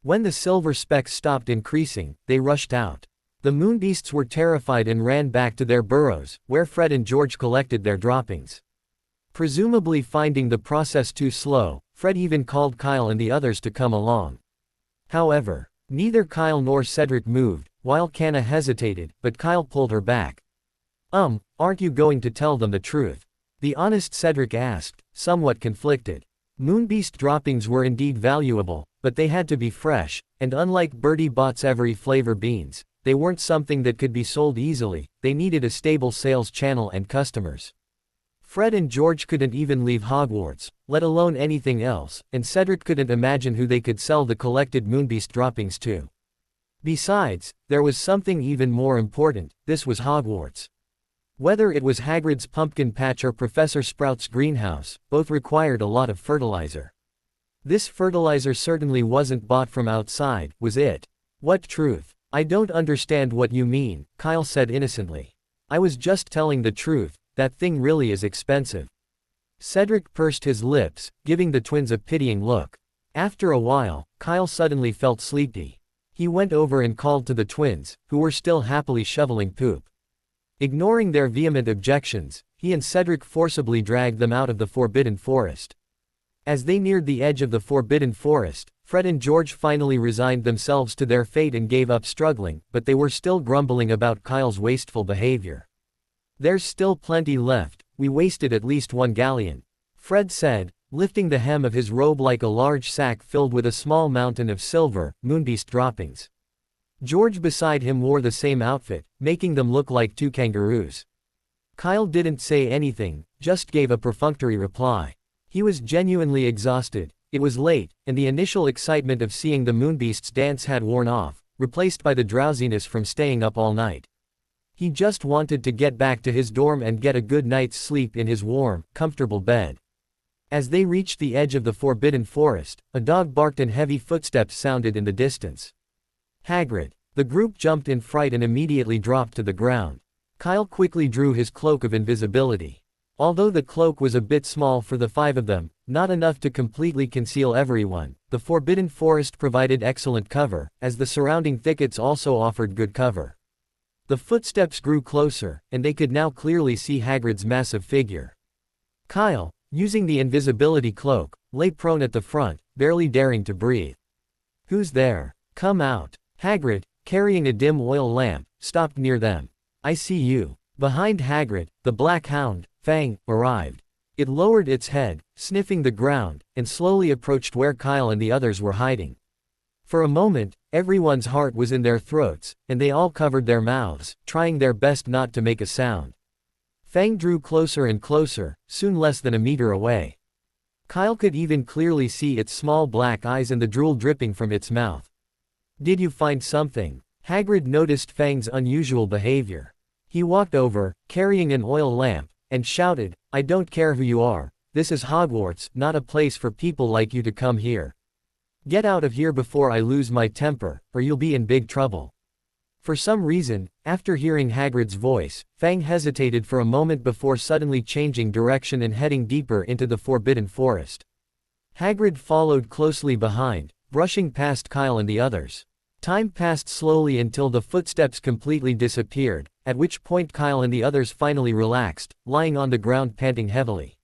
When the silver specks stopped increasing, they rushed out. The moonbeasts were terrified and ran back to their burrows, where Fred and George collected their droppings. Presumably finding the process too slow, Fred even called Kyle and the others to come along. However, neither Kyle nor Cedric moved, while Kanna hesitated, but Kyle pulled her back. Aren't you going to tell them the truth?" the honest Cedric asked, somewhat conflicted. Moonbeast droppings were indeed valuable, but they had to be fresh, and unlike Bertie Bott's every flavor beans, they weren't something that could be sold easily. They needed a stable sales channel and customers. Fred and George couldn't even leave Hogwarts, let alone anything else, and Cedric couldn't imagine who they could sell the collected moonbeast droppings to. Besides, there was something even more important. This was Hogwarts. Whether it was Hagrid's pumpkin patch or Professor Sprout's greenhouse, both required a lot of fertilizer. This fertilizer certainly wasn't bought from outside, was it? "What truth? I don't understand what you mean," Kyle said innocently. "I was just telling the truth, that thing really is expensive." Cedric pursed his lips, giving the twins a pitying look. After a while, Kyle suddenly felt sleepy. He went over and called to the twins, who were still happily shoveling poop. Ignoring their vehement objections, he and Cedric forcibly dragged them out of the Forbidden Forest. As they neared the edge of the Forbidden Forest, Fred and George finally resigned themselves to their fate and gave up struggling, but they were still grumbling about Kyle's wasteful behavior. "There's still plenty left, we wasted at least 1 galleon," Fred said, lifting the hem of his robe like a large sack filled with a small mountain of silver, moonbeast droppings. George beside him wore the same outfit, making them look like 2 kangaroos. Kyle didn't say anything, just gave a perfunctory reply. He was genuinely exhausted. It was late, and the initial excitement of seeing the moonbeasts dance had worn off, replaced by the drowsiness from staying up all night. He just wanted to get back to his dorm and get a good night's sleep in his warm, comfortable bed. As they reached the edge of the Forbidden Forest, a dog barked and heavy footsteps sounded in the distance. Hagrid. The group jumped in fright and immediately dropped to the ground. Kyle quickly drew his cloak of invisibility. Although the cloak was a bit small for the 5 of them, not enough to completely conceal everyone, the Forbidden Forest provided excellent cover, as the surrounding thickets also offered good cover. The footsteps grew closer, and they could now clearly see Hagrid's massive figure. Kyle, using the invisibility cloak, lay prone at the front, barely daring to breathe. Who's there? Come out. Hagrid, carrying a dim oil lamp, stopped near them. I see you. Behind Hagrid, the black hound, Fang, arrived. It lowered its head, sniffing the ground, and slowly approached where Kyle and the others were hiding. For a moment, everyone's heart was in their throats, and they all covered their mouths, trying their best not to make a sound. Fang drew closer and closer, soon less than a meter away. Kyle could even clearly see its small black eyes and the drool dripping from its mouth. Did you find something? Hagrid noticed Fang's unusual behavior. He walked over, carrying an oil lamp, and shouted, I don't care who you are, this is Hogwarts, not a place for people like you to come here. Get out of here before I lose my temper, or you'll be in big trouble. For some reason, after hearing Hagrid's voice, Fang hesitated for a moment before suddenly changing direction and heading deeper into the Forbidden Forest. Hagrid followed closely behind, brushing past Kyle and the others. Time passed slowly until the footsteps completely disappeared, at which point Kyle and the others finally relaxed, lying on the ground panting heavily.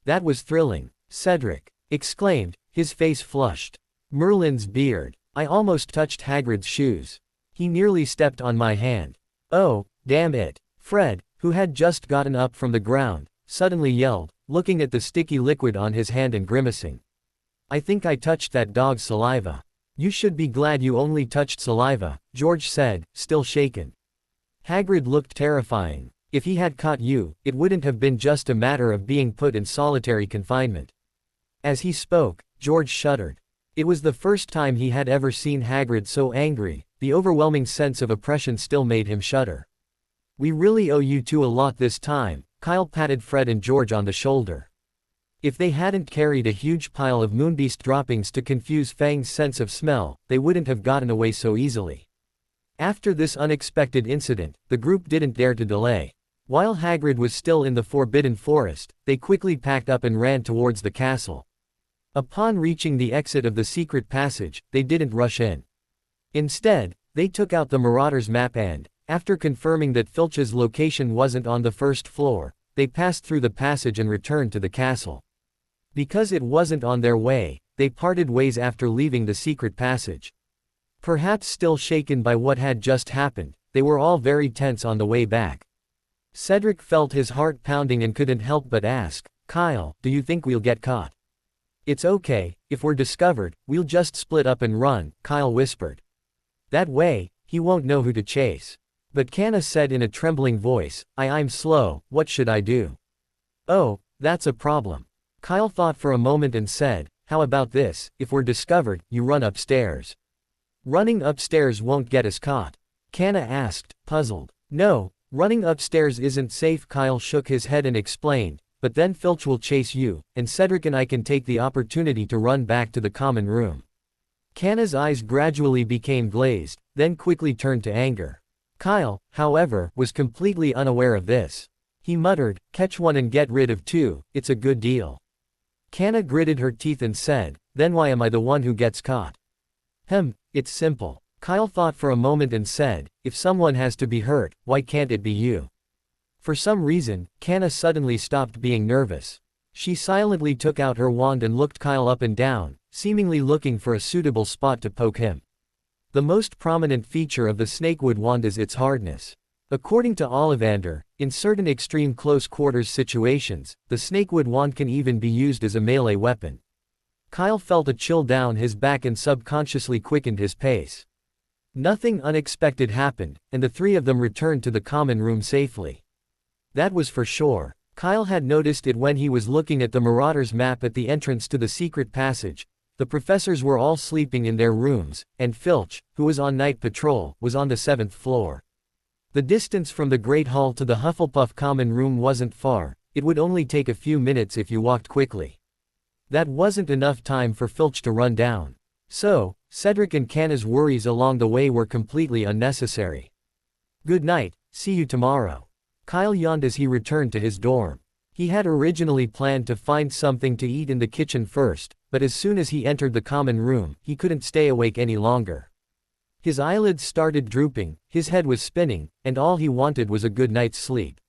That was thrilling, Cedric exclaimed, his face flushed. Merlin's beard. I almost touched Hagrid's shoes. He nearly stepped on my hand. Oh, damn it. Fred, who had just gotten up from the ground, suddenly yelled, looking at the sticky liquid on his hand and grimacing. I think I touched that dog's saliva. You should be glad you only touched saliva, George said, still shaken. Hagrid looked terrifying. If he had caught you, it wouldn't have been just a matter of being put in solitary confinement. As he spoke, George shuddered. It was the first time he had ever seen Hagrid so angry. The overwhelming sense of oppression still made him shudder. We really owe you two a lot this time, Kyle patted Fred and George on the shoulder. If they hadn't carried a huge pile of Moonbeast droppings to confuse Fang's sense of smell, they wouldn't have gotten away so easily. After this unexpected incident, the group didn't dare to delay. While Hagrid was still in the Forbidden Forest, they quickly packed up and ran towards the castle. Upon reaching the exit of the secret passage, they didn't rush in. Instead, they took out the Marauder's map and, after confirming that Filch's location wasn't on the first floor, they passed through the passage and returned to the castle. Because it wasn't on their way, they parted ways after leaving the secret passage. Perhaps still shaken by what had just happened, they were all very tense on the way back. Cedric felt his heart pounding and couldn't help but ask, Kyle, do you think we'll get caught? It's okay, if we're discovered, we'll just split up and run, Kyle whispered. That way, he won't know who to chase. But Canna said in a trembling voice, I'm slow, what should I do? Oh, that's a problem. Kyle thought for a moment and said, how about this, if we're discovered, you run upstairs. Running upstairs won't get us caught. Canna asked, puzzled. No, running upstairs isn't safe. Kyle shook his head and explained, but then Filch will chase you, and Cedric and I can take the opportunity to run back to the common room. Canna's eyes gradually became glazed, then quickly turned to anger. Kyle, however, was completely unaware of this. He muttered, catch one and get rid of two, it's a good deal. Canna gritted her teeth and said, then why am I the one who gets caught? It's simple. Kyle thought for a moment and said, if someone has to be hurt, why can't it be you? For some reason, Canna suddenly stopped being nervous. She silently took out her wand and looked Kyle up and down, seemingly looking for a suitable spot to poke him. The most prominent feature of the snakewood wand is its hardness. According to Ollivander, in certain extreme close quarters situations, the snakewood wand can even be used as a melee weapon. Kyle felt a chill down his back and subconsciously quickened his pace. Nothing unexpected happened, and the three of them returned to the common room safely. That was for sure. Kyle had noticed it when he was looking at the Marauder's map at the entrance to the secret passage. The professors were all sleeping in their rooms, and Filch, who was on night patrol, was on the 7th floor. The distance from the Great Hall to the Hufflepuff common room wasn't far. It would only take a few minutes if you walked quickly. That wasn't enough time for Filch to run down. So, Cedric and Canna's worries along the way were completely unnecessary. Good night, see you tomorrow. Kyle yawned as he returned to his dorm. He had originally planned to find something to eat in the kitchen first, but as soon as he entered the common room, he couldn't stay awake any longer. His eyelids started drooping, his head was spinning, and all he wanted was a good night's sleep.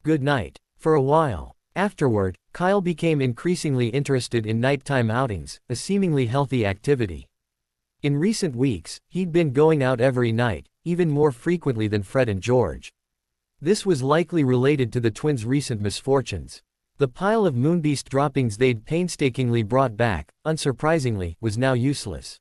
Good night. For a while. Afterward, Kyle became increasingly interested in nighttime outings, a seemingly healthy activity. In recent weeks, he'd been going out every night, even more frequently than Fred and George. This was likely related to the twins' recent misfortunes. The pile of Moonbeast droppings they'd painstakingly brought back, unsurprisingly, was now useless.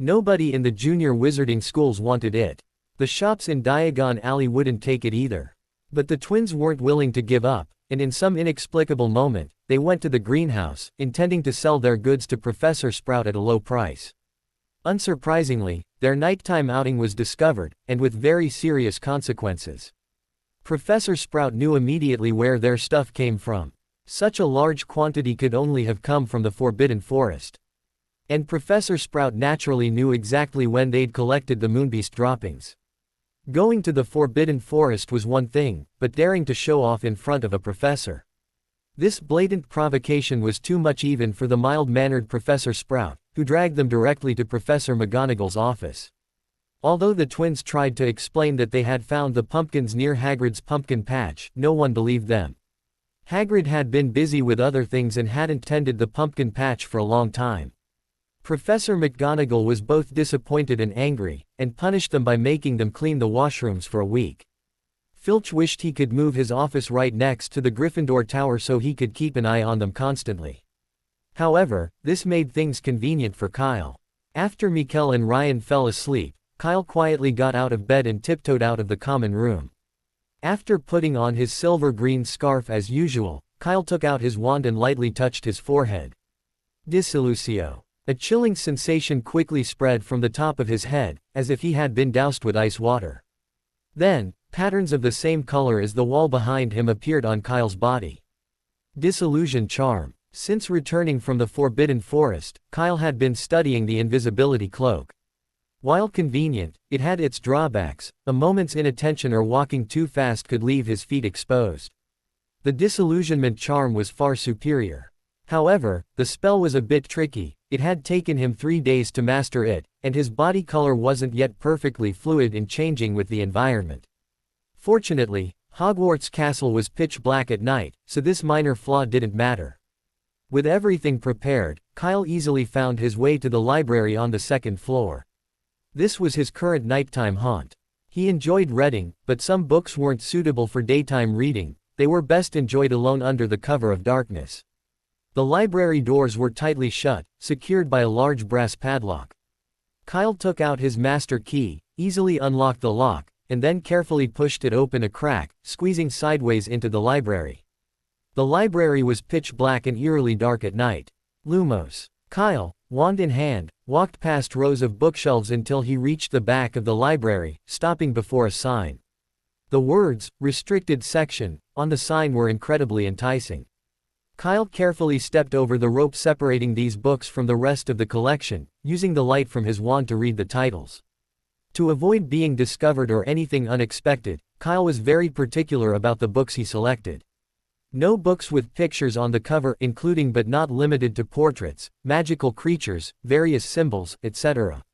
Nobody in the junior wizarding schools wanted it. The shops in Diagon Alley wouldn't take it either. But the twins weren't willing to give up, and in some inexplicable moment, they went to the greenhouse, intending to sell their goods to Professor Sprout at a low price. Unsurprisingly, their nighttime outing was discovered, and with very serious consequences. Professor Sprout knew immediately where their stuff came from. Such a large quantity could only have come from the Forbidden Forest. And Professor Sprout naturally knew exactly when they'd collected the Moonbeast droppings. Going to the Forbidden Forest was one thing, but daring to show off in front of a professor. This blatant provocation was too much even for the mild-mannered Professor Sprout, who dragged them directly to Professor McGonagall's office. Although the twins tried to explain that they had found the pumpkins near Hagrid's pumpkin patch, no one believed them. Hagrid had been busy with other things and hadn't tended the pumpkin patch for a long time. Professor McGonagall was both disappointed and angry, and punished them by making them clean the washrooms for a week. Filch wished he could move his office right next to the Gryffindor Tower so he could keep an eye on them constantly. However, this made things convenient for Kyle. After Mikkel and Ryan fell asleep, Kyle quietly got out of bed and tiptoed out of the common room. After putting on his silver-green scarf as usual, Kyle took out his wand and lightly touched his forehead. Dissolucio. A chilling sensation quickly spread from the top of his head, as if he had been doused with ice water. Then, patterns of the same color as the wall behind him appeared on Kyle's body. Disillusion charm. Since returning from the Forbidden Forest, Kyle had been studying the invisibility cloak. While convenient, it had its drawbacks. A moment's inattention or walking too fast could leave his feet exposed. The disillusionment charm was far superior. However, the spell was a bit tricky. It had taken him 3 days to master it, and his body color wasn't yet perfectly fluid in changing with the environment. Fortunately, Hogwarts Castle was pitch black at night, so this minor flaw didn't matter. With everything prepared, Kyle easily found his way to the library on the second floor. This was his current nighttime haunt. He enjoyed reading, but some books weren't suitable for daytime reading. They were best enjoyed alone under the cover of darkness. The library doors were tightly shut, secured by a large brass padlock. Kyle took out his master key, easily unlocked the lock, and then carefully pushed it open a crack, squeezing sideways into the library. The library was pitch black and eerily dark at night. Lumos. Kyle, wand in hand, walked past rows of bookshelves until he reached the back of the library, stopping before a sign. The words, "Restricted Section," on the sign were incredibly enticing. Kyle carefully stepped over the rope separating these books from the rest of the collection, using the light from his wand to read the titles. To avoid being discovered or anything unexpected, Kyle was very particular about the books he selected. No books with pictures on the cover, including but not limited to portraits, magical creatures, various symbols, etc.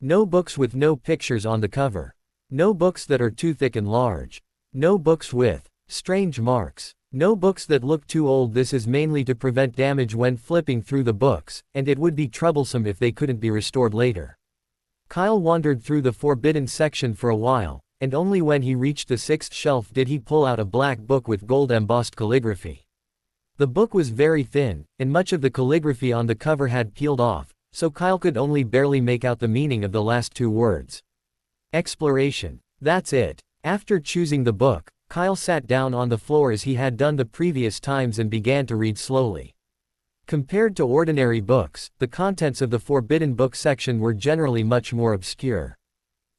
No books with no pictures on the cover. No books that are too thick and large. No books with strange marks. No books that look too old. This is mainly to prevent damage when flipping through the books, and it would be troublesome if they couldn't be restored later. Kyle wandered through the forbidden section for a while, and only when he reached the 6th shelf did he pull out a black book with gold-embossed calligraphy. The book was very thin, and much of the calligraphy on the cover had peeled off, so Kyle could only barely make out the meaning of the last 2 words. Exploration. That's it. After choosing the book, Kyle sat down on the floor as he had done the previous times and began to read slowly. Compared to ordinary books, the contents of the forbidden book section were generally much more obscure.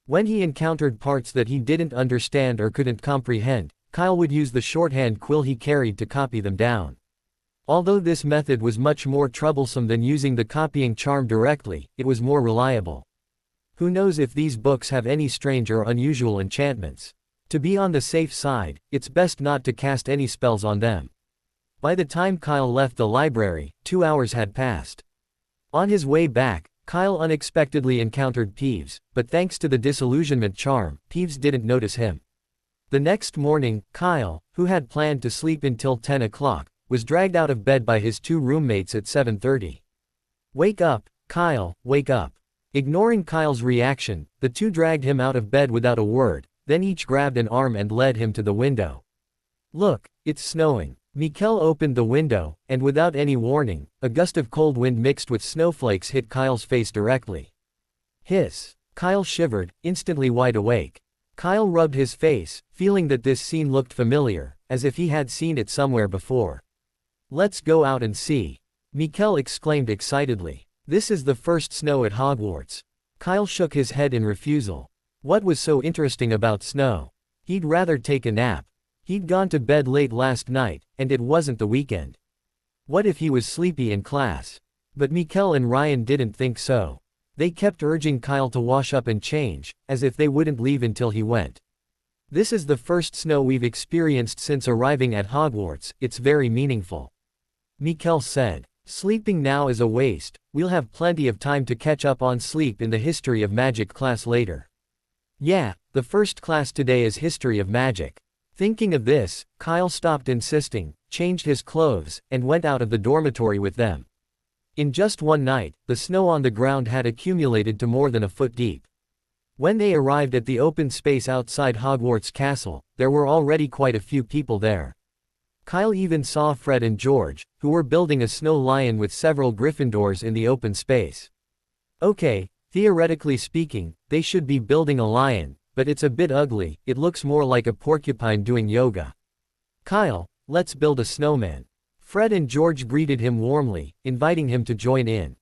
When he encountered parts that he didn't understand or couldn't comprehend, Kyle would use the shorthand quill he carried to copy them down. Although this method was much more troublesome than using the copying charm directly, it was more reliable. Who knows if these books have any strange or unusual enchantments? To be on the safe side, it's best not to cast any spells on them. By the time Kyle left the library, 2 hours had passed. On his way back, Kyle unexpectedly encountered Peeves, but thanks to the disillusionment charm, Peeves didn't notice him. The next morning, Kyle, who had planned to sleep until 10 o'clock, was dragged out of bed by his 2 roommates at 7:30. "Wake up, Kyle, wake up. Ignoring Kyle's reaction, the two dragged him out of bed without a word, then each grabbed an arm and led him to the window. "Look, it's snowing." Mikkel opened the window, and without any warning, a gust of cold wind mixed with snowflakes hit Kyle's face directly. Hiss! Kyle shivered, instantly wide awake. Kyle rubbed his face, feeling that this scene looked familiar, as if he had seen it somewhere before. "Let's go out and see," Mikkel exclaimed excitedly. "This is the first snow at Hogwarts." Kyle shook his head in refusal. What was so interesting about snow? He'd rather take a nap. He'd gone to bed late last night, and it wasn't the weekend. What if he was sleepy in class? But Mikkel and Ryan didn't think so. They kept urging Kyle to wash up and change, as if they wouldn't leave until he went. "This is the first snow we've experienced since arriving at Hogwarts, it's very meaningful," Mikkel said. "Sleeping now is a waste, we'll have plenty of time to catch up on sleep in the History of Magic class later." "Yeah, the first class today is History of Magic." Thinking of this, Kyle stopped insisting, changed his clothes, and went out of the dormitory with them. In just one night, the snow on the ground had accumulated to more than a foot deep. When they arrived at the open space outside Hogwarts Castle, there were already quite a few people there. Kyle even saw Fred and George, who were building a snow lion with several Gryffindors in the open space. Okay, theoretically speaking, they should be building a lion, but it's a bit ugly, it looks more like a porcupine doing yoga. "Kyle, let's build a snowman." Fred and George greeted him warmly, inviting him to join in.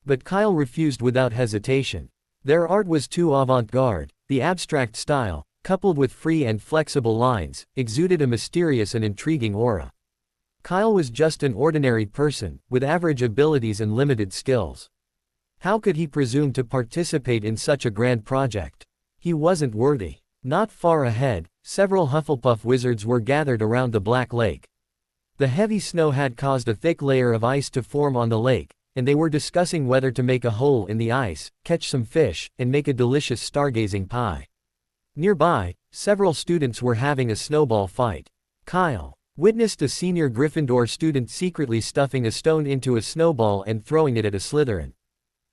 But Kyle refused without hesitation. Their art was too avant-garde, the abstract style, coupled with free and flexible lines, exuded a mysterious and intriguing aura. Kyle was just an ordinary person, with average abilities and limited skills. How could he presume to participate in such a grand project? He wasn't worthy. Not far ahead, several Hufflepuff wizards were gathered around the Black Lake. The heavy snow had caused a thick layer of ice to form on the lake, and they were discussing whether to make a hole in the ice, catch some fish, and make a delicious stargazing pie. Nearby, several students were having a snowball fight. Kyle witnessed a senior Gryffindor student secretly stuffing a stone into a snowball and throwing it at a Slytherin.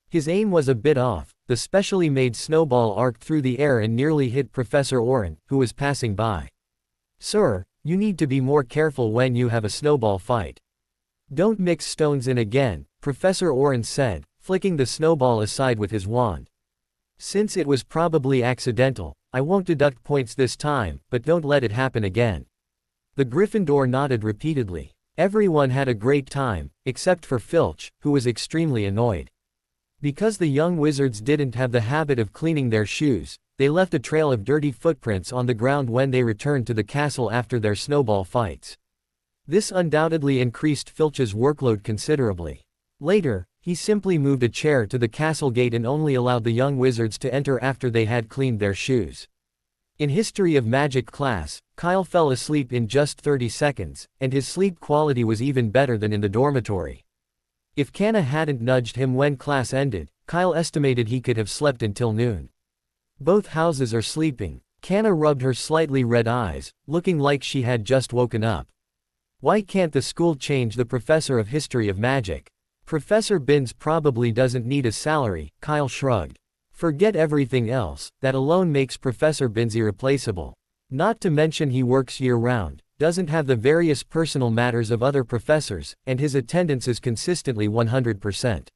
His aim was a bit off, the specially made snowball arced through the air and nearly hit Professor Oren, who was passing by. "Sir, you need to be more careful when you have a snowball fight. Don't mix stones in again," Professor Oren said, flicking the snowball aside with his wand. "Since it was probably accidental, I won't deduct points this time, but don't let it happen again." The Gryffindor nodded repeatedly. Everyone had a great time, except for Filch, who was extremely annoyed. Because the young wizards didn't have the habit of cleaning their shoes, they left a trail of dirty footprints on the ground when they returned to the castle after their snowball fights. This undoubtedly increased Filch's workload considerably. Later, he simply moved a chair to the castle gate and only allowed the young wizards to enter after they had cleaned their shoes. In History of Magic class, Kyle fell asleep in just 30 seconds, and his sleep quality was even better than in the dormitory. If Kanna hadn't nudged him when class ended, Kyle estimated he could have slept until noon. Both houses are sleeping. Kanna rubbed her slightly red eyes, looking like she had just woken up. "Why can't the school change the professor of History of Magic? Professor Binns probably doesn't need a salary," Kyle shrugged. "Forget everything else, that alone makes Professor Binns irreplaceable. Not to mention he works year-round, doesn't have the various personal matters of other professors, and his attendance is consistently 100%.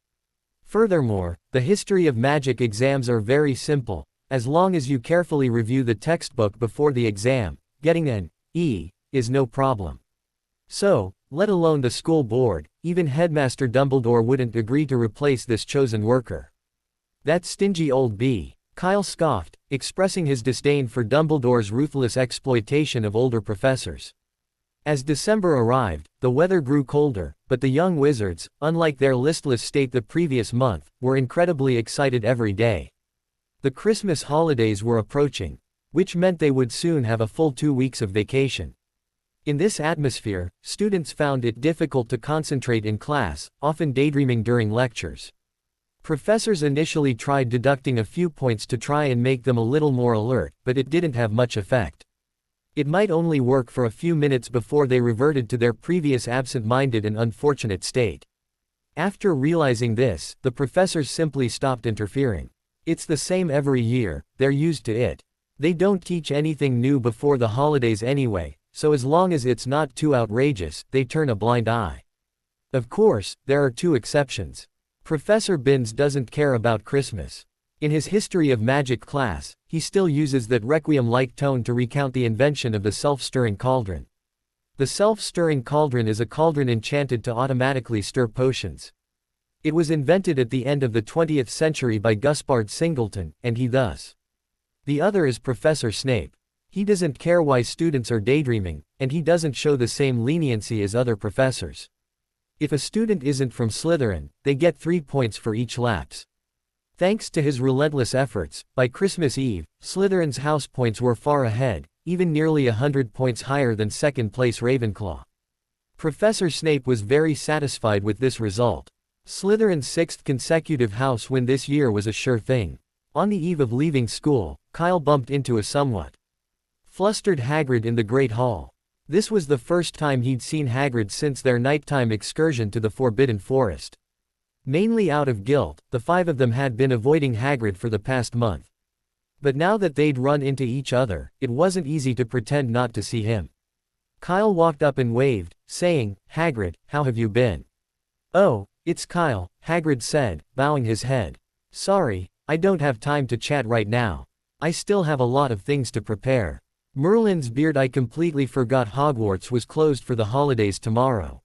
Furthermore, the History of Magic exams are very simple. As long as you carefully review the textbook before the exam, getting an E is no problem. So, let alone the school board, even Headmaster Dumbledore wouldn't agree to replace this chosen worker." "That stingy old bee," Kyle scoffed, expressing his disdain for Dumbledore's ruthless exploitation of older professors. As December arrived, the weather grew colder, but the young wizards, unlike their listless state the previous month, were incredibly excited every day. The Christmas holidays were approaching, which meant they would soon have a full 2 weeks of vacation. In this atmosphere, students found it difficult to concentrate in class, often daydreaming during lectures. Professors initially tried deducting a few points to try and make them a little more alert, but it didn't have much effect. It might only work for a few minutes before they reverted to their previous absent-minded and unfortunate state. After realizing this, the professors simply stopped interfering. It's the same every year, they're used to it. They don't teach anything new before the holidays anyway, so as long as it's not too outrageous, they turn a blind eye. Of course, there are two exceptions. Professor Binns doesn't care about Christmas. In his History of Magic class, he still uses that requiem-like tone to recount the invention of the self-stirring cauldron. The self-stirring cauldron is a cauldron enchanted to automatically stir potions. It was invented at the end of the 20th century by Gaspard Singleton, and he thus. The other is Professor Snape. He doesn't care why students are daydreaming, and he doesn't show the same leniency as other professors. If a student isn't from Slytherin, they get 3 points for each lapse. Thanks to his relentless efforts, by Christmas Eve, Slytherin's house points were far ahead, even nearly 100 points higher than second-place Ravenclaw. Professor Snape was very satisfied with this result. Slytherin's 6th consecutive house win this year was a sure thing. On the eve of leaving school, Kyle bumped into a somewhat flustered Hagrid in the Great Hall. This was the first time he'd seen Hagrid since their nighttime excursion to the Forbidden Forest. Mainly out of guilt, the 5 of them had been avoiding Hagrid for the past month. But now that they'd run into each other, it wasn't easy to pretend not to see him. Kyle walked up and waved, saying, "Hagrid, how have you been?" "Oh, it's Kyle," Hagrid said, bowing his head. "Sorry, I don't have time to chat right now. I still have a lot of things to prepare." Merlin's beard. "I completely forgot Hogwarts was closed for the holidays tomorrow.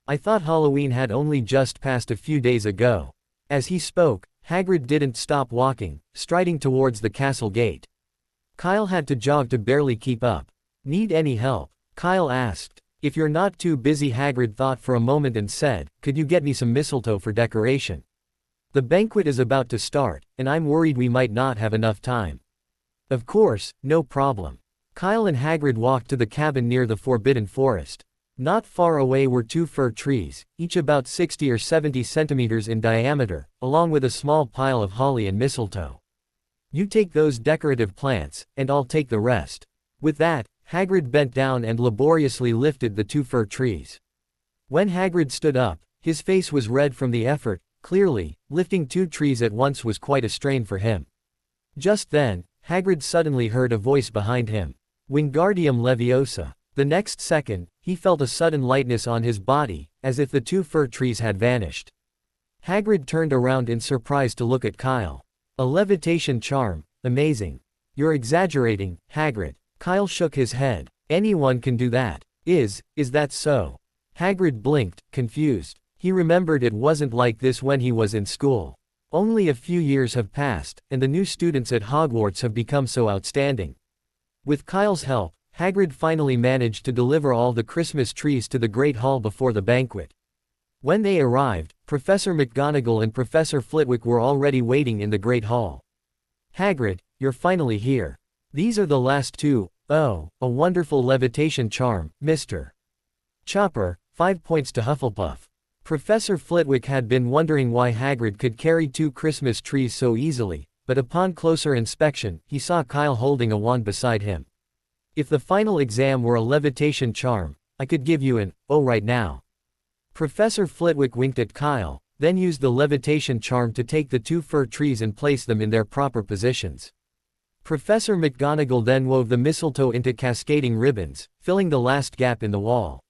I thought Halloween had only just passed a few days ago." As he spoke, Hagrid didn't stop walking, striding towards the castle gate. Kyle had to jog to barely keep up. "Need any help?" Kyle asked. "If you're not too busy," Hagrid thought for a moment and said, "Could you get me some mistletoe for decoration? The banquet is about to start, and I'm worried we might not have enough time." "Of course, no problem." Kyle and Hagrid walked to the cabin near the Forbidden Forest. Not far away were 2 fir trees, each about 60 or 70 centimeters in diameter, along with a small pile of holly and mistletoe. "You take those decorative plants, and I'll take the rest." With that, Hagrid bent down and laboriously lifted the 2 fir trees. When Hagrid stood up, his face was red from the effort. Clearly, lifting 2 trees at once was quite a strain for him. Just then, Hagrid suddenly heard a voice behind him. "Wingardium Leviosa." The next second, he felt a sudden lightness on his body, as if the 2 fir trees had vanished. Hagrid turned around in surprise to look at Kyle. "A levitation charm, amazing." "You're exaggerating, Hagrid." Kyle shook his head. "Anyone can do that." Is that so?" Hagrid blinked, confused. He remembered it wasn't like this when he was in school. Only a few years have passed, and the new students at Hogwarts have become so outstanding. With Kyle's help, Hagrid finally managed to deliver all the Christmas trees to the Great Hall before the banquet. When they arrived, Professor McGonagall and Professor Flitwick were already waiting in the Great Hall. "Hagrid, you're finally here. These are the last 2. Oh, a wonderful levitation charm, Mr. Chopper." 5 points to Hufflepuff. Professor Flitwick had been wondering why Hagrid could carry 2 Christmas trees so easily, but upon closer inspection, he saw Kyle holding a wand beside him. "If the final exam were a levitation charm, I could give you an O right now." Professor Flitwick winked at Kyle, then used the levitation charm to take the 2 fir trees and place them in their proper positions. Professor McGonagall then wove the mistletoe into cascading ribbons, filling the last gap in the wall.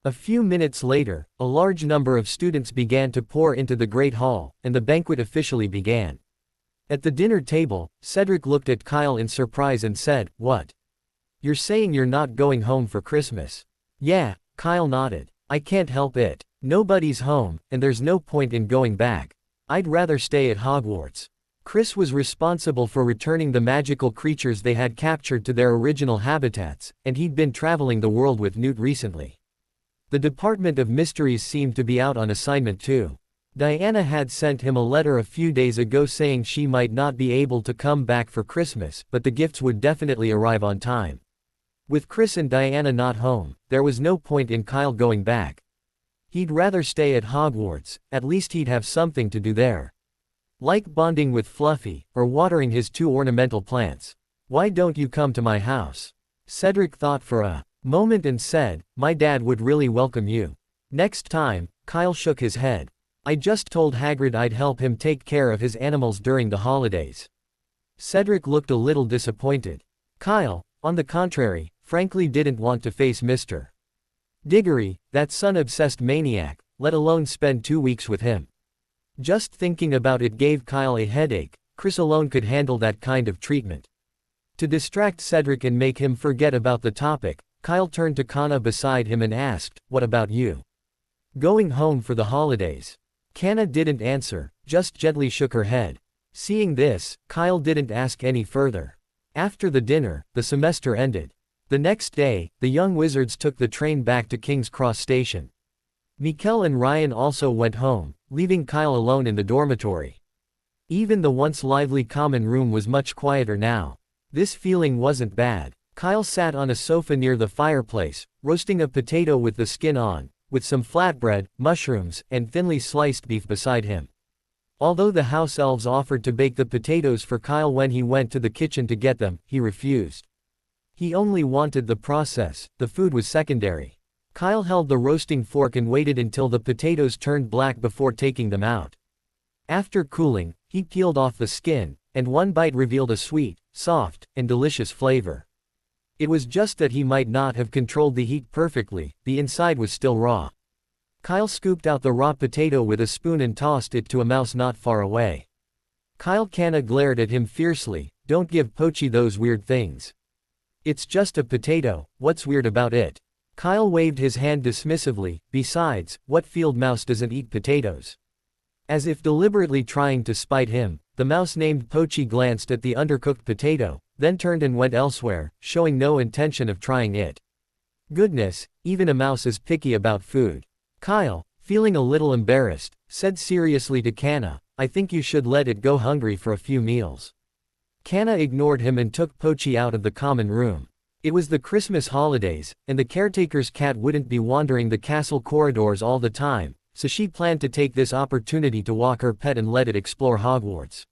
A few minutes later, a large number of students began to pour into the Great Hall, and the banquet officially began. At the dinner table, Cedric looked at Kyle in surprise and said, "What? You're saying you're not going home for Christmas?" "Yeah," Kyle nodded. "I can't help it. Nobody's home, and there's no point in going back. I'd rather stay at Hogwarts." Chris was responsible for returning the magical creatures they had captured to their original habitats, and he'd been traveling the world with Newt recently. The Department of Mysteries seemed to be out on assignment too. Diana had sent him a letter a few days ago saying she might not be able to come back for Christmas, but the gifts would definitely arrive on time. With Chris and Diana not home, there was no point in Kyle going back. He'd rather stay at Hogwarts, at least he'd have something to do there. Like bonding with Fluffy, or watering his 2 ornamental plants. "Why don't you come to my house?" Cedric thought for a moment and said, "My dad would really welcome you." "Next time." Kyle shook his head. I just told Hagrid I'd help him take care of his animals during the holidays. Cedric looked a little disappointed. Kyle, on the contrary, frankly didn't want to face Mr. Diggory, that son-obsessed maniac, let alone spend 2 weeks with him. Just thinking about it gave Kyle a headache. Chris alone could handle that kind of treatment. To distract Cedric and make him forget about the topic, Kyle turned to Kana beside him and asked, "What about you? Going home for the holidays?" Kana didn't answer, just gently shook her head. Seeing this, Kyle didn't ask any further. After the dinner, the semester ended. The next day, the young wizards took the train back to King's Cross Station. Mikkel and Ryan also went home, leaving Kyle alone in the dormitory. Even the once lively common room was much quieter now. This feeling wasn't bad. Kyle sat on a sofa near the fireplace, roasting a potato with the skin on, with some flatbread, mushrooms, and thinly sliced beef beside him. Although the house elves offered to bake the potatoes for Kyle when he went to the kitchen to get them, he refused. He only wanted the process, the food was secondary. Kyle held the roasting fork and waited until the potatoes turned black before taking them out. After cooling, he peeled off the skin, and one bite revealed a sweet, soft, and delicious flavor. It was just that he might not have controlled the heat perfectly, the inside was still raw. Kyle scooped out the raw potato with a spoon and tossed it to a mouse not far away. Kana glared at him fiercely. "Don't give Pochi those weird things. It's just a potato, what's weird about it?" Kyle waved his hand dismissively. "Besides, what field mouse doesn't eat potatoes?" As if deliberately trying to spite him, the mouse named Pochi glanced at the undercooked potato, then turned and went elsewhere, showing no intention of trying it. Goodness, even a mouse is picky about food. Kyle, feeling a little embarrassed, said seriously to Kana, "I think you should let it go hungry for a few meals." Kana ignored him and took Pochi out of the common room. It was the Christmas holidays, and the caretaker's cat wouldn't be wandering the castle corridors all the time, so she planned to take this opportunity to walk her pet and let it explore Hogwarts.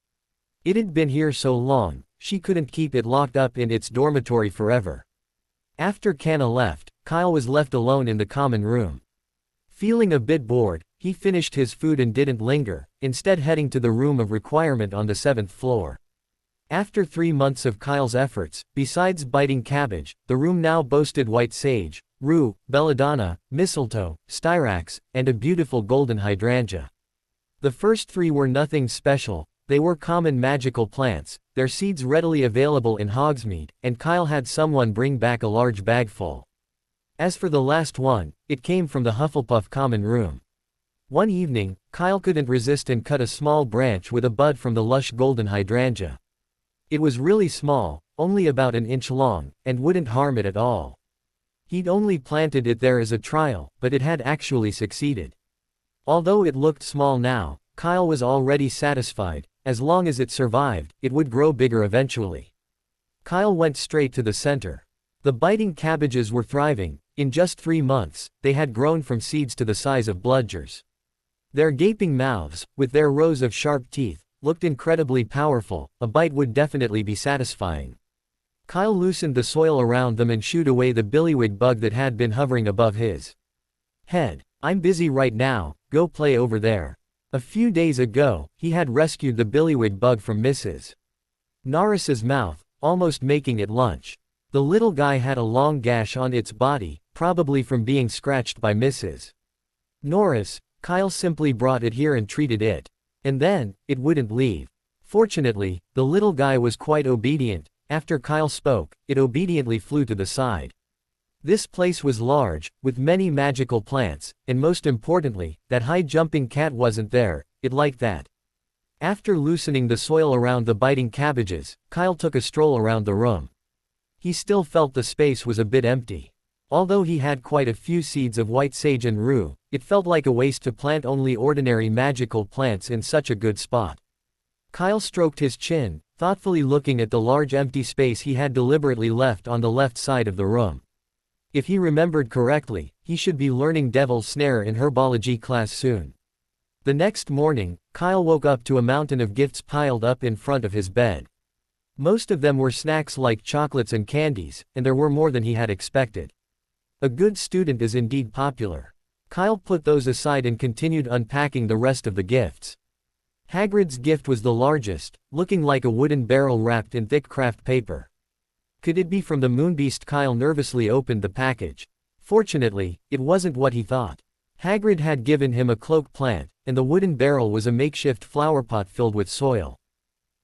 It had been here so long, she couldn't keep it locked up in its dormitory forever. After Kana left, Kyle was left alone in the common room. Feeling a bit bored, he finished his food and didn't linger, instead heading to the room of requirement on the 7th floor. After 3 months of Kyle's efforts, besides biting cabbage, the room now boasted white sage, rue, belladonna, mistletoe, styrax, and a beautiful golden hydrangea. The first 3 were nothing special, they were common magical plants, their seeds readily available in Hogsmeade, and Kyle had someone bring back a large bag full. As for the last one, it came from the Hufflepuff common room. One evening, Kyle couldn't resist and cut a small branch with a bud from the lush golden hydrangea. It was really small, only about an inch long, and wouldn't harm it at all. He'd only planted it there as a trial, but it had actually succeeded. Although it looked small now, Kyle was already satisfied. As long as it survived, it would grow bigger eventually. Kyle went straight to the center. The biting cabbages were thriving. In just 3 months, they had grown from seeds to the size of bludgers. Their gaping mouths, with their rows of sharp teeth, looked incredibly powerful. A bite would definitely be satisfying. Kyle loosened the soil around them and shooed away the billywig bug that had been hovering above his head. "I'm busy right now, go play over there." A few days ago, he had rescued the billywig bug from Mrs. Norris's mouth, almost making it lunch. The little guy had a long gash on its body, probably from being scratched by Mrs. Norris. Kyle simply brought it here and treated it. And then, it wouldn't leave. Fortunately, the little guy was quite obedient. After Kyle spoke, it obediently flew to the side. This place was large, with many magical plants, and most importantly, that high-jumping cat wasn't there. It liked that. After loosening the soil around the biting cabbages, Kyle took a stroll around the room. He still felt the space was a bit empty. Although he had quite a few seeds of white sage and rue, it felt like a waste to plant only ordinary magical plants in such a good spot. Kyle stroked his chin, thoughtfully looking at the large empty space he had deliberately left on the left side of the room. If he remembered correctly, he should be learning Devil's Snare in herbology class soon. The next morning, Kyle woke up to a mountain of gifts piled up in front of his bed. Most of them were snacks like chocolates and candies, and there were more than he had expected. A good student is indeed popular. Kyle put those aside and continued unpacking the rest of the gifts. Hagrid's gift was the largest, looking like a wooden barrel wrapped in thick craft paper. Could it be from the Moonbeast? Kyle nervously opened the package. Fortunately, it wasn't what he thought. Hagrid had given him a cloak plant, and the wooden barrel was a makeshift flowerpot filled with soil.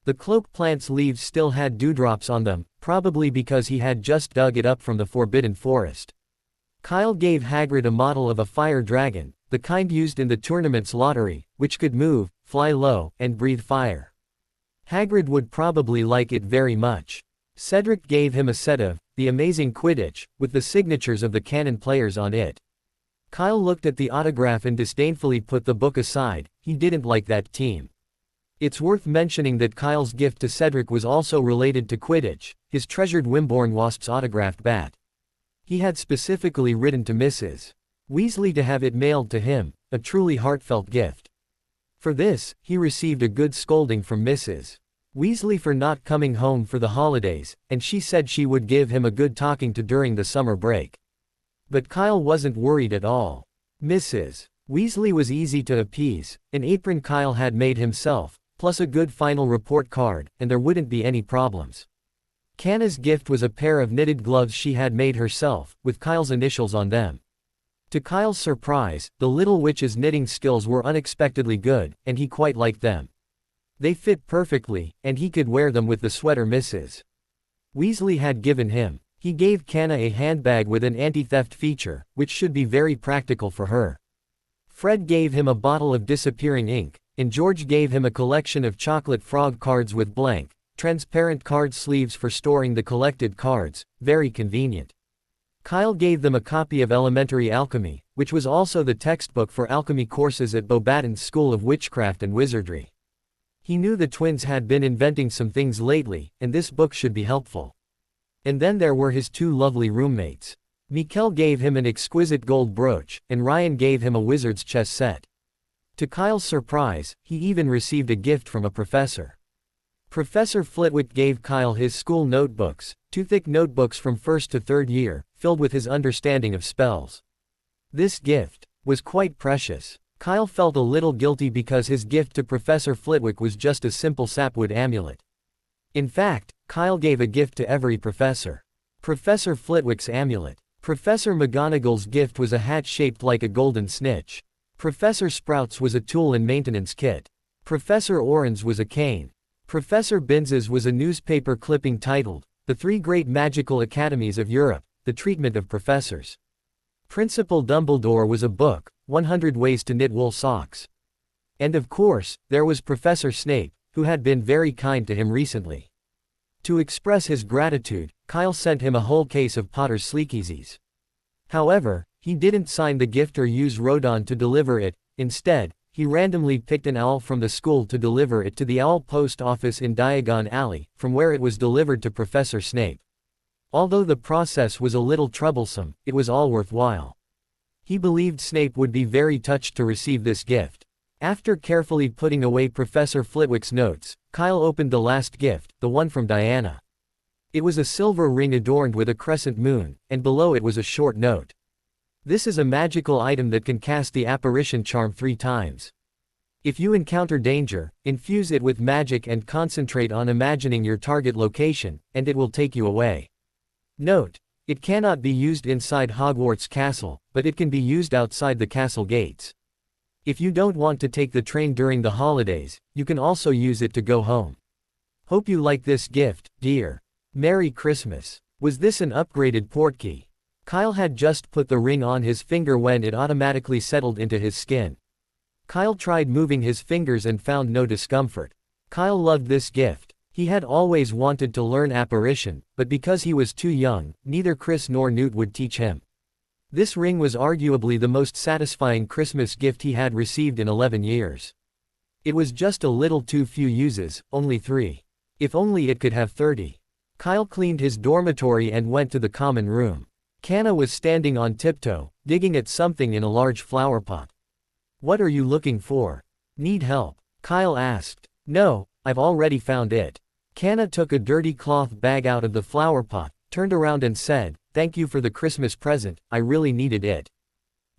The cloak plant's leaves still had dewdrops on them, probably because he had just dug it up from the Forbidden Forest. Kyle gave Hagrid a model of a fire dragon, the kind used in the tournament's lottery, which could move, fly low, and breathe fire. Hagrid would probably like it very much. Cedric gave him a set of The Amazing Quidditch, with the signatures of the canon players on it. Kyle looked at the autograph and disdainfully put the book aside. He didn't like that team. It's worth mentioning that Kyle's gift to Cedric was also related to Quidditch, his treasured Wimborne Wasp's autographed bat. He had specifically written to Mrs. Weasley to have it mailed to him, a truly heartfelt gift. For this, he received a good scolding from Mrs. Weasley for not coming home for the holidays, and she said she would give him a good talking to during the summer break. But Kyle wasn't worried at all. Mrs. Weasley was easy to appease, an apron Kyle had made himself, plus a good final report card, and there wouldn't be any problems. Kanna's gift was a pair of knitted gloves she had made herself, with Kyle's initials on them. To Kyle's surprise, the little witch's knitting skills were unexpectedly good, and he quite liked them. They fit perfectly, and he could wear them with the sweater Mrs. Weasley had given him. He gave Kanna a handbag with an anti-theft feature, which should be very practical for her. Fred gave him a bottle of disappearing ink, and George gave him a collection of chocolate frog cards with blank, transparent card sleeves for storing the collected cards, very convenient. Kyle gave them a copy of Elementary Alchemy, which was also the textbook for alchemy courses at Beauxbaton's School of Witchcraft and Wizardry. He knew the twins had been inventing some things lately, and this book should be helpful. And then there were his two lovely roommates. Mikkel gave him an exquisite gold brooch, and Ryan gave him a wizard's chess set. To Kyle's surprise, he even received a gift from a professor. Professor Flitwick gave Kyle his school notebooks, two thick notebooks from first to third year, filled with his understanding of spells. This gift was quite precious. Kyle felt a little guilty because his gift to Professor Flitwick was just a simple sapwood amulet. In fact, Kyle gave a gift to every professor. Professor Flitwick's amulet. Professor McGonagall's gift was a hat shaped like a golden snitch. Professor Sprout's was a tool and maintenance kit. Professor Oren's was a cane. Professor Binz's was a newspaper clipping titled, The Three Great Magical Academies of Europe, The Treatment of Professors. Principal Dumbledore was a book, 100 Ways to Knit Wool Socks. And of course, there was Professor Snape, who had been very kind to him recently. To express his gratitude, Kyle sent him a whole case of Potter's Sleekeasies. However, he didn't sign the gift or use Rodon to deliver it. Instead, he randomly picked an owl from the school to deliver it to the Owl Post Office in Diagon Alley, from where it was delivered to Professor Snape. Although the process was a little troublesome, it was all worthwhile. He believed Snape would be very touched to receive this gift. After carefully putting away Professor Flitwick's notes, Kyle opened the last gift, the one from Diana. It was a silver ring adorned with a crescent moon, and below it was a short note. This is a magical item that can cast the apparition charm 3 times. If you encounter danger, infuse it with magic and concentrate on imagining your target location, and it will take you away. Note: it cannot be used inside Hogwarts Castle, but it can be used outside the castle gates. If you don't want to take the train during the holidays, you can also use it to go home. Hope you like this gift, dear. Merry Christmas. Was this an upgraded portkey? Kyle had just put the ring on his finger when it automatically settled into his skin. Kyle tried moving his fingers and found no discomfort. Kyle loved this gift. He had always wanted to learn apparition, but because he was too young, neither Chris nor Newt would teach him. This ring was arguably the most satisfying Christmas gift he had received in 11 years. It was just a little too few uses, only 3. If only it could have 30. Kyle cleaned his dormitory and went to the common room. Kanna was standing on tiptoe, digging at something in a large flower pot. "What are you looking for? Need help?" Kyle asked. "No, I've already found it." Kanna took a dirty cloth bag out of the flower pot, turned around and said, "Thank you for the Christmas present, I really needed it."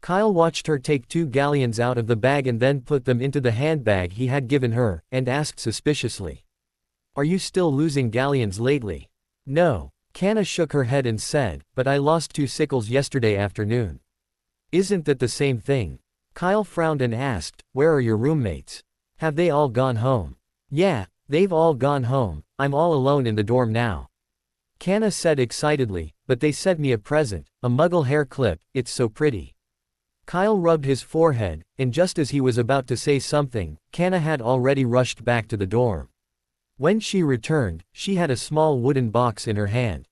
Kyle watched her take 2 galleons out of the bag and then put them into the handbag he had given her, and asked suspiciously. Are you still losing galleons lately? No. Canna shook her head and said, but I lost 2 sickles yesterday afternoon. Isn't that the same thing? Kyle frowned and asked, where are your roommates? Have they all gone home? Yeah, they've all gone home, I'm all alone in the dorm now. Canna said excitedly, but they sent me a present, a muggle hair clip, it's so pretty. Kyle rubbed his forehead, and just as he was about to say something, Canna had already rushed back to the dorm. When she returned, she had a small wooden box in her hand.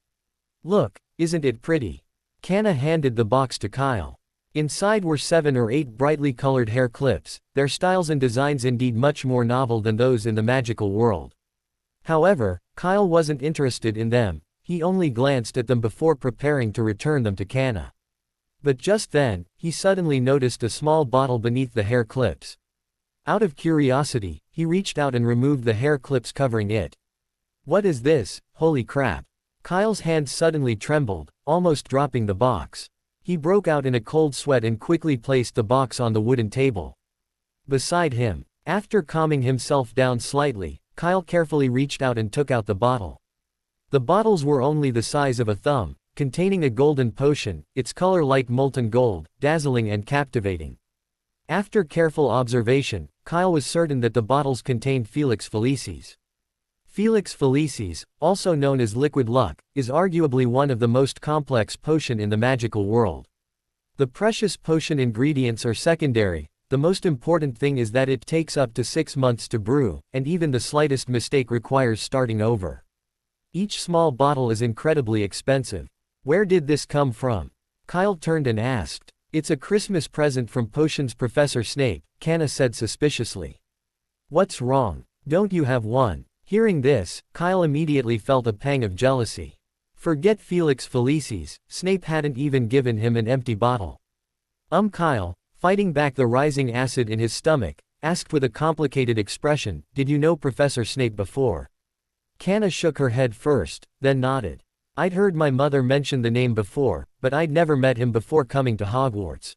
Look, isn't it pretty? Canna handed the box to Kyle. Inside were 7 or 8 brightly colored hair clips, their styles and designs indeed much more novel than those in the magical world. However, Kyle wasn't interested in them, he only glanced at them before preparing to return them to Canna. But just then, he suddenly noticed a small bottle beneath the hair clips. Out of curiosity, he reached out and removed the hair clips covering it. What is this? Holy crap. Kyle's hand suddenly trembled, almost dropping the box. He broke out in a cold sweat and quickly placed the box on the wooden table beside him. After calming himself down slightly, Kyle carefully reached out and took out the bottle. The bottles were only the size of a thumb, containing a golden potion, its color like molten gold, dazzling and captivating. After careful observation, Kyle was certain that the bottles contained Felix Felicis. Felix Felicis, also known as liquid luck, is arguably one of the most complex potion in the magical world. The precious potion ingredients are secondary, the most important thing is that it takes up to 6 months to brew, and even the slightest mistake requires starting over. Each small bottle is incredibly expensive. Where did this come from? Kyle turned and asked. It's a Christmas present from Potions Professor Snape, Canna said suspiciously. What's wrong? Don't you have one? Hearing this, Kyle immediately felt a pang of jealousy. Forget Felix Felicis, Snape hadn't even given him an empty bottle. Kyle, fighting back the rising acid in his stomach, asked with a complicated expression, did you know Professor Snape before? Canna shook her head first, then nodded. I'd heard my mother mention the name before, but I'd never met him before coming to Hogwarts.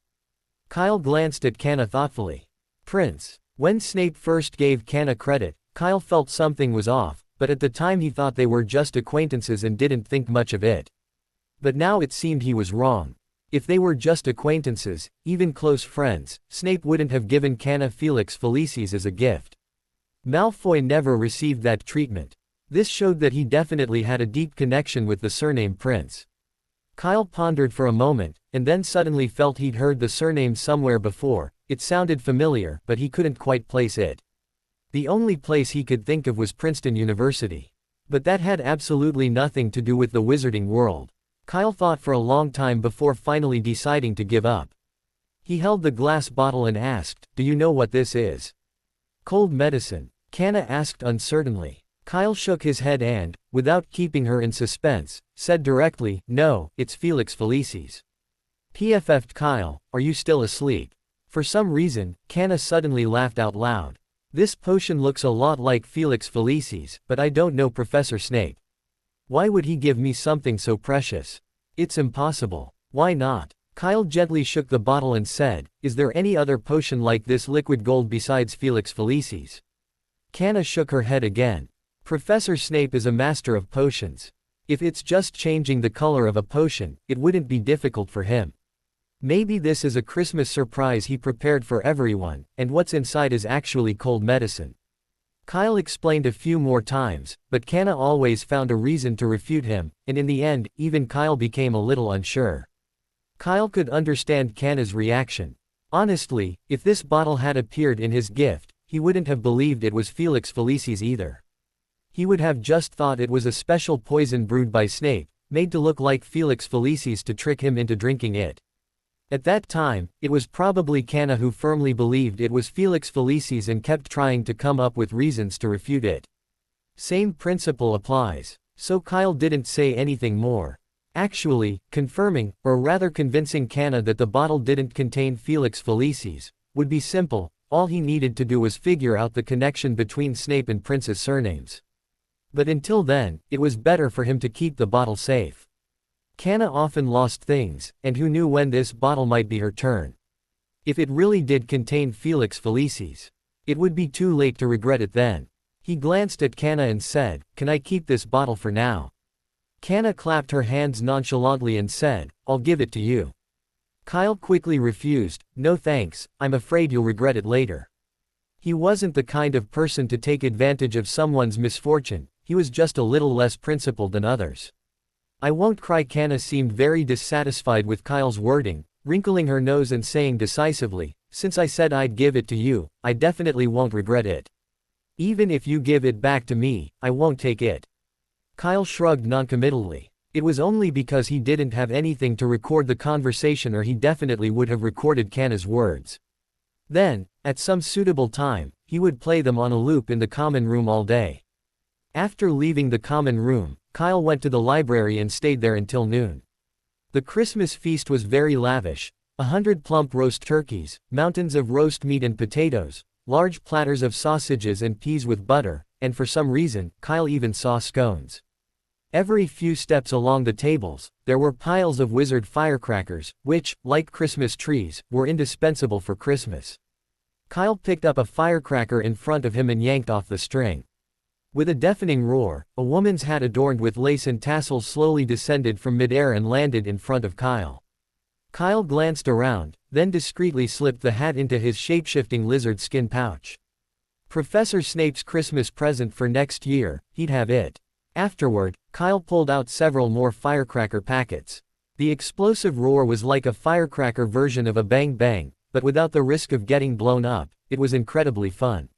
Kyle glanced at Canna thoughtfully. Prince. When Snape first gave Canna credit, Kyle felt something was off, but at the time he thought they were just acquaintances and didn't think much of it. But now it seemed he was wrong. If they were just acquaintances, even close friends, Snape wouldn't have given Canna Felix Felicis as a gift. Malfoy never received that treatment. This showed that he definitely had a deep connection with the surname Prince. Kyle pondered for a moment, and then suddenly felt he'd heard the surname somewhere before. It sounded familiar, but he couldn't quite place it. The only place he could think of was Princeton University. But that had absolutely nothing to do with the wizarding world. Kyle thought for a long time before finally deciding to give up. He held the glass bottle and asked, do you know what this is? Cold medicine, Canna asked uncertainly. Kyle shook his head and, without keeping her in suspense, said directly, no, it's Felix Felicis. PFF'd Kyle, are you still asleep? For some reason, Canna suddenly laughed out loud. This potion looks a lot like Felix Felicis, but I don't know Professor Snape. Why would he give me something so precious? It's impossible. Why not? Kyle gently shook the bottle and said, is there any other potion like this liquid gold besides Felix Felicis? Canna shook her head again. Professor Snape is a master of potions. If it's just changing the color of a potion, it wouldn't be difficult for him. Maybe this is a Christmas surprise he prepared for everyone, and what's inside is actually cold medicine. Kyle explained a few more times, but Canna always found a reason to refute him, and in the end, even Kyle became a little unsure. Kyle could understand Canna's reaction. Honestly, if this bottle had appeared in his gift, he wouldn't have believed it was Felix Felicis either. He would have just thought it was a special poison brewed by Snape, made to look like Felix Felicis to trick him into drinking it. At that time, it was probably Canna who firmly believed it was Felix Felicis and kept trying to come up with reasons to refute it. Same principle applies. So Kyle didn't say anything more. Actually, confirming, or rather convincing Canna that the bottle didn't contain Felix Felicis, would be simple. All he needed to do was figure out the connection between Snape and Prince's surnames. But until then, it was better for him to keep the bottle safe. Canna often lost things, and who knew when this bottle might be her turn. If it really did contain Felix Felicis, it would be too late to regret it then. He glanced at Canna and said, "Can I keep this bottle for now?" Canna clapped her hands nonchalantly and said, "I'll give it to you." Kyle quickly refused, "No thanks, I'm afraid you'll regret it later." He wasn't the kind of person to take advantage of someone's misfortune, he was just a little less principled than others. "I won't cry." Canna seemed very dissatisfied with Kyle's wording, wrinkling her nose and saying decisively, "Since I said I'd give it to you, I definitely won't regret it. Even if you give it back to me, I won't take it." Kyle shrugged noncommittally. It was only because he didn't have anything to record the conversation, or he definitely would have recorded Canna's words. Then, at some suitable time, he would play them on a loop in the common room all day. After leaving the common room, Kyle went to the library and stayed there until noon. The Christmas feast was very lavish. 100 plump roast turkeys, mountains of roast meat and potatoes, large platters of sausages and peas with butter, and for some reason, Kyle even saw scones. Every few steps along the tables, there were piles of wizard firecrackers, which, like Christmas trees, were indispensable for Christmas. Kyle picked up a firecracker in front of him and yanked off the string. With a deafening roar, a woman's hat adorned with lace and tassels slowly descended from midair and landed in front of Kyle. Kyle glanced around, then discreetly slipped the hat into his shape-shifting lizard skin pouch. Professor Snape's Christmas present for next year, he'd have it. Afterward, Kyle pulled out several more firecracker packets. The explosive roar was like a firecracker version of a bang bang, but without the risk of getting blown up. It was incredibly fun.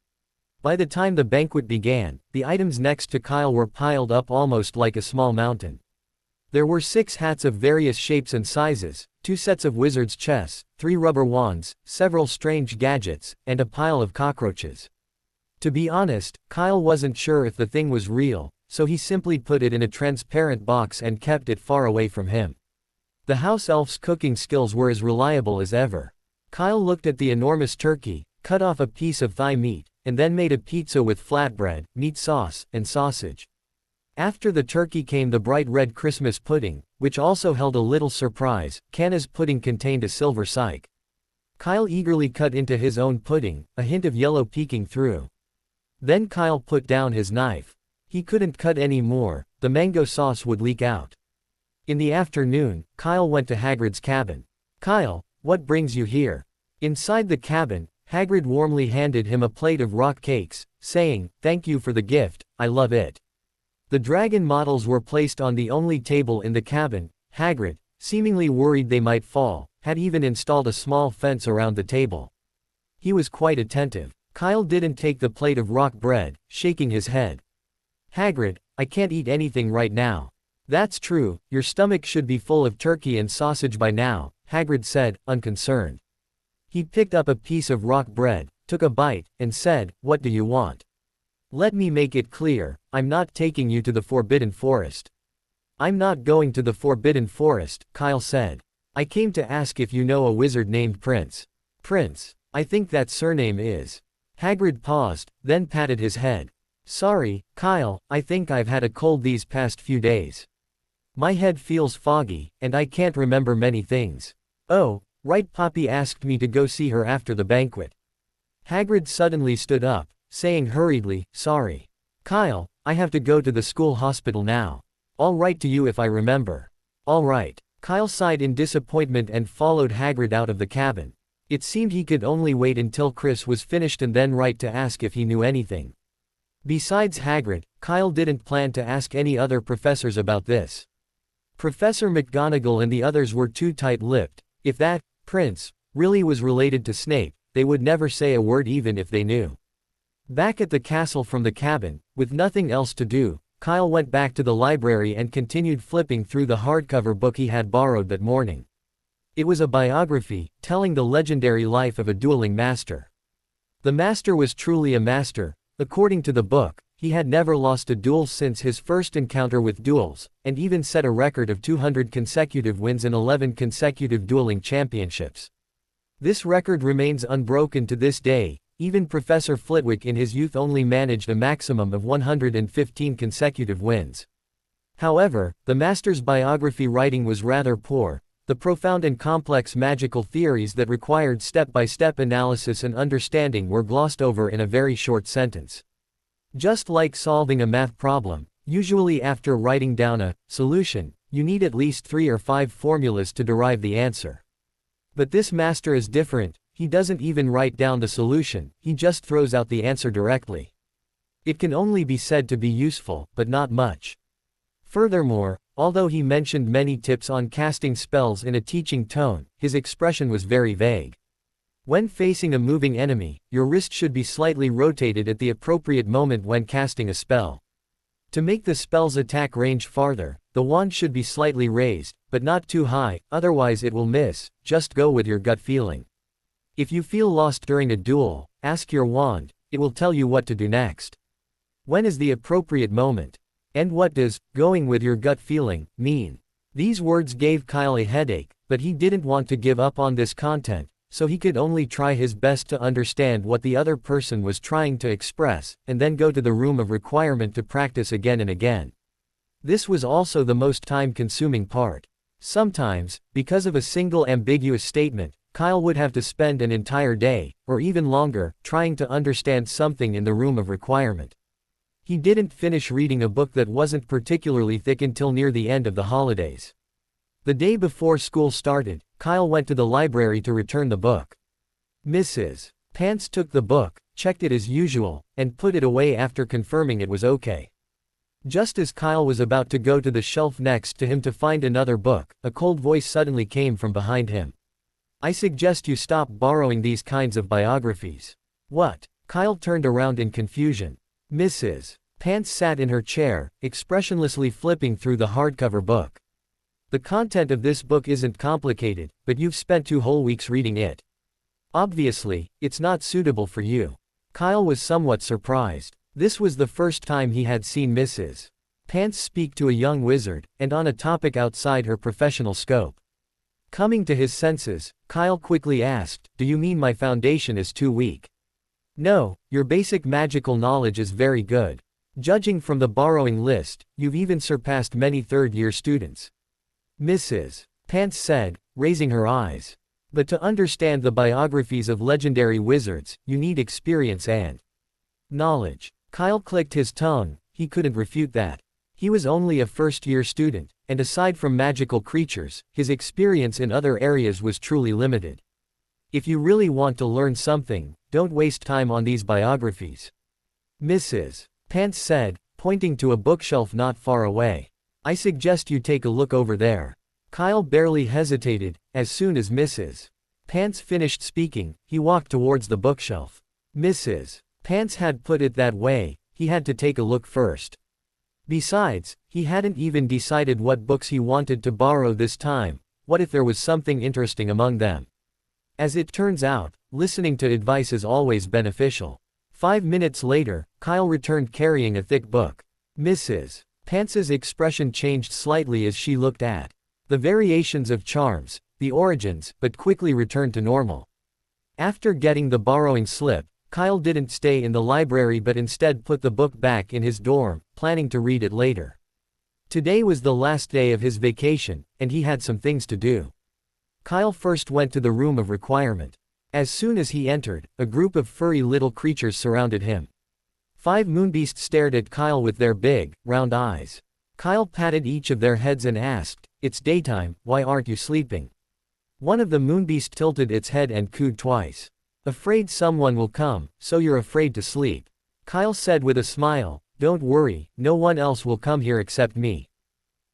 By the time the banquet began, the items next to Kyle were piled up almost like a small mountain. There were 6 hats of various shapes and sizes, 2 sets of wizard's chess, 3 rubber wands, several strange gadgets, and a pile of cockroaches. To be honest, Kyle wasn't sure if the thing was real, so he simply put it in a transparent box and kept it far away from him. The house elf's cooking skills were as reliable as ever. Kyle looked at the enormous turkey, cut off a piece of thigh meat, and then made a pizza with flatbread, meat sauce, and sausage. After the turkey came the bright red Christmas pudding, which also held a little surprise. Canna's pudding contained a silver cyke. Kyle eagerly cut into his own pudding, a hint of yellow peeking through. Then Kyle put down his knife. He couldn't cut any more, the mango sauce would leak out. In the afternoon, Kyle went to Hagrid's cabin. "Kyle, what brings you here?" Inside the cabin, Hagrid warmly handed him a plate of rock cakes, saying, "Thank you for the gift, I love it." The dragon models were placed on the only table in the cabin. Hagrid, seemingly worried they might fall, had even installed a small fence around the table. He was quite attentive. Kyle didn't take the plate of rock bread, shaking his head. "Hagrid, I can't eat anything right now." "That's true, your stomach should be full of turkey and sausage by now," Hagrid said, unconcerned. He picked up a piece of rock bread, took a bite, and said, "What do you want?" "Let me make it clear, I'm not taking you to the Forbidden Forest." "I'm not going to the Forbidden Forest," Kyle said. "I came to ask if you know a wizard named Prince." "Prince? I think that surname is." Hagrid paused, then patted his head. "Sorry, Kyle, I think I've had a cold these past few days. My head feels foggy, and I can't remember many things." "Oh, right, Poppy asked me to go see her after the banquet." Hagrid suddenly stood up, saying hurriedly, "Sorry. Kyle, I have to go to the school hospital now. I'll write to you if I remember." "All right." Kyle sighed in disappointment and followed Hagrid out of the cabin. It seemed he could only wait until Chris was finished and then write to ask if he knew anything. Besides Hagrid, Kyle didn't plan to ask any other professors about this. Professor McGonagall and the others were too tight-lipped. If that Prince really was related to Snape, they would never say a word even if they knew. Back at the castle from the cabin, with nothing else to do, Kyle went back to the library and continued flipping through the hardcover book he had borrowed that morning. It was a biography, telling the legendary life of a dueling master. The master was truly a master. According to the book, he had never lost a duel since his first encounter with duels, and even set a record of 200 consecutive wins in 11 consecutive dueling championships. This record remains unbroken to this day. Even Professor Flitwick in his youth only managed a maximum of 115 consecutive wins. However, the master's biography writing was rather poor. the profound and complex magical theories that required step-by-step analysis and understanding were glossed over in a very short sentence. Just like solving a math problem, usually after writing down a solution, you need at least 3 or 5 formulas to derive the answer. But this master is different. He doesn't even write down the solution, he just throws out the answer directly. It can only be said to be useful, but not much. Furthermore, although he mentioned many tips on casting spells in a teaching tone, his expression was very vague. When facing a moving enemy, your wrist should be slightly rotated at the appropriate moment when casting a spell. To make the spell's attack range farther, the wand should be slightly raised, but not too high, otherwise it will miss. Just go with your gut feeling. If you feel lost during a duel, ask your wand, it will tell you what to do next. When is the appropriate moment? And what does going with your gut feeling mean? These words gave Kyle a headache, but he didn't want to give up on this content, so he could only try his best to understand what the other person was trying to express, and then go to the room of requirement to practice again and again. This was also the most time-consuming part. Sometimes, because of a single ambiguous statement, Kyle would have to spend an entire day, or even longer, trying to understand something in the room of requirement. He didn't finish reading a book that wasn't particularly thick until near the end of the holidays. The day before school started, Kyle went to the library to return the book. Mrs. Pants took the book, checked it as usual, and put it away after confirming it was okay. Just as Kyle was about to go to the shelf next to him to find another book, a cold voice suddenly came from behind him. "I suggest you stop borrowing these kinds of biographies." "What?" Kyle turned around in confusion. Mrs. Pants sat in her chair, expressionlessly flipping through the hardcover book. "The content of this book isn't complicated, but you've spent 2 whole weeks reading it. Obviously, it's not suitable for you." Kyle was somewhat surprised. This was the first time he had seen Mrs. Pants speak to a young wizard, and on a topic outside her professional scope. Coming to his senses, Kyle quickly asked, "Do you mean my foundation is too weak?" "No, your basic magical knowledge is very good. Judging from the borrowing list, you've even surpassed many third-year students," Mrs. Pants said, raising her eyes. "But to understand the biographies of legendary wizards, you need experience and knowledge." Kyle clicked his tongue. He couldn't refute that. He was only a first-year student, and aside from magical creatures, his experience in other areas was truly limited. "If you really want to learn something, don't waste time on these biographies," Mrs. Pants said, pointing to a bookshelf not far away. "I suggest you take a look over there." Kyle barely hesitated. As soon as Mrs. Pants finished speaking, he walked towards the bookshelf. Mrs. Pants had put it that way, he had to take a look first. Besides, he hadn't even decided what books he wanted to borrow this time. What if there was something interesting among them? As it turns out, listening to advice is always beneficial. 5 minutes later, Kyle returned carrying a thick book. Mrs. Pants's expression changed slightly as she looked at the variations of charms, the origins, but quickly returned to normal. After getting the borrowing slip, Kyle didn't stay in the library but instead put the book back in his dorm, planning to read it later. Today was the last day of his vacation, and he had some things to do. Kyle first went to the room of requirement. As soon as he entered, a group of furry little creatures surrounded him. 5 moonbeasts stared at Kyle with their big, round eyes. Kyle patted each of their heads and asked, "It's daytime, why aren't you sleeping?" One of the moonbeasts tilted its head and cooed twice. "Afraid someone will come, so you're afraid to sleep," Kyle said with a smile. "Don't worry, no one else will come here except me."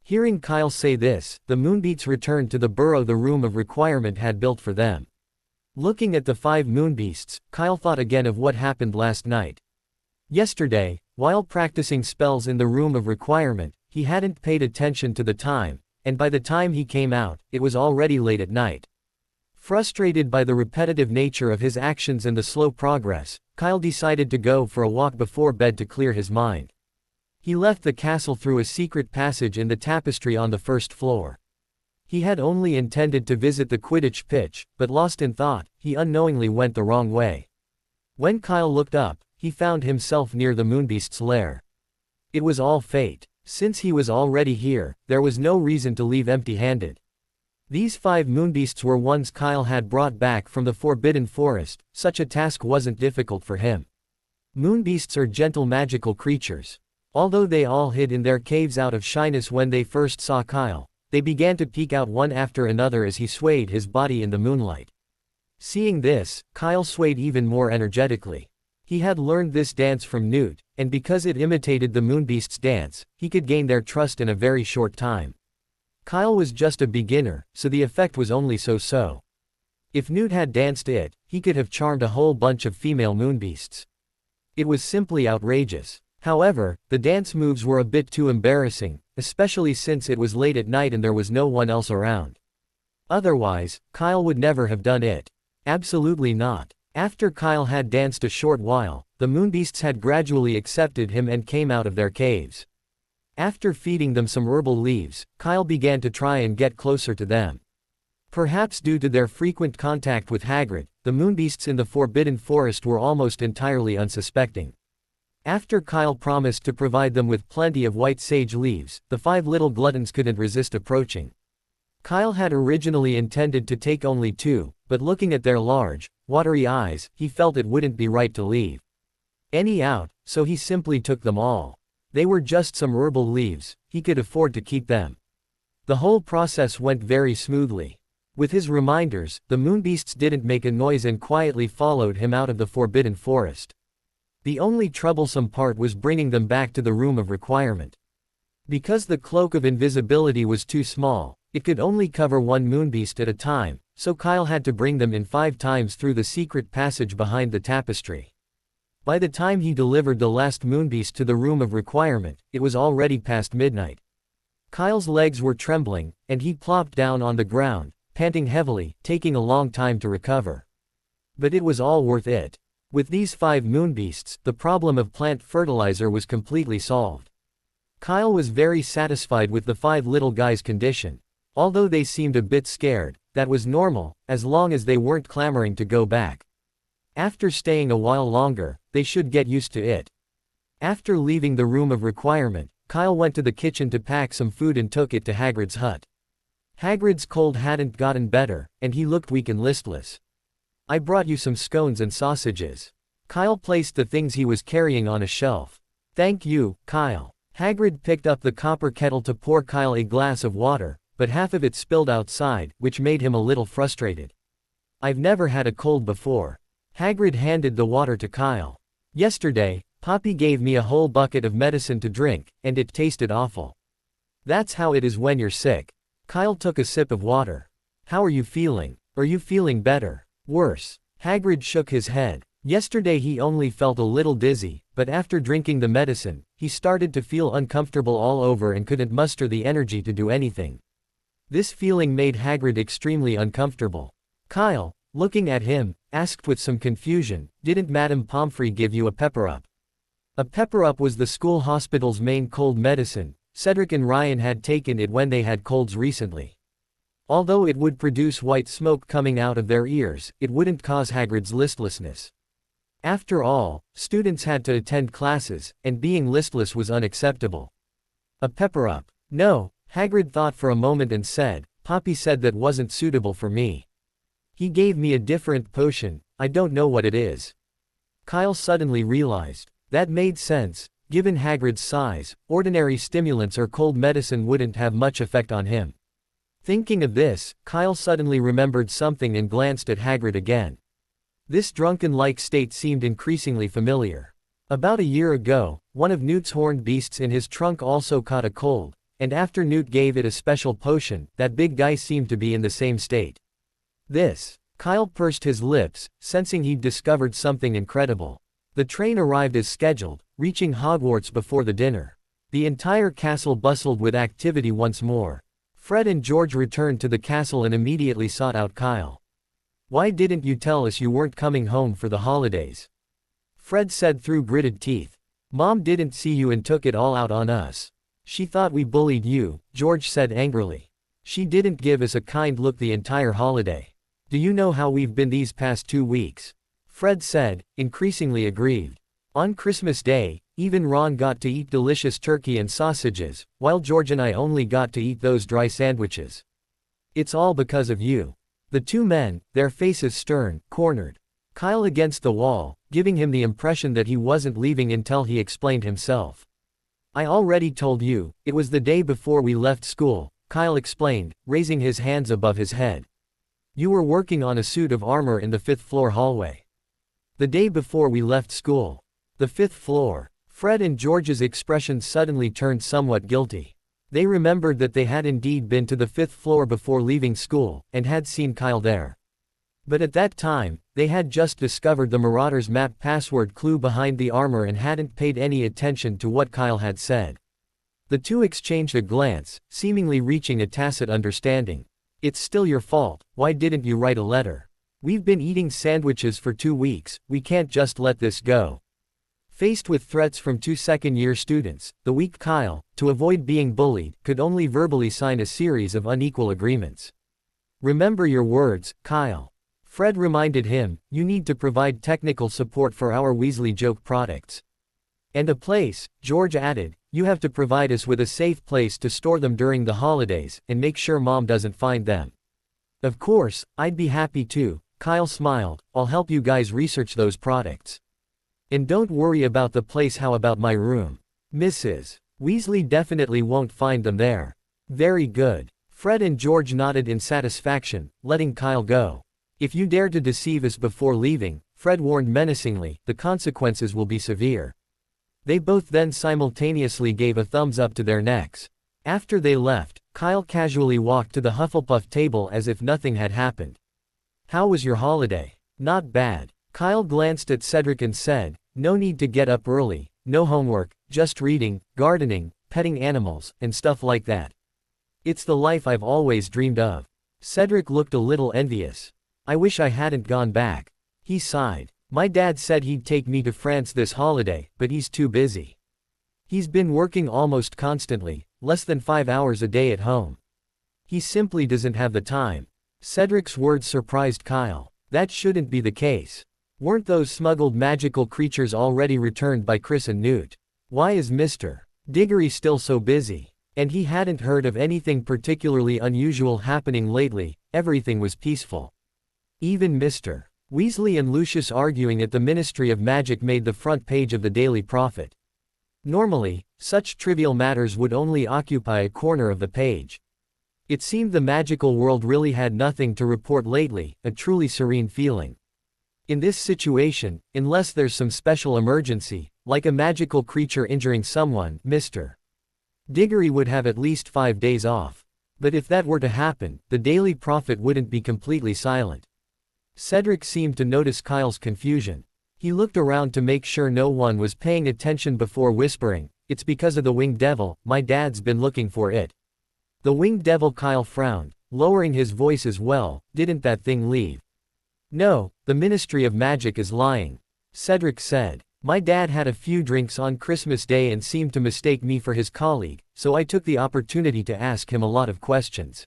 Hearing Kyle say this, the moonbeasts returned to the burrow the room of requirement had built for them. Looking at the 5 moonbeasts, Kyle thought again of what happened last night. Yesterday, while practicing spells in the room of requirement, he hadn't paid attention to the time, and by the time he came out, it was already late at night. Frustrated by the repetitive nature of his actions and the slow progress, Kyle decided to go for a walk before bed to clear his mind. He left the castle through a secret passage in the tapestry on the first floor. He had only intended to visit the Quidditch pitch, but lost in thought, he unknowingly went the wrong way. When Kyle looked up, he found himself near the moonbeast's lair. It was all fate. Since he was already here, there was no reason to leave empty-handed. These 5 moonbeasts were ones Kyle had brought back from the Forbidden Forest. Such a task wasn't difficult for him. Moonbeasts are gentle magical creatures. Although they all hid in their caves out of shyness when they first saw Kyle, they began to peek out one after another as he swayed his body in the moonlight. Seeing this, Kyle swayed even more energetically. He had learned this dance from Newt, and because it imitated the moonbeast's dance, he could gain their trust in a very short time. Kyle was just a beginner, so the effect was only so-so. If Newt had danced it, he could have charmed a whole bunch of female moonbeasts. It was simply outrageous. However, the dance moves were a bit too embarrassing, especially since it was late at night and there was no one else around. Otherwise, Kyle would never have done it. Absolutely not. After Kyle had danced a short while, the moonbeasts had gradually accepted him and came out of their caves. After feeding them some herbal leaves, Kyle began to try and get closer to them. Perhaps due to their frequent contact with Hagrid, the moonbeasts in the Forbidden Forest were almost entirely unsuspecting. After Kyle promised to provide them with plenty of white sage leaves, the 5 little gluttons couldn't resist approaching. Kyle had originally intended to take only 2, but looking at their large, watery eyes, he felt it wouldn't be right to leave any out, so he simply took them all. They were just some herbal leaves, he could afford to keep them. The whole process went very smoothly. With his reminders, the moonbeasts didn't make a noise and quietly followed him out of the Forbidden Forest. The only troublesome part was bringing them back to the Room of Requirement. Because the cloak of invisibility was too small, it could only cover 1 moonbeast at a time, so Kyle had to bring them in 5 times through the secret passage behind the tapestry. By the time he delivered the last moonbeast to the Room of Requirement, it was already past midnight. Kyle's legs were trembling, and he plopped down on the ground, panting heavily, taking a long time to recover. But it was all worth it. With these 5 moonbeasts, the problem of plant fertilizer was completely solved. Kyle was very satisfied with the 5 little guys' condition. Although they seemed a bit scared, that was normal, as long as they weren't clamoring to go back. After staying a while longer, they should get used to it. After leaving the Room of Requirement, Kyle went to the kitchen to pack some food and took it to Hagrid's hut. Hagrid's cold hadn't gotten better, and he looked weak and listless. "I brought you some scones and sausages." Kyle placed the things he was carrying on a shelf. "Thank you, Kyle." Hagrid picked up the copper kettle to pour Kyle a glass of water, but half of it spilled outside, which made him a little frustrated. "I've never had a cold before." Hagrid handed the water to Kyle. "Yesterday, Poppy gave me a whole bucket of medicine to drink, and it tasted awful." "That's how it is when you're sick." Kyle took a sip of water. "How are you feeling? Are you feeling better? Worse?" Hagrid shook his head. Yesterday he only felt a little dizzy, but after drinking the medicine, he started to feel uncomfortable all over and couldn't muster the energy to do anything. This feeling made Hagrid extremely uncomfortable. Kyle, looking at him, asked with some confusion, "Didn't Madame Pomfrey give you a pepper-up?" A pepper-up was the school hospital's main cold medicine. Cedric and Ryan had taken it when they had colds recently. Although it would produce white smoke coming out of their ears, it wouldn't cause Hagrid's listlessness. After all, students had to attend classes, and being listless was unacceptable. A pepper-up? No, Hagrid thought for a moment and said, "Poppy said that wasn't suitable for me. He gave me a different potion, I don't know what it is." Kyle suddenly realized. That made sense. Given Hagrid's size, ordinary stimulants or cold medicine wouldn't have much effect on him. Thinking of this, Kyle suddenly remembered something and glanced at Hagrid again. This drunken-like state seemed increasingly familiar. About a year ago, one of Newt's horned beasts in his trunk also caught a cold, and after Newt gave it a special potion, that big guy seemed to be in the same state. Kyle pursed his lips, sensing he'd discovered something incredible. The train arrived as scheduled, reaching Hogwarts before the dinner. The entire castle bustled with activity once more. Fred and George returned to the castle and immediately sought out Kyle. "Why didn't you tell us you weren't coming home for the holidays?" Fred said through gritted teeth. "Mom didn't see you and took it all out on us. She thought we bullied you," George said angrily. "She didn't give us a kind look the entire holiday. Do you know how we've been these past 2 weeks?" Fred said, increasingly aggrieved. On Christmas Day, even Ron got to eat delicious turkey and sausages, while George and I only got to eat those dry sandwiches. It's all because of you. The two men, their faces stern, cornered Kyle against the wall, giving him the impression that he wasn't leaving until he explained himself. I already told you, it was the day before we left school, Kyle explained, raising his hands above his head. You were working on a suit of armor in the 5th floor hallway. The day before we left school. The 5th floor. Fred and George's expressions suddenly turned somewhat guilty. They remembered that they had indeed been to the 5th floor before leaving school, and had seen Kyle there. But at that time, they had just discovered the Marauder's map password clue behind the armor and hadn't paid any attention to what Kyle had said. The two exchanged a glance, seemingly reaching a tacit understanding. It's still your fault, why didn't you write a letter? We've been eating sandwiches for 2 weeks, we can't just let this go. Faced with threats from 2 second-year students, the weak Kyle, to avoid being bullied, could only verbally sign a series of unequal agreements. Remember your words, Kyle. Fred reminded him, you need to provide technical support for our Weasley joke products. And a place, George added, you have to provide us with a safe place to store them during the holidays, and make sure Mom doesn't find them. Of course, I'd be happy to, Kyle smiled, I'll help you guys research those products. And don't worry about the place, how about my room? Mrs. Weasley definitely won't find them there. Very good. Fred and George nodded in satisfaction, letting Kyle go. If you dare to deceive us before leaving, Fred warned menacingly, the consequences will be severe. They both then simultaneously gave a thumbs up to their necks. After they left, Kyle casually walked to the Hufflepuff table as if nothing had happened. How was your holiday? Not bad. Kyle glanced at Cedric and said, no need to get up early, no homework, just reading, gardening, petting animals, and stuff like that. It's the life I've always dreamed of. Cedric looked a little envious. I wish I hadn't gone back. He sighed. My dad said he'd take me to France this holiday, but he's too busy. He's been working almost constantly, less than 5 hours a day at home. He simply doesn't have the time. Cedric's words surprised Kyle. That shouldn't be the case. Weren't those smuggled magical creatures already returned by Chris and Newt? Why is Mr. Diggory still so busy? And he hadn't heard of anything particularly unusual happening lately, everything was peaceful. Even Mr. Weasley and Lucius arguing at the Ministry of Magic made the front page of the Daily Prophet. Normally, such trivial matters would only occupy a corner of the page. It seemed the magical world really had nothing to report lately, a truly serene feeling. In this situation, unless there's some special emergency, like a magical creature injuring someone, Mr. Diggory would have at least 5 days off. But if that were to happen, the Daily Prophet wouldn't be completely silent. Cedric seemed to notice Kyle's confusion. He looked around to make sure no one was paying attention before whispering, it's because of the winged devil, my dad's been looking for it. The winged devil? Kyle frowned, lowering his voice as well, didn't that thing leave? No, the Ministry of Magic is lying. Cedric said. My dad had a few drinks on Christmas Day and seemed to mistake me for his colleague, so I took the opportunity to ask him a lot of questions.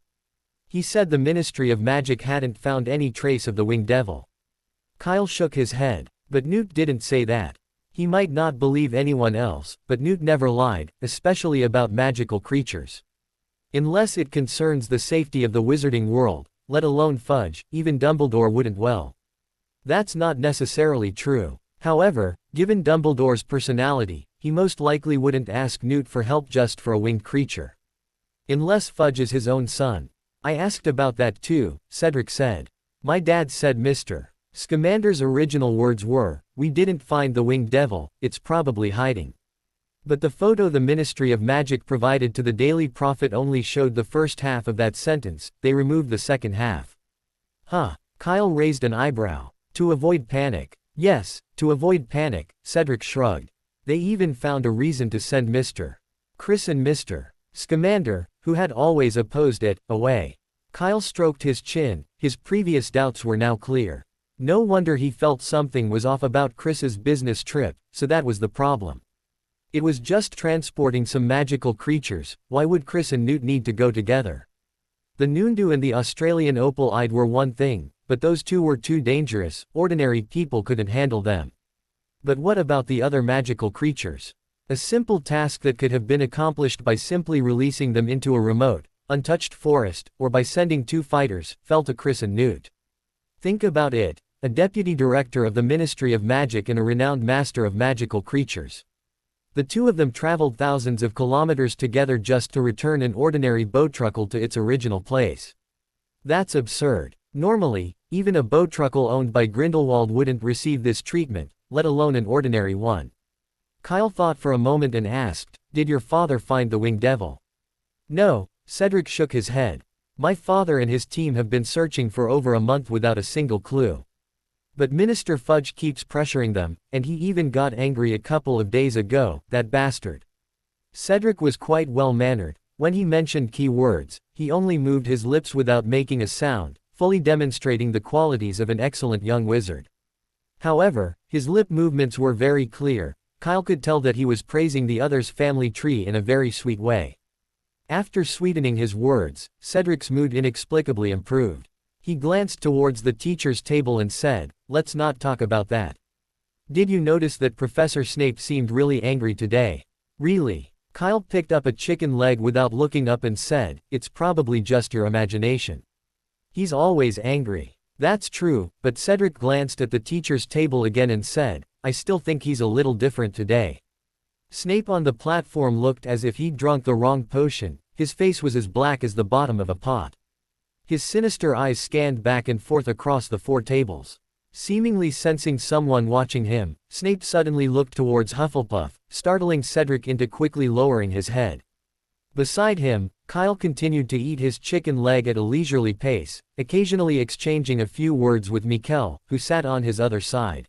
He said the Ministry of Magic hadn't found any trace of the winged devil. Kyle shook his head. But Newt didn't say that. He might not believe anyone else, but Newt never lied, especially about magical creatures. Unless it concerns the safety of the wizarding world, let alone Fudge, even Dumbledore wouldn't. Well, that's not necessarily true. However, given Dumbledore's personality, he most likely wouldn't ask Newt for help just for a winged creature. Unless Fudge is his own son. I asked about that too, Cedric said. My dad said Mr. Scamander's original words were, we didn't find the winged devil, it's probably hiding. But the photo the Ministry of Magic provided to the Daily Prophet only showed the first half of that sentence, they removed the second half. Huh. Kyle raised an eyebrow. To avoid panic. Yes, to avoid panic, Cedric shrugged. They even found a reason to send Mr. Chris and Mr. Scamander, who had always opposed it, away. Kyle stroked his chin, his previous doubts were now clear. No wonder he felt something was off about Chris's business trip, so that was the problem. It was just transporting some magical creatures, why would Chris and Newt need to go together? The Noondu and the Australian Opal-eyed were one thing, but those two were too dangerous, ordinary people couldn't handle them. But what about the other magical creatures? A simple task that could have been accomplished by simply releasing them into a remote, untouched forest, or by sending 2 fighters, fell to Chris and Newt. Think about it, a deputy director of the Ministry of Magic and a renowned master of magical creatures. The two of them traveled thousands of kilometers together just to return an ordinary boat-truckle to its original place. That's absurd. Normally, even a boat-truckle owned by Grindelwald wouldn't receive this treatment, let alone an ordinary one. Kyle thought for a moment and asked, "Did your father find the winged devil?" "No," Cedric shook his head. "My father and his team have been searching for over a month without a single clue. But Minister Fudge keeps pressuring them, and he even got angry a couple of days ago, that bastard." Cedric was quite well-mannered. When he mentioned key words, he only moved his lips without making a sound, fully demonstrating the qualities of an excellent young wizard. However, his lip movements were very clear. Kyle could tell that he was praising the other's family tree in a very sweet way. After sweetening his words, Cedric's mood inexplicably improved. He glanced towards the teacher's table and said, "Let's not talk about that. Did you notice that Professor Snape seemed really angry today?" "Really?" Kyle picked up a chicken leg without looking up and said, "It's probably just your imagination. He's always angry." "That's true," but Cedric glanced at the teacher's table again and said, "I still think he's a little different today." Snape on the platform looked as if he'd drunk the wrong potion. His face was as black as the bottom of a pot. His sinister eyes scanned back and forth across the 4 tables. Seemingly sensing someone watching him, Snape suddenly looked towards Hufflepuff, startling Cedric into quickly lowering his head. Beside him, Kyle continued to eat his chicken leg at a leisurely pace, occasionally exchanging a few words with Mikkel, who sat on his other side.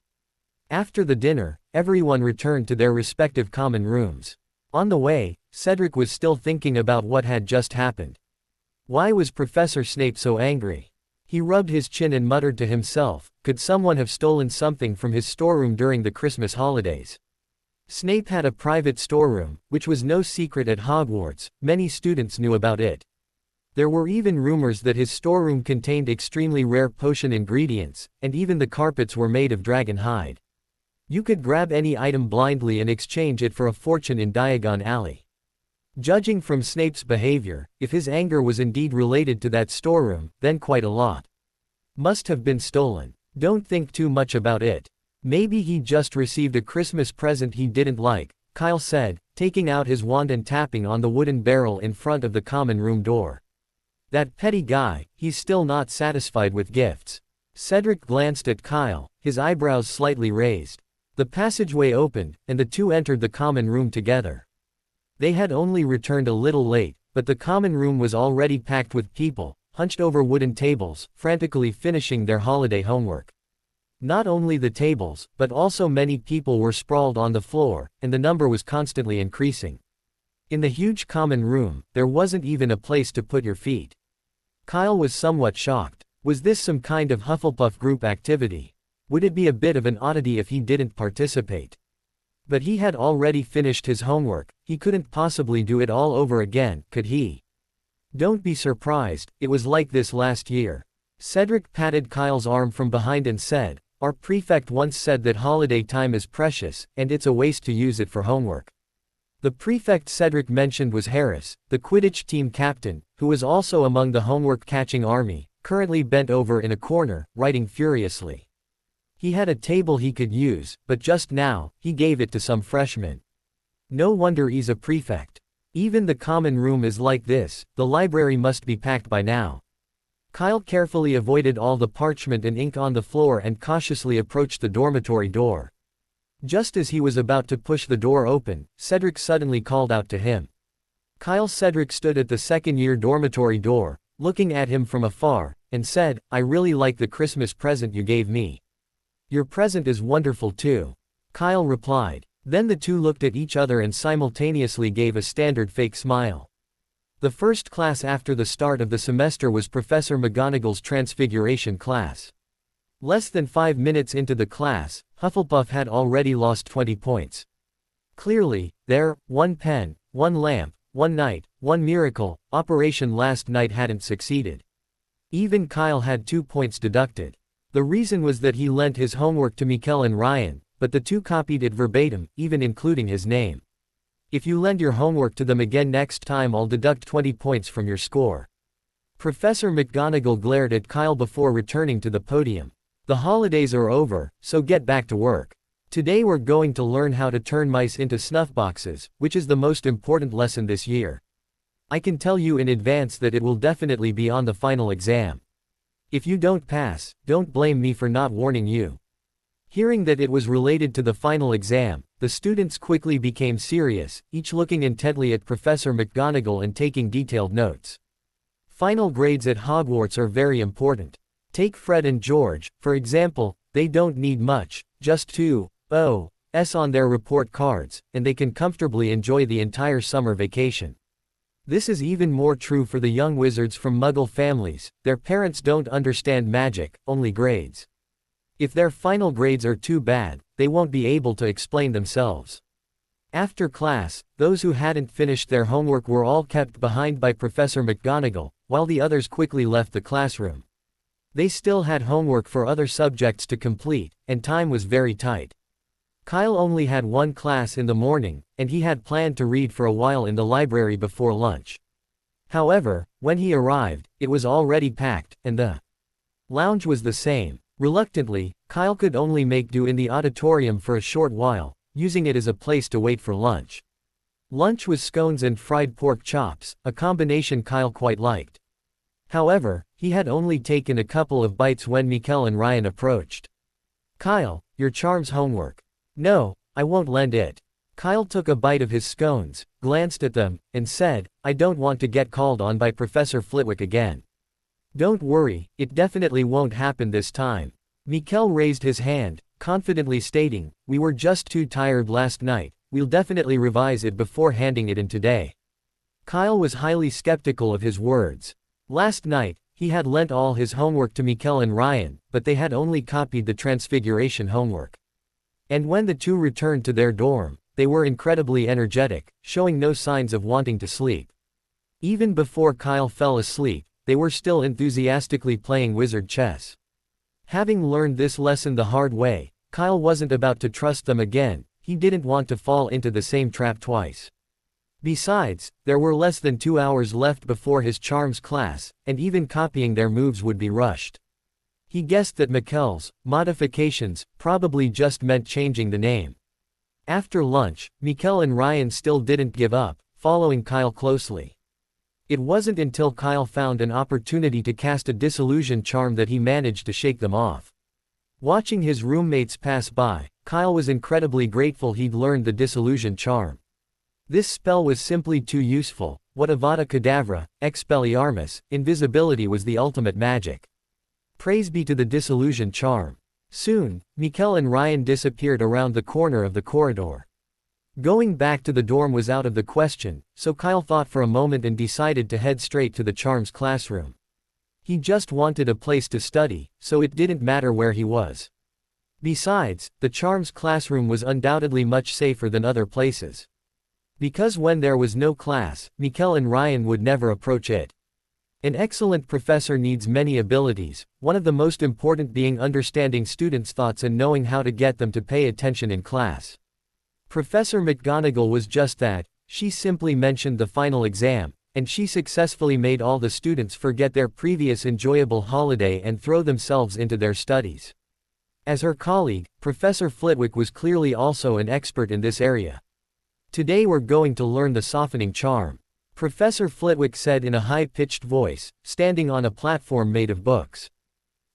After the dinner, everyone returned to their respective common rooms. On the way, Cedric was still thinking about what had just happened. Why was Professor Snape so angry? He rubbed his chin and muttered to himself, could someone have stolen something from his storeroom during the Christmas holidays? Snape had a private storeroom, which was no secret at Hogwarts. Many students knew about it. There were even rumors that his storeroom contained extremely rare potion ingredients, and even the carpets were made of dragon hide. You could grab any item blindly and exchange it for a fortune in Diagon Alley. Judging from Snape's behavior, if his anger was indeed related to that storeroom, then quite a lot must have been stolen. Don't think too much about it. Maybe he just received a Christmas present he didn't like, Kyle said, taking out his wand and tapping on the wooden barrel in front of the common room door. That petty guy, he's still not satisfied with gifts. Cedric glanced at Kyle, his eyebrows slightly raised. The passageway opened, and the two entered the common room together. They had only returned a little late, but the common room was already packed with people, hunched over wooden tables, frantically finishing their holiday homework. Not only the tables, but also many people were sprawled on the floor, and the number was constantly increasing. In the huge common room, there wasn't even a place to put your feet. Kyle was somewhat shocked. Was this some kind of Hufflepuff group activity? Would it be a bit of an oddity if he didn't participate? But he had already finished his homework, he couldn't possibly do it all over again, could he? Don't be surprised, it was like this last year. Cedric patted Kyle's arm from behind and said, "Our prefect once said that holiday time is precious, and it's a waste to use it for homework." The prefect Cedric mentioned was Harris, the Quidditch team captain, who was also among the homework-catching army, currently bent over in a corner, writing furiously. He had a table he could use, but just now, he gave it to some freshman. No wonder he's a prefect. Even the common room is like this, the library must be packed by now. Kyle carefully avoided all the parchment and ink on the floor and cautiously approached the dormitory door. Just as he was about to push the door open, Cedric suddenly called out to him. Cedric stood at the second-year dormitory door, looking at him from afar, and said, "I really like the Christmas present you gave me." "Your present is wonderful too," Kyle replied. Then the two looked at each other and simultaneously gave a standard fake smile. The first class after the start of the semester was Professor McGonagall's Transfiguration class. Less than 5 minutes into the class, Hufflepuff had already lost 20 points. Clearly, their one pen, one lamp, one night, one miracle operation last night hadn't succeeded. Even Kyle had 2 points deducted. The reason was that he lent his homework to Mikkel and Ryan, but the two copied it verbatim, even including his name. If you lend your homework to them again next time, I'll deduct 20 points from your score." Professor McGonagall glared at Kyle before returning to the podium. "The holidays are over, so get back to work. Today we're going to learn how to turn mice into snuff boxes, which is the most important lesson this year. I can tell you in advance that it will definitely be on the final exam. If you don't pass, don't blame me for not warning you." Hearing that it was related to the final exam, the students quickly became serious, each looking intently at Professor McGonagall and taking detailed notes. Final grades at Hogwarts are very important. Take Fred and George, for example. They don't need much, just 2.0's on their report cards, and they can comfortably enjoy the entire summer vacation. This is even more true for the young wizards from Muggle families. Their parents don't understand magic, only grades. If their final grades are too bad, they won't be able to explain themselves. After class, those who hadn't finished their homework were all kept behind by Professor McGonagall, while the others quickly left the classroom. They still had homework for other subjects to complete, and time was very tight. Kyle only had one class in the morning, and he had planned to read for a while in the library before lunch. However, when he arrived, it was already packed, and the lounge was the same. Reluctantly, Kyle could only make do in the auditorium for a short while, using it as a place to wait for lunch. Lunch was scones and fried pork chops, a combination Kyle quite liked. However, he had only taken a couple of bites when Mikkel and Ryan approached. "Kyle, your charms homework." "No, I won't lend it." Kyle took a bite of his scones, glanced at them, and said, "I don't want to get called on by Professor Flitwick again." "Don't worry, it definitely won't happen this time." Mikkel raised his hand, confidently stating, "We were just too tired last night, we'll definitely revise it before handing it in today." Kyle was highly skeptical of his words. Last night, he had lent all his homework to Mikkel and Ryan, but they had only copied the Transfiguration homework. And when the two returned to their dorm, they were incredibly energetic, showing no signs of wanting to sleep. Even before Kyle fell asleep, they were still enthusiastically playing wizard chess. Having learned this lesson the hard way, Kyle wasn't about to trust them again. He didn't want to fall into the same trap twice. Besides, there were less than 2 hours left before his charms class, and even copying their moves would be rushed. He guessed that Mikkel's modifications probably just meant changing the name. After lunch, Mikkel and Ryan still didn't give up, following Kyle closely. It wasn't until Kyle found an opportunity to cast a disillusion charm that he managed to shake them off. Watching his roommates pass by, Kyle was incredibly grateful he'd learned the disillusion charm. This spell was simply too useful. What Avada Kedavra, Expelliarmus, invisibility was the ultimate magic. Praise be to the disillusion charm. Soon, Mikkel and Ryan disappeared around the corner of the corridor. Going back to the dorm was out of the question, so Kyle thought for a moment and decided to head straight to the charms classroom. He just wanted a place to study, so it didn't matter where he was. Besides, the charms classroom was undoubtedly much safer than other places. Because when there was no class, Mikkel and Ryan would never approach it. An excellent professor needs many abilities, one of the most important being understanding students' thoughts and knowing how to get them to pay attention in class. Professor McGonagall was just that. She simply mentioned the final exam, and she successfully made all the students forget their previous enjoyable holiday and throw themselves into their studies. As her colleague, Professor Flitwick was clearly also an expert in this area. "Today we're going to learn the softening charm," Professor Flitwick said in a high-pitched voice, standing on a platform made of books.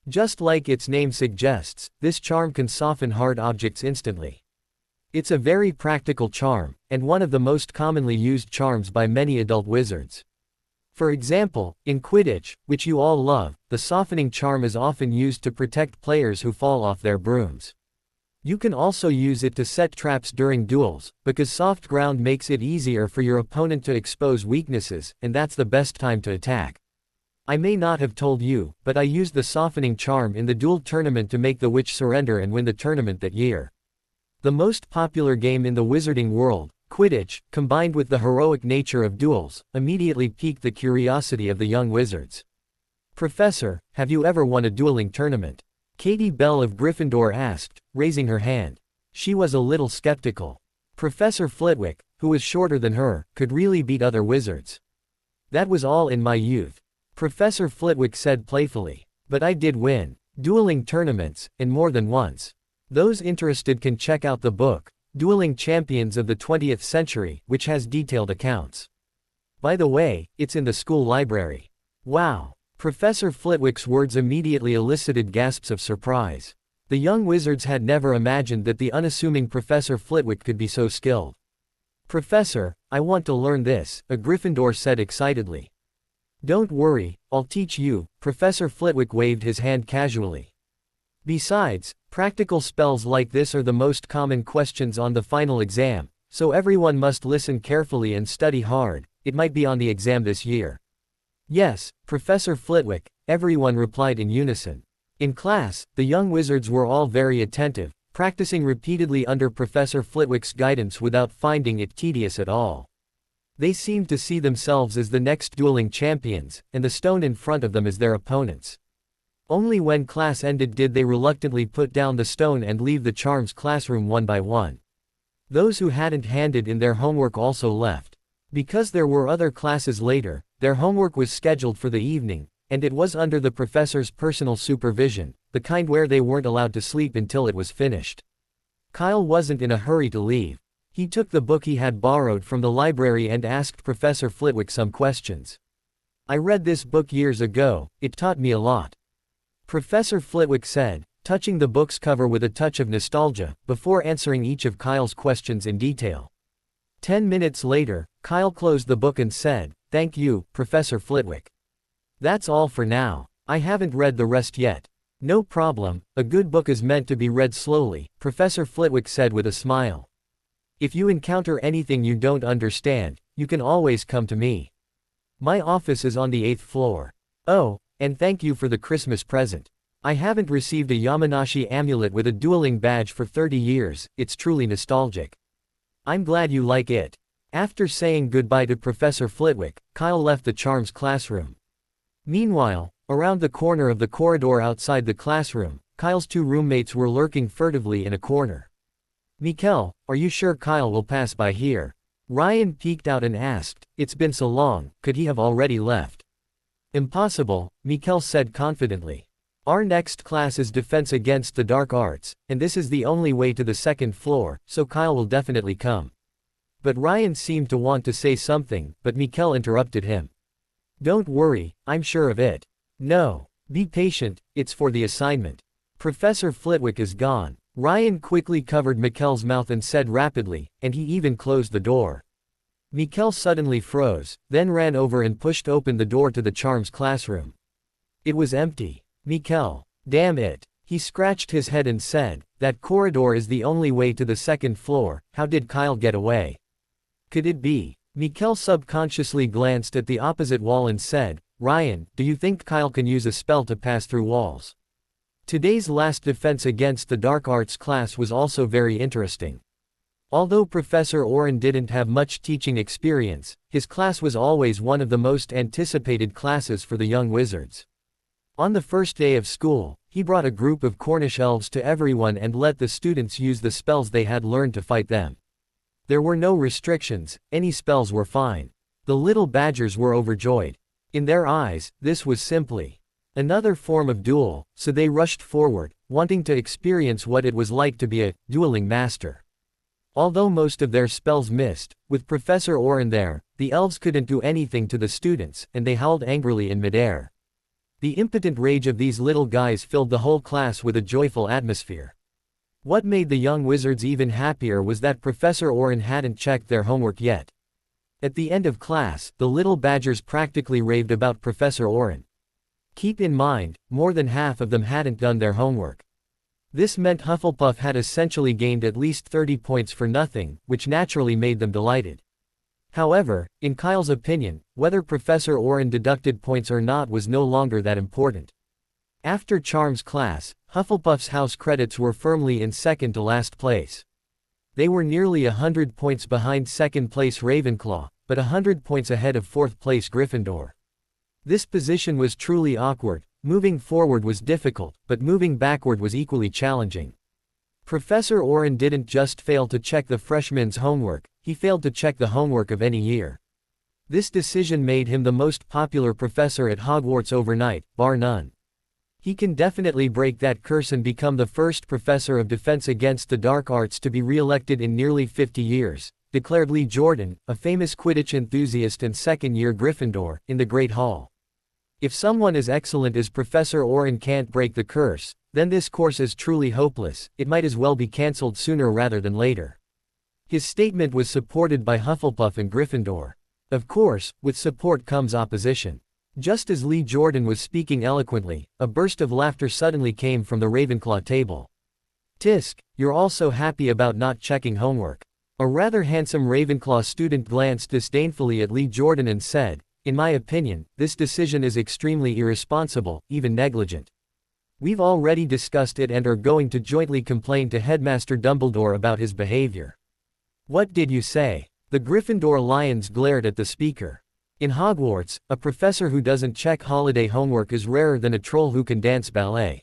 Just like its name suggests, this charm can soften hard objects instantly. It's a very practical charm, and one of the most commonly used charms by many adult wizards. For example, in Quidditch, which you all love, the softening charm is often used to protect players who fall off their brooms. You can also use it to set traps during duels, because soft ground makes it easier for your opponent to expose weaknesses, and that's the best time to attack. I may not have told you, but I used the softening charm in the duel tournament to make the witch surrender and win the tournament that year. The most popular game in the wizarding world, Quidditch, combined with the heroic nature of duels, immediately piqued the curiosity of the young wizards. "Professor, have you ever won a dueling tournament?" Katie Bell of Gryffindor asked, raising her hand. She was a little skeptical. Professor Flitwick, who was shorter than her, could really beat other wizards. That was all in my youth. Professor Flitwick said playfully. But I did win dueling tournaments, and more than once. Those interested can check out the book, Dueling Champions of the 20th Century, which has detailed accounts. By the way, it's in the school library. Wow! Professor Flitwick's words immediately elicited gasps of surprise. The young wizards had never imagined that the unassuming Professor Flitwick could be so skilled. Professor, I want to learn this, a Gryffindor said excitedly. Don't worry, I'll teach you, Professor Flitwick waved his hand casually. Besides, practical spells like this are the most common questions on the final exam, so everyone must listen carefully and study hard. It might be on the exam this year. Yes, Professor Flitwick, everyone replied in unison. In class, the young wizards were all very attentive, practicing repeatedly under Professor Flitwick's guidance without finding it tedious at all. They seemed to see themselves as the next dueling champions, and the stone in front of them as their opponents. Only when class ended did they reluctantly put down the stone and leave the charms classroom one by one. Those who hadn't handed in their homework also left. Because there were other classes later, their homework was scheduled for the evening, and it was under the professor's personal supervision, the kind where they weren't allowed to sleep until it was finished. Kyle wasn't in a hurry to leave. He took the book he had borrowed from the library and asked Professor Flitwick some questions. I read this book years ago, it taught me a lot. Professor Flitwick said, touching the book's cover with a touch of nostalgia, before answering each of Kyle's questions in detail. 10 minutes later, Kyle closed the book and said, "Thank you, Professor Flitwick. That's all for now. I haven't read the rest yet." "No problem, a good book is meant to be read slowly," Professor Flitwick said with a smile. "If you encounter anything you don't understand, you can always come to me. My office is on the 8th floor. Oh, and thank you for the Christmas present. I haven't received a Yamanashi amulet with a dueling badge for 30 years, it's truly nostalgic. I'm glad you like it." After saying goodbye to Professor Flitwick, Kyle left the charms classroom. Meanwhile, around the corner of the corridor outside the classroom, Kyle's two roommates were lurking furtively in a corner. "Mikkel, are you sure Kyle will pass by here?" Ryan peeked out and asked. It's been so long, could he have already left? "Impossible," Mikkel said confidently. "Our next class is Defense Against the Dark Arts, and this is the only way to the second floor, so Kyle will definitely come." But Ryan seemed to want to say something, but Mikkel interrupted him. "Don't worry, I'm sure of it. No, be patient, it's for the assignment. Professor Flitwick is gone." Ryan quickly covered Mikkel's mouth and said rapidly, and he even closed the door. Mikkel suddenly froze, then ran over and pushed open the door to the charms classroom. It was empty. Mikkel, damn it. He scratched his head and said, "That corridor is the only way to the second floor, how did Kyle get away? Could it be?" Mikkel subconsciously glanced at the opposite wall and said, "Ryan, do you think Kyle can use a spell to pass through walls?" Today's last Defense Against the Dark Arts class was also very interesting. Although Professor Oren didn't have much teaching experience, his class was always one of the most anticipated classes for the young wizards. On the first day of school, he brought a group of Cornish elves to everyone and let the students use the spells they had learned to fight them. There were no restrictions, any spells were fine. The little badgers were overjoyed. In their eyes, this was simply another form of duel, so they rushed forward, wanting to experience what it was like to be a dueling master. Although most of their spells missed, with Professor Oren there, the elves couldn't do anything to the students, and they howled angrily in midair. The impotent rage of these little guys filled the whole class with a joyful atmosphere. What made the young wizards even happier was that Professor Oren hadn't checked their homework yet. At the end of class, the little badgers practically raved about Professor Oren. Keep in mind, more than half of them hadn't done their homework. This meant Hufflepuff had essentially gained at least 30 points for nothing, which naturally made them delighted. However, in Kyle's opinion, whether Professor Oren deducted points or not was no longer that important. After Charms class, Hufflepuff's house credits were firmly in second to last place. They were nearly 100 points behind second place Ravenclaw, but 100 points ahead of fourth place Gryffindor. This position was truly awkward. Moving forward was difficult, but moving backward was equally challenging. Professor Oren didn't just fail to check the freshmen's homework, he failed to check the homework of any year. This decision made him the most popular professor at Hogwarts overnight, bar none. He can definitely break that curse and become the first professor of defense against the dark arts to be re-elected in nearly 50 years, declared Lee Jordan, a famous Quidditch enthusiast and second-year Gryffindor, in the Great Hall. If someone as excellent as Professor Oren can't break the curse, then this course is truly hopeless. It might as well be cancelled sooner rather than later. His statement was supported by Hufflepuff and Gryffindor. Of course, with support comes opposition. Just as Lee Jordan was speaking eloquently, a burst of laughter suddenly came from the Ravenclaw table. "Tisk, you're all so happy about not checking homework." A rather handsome Ravenclaw student glanced disdainfully at Lee Jordan and said, "In my opinion, this decision is extremely irresponsible, even negligent. We've already discussed it and are going to jointly complain to Headmaster Dumbledore about his behavior." "What did you say?" The Gryffindor Lions glared at the speaker. In Hogwarts, a professor who doesn't check holiday homework is rarer than a troll who can dance ballet.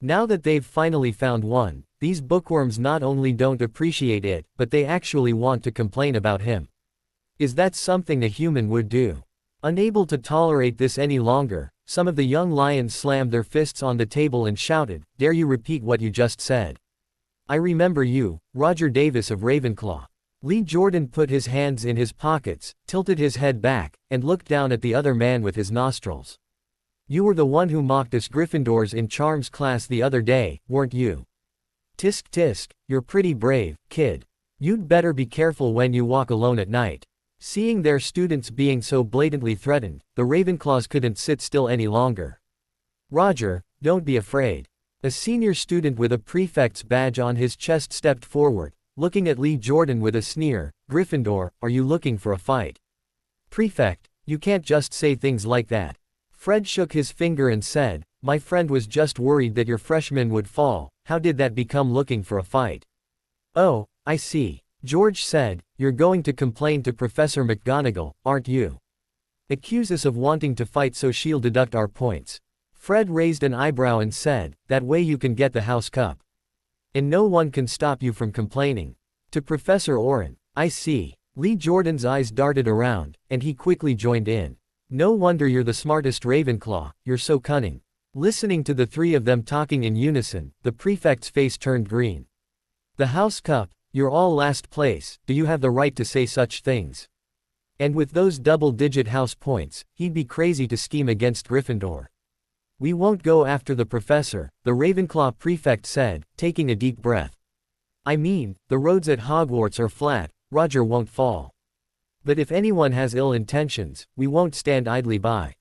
Now that they've finally found one, these bookworms not only don't appreciate it, but they actually want to complain about him. Is that something a human would do? Unable to tolerate this any longer, some of the young lions slammed their fists on the table and shouted, "Dare you repeat what you just said? I remember you, Roger Davis of Ravenclaw." Lee Jordan put his hands in his pockets, tilted his head back, and looked down at the other man with his nostrils. "You were the one who mocked us Gryffindors in Charms class the other day, weren't you? Tisk tisk, you're pretty brave, kid. You'd better be careful when you walk alone at night." Seeing their students being so blatantly threatened, the Ravenclaws couldn't sit still any longer. "Roger, don't be afraid." A senior student with a prefect's badge on his chest stepped forward, looking at Lee Jordan with a sneer. "Gryffindor, are you looking for a fight?" "Prefect, you can't just say things like that." Fred shook his finger and said, "My friend was just worried that your freshmen would fall. How did that become looking for a fight?" "Oh, I see." George said, "You're going to complain to Professor McGonagall, aren't you? Accuse us of wanting to fight so she'll deduct our points." Fred raised an eyebrow and said, "That way you can get the house cup. And no one can stop you from complaining." To Professor Oren, "I see." Lee Jordan's eyes darted around, and he quickly joined in. "No wonder you're the smartest Ravenclaw, you're so cunning." Listening to the three of them talking in unison, the prefect's face turned green. "The house cup, you're all last place, do you have the right to say such things? And with those double-digit house points, he'd be crazy to scheme against Gryffindor." "We won't go after the professor," the Ravenclaw prefect said, taking a deep breath. "I mean, the roads at Hogwarts are flat, Roger won't fall. But if anyone has ill intentions, we won't stand idly by."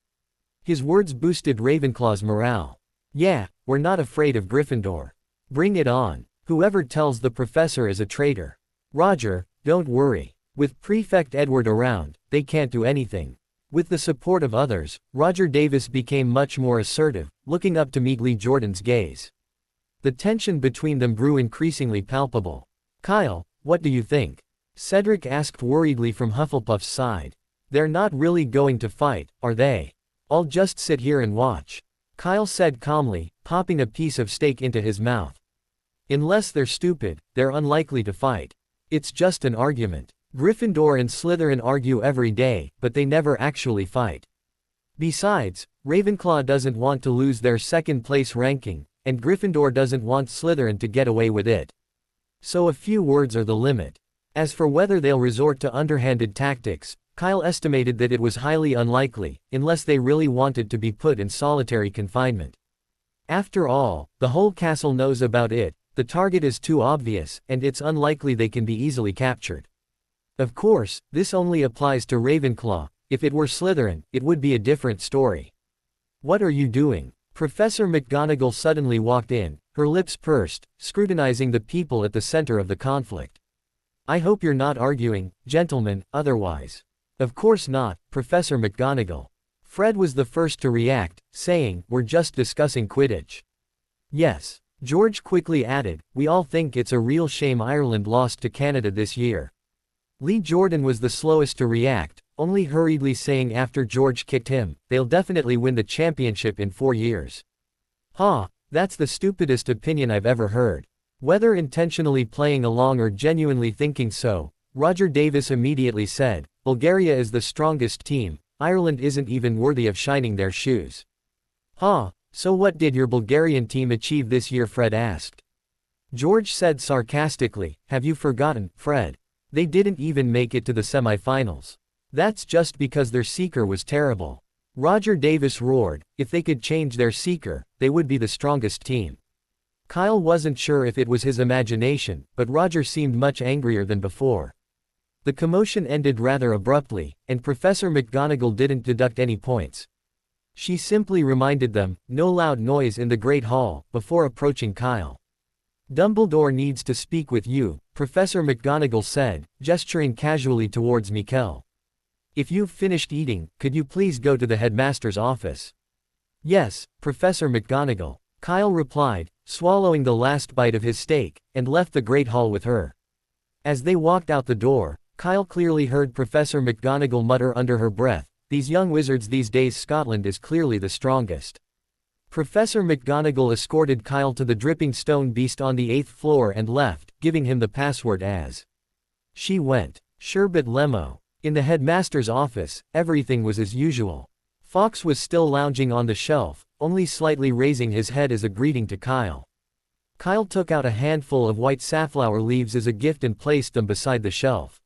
His words boosted Ravenclaw's morale. "Yeah, we're not afraid of Gryffindor. Bring it on. Whoever tells the professor is a traitor." "Roger, don't worry. With Prefect Edward around, they can't do anything." With the support of others, Roger Davis became much more assertive, looking up to meet Lee Jordan's gaze. The tension between them grew increasingly palpable. "Kyle, what do you think?" Cedric asked worriedly from Hufflepuff's side. "They're not really going to fight, are they? I'll just sit here and watch," Kyle said calmly, popping a piece of steak into his mouth. "Unless they're stupid, they're unlikely to fight. It's just an argument. Gryffindor and Slytherin argue every day, but they never actually fight. Besides, Ravenclaw doesn't want to lose their second-place ranking, and Gryffindor doesn't want Slytherin to get away with it. So a few words are the limit." As for whether they'll resort to underhanded tactics, Kyle estimated that it was highly unlikely, unless they really wanted to be put in solitary confinement. After all, the whole castle knows about it, the target is too obvious, and it's unlikely they can be easily captured. Of course, this only applies to Ravenclaw. If it were Slytherin, it would be a different story. "What are you doing?" Professor McGonagall suddenly walked in, her lips pursed, scrutinizing the people at the center of the conflict. "I hope you're not arguing, gentlemen, otherwise." "Of course not, Professor McGonagall." Fred was the first to react, saying, "We're just discussing Quidditch." "Yes." George quickly added, "We all think it's a real shame Ireland lost to Canada this year." Lee Jordan was the slowest to react, only hurriedly saying after George kicked him, "They'll definitely win the championship in 4 years." "Huh, that's the stupidest opinion I've ever heard." Whether intentionally playing along or genuinely thinking so, Roger Davis immediately said, "Bulgaria is the strongest team, Ireland isn't even worthy of shining their shoes." "Huh, so what did your Bulgarian team achieve this year?" Fred asked. George said sarcastically, "Have you forgotten, Fred? They didn't even make it to the semifinals. That's just because their seeker was terrible." Roger Davis roared, "If they could change their seeker, they would be the strongest team." Kyle wasn't sure if it was his imagination, but Roger seemed much angrier than before. The commotion ended rather abruptly, and Professor McGonagall didn't deduct any points. She simply reminded them, "No loud noise in the Great Hall," before approaching Kyle. "Dumbledore needs to speak with you," Professor McGonagall said, gesturing casually towards Mikkel. "If you've finished eating, could you please go to the headmaster's office?" "Yes, Professor McGonagall," Kyle replied, swallowing the last bite of his steak, and left the Great Hall with her. As they walked out the door, Kyle clearly heard Professor McGonagall mutter under her breath, "These young wizards these days, Scotland is clearly the strongest." Professor McGonagall escorted Kyle to the dripping stone beast on the 8th floor and left, giving him the password as she went. Sherbet Lemo. In the headmaster's office, everything was as usual. Fawkes was still lounging on the shelf, only slightly raising his head as a greeting to Kyle. Kyle took out a handful of white safflower leaves as a gift and placed them beside the shelf.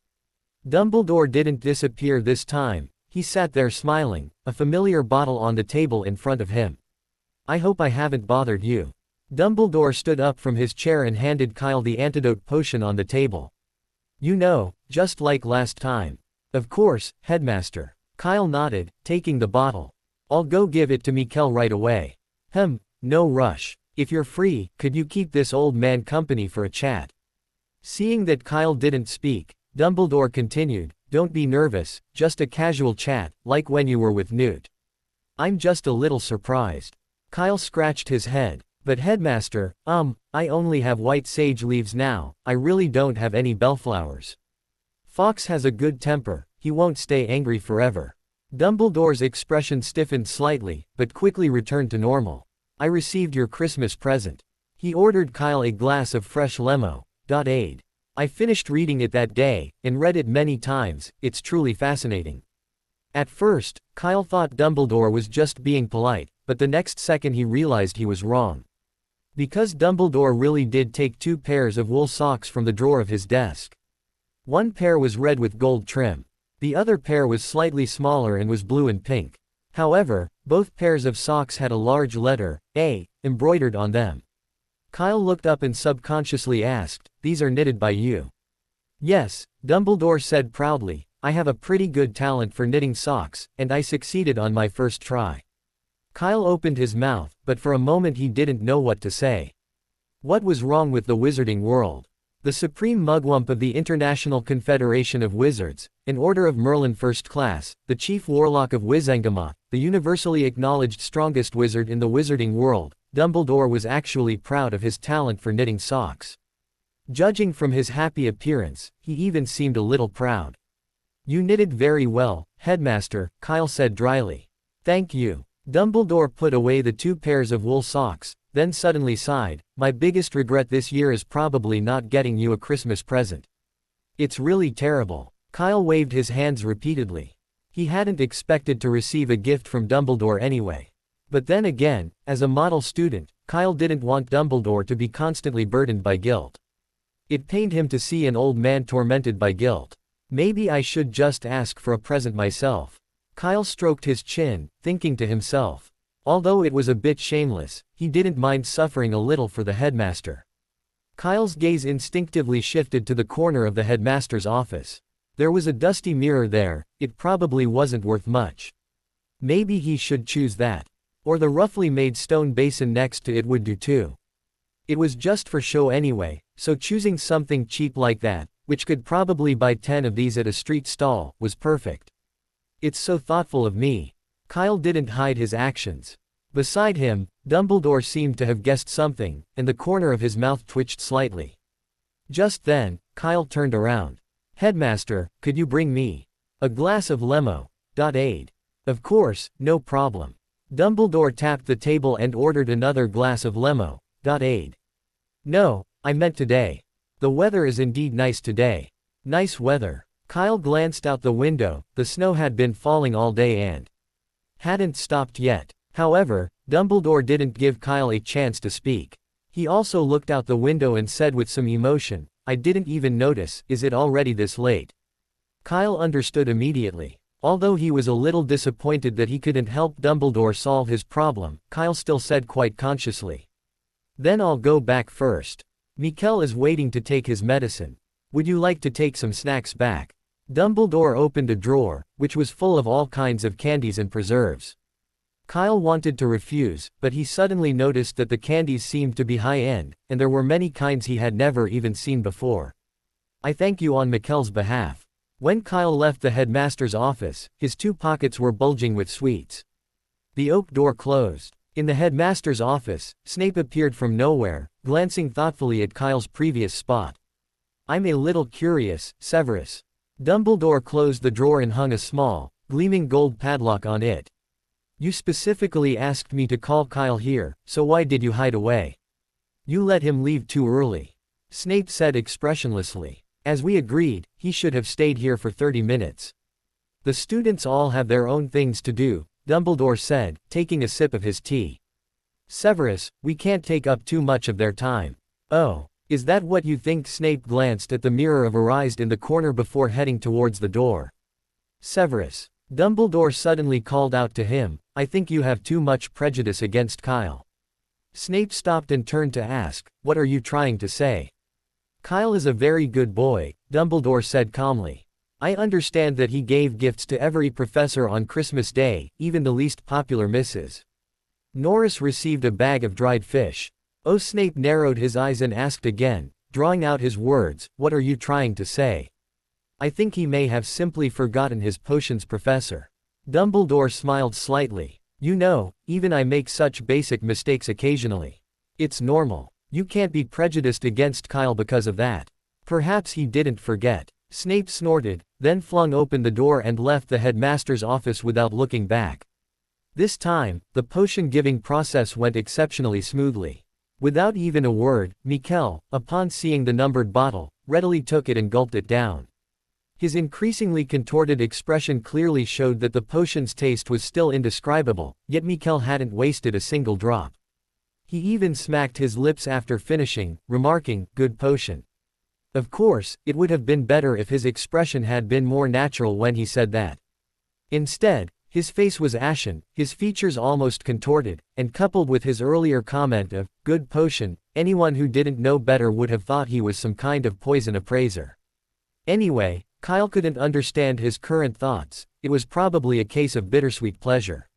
Dumbledore didn't disappear this time. He sat there smiling, a familiar bottle on the table in front of him. "I hope I haven't bothered you." Dumbledore stood up from his chair and handed Kyle the antidote potion on the table. "You know, just like last time." "Of course, Headmaster." Kyle nodded, taking the bottle. "I'll go give it to Mikkel right away." No rush. If you're free, could you keep this old man company for a chat?" Seeing that Kyle didn't speak, Dumbledore continued, "Don't be nervous, just a casual chat, like when you were with Newt." "I'm just a little surprised." Kyle scratched his head. "But Headmaster, I only have white sage leaves now, I really don't have any bellflowers." "Fawkes has a good temper, he won't stay angry forever." Dumbledore's expression stiffened slightly, but quickly returned to normal. "I received your Christmas present." He ordered Kyle a glass of fresh lemonade. "I finished reading it that day, and read it many times, it's truly fascinating." At first, Kyle thought Dumbledore was just being polite, but the next second he realized he was wrong. Because Dumbledore really did take 2 pairs of wool socks from the drawer of his desk. One pair was red with gold trim. The other pair was slightly smaller and was blue and pink. However, both pairs of socks had a large letter, A, embroidered on them. Kyle looked up and subconsciously asked, "These are knitted by you?" "Yes," Dumbledore said proudly, "I have a pretty good talent for knitting socks, and I succeeded on my first try." Kyle opened his mouth, but for a moment he didn't know what to say. What was wrong with the wizarding world? The supreme mugwump of the International Confederation of Wizards, an Order of Merlin First Class, the chief warlock of Wizengamot, the universally acknowledged strongest wizard in the wizarding world, Dumbledore was actually proud of his talent for knitting socks. Judging from his happy appearance, he even seemed a little proud. "You knitted very well, Headmaster," Kyle said dryly. "Thank you." Dumbledore put away the 2 pairs of wool socks, then suddenly sighed, "My biggest regret this year is probably not getting you a Christmas present. It's really terrible." Kyle waved his hands repeatedly. He hadn't expected to receive a gift from Dumbledore anyway. But then again, as a model student, Kyle didn't want Dumbledore to be constantly burdened by guilt. It pained him to see an old man tormented by guilt. "Maybe I should just ask for a present myself." Kyle stroked his chin, thinking to himself. Although it was a bit shameless, he didn't mind suffering a little for the headmaster. Kyle's gaze instinctively shifted to the corner of the headmaster's office. There was a dusty mirror there, it probably wasn't worth much. Maybe he should choose that. Or the roughly made stone basin next to it would do too. It was just for show anyway, so choosing something cheap like that, which could probably buy 10 of these at a street stall, was perfect. "It's so thoughtful of me." Kyle didn't hide his actions. Beside him, Dumbledore seemed to have guessed something, and the corner of his mouth twitched slightly. Just then, Kyle turned around. "Headmaster, could you bring me a glass of lemonade?" "Of course, no problem." Dumbledore tapped the table and ordered another glass of lemonade. "No, I meant today. The weather is indeed nice today. Nice weather. Kyle glanced out the window. The snow had been falling all day and hadn't stopped yet. However, Dumbledore didn't give Kyle a chance to speak. He also looked out the window and said with some emotion, "I didn't even notice, is it already this late?" Kyle understood immediately. Although he was a little disappointed that he couldn't help Dumbledore solve his problem, Kyle still said quite consciously, "Then I'll go back first. Mikkel is waiting to take his medicine. Would you like to take some snacks back?" Dumbledore opened a drawer, which was full of all kinds of candies and preserves. Kyle wanted to refuse, but he suddenly noticed that the candies seemed to be high-end, and there were many kinds he had never even seen before. "I thank you on Mikkel's behalf." When Kyle left the headmaster's office, his 2 pockets were bulging with sweets. The oak door closed. In the headmaster's office, Snape appeared from nowhere, glancing thoughtfully at Kyle's previous spot. "I'm a little curious, Severus." Dumbledore closed the drawer and hung a small, gleaming gold padlock on it. "You specifically asked me to call Kyle here, so why did you hide away?" "You let him leave too early," Snape said expressionlessly. "As we agreed, he should have stayed here for 30 minutes. The students all have their own things to do," Dumbledore said, taking a sip of his tea. "Severus, we can't take up too much of their time." "Oh, is that what you think?" Snape glanced at the mirror of Arised in the corner before heading towards the door. "Severus," Dumbledore suddenly called out to him, "I think you have too much prejudice against Kyle." Snape stopped and turned to ask, "What are you trying to say?" "Kyle is a very good boy," Dumbledore said calmly. "I understand that he gave gifts to every professor on Christmas Day, even the least popular misses. Norris received a bag of dried fish." Oh, Snape narrowed his eyes and asked again, drawing out his words, "What are you trying to say?" "I think he may have simply forgotten his potions, Professor." Dumbledore smiled slightly. "You know, even I make such basic mistakes occasionally. It's normal. You can't be prejudiced against Kyle because of that." "Perhaps he didn't forget." Snape snorted, then flung open the door and left the headmaster's office without looking back. This time, the potion-giving process went exceptionally smoothly. Without even a word, Mikkel, upon seeing the numbered bottle, readily took it and gulped it down. His increasingly contorted expression clearly showed that the potion's taste was still indescribable, yet Mikkel hadn't wasted a single drop. He even smacked his lips after finishing, remarking, "Good potion." Of course, it would have been better if his expression had been more natural when he said that. Instead, his face was ashen, his features almost contorted, and coupled with his earlier comment of, "Good potion," anyone who didn't know better would have thought he was some kind of poison appraiser. Anyway, Kyle couldn't understand his current thoughts. It was probably a case of bittersweet pleasure.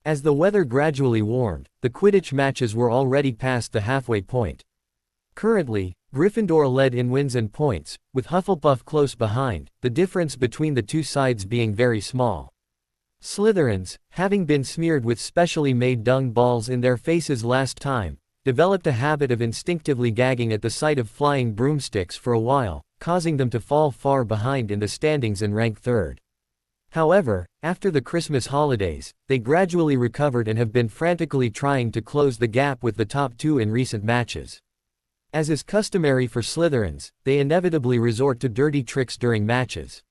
As the weather gradually warmed, the Quidditch matches were already past the halfway point. Currently, Gryffindor led in wins and points, with Hufflepuff close behind, the difference between the two sides being very small. Slytherins, having been smeared with specially made dung balls in their faces last time, developed a habit of instinctively gagging at the sight of flying broomsticks for a while, causing them to fall far behind in the standings and rank third. However, after the Christmas holidays, they gradually recovered and have been frantically trying to close the gap with the top 2 in recent matches. As is customary for Slytherins, they inevitably resort to dirty tricks during matches.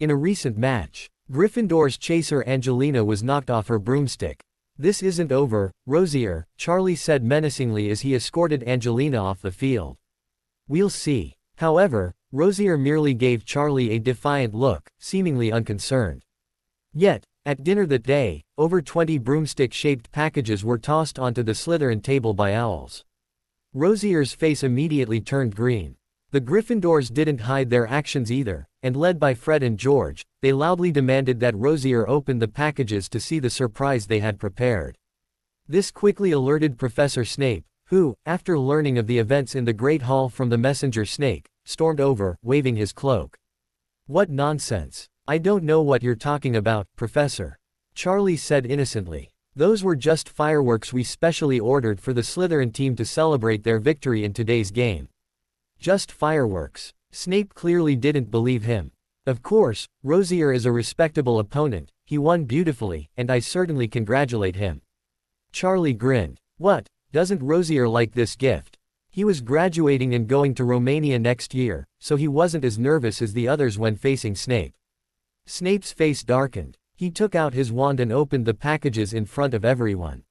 In a recent match, Gryffindor's chaser Angelina was knocked off her broomstick. "This isn't over, Rosier," Charlie said menacingly as he escorted Angelina off the field. "We'll see." However, Rosier merely gave Charlie a defiant look, seemingly unconcerned. Yet, at dinner that day, over 20 broomstick-shaped packages were tossed onto the Slytherin table by owls. Rosier's face immediately turned green. The Gryffindors didn't hide their actions either, and led by Fred and George, they loudly demanded that Rosier open the packages to see the surprise they had prepared. This quickly alerted Professor Snape, who, after learning of the events in the Great Hall from the messenger snake, stormed over, waving his cloak. "What nonsense. I don't know what you're talking about, Professor," Charlie said innocently. "Those were just fireworks we specially ordered for the Slytherin team to celebrate their victory in today's game." "Just fireworks." Snape clearly didn't believe him. "Of course, Rosier is a respectable opponent, he won beautifully, and I certainly congratulate him." Charlie grinned. "What? Doesn't Rosier like this gift? He was graduating and going to Romania next year, so he wasn't as nervous as the others when facing Snape. Snape's face darkened. He took out his wand and opened the packages in front of everyone.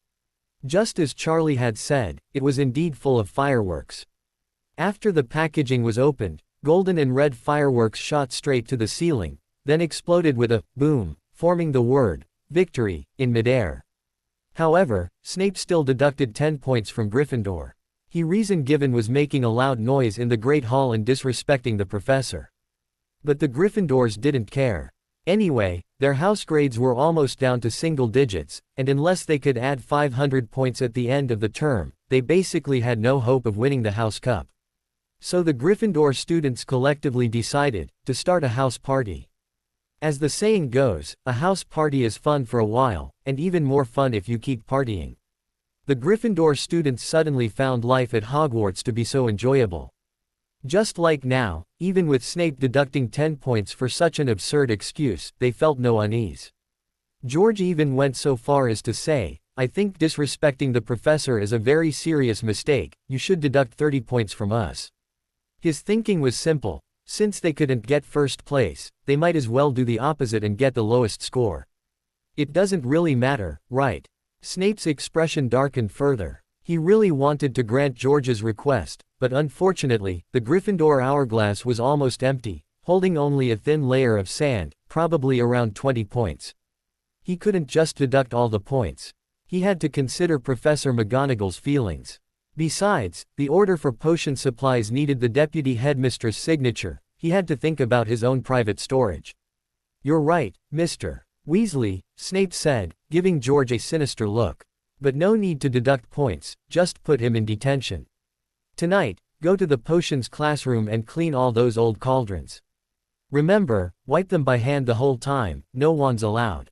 Just as Charlie had said, it was indeed full of fireworks. After the packaging was opened, golden and red fireworks shot straight to the ceiling, then exploded with a boom, forming the word victory in midair. However, Snape still deducted 10 points from Gryffindor. He reason given was making a loud noise in the Great Hall and disrespecting the professor. But the Gryffindors didn't care. Anyway, their house grades were almost down to single digits, and unless they could add 500 points at the end of the term, they basically had no hope of winning the House Cup. So the Gryffindor students collectively decided to start a house party. As the saying goes, a house party is fun for a while, and even more fun if you keep partying. The Gryffindor students suddenly found life at Hogwarts to be so enjoyable. Just like now, even with Snape deducting 10 points for such an absurd excuse, they felt no unease. George even went so far as to say, "I think disrespecting the professor is a very serious mistake, you should deduct 30 points from us." His thinking was simple: since they couldn't get first place, they might as well do the opposite and get the lowest score. It doesn't really matter, right? Snape's expression darkened further. He really wanted to grant George's request, but unfortunately, the Gryffindor hourglass was almost empty, holding only a thin layer of sand, probably around 20 points. He couldn't just deduct all the points. He had to consider Professor McGonagall's feelings. Besides, the order for potion supplies needed the deputy headmistress' signature. He had to think about his own private storage. "You're right, Mr. Weasley," Snape said, giving George a sinister look. "But no need to deduct points, just put him in detention. Tonight, go to the potions classroom and clean all those old cauldrons. Remember, wipe them by hand the whole time, no wands allowed.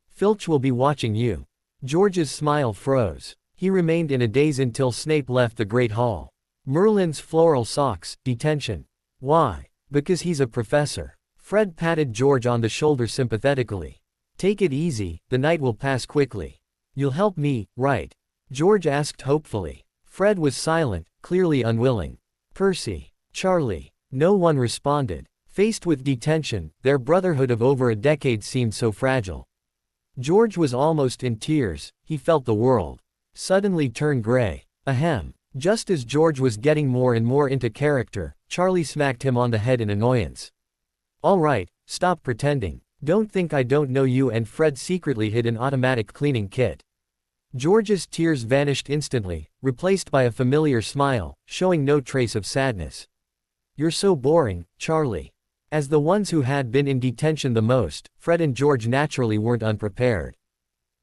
Filch will be watching you." George's smile froze. He remained in a daze until Snape left the Great Hall. Merlin's floral socks, detention. Why? Because he's a professor. Fred patted George on the shoulder sympathetically. "Take it easy, the night will pass quickly. You'll help me, right?" George asked hopefully. Fred was silent, clearly unwilling. Percy, Charlie. No one responded. Faced with detention, their brotherhood of over a decade seemed so fragile. George was almost in tears. He felt the world suddenly turn gray. Ahem. Just as George was getting more and more into character, Charlie smacked him on the head in annoyance. "All right, stop pretending. Don't think I don't know you." And Fred secretly hid an automatic cleaning kit. George's tears vanished instantly, replaced by a familiar smile, showing no trace of sadness. "You're so boring, Charlie." As the ones who had been in detention the most, Fred and George naturally weren't unprepared.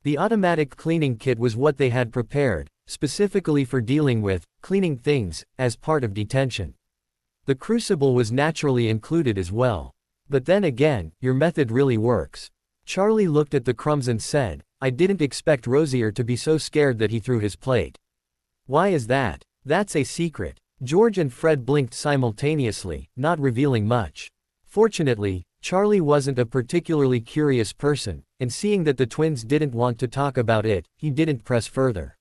The automatic cleaning kit was what they had prepared, specifically for dealing with cleaning things as part of detention. The crucible was naturally included as well. "But then again, your method really works." Charlie looked at the crumbs and said, "I didn't expect Rosier to be so scared that he threw his plate." "Why is that?" "That's a secret." George and Fred blinked simultaneously, not revealing much. Fortunately, Charlie wasn't a particularly curious person, and seeing that the twins didn't want to talk about it, he didn't press further.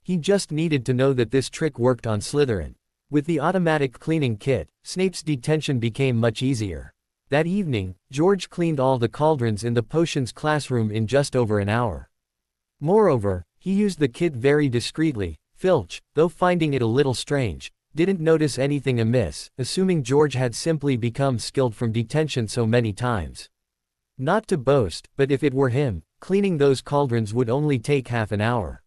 He just needed to know that this trick worked on Slytherin. With the automatic cleaning kit, Snape's detention became much easier. That evening, George cleaned all the cauldrons in the potions classroom in just over an hour. Moreover, he used the kit very discreetly. Filch, though finding it a little strange, didn't notice anything amiss, assuming George had simply become skilled from detention so many times. Not to boast, but if it were him, cleaning those cauldrons would only take half an hour.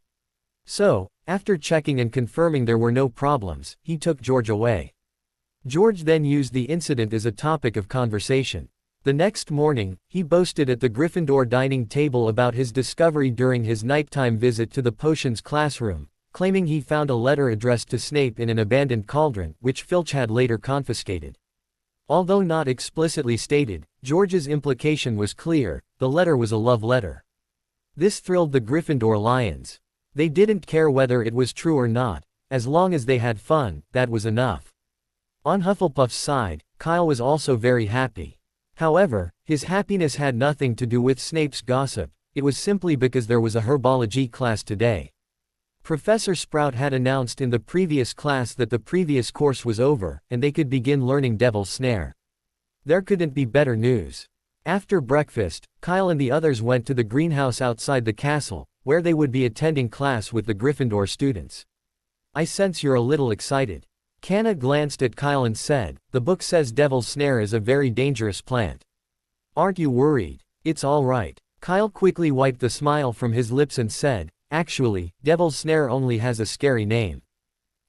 So, after checking and confirming there were no problems, he took George away. George then used the incident as a topic of conversation. The next morning, he boasted at the Gryffindor dining table about his discovery during his nighttime visit to the potions classroom, claiming he found a letter addressed to Snape in an abandoned cauldron, which Filch had later confiscated. Although not explicitly stated, George's implication was clear: the letter was a love letter. This thrilled the Gryffindor lions. They didn't care whether it was true or not, as long as they had fun, that was enough. On Hufflepuff's side, Kyle was also very happy. However, his happiness had nothing to do with Snape's gossip. It was simply because there was a herbology class today. Professor Sprout had announced in the previous class that the previous course was over, and they could begin learning Devil's Snare. There couldn't be better news. After breakfast, Kyle and the others went to the greenhouse outside the castle, where they would be attending class with the Gryffindor students. I sense you're a little excited. Kanna glanced at Kyle and said, the book says Devil's Snare is a very dangerous plant. Aren't you worried? It's all right. Kyle quickly wiped the smile from his lips and said, actually, Devil's Snare only has a scary name.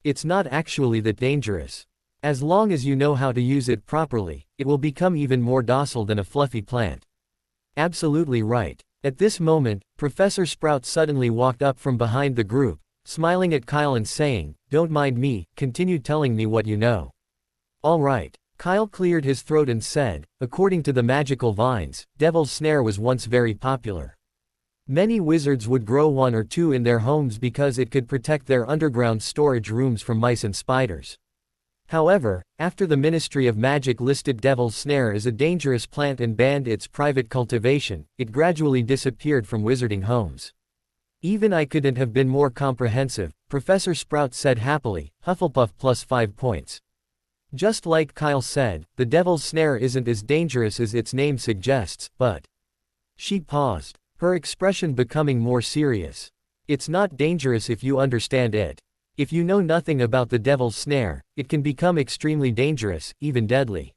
It's not actually that dangerous. As long as you know how to use it properly, it will become even more docile than a fluffy plant. Absolutely right. At this moment, Professor Sprout suddenly walked up from behind the group, smiling at Kyle and saying, don't mind me, continue telling me what you know. All right. Kyle cleared his throat and said, according to the magical vines, Devil's Snare was once very popular. Many wizards would grow one or two in their homes because it could protect their underground storage rooms from mice and spiders. However, after the Ministry of Magic listed Devil's Snare as a dangerous plant and banned its private cultivation, it gradually disappeared from wizarding homes. Even I couldn't have been more comprehensive, Professor Sprout said happily, Hufflepuff plus 5 points. Just like Kyle said, the Devil's Snare isn't as dangerous as its name suggests, but... She paused, her expression becoming more serious. It's not dangerous if you understand it. If you know nothing about the Devil's Snare, it can become extremely dangerous, even deadly.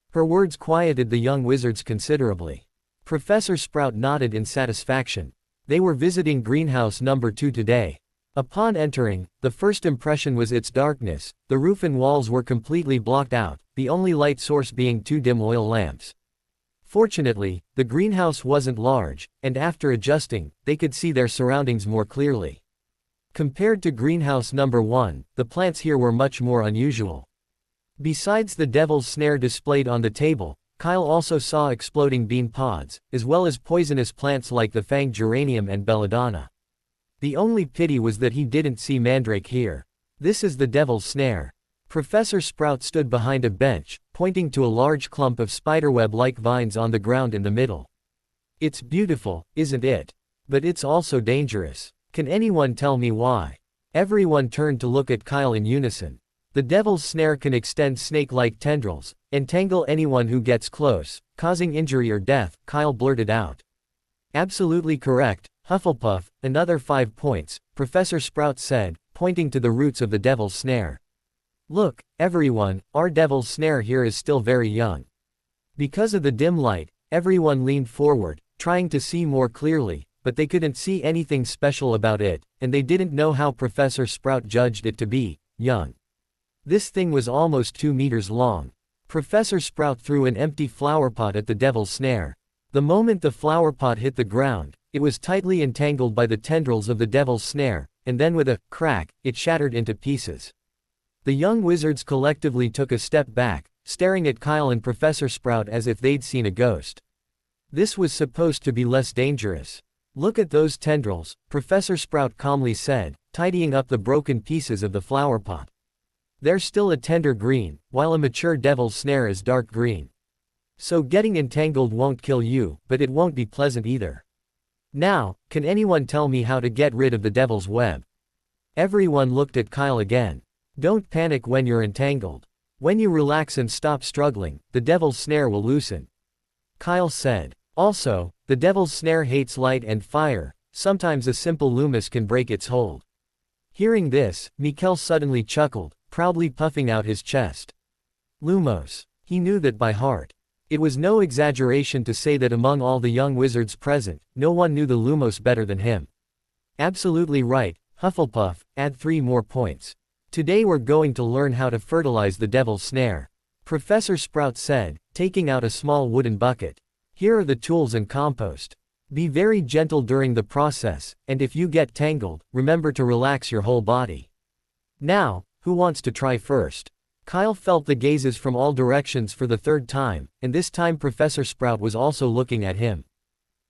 Her words quieted the young wizards considerably. Professor Sprout nodded in satisfaction. They were visiting greenhouse number 2 today. Upon entering, the first impression was its darkness. The roof and walls were completely blocked out, the only light source being 2 dim oil lamps. Fortunately, the greenhouse wasn't large, and after adjusting, they could see their surroundings more clearly. Compared to greenhouse number 1, the plants here were much more unusual. Besides the Devil's Snare displayed on the table, Kyle also saw exploding bean pods, as well as poisonous plants like the fanged geranium and belladonna. The only pity was that he didn't see mandrake here. This is the Devil's Snare. Professor Sprout stood behind a bench, pointing to a large clump of spiderweb-like vines on the ground in the middle. It's beautiful, isn't it? But it's also dangerous. Can anyone tell me why? Everyone turned to look at Kyle in unison. The Devil's Snare can extend snake-like tendrils, entangle anyone who gets close, causing injury or death, Kyle blurted out. Absolutely correct, Hufflepuff, another 5 points, Professor Sprout said, pointing to the roots of the Devil's Snare. Look, everyone, our Devil's Snare here is still very young. Because of the dim light, everyone leaned forward, trying to see more clearly, but they couldn't see anything special about it, and they didn't know how Professor Sprout judged it to be young. This thing was almost 2 meters long. Professor Sprout threw an empty flower pot at the Devil's Snare. The moment the flower pot hit the ground, it was tightly entangled by the tendrils of the Devil's Snare, and then with a crack, it shattered into pieces. The young wizards collectively took a step back, staring at Kyle and Professor Sprout as if they'd seen a ghost. This was supposed to be less dangerous. Look at those tendrils, Professor Sprout calmly said, tidying up the broken pieces of the flower pot. They're still a tender green, while a mature Devil's Snare is dark green. So getting entangled won't kill you, but it won't be pleasant either. Now, can anyone tell me how to get rid of the Devil's Web? Everyone looked at Kyle again. Don't panic when you're entangled. When you relax and stop struggling, the Devil's Snare will loosen. Kyle said. Also, the Devil's Snare hates light and fire, sometimes a simple Lumos can break its hold. Hearing this, Mikkel suddenly chuckled, proudly puffing out his chest. Lumos. He knew that by heart. It was no exaggeration to say that among all the young wizards present, no one knew the Lumos better than him. Absolutely right, Hufflepuff, add 3 more points. Today we're going to learn how to fertilize the Devil's Snare. Professor Sprout said, taking out a small wooden bucket. Here are the tools and compost. Be very gentle during the process, and if you get tangled, remember to relax your whole body. Now, who wants to try first? Kyle felt the gazes from all directions for the 3rd time, and this time Professor Sprout was also looking at him.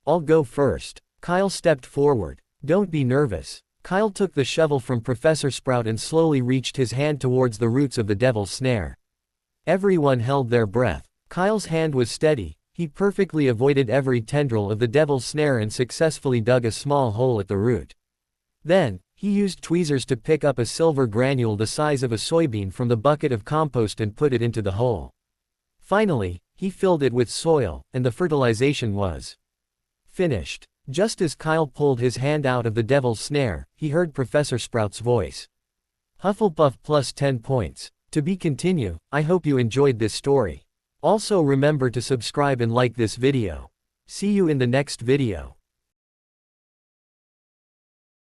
I'll go first. Kyle stepped forward. Don't be nervous. Kyle took the shovel from Professor Sprout and slowly reached his hand towards the roots of the Devil's Snare. Everyone held their breath. Kyle's hand was steady. He perfectly avoided every tendril of the Devil's Snare and successfully dug a small hole at the root. Then, He used tweezers to pick up a silver granule the size of a soybean from the bucket of compost and put it into the hole. Finally, he filled it with soil, and the fertilization was finished. Just as Kyle pulled his hand out of the devil's snare, he heard Professor Sprout's voice. Hufflepuff plus 10 points. To be continue. I hope you enjoyed this story. Also remember to subscribe and like this video. See you in the next video.